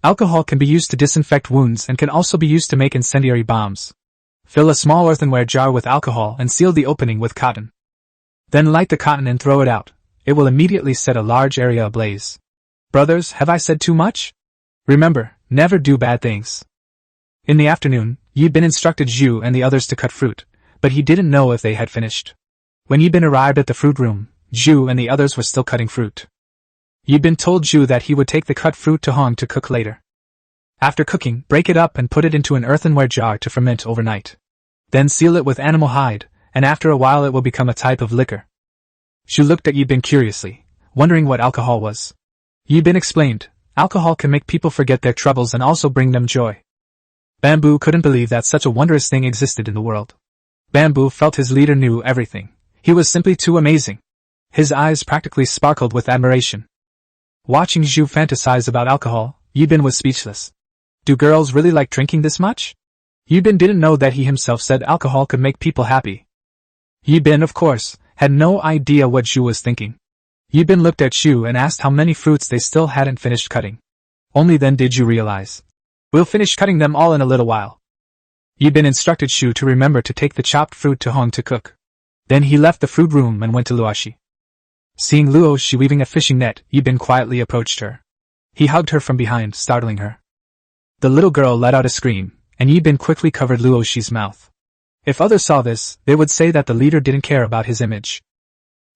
Alcohol can be used to disinfect wounds and can also be used to make incendiary bombs. Fill a small earthenware jar with alcohol and seal the opening with cotton. Then light the cotton and throw it out. It will immediately set a large area ablaze. Brothers, have I said too much? Remember, never do bad things. In the afternoon, Yibin instructed Zhu and the others to cut fruit, but he didn't know if they had finished. When Yibin arrived at the fruit room, Zhu and the others were still cutting fruit. Yibin told Zhu that he would take the cut fruit to Hong to cook later. After cooking, break it up and put it into an earthenware jar to ferment overnight. Then seal it with animal hide, and after a while it will become a type of liquor. Zhu looked at Yibin curiously, wondering what alcohol was. Yibin explained, alcohol can make people forget their troubles and also bring them joy. Bamboo couldn't believe that such a wondrous thing existed in the world. Bamboo felt his leader knew everything. He was simply too amazing. His eyes practically sparkled with admiration. Watching Zhu fantasize about alcohol, Yibin was speechless. Do girls really like drinking this much? Yibin didn't know that he himself said alcohol could make people happy. Yibin, of course, had no idea what Zhu was thinking. Yibin looked at Zhu and asked how many fruits they still hadn't finished cutting. Only then did Zhu realize. We'll finish cutting them all in a little while. Yibin instructed Zhu to remember to take the chopped fruit to Hong to cook. Then he left the fruit room and went to Luoshi. Seeing Luoshi weaving a fishing net, Yibin quietly approached her. He hugged her from behind, startling her. The little girl let out a scream, and Yibin quickly covered Luoshi's mouth. If others saw this, they would say that the leader didn't care about his image.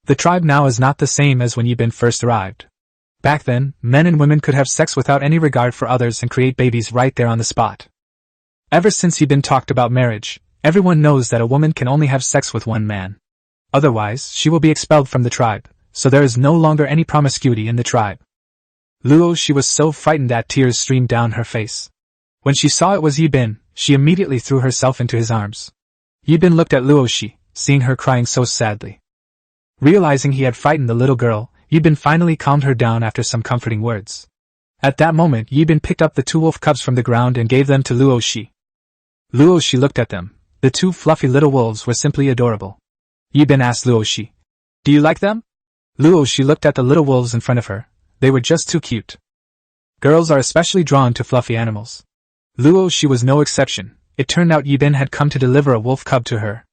The tribe now is not the same as when Yibin first arrived. Back then, men and women could have sex without any regard for others and create babies right there on the spot. Ever since Yibin talked about marriage, everyone knows that a woman can only have sex with one man. Otherwise, she will be expelled from the tribe, so there is no longer any promiscuity in the tribe. Luoshi was so frightened that tears streamed down her face. When she saw it was Yibin, she immediately threw herself into his arms. Yibin looked at Luoshi, seeing her crying so sadly. Realizing he had frightened the little girl, Yibin finally calmed her down after some comforting words. At that moment Yibin picked up the 2 wolf cubs from the ground and gave them to Luoshi. Luoshi looked at them. The 2 fluffy little wolves were simply adorable. Yibin asked Luoshi, "Do you like them?" Luoshi looked at the little wolves in front of her. They were just too cute. Girls are especially drawn to fluffy animals. Luoshi was no exception. It turned out Yibin had come to deliver a wolf cub to her.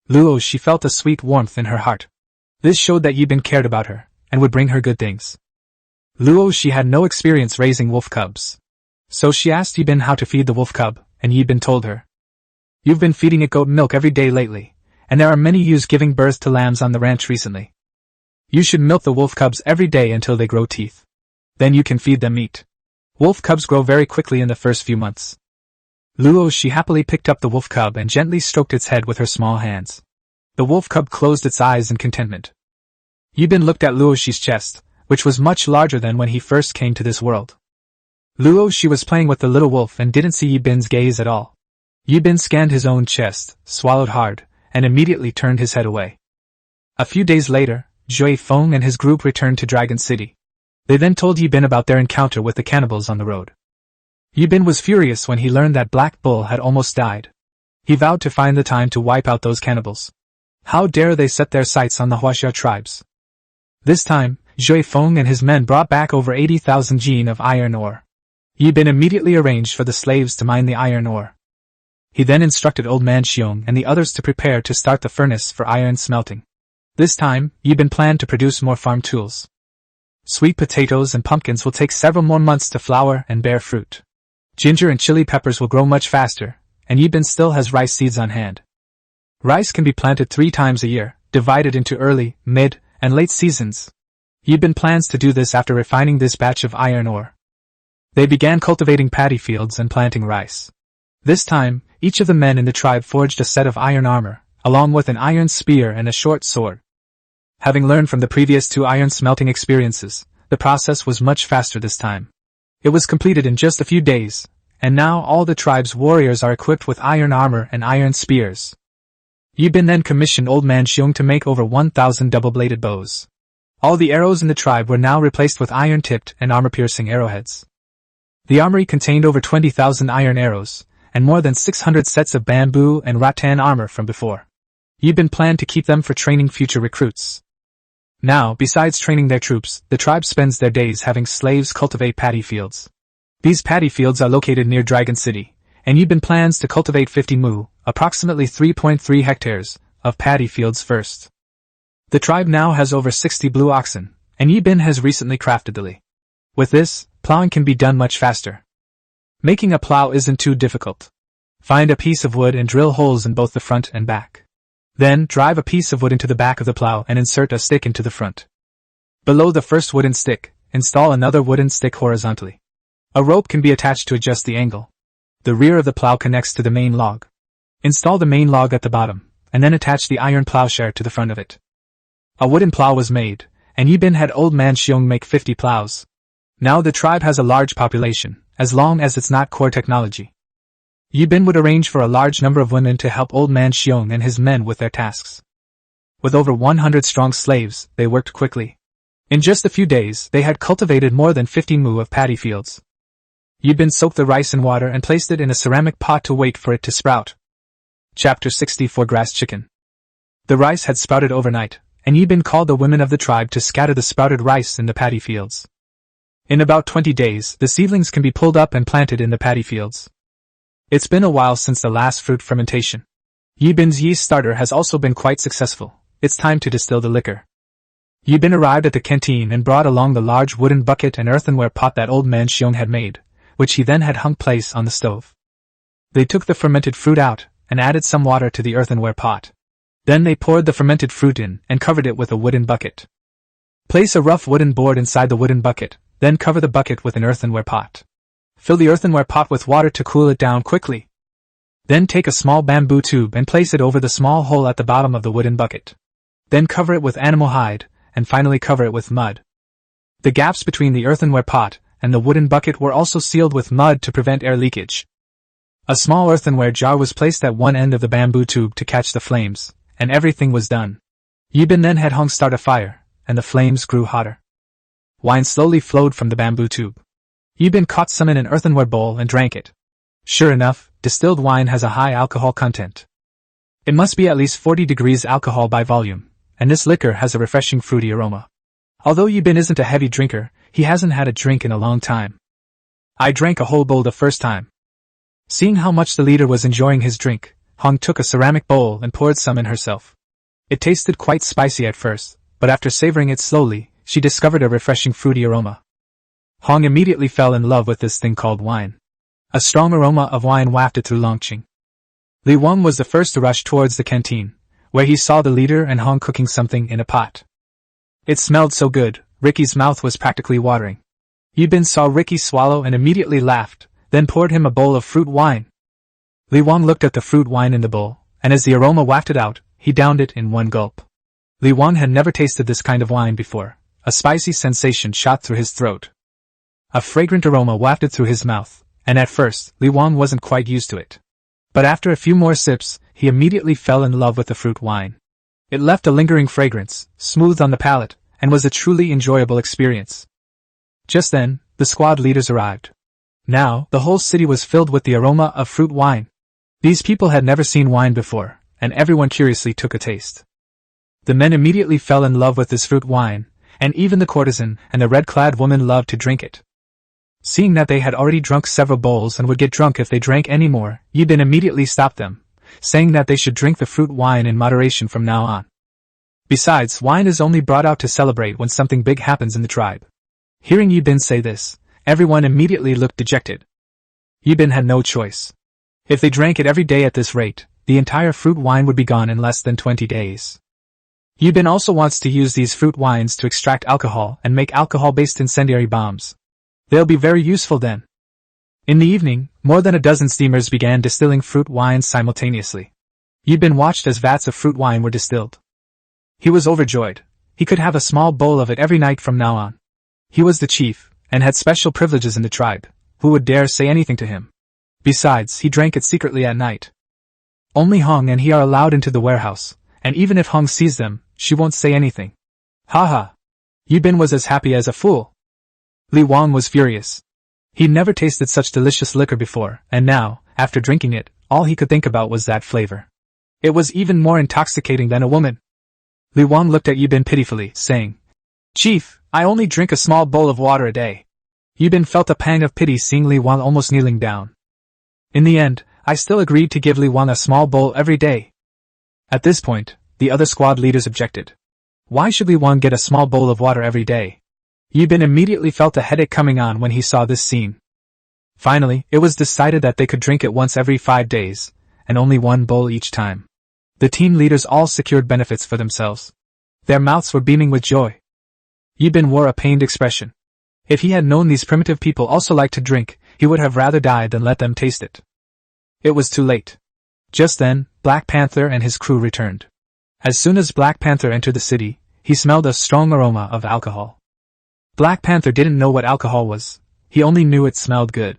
Luoshi felt a sweet warmth in her heart. This showed that Yibin cared about her, and would bring her good things. Luoshi had no experience raising wolf cubs. So she asked Yibin how to feed the wolf cub, and Yibin told her. "You've been feeding it goat milk every day lately, and there are many ewes giving birth to lambs on the ranch recently. You should milk the wolf cubs every day until they grow teeth. Then you can feed them meat. Wolf cubs grow very quickly in the first few months." Luoshi happily picked up the wolf cub and gently stroked its head with her small hands. The wolf cub closed its eyes in contentment. Yibin looked at Luoshi's chest, which was much larger than when he first came to this world. Luoshi was playing with the little wolf and didn't see Yibin's gaze at all. Yibin scanned his own chest, swallowed hard, and immediately turned his head away. A few days later, Zhui Feng and his group returned to Dragon City. They then told Yibin about their encounter with the cannibals on the road. Yibin was furious when he learned that Black Bull had almost died. He vowed to find the time to wipe out those cannibals. How dare they set their sights on the Huaxia tribes? This time, Zhui Feng and his men brought back over 80,000 jin of iron ore. Yibin immediately arranged for the slaves to mine the iron ore. He then instructed Old Man Xiong and the others to prepare to start the furnace for iron smelting. This time, Yibin planned to produce more farm tools. Sweet potatoes and pumpkins will take several more months to flower and bear fruit. Ginger and chili peppers will grow much faster, and Yibin still has rice seeds on hand. Rice can be planted 3 times a year, divided into early, mid, and late seasons. Yibin plans to do this after refining this batch of iron ore. They began cultivating paddy fields and planting rice. This time, each of the men in the tribe forged a set of iron armor, along with an iron spear and a short sword. Having learned from the previous 2 iron smelting experiences, the process was much faster this time. It was completed in just a few days, and now all the tribe's warriors are equipped with iron armor and iron spears. Yibin then commissioned Old Man Xiong to make over 1,000 double-bladed bows. All the arrows in the tribe were now replaced with iron-tipped and armor-piercing arrowheads. The armory contained over 20,000 iron arrows, and more than 600 sets of bamboo and rattan armor from before. Yibin planned to keep them for training future recruits. Now, besides training their troops, the tribe spends their days having slaves cultivate paddy fields. These paddy fields are located near Dragon City, and Yibin plans to cultivate 50 mu, approximately 3.3 hectares, of paddy fields first. The tribe now has over 60 blue oxen, and Yibin has recently crafted the li. With this, plowing can be done much faster. Making a plow isn't too difficult. Find a piece of wood and drill holes in both the front and back. Then, drive a piece of wood into the back of the plow and insert a stick into the front. Below the first wooden stick, install another wooden stick horizontally. A rope can be attached to adjust the angle. The rear of the plow connects to the main log. Install the main log at the bottom, and then attach the iron plowshare to the front of it. A wooden plow was made, and Yibin had Old Man Xiong make 50 plows. Now the tribe has a large population, as long as it's not core technology. Yibin would arrange for a large number of women to help Old Man Xiong and his men with their tasks. With over 100 strong slaves, they worked quickly. In just a few days, they had cultivated more than 50 mu of paddy fields. Yibin soaked the rice in water and placed it in a ceramic pot to wait for it to sprout. Chapter 64 Grass Chicken. The rice had sprouted overnight, and Yibin called the women of the tribe to scatter the sprouted rice in the paddy fields. In about 20 days, the seedlings can be pulled up and planted in the paddy fields. It's been a while since the last fruit fermentation. Yibin's yeast starter has also been quite successful. It's time to distill the liquor. Yibin arrived at the canteen and brought along the large wooden bucket and earthenware pot that Old Man Xiong had made, which he then had hung place on the stove. They took the fermented fruit out and added some water to the earthenware pot. Then they poured the fermented fruit in and covered it with a wooden bucket. Place a rough wooden board inside the wooden bucket, then cover the bucket with an earthenware pot. Fill the earthenware pot with water to cool it down quickly. Then take a small bamboo tube and place it over the small hole at the bottom of the wooden bucket. Then cover it with animal hide, and finally cover it with mud. The gaps between the earthenware pot and the wooden bucket were also sealed with mud to prevent air leakage. A small earthenware jar was placed at one end of the bamboo tube to catch the flames, and everything was done. Yibin then had Hong start a fire, and the flames grew hotter. Wine slowly flowed from the bamboo tube. Yibin caught some in an earthenware bowl and drank it. Sure enough, distilled wine has a high alcohol content. It must be at least 40 degrees alcohol by volume, and this liquor has a refreshing fruity aroma. Although Yibin isn't a heavy drinker, he hasn't had a drink in a long time. I drank a whole bowl the first time. Seeing how much the leader was enjoying his drink, Hong took a ceramic bowl and poured some in herself. It tasted quite spicy at first, but after savoring it slowly, she discovered a refreshing fruity aroma. Hong immediately fell in love with this thing called wine. A strong aroma of wine wafted through Longqing. Li Wang was the first to rush towards the canteen, where he saw the leader and Hong cooking something in a pot. It smelled so good, Ricky's mouth was practically watering. Yibin saw Ricky swallow and immediately laughed, then poured him a bowl of fruit wine. Li Wang looked at the fruit wine in the bowl, and as the aroma wafted out, he downed it in one gulp. Li Wang had never tasted this kind of wine before. A spicy sensation shot through his throat. A fragrant aroma wafted through his mouth, and at first, Li Wang wasn't quite used to it. But after a few more sips, he immediately fell in love with the fruit wine. It left a lingering fragrance, smooth on the palate, and was a truly enjoyable experience. Just then, the squad leaders arrived. Now, the whole city was filled with the aroma of fruit wine. These people had never seen wine before, and everyone curiously took a taste. The men immediately fell in love with this fruit wine, and even the courtesan and the red-clad woman loved to drink it. Seeing that they had already drunk several bowls and would get drunk if they drank any more, Yibin immediately stopped them, saying that they should drink the fruit wine in moderation from now on. Besides, wine is only brought out to celebrate when something big happens in the tribe. Hearing Yibin say this, everyone immediately looked dejected. Yibin had no choice. If they drank it every day at this rate, the entire fruit wine would be gone in less than 20 days. Yibin also wants to use these fruit wines to extract alcohol and make alcohol-based incendiary bombs. They'll be very useful then. In the evening, more than a dozen steamers began distilling fruit wines simultaneously. Yibin watched as vats of fruit wine were distilled. He was overjoyed. He could have a small bowl of it every night from now on. He was the chief, and had special privileges in the tribe. Who would dare say anything to him? Besides, he drank it secretly at night. Only Hong and he are allowed into the warehouse, and even if Hong sees them, she won't say anything. Haha! Yibin was as happy as a fool. Li Wang was furious. He'd never tasted such delicious liquor before, and now, after drinking it, all he could think about was that flavor. It was even more intoxicating than a woman. Li Wang looked at Yibin pitifully, saying, "Chief, I only drink a small bowl of water a day." Yibin felt a pang of pity seeing Li Wang almost kneeling down. In the end, I still agreed to give Li Wang a small bowl every day. At this point, the other squad leaders objected. Why should Li Wang get a small bowl of water every day? Yibin immediately felt a headache coming on when he saw this scene. Finally, it was decided that they could drink it once every 5 days, and only one bowl each time. The team leaders all secured benefits for themselves. Their mouths were beaming with joy. Yibin wore a pained expression. If he had known these primitive people also liked to drink, he would have rather died than let them taste it. It was too late. Just then, Black Panther and his crew returned. As soon as Black Panther entered the city, he smelled a strong aroma of alcohol. Black Panther didn't know what alcohol was, he only knew it smelled good.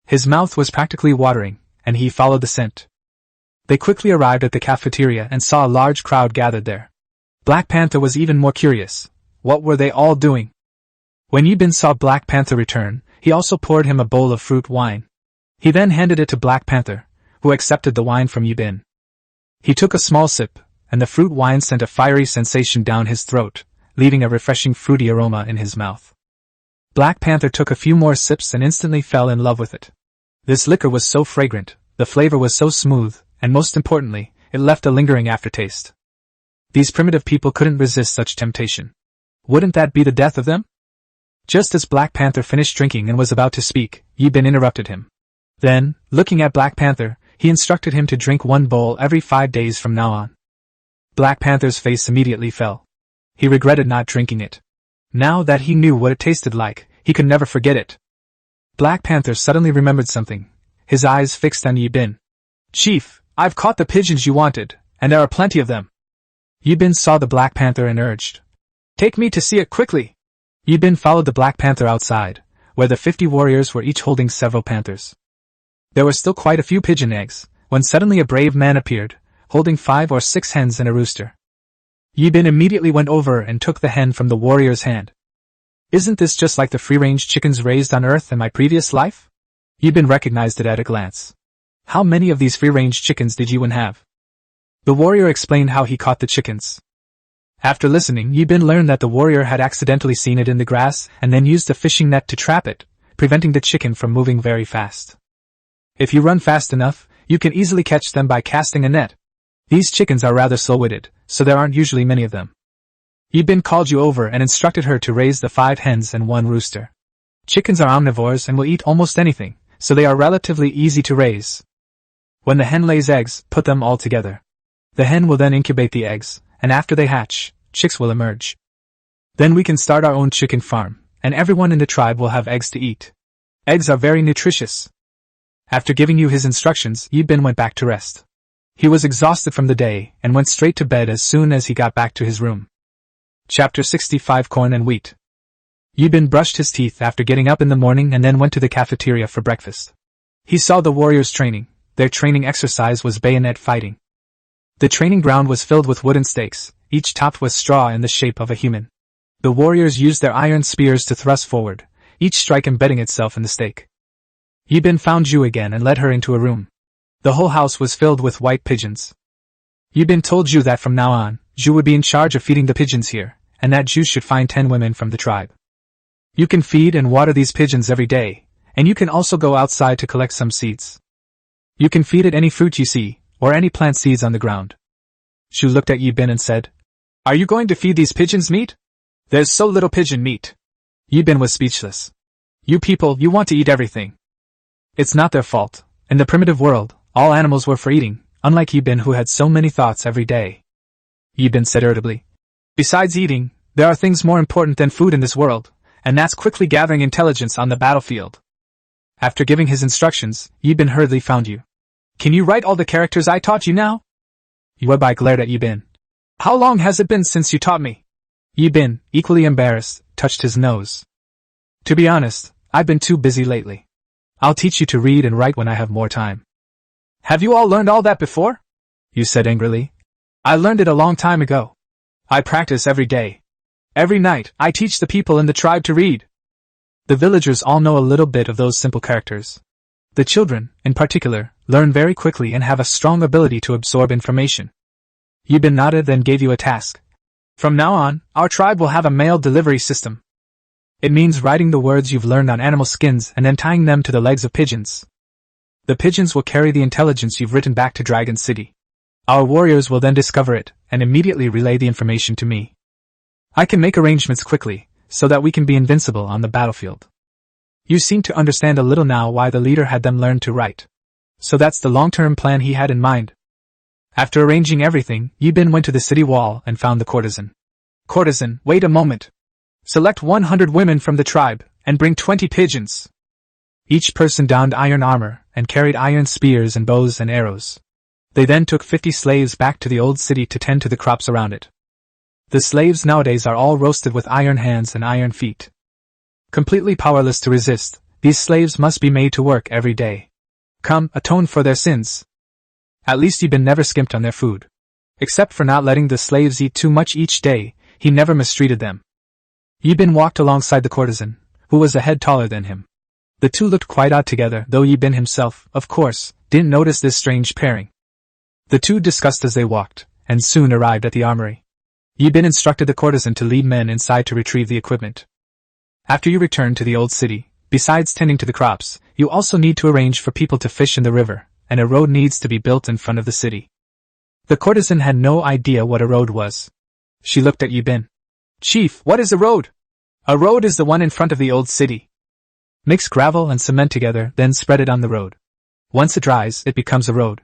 His mouth was practically watering, and he followed the scent. They quickly arrived at the cafeteria and saw a large crowd gathered there. Black Panther was even more curious. What were they all doing? When Yibin saw Black Panther return, he also poured him a bowl of fruit wine. He then handed it to Black Panther, who accepted the wine from Yibin. He took a small sip, and the fruit wine sent a fiery sensation down his throat, leaving a refreshing fruity aroma in his mouth. Black Panther took a few more sips and instantly fell in love with it. This liquor was so fragrant, the flavor was so smooth, and most importantly, it left a lingering aftertaste. These primitive people couldn't resist such temptation. Wouldn't that be the death of them? Just as Black Panther finished drinking and was about to speak, Yibin interrupted him. Then, looking at Black Panther, he instructed him to drink one bowl every 5 days from now on. Black Panther's face immediately fell. He regretted not drinking it. Now that he knew what it tasted like, he could never forget it. Black Panther suddenly remembered something, his eyes fixed on Yibin. "Chief, I've caught the pigeons you wanted, and there are plenty of them." Yibin saw the Black Panther and urged, "Take me to see it quickly." Yibin followed the Black Panther outside, where the 50 warriors were each holding several panthers. There were still quite a few pigeon eggs, when suddenly a brave man appeared, holding 5 or 6 hens and a rooster. Yibin immediately went over and took the hen from the warrior's hand. "Isn't this just like the free-range chickens raised on Earth in my previous life?" Yibin recognized it at a glance. "How many of these free-range chickens did Yibin have?" The warrior explained how he caught the chickens. After listening, Yibin learned that the warrior had accidentally seen it in the grass and then used a fishing net to trap it, preventing the chicken from moving very fast. If you run fast enough, you can easily catch them by casting a net. These chickens are rather slow-witted, so there aren't usually many of them. Yibin called you over and instructed her to raise the 5 hens and 1 rooster. Chickens are omnivores and will eat almost anything, so they are relatively easy to raise. When the hen lays eggs, put them all together. The hen will then incubate the eggs, and after they hatch, chicks will emerge. Then we can start our own chicken farm, and everyone in the tribe will have eggs to eat. Eggs are very nutritious. After giving you his instructions, Yibin went back to rest. He was exhausted from the day, and went straight to bed as soon as he got back to his room. Chapter 65 Corn and Wheat. Yibin brushed his teeth after getting up in the morning and then went to the cafeteria for breakfast. He saw the warriors training. Their training exercise was bayonet fighting. The training ground was filled with wooden stakes, each topped with straw in the shape of a human. The warriors used their iron spears to thrust forward, each strike embedding itself in the stake. Yibin found Ju again and led her into a room. The whole house was filled with white pigeons. Yibin told Zhu that from now on, Zhu would be in charge of feeding the pigeons here, and that Zhu should find 10 women from the tribe. You can feed and water these pigeons every day, and you can also go outside to collect some seeds. You can feed it any fruit you see, or any plant seeds on the ground. Zhu looked at Yibin and said, "Are you going to feed these pigeons meat? There's so little pigeon meat." Yibin was speechless. "You people, you want to eat everything." It's not their fault. In the primitive world, all animals were for eating, unlike Yibin who had so many thoughts every day. Yibin said irritably, "Besides eating, there are things more important than food in this world, and that's quickly gathering intelligence on the battlefield." After giving his instructions, Yibin hurriedly found you. "Can you write all the characters I taught you now?" Yuebai glared at Yibin. "How long has it been since you taught me?" Yibin, equally embarrassed, touched his nose. "To be honest, I've been too busy lately. I'll teach you to read and write when I have more time." "Have you all learned all that before?" Yu said angrily. "I learned it a long time ago. I practice every day. Every night, I teach the people in the tribe to read." The villagers all know a little bit of those simple characters. The children, in particular, learn very quickly and have a strong ability to absorb information. Yibin nodded, then gave you a task. "From now on, our tribe will have a mail delivery system. It means writing the words you've learned on animal skins and then tying them to the legs of pigeons. The pigeons will carry the intelligence you've written back to Dragon City. Our warriors will then discover it and immediately relay the information to me. I can make arrangements quickly, so that we can be invincible on the battlefield." You seem to understand a little now why the leader had them learn to write. So that's the long-term plan he had in mind. After arranging everything, Yibin went to the city wall and found the courtesan. "Courtesan, wait a moment. Select 100 women from the tribe, and bring 20 pigeons." Each person donned iron armor, and carried iron spears and bows and arrows. They then took 50 slaves back to the old city to tend to the crops around it. The slaves nowadays are all roasted with iron hands and iron feet. Completely powerless to resist, these slaves must be made to work every day. Come, atone for their sins. At least Yibin never skimped on their food. Except for not letting the slaves eat too much each day, he never mistreated them. Yibin walked alongside the courtesan, who was a head taller than him. The two looked quite odd together, though Yibin himself, of course, didn't notice this strange pairing. The two discussed as they walked, and soon arrived at the armory. Yibin instructed the courtesan to lead men inside to retrieve the equipment. After you return to the old city, besides tending to the crops, you also need to arrange for people to fish in the river, and a road needs to be built in front of the city. The courtesan had no idea what a road was. She looked at Yibin. "Chief, what is a road?" "A road is the one in front of the old city. Mix gravel and cement together, then spread it on the road. Once it dries, it becomes a road.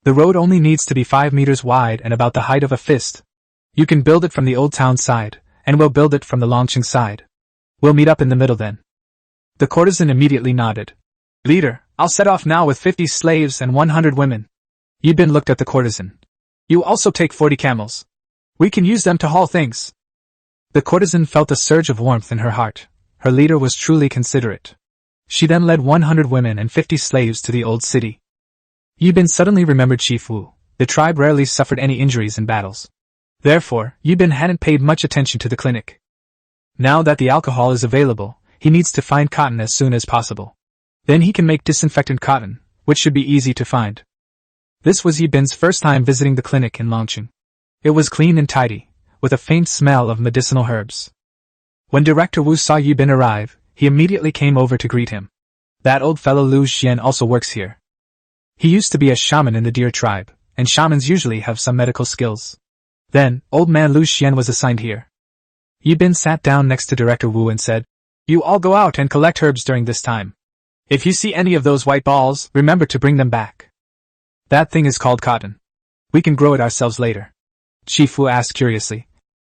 The road only needs to be 5 meters wide and about the height of a fist. You can build it from the old town side, and we'll build it from the Longqing side. We'll meet up in the middle then." The courtesan immediately nodded. "Leader, I'll set off now with 50 slaves and 100 women." Yibin looked at the courtesan. "You also take 40 camels. We can use them to haul things." The courtesan felt a surge of warmth in her heart. Her leader was truly considerate. She then led 100 women and 50 slaves to the old city. Yibin suddenly remembered Chief Wu. The tribe rarely suffered any injuries in battles. Therefore, Yibin hadn't paid much attention to the clinic. Now that the alcohol is available, he needs to find cotton as soon as possible. Then he can make disinfectant cotton, which should be easy to find. This was Yibin's first time visiting the clinic in Longqing. It was clean and tidy, with a faint smell of medicinal herbs. When Director Wu saw Yibin arrive, he immediately came over to greet him. "That old fellow Lu Xian also works here. He used to be a shaman in the deer tribe, and shamans usually have some medical skills." Then, old man Lu Xian was assigned here. Yibin sat down next to Director Wu and said, "You all go out and collect herbs during this time. If you see any of those white balls, remember to bring them back. That thing is called cotton. We can grow it ourselves later." Chief Wu asked curiously,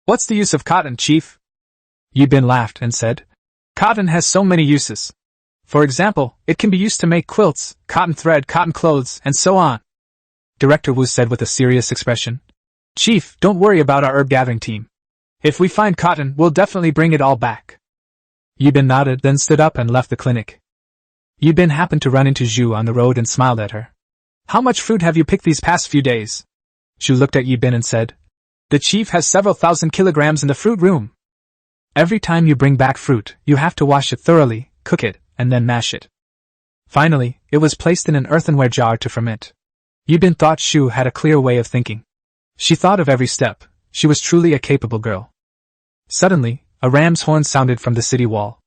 "What's the use of cotton, Chief?" Yibin laughed and said, "Cotton has so many uses. For example, it can be used to make quilts, cotton thread, cotton clothes, and so on." Director Wu said with a serious expression, "Chief, don't worry about our herb gathering team. If we find cotton, we'll definitely bring it all back." Yibin nodded, then stood up and left the clinic. Yibin happened to run into Zhu on the road and smiled at her. "How much fruit have you picked these past few days?" Zhu looked at Yibin and said, "The chief has several thousand kilograms in the fruit room. Every time you bring back fruit, you have to wash it thoroughly, cook it, and then mash it. Finally, it was placed in an earthenware jar to ferment. Yibin thought Shu had a clear way of thinking. She thought of every step. She was truly a capable girl. Suddenly, a ram's horn sounded from the city wall.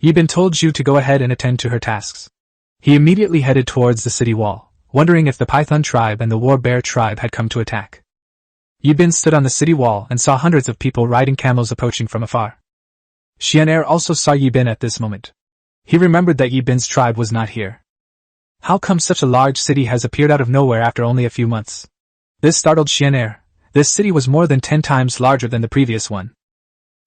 Yibin told Zhu to go ahead and attend to her tasks. He immediately headed towards the city wall, wondering if the Python tribe and the War Bear tribe had come to attack. Yibin stood on the city wall and saw hundreds of people riding camels approaching from afar. Xian'er also saw Yibin at this moment. He remembered that Yibin's tribe was not here. How come such a large city has appeared out of nowhere after only a few months? This startled Xian'er. This city was more than 10 times larger than the previous one.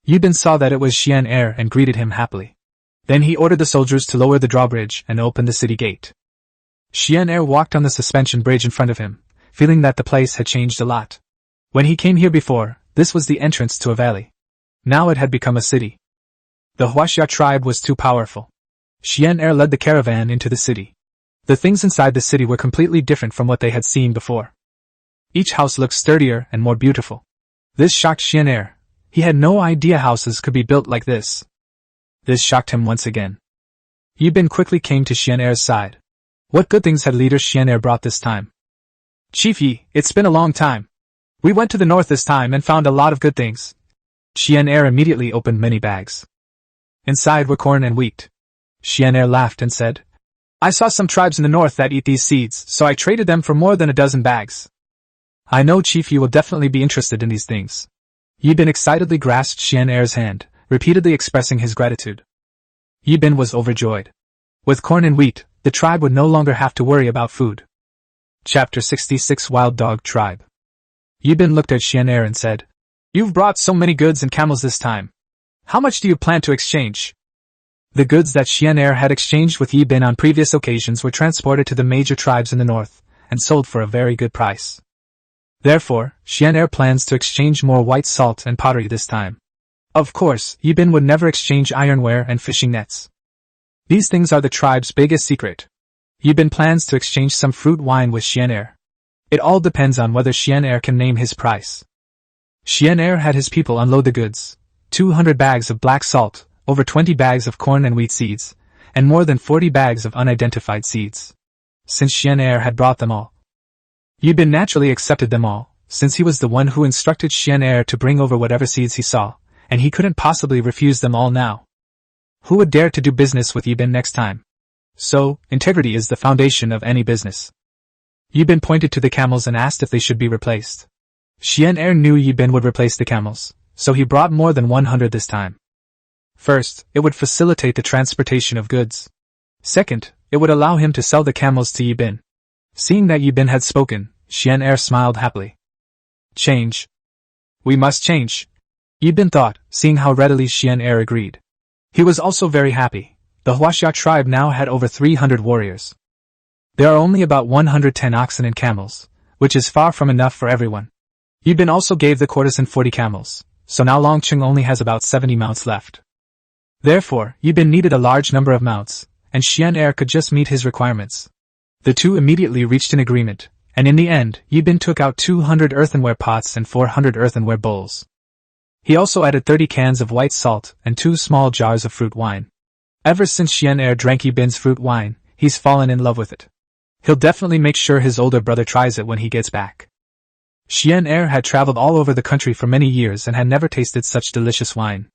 Yibin saw that it was Xian'er and greeted him happily. Then he ordered the soldiers to lower the drawbridge and open the city gate. Xian'er walked on the suspension bridge in front of him, feeling that the place had changed a lot. When he came here before, this was the entrance to a valley. Now it had become a city. The Huaxia tribe was too powerful. Xian'er led the caravan into the city. The things inside the city were completely different from what they had seen before. Each house looked sturdier and more beautiful. This shocked Xian'er. He had no idea houses could be built like this. This shocked him once again. Yibin quickly came to Xian'er's side. What good things had leader Xian'er brought this time? Chief Yi, it's been a long time. We went to the north this time and found a lot of good things. Xian'er immediately opened many bags. Inside were corn and wheat. Xian'er laughed and said, I saw some tribes in the north that eat these seeds, so I traded them for more than a dozen bags. I know Chief Yi will definitely be interested in these things. Yibin excitedly grasped Xian'er's hand, repeatedly expressing his gratitude. Yibin was overjoyed. With corn and wheat, the tribe would no longer have to worry about food. Chapter 66 Wild Dog Tribe. Yibin looked at Xian'er and said, You've brought so many goods and camels this time. How much do you plan to exchange? The goods that Xian'er had exchanged with Yibin on previous occasions were transported to the major tribes in the north, and sold for a very good price. Therefore, Xian'er plans to exchange more white salt and pottery this time. Of course, Yibin would never exchange ironware and fishing nets. These things are the tribe's biggest secret. Yibin plans to exchange some fruit wine with Xian'er. It all depends on whether Xian'er can name his price. Xian'er had his people unload the goods. 200 bags of black salt, over 20 bags of corn and wheat seeds, and more than 40 bags of unidentified seeds. Since Xian'er had brought them all, Yibin naturally accepted them all, since he was the one who instructed Xian'er to bring over whatever seeds he saw, and he couldn't possibly refuse them all now. Who would dare to do business with Yibin next time? So, integrity is the foundation of any business. Yibin pointed to the camels and asked if they should be replaced. Xian'er knew Yibin would replace the camels, so he brought more than 100 this time. First, it would facilitate the transportation of goods. Second, it would allow him to sell the camels to Yibin. Seeing that Yibin had spoken, Xian'er smiled happily. Change. We must change. Yibin thought, seeing how readily Xian'er agreed. He was also very happy. The Huaxia tribe now had over 300 warriors. There are only about 110 oxen and camels, which is far from enough for everyone. Yibin also gave the courtesan 40 camels, so now Longcheng only has about 70 mounts left. Therefore, Yibin needed a large number of mounts, and Xian'er could just meet his requirements. The two immediately reached an agreement, and in the end, Yibin took out 200 earthenware pots and 400 earthenware bowls. He also added 30 cans of white salt and 2 small jars of fruit wine. Ever since Xian'er drank Yibin's fruit wine, he's fallen in love with it. He'll definitely make sure his older brother tries it when he gets back. Xian'er had traveled all over the country for many years and had never tasted such delicious wine.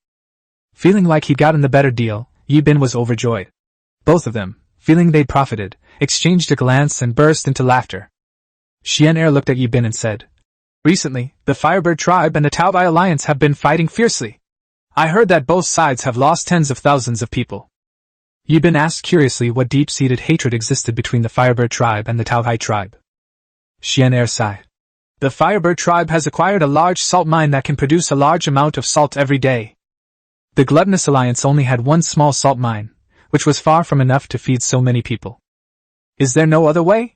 Feeling like he'd gotten the better deal, Yibin was overjoyed. Both of them, feeling they'd profited, exchanged a glance and burst into laughter. Xian'er looked at Yibin and said, Recently, the Firebird tribe and the Taobai alliance have been fighting fiercely. I heard that both sides have lost tens of thousands of people. Yibin asked curiously what deep-seated hatred existed between the Firebird tribe and the Taobai tribe. Xian'er sighed. The Firebird tribe has acquired a large salt mine that can produce a large amount of salt every day. The Gluttonous Alliance only had one small salt mine, which was far from enough to feed so many people. Is there no other way?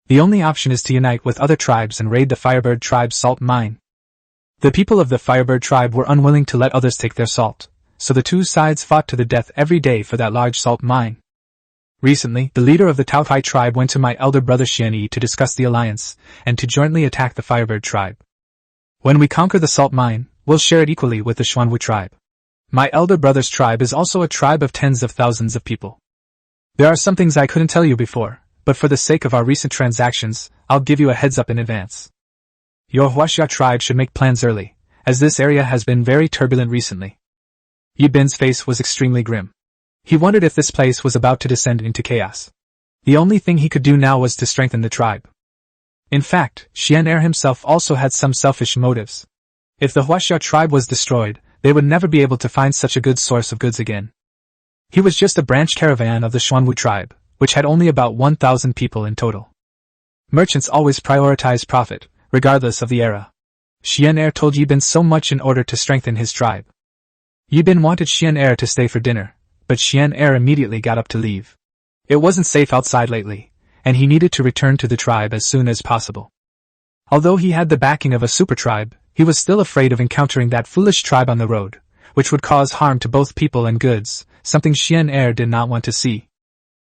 The only option is to unite with other tribes and raid the Firebird tribe's salt mine. The people of the Firebird tribe were unwilling to let others take their salt, so the two sides fought to the death every day for that large salt mine. Recently, the leader of the Taobai tribe went to my elder brother Xianyi to discuss the alliance, and to jointly attack the Firebird tribe. When we conquer the salt mine, we'll share it equally with the Xuanwu tribe. My elder brother's tribe is also a tribe of tens of thousands of people. There are some things I couldn't tell you before, but for the sake of our recent transactions, I'll give you a heads up in advance. Your Huaxia tribe should make plans early, as this area has been very turbulent recently. Yibin's face was extremely grim. He wondered if this place was about to descend into chaos. The only thing he could do now was to strengthen the tribe. In fact, Xian'er himself also had some selfish motives. If the Huaxia tribe was destroyed, they would never be able to find such a good source of goods again. He was just a branch caravan of the Xuanwu tribe, which had only about 1,000 people in total. Merchants always prioritize profit, regardless of the era. Xian'er told Yibin so much in order to strengthen his tribe. Yibin wanted Xian'er to stay for dinner, but Xian'er immediately got up to leave. It wasn't safe outside lately, and he needed to return to the tribe as soon as possible. Although he had the backing of a super tribe, he was still afraid of encountering that foolish tribe on the road, which would cause harm to both people and goods, something Xian'er did not want to see.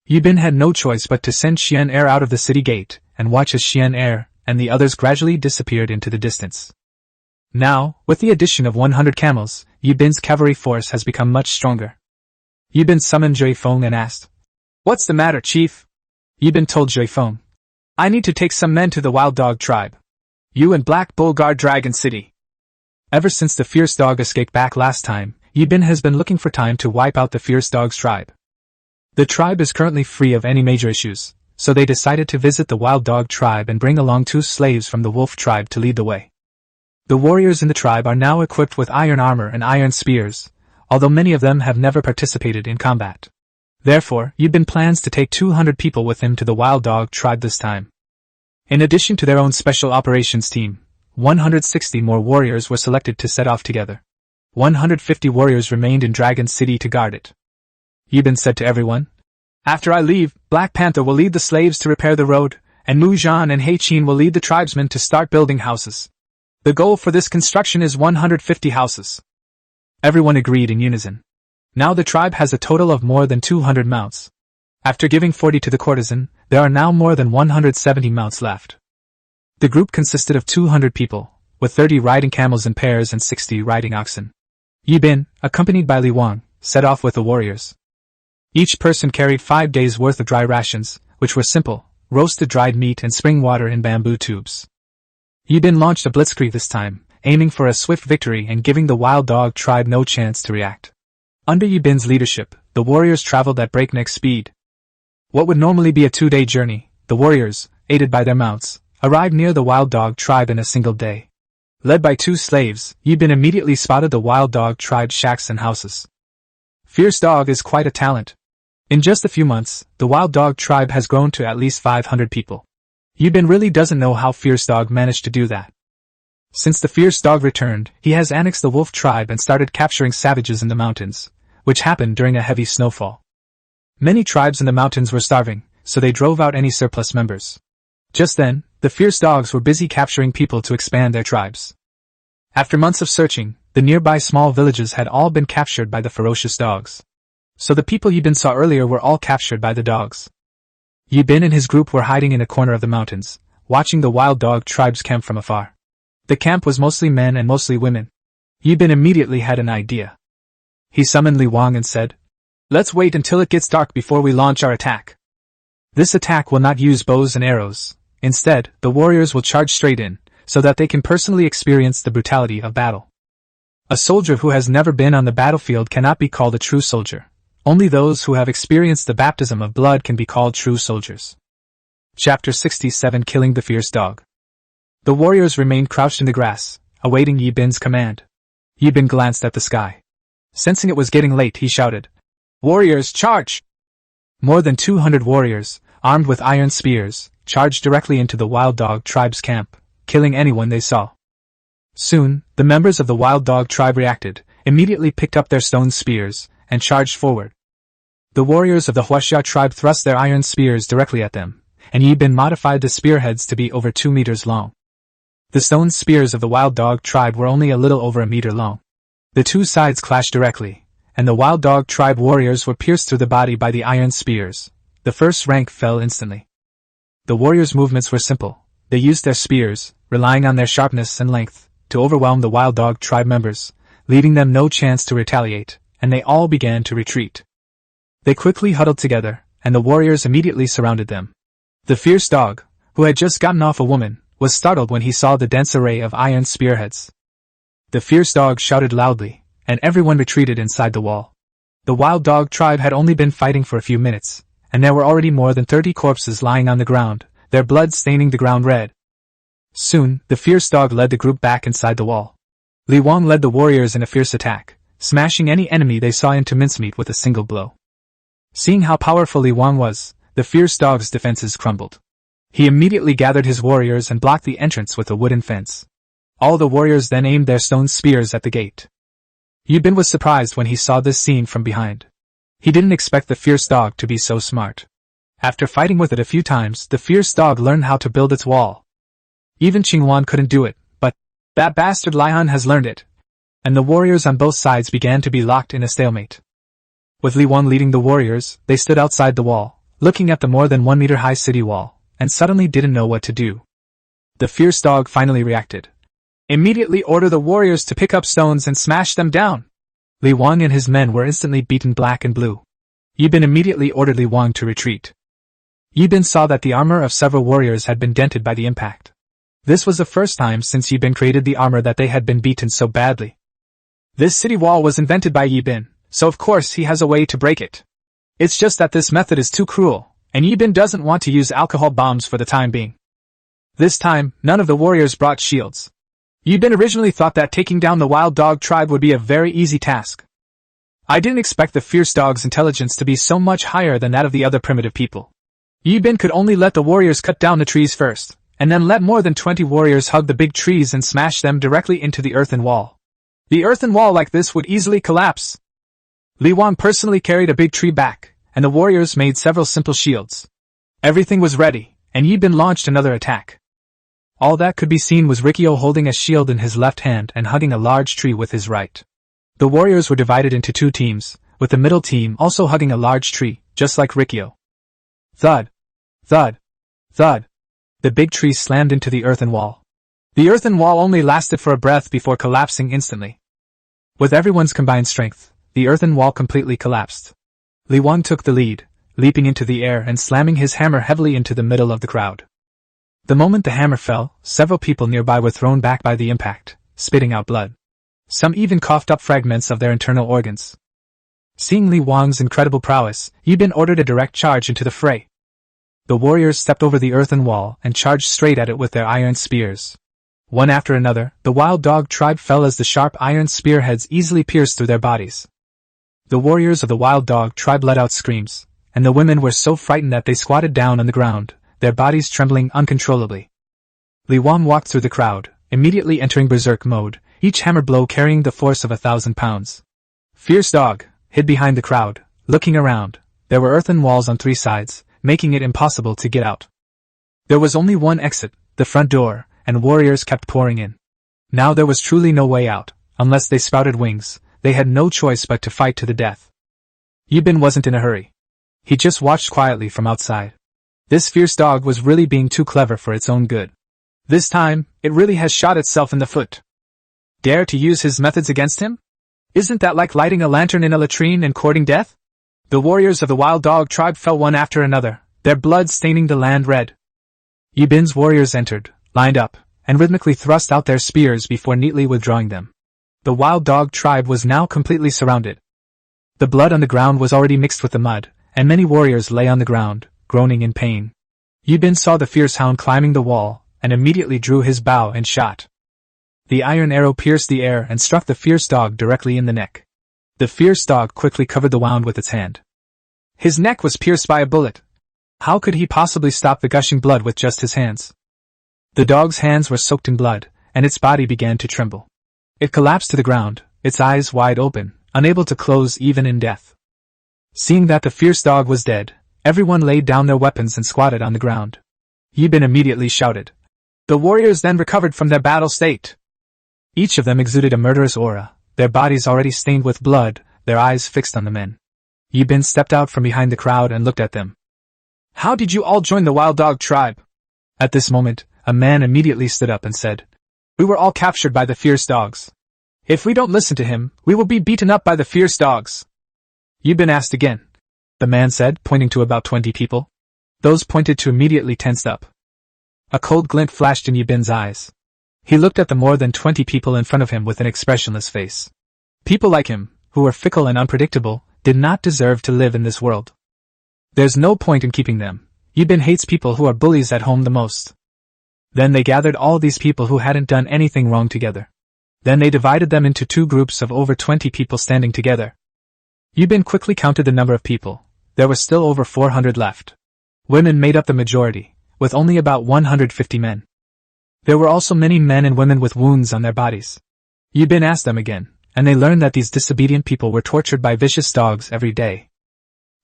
Yibin had no choice but to send Xian'er out of the city gate, and watch as Xian'er and the others gradually disappeared into the distance. Now, with the addition of 100 camels, Yibin's cavalry force has become much stronger. Yibin summoned Juifeng and asked, "What's the matter, chief?" Yibin told Juifeng, "I need to take some men to the Wild Dog tribe. You and Black Bull guard Dragon City." Ever since the Fierce Dog escaped back last time, Yibin has been looking for time to wipe out the Fierce Dog's tribe. The tribe is currently free of any major issues, so they decided to visit the Wild Dog tribe and bring along 2 slaves from the Wolf tribe to lead the way. The warriors in the tribe are now equipped with iron armor and iron spears, although many of them have never participated in combat. Therefore, Yibin plans to take 200 people with him to the Wild Dog tribe this time. In addition to their own special operations team, 160 more warriors were selected to set off together. 150 warriors remained in Dragon City to guard it. Yibin said to everyone, "After I leave, Black Panther will lead the slaves to repair the road, and Mu Zhan and Heiqin will lead the tribesmen to start building houses. The goal for this construction is 150 houses." Everyone agreed in unison. Now the tribe has a total of more than 200 mounts. After giving 40 to the courtesan, there are now more than 170 mounts left. The group consisted of 200 people, with 30 riding camels in pairs and 60 riding oxen. Yibin, accompanied by Li Wang, set off with the warriors. Each person carried 5 days' worth of dry rations, which were simple, roasted dried meat and spring water in bamboo tubes. Yibin launched a blitzkrieg this time, aiming for a swift victory and giving the Wild Dog tribe no chance to react. Under Yibin's leadership, the warriors traveled at breakneck speed. What would normally be a 2-day journey, the warriors, aided by their mounts, arrived near the Wild Dog tribe in a single day. Led by 2 slaves, Yibin immediately spotted the Wild Dog tribe's shacks and houses. Fierce Dog is quite a talent. In just a few months, the Wild Dog tribe has grown to at least 500 people. Yibin really doesn't know how Fierce Dog managed to do that. Since the Fierce Dog returned, he has annexed the Wolf tribe and started capturing savages in the mountains, which happened during a heavy snowfall. Many tribes in the mountains were starving, so they drove out any surplus members. Just then, the Fierce Dogs were busy capturing people to expand their tribes. After months of searching, the nearby small villages had all been captured by the ferocious dogs. So the people Yibin saw earlier were all captured by the dogs. Yibin and his group were hiding in a corner of the mountains, watching the Wild Dog tribe's camp from afar. The camp was mostly men and mostly women. Yibin immediately had an idea. He summoned Li Wang and said, "Let's wait until it gets dark before we launch our attack. This attack will not use bows and arrows. Instead, the warriors will charge straight in, so that they can personally experience the brutality of battle. A soldier who has never been on the battlefield cannot be called a true soldier. Only those who have experienced the baptism of blood can be called true soldiers." Chapter 67 Killing the Fierce Dog. The warriors remained crouched in the grass, awaiting Yibin's command. Yibin glanced at the sky. Sensing it was getting late, he shouted, "Warriors, charge!" More than 200 warriors, armed with iron spears, charged directly into the Wild Dog tribe's camp, killing anyone they saw. Soon, the members of the Wild Dog tribe reacted, immediately picked up their stone spears, and charged forward. The warriors of the Huaxia tribe thrust their iron spears directly at them, and Yibin modified the spearheads to be over 2 meters long. The stone spears of the Wild Dog tribe were only a little over a meter long. The 2 sides clashed directly, and the Wild Dog tribe warriors were pierced through the body by the iron spears. The first rank fell instantly. The warriors' movements were simple. They used their spears, relying on their sharpness and length, to overwhelm the Wild Dog tribe members, leaving them no chance to retaliate, and they all began to retreat. They quickly huddled together, and the warriors immediately surrounded them. The fierce dog, who had just gotten off a woman, was startled when he saw the dense array of iron spearheads. The fierce dog shouted loudly, and everyone retreated inside the wall. The wild dog tribe had only been fighting for a few minutes, and there were already more than 30 corpses lying on the ground, their blood staining the ground red. Soon, the fierce dog led the group back inside the wall. Li Wang led the warriors in a fierce attack, smashing any enemy they saw into mincemeat with a single blow. Seeing how powerful Li Wang was, the fierce dog's defenses crumbled. He immediately gathered his warriors and blocked the entrance with a wooden fence. All the warriors then aimed their stone spears at the gate. Yibin was surprised when he saw this scene from behind. He didn't expect the fierce dog to be so smart. After fighting with it a few times, the fierce dog learned how to build its wall. Even Qingwan couldn't do it, but that bastard Lihan has learned it. And the warriors on both sides began to be locked in a stalemate. With Li Wang leading the warriors, they stood outside the wall, looking at the more than 1 meter high city wall, and suddenly didn't know what to do. The fierce dog finally reacted. Immediately order the warriors to pick up stones and smash them down. Li Wang and his men were instantly beaten black and blue. Yibin immediately ordered Li Wang to retreat. Yibin saw that the armor of several warriors had been dented by the impact. This was the first time since Yibin created the armor that they had been beaten so badly. This city wall was invented by Yibin, so of course he has a way to break it. It's just that this method is too cruel, and Yibin doesn't want to use alcohol bombs for the time being. This time, none of the warriors brought shields. Yibin originally thought that taking down the wild dog tribe would be a very easy task. I didn't expect the fierce dog's intelligence to be so much higher than that of the other primitive people. Yibin could only let the warriors cut down the trees first, and then let more than 20 warriors hug the big trees and smash them directly into the earthen wall. The earthen wall like this would easily collapse. Li Wang personally carried a big tree back, and the warriors made several simple shields. Everything was ready, and Yibin launched another attack. All that could be seen was Rikyo holding a shield in his left hand and hugging a large tree with his right. The warriors were divided into 2 teams, with the middle team also hugging a large tree, just like Rikyo. Thud! Thud! Thud! The big tree slammed into the earthen wall. The earthen wall only lasted for a breath before collapsing instantly. With everyone's combined strength, the earthen wall completely collapsed. Li Wang took the lead, leaping into the air and slamming his hammer heavily into the middle of the crowd. The moment the hammer fell, several people nearby were thrown back by the impact, spitting out blood. Some even coughed up fragments of their internal organs. Seeing Li Wang's incredible prowess, Yibin ordered a direct charge into the fray. The warriors stepped over the earthen wall and charged straight at it with their iron spears. One after another, the wild dog tribe fell as the sharp iron spearheads easily pierced through their bodies. The warriors of the wild dog tribe let out screams, and the women were so frightened that they squatted down on the ground, their bodies trembling uncontrollably. Li Wang walked through the crowd, immediately entering berserk mode, each hammer blow carrying the force of 1,000 pounds. Fierce dog hid behind the crowd, looking around. There were earthen walls on 3 sides, making it impossible to get out. There was only one exit, the front door, and warriors kept pouring in. Now there was truly no way out. Unless they sprouted wings, they had no choice but to fight to the death. Yibin wasn't in a hurry. He just watched quietly from outside. This fierce dog was really being too clever for its own good. This time, it really has shot itself in the foot. Dare to use his methods against him? Isn't that like lighting a lantern in a latrine and courting death? The warriors of the wild dog tribe fell one after another, their blood staining the land red. Yibin's warriors entered, lined up, and rhythmically thrust out their spears before neatly withdrawing them. The wild dog tribe was now completely surrounded. The blood on the ground was already mixed with the mud, and many warriors lay on the ground, groaning in pain. Yibin saw the fierce hound climbing the wall, and immediately drew his bow and shot. The iron arrow pierced the air and struck the fierce dog directly in the neck. The fierce dog quickly covered the wound with its hand. His neck was pierced by a bullet. How could he possibly stop the gushing blood with just his hands? The dog's hands were soaked in blood, and its body began to tremble. It collapsed to the ground, its eyes wide open, unable to close even in death. Seeing that the fierce dog was dead, everyone laid down their weapons and squatted on the ground. Yibin immediately shouted. The warriors then recovered from their battle state. Each of them exuded a murderous aura, their bodies already stained with blood, their eyes fixed on the men. Yibin stepped out from behind the crowd and looked at them. How did you all join the wild dog tribe? At this moment, a man immediately stood up and said, We were all captured by the fierce dogs. If we don't listen to him, we will be beaten up by the fierce dogs. Yibin asked again, the man said, pointing to about 20 people. Those pointed to immediately tensed up. A cold glint flashed in Yibin's eyes. He looked at the more than 20 people in front of him with an expressionless face. People like him, who were fickle and unpredictable, did not deserve to live in this world. There's no point in keeping them. Yibin hates people who are bullies at home the most. Then they gathered all these people who hadn't done anything wrong together. Then they divided them into two groups of over 20 people standing together. Yibin quickly counted the number of people. There were still over 400 left. Women made up the majority, with only about 150 men. There were also many men and women with wounds on their bodies. Yibin asked them again, and they learned that these disobedient people were tortured by vicious dogs every day.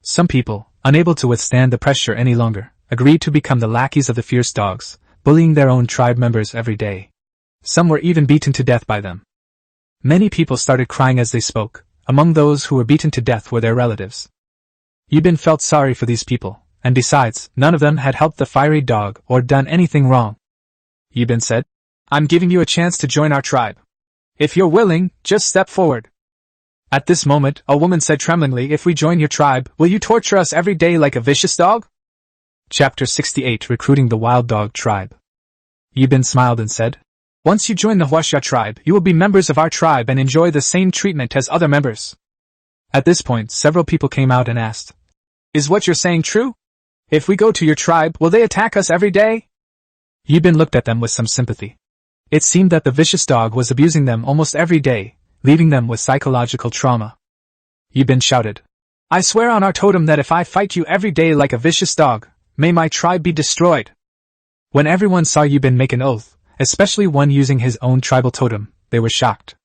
Some people, unable to withstand the pressure any longer, agreed to become the lackeys of the fierce dogs, bullying their own tribe members every day. Some were even beaten to death by them. Many people started crying as they spoke. Among those who were beaten to death were their relatives. Yibin felt sorry for these people, and besides, none of them had helped the fiery dog or done anything wrong. Yibin said, "I'm giving you a chance to join our tribe. If you're willing, just step forward." At this moment, a woman said tremblingly, "If we join your tribe, will you torture us every day like a vicious dog?" Chapter 68 Recruiting the Wild Dog Tribe. Yibin smiled and said, "Once you join the Huaxia tribe, you will be members of our tribe and enjoy the same treatment as other members." At this point, several people came out and asked, "Is what you're saying true? If we go to your tribe, will they attack us every day?" Yibin looked at them with some sympathy. It seemed that the vicious dog was abusing them almost every day, leaving them with psychological trauma. Yibin shouted, "I swear on our totem that if I fight you every day like a vicious dog, may my tribe be destroyed." When everyone saw Yibin make an oath, especially one using his own tribal totem, they were shocked.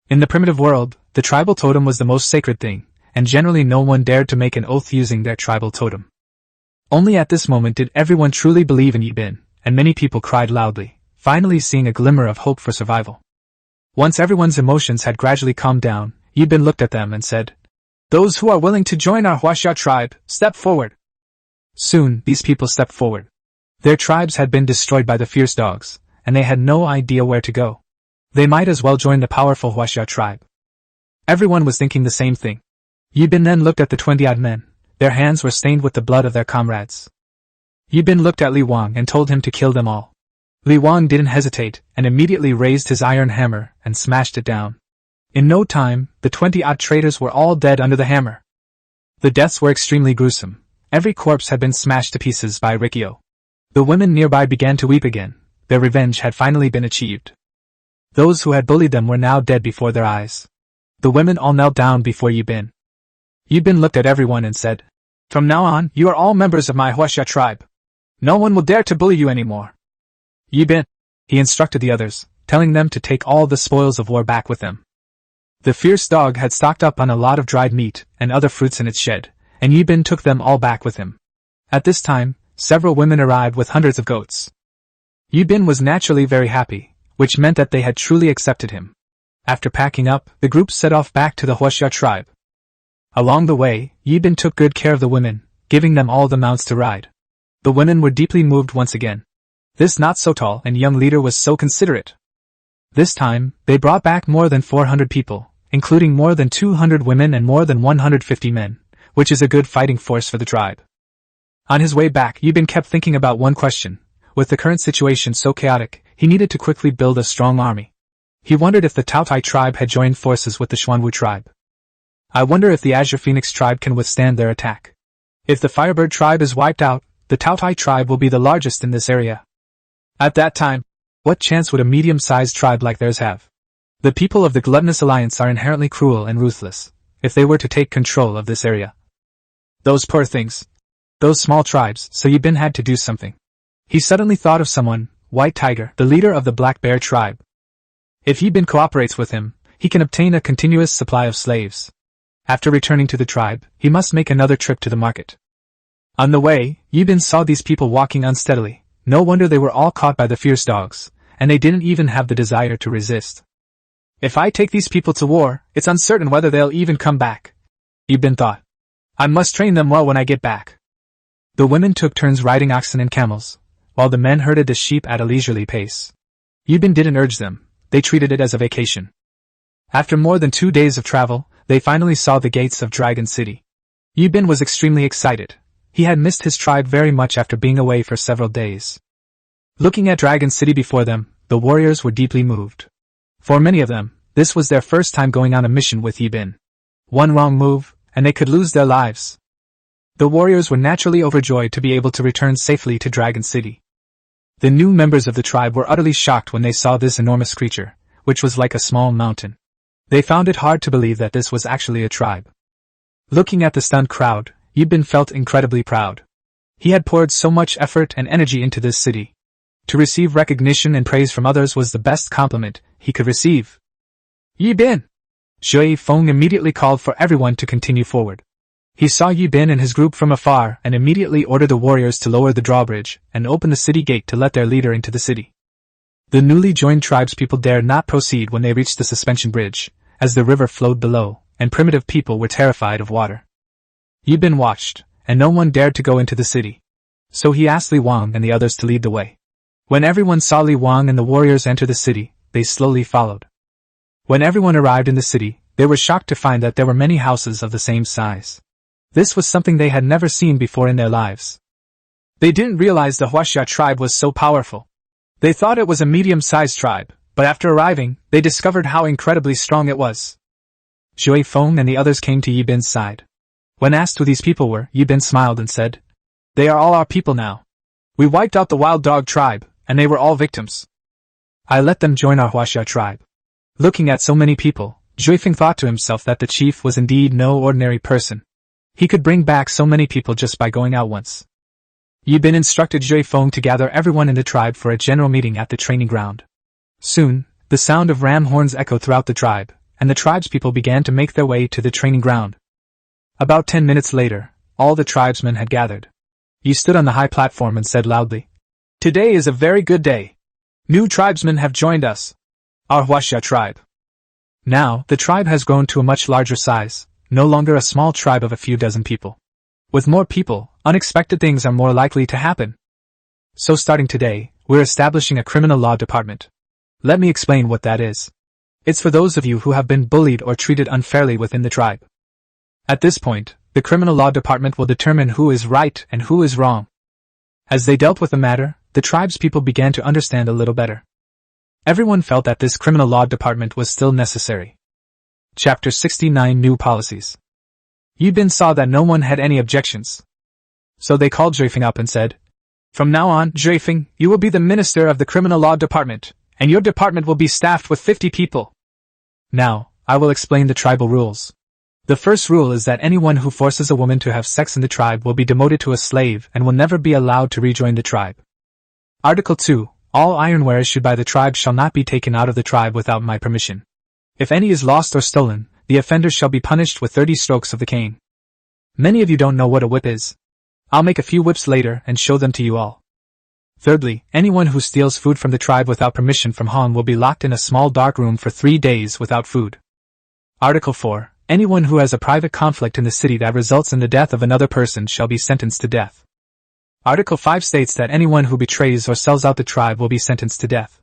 In the primitive world, the tribal totem was the most sacred thing, and generally no one dared to make an oath using their tribal totem. Only at this moment did everyone truly believe in Yibin, and many people cried loudly, finally seeing a glimmer of hope for survival. Once everyone's emotions had gradually calmed down, Yibin looked at them and said, "Those who are willing to join our Huaxia tribe, step forward." Soon, these people stepped forward. Their tribes had been destroyed by the fierce dogs, and they had no idea where to go. They might as well join the powerful Huaxia tribe. Everyone was thinking the same thing. Yibin then looked at the 20-odd men. Their hands were stained with the blood of their comrades. Yibin looked at Li Wang and told him to kill them all. Li Wang didn't hesitate, and immediately raised his iron hammer and smashed it down. In no time, the 20-odd traitors were all dead under the hammer. The deaths were extremely gruesome. Every corpse had been smashed to pieces by Rikyo. The women nearby began to weep again. Their revenge had finally been achieved. Those who had bullied them were now dead before their eyes. The women all knelt down before Yibin. Yibin looked at everyone and said, "From now on, you are all members of my Huaxia tribe. No one will dare to bully you anymore." "Yibin," he instructed the others, telling them to take all the spoils of war back with them. The fierce dog had stocked up on a lot of dried meat and other fruits in its shed, and Yibin took them all back with him. At this time, several women arrived with hundreds of goats. Yibin was naturally very happy, which meant that they had truly accepted him. After packing up, the group set off back to the Huaxia tribe. Along the way, Yibin took good care of the women, giving them all the mounts to ride. The women were deeply moved once again. This not-so-tall and young leader was so considerate. This time, they brought back more than 400 people, including more than 200 women and more than 150 men, which is a good fighting force for the tribe. On his way back, Yibin kept thinking about one question. With the current situation so chaotic, he needed to quickly build a strong army. He wondered if the Taotai tribe had joined forces with the Xuanwu tribe. I wonder if the Azure Phoenix tribe can withstand their attack. If the Firebird tribe is wiped out, the Taotai tribe will be the largest in this area. At that time, what chance would a medium-sized tribe like theirs have? The people of the Gluttonous Alliance are inherently cruel and ruthless. If they were to take control of this area, those poor things. Those small tribes, so Yibin had to do something. He suddenly thought of someone, White Tiger, the leader of the Black Bear tribe. If Yibin cooperates with him, he can obtain a continuous supply of slaves. After returning to the tribe, he must make another trip to the market. On the way, Yibin saw these people walking unsteadily. No wonder they were all caught by the fierce dogs, and they didn't even have the desire to resist. If I take these people to war, it's uncertain whether they'll even come back, Yibin thought. I must train them well when I get back. The women took turns riding oxen and camels, while the men herded the sheep at a leisurely pace. Yibin didn't urge them, they treated it as a vacation. After more than 2 days of travel, they finally saw the gates of Dragon City. Yibin was extremely excited. He had missed his tribe very much after being away for several days. Looking at Dragon City before them, the warriors were deeply moved. For many of them, this was their first time going on a mission with Yibin. One wrong move, and they could lose their lives. The warriors were naturally overjoyed to be able to return safely to Dragon City. The new members of the tribe were utterly shocked when they saw this enormous creature, which was like a small mountain. They found it hard to believe that this was actually a tribe. Looking at the stunned crowd, Yibin felt incredibly proud. He had poured so much effort and energy into this city. To receive recognition and praise from others was the best compliment he could receive. Yibin! Zhui Feng immediately called for everyone to continue forward. He saw Yibin and his group from afar and immediately ordered the warriors to lower the drawbridge and open the city gate to let their leader into the city. The newly joined tribespeople dared not proceed when they reached the suspension bridge, as the river flowed below, and primitive people were terrified of water. Yibin watched, and no one dared to go into the city. So he asked Li Wang and the others to lead the way. When everyone saw Li Wang and the warriors enter the city, they slowly followed. When everyone arrived in the city, they were shocked to find that there were many houses of the same size. This was something they had never seen before in their lives. They didn't realize the Huaxia tribe was so powerful. They thought it was a medium-sized tribe, but after arriving, they discovered how incredibly strong it was. Zhui Feng and the others came to Yibin's side. When asked who these people were, Yibin smiled and said, "They are all our people now. We wiped out the wild dog tribe, and they were all victims. I let them join our Huaxia tribe." Looking at so many people, Zhui Feng thought to himself that the chief was indeed no ordinary person. He could bring back so many people just by going out once. Yibin instructed Zhui Feng to gather everyone in the tribe for a general meeting at the training ground. Soon, the sound of ram horns echoed throughout the tribe, and the tribespeople began to make their way to the training ground. About 10 minutes later, all the tribesmen had gathered. He stood on the high platform and said loudly, "Today is a very good day. New tribesmen have joined us. Our Huaxia tribe. Now, the tribe has grown to a much larger size, no longer a small tribe of a few dozen people. With more people, unexpected things are more likely to happen. So starting today, we're establishing a criminal law department. Let me explain what that is. It's for those of you who have been bullied or treated unfairly within the tribe. At this point, the criminal law department will determine who is right and who is wrong." As they dealt with the matter, the tribespeople began to understand a little better. Everyone felt that this criminal law department was still necessary. Chapter 69 New Policies. Yibin saw that no one had any objections. So they called Zhui Feng up and said, "From now on, Zhui Feng, you will be the minister of the criminal law department, and your department will be staffed with 50 people. Now, I will explain the tribal rules. The first rule is that anyone who forces a woman to have sex in the tribe will be demoted to a slave and will never be allowed to rejoin the tribe. Article 2. All ironware issued by the tribe shall not be taken out of the tribe without my permission. If any is lost or stolen, the offender shall be punished with 30 strokes of the cane." Many of you don't know what a whip is. I'll make a few whips later and show them to you all. Thirdly, anyone who steals food from the tribe without permission from Han will be locked in a small dark room for 3 days without food. Article 4. Anyone who has a private conflict in the city that results in the death of another person shall be sentenced to death. Article 5 states that anyone who betrays or sells out the tribe will be sentenced to death.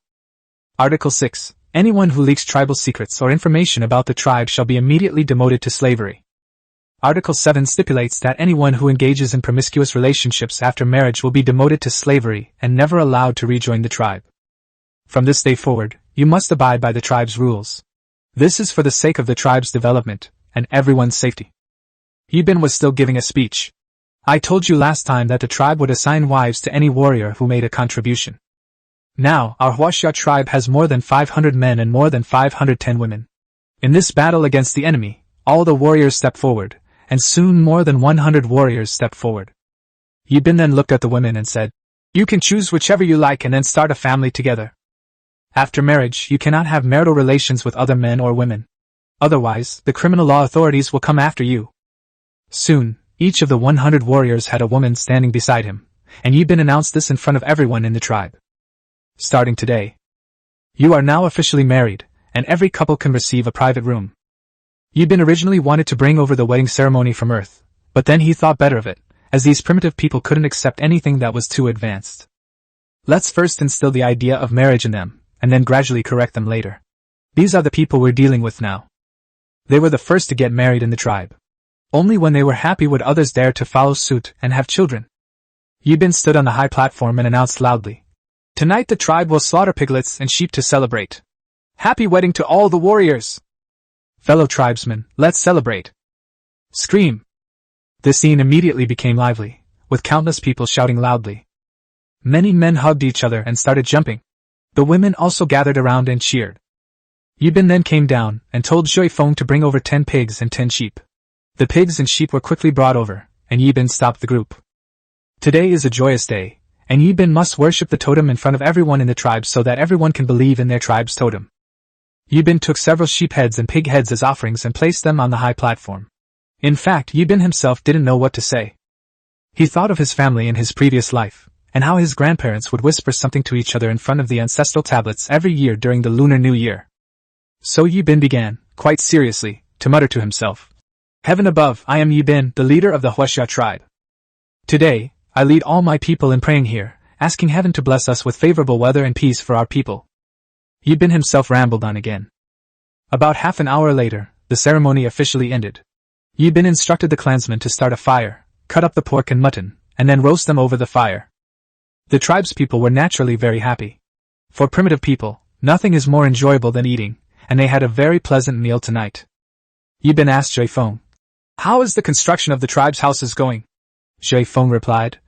Article 6. Anyone who leaks tribal secrets or information about the tribe shall be immediately demoted to slavery. Article 7 stipulates that anyone who engages in promiscuous relationships after marriage will be demoted to slavery and never allowed to rejoin the tribe. From this day forward, you must abide by the tribe's rules. This is for the sake of the tribe's development and everyone's safety. Yibin was still giving a speech. I told you last time that the tribe would assign wives to any warrior who made a contribution. Now, our Huaxia tribe has more than 500 men and more than 510 women. In this battle against the enemy, all the warriors stepped forward, and soon more than 100 warriors stepped forward. Yibin then looked at the women and said, "You can choose whichever you like and then start a family together. After marriage, you cannot have marital relations with other men or women. Otherwise, the criminal law authorities will come after you." Soon, each of the 100 warriors had a woman standing beside him, and Yibin announced this in front of everyone in the tribe. Starting today, you are now officially married, and every couple can receive a private room. Yibin originally wanted to bring over the wedding ceremony from Earth, but then he thought better of it, as these primitive people couldn't accept anything that was too advanced. Let's first instill the idea of marriage in them, and then gradually correct them later. These are the people we're dealing with now. They were the first to get married in the tribe. Only when they were happy would others dare to follow suit and have children. Yibin stood on the high platform and announced loudly, "Tonight the tribe will slaughter piglets and sheep to celebrate. Happy wedding to all the warriors! Fellow tribesmen, let's celebrate!" Scream! The scene immediately became lively, with countless people shouting loudly. Many men hugged each other and started jumping. The women also gathered around and cheered. Yibin then came down and told Feng to bring over 10 pigs and 10 sheep. The pigs and sheep were quickly brought over, and Yibin stopped the group. Today is a joyous day, and Yibin must worship the totem in front of everyone in the tribe so that everyone can believe in their tribe's totem. Yibin took several sheep heads and pig heads as offerings and placed them on the high platform. In fact, Yibin himself didn't know what to say. He thought of his family in his previous life, and how his grandparents would whisper something to each other in front of the ancestral tablets every year during the Lunar New Year. So Yibin began, quite seriously, to mutter to himself. Heaven above, I am Yibin, the leader of the Huaxia tribe. Today, I lead all my people in praying here, asking heaven to bless us with favorable weather and peace for our people. Yibin himself rambled on again. About half an hour later, the ceremony officially ended. Yibin instructed the clansmen to start a fire, cut up the pork and mutton, and then roast them over the fire. The tribespeople were naturally very happy. For primitive people, nothing is more enjoyable than eating, and they had a very pleasant meal tonight. Yibin asked Feng, "How is the construction of the tribe's houses going?" Feng replied,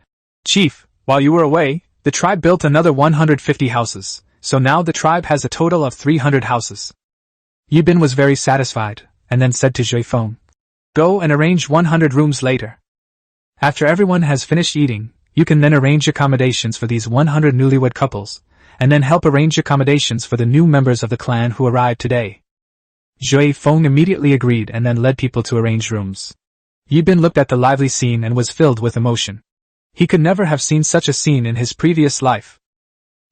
"Chief, while you were away, the tribe built another 150 houses, so now the tribe has a total of 300 houses." Yibin was very satisfied, and then said to Feng, "Go and arrange 100 rooms later. After everyone has finished eating, you can then arrange accommodations for these 100 newlywed couples, and then help arrange accommodations for the new members of the clan who arrived today." Feng immediately agreed and then led people to arrange rooms. Yibin looked at the lively scene and was filled with emotion. He could never have seen such a scene in his previous life.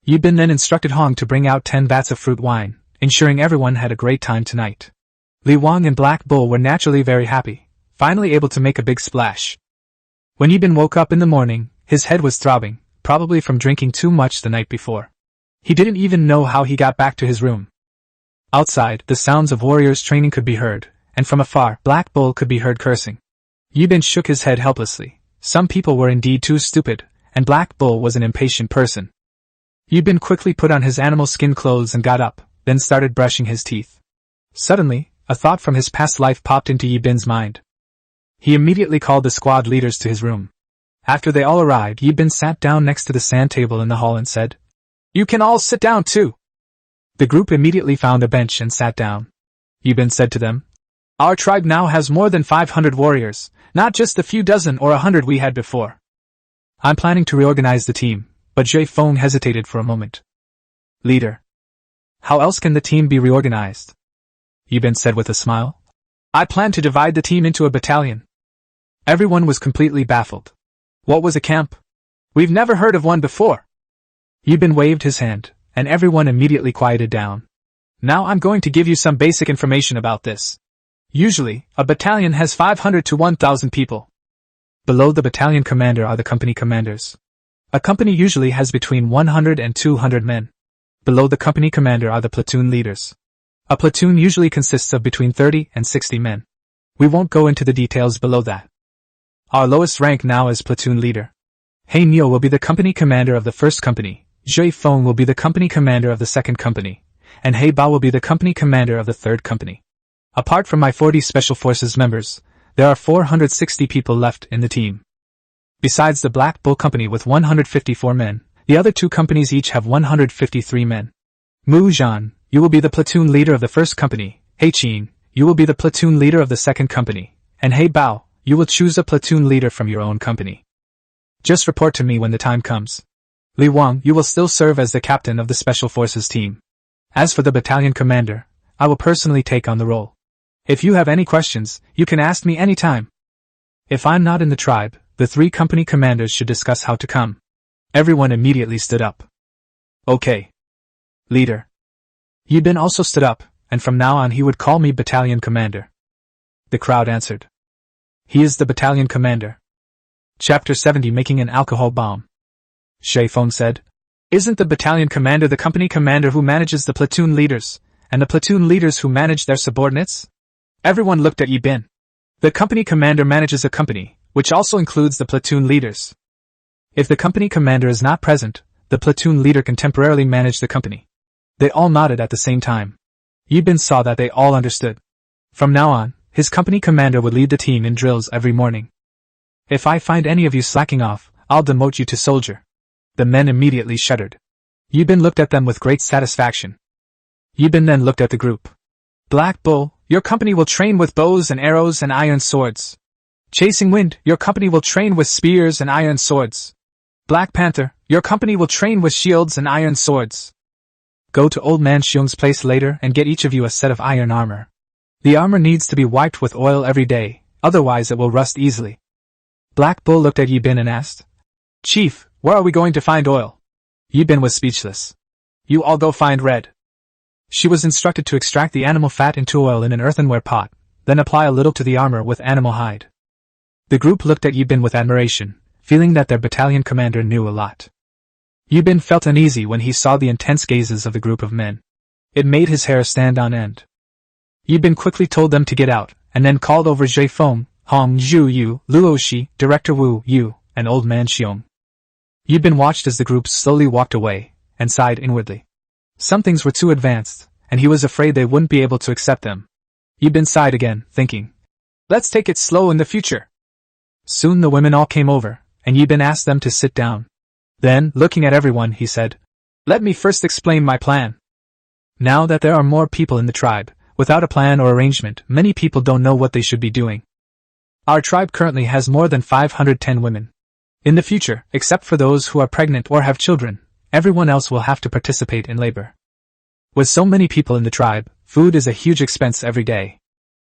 Yibin then instructed Hong to bring out 10 vats of fruit wine, ensuring everyone had a great time tonight. Li Wang and Black Bull were naturally very happy, finally able to make a big splash. When Yibin woke up in the morning, his head was throbbing, probably from drinking too much the night before. He didn't even know how he got back to his room. Outside, the sounds of warriors training could be heard, and from afar, Black Bull could be heard cursing. Yibin shook his head helplessly. Some people were indeed too stupid, and Black Bull was an impatient person. Yibin quickly put on his animal skin clothes and got up, then started brushing his teeth. Suddenly, a thought from his past life popped into Yibin's mind. He immediately called the squad leaders to his room. After they all arrived, Yibin sat down next to the sand table in the hall and said, "You can all sit down too." The group immediately found a bench and sat down. Yibin said to them, "Our tribe now has more than 500 warriors, not just the few dozen or 100 we had before. I'm planning to reorganize the team," but Feng hesitated for a moment. "Leader, how else can the team be reorganized?" Yibin said with a smile. "I plan to divide the team into a battalion." Everyone was completely baffled. What was a camp? We've never heard of one before. Yibin waved his hand, and everyone immediately quieted down. Now I'm going to give you some basic information about this. Usually, a battalion has 500 to 1,000 people. Below the battalion commander are the company commanders. A company usually has between 100 and 200 men. Below the company commander are the platoon leaders. A platoon usually consists of between 30 and 60 men. We won't go into the details below that. Our lowest rank now is platoon leader. Hei Nio will be the company commander of the first company, Feng will be the company commander of the second company, and Hei Bao will be the company commander of the third company. Apart from my 40 Special Forces members, there are 460 people left in the team. Besides the Black Bull Company with 154 men, the other two companies each have 153 men. Mu Zhan, you will be the platoon leader of the first company, Hei Qin, you will be the platoon leader of the second company, and Hei Bao, you will choose a platoon leader from your own company. Just report to me when the time comes. Li Wang, you will still serve as the captain of the Special Forces team. As for the battalion commander, I will personally take on the role. If you have any questions, you can ask me anytime. If I'm not in the tribe, the 3 company commanders should discuss how to come. Everyone immediately stood up. Okay. Leader. Yibin also stood up, and from now on he would call me battalion commander. The crowd answered. He is the battalion commander. Chapter 70 Making an Alcohol Bomb. Feng said, "Isn't the battalion commander the company commander who manages the platoon leaders, and the platoon leaders who manage their subordinates?" Everyone looked at Yibin. The company commander manages a company, which also includes the platoon leaders. If the company commander is not present, the platoon leader can temporarily manage the company. They all nodded at the same time. Yibin saw that they all understood. From now on, his company commander would lead the team in drills every morning. If I find any of you slacking off, I'll demote you to soldier. The men immediately shuddered. Yibin looked at them with great satisfaction. Yibin then looked at the group. Black Bull, your company will train with bows and arrows and iron swords. Chasing Wind, your company will train with spears and iron swords. Black Panther, your company will train with shields and iron swords. Go to Old Man Xiong's place later and get each of you a set of iron armor. The armor needs to be wiped with oil every day, otherwise it will rust easily. Black Bull looked at Yibin and asked, Chief, where are we going to find oil? Yibin was speechless. You all go find Red. She was instructed to extract the animal fat into oil in an earthenware pot, then apply a little to the armor with animal hide. The group looked at Yibin with admiration, feeling that their battalion commander knew a lot. Yibin felt uneasy when he saw the intense gazes of the group of men. It made his hair stand on end. Yibin quickly told them to get out, and then called over Zhe Feng, Hong Zhu Yu, Luo Shi, Director Wu Yu, and Old Man Xiong. Yibin watched as the group slowly walked away, and sighed inwardly. Some things were too advanced, and he was afraid they wouldn't be able to accept them. Yibin sighed again, thinking, let's take it slow in the future. Soon the women all came over, and Yibin asked them to sit down. Then, looking at everyone, he said, let me first explain my plan. Now that there are more people in the tribe, without a plan or arrangement, many people don't know what they should be doing. Our tribe currently has more than 510 women. In the future, except for those who are pregnant or have children, everyone else will have to participate in labor. With so many people in the tribe, food is a huge expense every day.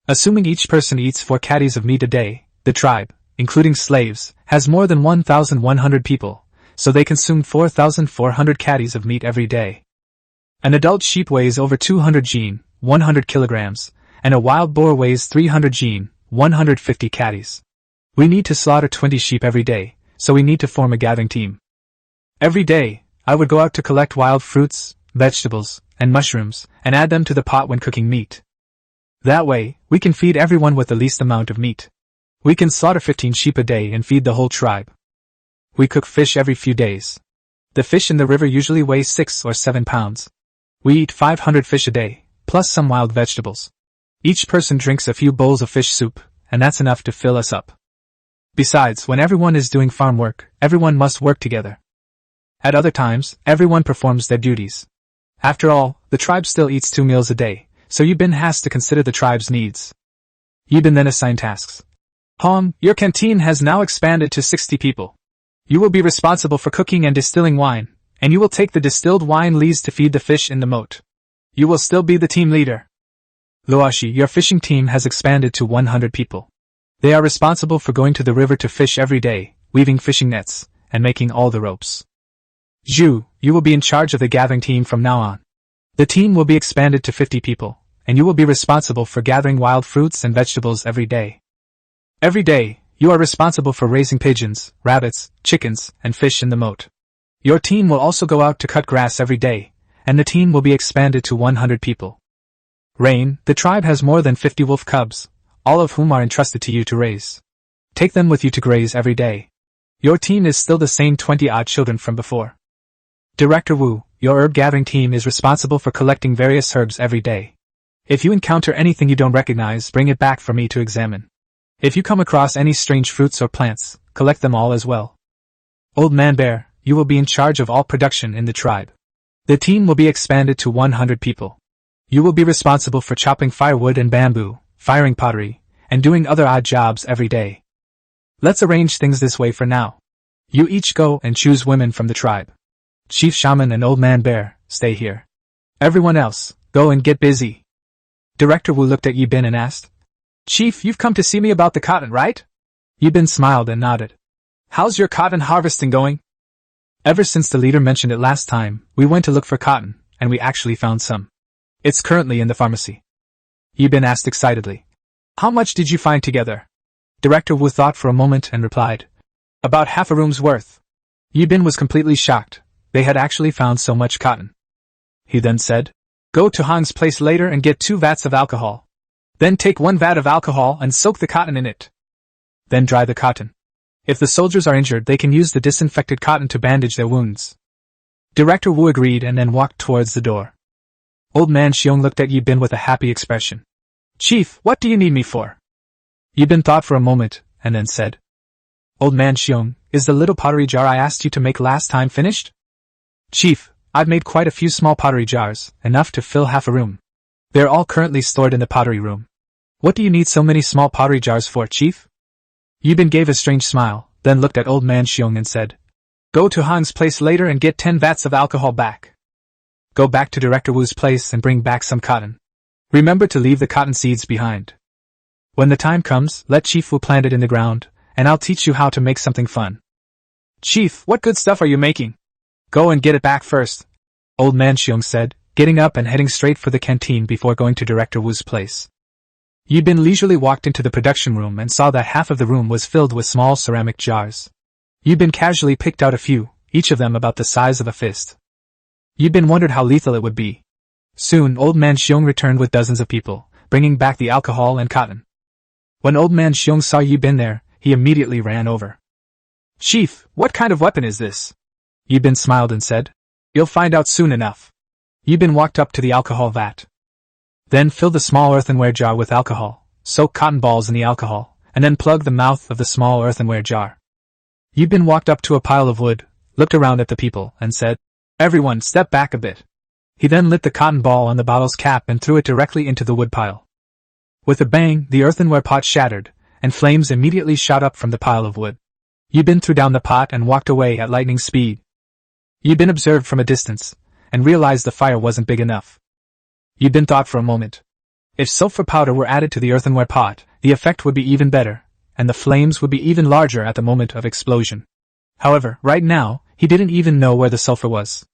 Assuming each person eats 4 caddies of meat a day, the tribe, including slaves, has more than 1,100 people, so they consume 4,400 caddies of meat every day. An adult sheep weighs over 200 jin, 100 kilograms, and a wild boar weighs 300 jin, 150 caddies. We need to slaughter 20 sheep every day, so we need to form a gathering team. Every day, I would go out to collect wild fruits, vegetables, and mushrooms, and add them to the pot when cooking meat. That way, we can feed everyone with the least amount of meat. We can slaughter 15 sheep a day and feed the whole tribe. We cook fish every few days. The fish in the river usually weighs 6 or 7 pounds. We eat 500 fish a day, plus some wild vegetables. Each person drinks a few bowls of fish soup, and that's enough to fill us up. Besides, when everyone is doing farm work, everyone must work together. At other times, everyone performs their duties. After all, the tribe still eats 2 meals a day, so Yibin has to consider the tribe's needs. Yibin then assigned tasks. Hong, your canteen has now expanded to 60 people. You will be responsible for cooking and distilling wine, and you will take the distilled wine lees to feed the fish in the moat. You will still be the team leader. Luoshi, your fishing team has expanded to 100 people. They are responsible for going to the river to fish every day, weaving fishing nets, and making all the ropes. Zhu, you will be in charge of the gathering team from now on. The team will be expanded to 50 people, and you will be responsible for gathering wild fruits and vegetables every day. Every day, you are responsible for raising pigeons, rabbits, chickens, and fish in the moat. Your team will also go out to cut grass every day, and the team will be expanded to 100 people. Rain, the tribe has more than 50 wolf cubs, all of whom are entrusted to you to raise. Take them with you to graze every day. Your team is still the same 20-odd children from before. Director Wu, your herb gathering team is responsible for collecting various herbs every day. If you encounter anything you don't recognize, bring it back for me to examine. If you come across any strange fruits or plants, collect them all as well. Old Man Bear, you will be in charge of all production in the tribe. The team will be expanded to 100 people. You will be responsible for chopping firewood and bamboo, firing pottery, and doing other odd jobs every day. Let's arrange things this way for now. You each go and choose women from the tribe. Chief Shaman and Old Man Bear, stay here. Everyone else, go and get busy. Director Wu looked at Yibin and asked, Chief, you've come to see me about the cotton, right? Yibin smiled and nodded. How's your cotton harvesting going? Ever since the leader mentioned it last time, we went to look for cotton, and we actually found some. It's currently in the pharmacy. Yibin asked excitedly. How much did you find together? Director Wu thought for a moment and replied, about half a room's worth. Yibin was completely shocked. They had actually found so much cotton. He then said, go to Han's place later and get 2 vats of alcohol. Then take 1 vat of alcohol and soak the cotton in it. Then dry the cotton. If the soldiers are injured, they can use the disinfected cotton to bandage their wounds. Director Wu agreed and then walked towards the door. Old man Xiong looked at Yibin with a happy expression. Chief, what do you need me for? Yibin thought for a moment, and then said. Old man Xiong, is the little pottery jar I asked you to make last time finished? Chief, I've made quite a few small pottery jars, enough to fill half a room. They're all currently stored in the pottery room. What do you need so many small pottery jars for, Chief? Yibin gave a strange smile, then looked at old man Xiong and said. Go to Han's place later and get 10 vats of alcohol back. Go back to Director Wu's place and bring back some cotton. Remember to leave the cotton seeds behind. When the time comes, let Chief Wu plant it in the ground, and I'll teach you how to make something fun. Chief, what good stuff are you making? Go and get it back first, Old man Xiong said, getting up and heading straight for the canteen before going to Director Wu's place. Yibin leisurely walked into the production room and saw that half of the room was filled with small ceramic jars. Yibin casually picked out a few, each of them about the size of a fist. Yibin wondered how lethal it would be. Soon Old man Xiong returned with dozens of people, bringing back the alcohol and cotton. When Old man Xiong saw Yibin there, he immediately ran over. Chief, what kind of weapon is this? Yibin smiled and said. You'll find out soon enough. Yibin walked up to the alcohol vat. Then filled the small earthenware jar with alcohol, soaked cotton balls in the alcohol, and then plugged the mouth of the small earthenware jar. Yibin walked up to a pile of wood, looked around at the people, and said, Everyone, step back a bit. He then lit the cotton ball on the bottle's cap and threw it directly into the wood pile. With a bang, the earthenware pot shattered, and flames immediately shot up from the pile of wood. Yibin threw down the pot and walked away at lightning speed. Yibin observed from a distance, and realized the fire wasn't big enough. Yibin thought for a moment. If sulfur powder were added to the earthenware pot, the effect would be even better, and the flames would be even larger at the moment of explosion. However, right now, he didn't even know where the sulfur was.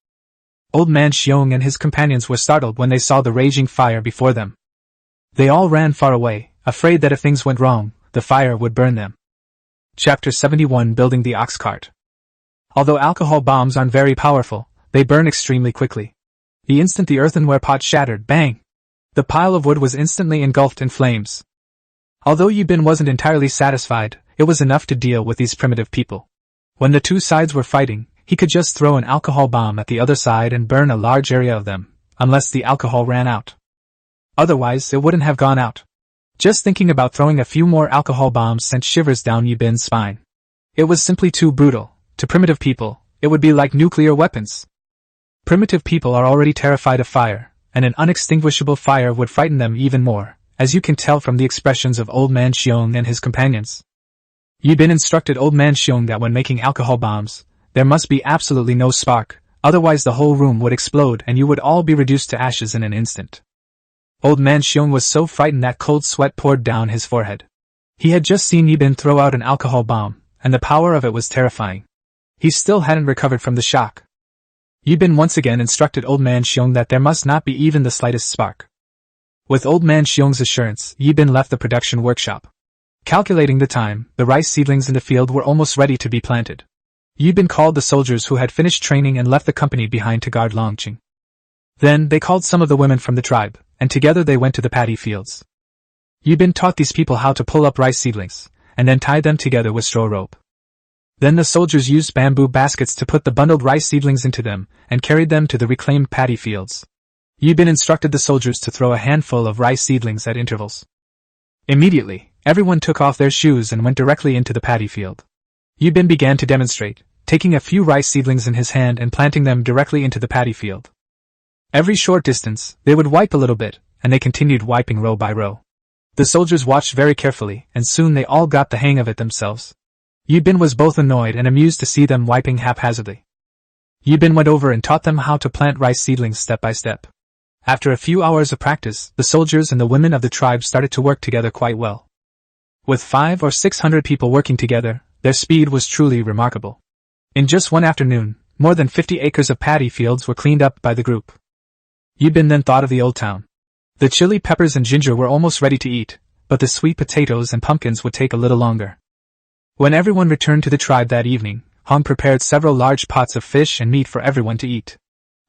Old man Xiong and his companions were startled when they saw the raging fire before them. They all ran far away, afraid that if things went wrong, the fire would burn them. Chapter 71 Building the Ox Cart. Although alcohol bombs aren't very powerful, they burn extremely quickly. The instant the earthenware pot shattered, bang! The pile of wood was instantly engulfed in flames. Although Yibin wasn't entirely satisfied, it was enough to deal with these primitive people. When the two sides were fighting, he could just throw an alcohol bomb at the other side and burn a large area of them, unless the alcohol ran out. Otherwise, it wouldn't have gone out. Just thinking about throwing a few more alcohol bombs sent shivers down Yibin's spine. It was simply too brutal. To primitive people, it would be like nuclear weapons. Primitive people are already terrified of fire, and an unextinguishable fire would frighten them even more, as you can tell from the expressions of Old Man Xiong and his companions. Yibin instructed Old Man Xiong that when making alcohol bombs, there must be absolutely no spark, otherwise the whole room would explode and you would all be reduced to ashes in an instant. Old Man Xiong was so frightened that cold sweat poured down his forehead. He had just seen Yibin throw out an alcohol bomb, and the power of it was terrifying. He still hadn't recovered from the shock. Yibin once again instructed Old Man Xiong that there must not be even the slightest spark. With Old Man Xiong's assurance, Yibin left the production workshop. Calculating the time, the rice seedlings in the field were almost ready to be planted. Yibin called the soldiers who had finished training and left the company behind to guard Longqing. Then they called some of the women from the tribe, and together they went to the paddy fields. Yibin taught these people how to pull up rice seedlings, and then tied them together with straw rope. Then the soldiers used bamboo baskets to put the bundled rice seedlings into them, and carried them to the reclaimed paddy fields. Yibin instructed the soldiers to throw a handful of rice seedlings at intervals. Immediately, everyone took off their shoes and went directly into the paddy field. Yibin began to demonstrate, taking a few rice seedlings in his hand and planting them directly into the paddy field. Every short distance, they would wipe a little bit, and they continued wiping row by row. The soldiers watched very carefully, and soon they all got the hang of it themselves. Yibin was both annoyed and amused to see them wiping haphazardly. Yibin went over and taught them how to plant rice seedlings step by step. After a few hours of practice, the soldiers and the women of the tribe started to work together quite well. With 500 or 600 people working together, their speed was truly remarkable. In just one afternoon, more than 50 acres of paddy fields were cleaned up by the group. Yibin then thought of the old town. The chili peppers and ginger were almost ready to eat, but the sweet potatoes and pumpkins would take a little longer. When everyone returned to the tribe that evening, Hong prepared several large pots of fish and meat for everyone to eat.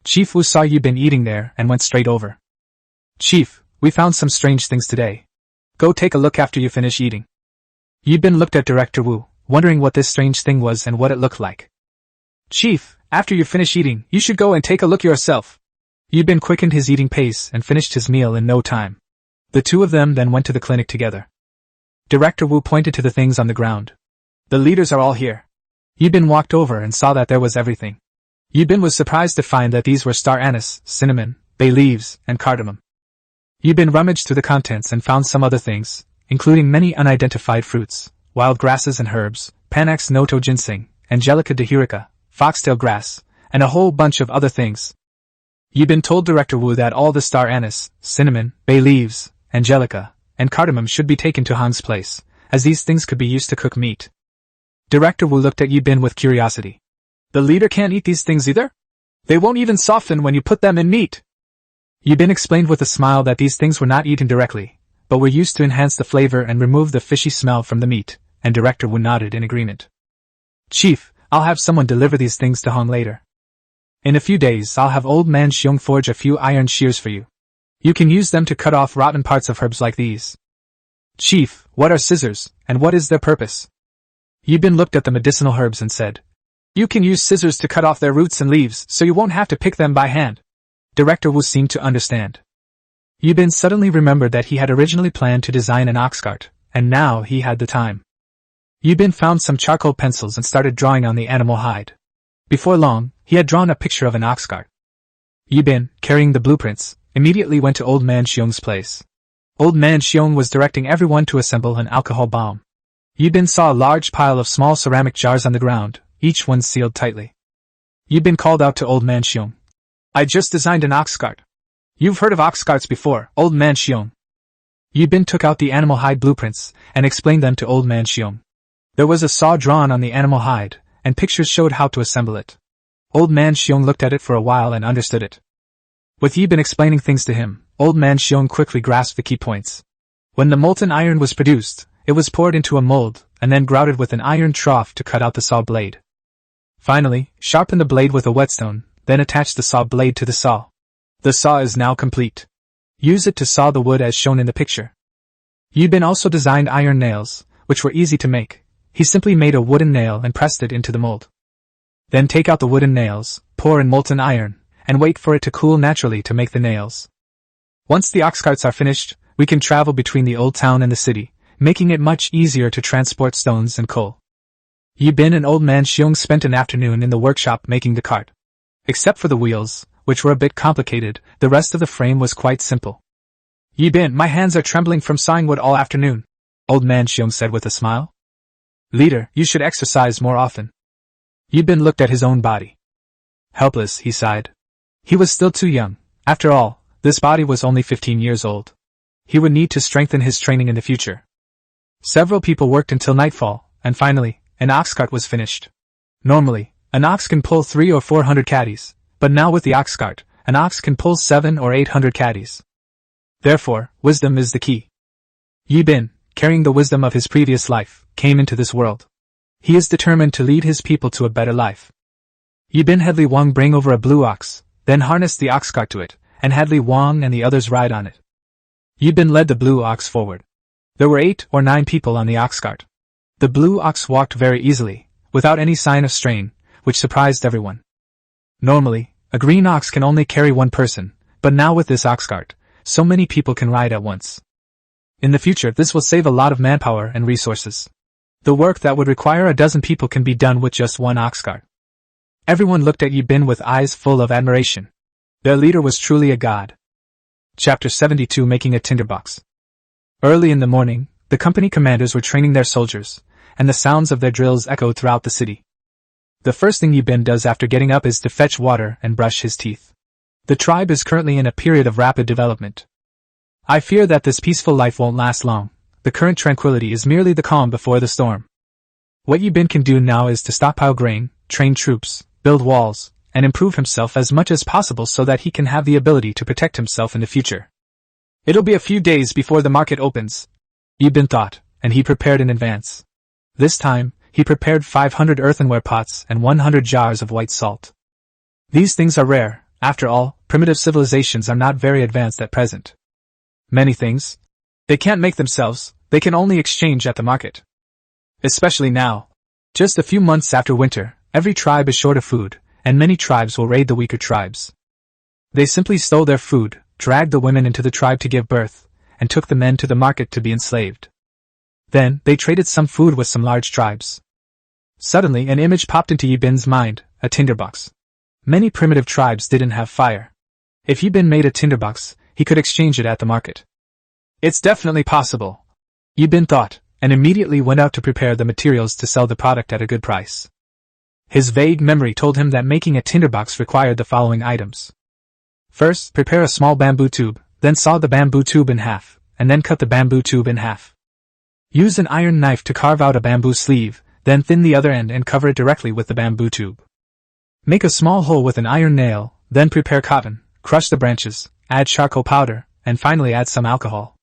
Chief Wu saw Yibin eating there and went straight over. Chief, we found some strange things today. Go take a look after you finish eating. Yibin looked at Director Wu, wondering what this strange thing was and what it looked like. Chief, after you finish eating, you should go and take a look yourself. Yibin quickened his eating pace and finished his meal in no time. The two of them then went to the clinic together. Director Wu pointed to the things on the ground. The leaders are all here. Yibin walked over and saw that there was everything. Yibin was surprised to find that these were star anise, cinnamon, bay leaves, and cardamom. Yibin rummaged through the contents and found some other things, including many unidentified fruits, wild grasses and herbs, Panax noto ginseng, Angelica dihirica, foxtail grass, and a whole bunch of other things. Yibin told Director Wu that all the star anise, cinnamon, bay leaves, Angelica, and cardamom should be taken to Hang's place, as these things could be used to cook meat. Director Wu looked at Yibin with curiosity. The leader can't eat these things either? They won't even soften when you put them in meat. Yibin explained with a smile that these things were not eaten directly, but were used to enhance the flavor and remove the fishy smell from the meat, and Director Wu nodded in agreement. Chief, I'll have someone deliver these things to Hang later. In a few days I'll have old man Xiong forge a few iron shears for you. You can use them to cut off rotten parts of herbs like these. Chief, what are scissors, and what is their purpose? Yibin looked at the medicinal herbs and said, You can use scissors to cut off their roots and leaves so you won't have to pick them by hand. Director Wu seemed to understand. Yibin suddenly remembered that he had originally planned to design an ox cart, and now he had the time. Yibin found some charcoal pencils and started drawing on the animal hide. Before long, he had drawn a picture of an ox cart. Yibin, carrying the blueprints, immediately went to Old Man Xiong's place. Old Man Xiong was directing everyone to assemble an alcohol bomb. Yibin saw a large pile of small ceramic jars on the ground, each one sealed tightly. Yibin called out to Old Man Xiong. I just designed an ox cart. You've heard of ox carts before, Old Man Xiong. Yibin took out the animal hide blueprints and explained them to Old Man Xiong. There was a saw drawn on the animal hide, and pictures showed how to assemble it. Old Man Xiong looked at it for a while and understood it. With Yibin explaining things to him, Old Man Xiong quickly grasped the key points. When the molten iron was produced, it was poured into a mold, and then grouted with an iron trough to cut out the saw blade. Finally, sharpen the blade with a whetstone, then attach the saw blade to the saw. The saw is now complete. Use it to saw the wood as shown in the picture. Yibin also designed iron nails, which were easy to make. He simply made a wooden nail and pressed it into the mold. Then take out the wooden nails, pour in molten iron, and wait for it to cool naturally to make the nails. Once the ox carts are finished, we can travel between the old town and the city, making it much easier to transport stones and coal. Yibin and Old Man Xiong spent an afternoon in the workshop making the cart. Except for the wheels, which were a bit complicated, the rest of the frame was quite simple. Yibin, my hands are trembling from sawing wood all afternoon, Old Man Xiong said with a smile. Leader, you should exercise more often. Yibin looked at his own body. Helpless, he sighed. He was still too young. After all, this body was only 15 years old. He would need to strengthen his training in the future. Several people worked until nightfall, and finally, an ox cart was finished. Normally, an ox can pull 300 or 400 caddies, but now with the ox cart, an ox can pull 700 or 800 caddies. Therefore, wisdom is the key. Yibin, carrying the wisdom of his previous life, came into this world. He is determined to lead his people to a better life. Yibin had Li Wang bring over a blue ox, then harnessed the ox cart to it, and had Li Wang and the others ride on it. Yibin led the blue ox forward. There were 8 or 9 people on the ox cart. The blue ox walked very easily, without any sign of strain, which surprised everyone. Normally, a green ox can only carry one person, but now with this ox cart, so many people can ride at once. In the future, this will save a lot of manpower and resources. The work that would require a dozen people can be done with just one ox cart. Everyone looked at Yibin with eyes full of admiration. Their leader was truly a god. Chapter 72 Making a Tinderbox. Early in the morning, the company commanders were training their soldiers, and the sounds of their drills echoed throughout the city. The first thing Yibin does after getting up is to fetch water and brush his teeth. The tribe is currently in a period of rapid development. I fear that this peaceful life won't last long. The current tranquility is merely the calm before the storm. What Yibin can do now is to stockpile grain, train troops, build walls, and improve himself as much as possible so that he can have the ability to protect himself in the future. It'll be a few days before the market opens, Yibin thought, and he prepared in advance. This time, he prepared 500 earthenware pots and 100 jars of white salt. These things are rare. After all, primitive civilizations are not very advanced at present. Many things, They can't make themselves, they can only exchange at the market. Especially now. Just a few months after winter, every tribe is short of food, and many tribes will raid the weaker tribes. They simply stole their food, dragged the women into the tribe to give birth, and took the men to the market to be enslaved. Then, they traded some food with some large tribes. Suddenly an image popped into Yibin's mind, a tinderbox. Many primitive tribes didn't have fire. If Yibin made a tinderbox, he could exchange it at the market. It's definitely possible, Yibin thought, and immediately went out to prepare the materials to sell the product at a good price. His vague memory told him that making a tinderbox required the following items. First, prepare a small bamboo tube, then saw the bamboo tube in half, and then cut the bamboo tube in half. Use an iron knife to carve out a bamboo sleeve, then thin the other end and cover it directly with the bamboo tube. Make a small hole with an iron nail, then prepare cotton, crush the branches, add charcoal powder, and finally add some alcohol.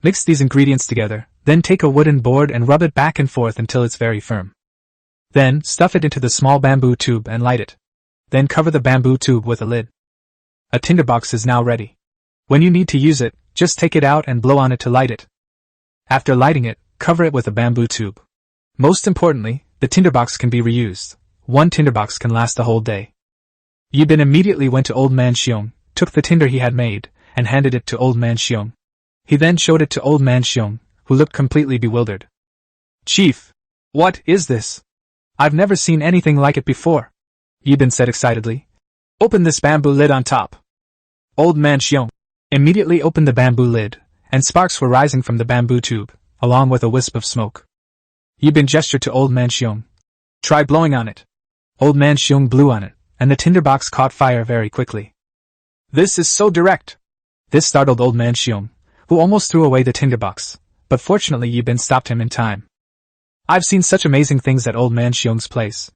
Mix these ingredients together, then take a wooden board and rub it back and forth until it's very firm. Then, stuff it into the small bamboo tube and light it. Then cover the bamboo tube with a lid. A tinderbox is now ready. When you need to use it, just take it out and blow on it to light it. After lighting it, cover it with a bamboo tube. Most importantly, the tinderbox can be reused. One tinderbox can last the whole day. Yibin immediately went to Old Man Xiong, took the tinder he had made, and handed it to Old Man Xiong. He then showed it to Old Man Xiong, who looked completely bewildered. Chief, what is this? I've never seen anything like it before, Yibin said excitedly. Open this bamboo lid on top. Old Man Xiong immediately opened the bamboo lid, and sparks were rising from the bamboo tube, along with a wisp of smoke. Yibin gestured to Old Man Xiong. Try blowing on it. Old Man Xiong blew on it, and the tinderbox caught fire very quickly. This is so direct. This startled Old Man Xiong, who almost threw away the tinderbox, but fortunately Yibin stopped him in time. I've seen such amazing things at Old Man Xiong's place.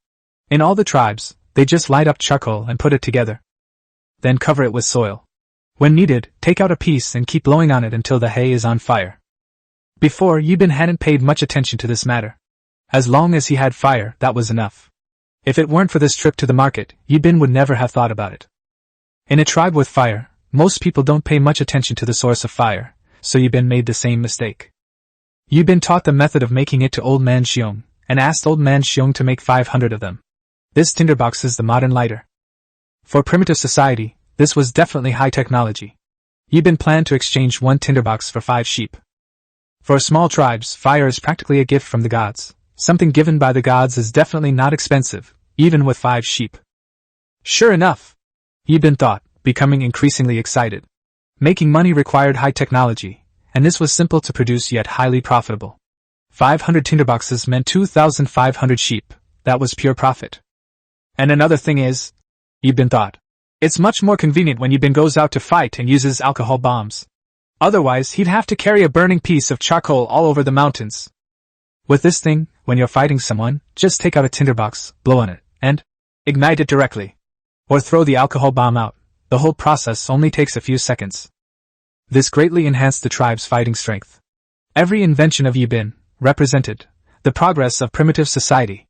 In all the tribes, they just light up charcoal and put it together. Then cover it with soil. When needed, take out a piece and keep blowing on it until the hay is on fire. Before, Yibin hadn't paid much attention to this matter. As long as he had fire, that was enough. If it weren't for this trip to the market, Yibin would never have thought about it. In a tribe with fire, most people don't pay much attention to the source of fire, so Yibin made the same mistake. Yibin taught the method of making it to Old Man Xiong, and asked Old Man Xiong to make 500 of them. This tinderbox is the modern lighter. For primitive society, this was definitely high technology. Yibin planned to exchange one tinderbox for 5 sheep. For small tribes, fire is practically a gift from the gods. Something given by the gods is definitely not expensive, even with 5 sheep. Sure enough, Yibin thought, becoming increasingly excited. Making money required high technology, and this was simple to produce yet highly profitable. 500 tinderboxes meant 2,500 sheep. That was pure profit. And another thing is, Yibin thought, it's much more convenient when Yibin goes out to fight and uses alcohol bombs. Otherwise, he'd have to carry a burning piece of charcoal all over the mountains. With this thing, when you're fighting someone, just take out a tinderbox, blow on it, and ignite it directly. Or throw the alcohol bomb out. The whole process only takes a few seconds. This greatly enhanced the tribe's fighting strength. Every invention of Yibin represented the progress of primitive society.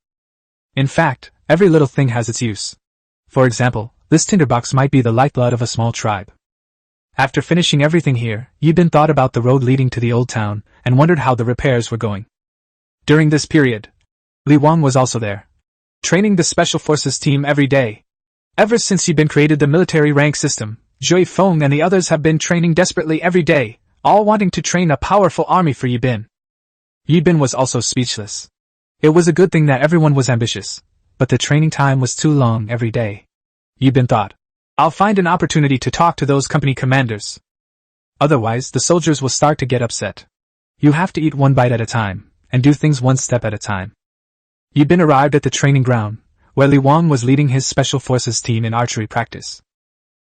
In fact, every little thing has its use. For example, this tinderbox might be the lifeblood of a small tribe. After finishing everything here, Yibin thought about the road leading to the old town, and wondered how the repairs were going. During this period, Li Wang was also there, training the Special Forces team every day. Ever since Yibin created the military rank system, Zhui Feng and the others have been training desperately every day, all wanting to train a powerful army for Yibin. Yibin was also speechless. It was a good thing that everyone was ambitious, but the training time was too long every day. Yibin thought, I'll find an opportunity to talk to those company commanders. Otherwise, the soldiers will start to get upset. You have to eat one bite at a time, and do things one step at a time. Yibin arrived at the training ground, where Li Wang was leading his Special Forces team in archery practice.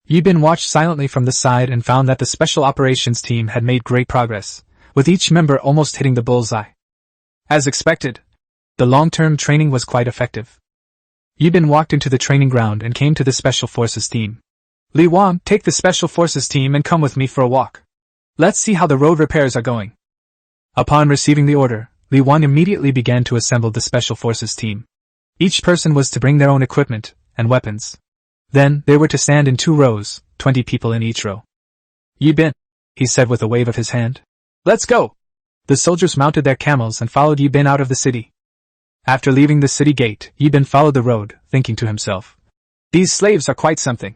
Yibin watched silently from the side and found that the Special Operations team had made great progress, with each member almost hitting the bullseye. As expected, the long-term training was quite effective. Yibin walked into the training ground and came to the Special Forces team. Li Wang, take the Special Forces team and come with me for a walk. Let's see how the road repairs are going. Upon receiving the order, Li Wang immediately began to assemble the Special Forces team. Each person was to bring their own equipment and weapons. Then, they were to stand in 2 rows, 20 people in each row. Yibin, he said with a wave of his hand. Let's go! The soldiers mounted their camels and followed Yibin out of the city. After leaving the city gate, Yibin followed the road, thinking to himself, "These slaves are quite something.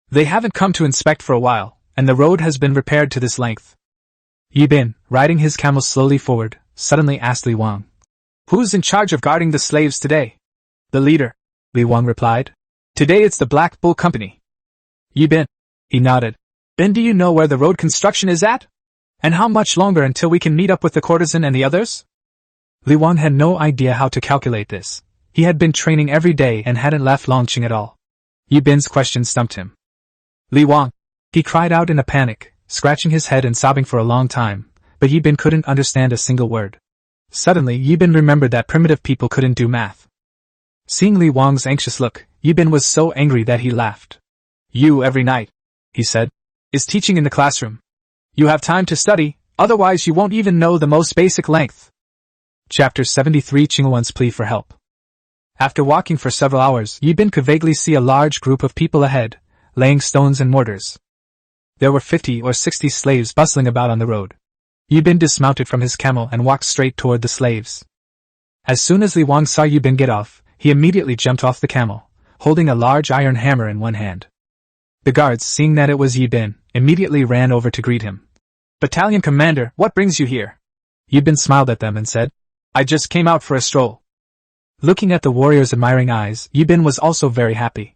They haven't come to inspect for a while, and the road has been repaired to this length." Yibin, riding his camel slowly forward, suddenly asked Li Wang, "Who's in charge of guarding the slaves today?" "The leader," Li Wang replied. "Today it's the Black Bull Company." "Yibin," he nodded. "Then do you know where the road construction is at? And how much longer until we can meet up with the courtesan and the others?" Li Wang had no idea how to calculate this. He had been training every day and hadn't left Longqing at all. Yibin's question stumped him. "Li Wang," he cried out in a panic, scratching his head and sobbing for a long time, but Yibin couldn't understand a single word. Suddenly Yibin remembered that primitive people couldn't do math. Seeing Li Wang's anxious look, Yibin was so angry that he laughed. "You every night," he said, "is teaching in the classroom. You have time to study, otherwise you won't even know the most basic length." Chapter 73 Qingwan's Plea for Help. After walking for several hours, Yibin could vaguely see a large group of people ahead, laying stones and mortars. There were 50 or 60 slaves bustling about on the road. Yibin dismounted from his camel and walked straight toward the slaves. As soon as Li Wang saw Yibin get off, he immediately jumped off the camel, holding a large iron hammer in one hand. The guards, seeing that it was Yibin, immediately ran over to greet him. "Battalion commander, what brings you here?" Yibin smiled at them and said, "I just came out for a stroll." Looking at the warriors' admiring eyes, Yibin was also very happy.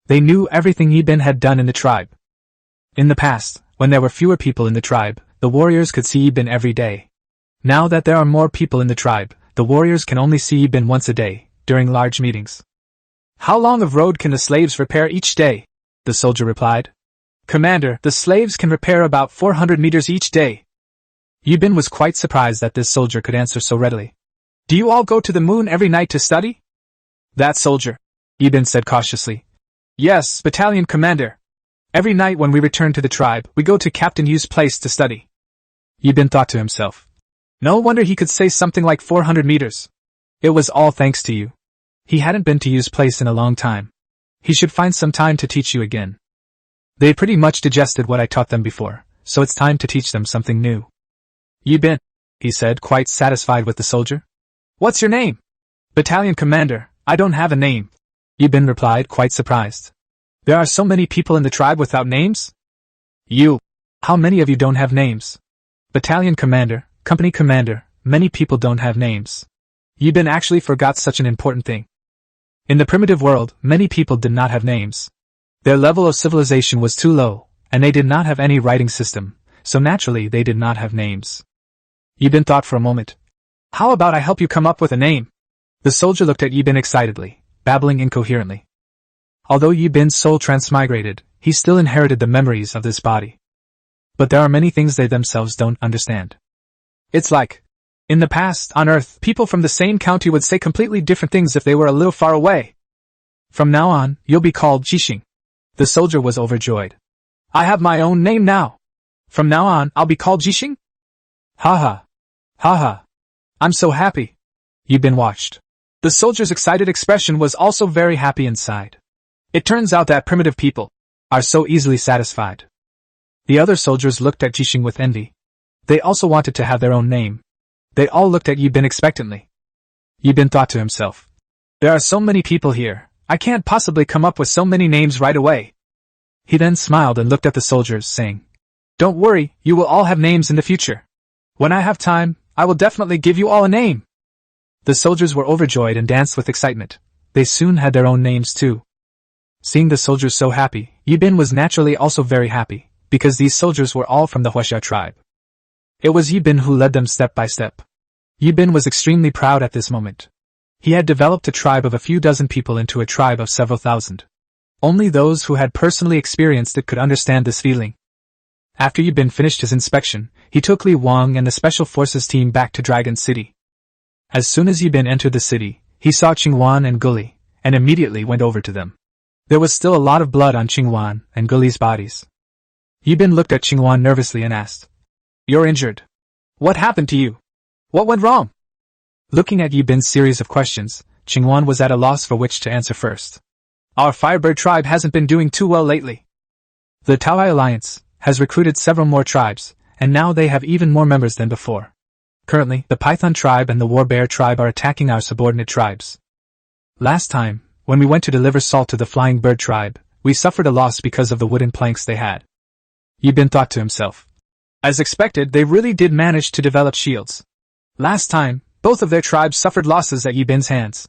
They knew everything Yibin had done in the tribe. In the past, when there were fewer people in the tribe, the warriors could see Yibin every day. Now that there are more people in the tribe, the warriors can only see Yibin once a day, during large meetings. "How long of road can the slaves repair each day?" the soldier replied. "Commander, the slaves can repair about 400 meters each day." Yibin was quite surprised that this soldier could answer so readily. "Do you all go to the moon every night to study?" "That soldier," Yibin said cautiously. "Yes, battalion commander. Every night when we return to the tribe, we go to Captain Yu's place to study." Yibin thought to himself. No wonder he could say something like 400 meters. It was all thanks to you. He hadn't been to Yu's place in a long time. He should find some time to teach you again. They pretty much digested what I taught them before, so it's time to teach them something new. "Yibin," he said, quite satisfied with the soldier. "What's your name?" "Battalion commander, I don't have a name," Yibin replied, quite surprised. "There are so many people in the tribe without names?" "You. How many of you don't have names?" "Battalion commander, company commander, many people don't have names." Yibin actually forgot such an important thing. In the primitive world, many people did not have names. Their level of civilization was too low, and they did not have any writing system, so naturally they did not have names. Yibin thought for a moment. "How about I help you come up with a name?" The soldier looked at Yibin excitedly, babbling incoherently. Although Yibin's soul transmigrated, he still inherited the memories of this body. But there are many things they themselves don't understand. It's like, in the past, on Earth, people from the same county would say completely different things if they were a little far away. "From now on, you'll be called Jixing." The soldier was overjoyed. "I have my own name now. From now on, I'll be called Jixing?" "Ha ha. Ha ha. I'm so happy." Yibin watched. The soldier's excited expression was also very happy inside. It turns out that primitive people are so easily satisfied. The other soldiers looked at Jixing with envy. They also wanted to have their own name. They all looked at Yibin expectantly. Yibin thought to himself, "There are so many people here, I can't possibly come up with so many names right away." He then smiled and looked at the soldiers, saying, "Don't worry, you will all have names in the future. When I have time, I will definitely give you all a name." The soldiers were overjoyed and danced with excitement. They soon had their own names too. Seeing the soldiers so happy, Yibin was naturally also very happy, because these soldiers were all from the Huaxia tribe. It was Yibin who led them step by step. Yibin was extremely proud at this moment. He had developed a tribe of a few dozen people into a tribe of several thousand. Only those who had personally experienced it could understand this feeling. After Yibin finished his inspection, he took Li Wang and the Special Forces team back to Dragon City. As soon as Yibin entered the city, he saw Qingwan and Guli, and immediately went over to them. There was still a lot of blood on Qingwan and Guli's bodies. Yibin looked at Qingwan nervously and asked, "You're injured. What happened to you? What went wrong?" Looking at Yibin's series of questions, Qingwan was at a loss for which to answer first. "Our Firebird tribe hasn't been doing too well lately. The Taoai Alliance has recruited several more tribes, and now they have even more members than before. Currently, the Python tribe and the War Bear tribe are attacking our subordinate tribes. Last time, when we went to deliver salt to the Flying Bird tribe, we suffered a loss because of the wooden planks they had. Yibin thought to himself. As expected, they really did manage to develop shields. Last time, both of their tribes suffered losses at Yibin's hands.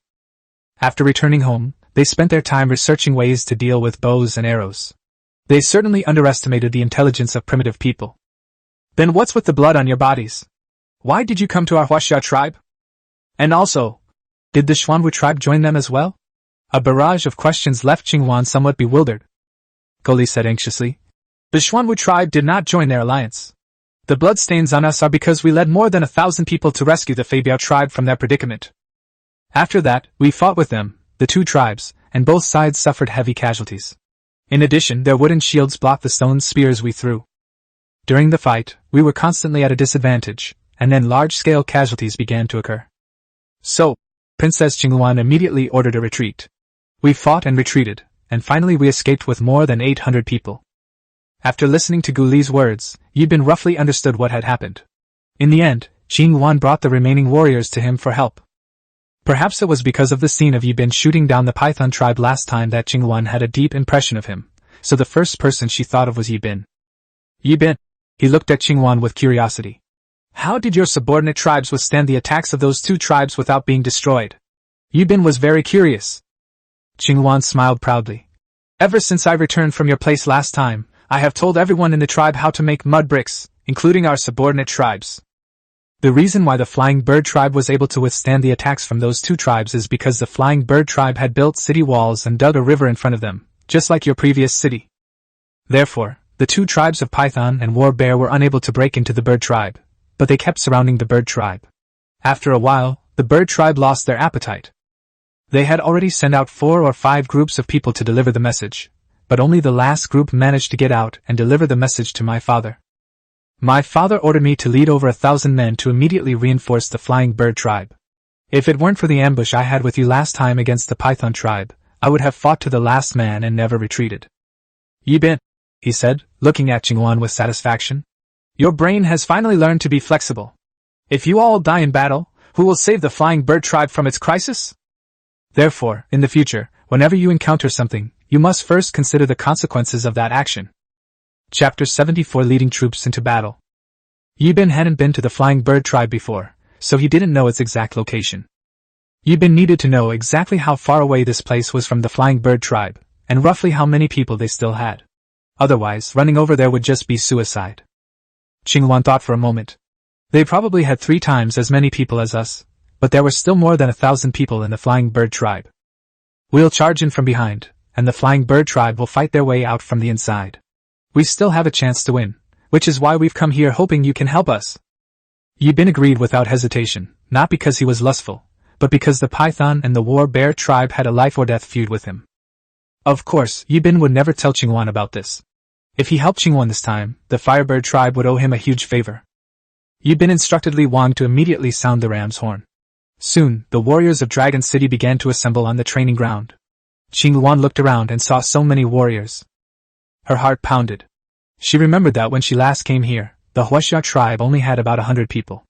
After returning home, they spent their time researching ways to deal with bows and arrows. They certainly underestimated the intelligence of primitive people. Then what's with the blood on your bodies? Why did you come to our Huaxia tribe? And also, did the Xuanwu tribe join them as well? A barrage of questions left Qingwan somewhat bewildered. Goli said anxiously. The Xuanwu tribe did not join their alliance. The bloodstains on us are because we led more than 1,000 people to rescue the Feibiao tribe from their predicament. After that, we fought with them, the two tribes, and both sides suffered heavy casualties. In addition, their wooden shields blocked the stone spears we threw. During the fight, we were constantly at a disadvantage, and then large-scale casualties began to occur. So, Princess Qingwan immediately ordered a retreat. We fought and retreated, and finally we escaped with more than 800 people. After listening to Gu Li's words, Yibin roughly understood what had happened. In the end, Qingwan brought the remaining warriors to him for help. Perhaps it was because of the scene of Yibin shooting down the Python tribe last time that Qingwan had a deep impression of him, so the first person she thought of was Yibin. Yibin. He looked at Qingwan with curiosity. How did your subordinate tribes withstand the attacks of those two tribes without being destroyed? Yibin was very curious. Qingwan smiled proudly. Ever since I returned from your place last time, I have told everyone in the tribe how to make mud bricks, including our subordinate tribes. The reason why the Flying Bird tribe was able to withstand the attacks from those two tribes is because the Flying Bird tribe had built city walls and dug a river in front of them, just like your previous city. Therefore, the two tribes of Python and War Bear were unable to break into the Bird tribe, but they kept surrounding the Bird tribe. After a while, the Bird tribe lost their appetite. They had already sent out 4 or 5 groups of people to deliver the message, but only the last group managed to get out and deliver the message to my father. My father ordered me to lead over 1,000 men to immediately reinforce the Flying Bird tribe. If it weren't for the ambush I had with you last time against the Python tribe, I would have fought to the last man and never retreated. Yibin, he said, looking at Qingwan with satisfaction. Your brain has finally learned to be flexible. If you all die in battle, who will save the Flying Bird tribe from its crisis? Therefore, in the future, whenever you encounter something, you must first consider the consequences of that action. Chapter 74 Leading Troops into Battle. Yibin hadn't been to the Flying Bird tribe before, so he didn't know its exact location. Yibin needed to know exactly how far away this place was from the Flying Bird tribe, and roughly how many people they still had. Otherwise, running over there would just be suicide. Qingwan thought for a moment. They probably had 3 times as many people as us, but there were still more than 1,000 people in the Flying Bird tribe. We'll charge in from behind, and the Flying Bird tribe will fight their way out from the inside. We still have a chance to win, which is why we've come here hoping you can help us. Yibin agreed without hesitation, not because he was lustful, but because the Python and the War Bear tribe had a life-or-death feud with him. Of course, Yibin would never tell Qingwan about this. If he helped Qingwan this time, the Firebird tribe would owe him a huge favor. Yibin instructed Li Wang to immediately sound the ram's horn. Soon, the warriors of Dragon City began to assemble on the training ground. Qingwan looked around and saw so many warriors. Her heart pounded. She remembered that when she last came here, the Huaxia tribe only had about 100 people.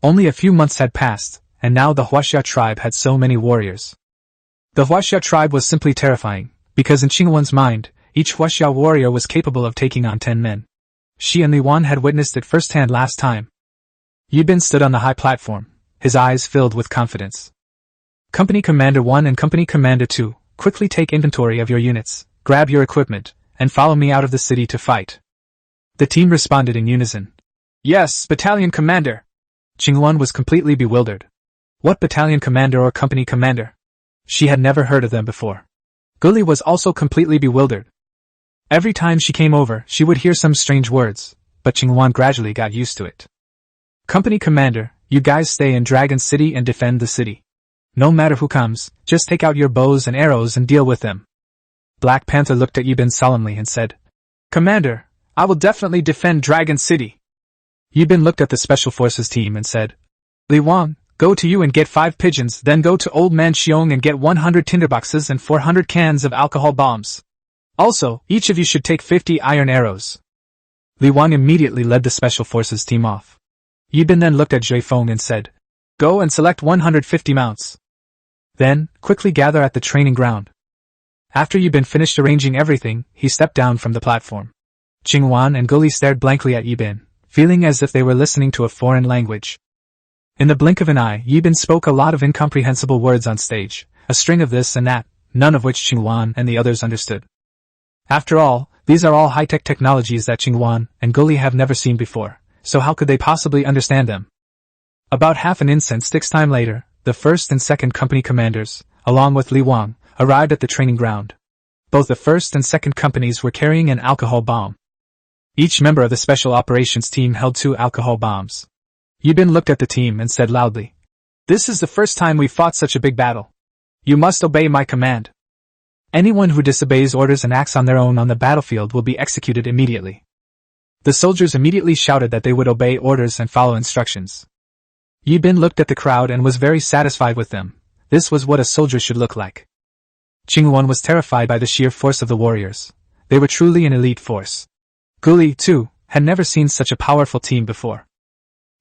Only a few months had passed, and now the Huaxia tribe had so many warriors. The Huaxia tribe was simply terrifying, because in Qingwan's mind, each Huaxia warrior was capable of taking on 10 men. She and Li Wan had witnessed it firsthand last time. Yibin stood on the high platform, his eyes filled with confidence. Company Commander 1 and Company Commander 2, quickly take inventory of your units, grab your equipment, and follow me out of the city to fight. The team responded in unison. Yes, Battalion Commander. Qingwan was completely bewildered. What battalion commander or company commander? She had never heard of them before. Guli was also completely bewildered. Every time she came over, she would hear some strange words, but Qingwan gradually got used to it. Company commander, you guys stay in Dragon City and defend the city. No matter who comes, just take out your bows and arrows and deal with them. Black Panther looked at Yibin solemnly and said, Commander, I will definitely defend Dragon City. Yibin looked at the Special Forces team and said, Li Wang, go to you and get 5 pigeons, then go to Old Man Xiong and get 100 tinderboxes and 400 cans of alcohol bombs. Also, each of you should take 50 iron arrows. Li Wang immediately led the special forces team off. Yibin then looked at Zhui Feng and said, "Go and select 150 mounts. Then, quickly gather at the training ground." After Yibin finished arranging everything, he stepped down from the platform. Qingwan and Guli stared blankly at Yibin, feeling as if they were listening to a foreign language. In the blink of an eye, Yibin spoke a lot of incomprehensible words on stage, a string of this and that, none of which Qingwan and the others understood. After all, these are all high-tech technologies that Qingwan and Guli have never seen before, so how could they possibly understand them? About half an incense sticks time later, the first and second company commanders, along with Li Wang, arrived at the training ground. Both the first and second companies were carrying an alcohol bomb. Each member of the special operations team held 2 alcohol bombs. Yibin looked at the team and said loudly, "This is the first time we've fought such a big battle. You must obey my command. Anyone who disobeys orders and acts on their own on the battlefield will be executed immediately." The soldiers immediately shouted that they would obey orders and follow instructions. Yibin looked at the crowd and was very satisfied with them. This was what a soldier should look like. Qingwan was terrified by the sheer force of the warriors. They were truly an elite force. Guli, too, had never seen such a powerful team before.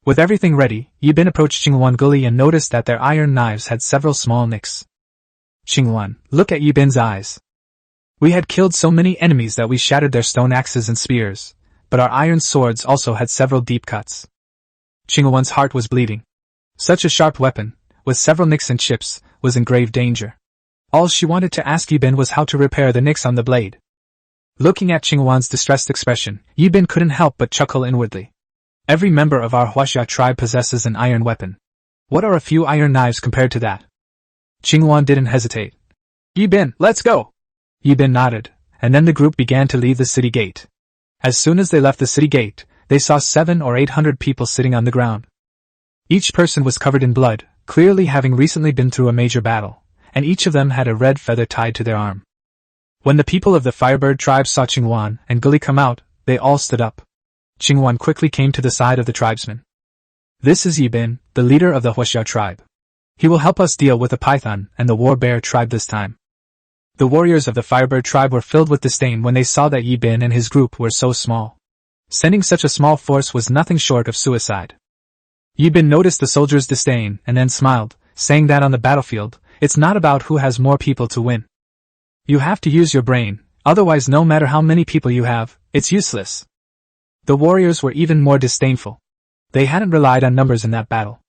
With everything ready, Yibin approached Qingwan Guli and noticed that their iron knives had several small nicks. "Qingwan, look at Yibin's eyes. We had killed so many enemies that we shattered their stone axes and spears, but our iron swords also had several deep cuts." Qingwan's heart was bleeding. Such a sharp weapon, with several nicks and chips, was in grave danger. All she wanted to ask Yibin was how to repair the nicks on the blade. Looking at Qingwan's distressed expression, Yibin couldn't help but chuckle inwardly. Every member of our Huaxia tribe possesses an iron weapon. What are a few iron knives compared to that? Qingwan didn't hesitate. "Yibin, let's go!" Yibin nodded, and then the group began to leave the city gate. As soon as they left the city gate, they saw 700 or 800 people sitting on the ground. Each person was covered in blood, clearly having recently been through a major battle, and each of them had a red feather tied to their arm. When the people of the Firebird tribe saw Qingwan and Guli come out, they all stood up. Qingwan quickly came to the side of the tribesmen. "This is Yibin, the leader of the Huaxia tribe. He will help us deal with the Python and the War Bear tribe this time." The warriors of the Firebird tribe were filled with disdain when they saw that Yibin and his group were so small. Sending such a small force was nothing short of suicide. Yibin noticed the soldiers' disdain and then smiled, saying that on the battlefield, it's not about who has more people to win. You have to use your brain, otherwise no matter how many people you have, it's useless. The warriors were even more disdainful. They hadn't relied on numbers in that battle.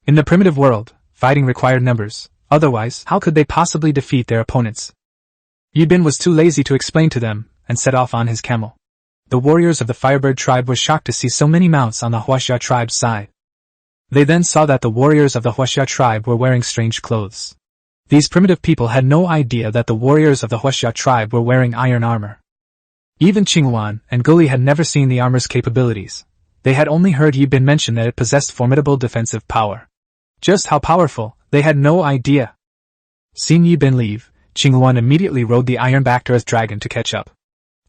In the primitive world, fighting required numbers, otherwise how could they possibly defeat their opponents? Yibin was too lazy to explain to them, and set off on his camel. The warriors of the Firebird tribe were shocked to see so many mounts on the Huaxia tribe's side. They then saw that the warriors of the Huaxia tribe were wearing strange clothes. These primitive people had no idea that the warriors of the Huaxia tribe were wearing iron armor. Even Qingwan and Guli had never seen the armor's capabilities. They had only heard Yibin mention that it possessed formidable defensive power. Just how powerful, they had no idea. Seeing Yibin leave, Qingwan immediately rode the iron-backed earth dragon to catch up.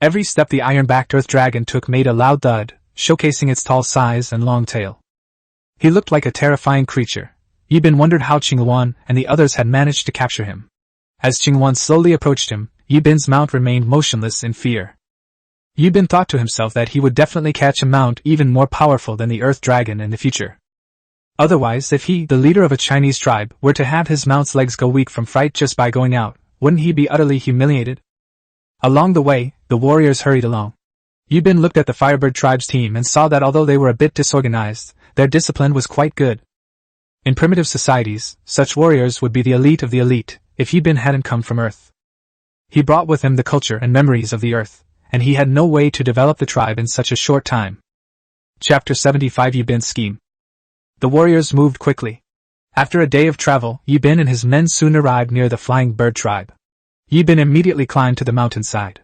Every step the iron-backed earth dragon took made a loud thud, showcasing its tall size and long tail. He looked like a terrifying creature. Yibin wondered how Qingwan and the others had managed to capture him. As Qingwan slowly approached him, Yibin's mount remained motionless in fear. Yibin thought to himself that he would definitely catch a mount even more powerful than the Earth Dragon in the future. Otherwise, if he, the leader of a Chinese tribe, were to have his mount's legs go weak from fright just by going out, wouldn't he be utterly humiliated? Along the way, the warriors hurried along. Yibin looked at the Firebird tribe's team and saw that although they were a bit disorganized, their discipline was quite good. In primitive societies, such warriors would be the elite of the elite, if Yibin hadn't come from Earth. He brought with him the culture and memories of the Earth, and he had no way to develop the tribe in such a short time. Chapter 75 Yibin's Scheme. The warriors moved quickly. After a day of travel, Yibin and his men soon arrived near the Flying Bird tribe. Yibin immediately climbed to the mountainside.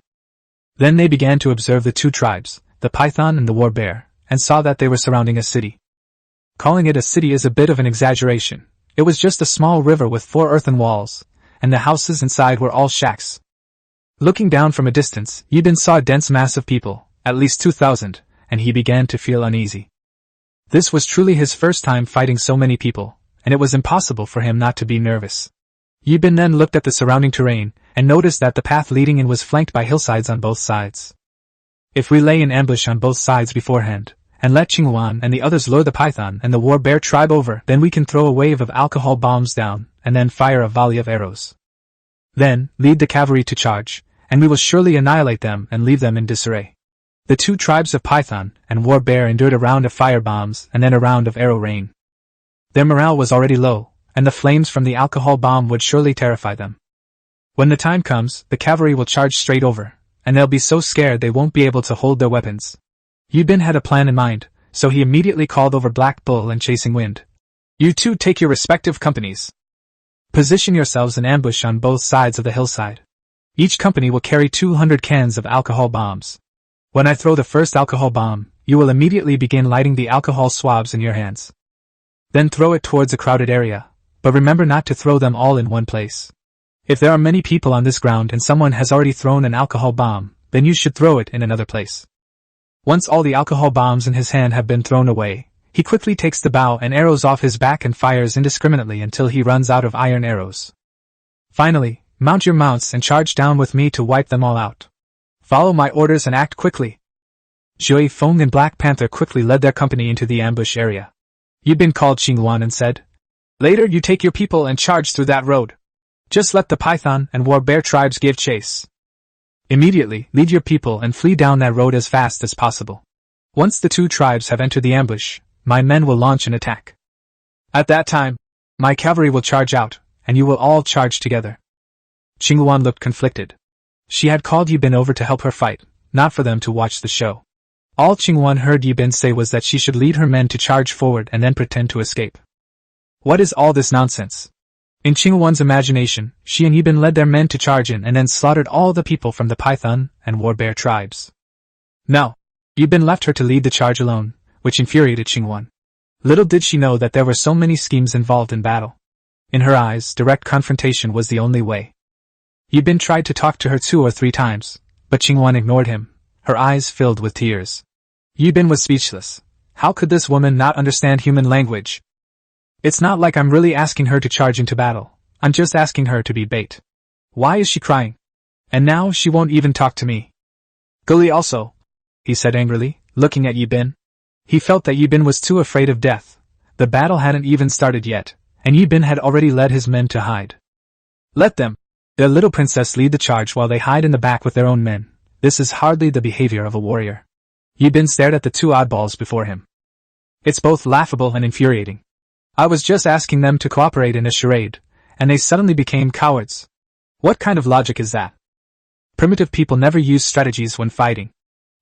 Then they began to observe the two tribes, the Python and the War Bear, and saw that they were surrounding a city. Calling it a city is a bit of an exaggeration. It was just a small river with 4 earthen walls, and the houses inside were all shacks. Looking down from a distance, Yibin saw a dense mass of people, at least 2,000, and he began to feel uneasy. This was truly his first time fighting so many people, and it was impossible for him not to be nervous. Yibin then looked at the surrounding terrain, and noticed that the path leading in was flanked by hillsides on both sides. If we lay in ambush on both sides beforehand, and let Qingwan and the others lure the python and the war bear tribe over, then we can throw a wave of alcohol bombs down, and then fire a volley of arrows. Then, lead the cavalry to charge, and we will surely annihilate them and leave them in disarray. The two tribes of python and war bear endured a round of fire bombs and then a round of arrow rain. Their morale was already low, and the flames from the alcohol bomb would surely terrify them. When the time comes, the cavalry will charge straight over, and they'll be so scared they won't be able to hold their weapons. Yibin had a plan in mind, so he immediately called over Black Bull and Chasing Wind. You two take your respective companies. Position yourselves in ambush on both sides of the hillside. Each company will carry 200 cans of alcohol bombs. When I throw the first alcohol bomb, you will immediately begin lighting the alcohol swabs in your hands. Then throw it towards a crowded area, but remember not to throw them all in one place. If there are many people on this ground and someone has already thrown an alcohol bomb, then you should throw it in another place. Once all the alcohol bombs in his hand have been thrown away, he quickly takes the bow and arrows off his back and fires indiscriminately until he runs out of iron arrows. Finally, mount your mounts and charge down with me to wipe them all out. Follow my orders and act quickly. Zhui Feng and Black Panther quickly led their company into the ambush area. Yibin called Qingwan and said, Later you take your people and charge through that road. Just let the python and war bear tribes give chase. Immediately, lead your people and flee down that road as fast as possible. Once the two tribes have entered the ambush, my men will launch an attack. At that time, my cavalry will charge out, and you will all charge together. Qingwan looked conflicted. She had called Yibin over to help her fight, not for them to watch the show. All Qingwan heard Yibin say was that she should lead her men to charge forward and then pretend to escape. What is all this nonsense? In Qingwan's imagination, she and Yibin led their men to charge in and then slaughtered all the people from the python and war bear tribes. No, Yibin left her to lead the charge alone, which infuriated Qingwan. Little did she know that there were so many schemes involved in battle. In her eyes, direct confrontation was the only way. Yibin tried to talk to her 2 or 3 times, but Qingwan ignored him, her eyes filled with tears. Yibin was speechless. How could this woman not understand human language? It's not like I'm really asking her to charge into battle. I'm just asking her to be bait. Why is she crying? And now she won't even talk to me. Gully also, he said angrily, looking at Yibin. He felt that Yibin was too afraid of death. The battle hadn't even started yet, and Yibin had already led his men to hide. Let them, their little princess, lead the charge while they hide in the back with their own men. This is hardly the behavior of a warrior. Yibin stared at the 2 oddballs before him. It's both laughable and infuriating. I was just asking them to cooperate in a charade, and they suddenly became cowards. What kind of logic is that? Primitive people never used strategies when fighting.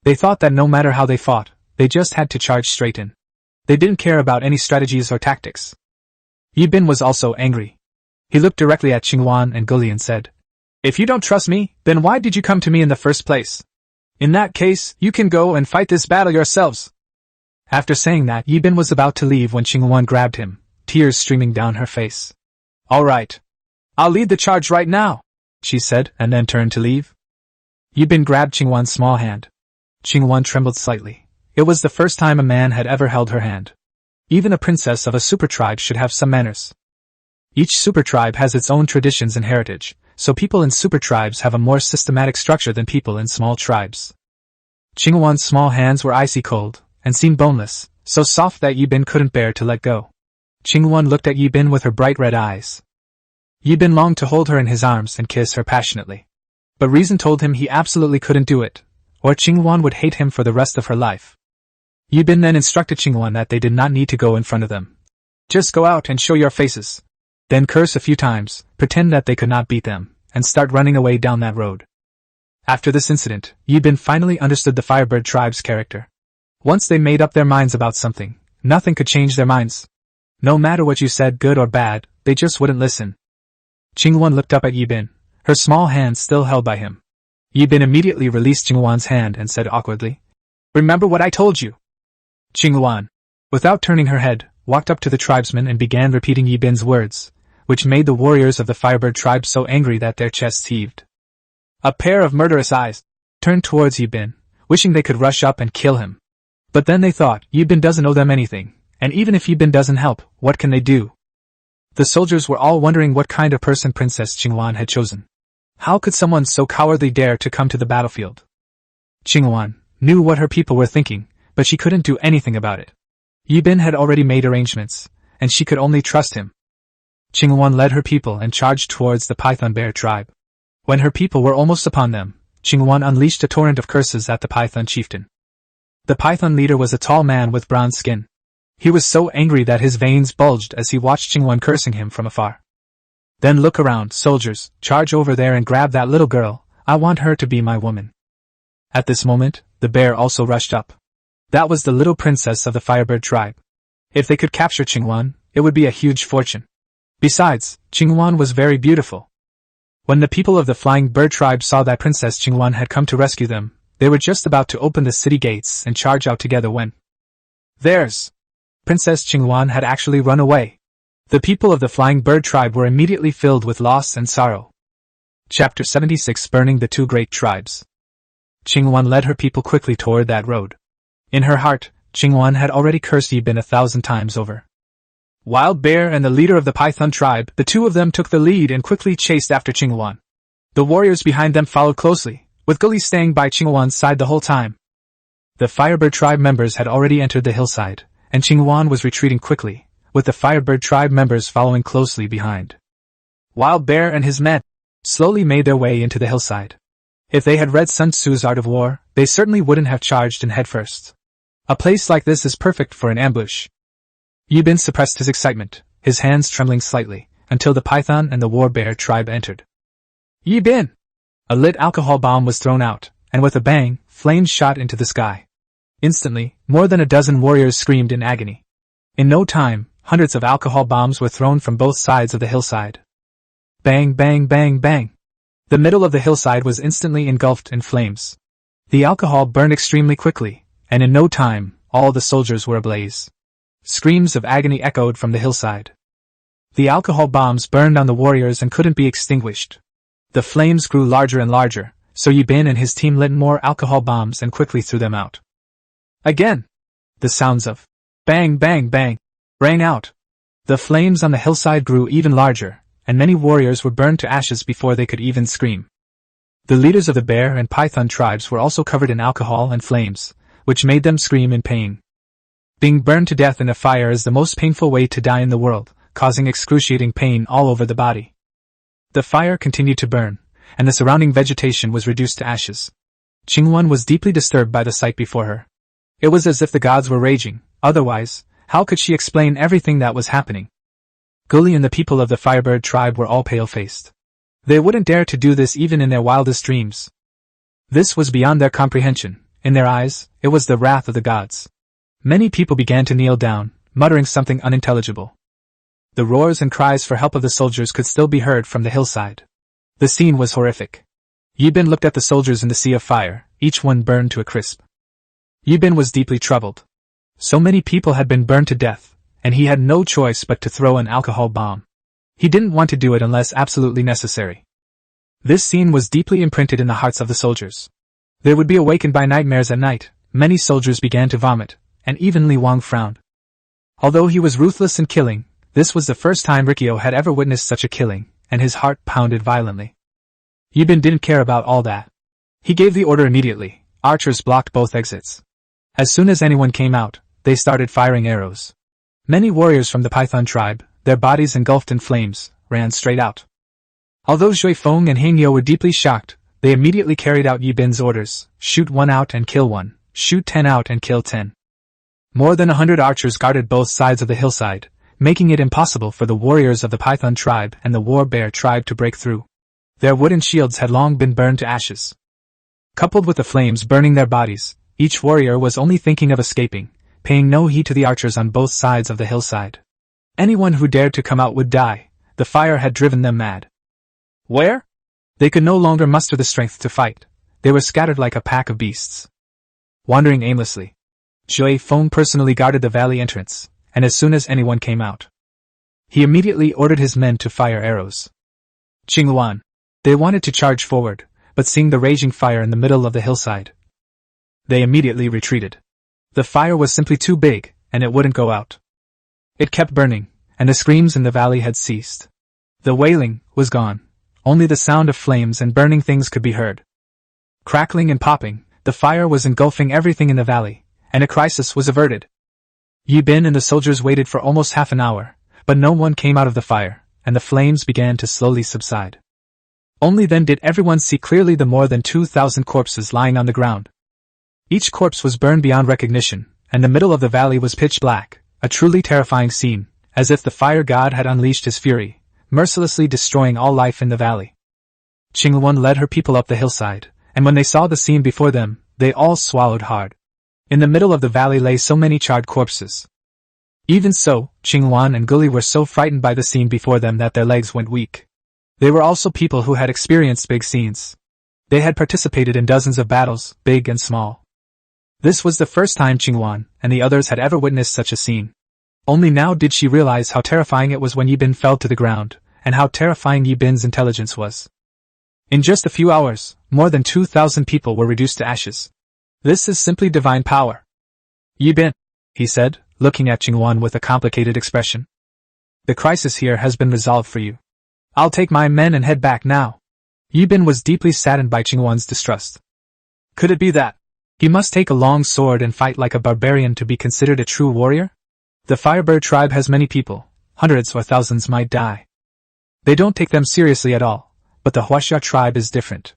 They thought that no matter how they fought, they just had to charge straight in. They didn't care about any strategies or tactics. Yibin was also angry. He looked directly at Qingwan and Gulli and said, If you don't trust me, then why did you come to me in the first place? In that case, you can go and fight this battle yourselves. After saying that, Yibin was about to leave when Qingwan grabbed him, tears streaming down her face. All right. I'll lead the charge right now, she said, and then turned to leave. Yibin grabbed Qingwan's small hand. Qingwan trembled slightly. It was the first time a man had ever held her hand. Even a princess of a super tribe should have some manners. Each super tribe has its own traditions and heritage, so people in super tribes have a more systematic structure than people in small tribes. Qingwan's small hands were icy cold, and seemed boneless, so soft that Yibin couldn't bear to let go. Qingwan looked at Yibin with her bright red eyes. Yibin longed to hold her in his arms and kiss her passionately. But reason told him he absolutely couldn't do it, or Qingwan would hate him for the rest of her life. Yibin then instructed Qingwan that they did not need to go in front of them. Just go out and show your faces. Then curse a few times, pretend that they could not beat them, and start running away down that road. After this incident, Yibin finally understood the Firebird tribe's character. Once they made up their minds about something, nothing could change their minds. No matter what you said, good or bad, they just wouldn't listen. Qingwan looked up at Yibin, her small hand still held by him. Yibin immediately released Qingwan's hand and said awkwardly, Remember what I told you. Qingwan, without turning her head, walked up to the tribesmen and began repeating Yibin's words, which made the warriors of the Firebird tribe so angry that their chests heaved. A pair of murderous eyes turned towards Yibin, wishing they could rush up and kill him. But then they thought, Yibin doesn't owe them anything, and even if Yibin doesn't help, what can they do? The soldiers were all wondering what kind of person Princess Qingwan had chosen. How could someone so cowardly dare to come to the battlefield? Qingwan, knew what her people were thinking, but she couldn't do anything about it. Yibin had already made arrangements, and she could only trust him. Qingwan led her people and charged towards the Python Bear tribe. When her people were almost upon them, Qingwan unleashed a torrent of curses at the Python chieftain. The Python leader was a tall man with bronze skin. He was so angry that his veins bulged as he watched Qingwan cursing him from afar. Then look around, soldiers, charge over there and grab that little girl, I want her to be my woman. At this moment, the bear also rushed up. That was the little princess of the Firebird tribe. If they could capture Qingwan, it would be a huge fortune. Besides, Qingwan was very beautiful. When the people of the Flying Bird tribe saw that Princess Qingwan had come to rescue them, they were just about to open the city gates and charge out together when There's! Princess Qingwan had actually run away. The people of the Flying Bird tribe were immediately filled with loss and sorrow. Chapter 76 Burning the Two Great Tribes. Qingwan led her people quickly toward that road. In her heart, Qingwan had already cursed Yibin 1,000 times over. Wild Bear and the leader of the Python tribe, the two of them took the lead and quickly chased after Qingwan. The warriors behind them followed closely, with Gully staying by Qingwan's side the whole time. The Firebird tribe members had already entered the hillside, and Qingwan was retreating quickly, with the Firebird tribe members following closely behind. Wild Bear and his men slowly made their way into the hillside. If they had read Sun Tzu's Art of War, they certainly wouldn't have charged in headfirst. A place like this is perfect for an ambush. Yibin suppressed his excitement, his hands trembling slightly, until the Python and the War Bear tribe entered. Yibin! A lit alcohol bomb was thrown out, and with a bang, flames shot into the sky. Instantly, more than a dozen warriors screamed in agony. In no time, hundreds of alcohol bombs were thrown from both sides of the hillside. Bang, bang, bang, bang. The middle of the hillside was instantly engulfed in flames. The alcohol burned extremely quickly, and in no time, all the soldiers were ablaze. Screams of agony echoed from the hillside. The alcohol bombs burned on the warriors and couldn't be extinguished. The flames grew larger and larger, so Yibin and his team lit more alcohol bombs and quickly threw them out. Again! The sounds of bang, bang, bang rang out. The flames on the hillside grew even larger, and many warriors were burned to ashes before they could even scream. The leaders of the Bear and Python tribes were also covered in alcohol and flames, which made them scream in pain. Being burned to death in a fire is the most painful way to die in the world, causing excruciating pain all over the body. The fire continued to burn, and the surrounding vegetation was reduced to ashes. Qingwan was deeply disturbed by the sight before her. It was as if the gods were raging, otherwise, how could she explain everything that was happening? Gully and the people of the Firebird tribe were all pale-faced. They wouldn't dare to do this even in their wildest dreams. This was beyond their comprehension. In their eyes, it was the wrath of the gods. Many people began to kneel down, muttering something unintelligible. The roars and cries for help of the soldiers could still be heard from the hillside. The scene was horrific. Yibin looked at the soldiers in the sea of fire, each one burned to a crisp. Yibin was deeply troubled. So many people had been burned to death, and he had no choice but to throw an alcohol bomb. He didn't want to do it unless absolutely necessary. This scene was deeply imprinted in the hearts of the soldiers. They would be awakened by nightmares at night. Many soldiers began to vomit, and even Li Wang frowned. Although he was ruthless in killing, this was the first time Rikyo had ever witnessed such a killing, and his heart pounded violently. Yibin didn't care about all that. He gave the order immediately. Archers blocked both exits. As soon as anyone came out, they started firing arrows. Many warriors from the Python tribe, their bodies engulfed in flames, ran straight out. Although Zhui Feng and Hangyo were deeply shocked, they immediately carried out Yibin's orders: shoot one out and kill one, shoot 10 out and kill 10. More than 100 archers guarded both sides of the hillside, making it impossible for the warriors of the Python tribe and the War Bear tribe to break through. Their wooden shields had long been burned to ashes. Coupled with the flames burning their bodies, each warrior was only thinking of escaping, paying no heed to the archers on both sides of the hillside. Anyone who dared to come out would die. The fire had driven them mad. Where? They could no longer muster the strength to fight. They were scattered like a pack of beasts. Wandering aimlessly, Zhui Feng personally guarded the valley entrance, and as soon as anyone came out, he immediately ordered his men to fire arrows. Qingwan. They wanted to charge forward, but seeing the raging fire in the middle of the hillside, they immediately retreated. The fire was simply too big, and it wouldn't go out. It kept burning, and the screams in the valley had ceased. The wailing was gone. Only the sound of flames and burning things could be heard. Crackling and popping, the The fire was engulfing everything in the valley, and a crisis was averted. Yibin and the soldiers waited for almost half an hour, but no one came out of the fire, and the flames began to slowly subside. Only then did everyone see clearly the more than 2,000 corpses lying on the ground. Each corpse was burned beyond recognition, and the middle of the valley was pitch black, a truly terrifying scene, as if the fire god had unleashed his fury, mercilessly destroying all life in the valley. Qingluan led her people up the hillside, and when they saw the scene before them, they all swallowed hard. In the middle of the valley lay so many charred corpses. Even so, Qingluan and Guli were so frightened by the scene before them that their legs went weak. They were also people who had experienced big scenes. They had participated in dozens of battles, big and small. This was the first time Qingluan and the others had ever witnessed such a scene. Only now did she realize how terrifying it was when Yibin fell to the ground, and how terrifying Yibin's intelligence was. In just a few hours, more than 2,000 people were reduced to ashes. This is simply divine power. Yibin, he said, looking at Qingluan with a complicated expression. The crisis here has been resolved for you. I'll take my men and head back now. Yibin was deeply saddened by Qingluan's distrust. Could it be that he must take a long sword and fight like a barbarian to be considered a true warrior? The Firebird tribe has many people, hundreds or thousands might die. They don't take them seriously at all, but the Huaxia tribe is different.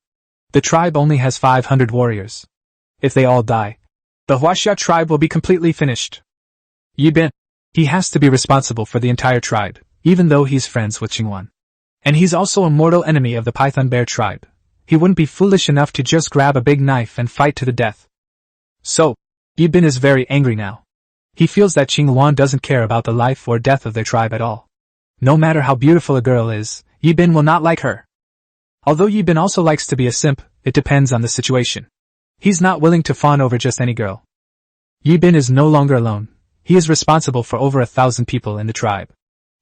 The tribe only has 500 warriors. If they all die, the Huaxia tribe will be completely finished. Yibin, he has to be responsible for the entire tribe, even though he's friends with Qingluan. And he's also a mortal enemy of the Python Bear tribe. He wouldn't be foolish enough to just grab a big knife and fight to the death. So, Yibin is very angry now. He feels that Qingluan doesn't care about the life or death of their tribe at all. No matter how beautiful a girl is, Yibin will not like her. Although Yibin also likes to be a simp, it depends on the situation. He's not willing to fawn over just any girl. Yibin is no longer alone. He is responsible for over 1,000 people in the tribe.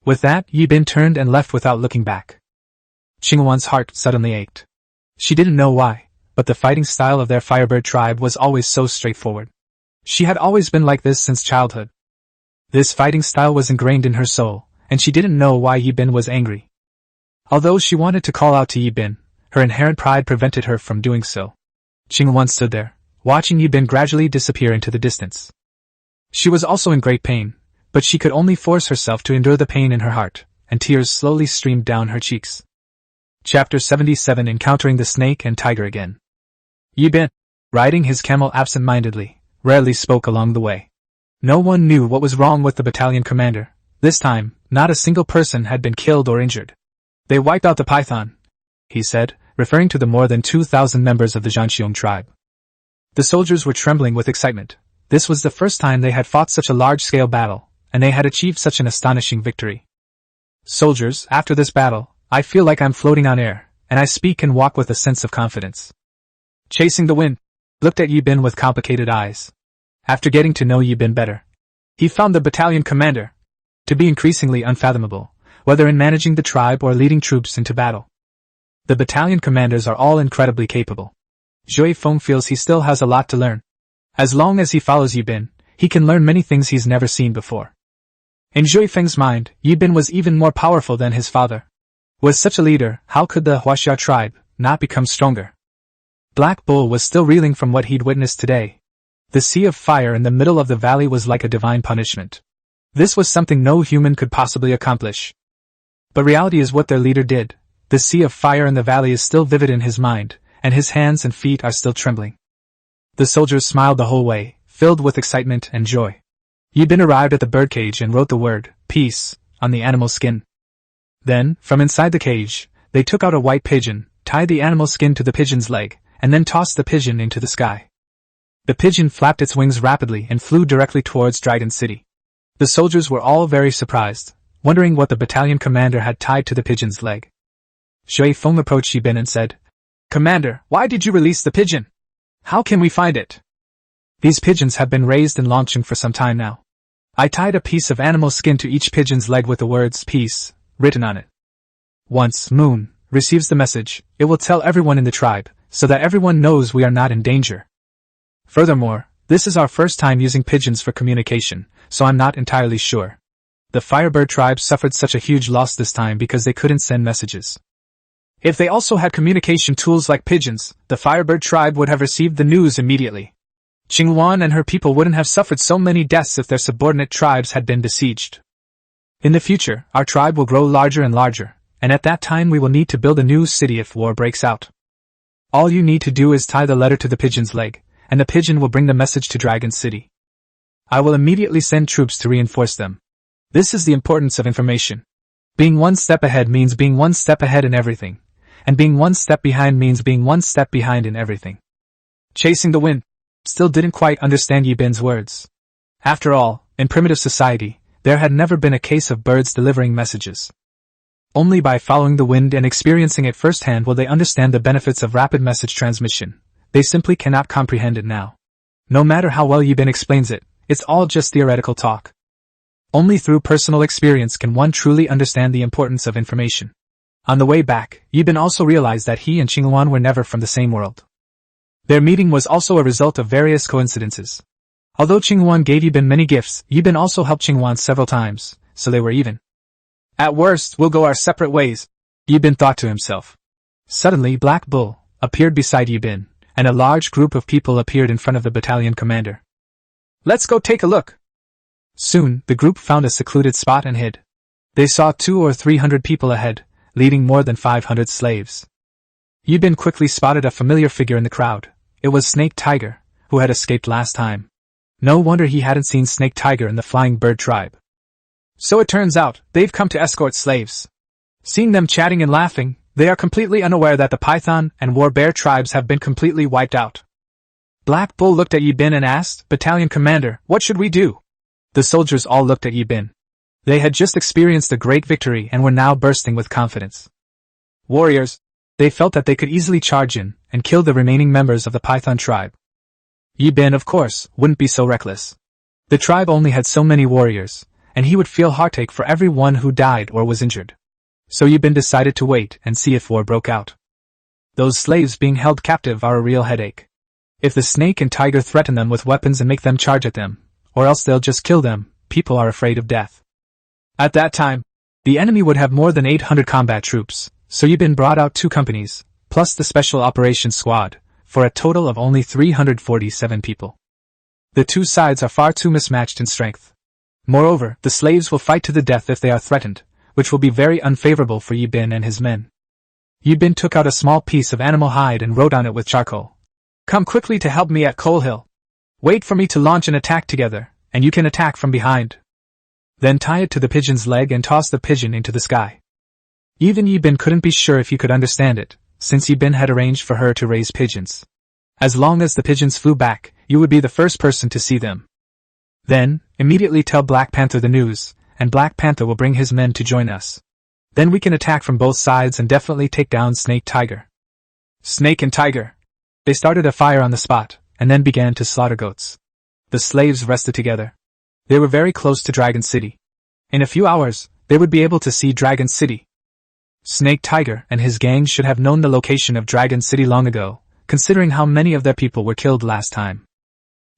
With that, Yibin turned and left without looking back. Qingluan's heart suddenly ached. She didn't know why, but the fighting style of their Firebird tribe was always so straightforward. She had always been like this since childhood. This fighting style was ingrained in her soul, and she didn't know why Yibin was angry. Although she wanted to call out to Yibin, her inherent pride prevented her from doing so. Qingluan stood there, watching Yibin gradually disappear into the distance. She was also in great pain, but she could only force herself to endure the pain in her heart, and tears slowly streamed down her cheeks. Chapter 77 Encountering the Snake and Tiger Again. Yibin, riding his camel absent-mindedly, rarely spoke along the way. No one knew what was wrong with the battalion commander. This time, not a single person had been killed or injured. They wiped out the python, he said, referring to the more than 2,000 members of the Zhanxiong tribe. The soldiers were trembling with excitement. This was the first time they had fought such a large-scale battle, and they had achieved such an astonishing victory. Soldiers, after this battle, I feel like I'm floating on air, and I speak and walk with a sense of confidence. Chasing the wind, looked at Yibin with complicated eyes. After getting to know Yibin better, he found the battalion commander to be increasingly unfathomable, whether in managing the tribe or leading troops into battle. The battalion commanders are all incredibly capable. Zhui Feng feels he still has a lot to learn. As long as he follows Yibin, he can learn many things he's never seen before. In Zhui Feng's mind, Yibin was even more powerful than his father. With such a leader, how could the Huaxia tribe not become stronger? Black Bull was still reeling from what he'd witnessed today. The sea of fire in the middle of the valley was like a divine punishment. This was something no human could possibly accomplish. But reality is what their leader did. The sea of fire in the valley is still vivid in his mind, and his hands and feet are still trembling. The soldiers smiled the whole way, filled with excitement and joy. Yibin arrived at the birdcage and wrote the word, peace, on the animal's skin. Then, from inside the cage, they took out a white pigeon, tied the animal's skin to the pigeon's leg, and then tossed the pigeon into the sky. The pigeon flapped its wings rapidly and flew directly towards Dragon City. The soldiers were all very surprised, wondering what the battalion commander had tied to the pigeon's leg. Zhui Feng approached Yibin and said, Commander, why did you release the pigeon? How can we find it? These pigeons have been raised and launching for some time now. I tied a piece of animal skin to each pigeon's leg with the words peace written on it. Once Moon receives the message, it will tell everyone in the tribe, so that everyone knows we are not in danger. Furthermore, this is our first time using pigeons for communication, so I'm not entirely sure. The Firebird tribe suffered such a huge loss this time because they couldn't send messages. If they also had communication tools like pigeons, the Firebird tribe would have received the news immediately. Qingwan and her people wouldn't have suffered so many deaths if their subordinate tribes had been besieged. In the future, our tribe will grow larger and larger, and at that time we will need to build a new city if war breaks out. All you need to do is tie the letter to the pigeon's leg, and the pigeon will bring the message to Dragon City. I will immediately send troops to reinforce them. This is the importance of information. Being one step ahead means being one step ahead in everything, and being one step behind means being one step behind in everything. Chasing the wind still didn't quite understand Yibin's words. After all, in primitive society, there had never been a case of birds delivering messages. Only by following the wind and experiencing it firsthand will they understand the benefits of rapid message transmission. They simply cannot comprehend it now. No matter how well Yibin explains it, it's all just theoretical talk. Only through personal experience can one truly understand the importance of information. On the way back, Yibin also realized that he and Qingwan were never from the same world. Their meeting was also a result of various coincidences. Although Qingwan gave Yibin many gifts, Yibin also helped Qingwan several times, so they were even. At worst, we'll go our separate ways, Yibin thought to himself. Suddenly Black Bull appeared beside Yibin, and a large group of people appeared in front of the battalion commander. Let's go take a look. Soon, the group found a secluded spot and hid. They saw 200 or 300 people ahead, leading more than 500 slaves. Yibin quickly spotted a familiar figure in the crowd. It was Snake Tiger, who had escaped last time. No wonder he hadn't seen Snake Tiger in the Flying Bird tribe. So it turns out, they've come to escort slaves. Seeing them chatting and laughing, they are completely unaware that the Python and War Bear tribes have been completely wiped out. Black Bull looked at Yibin and asked, Battalion Commander, what should we do? The soldiers all looked at Yibin. They had just experienced a great victory and were now bursting with confidence. Warriors, they felt that they could easily charge in and kill the remaining members of the Python tribe. Yibin, of course, wouldn't be so reckless. The tribe only had so many warriors, and he would feel heartache for every one who died or was injured. So Yibin decided to wait and see if war broke out. Those slaves being held captive are a real headache. If the Snake and Tiger threaten them with weapons and make them charge at them, or else they'll just kill them, people are afraid of death. At that time, the enemy would have more than 800 combat troops, so Yibin brought out 2 companies, plus the Special Operations Squad, for a total of only 347 people. The two sides are far too mismatched in strength. Moreover, the slaves will fight to the death if they are threatened, which will be very unfavorable for Yibin and his men. Yibin took out a small piece of animal hide and wrote on it with charcoal. Come quickly to help me at Coal Hill. Wait for me to launch an attack together, and you can attack from behind. Then tie it to the pigeon's leg and toss the pigeon into the sky. Even Yibin couldn't be sure if he could understand it, since Yibin had arranged for her to raise pigeons. As long as the pigeons flew back, you would be the first person to see them. Then, immediately tell Black Panther the news, and Black Panther will bring his men to join us. Then we can attack from both sides and definitely take down Snake Tiger. Snake and Tiger. They started a fire on the spot, and then began to slaughter goats. The slaves rested together. They were very close to Dragon City. In a few hours, they would be able to see Dragon City. Snake Tiger and his gang should have known the location of Dragon City long ago, considering how many of their people were killed last time.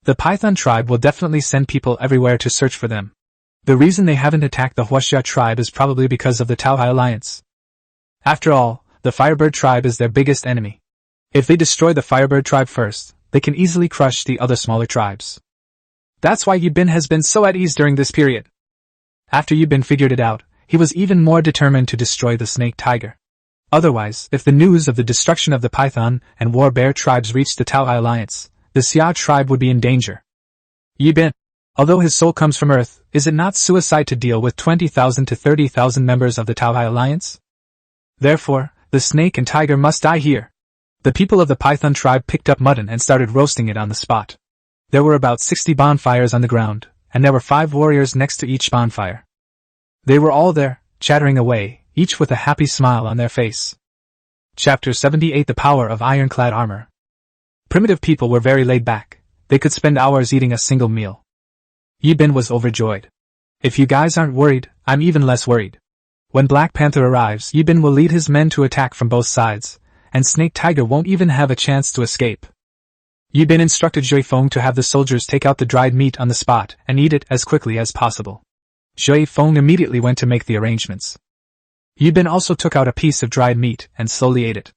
The Python tribe will definitely send people everywhere to search for them. The reason they haven't attacked the Huaxia tribe is probably because of the Taohai alliance. After all, the Firebird tribe is their biggest enemy. If they destroy the Firebird tribe first, they can easily crush the other smaller tribes. That's why Yibin has been so at ease during this period. After Yibin figured it out, he was even more determined to destroy the Snake Tiger. Otherwise, if the news of the destruction of the Python and War Bear tribes reached the Taohai alliance, the Xia tribe would be in danger. Yibin, although his soul comes from Earth, is it not suicide to deal with 20,000 to 30,000 members of the Taohai alliance? Therefore, the Snake and Tiger must die here. The people of the Python tribe picked up mutton and started roasting it on the spot. There were about 60 bonfires on the ground, and there were 5 warriors next to each bonfire. They were all there, chattering away, each with a happy smile on their face. Chapter 78: The Power of Ironclad Armor. Primitive people were very laid back. They could spend hours eating a single meal. Yibin was overjoyed. If you guys aren't worried, I'm even less worried. When Black Panther arrives, Yibin will lead his men to attack from both sides, and Snake Tiger won't even have a chance to escape. Yibin instructed Zhui Feng to have the soldiers take out the dried meat on the spot and eat it as quickly as possible. Zhui Feng immediately went to make the arrangements. Yibin also took out a piece of dried meat and slowly ate it.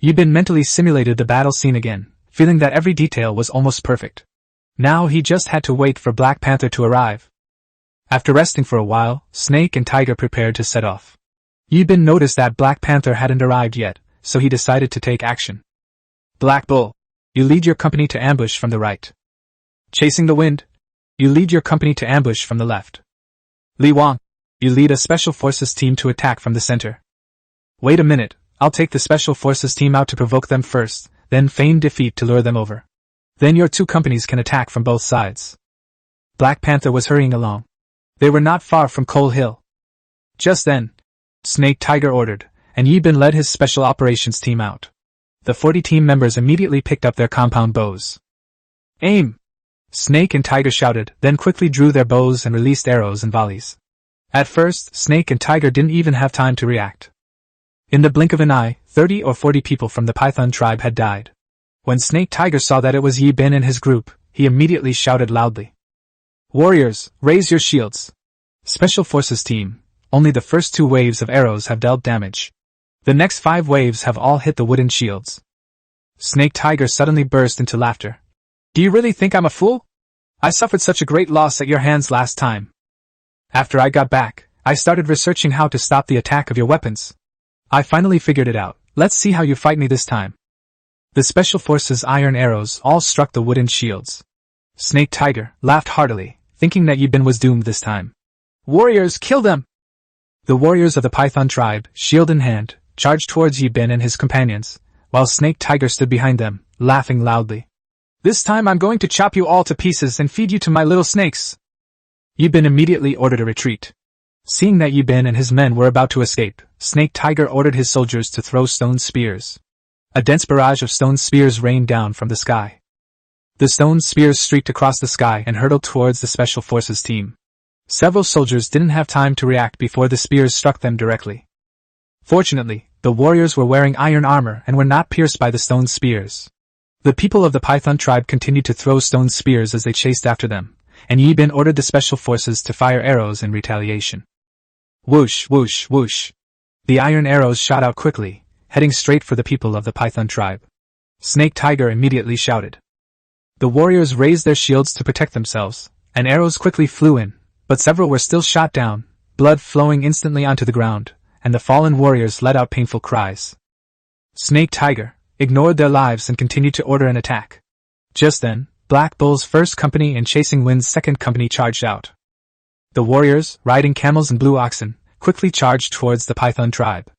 Yibin mentally simulated the battle scene again, feeling that every detail was almost perfect. Now he just had to wait for Black Panther to arrive. After resting for a while, Snake and Tiger prepared to set off. Yibin noticed that Black Panther hadn't arrived yet, so he decided to take action. Black Bull, you lead your company to ambush from the right. Chasing the Wind, you lead your company to ambush from the left. Li Wang, you lead a Special Forces team to attack from the center. Wait a minute, I'll take the Special Forces team out to provoke them first, then feign defeat to lure them over. Then your two companies can attack from both sides. Black Panther was hurrying along. They were not far from Coal Hill. Just then, Snake Tiger ordered, and Yibin led his special operations team out. The 40 team members immediately picked up their compound bows. Aim! Snake and Tiger shouted, then quickly drew their bows and released arrows and volleys. At first, Snake and Tiger didn't even have time to react. In the blink of an eye, 30 or 40 people from the Python tribe had died. When Snake Tiger saw that it was Yibin and his group, he immediately shouted loudly. Warriors, raise your shields. Special Forces team, only the first 2 waves of arrows have dealt damage. The next 5 waves have all hit the wooden shields. Snake Tiger suddenly burst into laughter. Do you really think I'm a fool? I suffered such a great loss at your hands last time. After I got back, I started researching how to stop the attack of your weapons. I finally figured it out. Let's see how you fight me this time. The Special Forces' iron arrows all struck the wooden shields. Snake Tiger laughed heartily, thinking that Yibin was doomed this time. Warriors, kill them! The warriors of the Python tribe, shield in hand, charged towards Yibin and his companions, while Snake Tiger stood behind them, laughing loudly. This time I'm going to chop you all to pieces and feed you to my little snakes. Yibin immediately ordered a retreat. Seeing that Yibin and his men were about to escape, Snake Tiger ordered his soldiers to throw stone spears. A dense barrage of stone spears rained down from the sky. The stone spears streaked across the sky and hurtled towards the Special Forces team. Several soldiers didn't have time to react before the spears struck them directly. Fortunately, the warriors were wearing iron armor and were not pierced by the stone spears. The people of the Python tribe continued to throw stone spears as they chased after them, and Yibin ordered the Special Forces to fire arrows in retaliation. Whoosh, whoosh, whoosh. The iron arrows shot out quickly, heading straight for the people of the Python tribe. Snake Tiger immediately shouted. The warriors raised their shields to protect themselves, and arrows quickly flew in, but several were still shot down, blood flowing instantly onto the ground, and the fallen warriors let out painful cries. Snake Tiger ignored their lives and continued to order an attack. Just then, Black Bull's first company and Chasing Wind's second company charged out. The warriors, riding camels and blue oxen, quickly charged towards the Python tribe.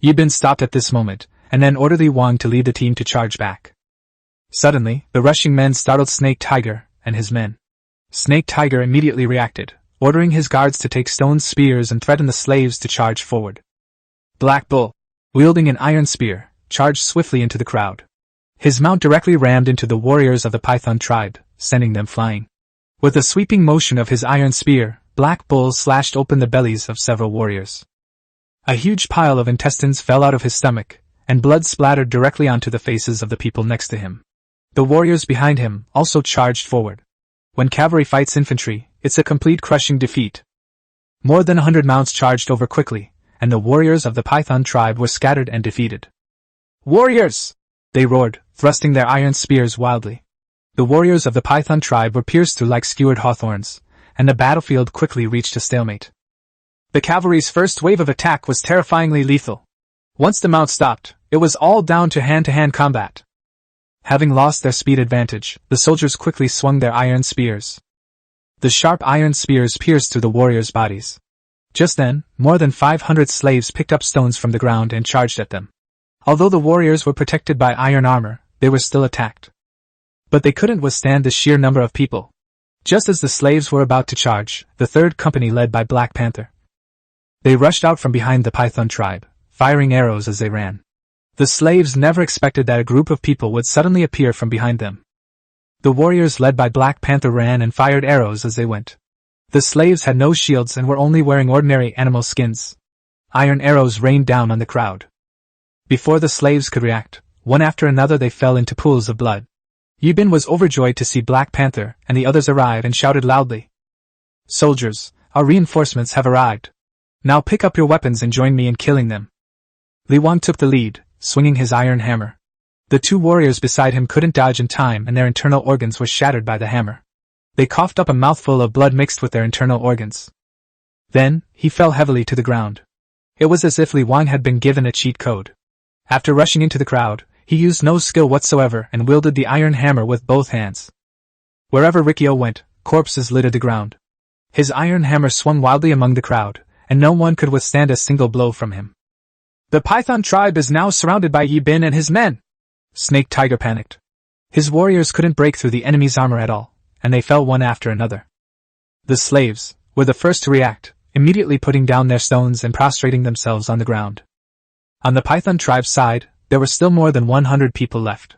Yibin stopped at this moment, and then ordered Li Wang to lead the team to charge back. Suddenly, the rushing men startled Snake Tiger and his men. Snake Tiger immediately reacted, ordering his guards to take stone spears and threaten the slaves to charge forward. Black Bull, wielding an iron spear, charged swiftly into the crowd. His mount directly rammed into the warriors of the Python tribe, sending them flying. With a sweeping motion of his iron spear, Black Bull slashed open the bellies of several warriors. A huge pile of intestines fell out of his stomach, and blood splattered directly onto the faces of the people next to him. The warriors behind him also charged forward. When cavalry fights infantry, it's a complete crushing defeat. More than 100 mounts charged over quickly, and the warriors of the Python tribe were scattered and defeated. Warriors! They roared, thrusting their iron spears wildly. The warriors of the Python tribe were pierced through like skewered hawthorns, and the battlefield quickly reached a stalemate. The cavalry's first wave of attack was terrifyingly lethal. Once the mount stopped, it was all down to hand-to-hand combat. Having lost their speed advantage, the soldiers quickly swung their iron spears. The sharp iron spears pierced through the warriors' bodies. Just then, more than 500 slaves picked up stones from the ground and charged at them. Although the warriors were protected by iron armor, they were still attacked. But they couldn't withstand the sheer number of people. Just as the slaves were about to charge, the third company led by Black Panther. They rushed out from behind the Python tribe, firing arrows as they ran. The slaves never expected that a group of people would suddenly appear from behind them. The warriors led by Black Panther ran and fired arrows as they went. The slaves had no shields and were only wearing ordinary animal skins. Iron arrows rained down on the crowd. Before the slaves could react, one after another they fell into pools of blood. Yibin was overjoyed to see Black Panther and the others arrive and shouted loudly. Soldiers, our reinforcements have arrived. Now pick up your weapons and join me in killing them. Li Wang took the lead, swinging his iron hammer. The two warriors beside him couldn't dodge in time and their internal organs were shattered by the hammer. They coughed up a mouthful of blood mixed with their internal organs. Then, he fell heavily to the ground. It was as if Li Wang had been given a cheat code. After rushing into the crowd, he used no skill whatsoever and wielded the iron hammer with both hands. Wherever Rikyo went, corpses littered the ground. His iron hammer swung wildly among the crowd, and no one could withstand a single blow from him. The Python tribe is now surrounded by Yibin and his men. Snake Tiger panicked. His warriors couldn't break through the enemy's armor at all, and they fell one after another. The slaves were the first to react, immediately putting down their stones and prostrating themselves on the ground. On the Python tribe's side, there were still more than 100 people left.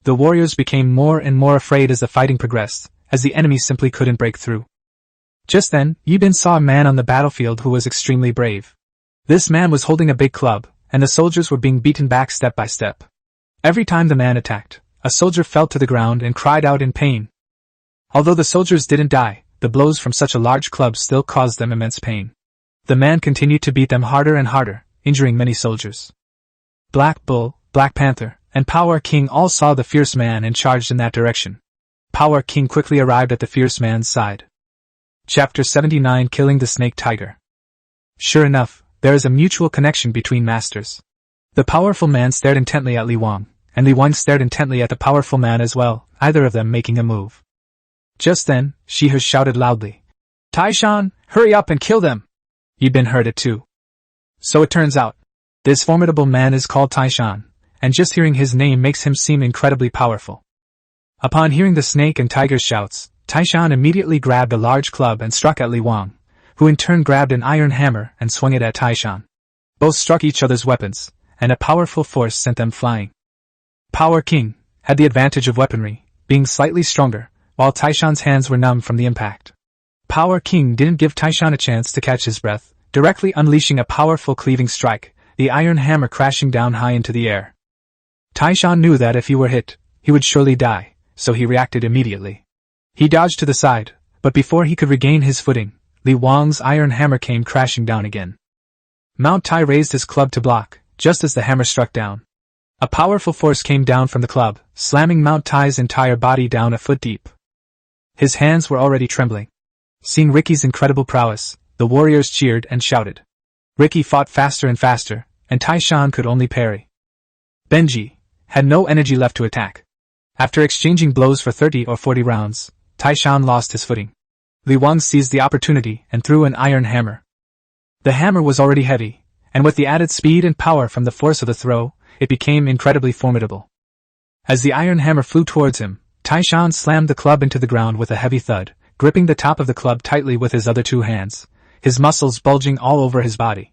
The warriors became more and more afraid as the fighting progressed, as the enemy simply couldn't break through. Just then, Yibin saw a man on the battlefield who was extremely brave. This man was holding a big club, and the soldiers were being beaten back step by step. Every time the man attacked, a soldier fell to the ground and cried out in pain. Although the soldiers didn't die, the blows from such a large club still caused them immense pain. The man continued to beat them harder and harder, injuring many soldiers. Black Bull, Black Panther, and Power King all saw the fierce man and charged in that direction. Power King quickly arrived at the fierce man's side. Chapter 79 Killing the Snake Tiger. Sure enough, there is a mutual connection between masters. The powerful man stared intently at Li Wang, and Li Wang stared intently at the powerful man as well, either of them making a move. Just then, Shihe shouted loudly, "Taishan, hurry up and kill them!" Yibin heard it too. So it turns out, this formidable man is called Taishan, and just hearing his name makes him seem incredibly powerful. Upon hearing the snake and tiger's shouts, Taishan immediately grabbed a large club and struck at Li Wang, who in turn grabbed an iron hammer and swung it at Taishan. Both struck each other's weapons, and a powerful force sent them flying. Power King had the advantage of weaponry, being slightly stronger, while Taishan's hands were numb from the impact. Power King didn't give Taishan a chance to catch his breath, directly unleashing a powerful cleaving strike, the iron hammer crashing down high into the air. Taishan knew that if he were hit, he would surely die, so he reacted immediately. He dodged to the side, but before he could regain his footing, Li Wang's iron hammer came crashing down again. Mount Tai raised his club to block, just as the hammer struck down. A powerful force came down from the club, slamming Mount Tai's entire body down a foot deep. His hands were already trembling. Seeing Ricky's incredible prowess, the warriors cheered and shouted. Ricky fought faster and faster, and Taishan could only parry. Benji had no energy left to attack. After exchanging blows for 30 or 40 rounds, Taishan lost his footing. Li Wang seized the opportunity and threw an iron hammer. The hammer was already heavy, and with the added speed and power from the force of the throw, it became incredibly formidable. As the iron hammer flew towards him, Taishan slammed the club into the ground with a heavy thud, gripping the top of the club tightly with his other two hands, his muscles bulging all over his body.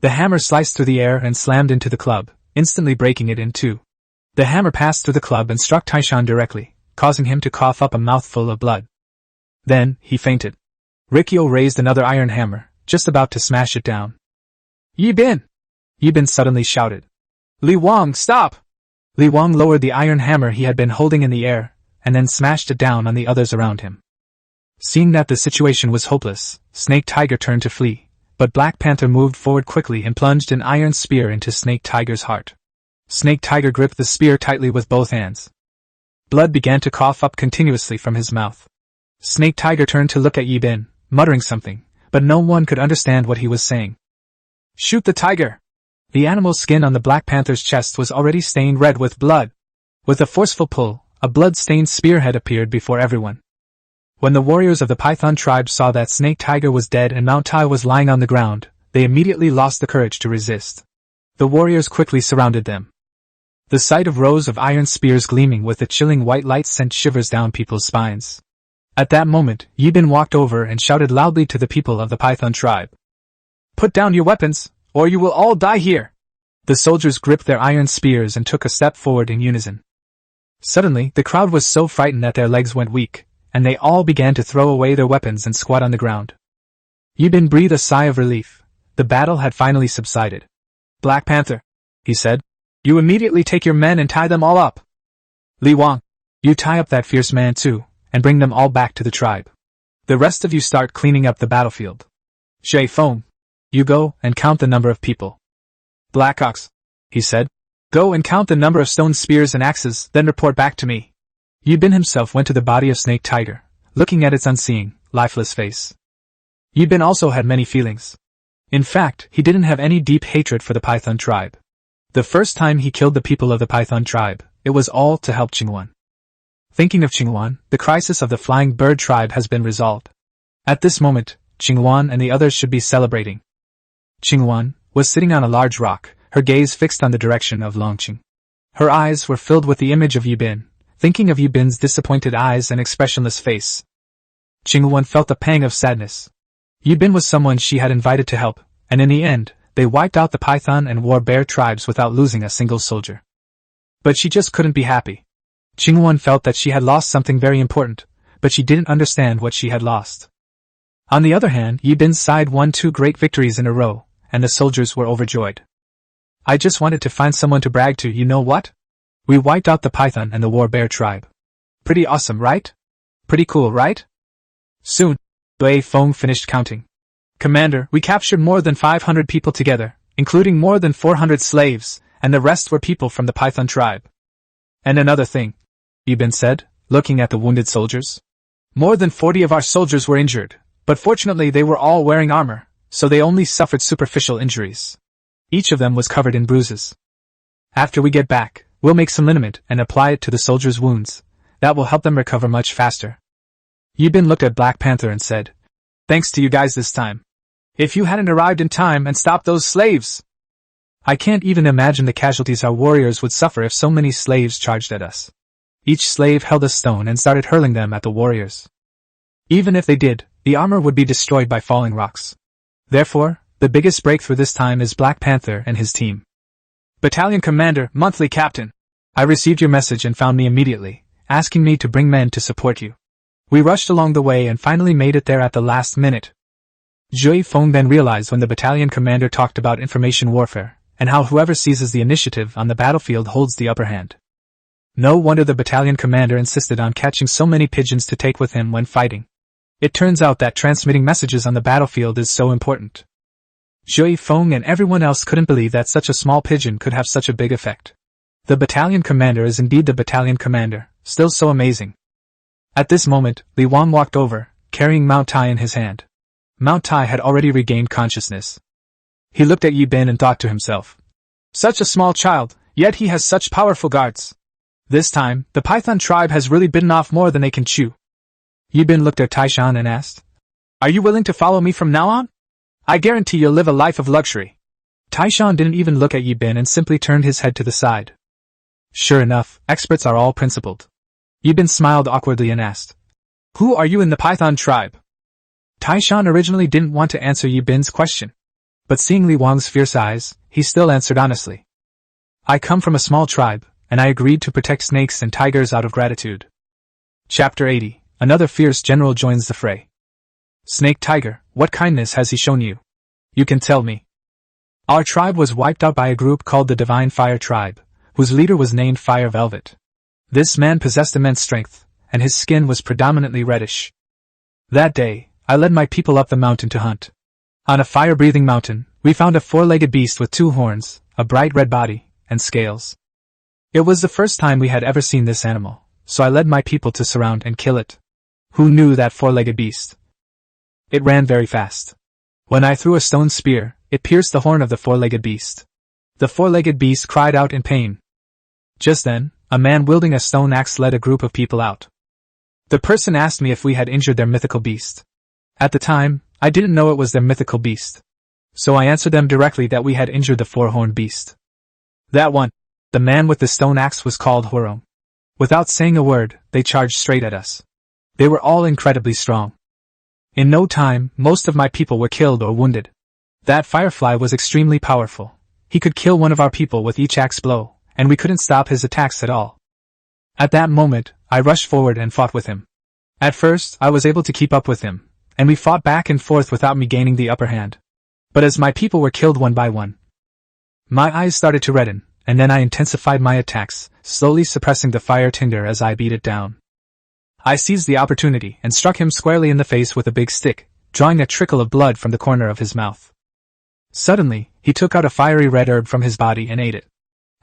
The hammer sliced through the air and slammed into the club, instantly breaking it in two. The hammer passed through the club and struck Taishan directly, causing him to cough up a mouthful of blood. Then, he fainted. Rikyo raised another iron hammer, just about to smash it down. "Yibin!" Yibin suddenly shouted. "Li Wang, stop!" Li Wang lowered the iron hammer he had been holding in the air, and then smashed it down on the others around him. Seeing that the situation was hopeless, Snake Tiger turned to flee, but Black Panther moved forward quickly and plunged an iron spear into Snake Tiger's heart. Snake Tiger gripped the spear tightly with both hands. Blood began to cough up continuously from his mouth. Snake Tiger turned to look at Yibin, muttering something, but no one could understand what he was saying. "Shoot the tiger!" The animal's skin on the Black Panther's chest was already stained red with blood. With a forceful pull, a blood-stained spearhead appeared before everyone. When the warriors of the Python tribe saw that Snake Tiger was dead and Mount Tai was lying on the ground, they immediately lost the courage to resist. The warriors quickly surrounded them. The sight of rows of iron spears gleaming with the chilling white light sent shivers down people's spines. At that moment, Yibin walked over and shouted loudly to the people of the Python tribe. "Put down your weapons, or you will all die here!" The soldiers gripped their iron spears and took a step forward in unison. Suddenly, the crowd was so frightened that their legs went weak, and they all began to throw away their weapons and squat on the ground. Yibin breathed a sigh of relief. The battle had finally subsided. "Black Panther," he said, "you immediately take your men and tie them all up. Li Wang, you tie up that fierce man too, and bring them all back to the tribe. The rest of you start cleaning up the battlefield. Jay Feng, You go and count the number of people. Black Ox, he said. Go and count the number of stone spears and axes, then report back to me. Yibin himself went to the body of Snake Tiger, looking at its unseeing, lifeless face. Yibin also had many feelings. In fact, he didn't have any deep hatred for the Python tribe. The first time he killed the people of the Python tribe, it was all to help Qingwan. Thinking of Qingwan, the crisis of the Flying Bird tribe has been resolved. At this moment, Qingwan and the others should be celebrating. Qingwan was sitting on a large rock, her gaze fixed on the direction of Longqing. Her eyes were filled with the image of Yibin, thinking of Yibin's disappointed eyes and expressionless face. Qingwan felt a pang of sadness. Yibin was someone she had invited to help, and in the end, they wiped out the Python and War Bear tribes without losing a single soldier. But she just couldn't be happy. Qingwan felt that she had lost something very important, but she didn't understand what she had lost. On the other hand, Yibin's side won 2 great victories in a row, and the soldiers were overjoyed. I just wanted to find someone to brag to, you know what? We wiped out the Python and the War Bear tribe. Pretty awesome, right? Pretty cool, right? Soon, Bei Feng finished counting. Commander, we captured more than 500 people together, including more than 400 slaves, and the rest were people from the Python tribe. And another thing, Yibin said, looking at the wounded soldiers. More than 40 of our soldiers were injured, but fortunately they were all wearing armor, so they only suffered superficial injuries. Each of them was covered in bruises. After we get back, we'll make some liniment and apply it to the soldiers' wounds. That will help them recover much faster. Yibin looked at Black Panther and said, thanks to you guys this time. If you hadn't arrived in time and stopped those slaves! I can't even imagine the casualties our warriors would suffer if so many slaves charged at us. Each slave held a stone and started hurling them at the warriors. Even if they did, the armor would be destroyed by falling rocks. Therefore, the biggest breakthrough this time is Black Panther and his team. Battalion Commander, Monthly Captain. I received your message and found me immediately, asking me to bring men to support you. We rushed along the way and finally made it there at the last minute. Zhui Feng then realized when the battalion commander talked about information warfare, and how whoever seizes the initiative on the battlefield holds the upper hand. No wonder the battalion commander insisted on catching so many pigeons to take with him when fighting. It turns out that transmitting messages on the battlefield is so important. Zhui Feng and everyone else couldn't believe that such a small pigeon could have such a big effect. The battalion commander is indeed the battalion commander, still so amazing. At this moment, Li Wang walked over, carrying Mount Tai in his hand. Mount Tai had already regained consciousness. He looked at Yibin and thought to himself, such a small child, yet he has such powerful guards. This time, the Python tribe has really bitten off more than they can chew. Yibin looked at Taishan and asked, are you willing to follow me from now on? I guarantee you'll live a life of luxury. Taishan didn't even look at Yibin and simply turned his head to the side. Sure enough, experts are all principled. Yibin smiled awkwardly and asked, who are you in the Python tribe? Taishan originally didn't want to answer Yibin's question. But seeing Li Wang's fierce eyes, he still answered honestly. I come from a small tribe, and I agreed to protect snakes and tigers out of gratitude. Chapter 80. Another fierce general joins the fray. Snake Tiger, what kindness has he shown you? You can tell me. Our tribe was wiped out by a group called the Divine Fire Tribe, whose leader was named Fire Velvet. This man possessed immense strength, and his skin was predominantly reddish. That day, I led my people up the mountain to hunt. On a fire-breathing mountain, we found a 4-legged beast with 2 horns, a bright red body, and scales. It was the first time we had ever seen this animal, so I led my people to surround and kill it. Who knew that 4-legged beast? It ran very fast. When I threw a stone spear, it pierced the horn of the 4-legged beast. The 4-legged beast cried out in pain. Just then, a man wielding a stone axe led a group of people out. The person asked me if we had injured their mythical beast. At the time, I didn't know it was their mythical beast. So I answered them directly that we had injured the 4-horned beast. That one, the man with the stone axe, was called Huarong. Without saying a word, they charged straight at us. They were all incredibly strong. In no time, most of my people were killed or wounded. That firefly was extremely powerful. He could kill one of our people with each axe blow, and we couldn't stop his attacks at all. At that moment, I rushed forward and fought with him. At first, I was able to keep up with him, and we fought back and forth without me gaining the upper hand. But as my people were killed one by one, my eyes started to redden, and then I intensified my attacks, slowly suppressing the fire tinder as I beat it down. I seized the opportunity and struck him squarely in the face with a big stick, drawing a trickle of blood from the corner of his mouth. Suddenly, he took out a fiery red herb from his body and ate it.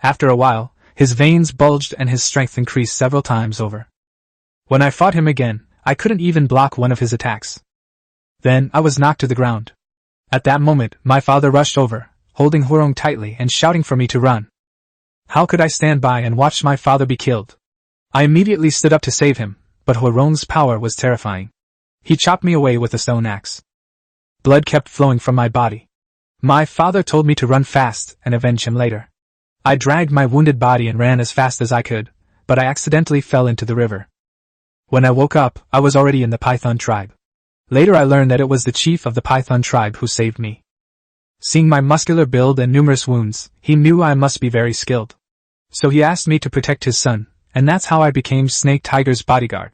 After a while, his veins bulged and his strength increased several times over. When I fought him again, I couldn't even block one of his attacks. Then, I was knocked to the ground. At that moment, my father rushed over, holding Hurong tightly and shouting for me to run. How could I stand by and watch my father be killed? I immediately stood up to save him, but Hurong's power was terrifying. He chopped me away with a stone axe. Blood kept flowing from my body. My father told me to run fast and avenge him later. I dragged my wounded body and ran as fast as I could, but I accidentally fell into the river. When I woke up, I was already in the Python tribe. Later I learned that it was the chief of the Python tribe who saved me. Seeing my muscular build and numerous wounds, he knew I must be very skilled. So he asked me to protect his son, and that's how I became Snake Tiger's bodyguard.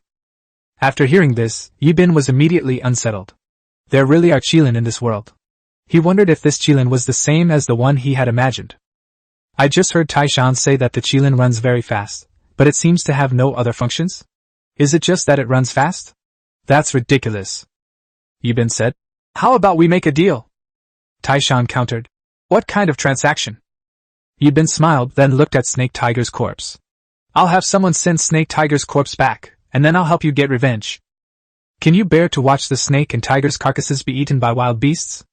After hearing this, Yibin was immediately unsettled. There really are Qilin in this world. He wondered if this Qilin was the same as the one he had imagined. I just heard Taishan say that the Qilin runs very fast, but it seems to have no other functions? Is it just that it runs fast? That's ridiculous. Yibin said. How about we make a deal? Taishan countered. What kind of transaction? Yibin smiled, then looked at Snake Tiger's corpse. I'll have someone send Snake Tiger's corpse back, and then I'll help you get revenge. Can you bear to watch the snake and tiger's carcasses be eaten by wild beasts?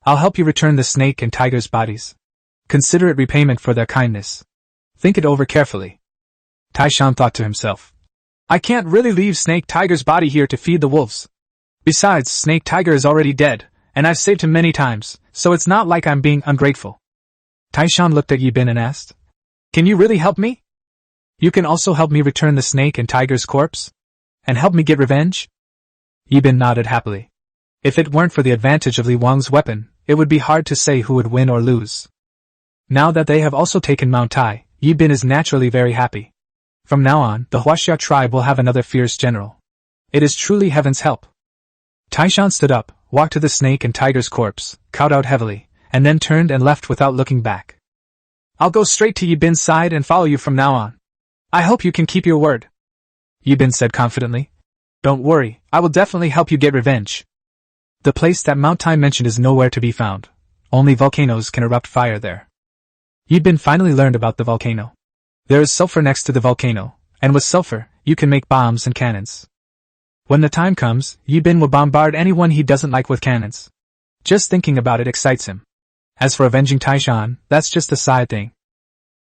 I'll help you return the snake and tiger's bodies. Consider it repayment for their kindness. Think it over carefully. Taishan thought to himself. I can't really leave Snake Tiger's body here to feed the wolves. Besides, Snake Tiger is already dead, and I've saved him many times, so it's not like I'm being ungrateful. Taishan looked at Yibin and asked, Can you really help me? You can also help me return the snake and tiger's corpse? And help me get revenge? Yibin nodded happily. If it weren't for the advantage of Li Wang's weapon, it would be hard to say who would win or lose. Now that they have also taken Mount Tai, Yibin is naturally very happy. From now on, the Huaxia tribe will have another fierce general. It is truly heaven's help. Taishan stood up, walked to the snake and tiger's corpse, cowed out heavily, and then turned and left without looking back. I'll go straight to Yibin's side and follow you from now on. I hope you can keep your word. Yibin said confidently. Don't worry, I will definitely help you get revenge. The place that Mount Tai mentioned is nowhere to be found. Only volcanoes can erupt fire there. Yibin finally learned about the volcano. There is sulfur next to the volcano, and with sulfur, you can make bombs and cannons. When the time comes, Yibin will bombard anyone he doesn't like with cannons. Just thinking about it excites him. As for avenging Taishan, that's just a side thing.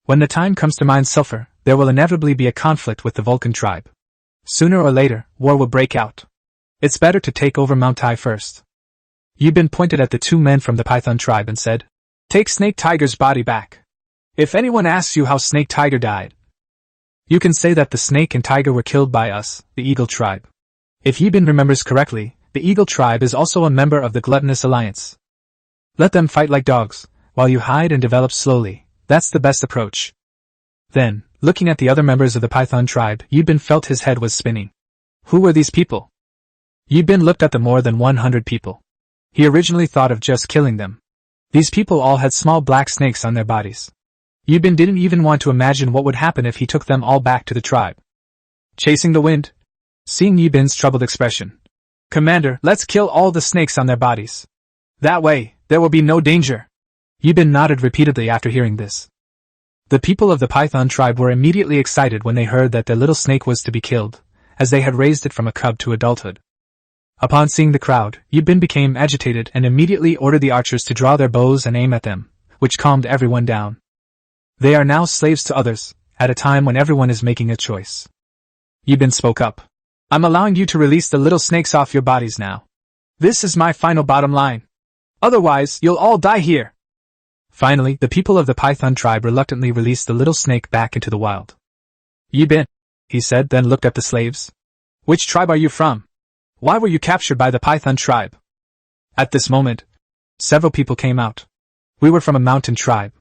When the time comes to mine sulfur, there will inevitably be a conflict with the Vulcan tribe. Sooner or later, war will break out. It's better to take over Mount Tai first. Yibin pointed at the two men from the Python tribe and said, Take Snake Tiger's body back. If anyone asks you how Snake Tiger died, you can say that the snake and tiger were killed by us, the Eagle tribe. If Yibin remembers correctly, the Eagle tribe is also a member of the Gluttonous Alliance. Let them fight like dogs, while you hide and develop slowly. That's the best approach. Then, looking at the other members of the Python tribe, Yibin felt his head was spinning. Who were these people? Yibin looked at the more than 100 people. He originally thought of just killing them. These people all had small black snakes on their bodies. Yibin didn't even want to imagine what would happen if he took them all back to the tribe. Chasing the wind? Seeing Yibin's troubled expression. Commander, let's kill all the snakes on their bodies. That way, there will be no danger. Yibin nodded repeatedly after hearing this. The people of the Python tribe were immediately excited when they heard that their little snake was to be killed, as they had raised it from a cub to adulthood. Upon seeing the crowd, Yibin became agitated and immediately ordered the archers to draw their bows and aim at them, which calmed everyone down. They are now slaves to others, at a time when everyone is making a choice. Yibin spoke up. I'm allowing you to release the little snakes off your bodies now. This is my final bottom line. Otherwise, you'll all die here. Finally, the people of the Python tribe reluctantly released the little snake back into the wild. Yibin, he said, then looked at the slaves. Which tribe are you from? Why were you captured by the Python tribe? At this moment, several people came out. We were from a mountain tribe.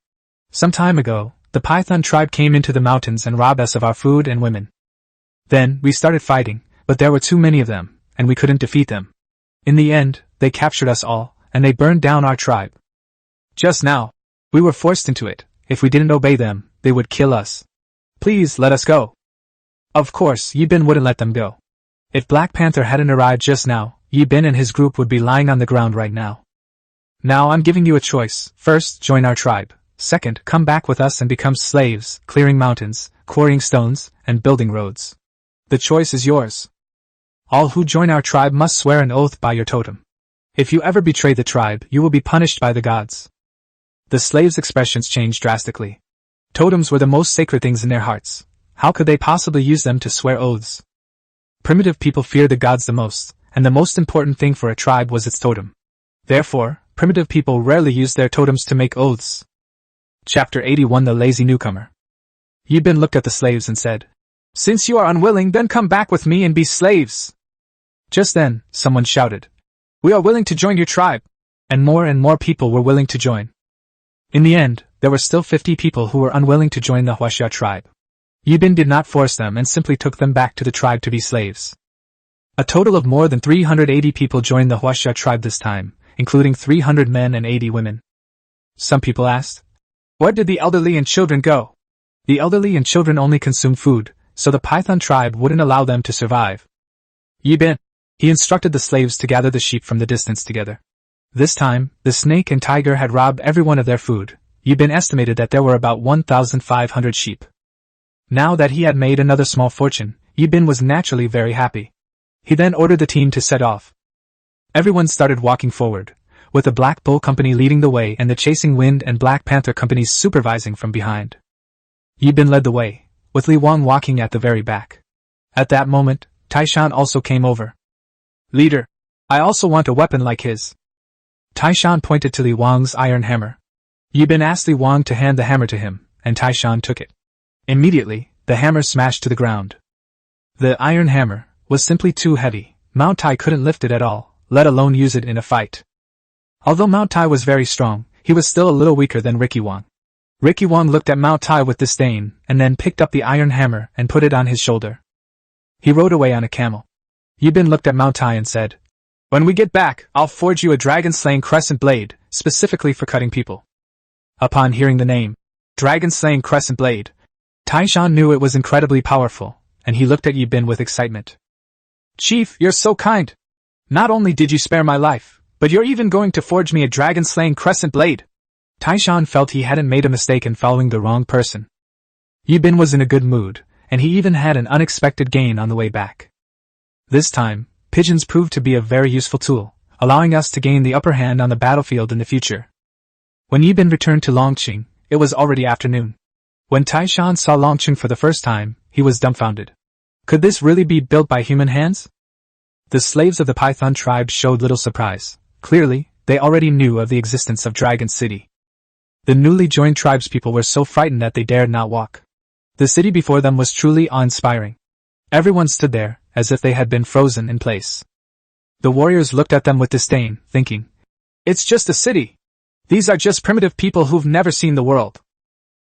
Some time ago, the Python tribe came into the mountains and robbed us of our food and women. Then, we started fighting, but there were too many of them, and we couldn't defeat them. In the end, they captured us all, and they burned down our tribe. Just now, we were forced into it. If we didn't obey them, they would kill us. Please let us go. Of course, Yibin wouldn't let them go. If Black Panther hadn't arrived just now, Yibin and his group would be lying on the ground right now. Now I'm giving you a choice. First, join our tribe. Second, come back with us and become slaves, clearing mountains, quarrying stones, and building roads. The choice is yours. All who join our tribe must swear an oath by your totem. If you ever betray the tribe, you will be punished by the gods. The slaves' expressions changed drastically. Totems were the most sacred things in their hearts. How could they possibly use them to swear oaths? Primitive people feared the gods the most, and the most important thing for a tribe was its totem. Therefore, primitive people rarely used their totems to make oaths. Chapter 81 The Lazy Newcomer. Yibin looked at the slaves and said, "Since you are unwilling, then come back with me and be slaves." Just then, someone shouted, "We are willing to join your tribe." And more people were willing to join. In the end, there were still 50 people who were unwilling to join the Huaxia tribe. Yibin did not force them and simply took them back to the tribe to be slaves. A total of more than 380 people joined the Huaxia tribe this time, including 300 men and 80 women. Some people asked, "Where did the elderly and children go?" The elderly and children only consumed food, so the Python tribe wouldn't allow them to survive. Yibin. He instructed the slaves to gather the sheep from the distance together. This time, the snake and tiger had robbed everyone of their food. Yibin estimated that there were about 1,500 sheep. Now that he had made another small fortune, Yibin was naturally very happy. He then ordered the team to set off. Everyone started walking forward, with the Black Bull Company leading the way and the Chasing Wind and Black Panther Companies supervising from behind. Yibin led the way, with Li Wang walking at the very back. At that moment, Taishan also came over. "Leader, I also want a weapon like his." Taishan pointed to Li Wang's iron hammer. Yibin asked Li Wang to hand the hammer to him, and Taishan took it. Immediately, the hammer smashed to the ground. The iron hammer was simply too heavy. Mount Tai couldn't lift it at all, let alone use it in a fight. Although Mount Tai was very strong, he was still a little weaker than Ricky Wang. Ricky Wang looked at Mount Tai with disdain, and then picked up the iron hammer and put it on his shoulder. He rode away on a camel. Yibin looked at Mount Tai and said, "When we get back, I'll forge you a dragon-slaying crescent blade, specifically for cutting people." Upon hearing the name, dragon-slaying crescent blade, Taishan knew it was incredibly powerful, and he looked at Yibin with excitement. "Chief, you're so kind. Not only did you spare my life, but you're even going to forge me a dragon-slaying crescent blade." Taishan felt he hadn't made a mistake in following the wrong person. Yibin was in a good mood, and he even had an unexpected gain on the way back. This time, pigeons proved to be a very useful tool, allowing us to gain the upper hand on the battlefield in the future. When Yibin returned to Longqing, it was already afternoon. When Taishan saw Longqing for the first time, he was dumbfounded. Could this really be built by human hands? The slaves of the Python tribe showed little surprise. Clearly, they already knew of the existence of Dragon City. The newly joined tribespeople were so frightened that they dared not walk. The city before them was truly awe-inspiring. Everyone stood there, as if they had been frozen in place. The warriors looked at them with disdain, thinking, "It's just a city. These are just primitive people who've never seen the world."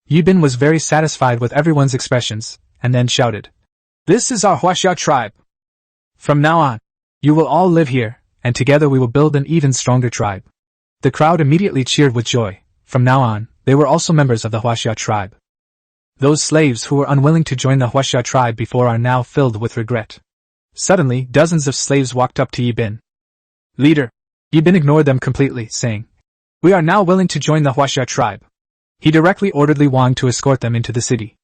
Yibin was very satisfied with everyone's expressions, and then shouted, "This is our Huaxia tribe. From now on, you will all live here, and together we will build an even stronger tribe." The crowd immediately cheered with joy. From now on, they were also members of the Huaxia tribe. Those slaves who were unwilling to join the Huaxia tribe before are now filled with regret. Suddenly, dozens of slaves walked up to Yibin. "Leader." Yibin ignored them completely, saying, "We are now willing to join the Huaxia tribe." He directly ordered Li Wang to escort them into the city.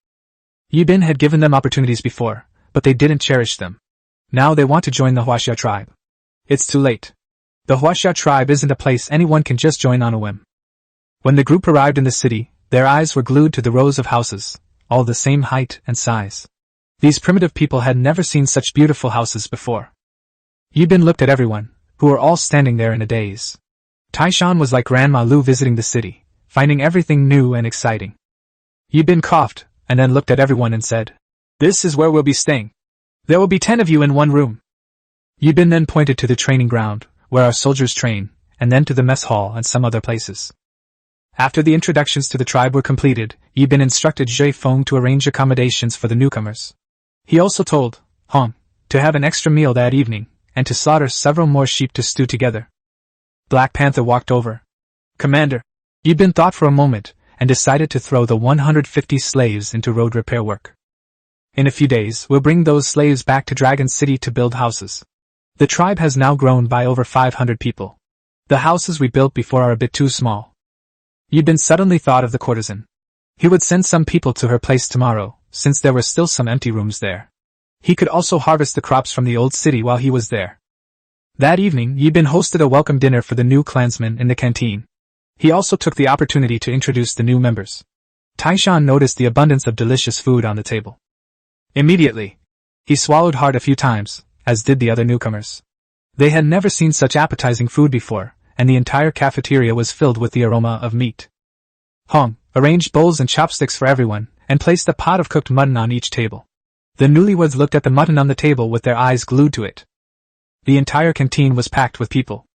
Yibin had given them opportunities before, but they didn't cherish them. Now they want to join the Huaxia tribe. It's too late. The Huaxia tribe isn't a place anyone can just join on a whim. When the group arrived in the city, their eyes were glued to the rows of houses, all the same height and size. These primitive people had never seen such beautiful houses before. Yibin looked at everyone, who were all standing there in a daze. Taishan was like Grandma Lu visiting the city, finding everything new and exciting. Yibin coughed, and then looked at everyone and said, "This is where we'll be staying. There will be 10 of you in one room." Yibin then pointed to the training ground, where our soldiers train, and then to the mess hall and some other places. After the introductions to the tribe were completed, Yibin instructed Zhe Feng to arrange accommodations for the newcomers. He also told Hong to have an extra meal that evening, and to slaughter several more sheep to stew together. Black Panther walked over. "Commander." Yibin thought for a moment, and decided to throw the 150 slaves into road repair work. "In a few days, we'll bring those slaves back to Dragon City to build houses." The tribe has now grown by over 500 people. The houses we built before are a bit too small. Yibin suddenly thought of the courtesan. He would send some people to her place tomorrow, since there were still some empty rooms there. He could also harvest the crops from the old city while he was there. That evening, Yibin hosted a welcome dinner for the new clansmen in the canteen. He also took the opportunity to introduce the new members. Taishan noticed the abundance of delicious food on the table. Immediately, he swallowed hard a few times, as did the other newcomers. They had never seen such appetizing food before, and the entire cafeteria was filled with the aroma of meat. Hong arranged bowls and chopsticks for everyone, and placed a pot of cooked mutton on each table. The newlyweds looked at the mutton on the table with their eyes glued to it. The entire canteen was packed with people.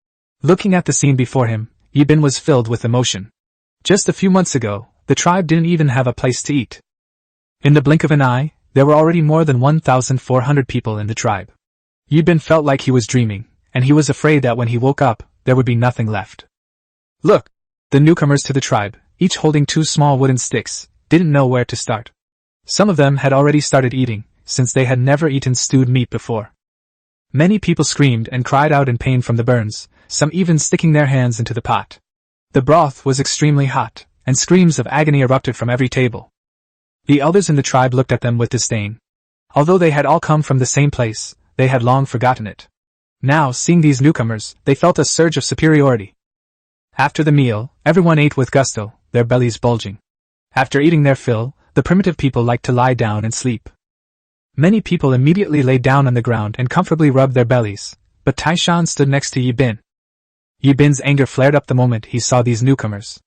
Looking at the scene before him, Yibin was filled with emotion. Just a few months ago, the tribe didn't even have a place to eat. In the blink of an eye, there were already more than 1,400 people in the tribe. Yibin felt like he was dreaming, and he was afraid that when he woke up, there would be nothing left. Look! The newcomers to the tribe, each holding 2 small wooden sticks, didn't know where to start. Some of them had already started eating, since they had never eaten stewed meat before. Many people screamed and cried out in pain from the burns, some even sticking their hands into the pot. The broth was extremely hot, and screams of agony erupted from every table. The elders in the tribe looked at them with disdain. Although they had all come from the same place, they had long forgotten it. Now, seeing these newcomers, they felt a surge of superiority. After the meal, everyone ate with gusto, their bellies bulging. After eating their fill, the primitive people liked to lie down and sleep. Many people immediately lay down on the ground and comfortably rubbed their bellies, but Taishan stood next to Yibin. Yibin's anger flared up the moment he saw these newcomers.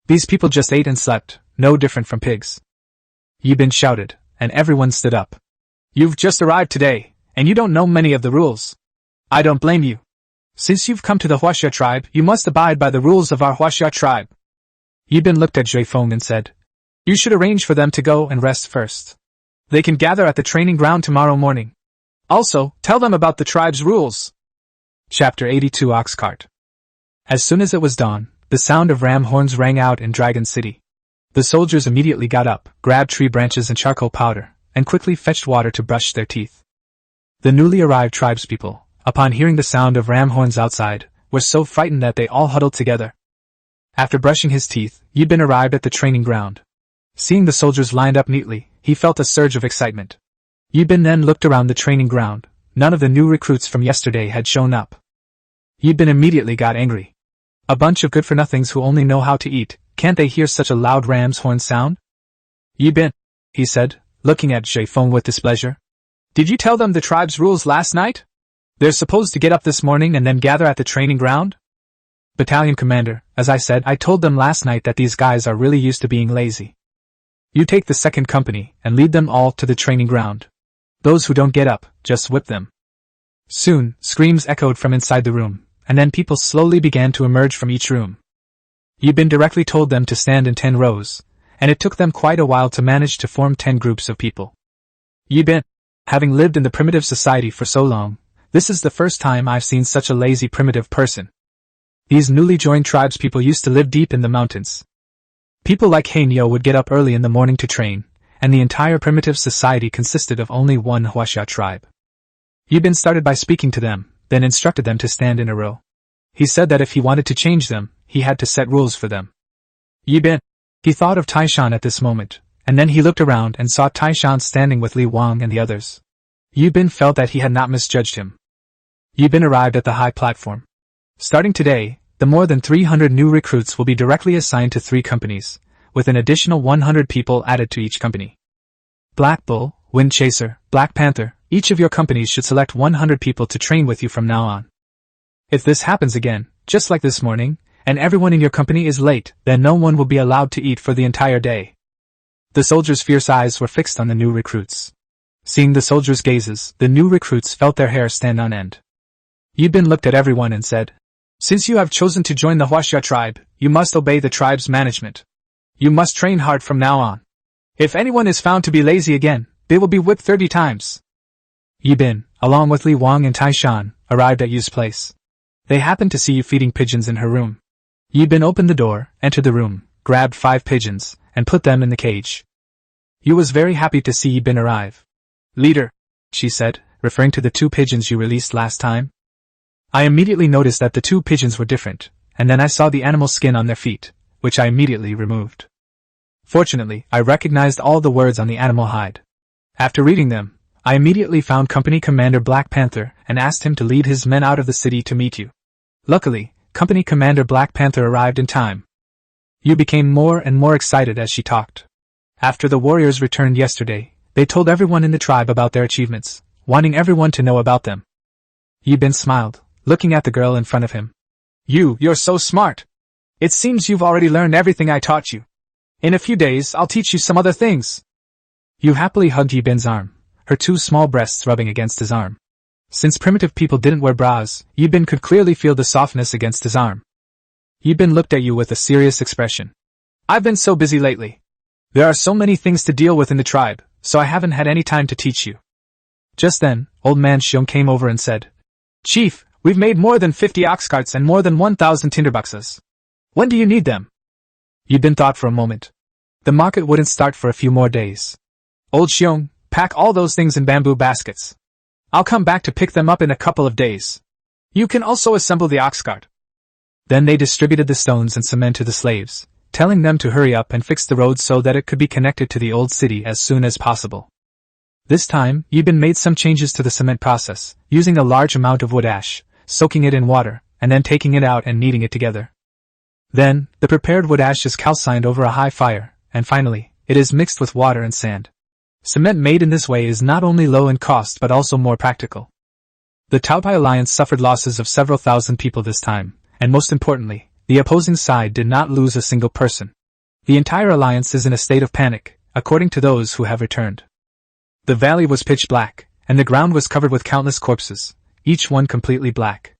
These people just ate and slept, no different from pigs. Yibin shouted, and everyone stood up. You've just arrived today, and you don't know many of the rules. I don't blame you. Since you've come to the Huaxia tribe, you must abide by the rules of our Huaxia tribe. Yibin looked at Zhui Feng and said, You should arrange for them to go and rest first. They can gather at the training ground tomorrow morning. Also, tell them about the tribe's rules. Chapter 82 Ox Cart. As soon as it was dawn, the sound of ram horns rang out in Dragon City. The soldiers immediately got up, grabbed tree branches and charcoal powder, and quickly fetched water to brush their teeth. The newly arrived tribespeople, upon hearing the sound of ram horns outside, were so frightened that they all huddled together. After brushing his teeth, Yibin arrived at the training ground. Seeing the soldiers lined up neatly, he felt a surge of excitement. Yibin then looked around the training ground. None of the new recruits from yesterday had shown up. Yibin immediately got angry. A bunch of good-for-nothings who only know how to eat, can't they hear such a loud ram's horn sound? Yibin, he said, looking at Zhui Feng with displeasure. Did you tell them the tribe's rules last night? They're supposed to get up this morning and then gather at the training ground? Battalion commander, as I said, I told them last night that these guys are really used to being lazy. You take the second company and lead them all to the training ground. Those who don't get up, just whip them. Soon, screams echoed from inside the room, and then people slowly began to emerge from each room. Yibin directly told them to stand in 10 rows, and it took them quite a while to manage to form 10 groups of people. Yibin, having lived in the primitive society for so long, this is the first time I've seen such a lazy primitive person. These newly joined tribespeople used to live deep in the mountains. People like Hainyo would get up early in the morning to train, and the entire primitive society consisted of only one Huaxia tribe. Yibin started by speaking to them, then instructed them to stand in a row. He said that if he wanted to change them, he had to set rules for them. Yibin, he thought of Taishan at this moment, and then he looked around and saw Taishan standing with Li Wang and the others. Yibin felt that he had not misjudged him. Yibin arrived at the high platform. Starting today, the more than 300 new recruits will be directly assigned to 3 companies, with an additional 100 people added to each company. Black Bull, Wind Chaser, Black Panther, each of your companies should select 100 people to train with you from now on. If this happens again, just like this morning, and everyone in your company is late, then no one will be allowed to eat for the entire day. The soldiers' fierce eyes were fixed on the new recruits. Seeing the soldiers' gazes, the new recruits felt their hair stand on end. Yibin looked at everyone and said, Since you have chosen to join the Huaxia tribe, you must obey the tribe's management. You must train hard from now on. If anyone is found to be lazy again, they will be whipped 30 times. Yibin, along with Li Wang and Taishan, arrived at Yu's place. They happened to see Yu feeding pigeons in her room. Yibin opened the door, entered the room, grabbed 5 pigeons, and put them in the cage. Yu was very happy to see Yibin arrive. Leader, she said, referring to the 2 pigeons you released last time. I immediately noticed that the two pigeons were different, and then I saw the animal skin on their feet, which I immediately removed. Fortunately, I recognized all the words on the animal hide. After reading them, I immediately found Company Commander Black Panther and asked him to lead his men out of the city to meet you. Luckily, Company Commander Black Panther arrived in time. You became more and more excited as she talked. After the warriors returned yesterday, they told everyone in the tribe about their achievements, wanting everyone to know about them. Yibin smiled, looking at the girl in front of him. You're so smart. It seems you've already learned everything I taught you. In a few days, I'll teach you some other things. You happily hugged Yibin's arm, her two small breasts rubbing against his arm. Since primitive people didn't wear bras, Yibin could clearly feel the softness against his arm. Yibin looked at you with a serious expression. I've been so busy lately. There are so many things to deal with in the tribe, so I haven't had any time to teach you. Just then, Old Man Xiong came over and said, Chief, we've made more than 50 ox carts and more than 1,000 tinderboxes. When do you need them? Yibin thought for a moment. The market wouldn't start for a few more days. Old Xiong, pack all those things in bamboo baskets. I'll come back to pick them up in a couple of days. You can also assemble the ox cart. Then they distributed the stones and cement to the slaves, telling them to hurry up and fix the road so that it could be connected to the old city as soon as possible. This time, Yibin made some changes to the cement process, using a large amount of wood ash, soaking it in water, and then taking it out and kneading it together. Then, the prepared wood ash is calcined over a high fire, and finally, it is mixed with water and sand. Cement made in this way is not only low in cost but also more practical. The Taotai alliance suffered losses of several thousand people this time, and most importantly, the opposing side did not lose a single person. The entire alliance is in a state of panic, according to those who have returned. The valley was pitch black, and the ground was covered with countless corpses, each one completely black.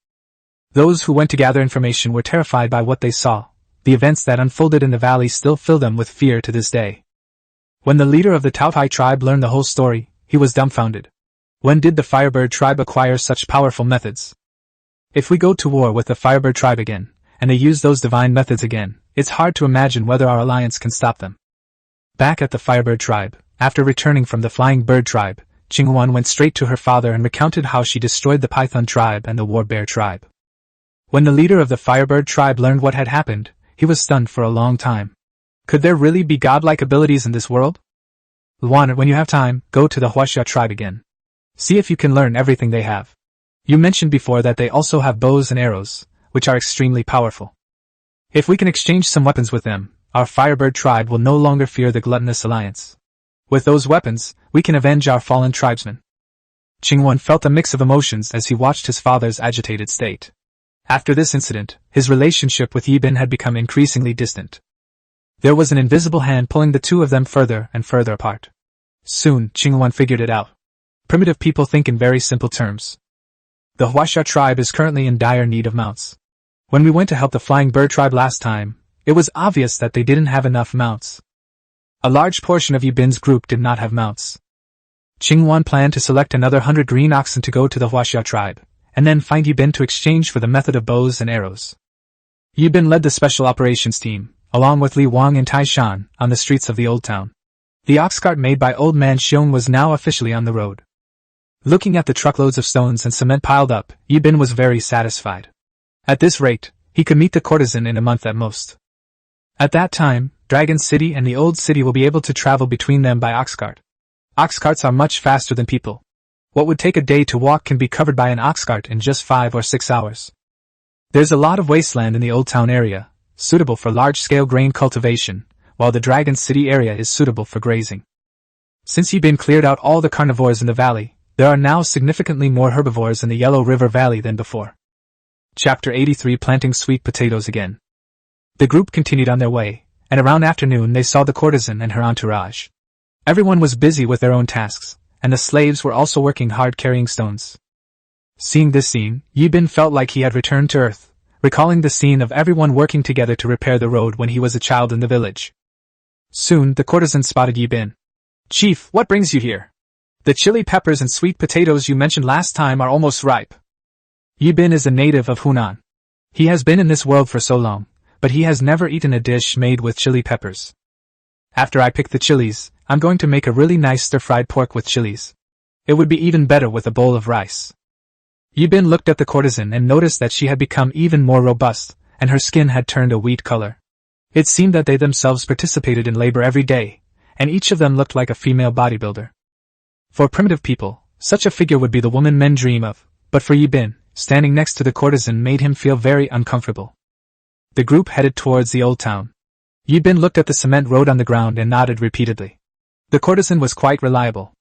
Those who went to gather information were terrified by what they saw. The events that unfolded in the valley still fill them with fear to this day. When the leader of the Taotai tribe learned the whole story, he was dumbfounded. When did the Firebird tribe acquire such powerful methods? If we go to war with the Firebird tribe again, and they use those divine methods again, it's hard to imagine whether our alliance can stop them. Back at the Firebird tribe, after returning from the Flying Bird tribe, Qinghuan went straight to her father and recounted how she destroyed the Python tribe and the War Bear tribe. When the leader of the Firebird tribe learned what had happened, he was stunned for a long time. Could there really be godlike abilities in this world? Luan, when you have time, go to the Huaxia tribe again. See if you can learn everything they have. You mentioned before that they also have bows and arrows, which are extremely powerful. If we can exchange some weapons with them, our Firebird tribe will no longer fear the gluttonous alliance. With those weapons, we can avenge our fallen tribesmen. Qinghuan felt a mix of emotions as he watched his father's agitated state. After this incident, his relationship with Yibin had become increasingly distant. There was an invisible hand pulling the two of them further and further apart. Soon, Qinghuan figured it out. Primitive people think in very simple terms. The Huaxia tribe is currently in dire need of mounts. When we went to help the Flying Bird tribe last time, it was obvious that they didn't have enough mounts. A large portion of Yibin's group did not have mounts. Qinghuan planned to select another 100 green oxen to go to the Huaxia tribe, and then find Yibin to exchange for the method of bows and arrows. Yibin led the special operations team, along with Li Wang and Tai Shan, on the streets of the old town. The ox cart made by Old Man Xiong was now officially on the road. Looking at the truckloads of stones and cement piled up, Yibin was very satisfied. At this rate, he could meet the courtesan in a month at most. At that time, Dragon City and the Old City will be able to travel between them by ox cart. Ox carts are much faster than people. What would take a day to walk can be covered by an ox cart in just 5 or 6 hours. There's a lot of wasteland in the old town area, suitable for large-scale grain cultivation, while the Dragon City area is suitable for grazing. Since Yibin cleared out all the carnivores in the valley, there are now significantly more herbivores in the Yellow River Valley than before. Chapter 83 Planting Sweet Potatoes Again. The group continued on their way, and around afternoon they saw the courtesan and her entourage. Everyone was busy with their own tasks, and the slaves were also working hard carrying stones. Seeing this scene, Yibin felt like he had returned to Earth, recalling the scene of everyone working together to repair the road when he was a child in the village. Soon, the courtesan spotted Yibin. Chief, what brings you here? The chili peppers and sweet potatoes you mentioned last time are almost ripe. Yibin is a native of Hunan. He has been in this world for so long, but he has never eaten a dish made with chili peppers. After I pick the chilies, I'm going to make a really nice stir-fried pork with chilies. It would be even better with a bowl of rice. Yibin looked at the courtesan and noticed that she had become even more robust, and her skin had turned a wheat color. It seemed that they themselves participated in labor every day, and each of them looked like a female bodybuilder. For primitive people, such a figure would be the woman men dream of, but for Yibin, standing next to the courtesan made him feel very uncomfortable. The group headed towards the old town. Yibin looked at the cement road on the ground and nodded repeatedly. The courtesan was quite reliable.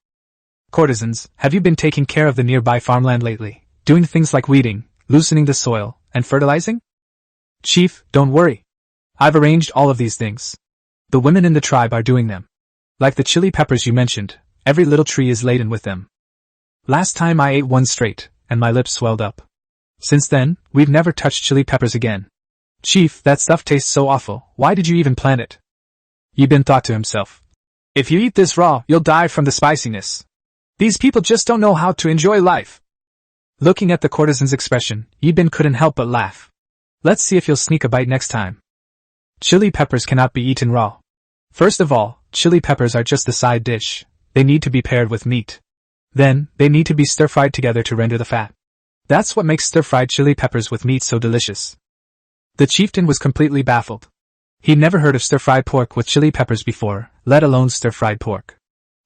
Courtesans, have you been taking care of the nearby farmland lately, doing things like weeding, loosening the soil, and fertilizing? Chief, don't worry. I've arranged all of these things. The women in the tribe are doing them. Like the chili peppers you mentioned, every little tree is laden with them. Last time I ate one straight, and my lips swelled up. Since then, we've never touched chili peppers again. Chief, that stuff tastes so awful, why did you even plant it? Yibin thought to himself. If you eat this raw, you'll die from the spiciness. These people just don't know how to enjoy life. Looking at the courtesan's expression, Yibin couldn't help but laugh. Let's see if you'll sneak a bite next time. Chili peppers cannot be eaten raw. First of all, chili peppers are just the side dish. They need to be paired with meat. Then, they need to be stir-fried together to render the fat. That's what makes stir-fried chili peppers with meat so delicious. The chieftain was completely baffled. He'd never heard of stir-fried pork with chili peppers before, let alone stir-fried pork.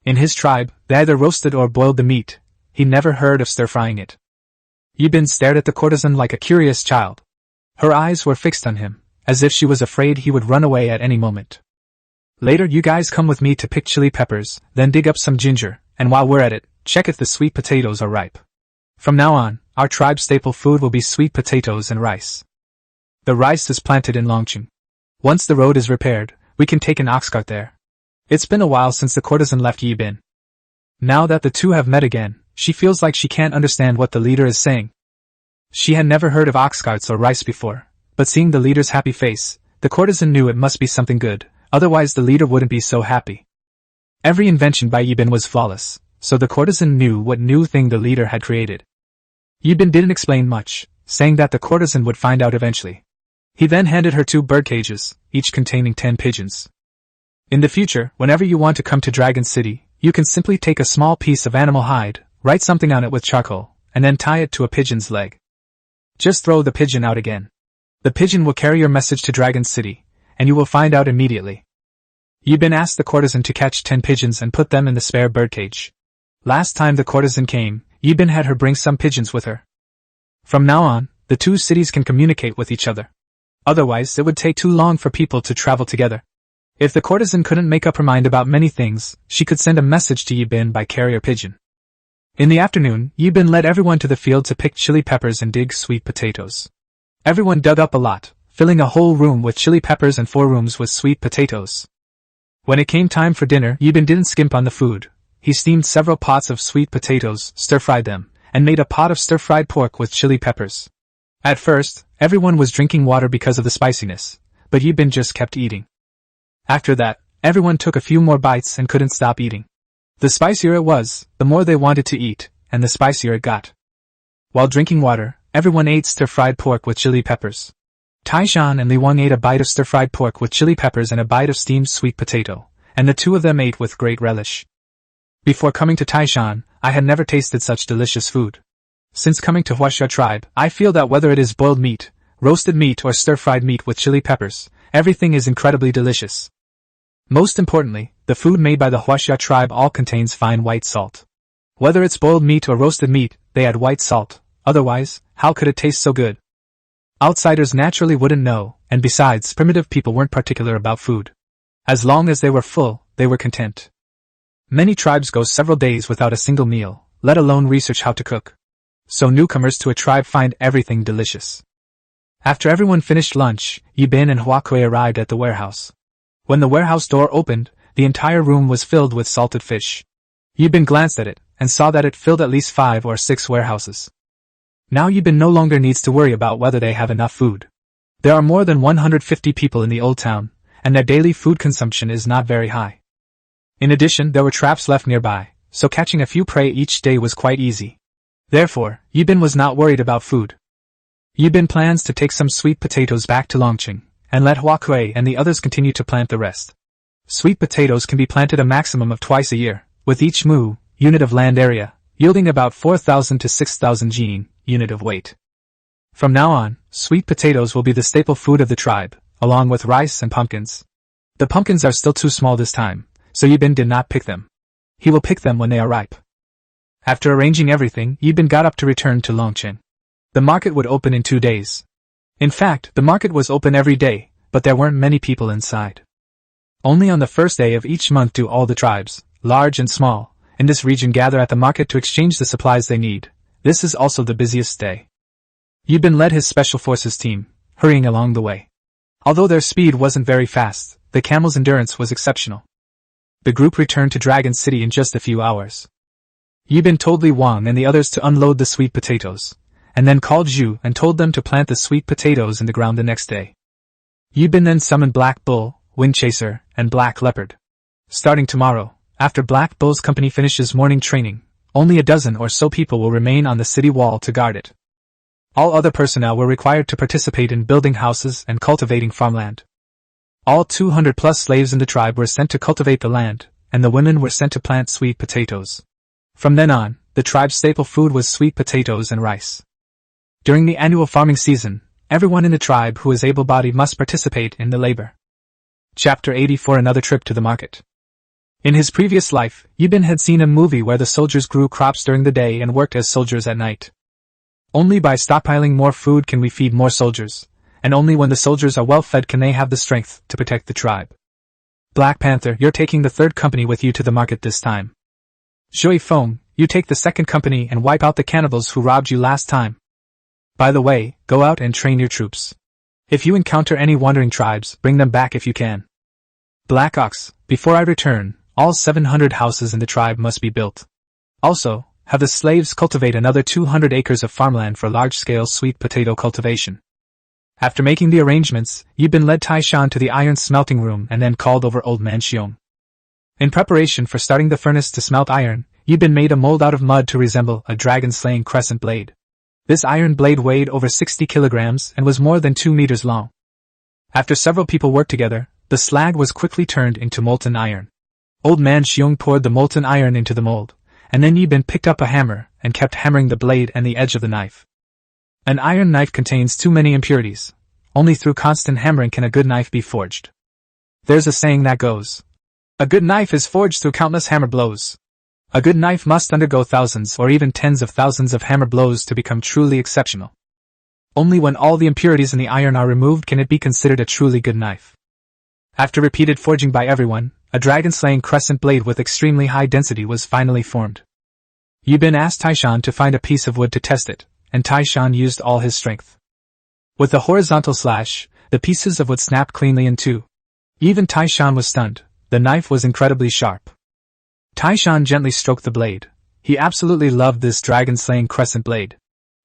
In his tribe, they either roasted or boiled the meat. He never heard of stir-frying it. Yibin stared at the courtesan like a curious child. Her eyes were fixed on him, as if she was afraid he would run away at any moment. Later you guys come with me to pick chili peppers, then dig up some ginger, and while we're at it, check if the sweet potatoes are ripe. From now on, our tribe's staple food will be sweet potatoes and rice. The rice is planted in Longqing. Once the road is repaired, we can take an ox cart there. It's been a while since the courtesan left Yibin. Now that the two have met again, she feels like she can't understand what the leader is saying. She had never heard of ox carts or rice before, but seeing the leader's happy face, the courtesan knew it must be something good, otherwise the leader wouldn't be so happy. Every invention by Yibin was flawless, so the courtesan knew what new thing the leader had created. Yibin didn't explain much, saying that the courtesan would find out eventually. He then handed her 2 bird cages, each containing 10 pigeons. In the future, whenever you want to come to Dragon City, you can simply take a small piece of animal hide, write something on it with charcoal, and then tie it to a pigeon's leg. Just throw the pigeon out again. The pigeon will carry your message to Dragon City, and you will find out immediately. Yibin asked the courtesan to catch 10 pigeons and put them in the spare birdcage. Last time the courtesan came, Yibin had her bring some pigeons with her. From now on, the 2 cities can communicate with each other. Otherwise, it would take too long for people to travel together. If the courtesan couldn't make up her mind about many things, she could send a message to Yibin by carrier pigeon. In the afternoon, Yibin led everyone to the field to pick chili peppers and dig sweet potatoes. Everyone dug up a lot, filling a whole room with chili peppers and 4 rooms with sweet potatoes. When it came time for dinner, Yibin didn't skimp on the food. He steamed several pots of sweet potatoes, stir-fried them, and made a pot of stir-fried pork with chili peppers. At first, everyone was drinking water because of the spiciness, but Yibin just kept eating. After that, everyone took a few more bites and couldn't stop eating. The spicier it was, the more they wanted to eat, and the spicier it got. While drinking water, everyone ate stir-fried pork with chili peppers. Taishan and Li Wang ate a bite of stir-fried pork with chili peppers and a bite of steamed sweet potato, and the 2 of them ate with great relish. Before coming to Taishan, I had never tasted such delicious food. Since coming to Huaxia tribe, I feel that whether it is boiled meat, roasted meat or stir-fried meat with chili peppers, everything is incredibly delicious. Most importantly, the food made by the Huaxia tribe all contains fine white salt. Whether it's boiled meat or roasted meat, they add white salt, otherwise, how could it taste so good? Outsiders naturally wouldn't know, and besides, primitive people weren't particular about food. As long as they were full, they were content. Many tribes go several days without a single meal, let alone research how to cook. So newcomers to a tribe find everything delicious. After everyone finished lunch, Yibin and Huakui arrived at the warehouse. When the warehouse door opened, the entire room was filled with salted fish. Yibin glanced at it, and saw that it filled at least 5 or 6 warehouses. Now Yibin no longer needs to worry about whether they have enough food. There are more than 150 people in the old town, and their daily food consumption is not very high. In addition, there were traps left nearby, so catching a few prey each day was quite easy. Therefore, Yibin was not worried about food. Yibin plans to take some sweet potatoes back to Longqing, and let Huakui and the others continue to plant the rest. Sweet potatoes can be planted a maximum of twice a year. With each unit of land area, yielding about 4,000 to 6,000 jin, unit of weight. From now on, sweet potatoes will be the staple food of the tribe, along with rice and pumpkins. The pumpkins are still too small this time, so Yibin did not pick them. He will pick them when they are ripe. After arranging everything, Yibin got up to return to Longqing. The market would open in 2 days. In fact, the market was open every day, but there weren't many people inside. Only on the first day of each month do all the tribes, large and small, in this region gather at the market to exchange the supplies they need. This is also the busiest day. Yibin led his special forces team, hurrying along the way. Although their speed wasn't very fast, the camel's endurance was exceptional. The group returned to Dragon City in just a few hours. Yibin told Li Wang and the others to unload the sweet potatoes, and then called Zhu and told them to plant the sweet potatoes in the ground the next day. Yibin then summoned Black Bull, Wind Chaser, and Black Leopard. Starting tomorrow, after Black Bull's company finishes morning training, only a dozen or so people will remain on the city wall to guard it. All other personnel were required to participate in building houses and cultivating farmland. All 200+ slaves in the tribe were sent to cultivate the land, and the women were sent to plant sweet potatoes. From then on, the tribe's staple food was sweet potatoes and rice. During the annual farming season, everyone in the tribe who is able-bodied must participate in the labor. Chapter 84. Another trip to the market. In his previous life, Yibin had seen a movie where the soldiers grew crops during the day and worked as soldiers at night. Only by stockpiling more food can we feed more soldiers, and only when the soldiers are well fed can they have the strength to protect the tribe. Black Panther, you're taking the third company with you to the market this time. Shui Feng, you take the second company and wipe out the cannibals who robbed you last time. By the way, go out and train your troops. If you encounter any wandering tribes, bring them back if you can. Black Ox, before I return, all 700 houses in the tribe must be built. Also, have the slaves cultivate another 200 acres of farmland for large-scale sweet potato cultivation. After making the arrangements, Yibin led Taishan to the iron smelting room and then called over Old Man Xiong. In preparation for starting the furnace to smelt iron, Yibin made a mold out of mud to resemble a dragon-slaying crescent blade. This iron blade weighed over 60 kilograms and was more than 2 meters long. After several people worked together, the slag was quickly turned into molten iron. Old Man Xiong poured the molten iron into the mold, and then Yibin picked up a hammer and kept hammering the blade and the edge of the knife. An iron knife contains too many impurities. Only through constant hammering can a good knife be forged. There's a saying that goes, "A good knife is forged through countless hammer blows." A good knife must undergo thousands or even tens of thousands of hammer blows to become truly exceptional. Only when all the impurities in the iron are removed can it be considered a truly good knife. After repeated forging by everyone, a dragon-slaying crescent blade with extremely high density was finally formed. Yibin asked Taishan to find a piece of wood to test it, and Taishan used all his strength. With a horizontal slash, the pieces of wood snapped cleanly in two. Even Taishan was stunned. The knife was incredibly sharp. Taishan gently stroked the blade. He absolutely loved this dragon-slaying crescent blade.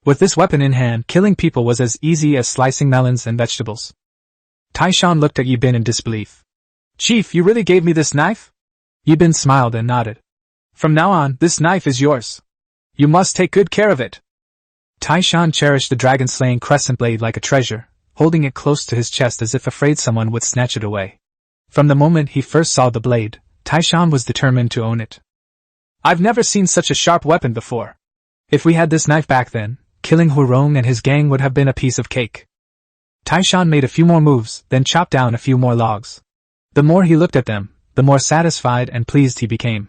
With this weapon in hand, killing people was as easy as slicing melons and vegetables. Taishan looked at Yibin in disbelief. "Chief, you really gave me this knife?" Yibin smiled and nodded. "From now on, this knife is yours. You must take good care of it." Taishan cherished the dragon-slaying crescent blade like a treasure, holding it close to his chest as if afraid someone would snatch it away. From the moment he first saw the blade, Taishan was determined to own it. "I've never seen such a sharp weapon before. If we had this knife back then, killing Hurong and his gang would have been a piece of cake." Taishan made a few more moves, then chopped down a few more logs. The more he looked at them, the more satisfied and pleased he became.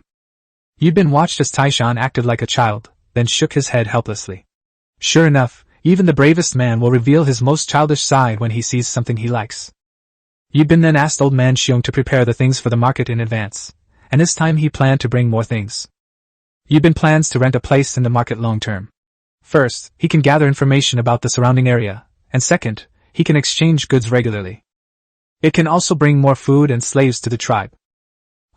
Yibin watched as Taishan acted like a child, then shook his head helplessly. Sure enough, even the bravest man will reveal his most childish side when he sees something he likes. Yibin then asked Old Man Xiong to prepare the things for the market in advance, and this time he planned to bring more things. Yibin plans to rent a place in the market long term. First, he can gather information about the surrounding area, and second, he can exchange goods regularly. It can also bring more food and slaves to the tribe.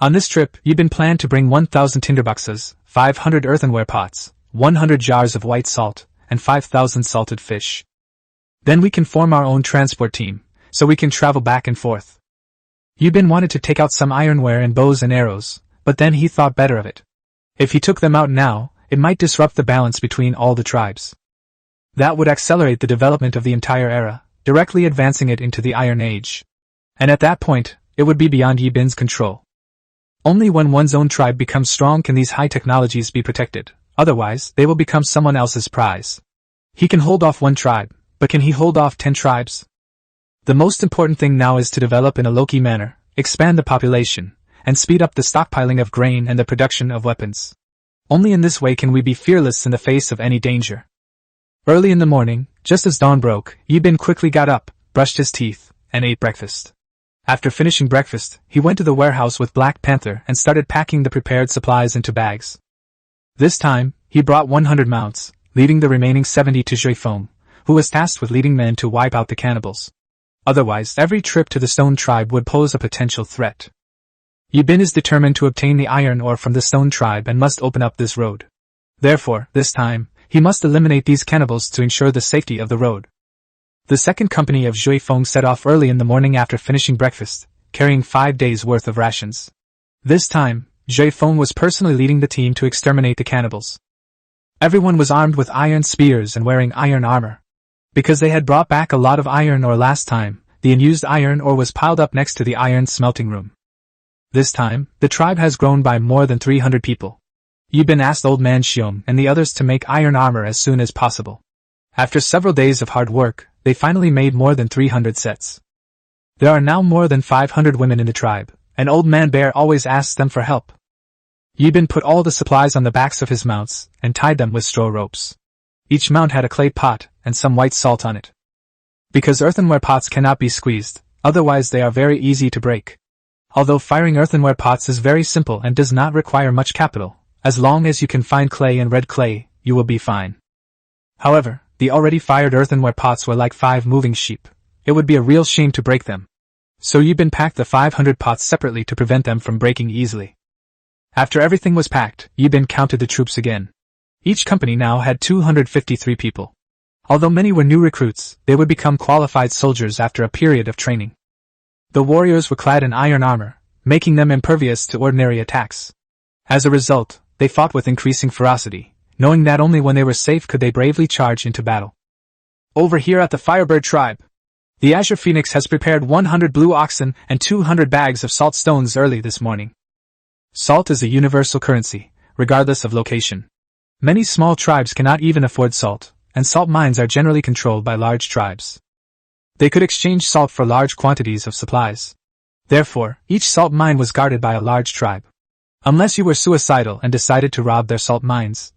On this trip, Yibin planned to bring 1,000 tinderboxes, 500 earthenware pots, 100 jars of white salt, and 5,000 salted fish. Then we can form our own transport team, so we can travel back and forth. Yibin wanted to take out some ironware and bows and arrows, but then he thought better of it. If he took them out now, it might disrupt the balance between all the tribes. That would accelerate the development of the entire era, directly advancing it into the Iron Age. And at that point, it would be beyond Yibin's control. Only when one's own tribe becomes strong can these high technologies be protected, otherwise they will become someone else's prize. He can hold off one tribe, but can he hold off 10 tribes? The most important thing now is to develop in a low-key manner, expand the population, and speed up the stockpiling of grain and the production of weapons. Only in this way can we be fearless in the face of any danger. Early in the morning, just as dawn broke, Yibin quickly got up, brushed his teeth, and ate breakfast. After finishing breakfast, he went to the warehouse with Black Panther and started packing the prepared supplies into bags. This time, he brought 100 mounts, leaving the remaining 70 to Zhuifeng, who was tasked with leading men to wipe out the cannibals. Otherwise, every trip to the Stone Tribe would pose a potential threat. Yibin is determined to obtain the iron ore from the Stone Tribe and must open up this road. Therefore, this time, he must eliminate these cannibals to ensure the safety of the road. The second company of Zhuifeng set off early in the morning after finishing breakfast, carrying 5 days' worth of rations. This time, Zhuifeng was personally leading the team to exterminate the cannibals. Everyone was armed with iron spears and wearing iron armor. Because they had brought back a lot of iron ore last time, the unused iron ore was piled up next to the iron smelting room. This time, the tribe has grown by more than 300 people. Yibin asked Old Man Xiong and the others to make iron armor as soon as possible. After several days of hard work, they finally made more than 300 sets. There are now more than 500 women in the tribe, and Old Man Bear always asks them for help. Yibin put all the supplies on the backs of his mounts and tied them with straw ropes. Each mount had a clay pot and some white salt on it. Because earthenware pots cannot be squeezed, otherwise they are very easy to break. Although firing earthenware pots is very simple and does not require much capital, as long as you can find clay and red clay, you will be fine. However, the already fired earthenware pots were like 5 moving sheep. It would be a real shame to break them. So Yibin packed the 500 pots separately to prevent them from breaking easily. After everything was packed, Yibin counted the troops again. Each company now had 253 people. Although many were new recruits, they would become qualified soldiers after a period of training. The warriors were clad in iron armor, making them impervious to ordinary attacks. As a result, they fought with increasing ferocity, knowing that only when they were safe could they bravely charge into battle. Over here at the Firebird tribe, the Azure Phoenix has prepared 100 blue oxen and 200 bags of salt stones early this morning. Salt is a universal currency, regardless of location. Many small tribes cannot even afford salt, and salt mines are generally controlled by large tribes. They could exchange salt for large quantities of supplies. Therefore, each salt mine was guarded by a large tribe. Unless you were suicidal and decided to rob their salt mines.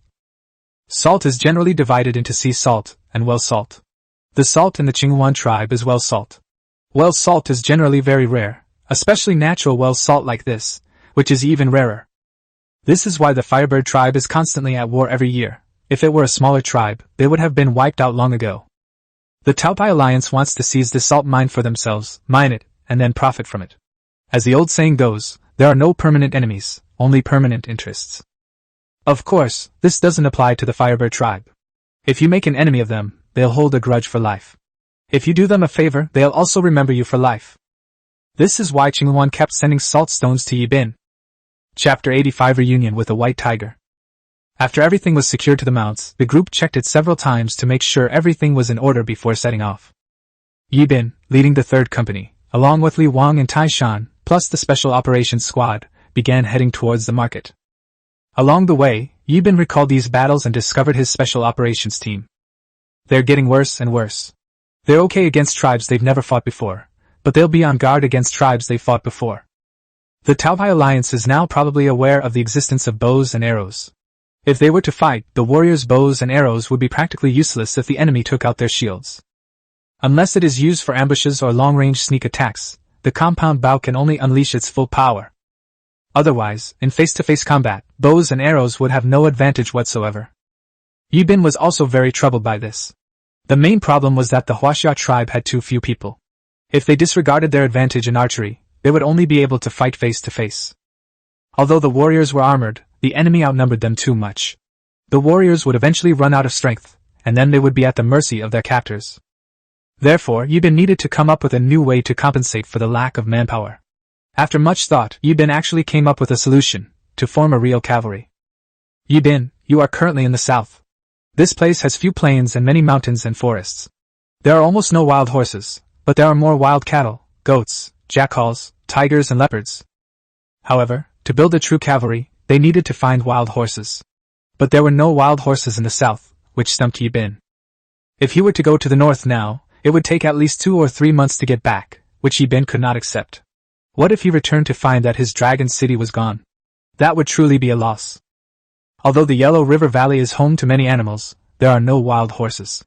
Salt is generally divided into sea salt and well salt. The salt in the Qinghuan tribe is well salt. Well salt is generally very rare, especially natural well salt like this, which is even rarer. This is why the Firebird tribe is constantly at war every year. If it were a smaller tribe, they would have been wiped out long ago. The Taobai Alliance wants to seize the salt mine for themselves, mine it, and then profit from it. As the old saying goes, there are no permanent enemies, only permanent interests. Of course, this doesn't apply to the Firebird tribe. If you make an enemy of them, they'll hold a grudge for life. If you do them a favor, they'll also remember you for life. This is why Qinghuan kept sending salt stones to Yibin. Chapter 85 Reunion with a White Tiger. After everything was secured to the mounts, the group checked it several times to make sure everything was in order before setting off. Yibin, leading the third company, along with Li Wang and Tai Shan, plus the Special Operations Squad, began heading towards the market. Along the way, Yibin recalled these battles and discovered his Special Operations team. They're getting worse and worse. They're okay against tribes they've never fought before, but they'll be on guard against tribes they've fought before. The Taobai Alliance is now probably aware of the existence of bows and arrows. If they were to fight, the warriors' bows and arrows would be practically useless if the enemy took out their shields. Unless it is used for ambushes or long-range sneak attacks, the compound bow can only unleash its full power. Otherwise, in face-to-face combat, bows and arrows would have no advantage whatsoever. Yibin was also very troubled by this. The main problem was that the Huaxia tribe had too few people. If they disregarded their advantage in archery, they would only be able to fight face-to-face. Although the warriors were armored, the enemy outnumbered them too much. The warriors would eventually run out of strength, and then they would be at the mercy of their captors. Therefore, Yibin needed to come up with a new way to compensate for the lack of manpower. After much thought, Yibin actually came up with a solution, to form a real cavalry. Yibin, you are currently in the south. This place has few plains and many mountains and forests. There are almost no wild horses, but there are more wild cattle, goats, jackals, tigers and leopards. However, to build a true cavalry, they needed to find wild horses. But there were no wild horses in the south, which stumped Yibin. If he were to go to the north now, it would take at least 2 or 3 months to get back, which Yibin could not accept. What if he returned to find that his dragon city was gone? That would truly be a loss. Although the Yellow River Valley is home to many animals, there are no wild horses.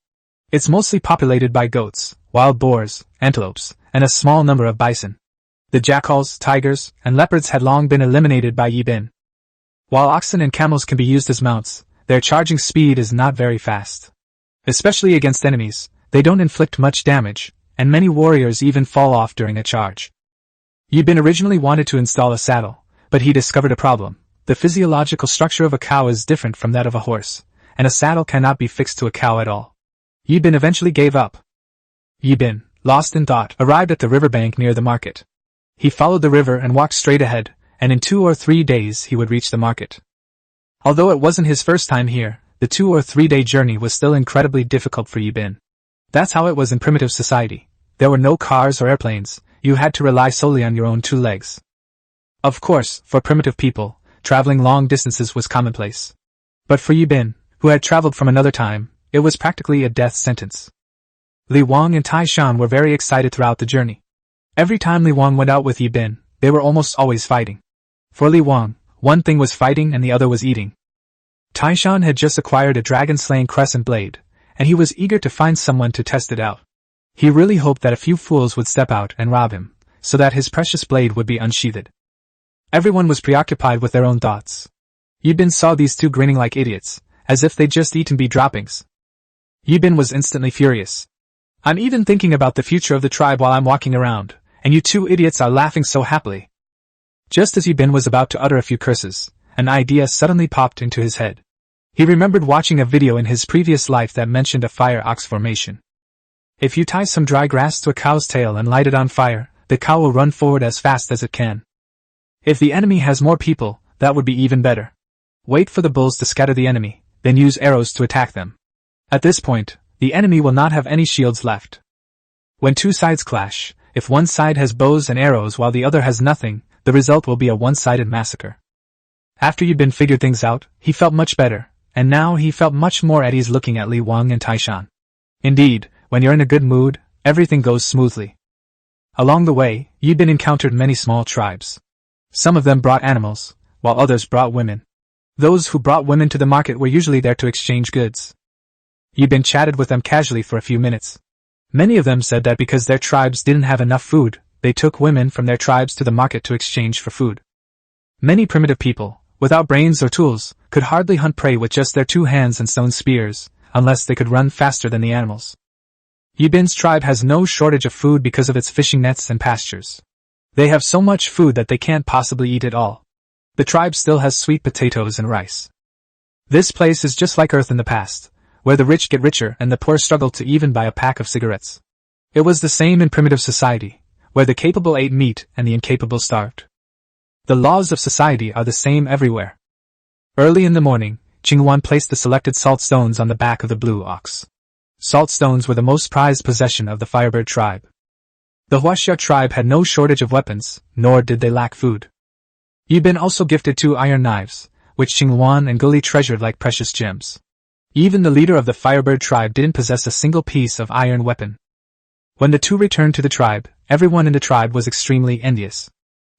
It's mostly populated by goats, wild boars, antelopes, and a small number of bison. The jackals, tigers, and leopards had long been eliminated by Yibin. While oxen and camels can be used as mounts, their charging speed is not very fast. Especially against enemies, they don't inflict much damage, and many warriors even fall off during a charge. Yibin originally wanted to install a saddle, but he discovered a problem. The physiological structure of a cow is different from that of a horse, and a saddle cannot be fixed to a cow at all. Yibin eventually gave up. Yibin, lost in thought, arrived at the riverbank near the market. He followed the river and walked straight ahead, and in 2 or 3 days he would reach the market. Although it wasn't his first time here, the 2 or 3 day journey was still incredibly difficult for Yibin. That's how it was in primitive society. There were no cars or airplanes, you had to rely solely on your own 2 legs. Of course, for primitive people, traveling long distances was commonplace. But for Yibin, who had traveled from another time, it was practically a death sentence. Li Wang and Tai Shan were very excited throughout the journey. Every time Li Wang went out with Yibin, they were almost always fighting. For Li Wang, one thing was fighting and the other was eating. Tai Shan had just acquired a dragon-slaying crescent blade, and he was eager to find someone to test it out. He really hoped that a few fools would step out and rob him, so that his precious blade would be unsheathed. Everyone was preoccupied with their own thoughts. Yibin saw these 2 grinning like idiots, as if they'd just eaten bee droppings. Yibin was instantly furious. I'm even thinking about the future of the tribe while I'm walking around, and you 2 idiots are laughing so happily. Just as Yibin was about to utter a few curses, an idea suddenly popped into his head. He remembered watching a video in his previous life that mentioned a fire ox formation. If you tie some dry grass to a cow's tail and light it on fire, the cow will run forward as fast as it can. If the enemy has more people, that would be even better. Wait for the bulls to scatter the enemy, then use arrows to attack them. At this point, the enemy will not have any shields left. When 2 sides clash, if one side has bows and arrows while the other has nothing, the result will be a one-sided massacre. After Yibin figured things out, he felt much better, and now he felt much more at ease looking at Li Wang and Tai Shan. Indeed, when you're in a good mood, everything goes smoothly. Along the way, Yibin encountered many small tribes. Some of them brought animals, while others brought women. Those who brought women to the market were usually there to exchange goods. Yibin chatted with them casually for a few minutes. Many of them said that because their tribes didn't have enough food, they took women from their tribes to the market to exchange for food. Many primitive people, without brains or tools, could hardly hunt prey with just their 2 hands and stone spears, unless they could run faster than the animals. Yibin's tribe has no shortage of food because of its fishing nets and pastures. They have so much food that they can't possibly eat it all. The tribe still has sweet potatoes and rice. This place is just like Earth in the past, where the rich get richer and the poor struggle to even buy a pack of cigarettes. It was the same in primitive society, where the capable ate meat and the incapable starved. The laws of society are the same everywhere. Early in the morning, Qingwan placed the selected salt stones on the back of the blue ox. Salt stones were the most prized possession of the Firebird tribe. The Huaxia tribe had no shortage of weapons, nor did they lack food. Yibin also gifted 2 iron knives, which Qingwan and Guli treasured like precious gems. Even the leader of the Firebird tribe didn't possess a single piece of iron weapon. When the 2 returned to the tribe, everyone in the tribe was extremely envious.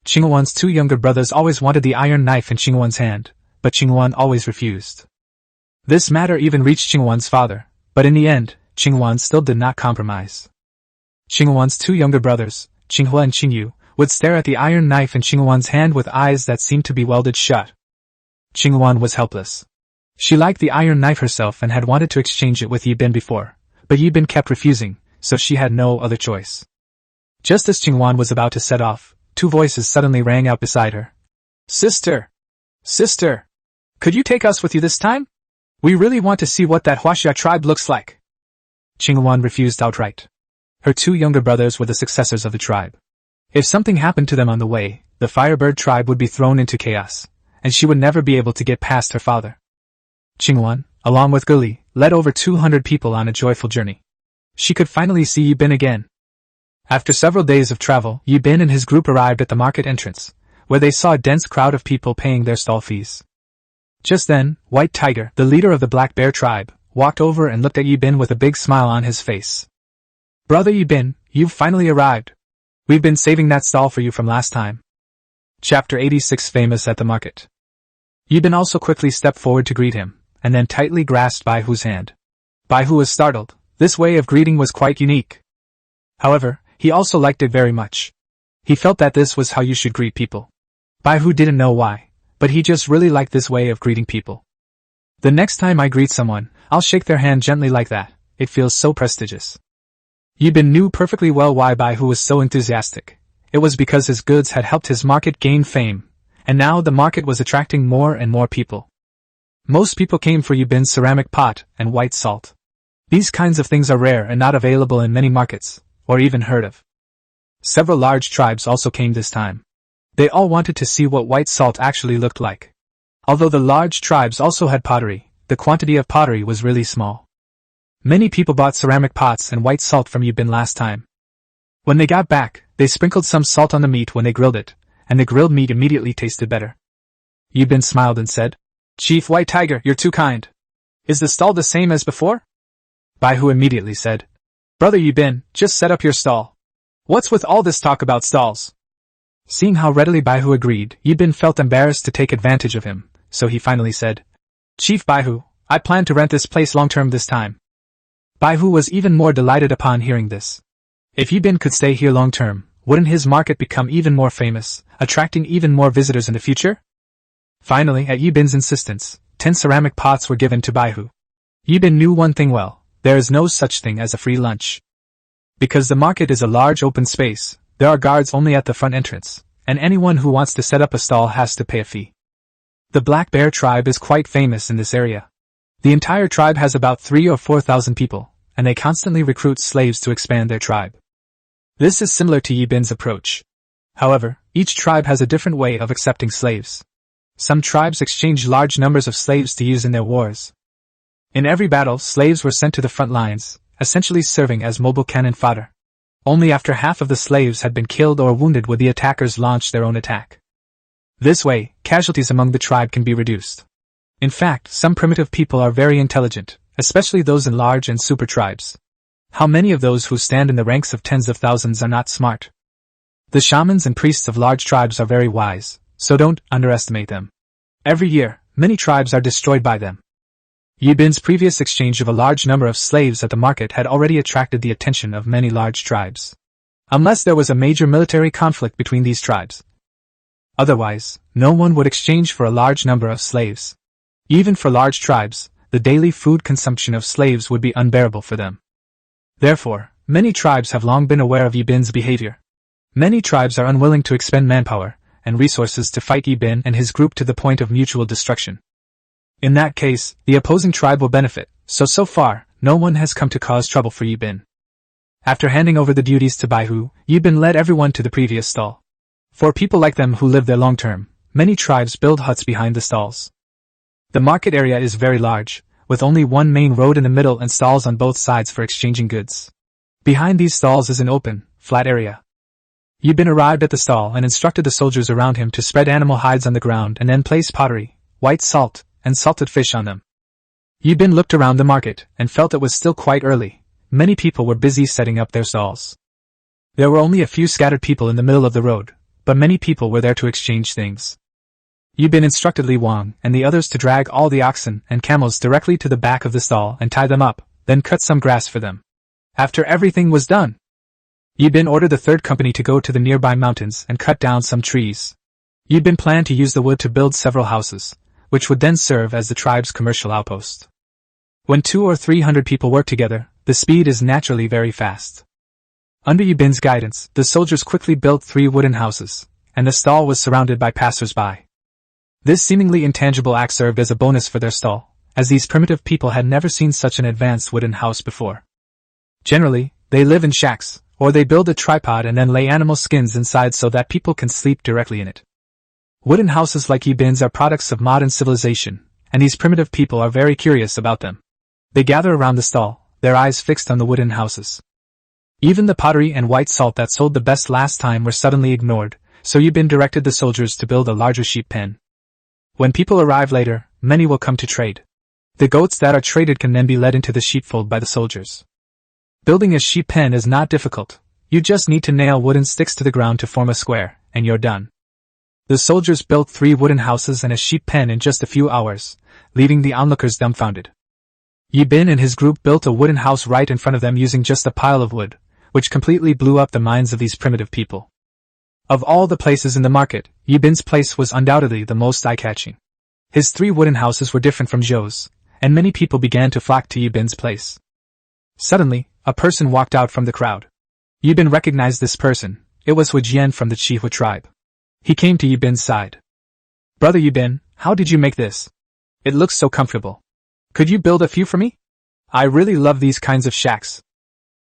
Qingwan's 2 younger brothers always wanted the iron knife in Qingwan's hand, but Qingwan always refused. This matter even reached Qingwan's father, but in the end, Qingwan still did not compromise. Qingwan's 2 younger brothers, Qinghua and Qingyu, would stare at the iron knife in Qingwan's hand with eyes that seemed to be welded shut. Qingwan was helpless. She liked the iron knife herself and had wanted to exchange it with Yibin before, but Yibin kept refusing, so she had no other choice. Just as Qingwan was about to set off, 2 voices suddenly rang out beside her. Sister! Sister! Could you take us with you this time? We really want to see what that Huaxia tribe looks like. Qingwan refused outright. Her 2 younger brothers were the successors of the tribe. If something happened to them on the way, the Firebird tribe would be thrown into chaos, and she would never be able to get past her father. Qingwan, along with Guli, led over 200 people on a joyful journey. She could finally see Yibin again. After several days of travel, Yibin and his group arrived at the market entrance, where they saw a dense crowd of people paying their stall fees. Just then, White Tiger, the leader of the Black Bear tribe, walked over and looked at Yibin with a big smile on his face. Brother Yibin, you've finally arrived. We've been saving that stall for you from last time. Chapter 86 Famous at the Market. Yibin also quickly stepped forward to greet him, and then tightly grasped Bai Hu's hand. Bai Hu was startled. This way of greeting was quite unique. However, he also liked it very much. He felt that this was how you should greet people. Bai Hu didn't know why, but he just really liked this way of greeting people. The next time I greet someone, I'll shake their hand gently like that. It feels so prestigious. Yibin knew perfectly well why Bai Hu was so enthusiastic. It was because his goods had helped his market gain fame, and now the market was attracting more and more people. Most people came for Yibin's ceramic pot and white salt. These kinds of things are rare and not available in many markets, or even heard of. Several large tribes also came this time. They all wanted to see what white salt actually looked like. Although the large tribes also had pottery, the quantity of pottery was really small. Many people bought ceramic pots and white salt from Yibin last time. When they got back, they sprinkled some salt on the meat when they grilled it, and the grilled meat immediately tasted better. Yibin smiled and said, Chief White Tiger, you're too kind. Is the stall the same as before? Bai Hu immediately said, Brother Yibin, just set up your stall. What's with all this talk about stalls? Seeing how readily Bai Hu agreed, Yibin felt embarrassed to take advantage of him, so he finally said, Chief Bai Hu, I plan to rent this place long-term this time. Bai Hu was even more delighted upon hearing this. If Yibin could stay here long-term, wouldn't his market become even more famous, attracting even more visitors in the future? Finally, at Yibin's insistence, 10 ceramic pots were given to Bai Hu. Yibin knew one thing well, there is no such thing as a free lunch. Because the market is a large open space, there are guards only at the front entrance, and anyone who wants to set up a stall has to pay a fee. The Black Bear tribe is quite famous in this area. The entire tribe has about 3,000 or 4,000 people, and they constantly recruit slaves to expand their tribe. This is similar to Yibin's approach. However, each tribe has a different way of accepting slaves. Some tribes exchange large numbers of slaves to use in their wars. In every battle, slaves were sent to the front lines, essentially serving as mobile cannon fodder. Only after half of the slaves had been killed or wounded would the attackers launch their own attack. This way, casualties among the tribe can be reduced. In fact, some primitive people are very intelligent, especially those in large and super tribes. How many of those who stand in the ranks of tens of thousands are not smart? The shamans and priests of large tribes are very wise, so don't underestimate them. Every year, many tribes are destroyed by them. Yibin's previous exchange of a large number of slaves at the market had already attracted the attention of many large tribes. Unless there was a major military conflict between these tribes. Otherwise, no one would exchange for a large number of slaves. Even for large tribes, the daily food consumption of slaves would be unbearable for them. Therefore, many tribes have long been aware of Yibin's behavior. Many tribes are unwilling to expend manpower and resources to fight Yibin and his group to the point of mutual destruction. In that case, the opposing tribe will benefit, so far, no one has come to cause trouble for Yibin. After handing over the duties to Bai Hu, Yibin led everyone to the previous stall. For people like them who live there long-term, many tribes build huts behind the stalls. The market area is very large, with only one main road in the middle and stalls on both sides for exchanging goods. Behind these stalls is an open, flat area. Yibin arrived at the stall and instructed the soldiers around him to spread animal hides on the ground and then place pottery, white salt, and salted fish on them. Yibin looked around the market and felt it was still quite early. Many people were busy setting up their stalls. There were only a few scattered people in the middle of the road, but many people were there to exchange things. Yibin instructed Li Wang and the others to drag all the oxen and camels directly to the back of the stall and tie them up, then cut some grass for them. After everything was done, Yibin ordered the third company to go to the nearby mountains and cut down some trees. Yibin planned to use the wood to build several houses, which would then serve as the tribe's commercial outpost. When 200 or 300 people work together, the speed is naturally very fast. Under Yibin's guidance, the soldiers quickly built 3 wooden houses, and the stall was surrounded by passers-by. This seemingly intangible act served as a bonus for their stall, as these primitive people had never seen such an advanced wooden house before. Generally, they live in shacks, or they build a tripod and then lay animal skins inside so that people can sleep directly in it. Wooden houses like Yibin's are products of modern civilization, and these primitive people are very curious about them. They gather around the stall, their eyes fixed on the wooden houses. Even the pottery and white salt that sold the best last time were suddenly ignored, so Yibin directed the soldiers to build a larger sheep pen. When people arrived later, many will come to trade. The goats that are traded can then be led into the sheepfold by the soldiers. Building a sheep pen is not difficult. You just need to nail wooden sticks to the ground to form a square, and you're done. The soldiers built 3 wooden houses and a sheep pen in just a few hours, leaving the onlookers dumbfounded. Yibin and his group built a wooden house right in front of them using just a pile of wood, which completely blew up the minds of these primitive people. Of all the places in the market, Yibin's place was undoubtedly the most eye-catching. His 3 wooden houses were different from Zhou's, and many people began to flock to Yibin's place. Suddenly, a person walked out from the crowd. Yibin recognized this person. It was Hu Jian from the Chihu tribe. He came to Yibin's side. "Brother Yibin, how did you make this? It looks so comfortable. Could you build a few for me? I really love these kinds of shacks."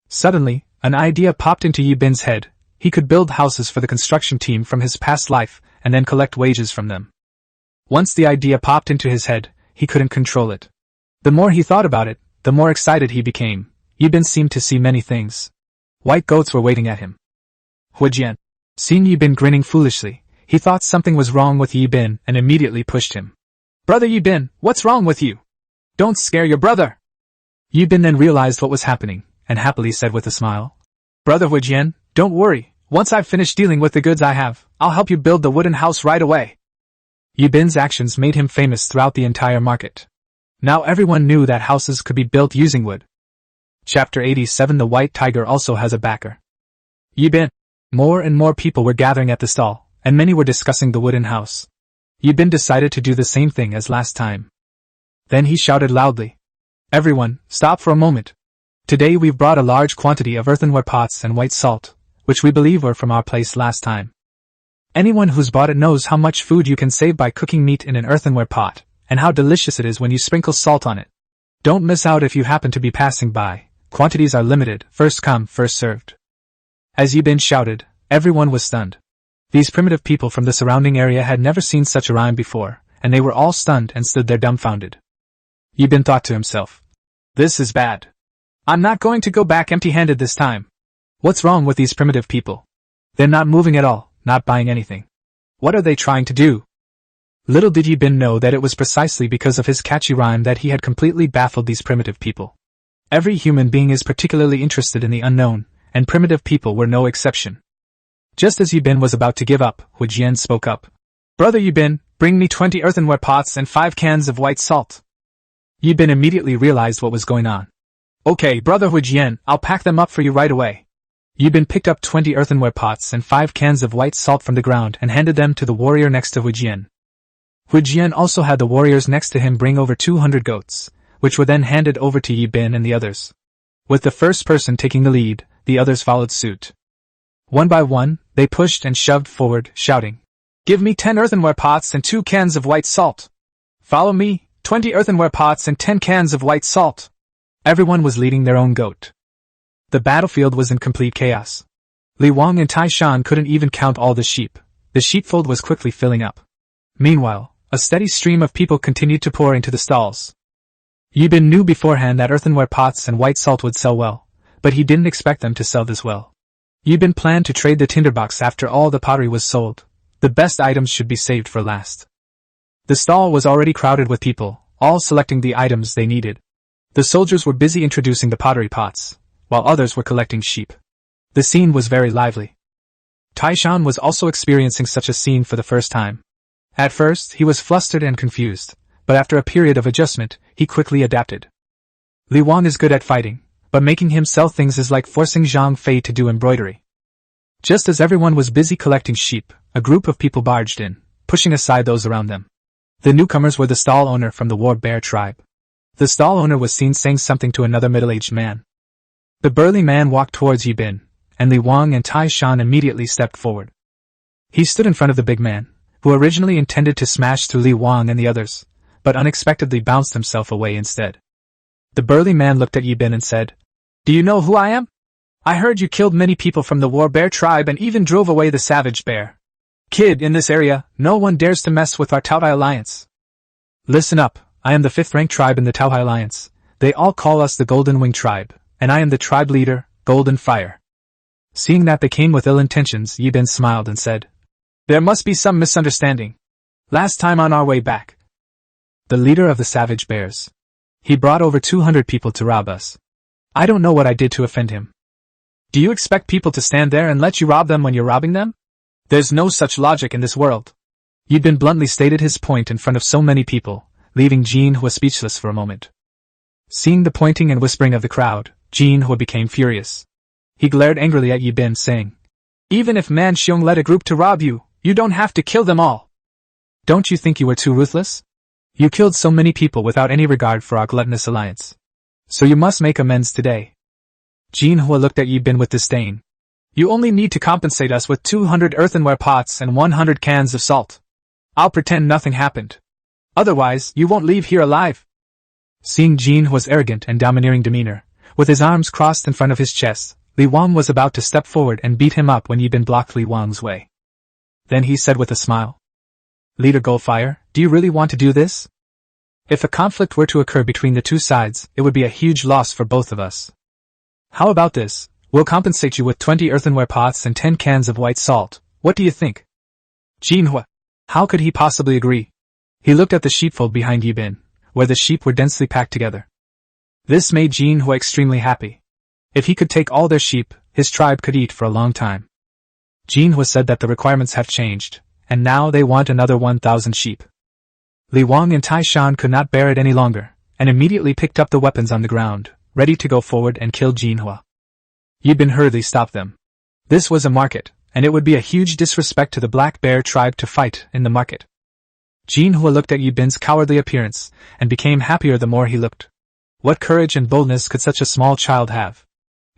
Suddenly, an idea popped into Yibin's head. He could build houses for the construction team from his past life and then collect wages from them. Once the idea popped into his head, he couldn't control it. The more he thought about it, the more excited he became. Yibin seemed to see many things. White goats were waiting at him. Hu Jian, seeing Yibin grinning foolishly, he thought something was wrong with Yibin and immediately pushed him. "Brother Yibin, what's wrong with you? Don't scare your brother." Yibin then realized what was happening, and happily said with a smile, "Brother Hu Jian, don't worry. Once I've finished dealing with the goods I have, I'll help you build the wooden house right away." Yibin's actions made him famous throughout the entire market. Now everyone knew that houses could be built using wood. Chapter 87. The White Tiger also has a backer. Yibin. More and more people were gathering at the stall, and many were discussing the wooden house. Yibin decided to do the same thing as last time. Then he shouted loudly, "Everyone, stop for a moment. Today we've brought a large quantity of earthenware pots and white salt, which we believe were from our place last time. Anyone who's bought it knows how much food you can save by cooking meat in an earthenware pot, and how delicious it is when you sprinkle salt on it. Don't miss out if you happen to be passing by. Quantities are limited, first come, first served." As Yibin shouted, everyone was stunned. These primitive people from the surrounding area had never seen such a rhyme before, and they were all stunned and stood there dumbfounded. Yibin thought to himself, "This is bad. I'm not going to go back empty-handed this time. What's wrong with these primitive people? They're not moving at all, not buying anything. What are they trying to do?" Little did Yibin know that it was precisely because of his catchy rhyme that he had completely baffled these primitive people. Every human being is particularly interested in the unknown, and primitive people were no exception. Just as Yibin was about to give up, Hu Jian spoke up. "Brother Yibin, bring me 20 earthenware pots and 5 cans of white salt." Yibin immediately realized what was going on. "Okay, Brother Hu Jian, I'll pack them up for you right away." Yibin picked up 20 earthenware pots and 5 cans of white salt from the ground and handed them to the warrior next to Hu Jian. Hu Jian also had the warriors next to him bring over 200 goats, which were then handed over to Yibin and the others. With the first person taking the lead, the others followed suit. One by one, they pushed and shoved forward, shouting, "Give me 10 earthenware pots and 2 cans of white salt. Follow me, 20 earthenware pots and 10 cans of white salt." Everyone was leading their own goat. The battlefield was in complete chaos. Li Wang and Tai Shan couldn't even count all the sheep. The sheepfold was quickly filling up. Meanwhile, a steady stream of people continued to pour into the stalls. Yibin knew beforehand that earthenware pots and white salt would sell well, but he didn't expect them to sell this well. Yibin planned to trade the tinderbox after all the pottery was sold. The best items should be saved for last. The stall was already crowded with people, all selecting the items they needed. The soldiers were busy introducing the pottery pots, while others were collecting sheep. The scene was very lively. Taishan was also experiencing such a scene for the first time. At first, he was flustered and confused, but after a period of adjustment, he quickly adapted. Li Wang is good at fighting, but making him sell things is like forcing Zhang Fei to do embroidery. Just as everyone was busy collecting sheep, a group of people barged in, pushing aside those around them. The newcomers were the stall owner from the War Bear tribe. The stall owner was seen saying something to another middle-aged man. The burly man walked towards Yibin, and Li Wang and Tai Shan immediately stepped forward. He stood in front of the big man, who originally intended to smash through Li Wang and the others, but unexpectedly bounced himself away instead. The burly man looked at Yibin and said, "Do you know who I am? I heard you killed many people from the War Bear tribe and even drove away the savage bear. Kid, in this area, no one dares to mess with our Taohai alliance. Listen up, I am the 5th-ranked tribe in the Taohai alliance. They all call us the Golden Wing tribe, and I am the tribe leader, Golden Fire." Seeing that they came with ill intentions, Yibin smiled and said, "There must be some misunderstanding. Last time on our way back, the leader of the savage bears. He brought over 200 people to rob us. I don't know what I did to offend him. Do you expect people to stand there and let you rob them when you're robbing them? There's no such logic in this world. Yibin bluntly stated his point in front of so many people, leaving Jinhua speechless for a moment. Seeing the pointing and whispering of the crowd, Jinhua became furious. He glared angrily at Yibin, saying, "Even if Man Xiong led a group to rob you, you don't have to kill them all. Don't you think you were too ruthless? You killed so many people without any regard for our gluttonous alliance. So you must make amends today." Jinhua looked at Yibin with disdain. "You only need to compensate us with 200 earthenware pots and 100 cans of salt. I'll pretend nothing happened. Otherwise, you won't leave here alive." Seeing Jinhua's arrogant and domineering demeanor, with his arms crossed in front of his chest, Li Wang was about to step forward and beat him up when Yibin blocked Li Wang's way. Then he said with a smile, "Leader Goldfire, do you really want to do this? If a conflict were to occur between the two sides, it would be a huge loss for both of us. How about this? We'll compensate you with 20 earthenware pots and 10 cans of white salt. What do you think?" Jinhua. How could he possibly agree? He looked at the sheepfold behind Yibin, where the sheep were densely packed together. This made Jinhua extremely happy. If he could take all their sheep, his tribe could eat for a long time. Jinhua said that the requirements have changed, and now they want another 1,000 sheep. Li Wang and Tai Shan could not bear it any longer, and immediately picked up the weapons on the ground, ready to go forward and kill Jinhua. Yibin hurriedly stopped them. This was a market, and it would be a huge disrespect to the Black Bear tribe to fight in the market. Jinhua looked at Yibin's cowardly appearance, and became happier the more he looked. What courage and boldness could such a small child have?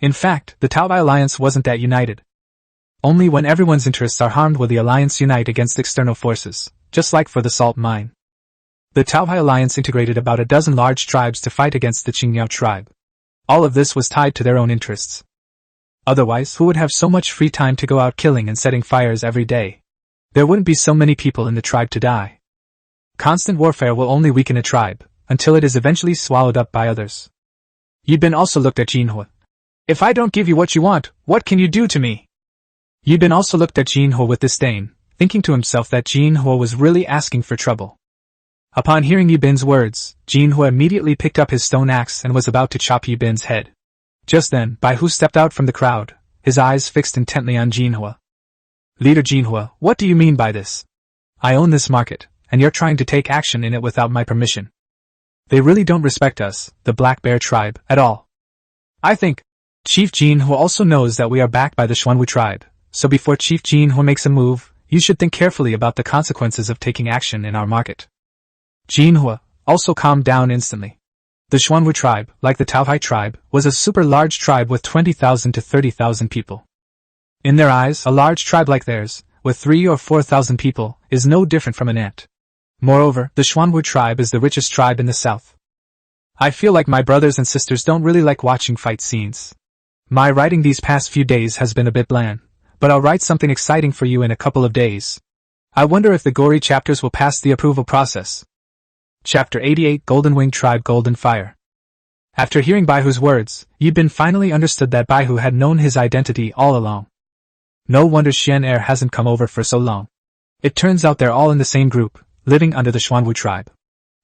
In fact, the Taobai alliance wasn't that united. Only when everyone's interests are harmed will the alliance unite against external forces, just like for the salt mine. The Taobai alliance integrated about a dozen large tribes to fight against the Qingyao tribe. All of this was tied to their own interests. Otherwise, who would have so much free time to go out killing and setting fires every day? There wouldn't be so many people in the tribe to die. Constant warfare will only weaken a tribe, until it is eventually swallowed up by others. Yibin also looked at Jinhua. "If I don't give you what you want, what can you do to me?" Yibin also looked at Jinhua with disdain, thinking to himself that Jinhua was really asking for trouble. Upon hearing Yibin's words, Jinhua immediately picked up his stone axe and was about to chop Yibin's head. Just then, Baihu stepped out from the crowd, his eyes fixed intently on Jinhua. "Leader Jinhua, what do you mean by this? I own this market, and you're trying to take action in it without my permission. They really don't respect us, the Black Bear tribe, at all. I think Chief Jinhua also knows that we are backed by the Xuanwu tribe, so before Chief Jinhua makes a move, you should think carefully about the consequences of taking action in our market." Jinhua also calmed down instantly. The Xuanwu tribe, like the Taohai tribe, was a super large tribe with 20,000 to 30,000 people. In their eyes, a large tribe like theirs, with 3,000 or 4,000 people, is no different from an ant. Moreover, the Xuanwu tribe is the richest tribe in the south. I feel like my brothers and sisters don't really like watching fight scenes. My writing these past few days has been a bit bland, but I'll write something exciting for you in a couple of days. I wonder if the gory chapters will pass the approval process. Chapter 88 Golden Wing Tribe Golden Fire. After hearing Baihu's words, Yibin finally understood that Baihu had known his identity all along. No wonder Xian Er hasn't come over for so long. It turns out they're all in the same group, living under the Xuanwu tribe.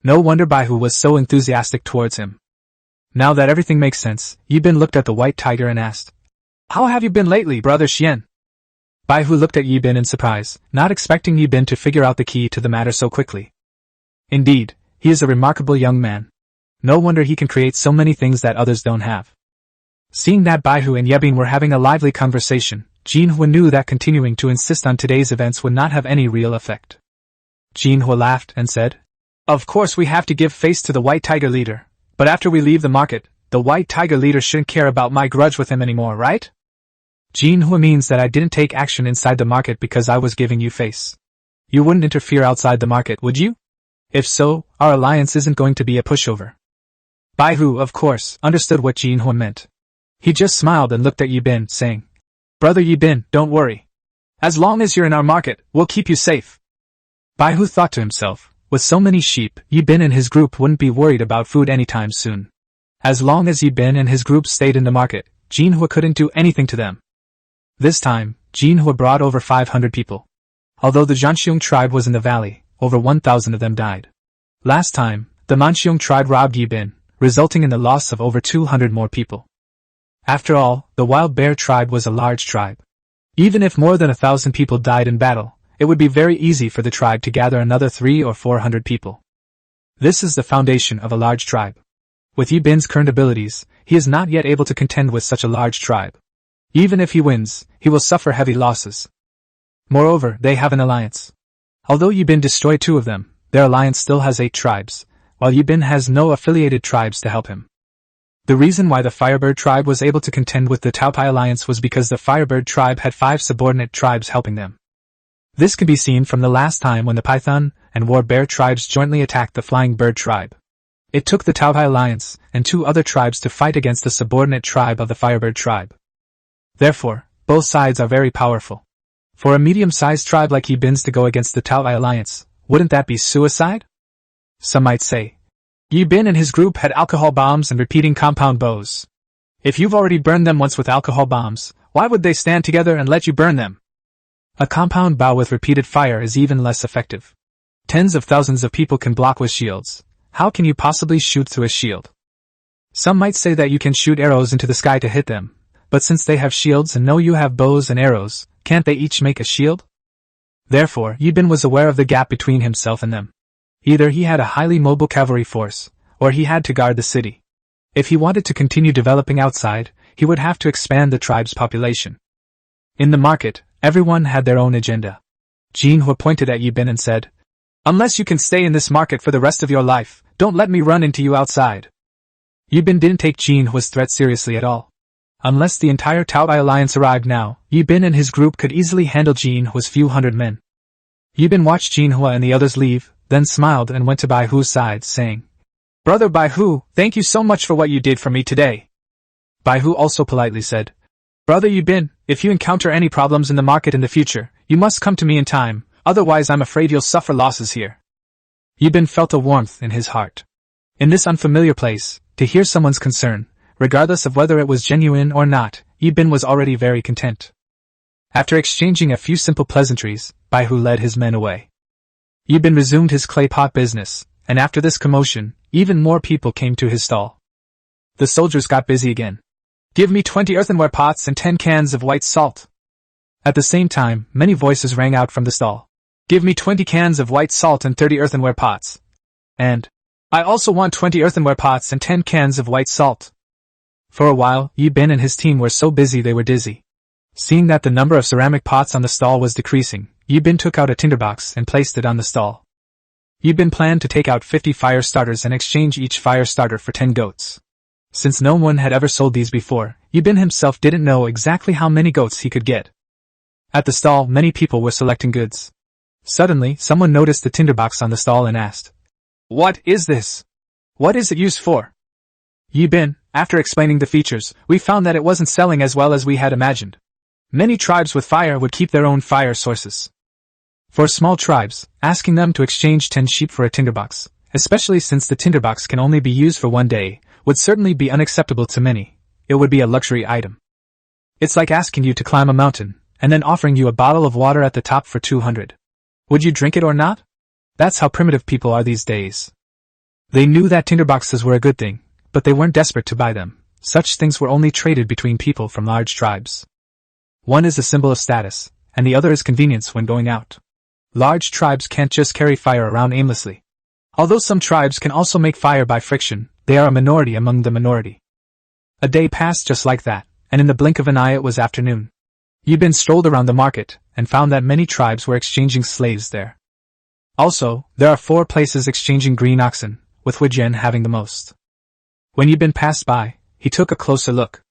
No wonder Baihu was so enthusiastic towards him. Now that everything makes sense, Yibin looked at the white tiger and asked, "How have you been lately, brother Xian?" Baihu looked at Yibin in surprise, not expecting Yibin to figure out the key to the matter so quickly. Indeed, he is a remarkable young man. No wonder he can create so many things that others don't have. Seeing that Baihu and Yibin were having a lively conversation, Jinhua knew that continuing to insist on today's events would not have any real effect. Jinhua laughed and said, "Of course we have to give face to the White Tiger leader, but after we leave the market, the White Tiger leader shouldn't care about my grudge with him anymore, right?" Jinhua means that I didn't take action inside the market because I was giving you face. You wouldn't interfere outside the market, would you? If so, our alliance isn't going to be a pushover. Baihu, of course, understood what Jinhua meant. He just smiled and looked at Yibin, saying, "Brother Yibin, don't worry. As long as you're in our market, we'll keep you safe." Baihu thought to himself, with so many sheep, Yibin and his group wouldn't be worried about food anytime soon. As long as Yibin and his group stayed in the market, Jinhua couldn't do anything to them. This time, Jinhua brought over 500 people. Although the Zhanxiong tribe was in the valley, over 1,000 of them died. Last time, the Manxiong tribe robbed Yibin, resulting in the loss of over 200 more people. After all, the Wild Bear tribe was a large tribe. Even if more than 1,000 people died in battle, it would be very easy for the tribe to gather another 300 or 400 people. This is the foundation of a large tribe. With Yibin's current abilities, he is not yet able to contend with such a large tribe. Even if he wins, he will suffer heavy losses. Moreover, they have an alliance. Although Yibin destroyed 2 of them, their alliance still has 8 tribes, while Yibin has no affiliated tribes to help him. The reason why the Firebird tribe was able to contend with the Taopai alliance was because the Firebird tribe had 5 subordinate tribes helping them. This can be seen from the last time when the Python and War Bear tribes jointly attacked the Flying Bird tribe. It took the Taopai alliance and 2 other tribes to fight against the subordinate tribe of the Firebird tribe. Therefore, both sides are very powerful. For a medium-sized tribe like Yibin's to go against the Taopai alliance, wouldn't that be suicide? Some might say. Yibin and his group had alcohol bombs and repeating compound bows. If you've already burned them once with alcohol bombs, why would they stand together and let you burn them? A compound bow with repeated fire is even less effective. Tens of thousands of people can block with shields. How can you possibly shoot through a shield? Some might say that you can shoot arrows into the sky to hit them, but since they have shields and know you have bows and arrows, can't they each make a shield? Therefore, Yibin was aware of the gap between himself and them. Either he had a highly mobile cavalry force, or he had to guard the city. If he wanted to continue developing outside, he would have to expand the tribe's population. In the market, everyone had their own agenda. Jinhua pointed at Yibin and said, "Unless you can stay in this market for the rest of your life, don't let me run into you outside." Yibin didn't take Jinhua's threat seriously at all. Unless the entire Taobai alliance arrived now, Yibin and his group could easily handle Jinhua's few hundred men. Yibin watched Jinhua and the others leave, then smiled and went to Bai Hu's side, saying, "Brother Bai Hu, thank you so much for what you did for me today." Bai Hu also politely said, "Brother Yibin, if you encounter any problems in the market in the future, you must come to me in time, otherwise I'm afraid you'll suffer losses here." Yibin felt a warmth in his heart. In this unfamiliar place, to hear someone's concern, regardless of whether it was genuine or not, Yibin was already very content. After exchanging a few simple pleasantries, Bai Hu led his men away. Yibin resumed his clay pot business, and after this commotion, even more people came to his stall. The soldiers got busy again. "Give me 20 earthenware pots and 10 cans of white salt." At the same time, many voices rang out from the stall. "Give me 20 cans of white salt and 30 earthenware pots." And, "I also want 20 earthenware pots and 10 cans of white salt." For a while, Yibin and his team were so busy they were dizzy. Seeing that the number of ceramic pots on the stall was decreasing, Yibin took out a tinderbox and placed it on the stall. Yibin planned to take out 50 fire starters and exchange each fire starter for 10 goats. Since no one had ever sold these before, Yibin himself didn't know exactly how many goats he could get. At the stall, many people were selecting goods. Suddenly, someone noticed the tinderbox on the stall and asked, "What is this? What is it used for?" Yibin, after explaining the features, we found that it wasn't selling as well as we had imagined. Many tribes with fire would keep their own fire sources. For small tribes, asking them to exchange 10 sheep for a tinderbox, especially since the tinderbox can only be used for 1 day, would certainly be unacceptable to many. It would be a luxury item. It's like asking you to climb a mountain, and then offering you a bottle of water at the top for 200. Would you drink it or not? That's how primitive people are these days. They knew that tinderboxes were a good thing, but they weren't desperate to buy them. Such things were only traded between people from large tribes. One is a symbol of status, and the other is convenience when going out. Large tribes can't just carry fire around aimlessly. Although some tribes can also make fire by friction, they are a minority among the minority. A day passed just like that, and in the blink of an eye it was afternoon. Yibin strolled around the market, and found that many tribes were exchanging slaves there. Also, there are 4 places exchanging green oxen, with Huijian having the most. When Yibin passed by, he took a closer look.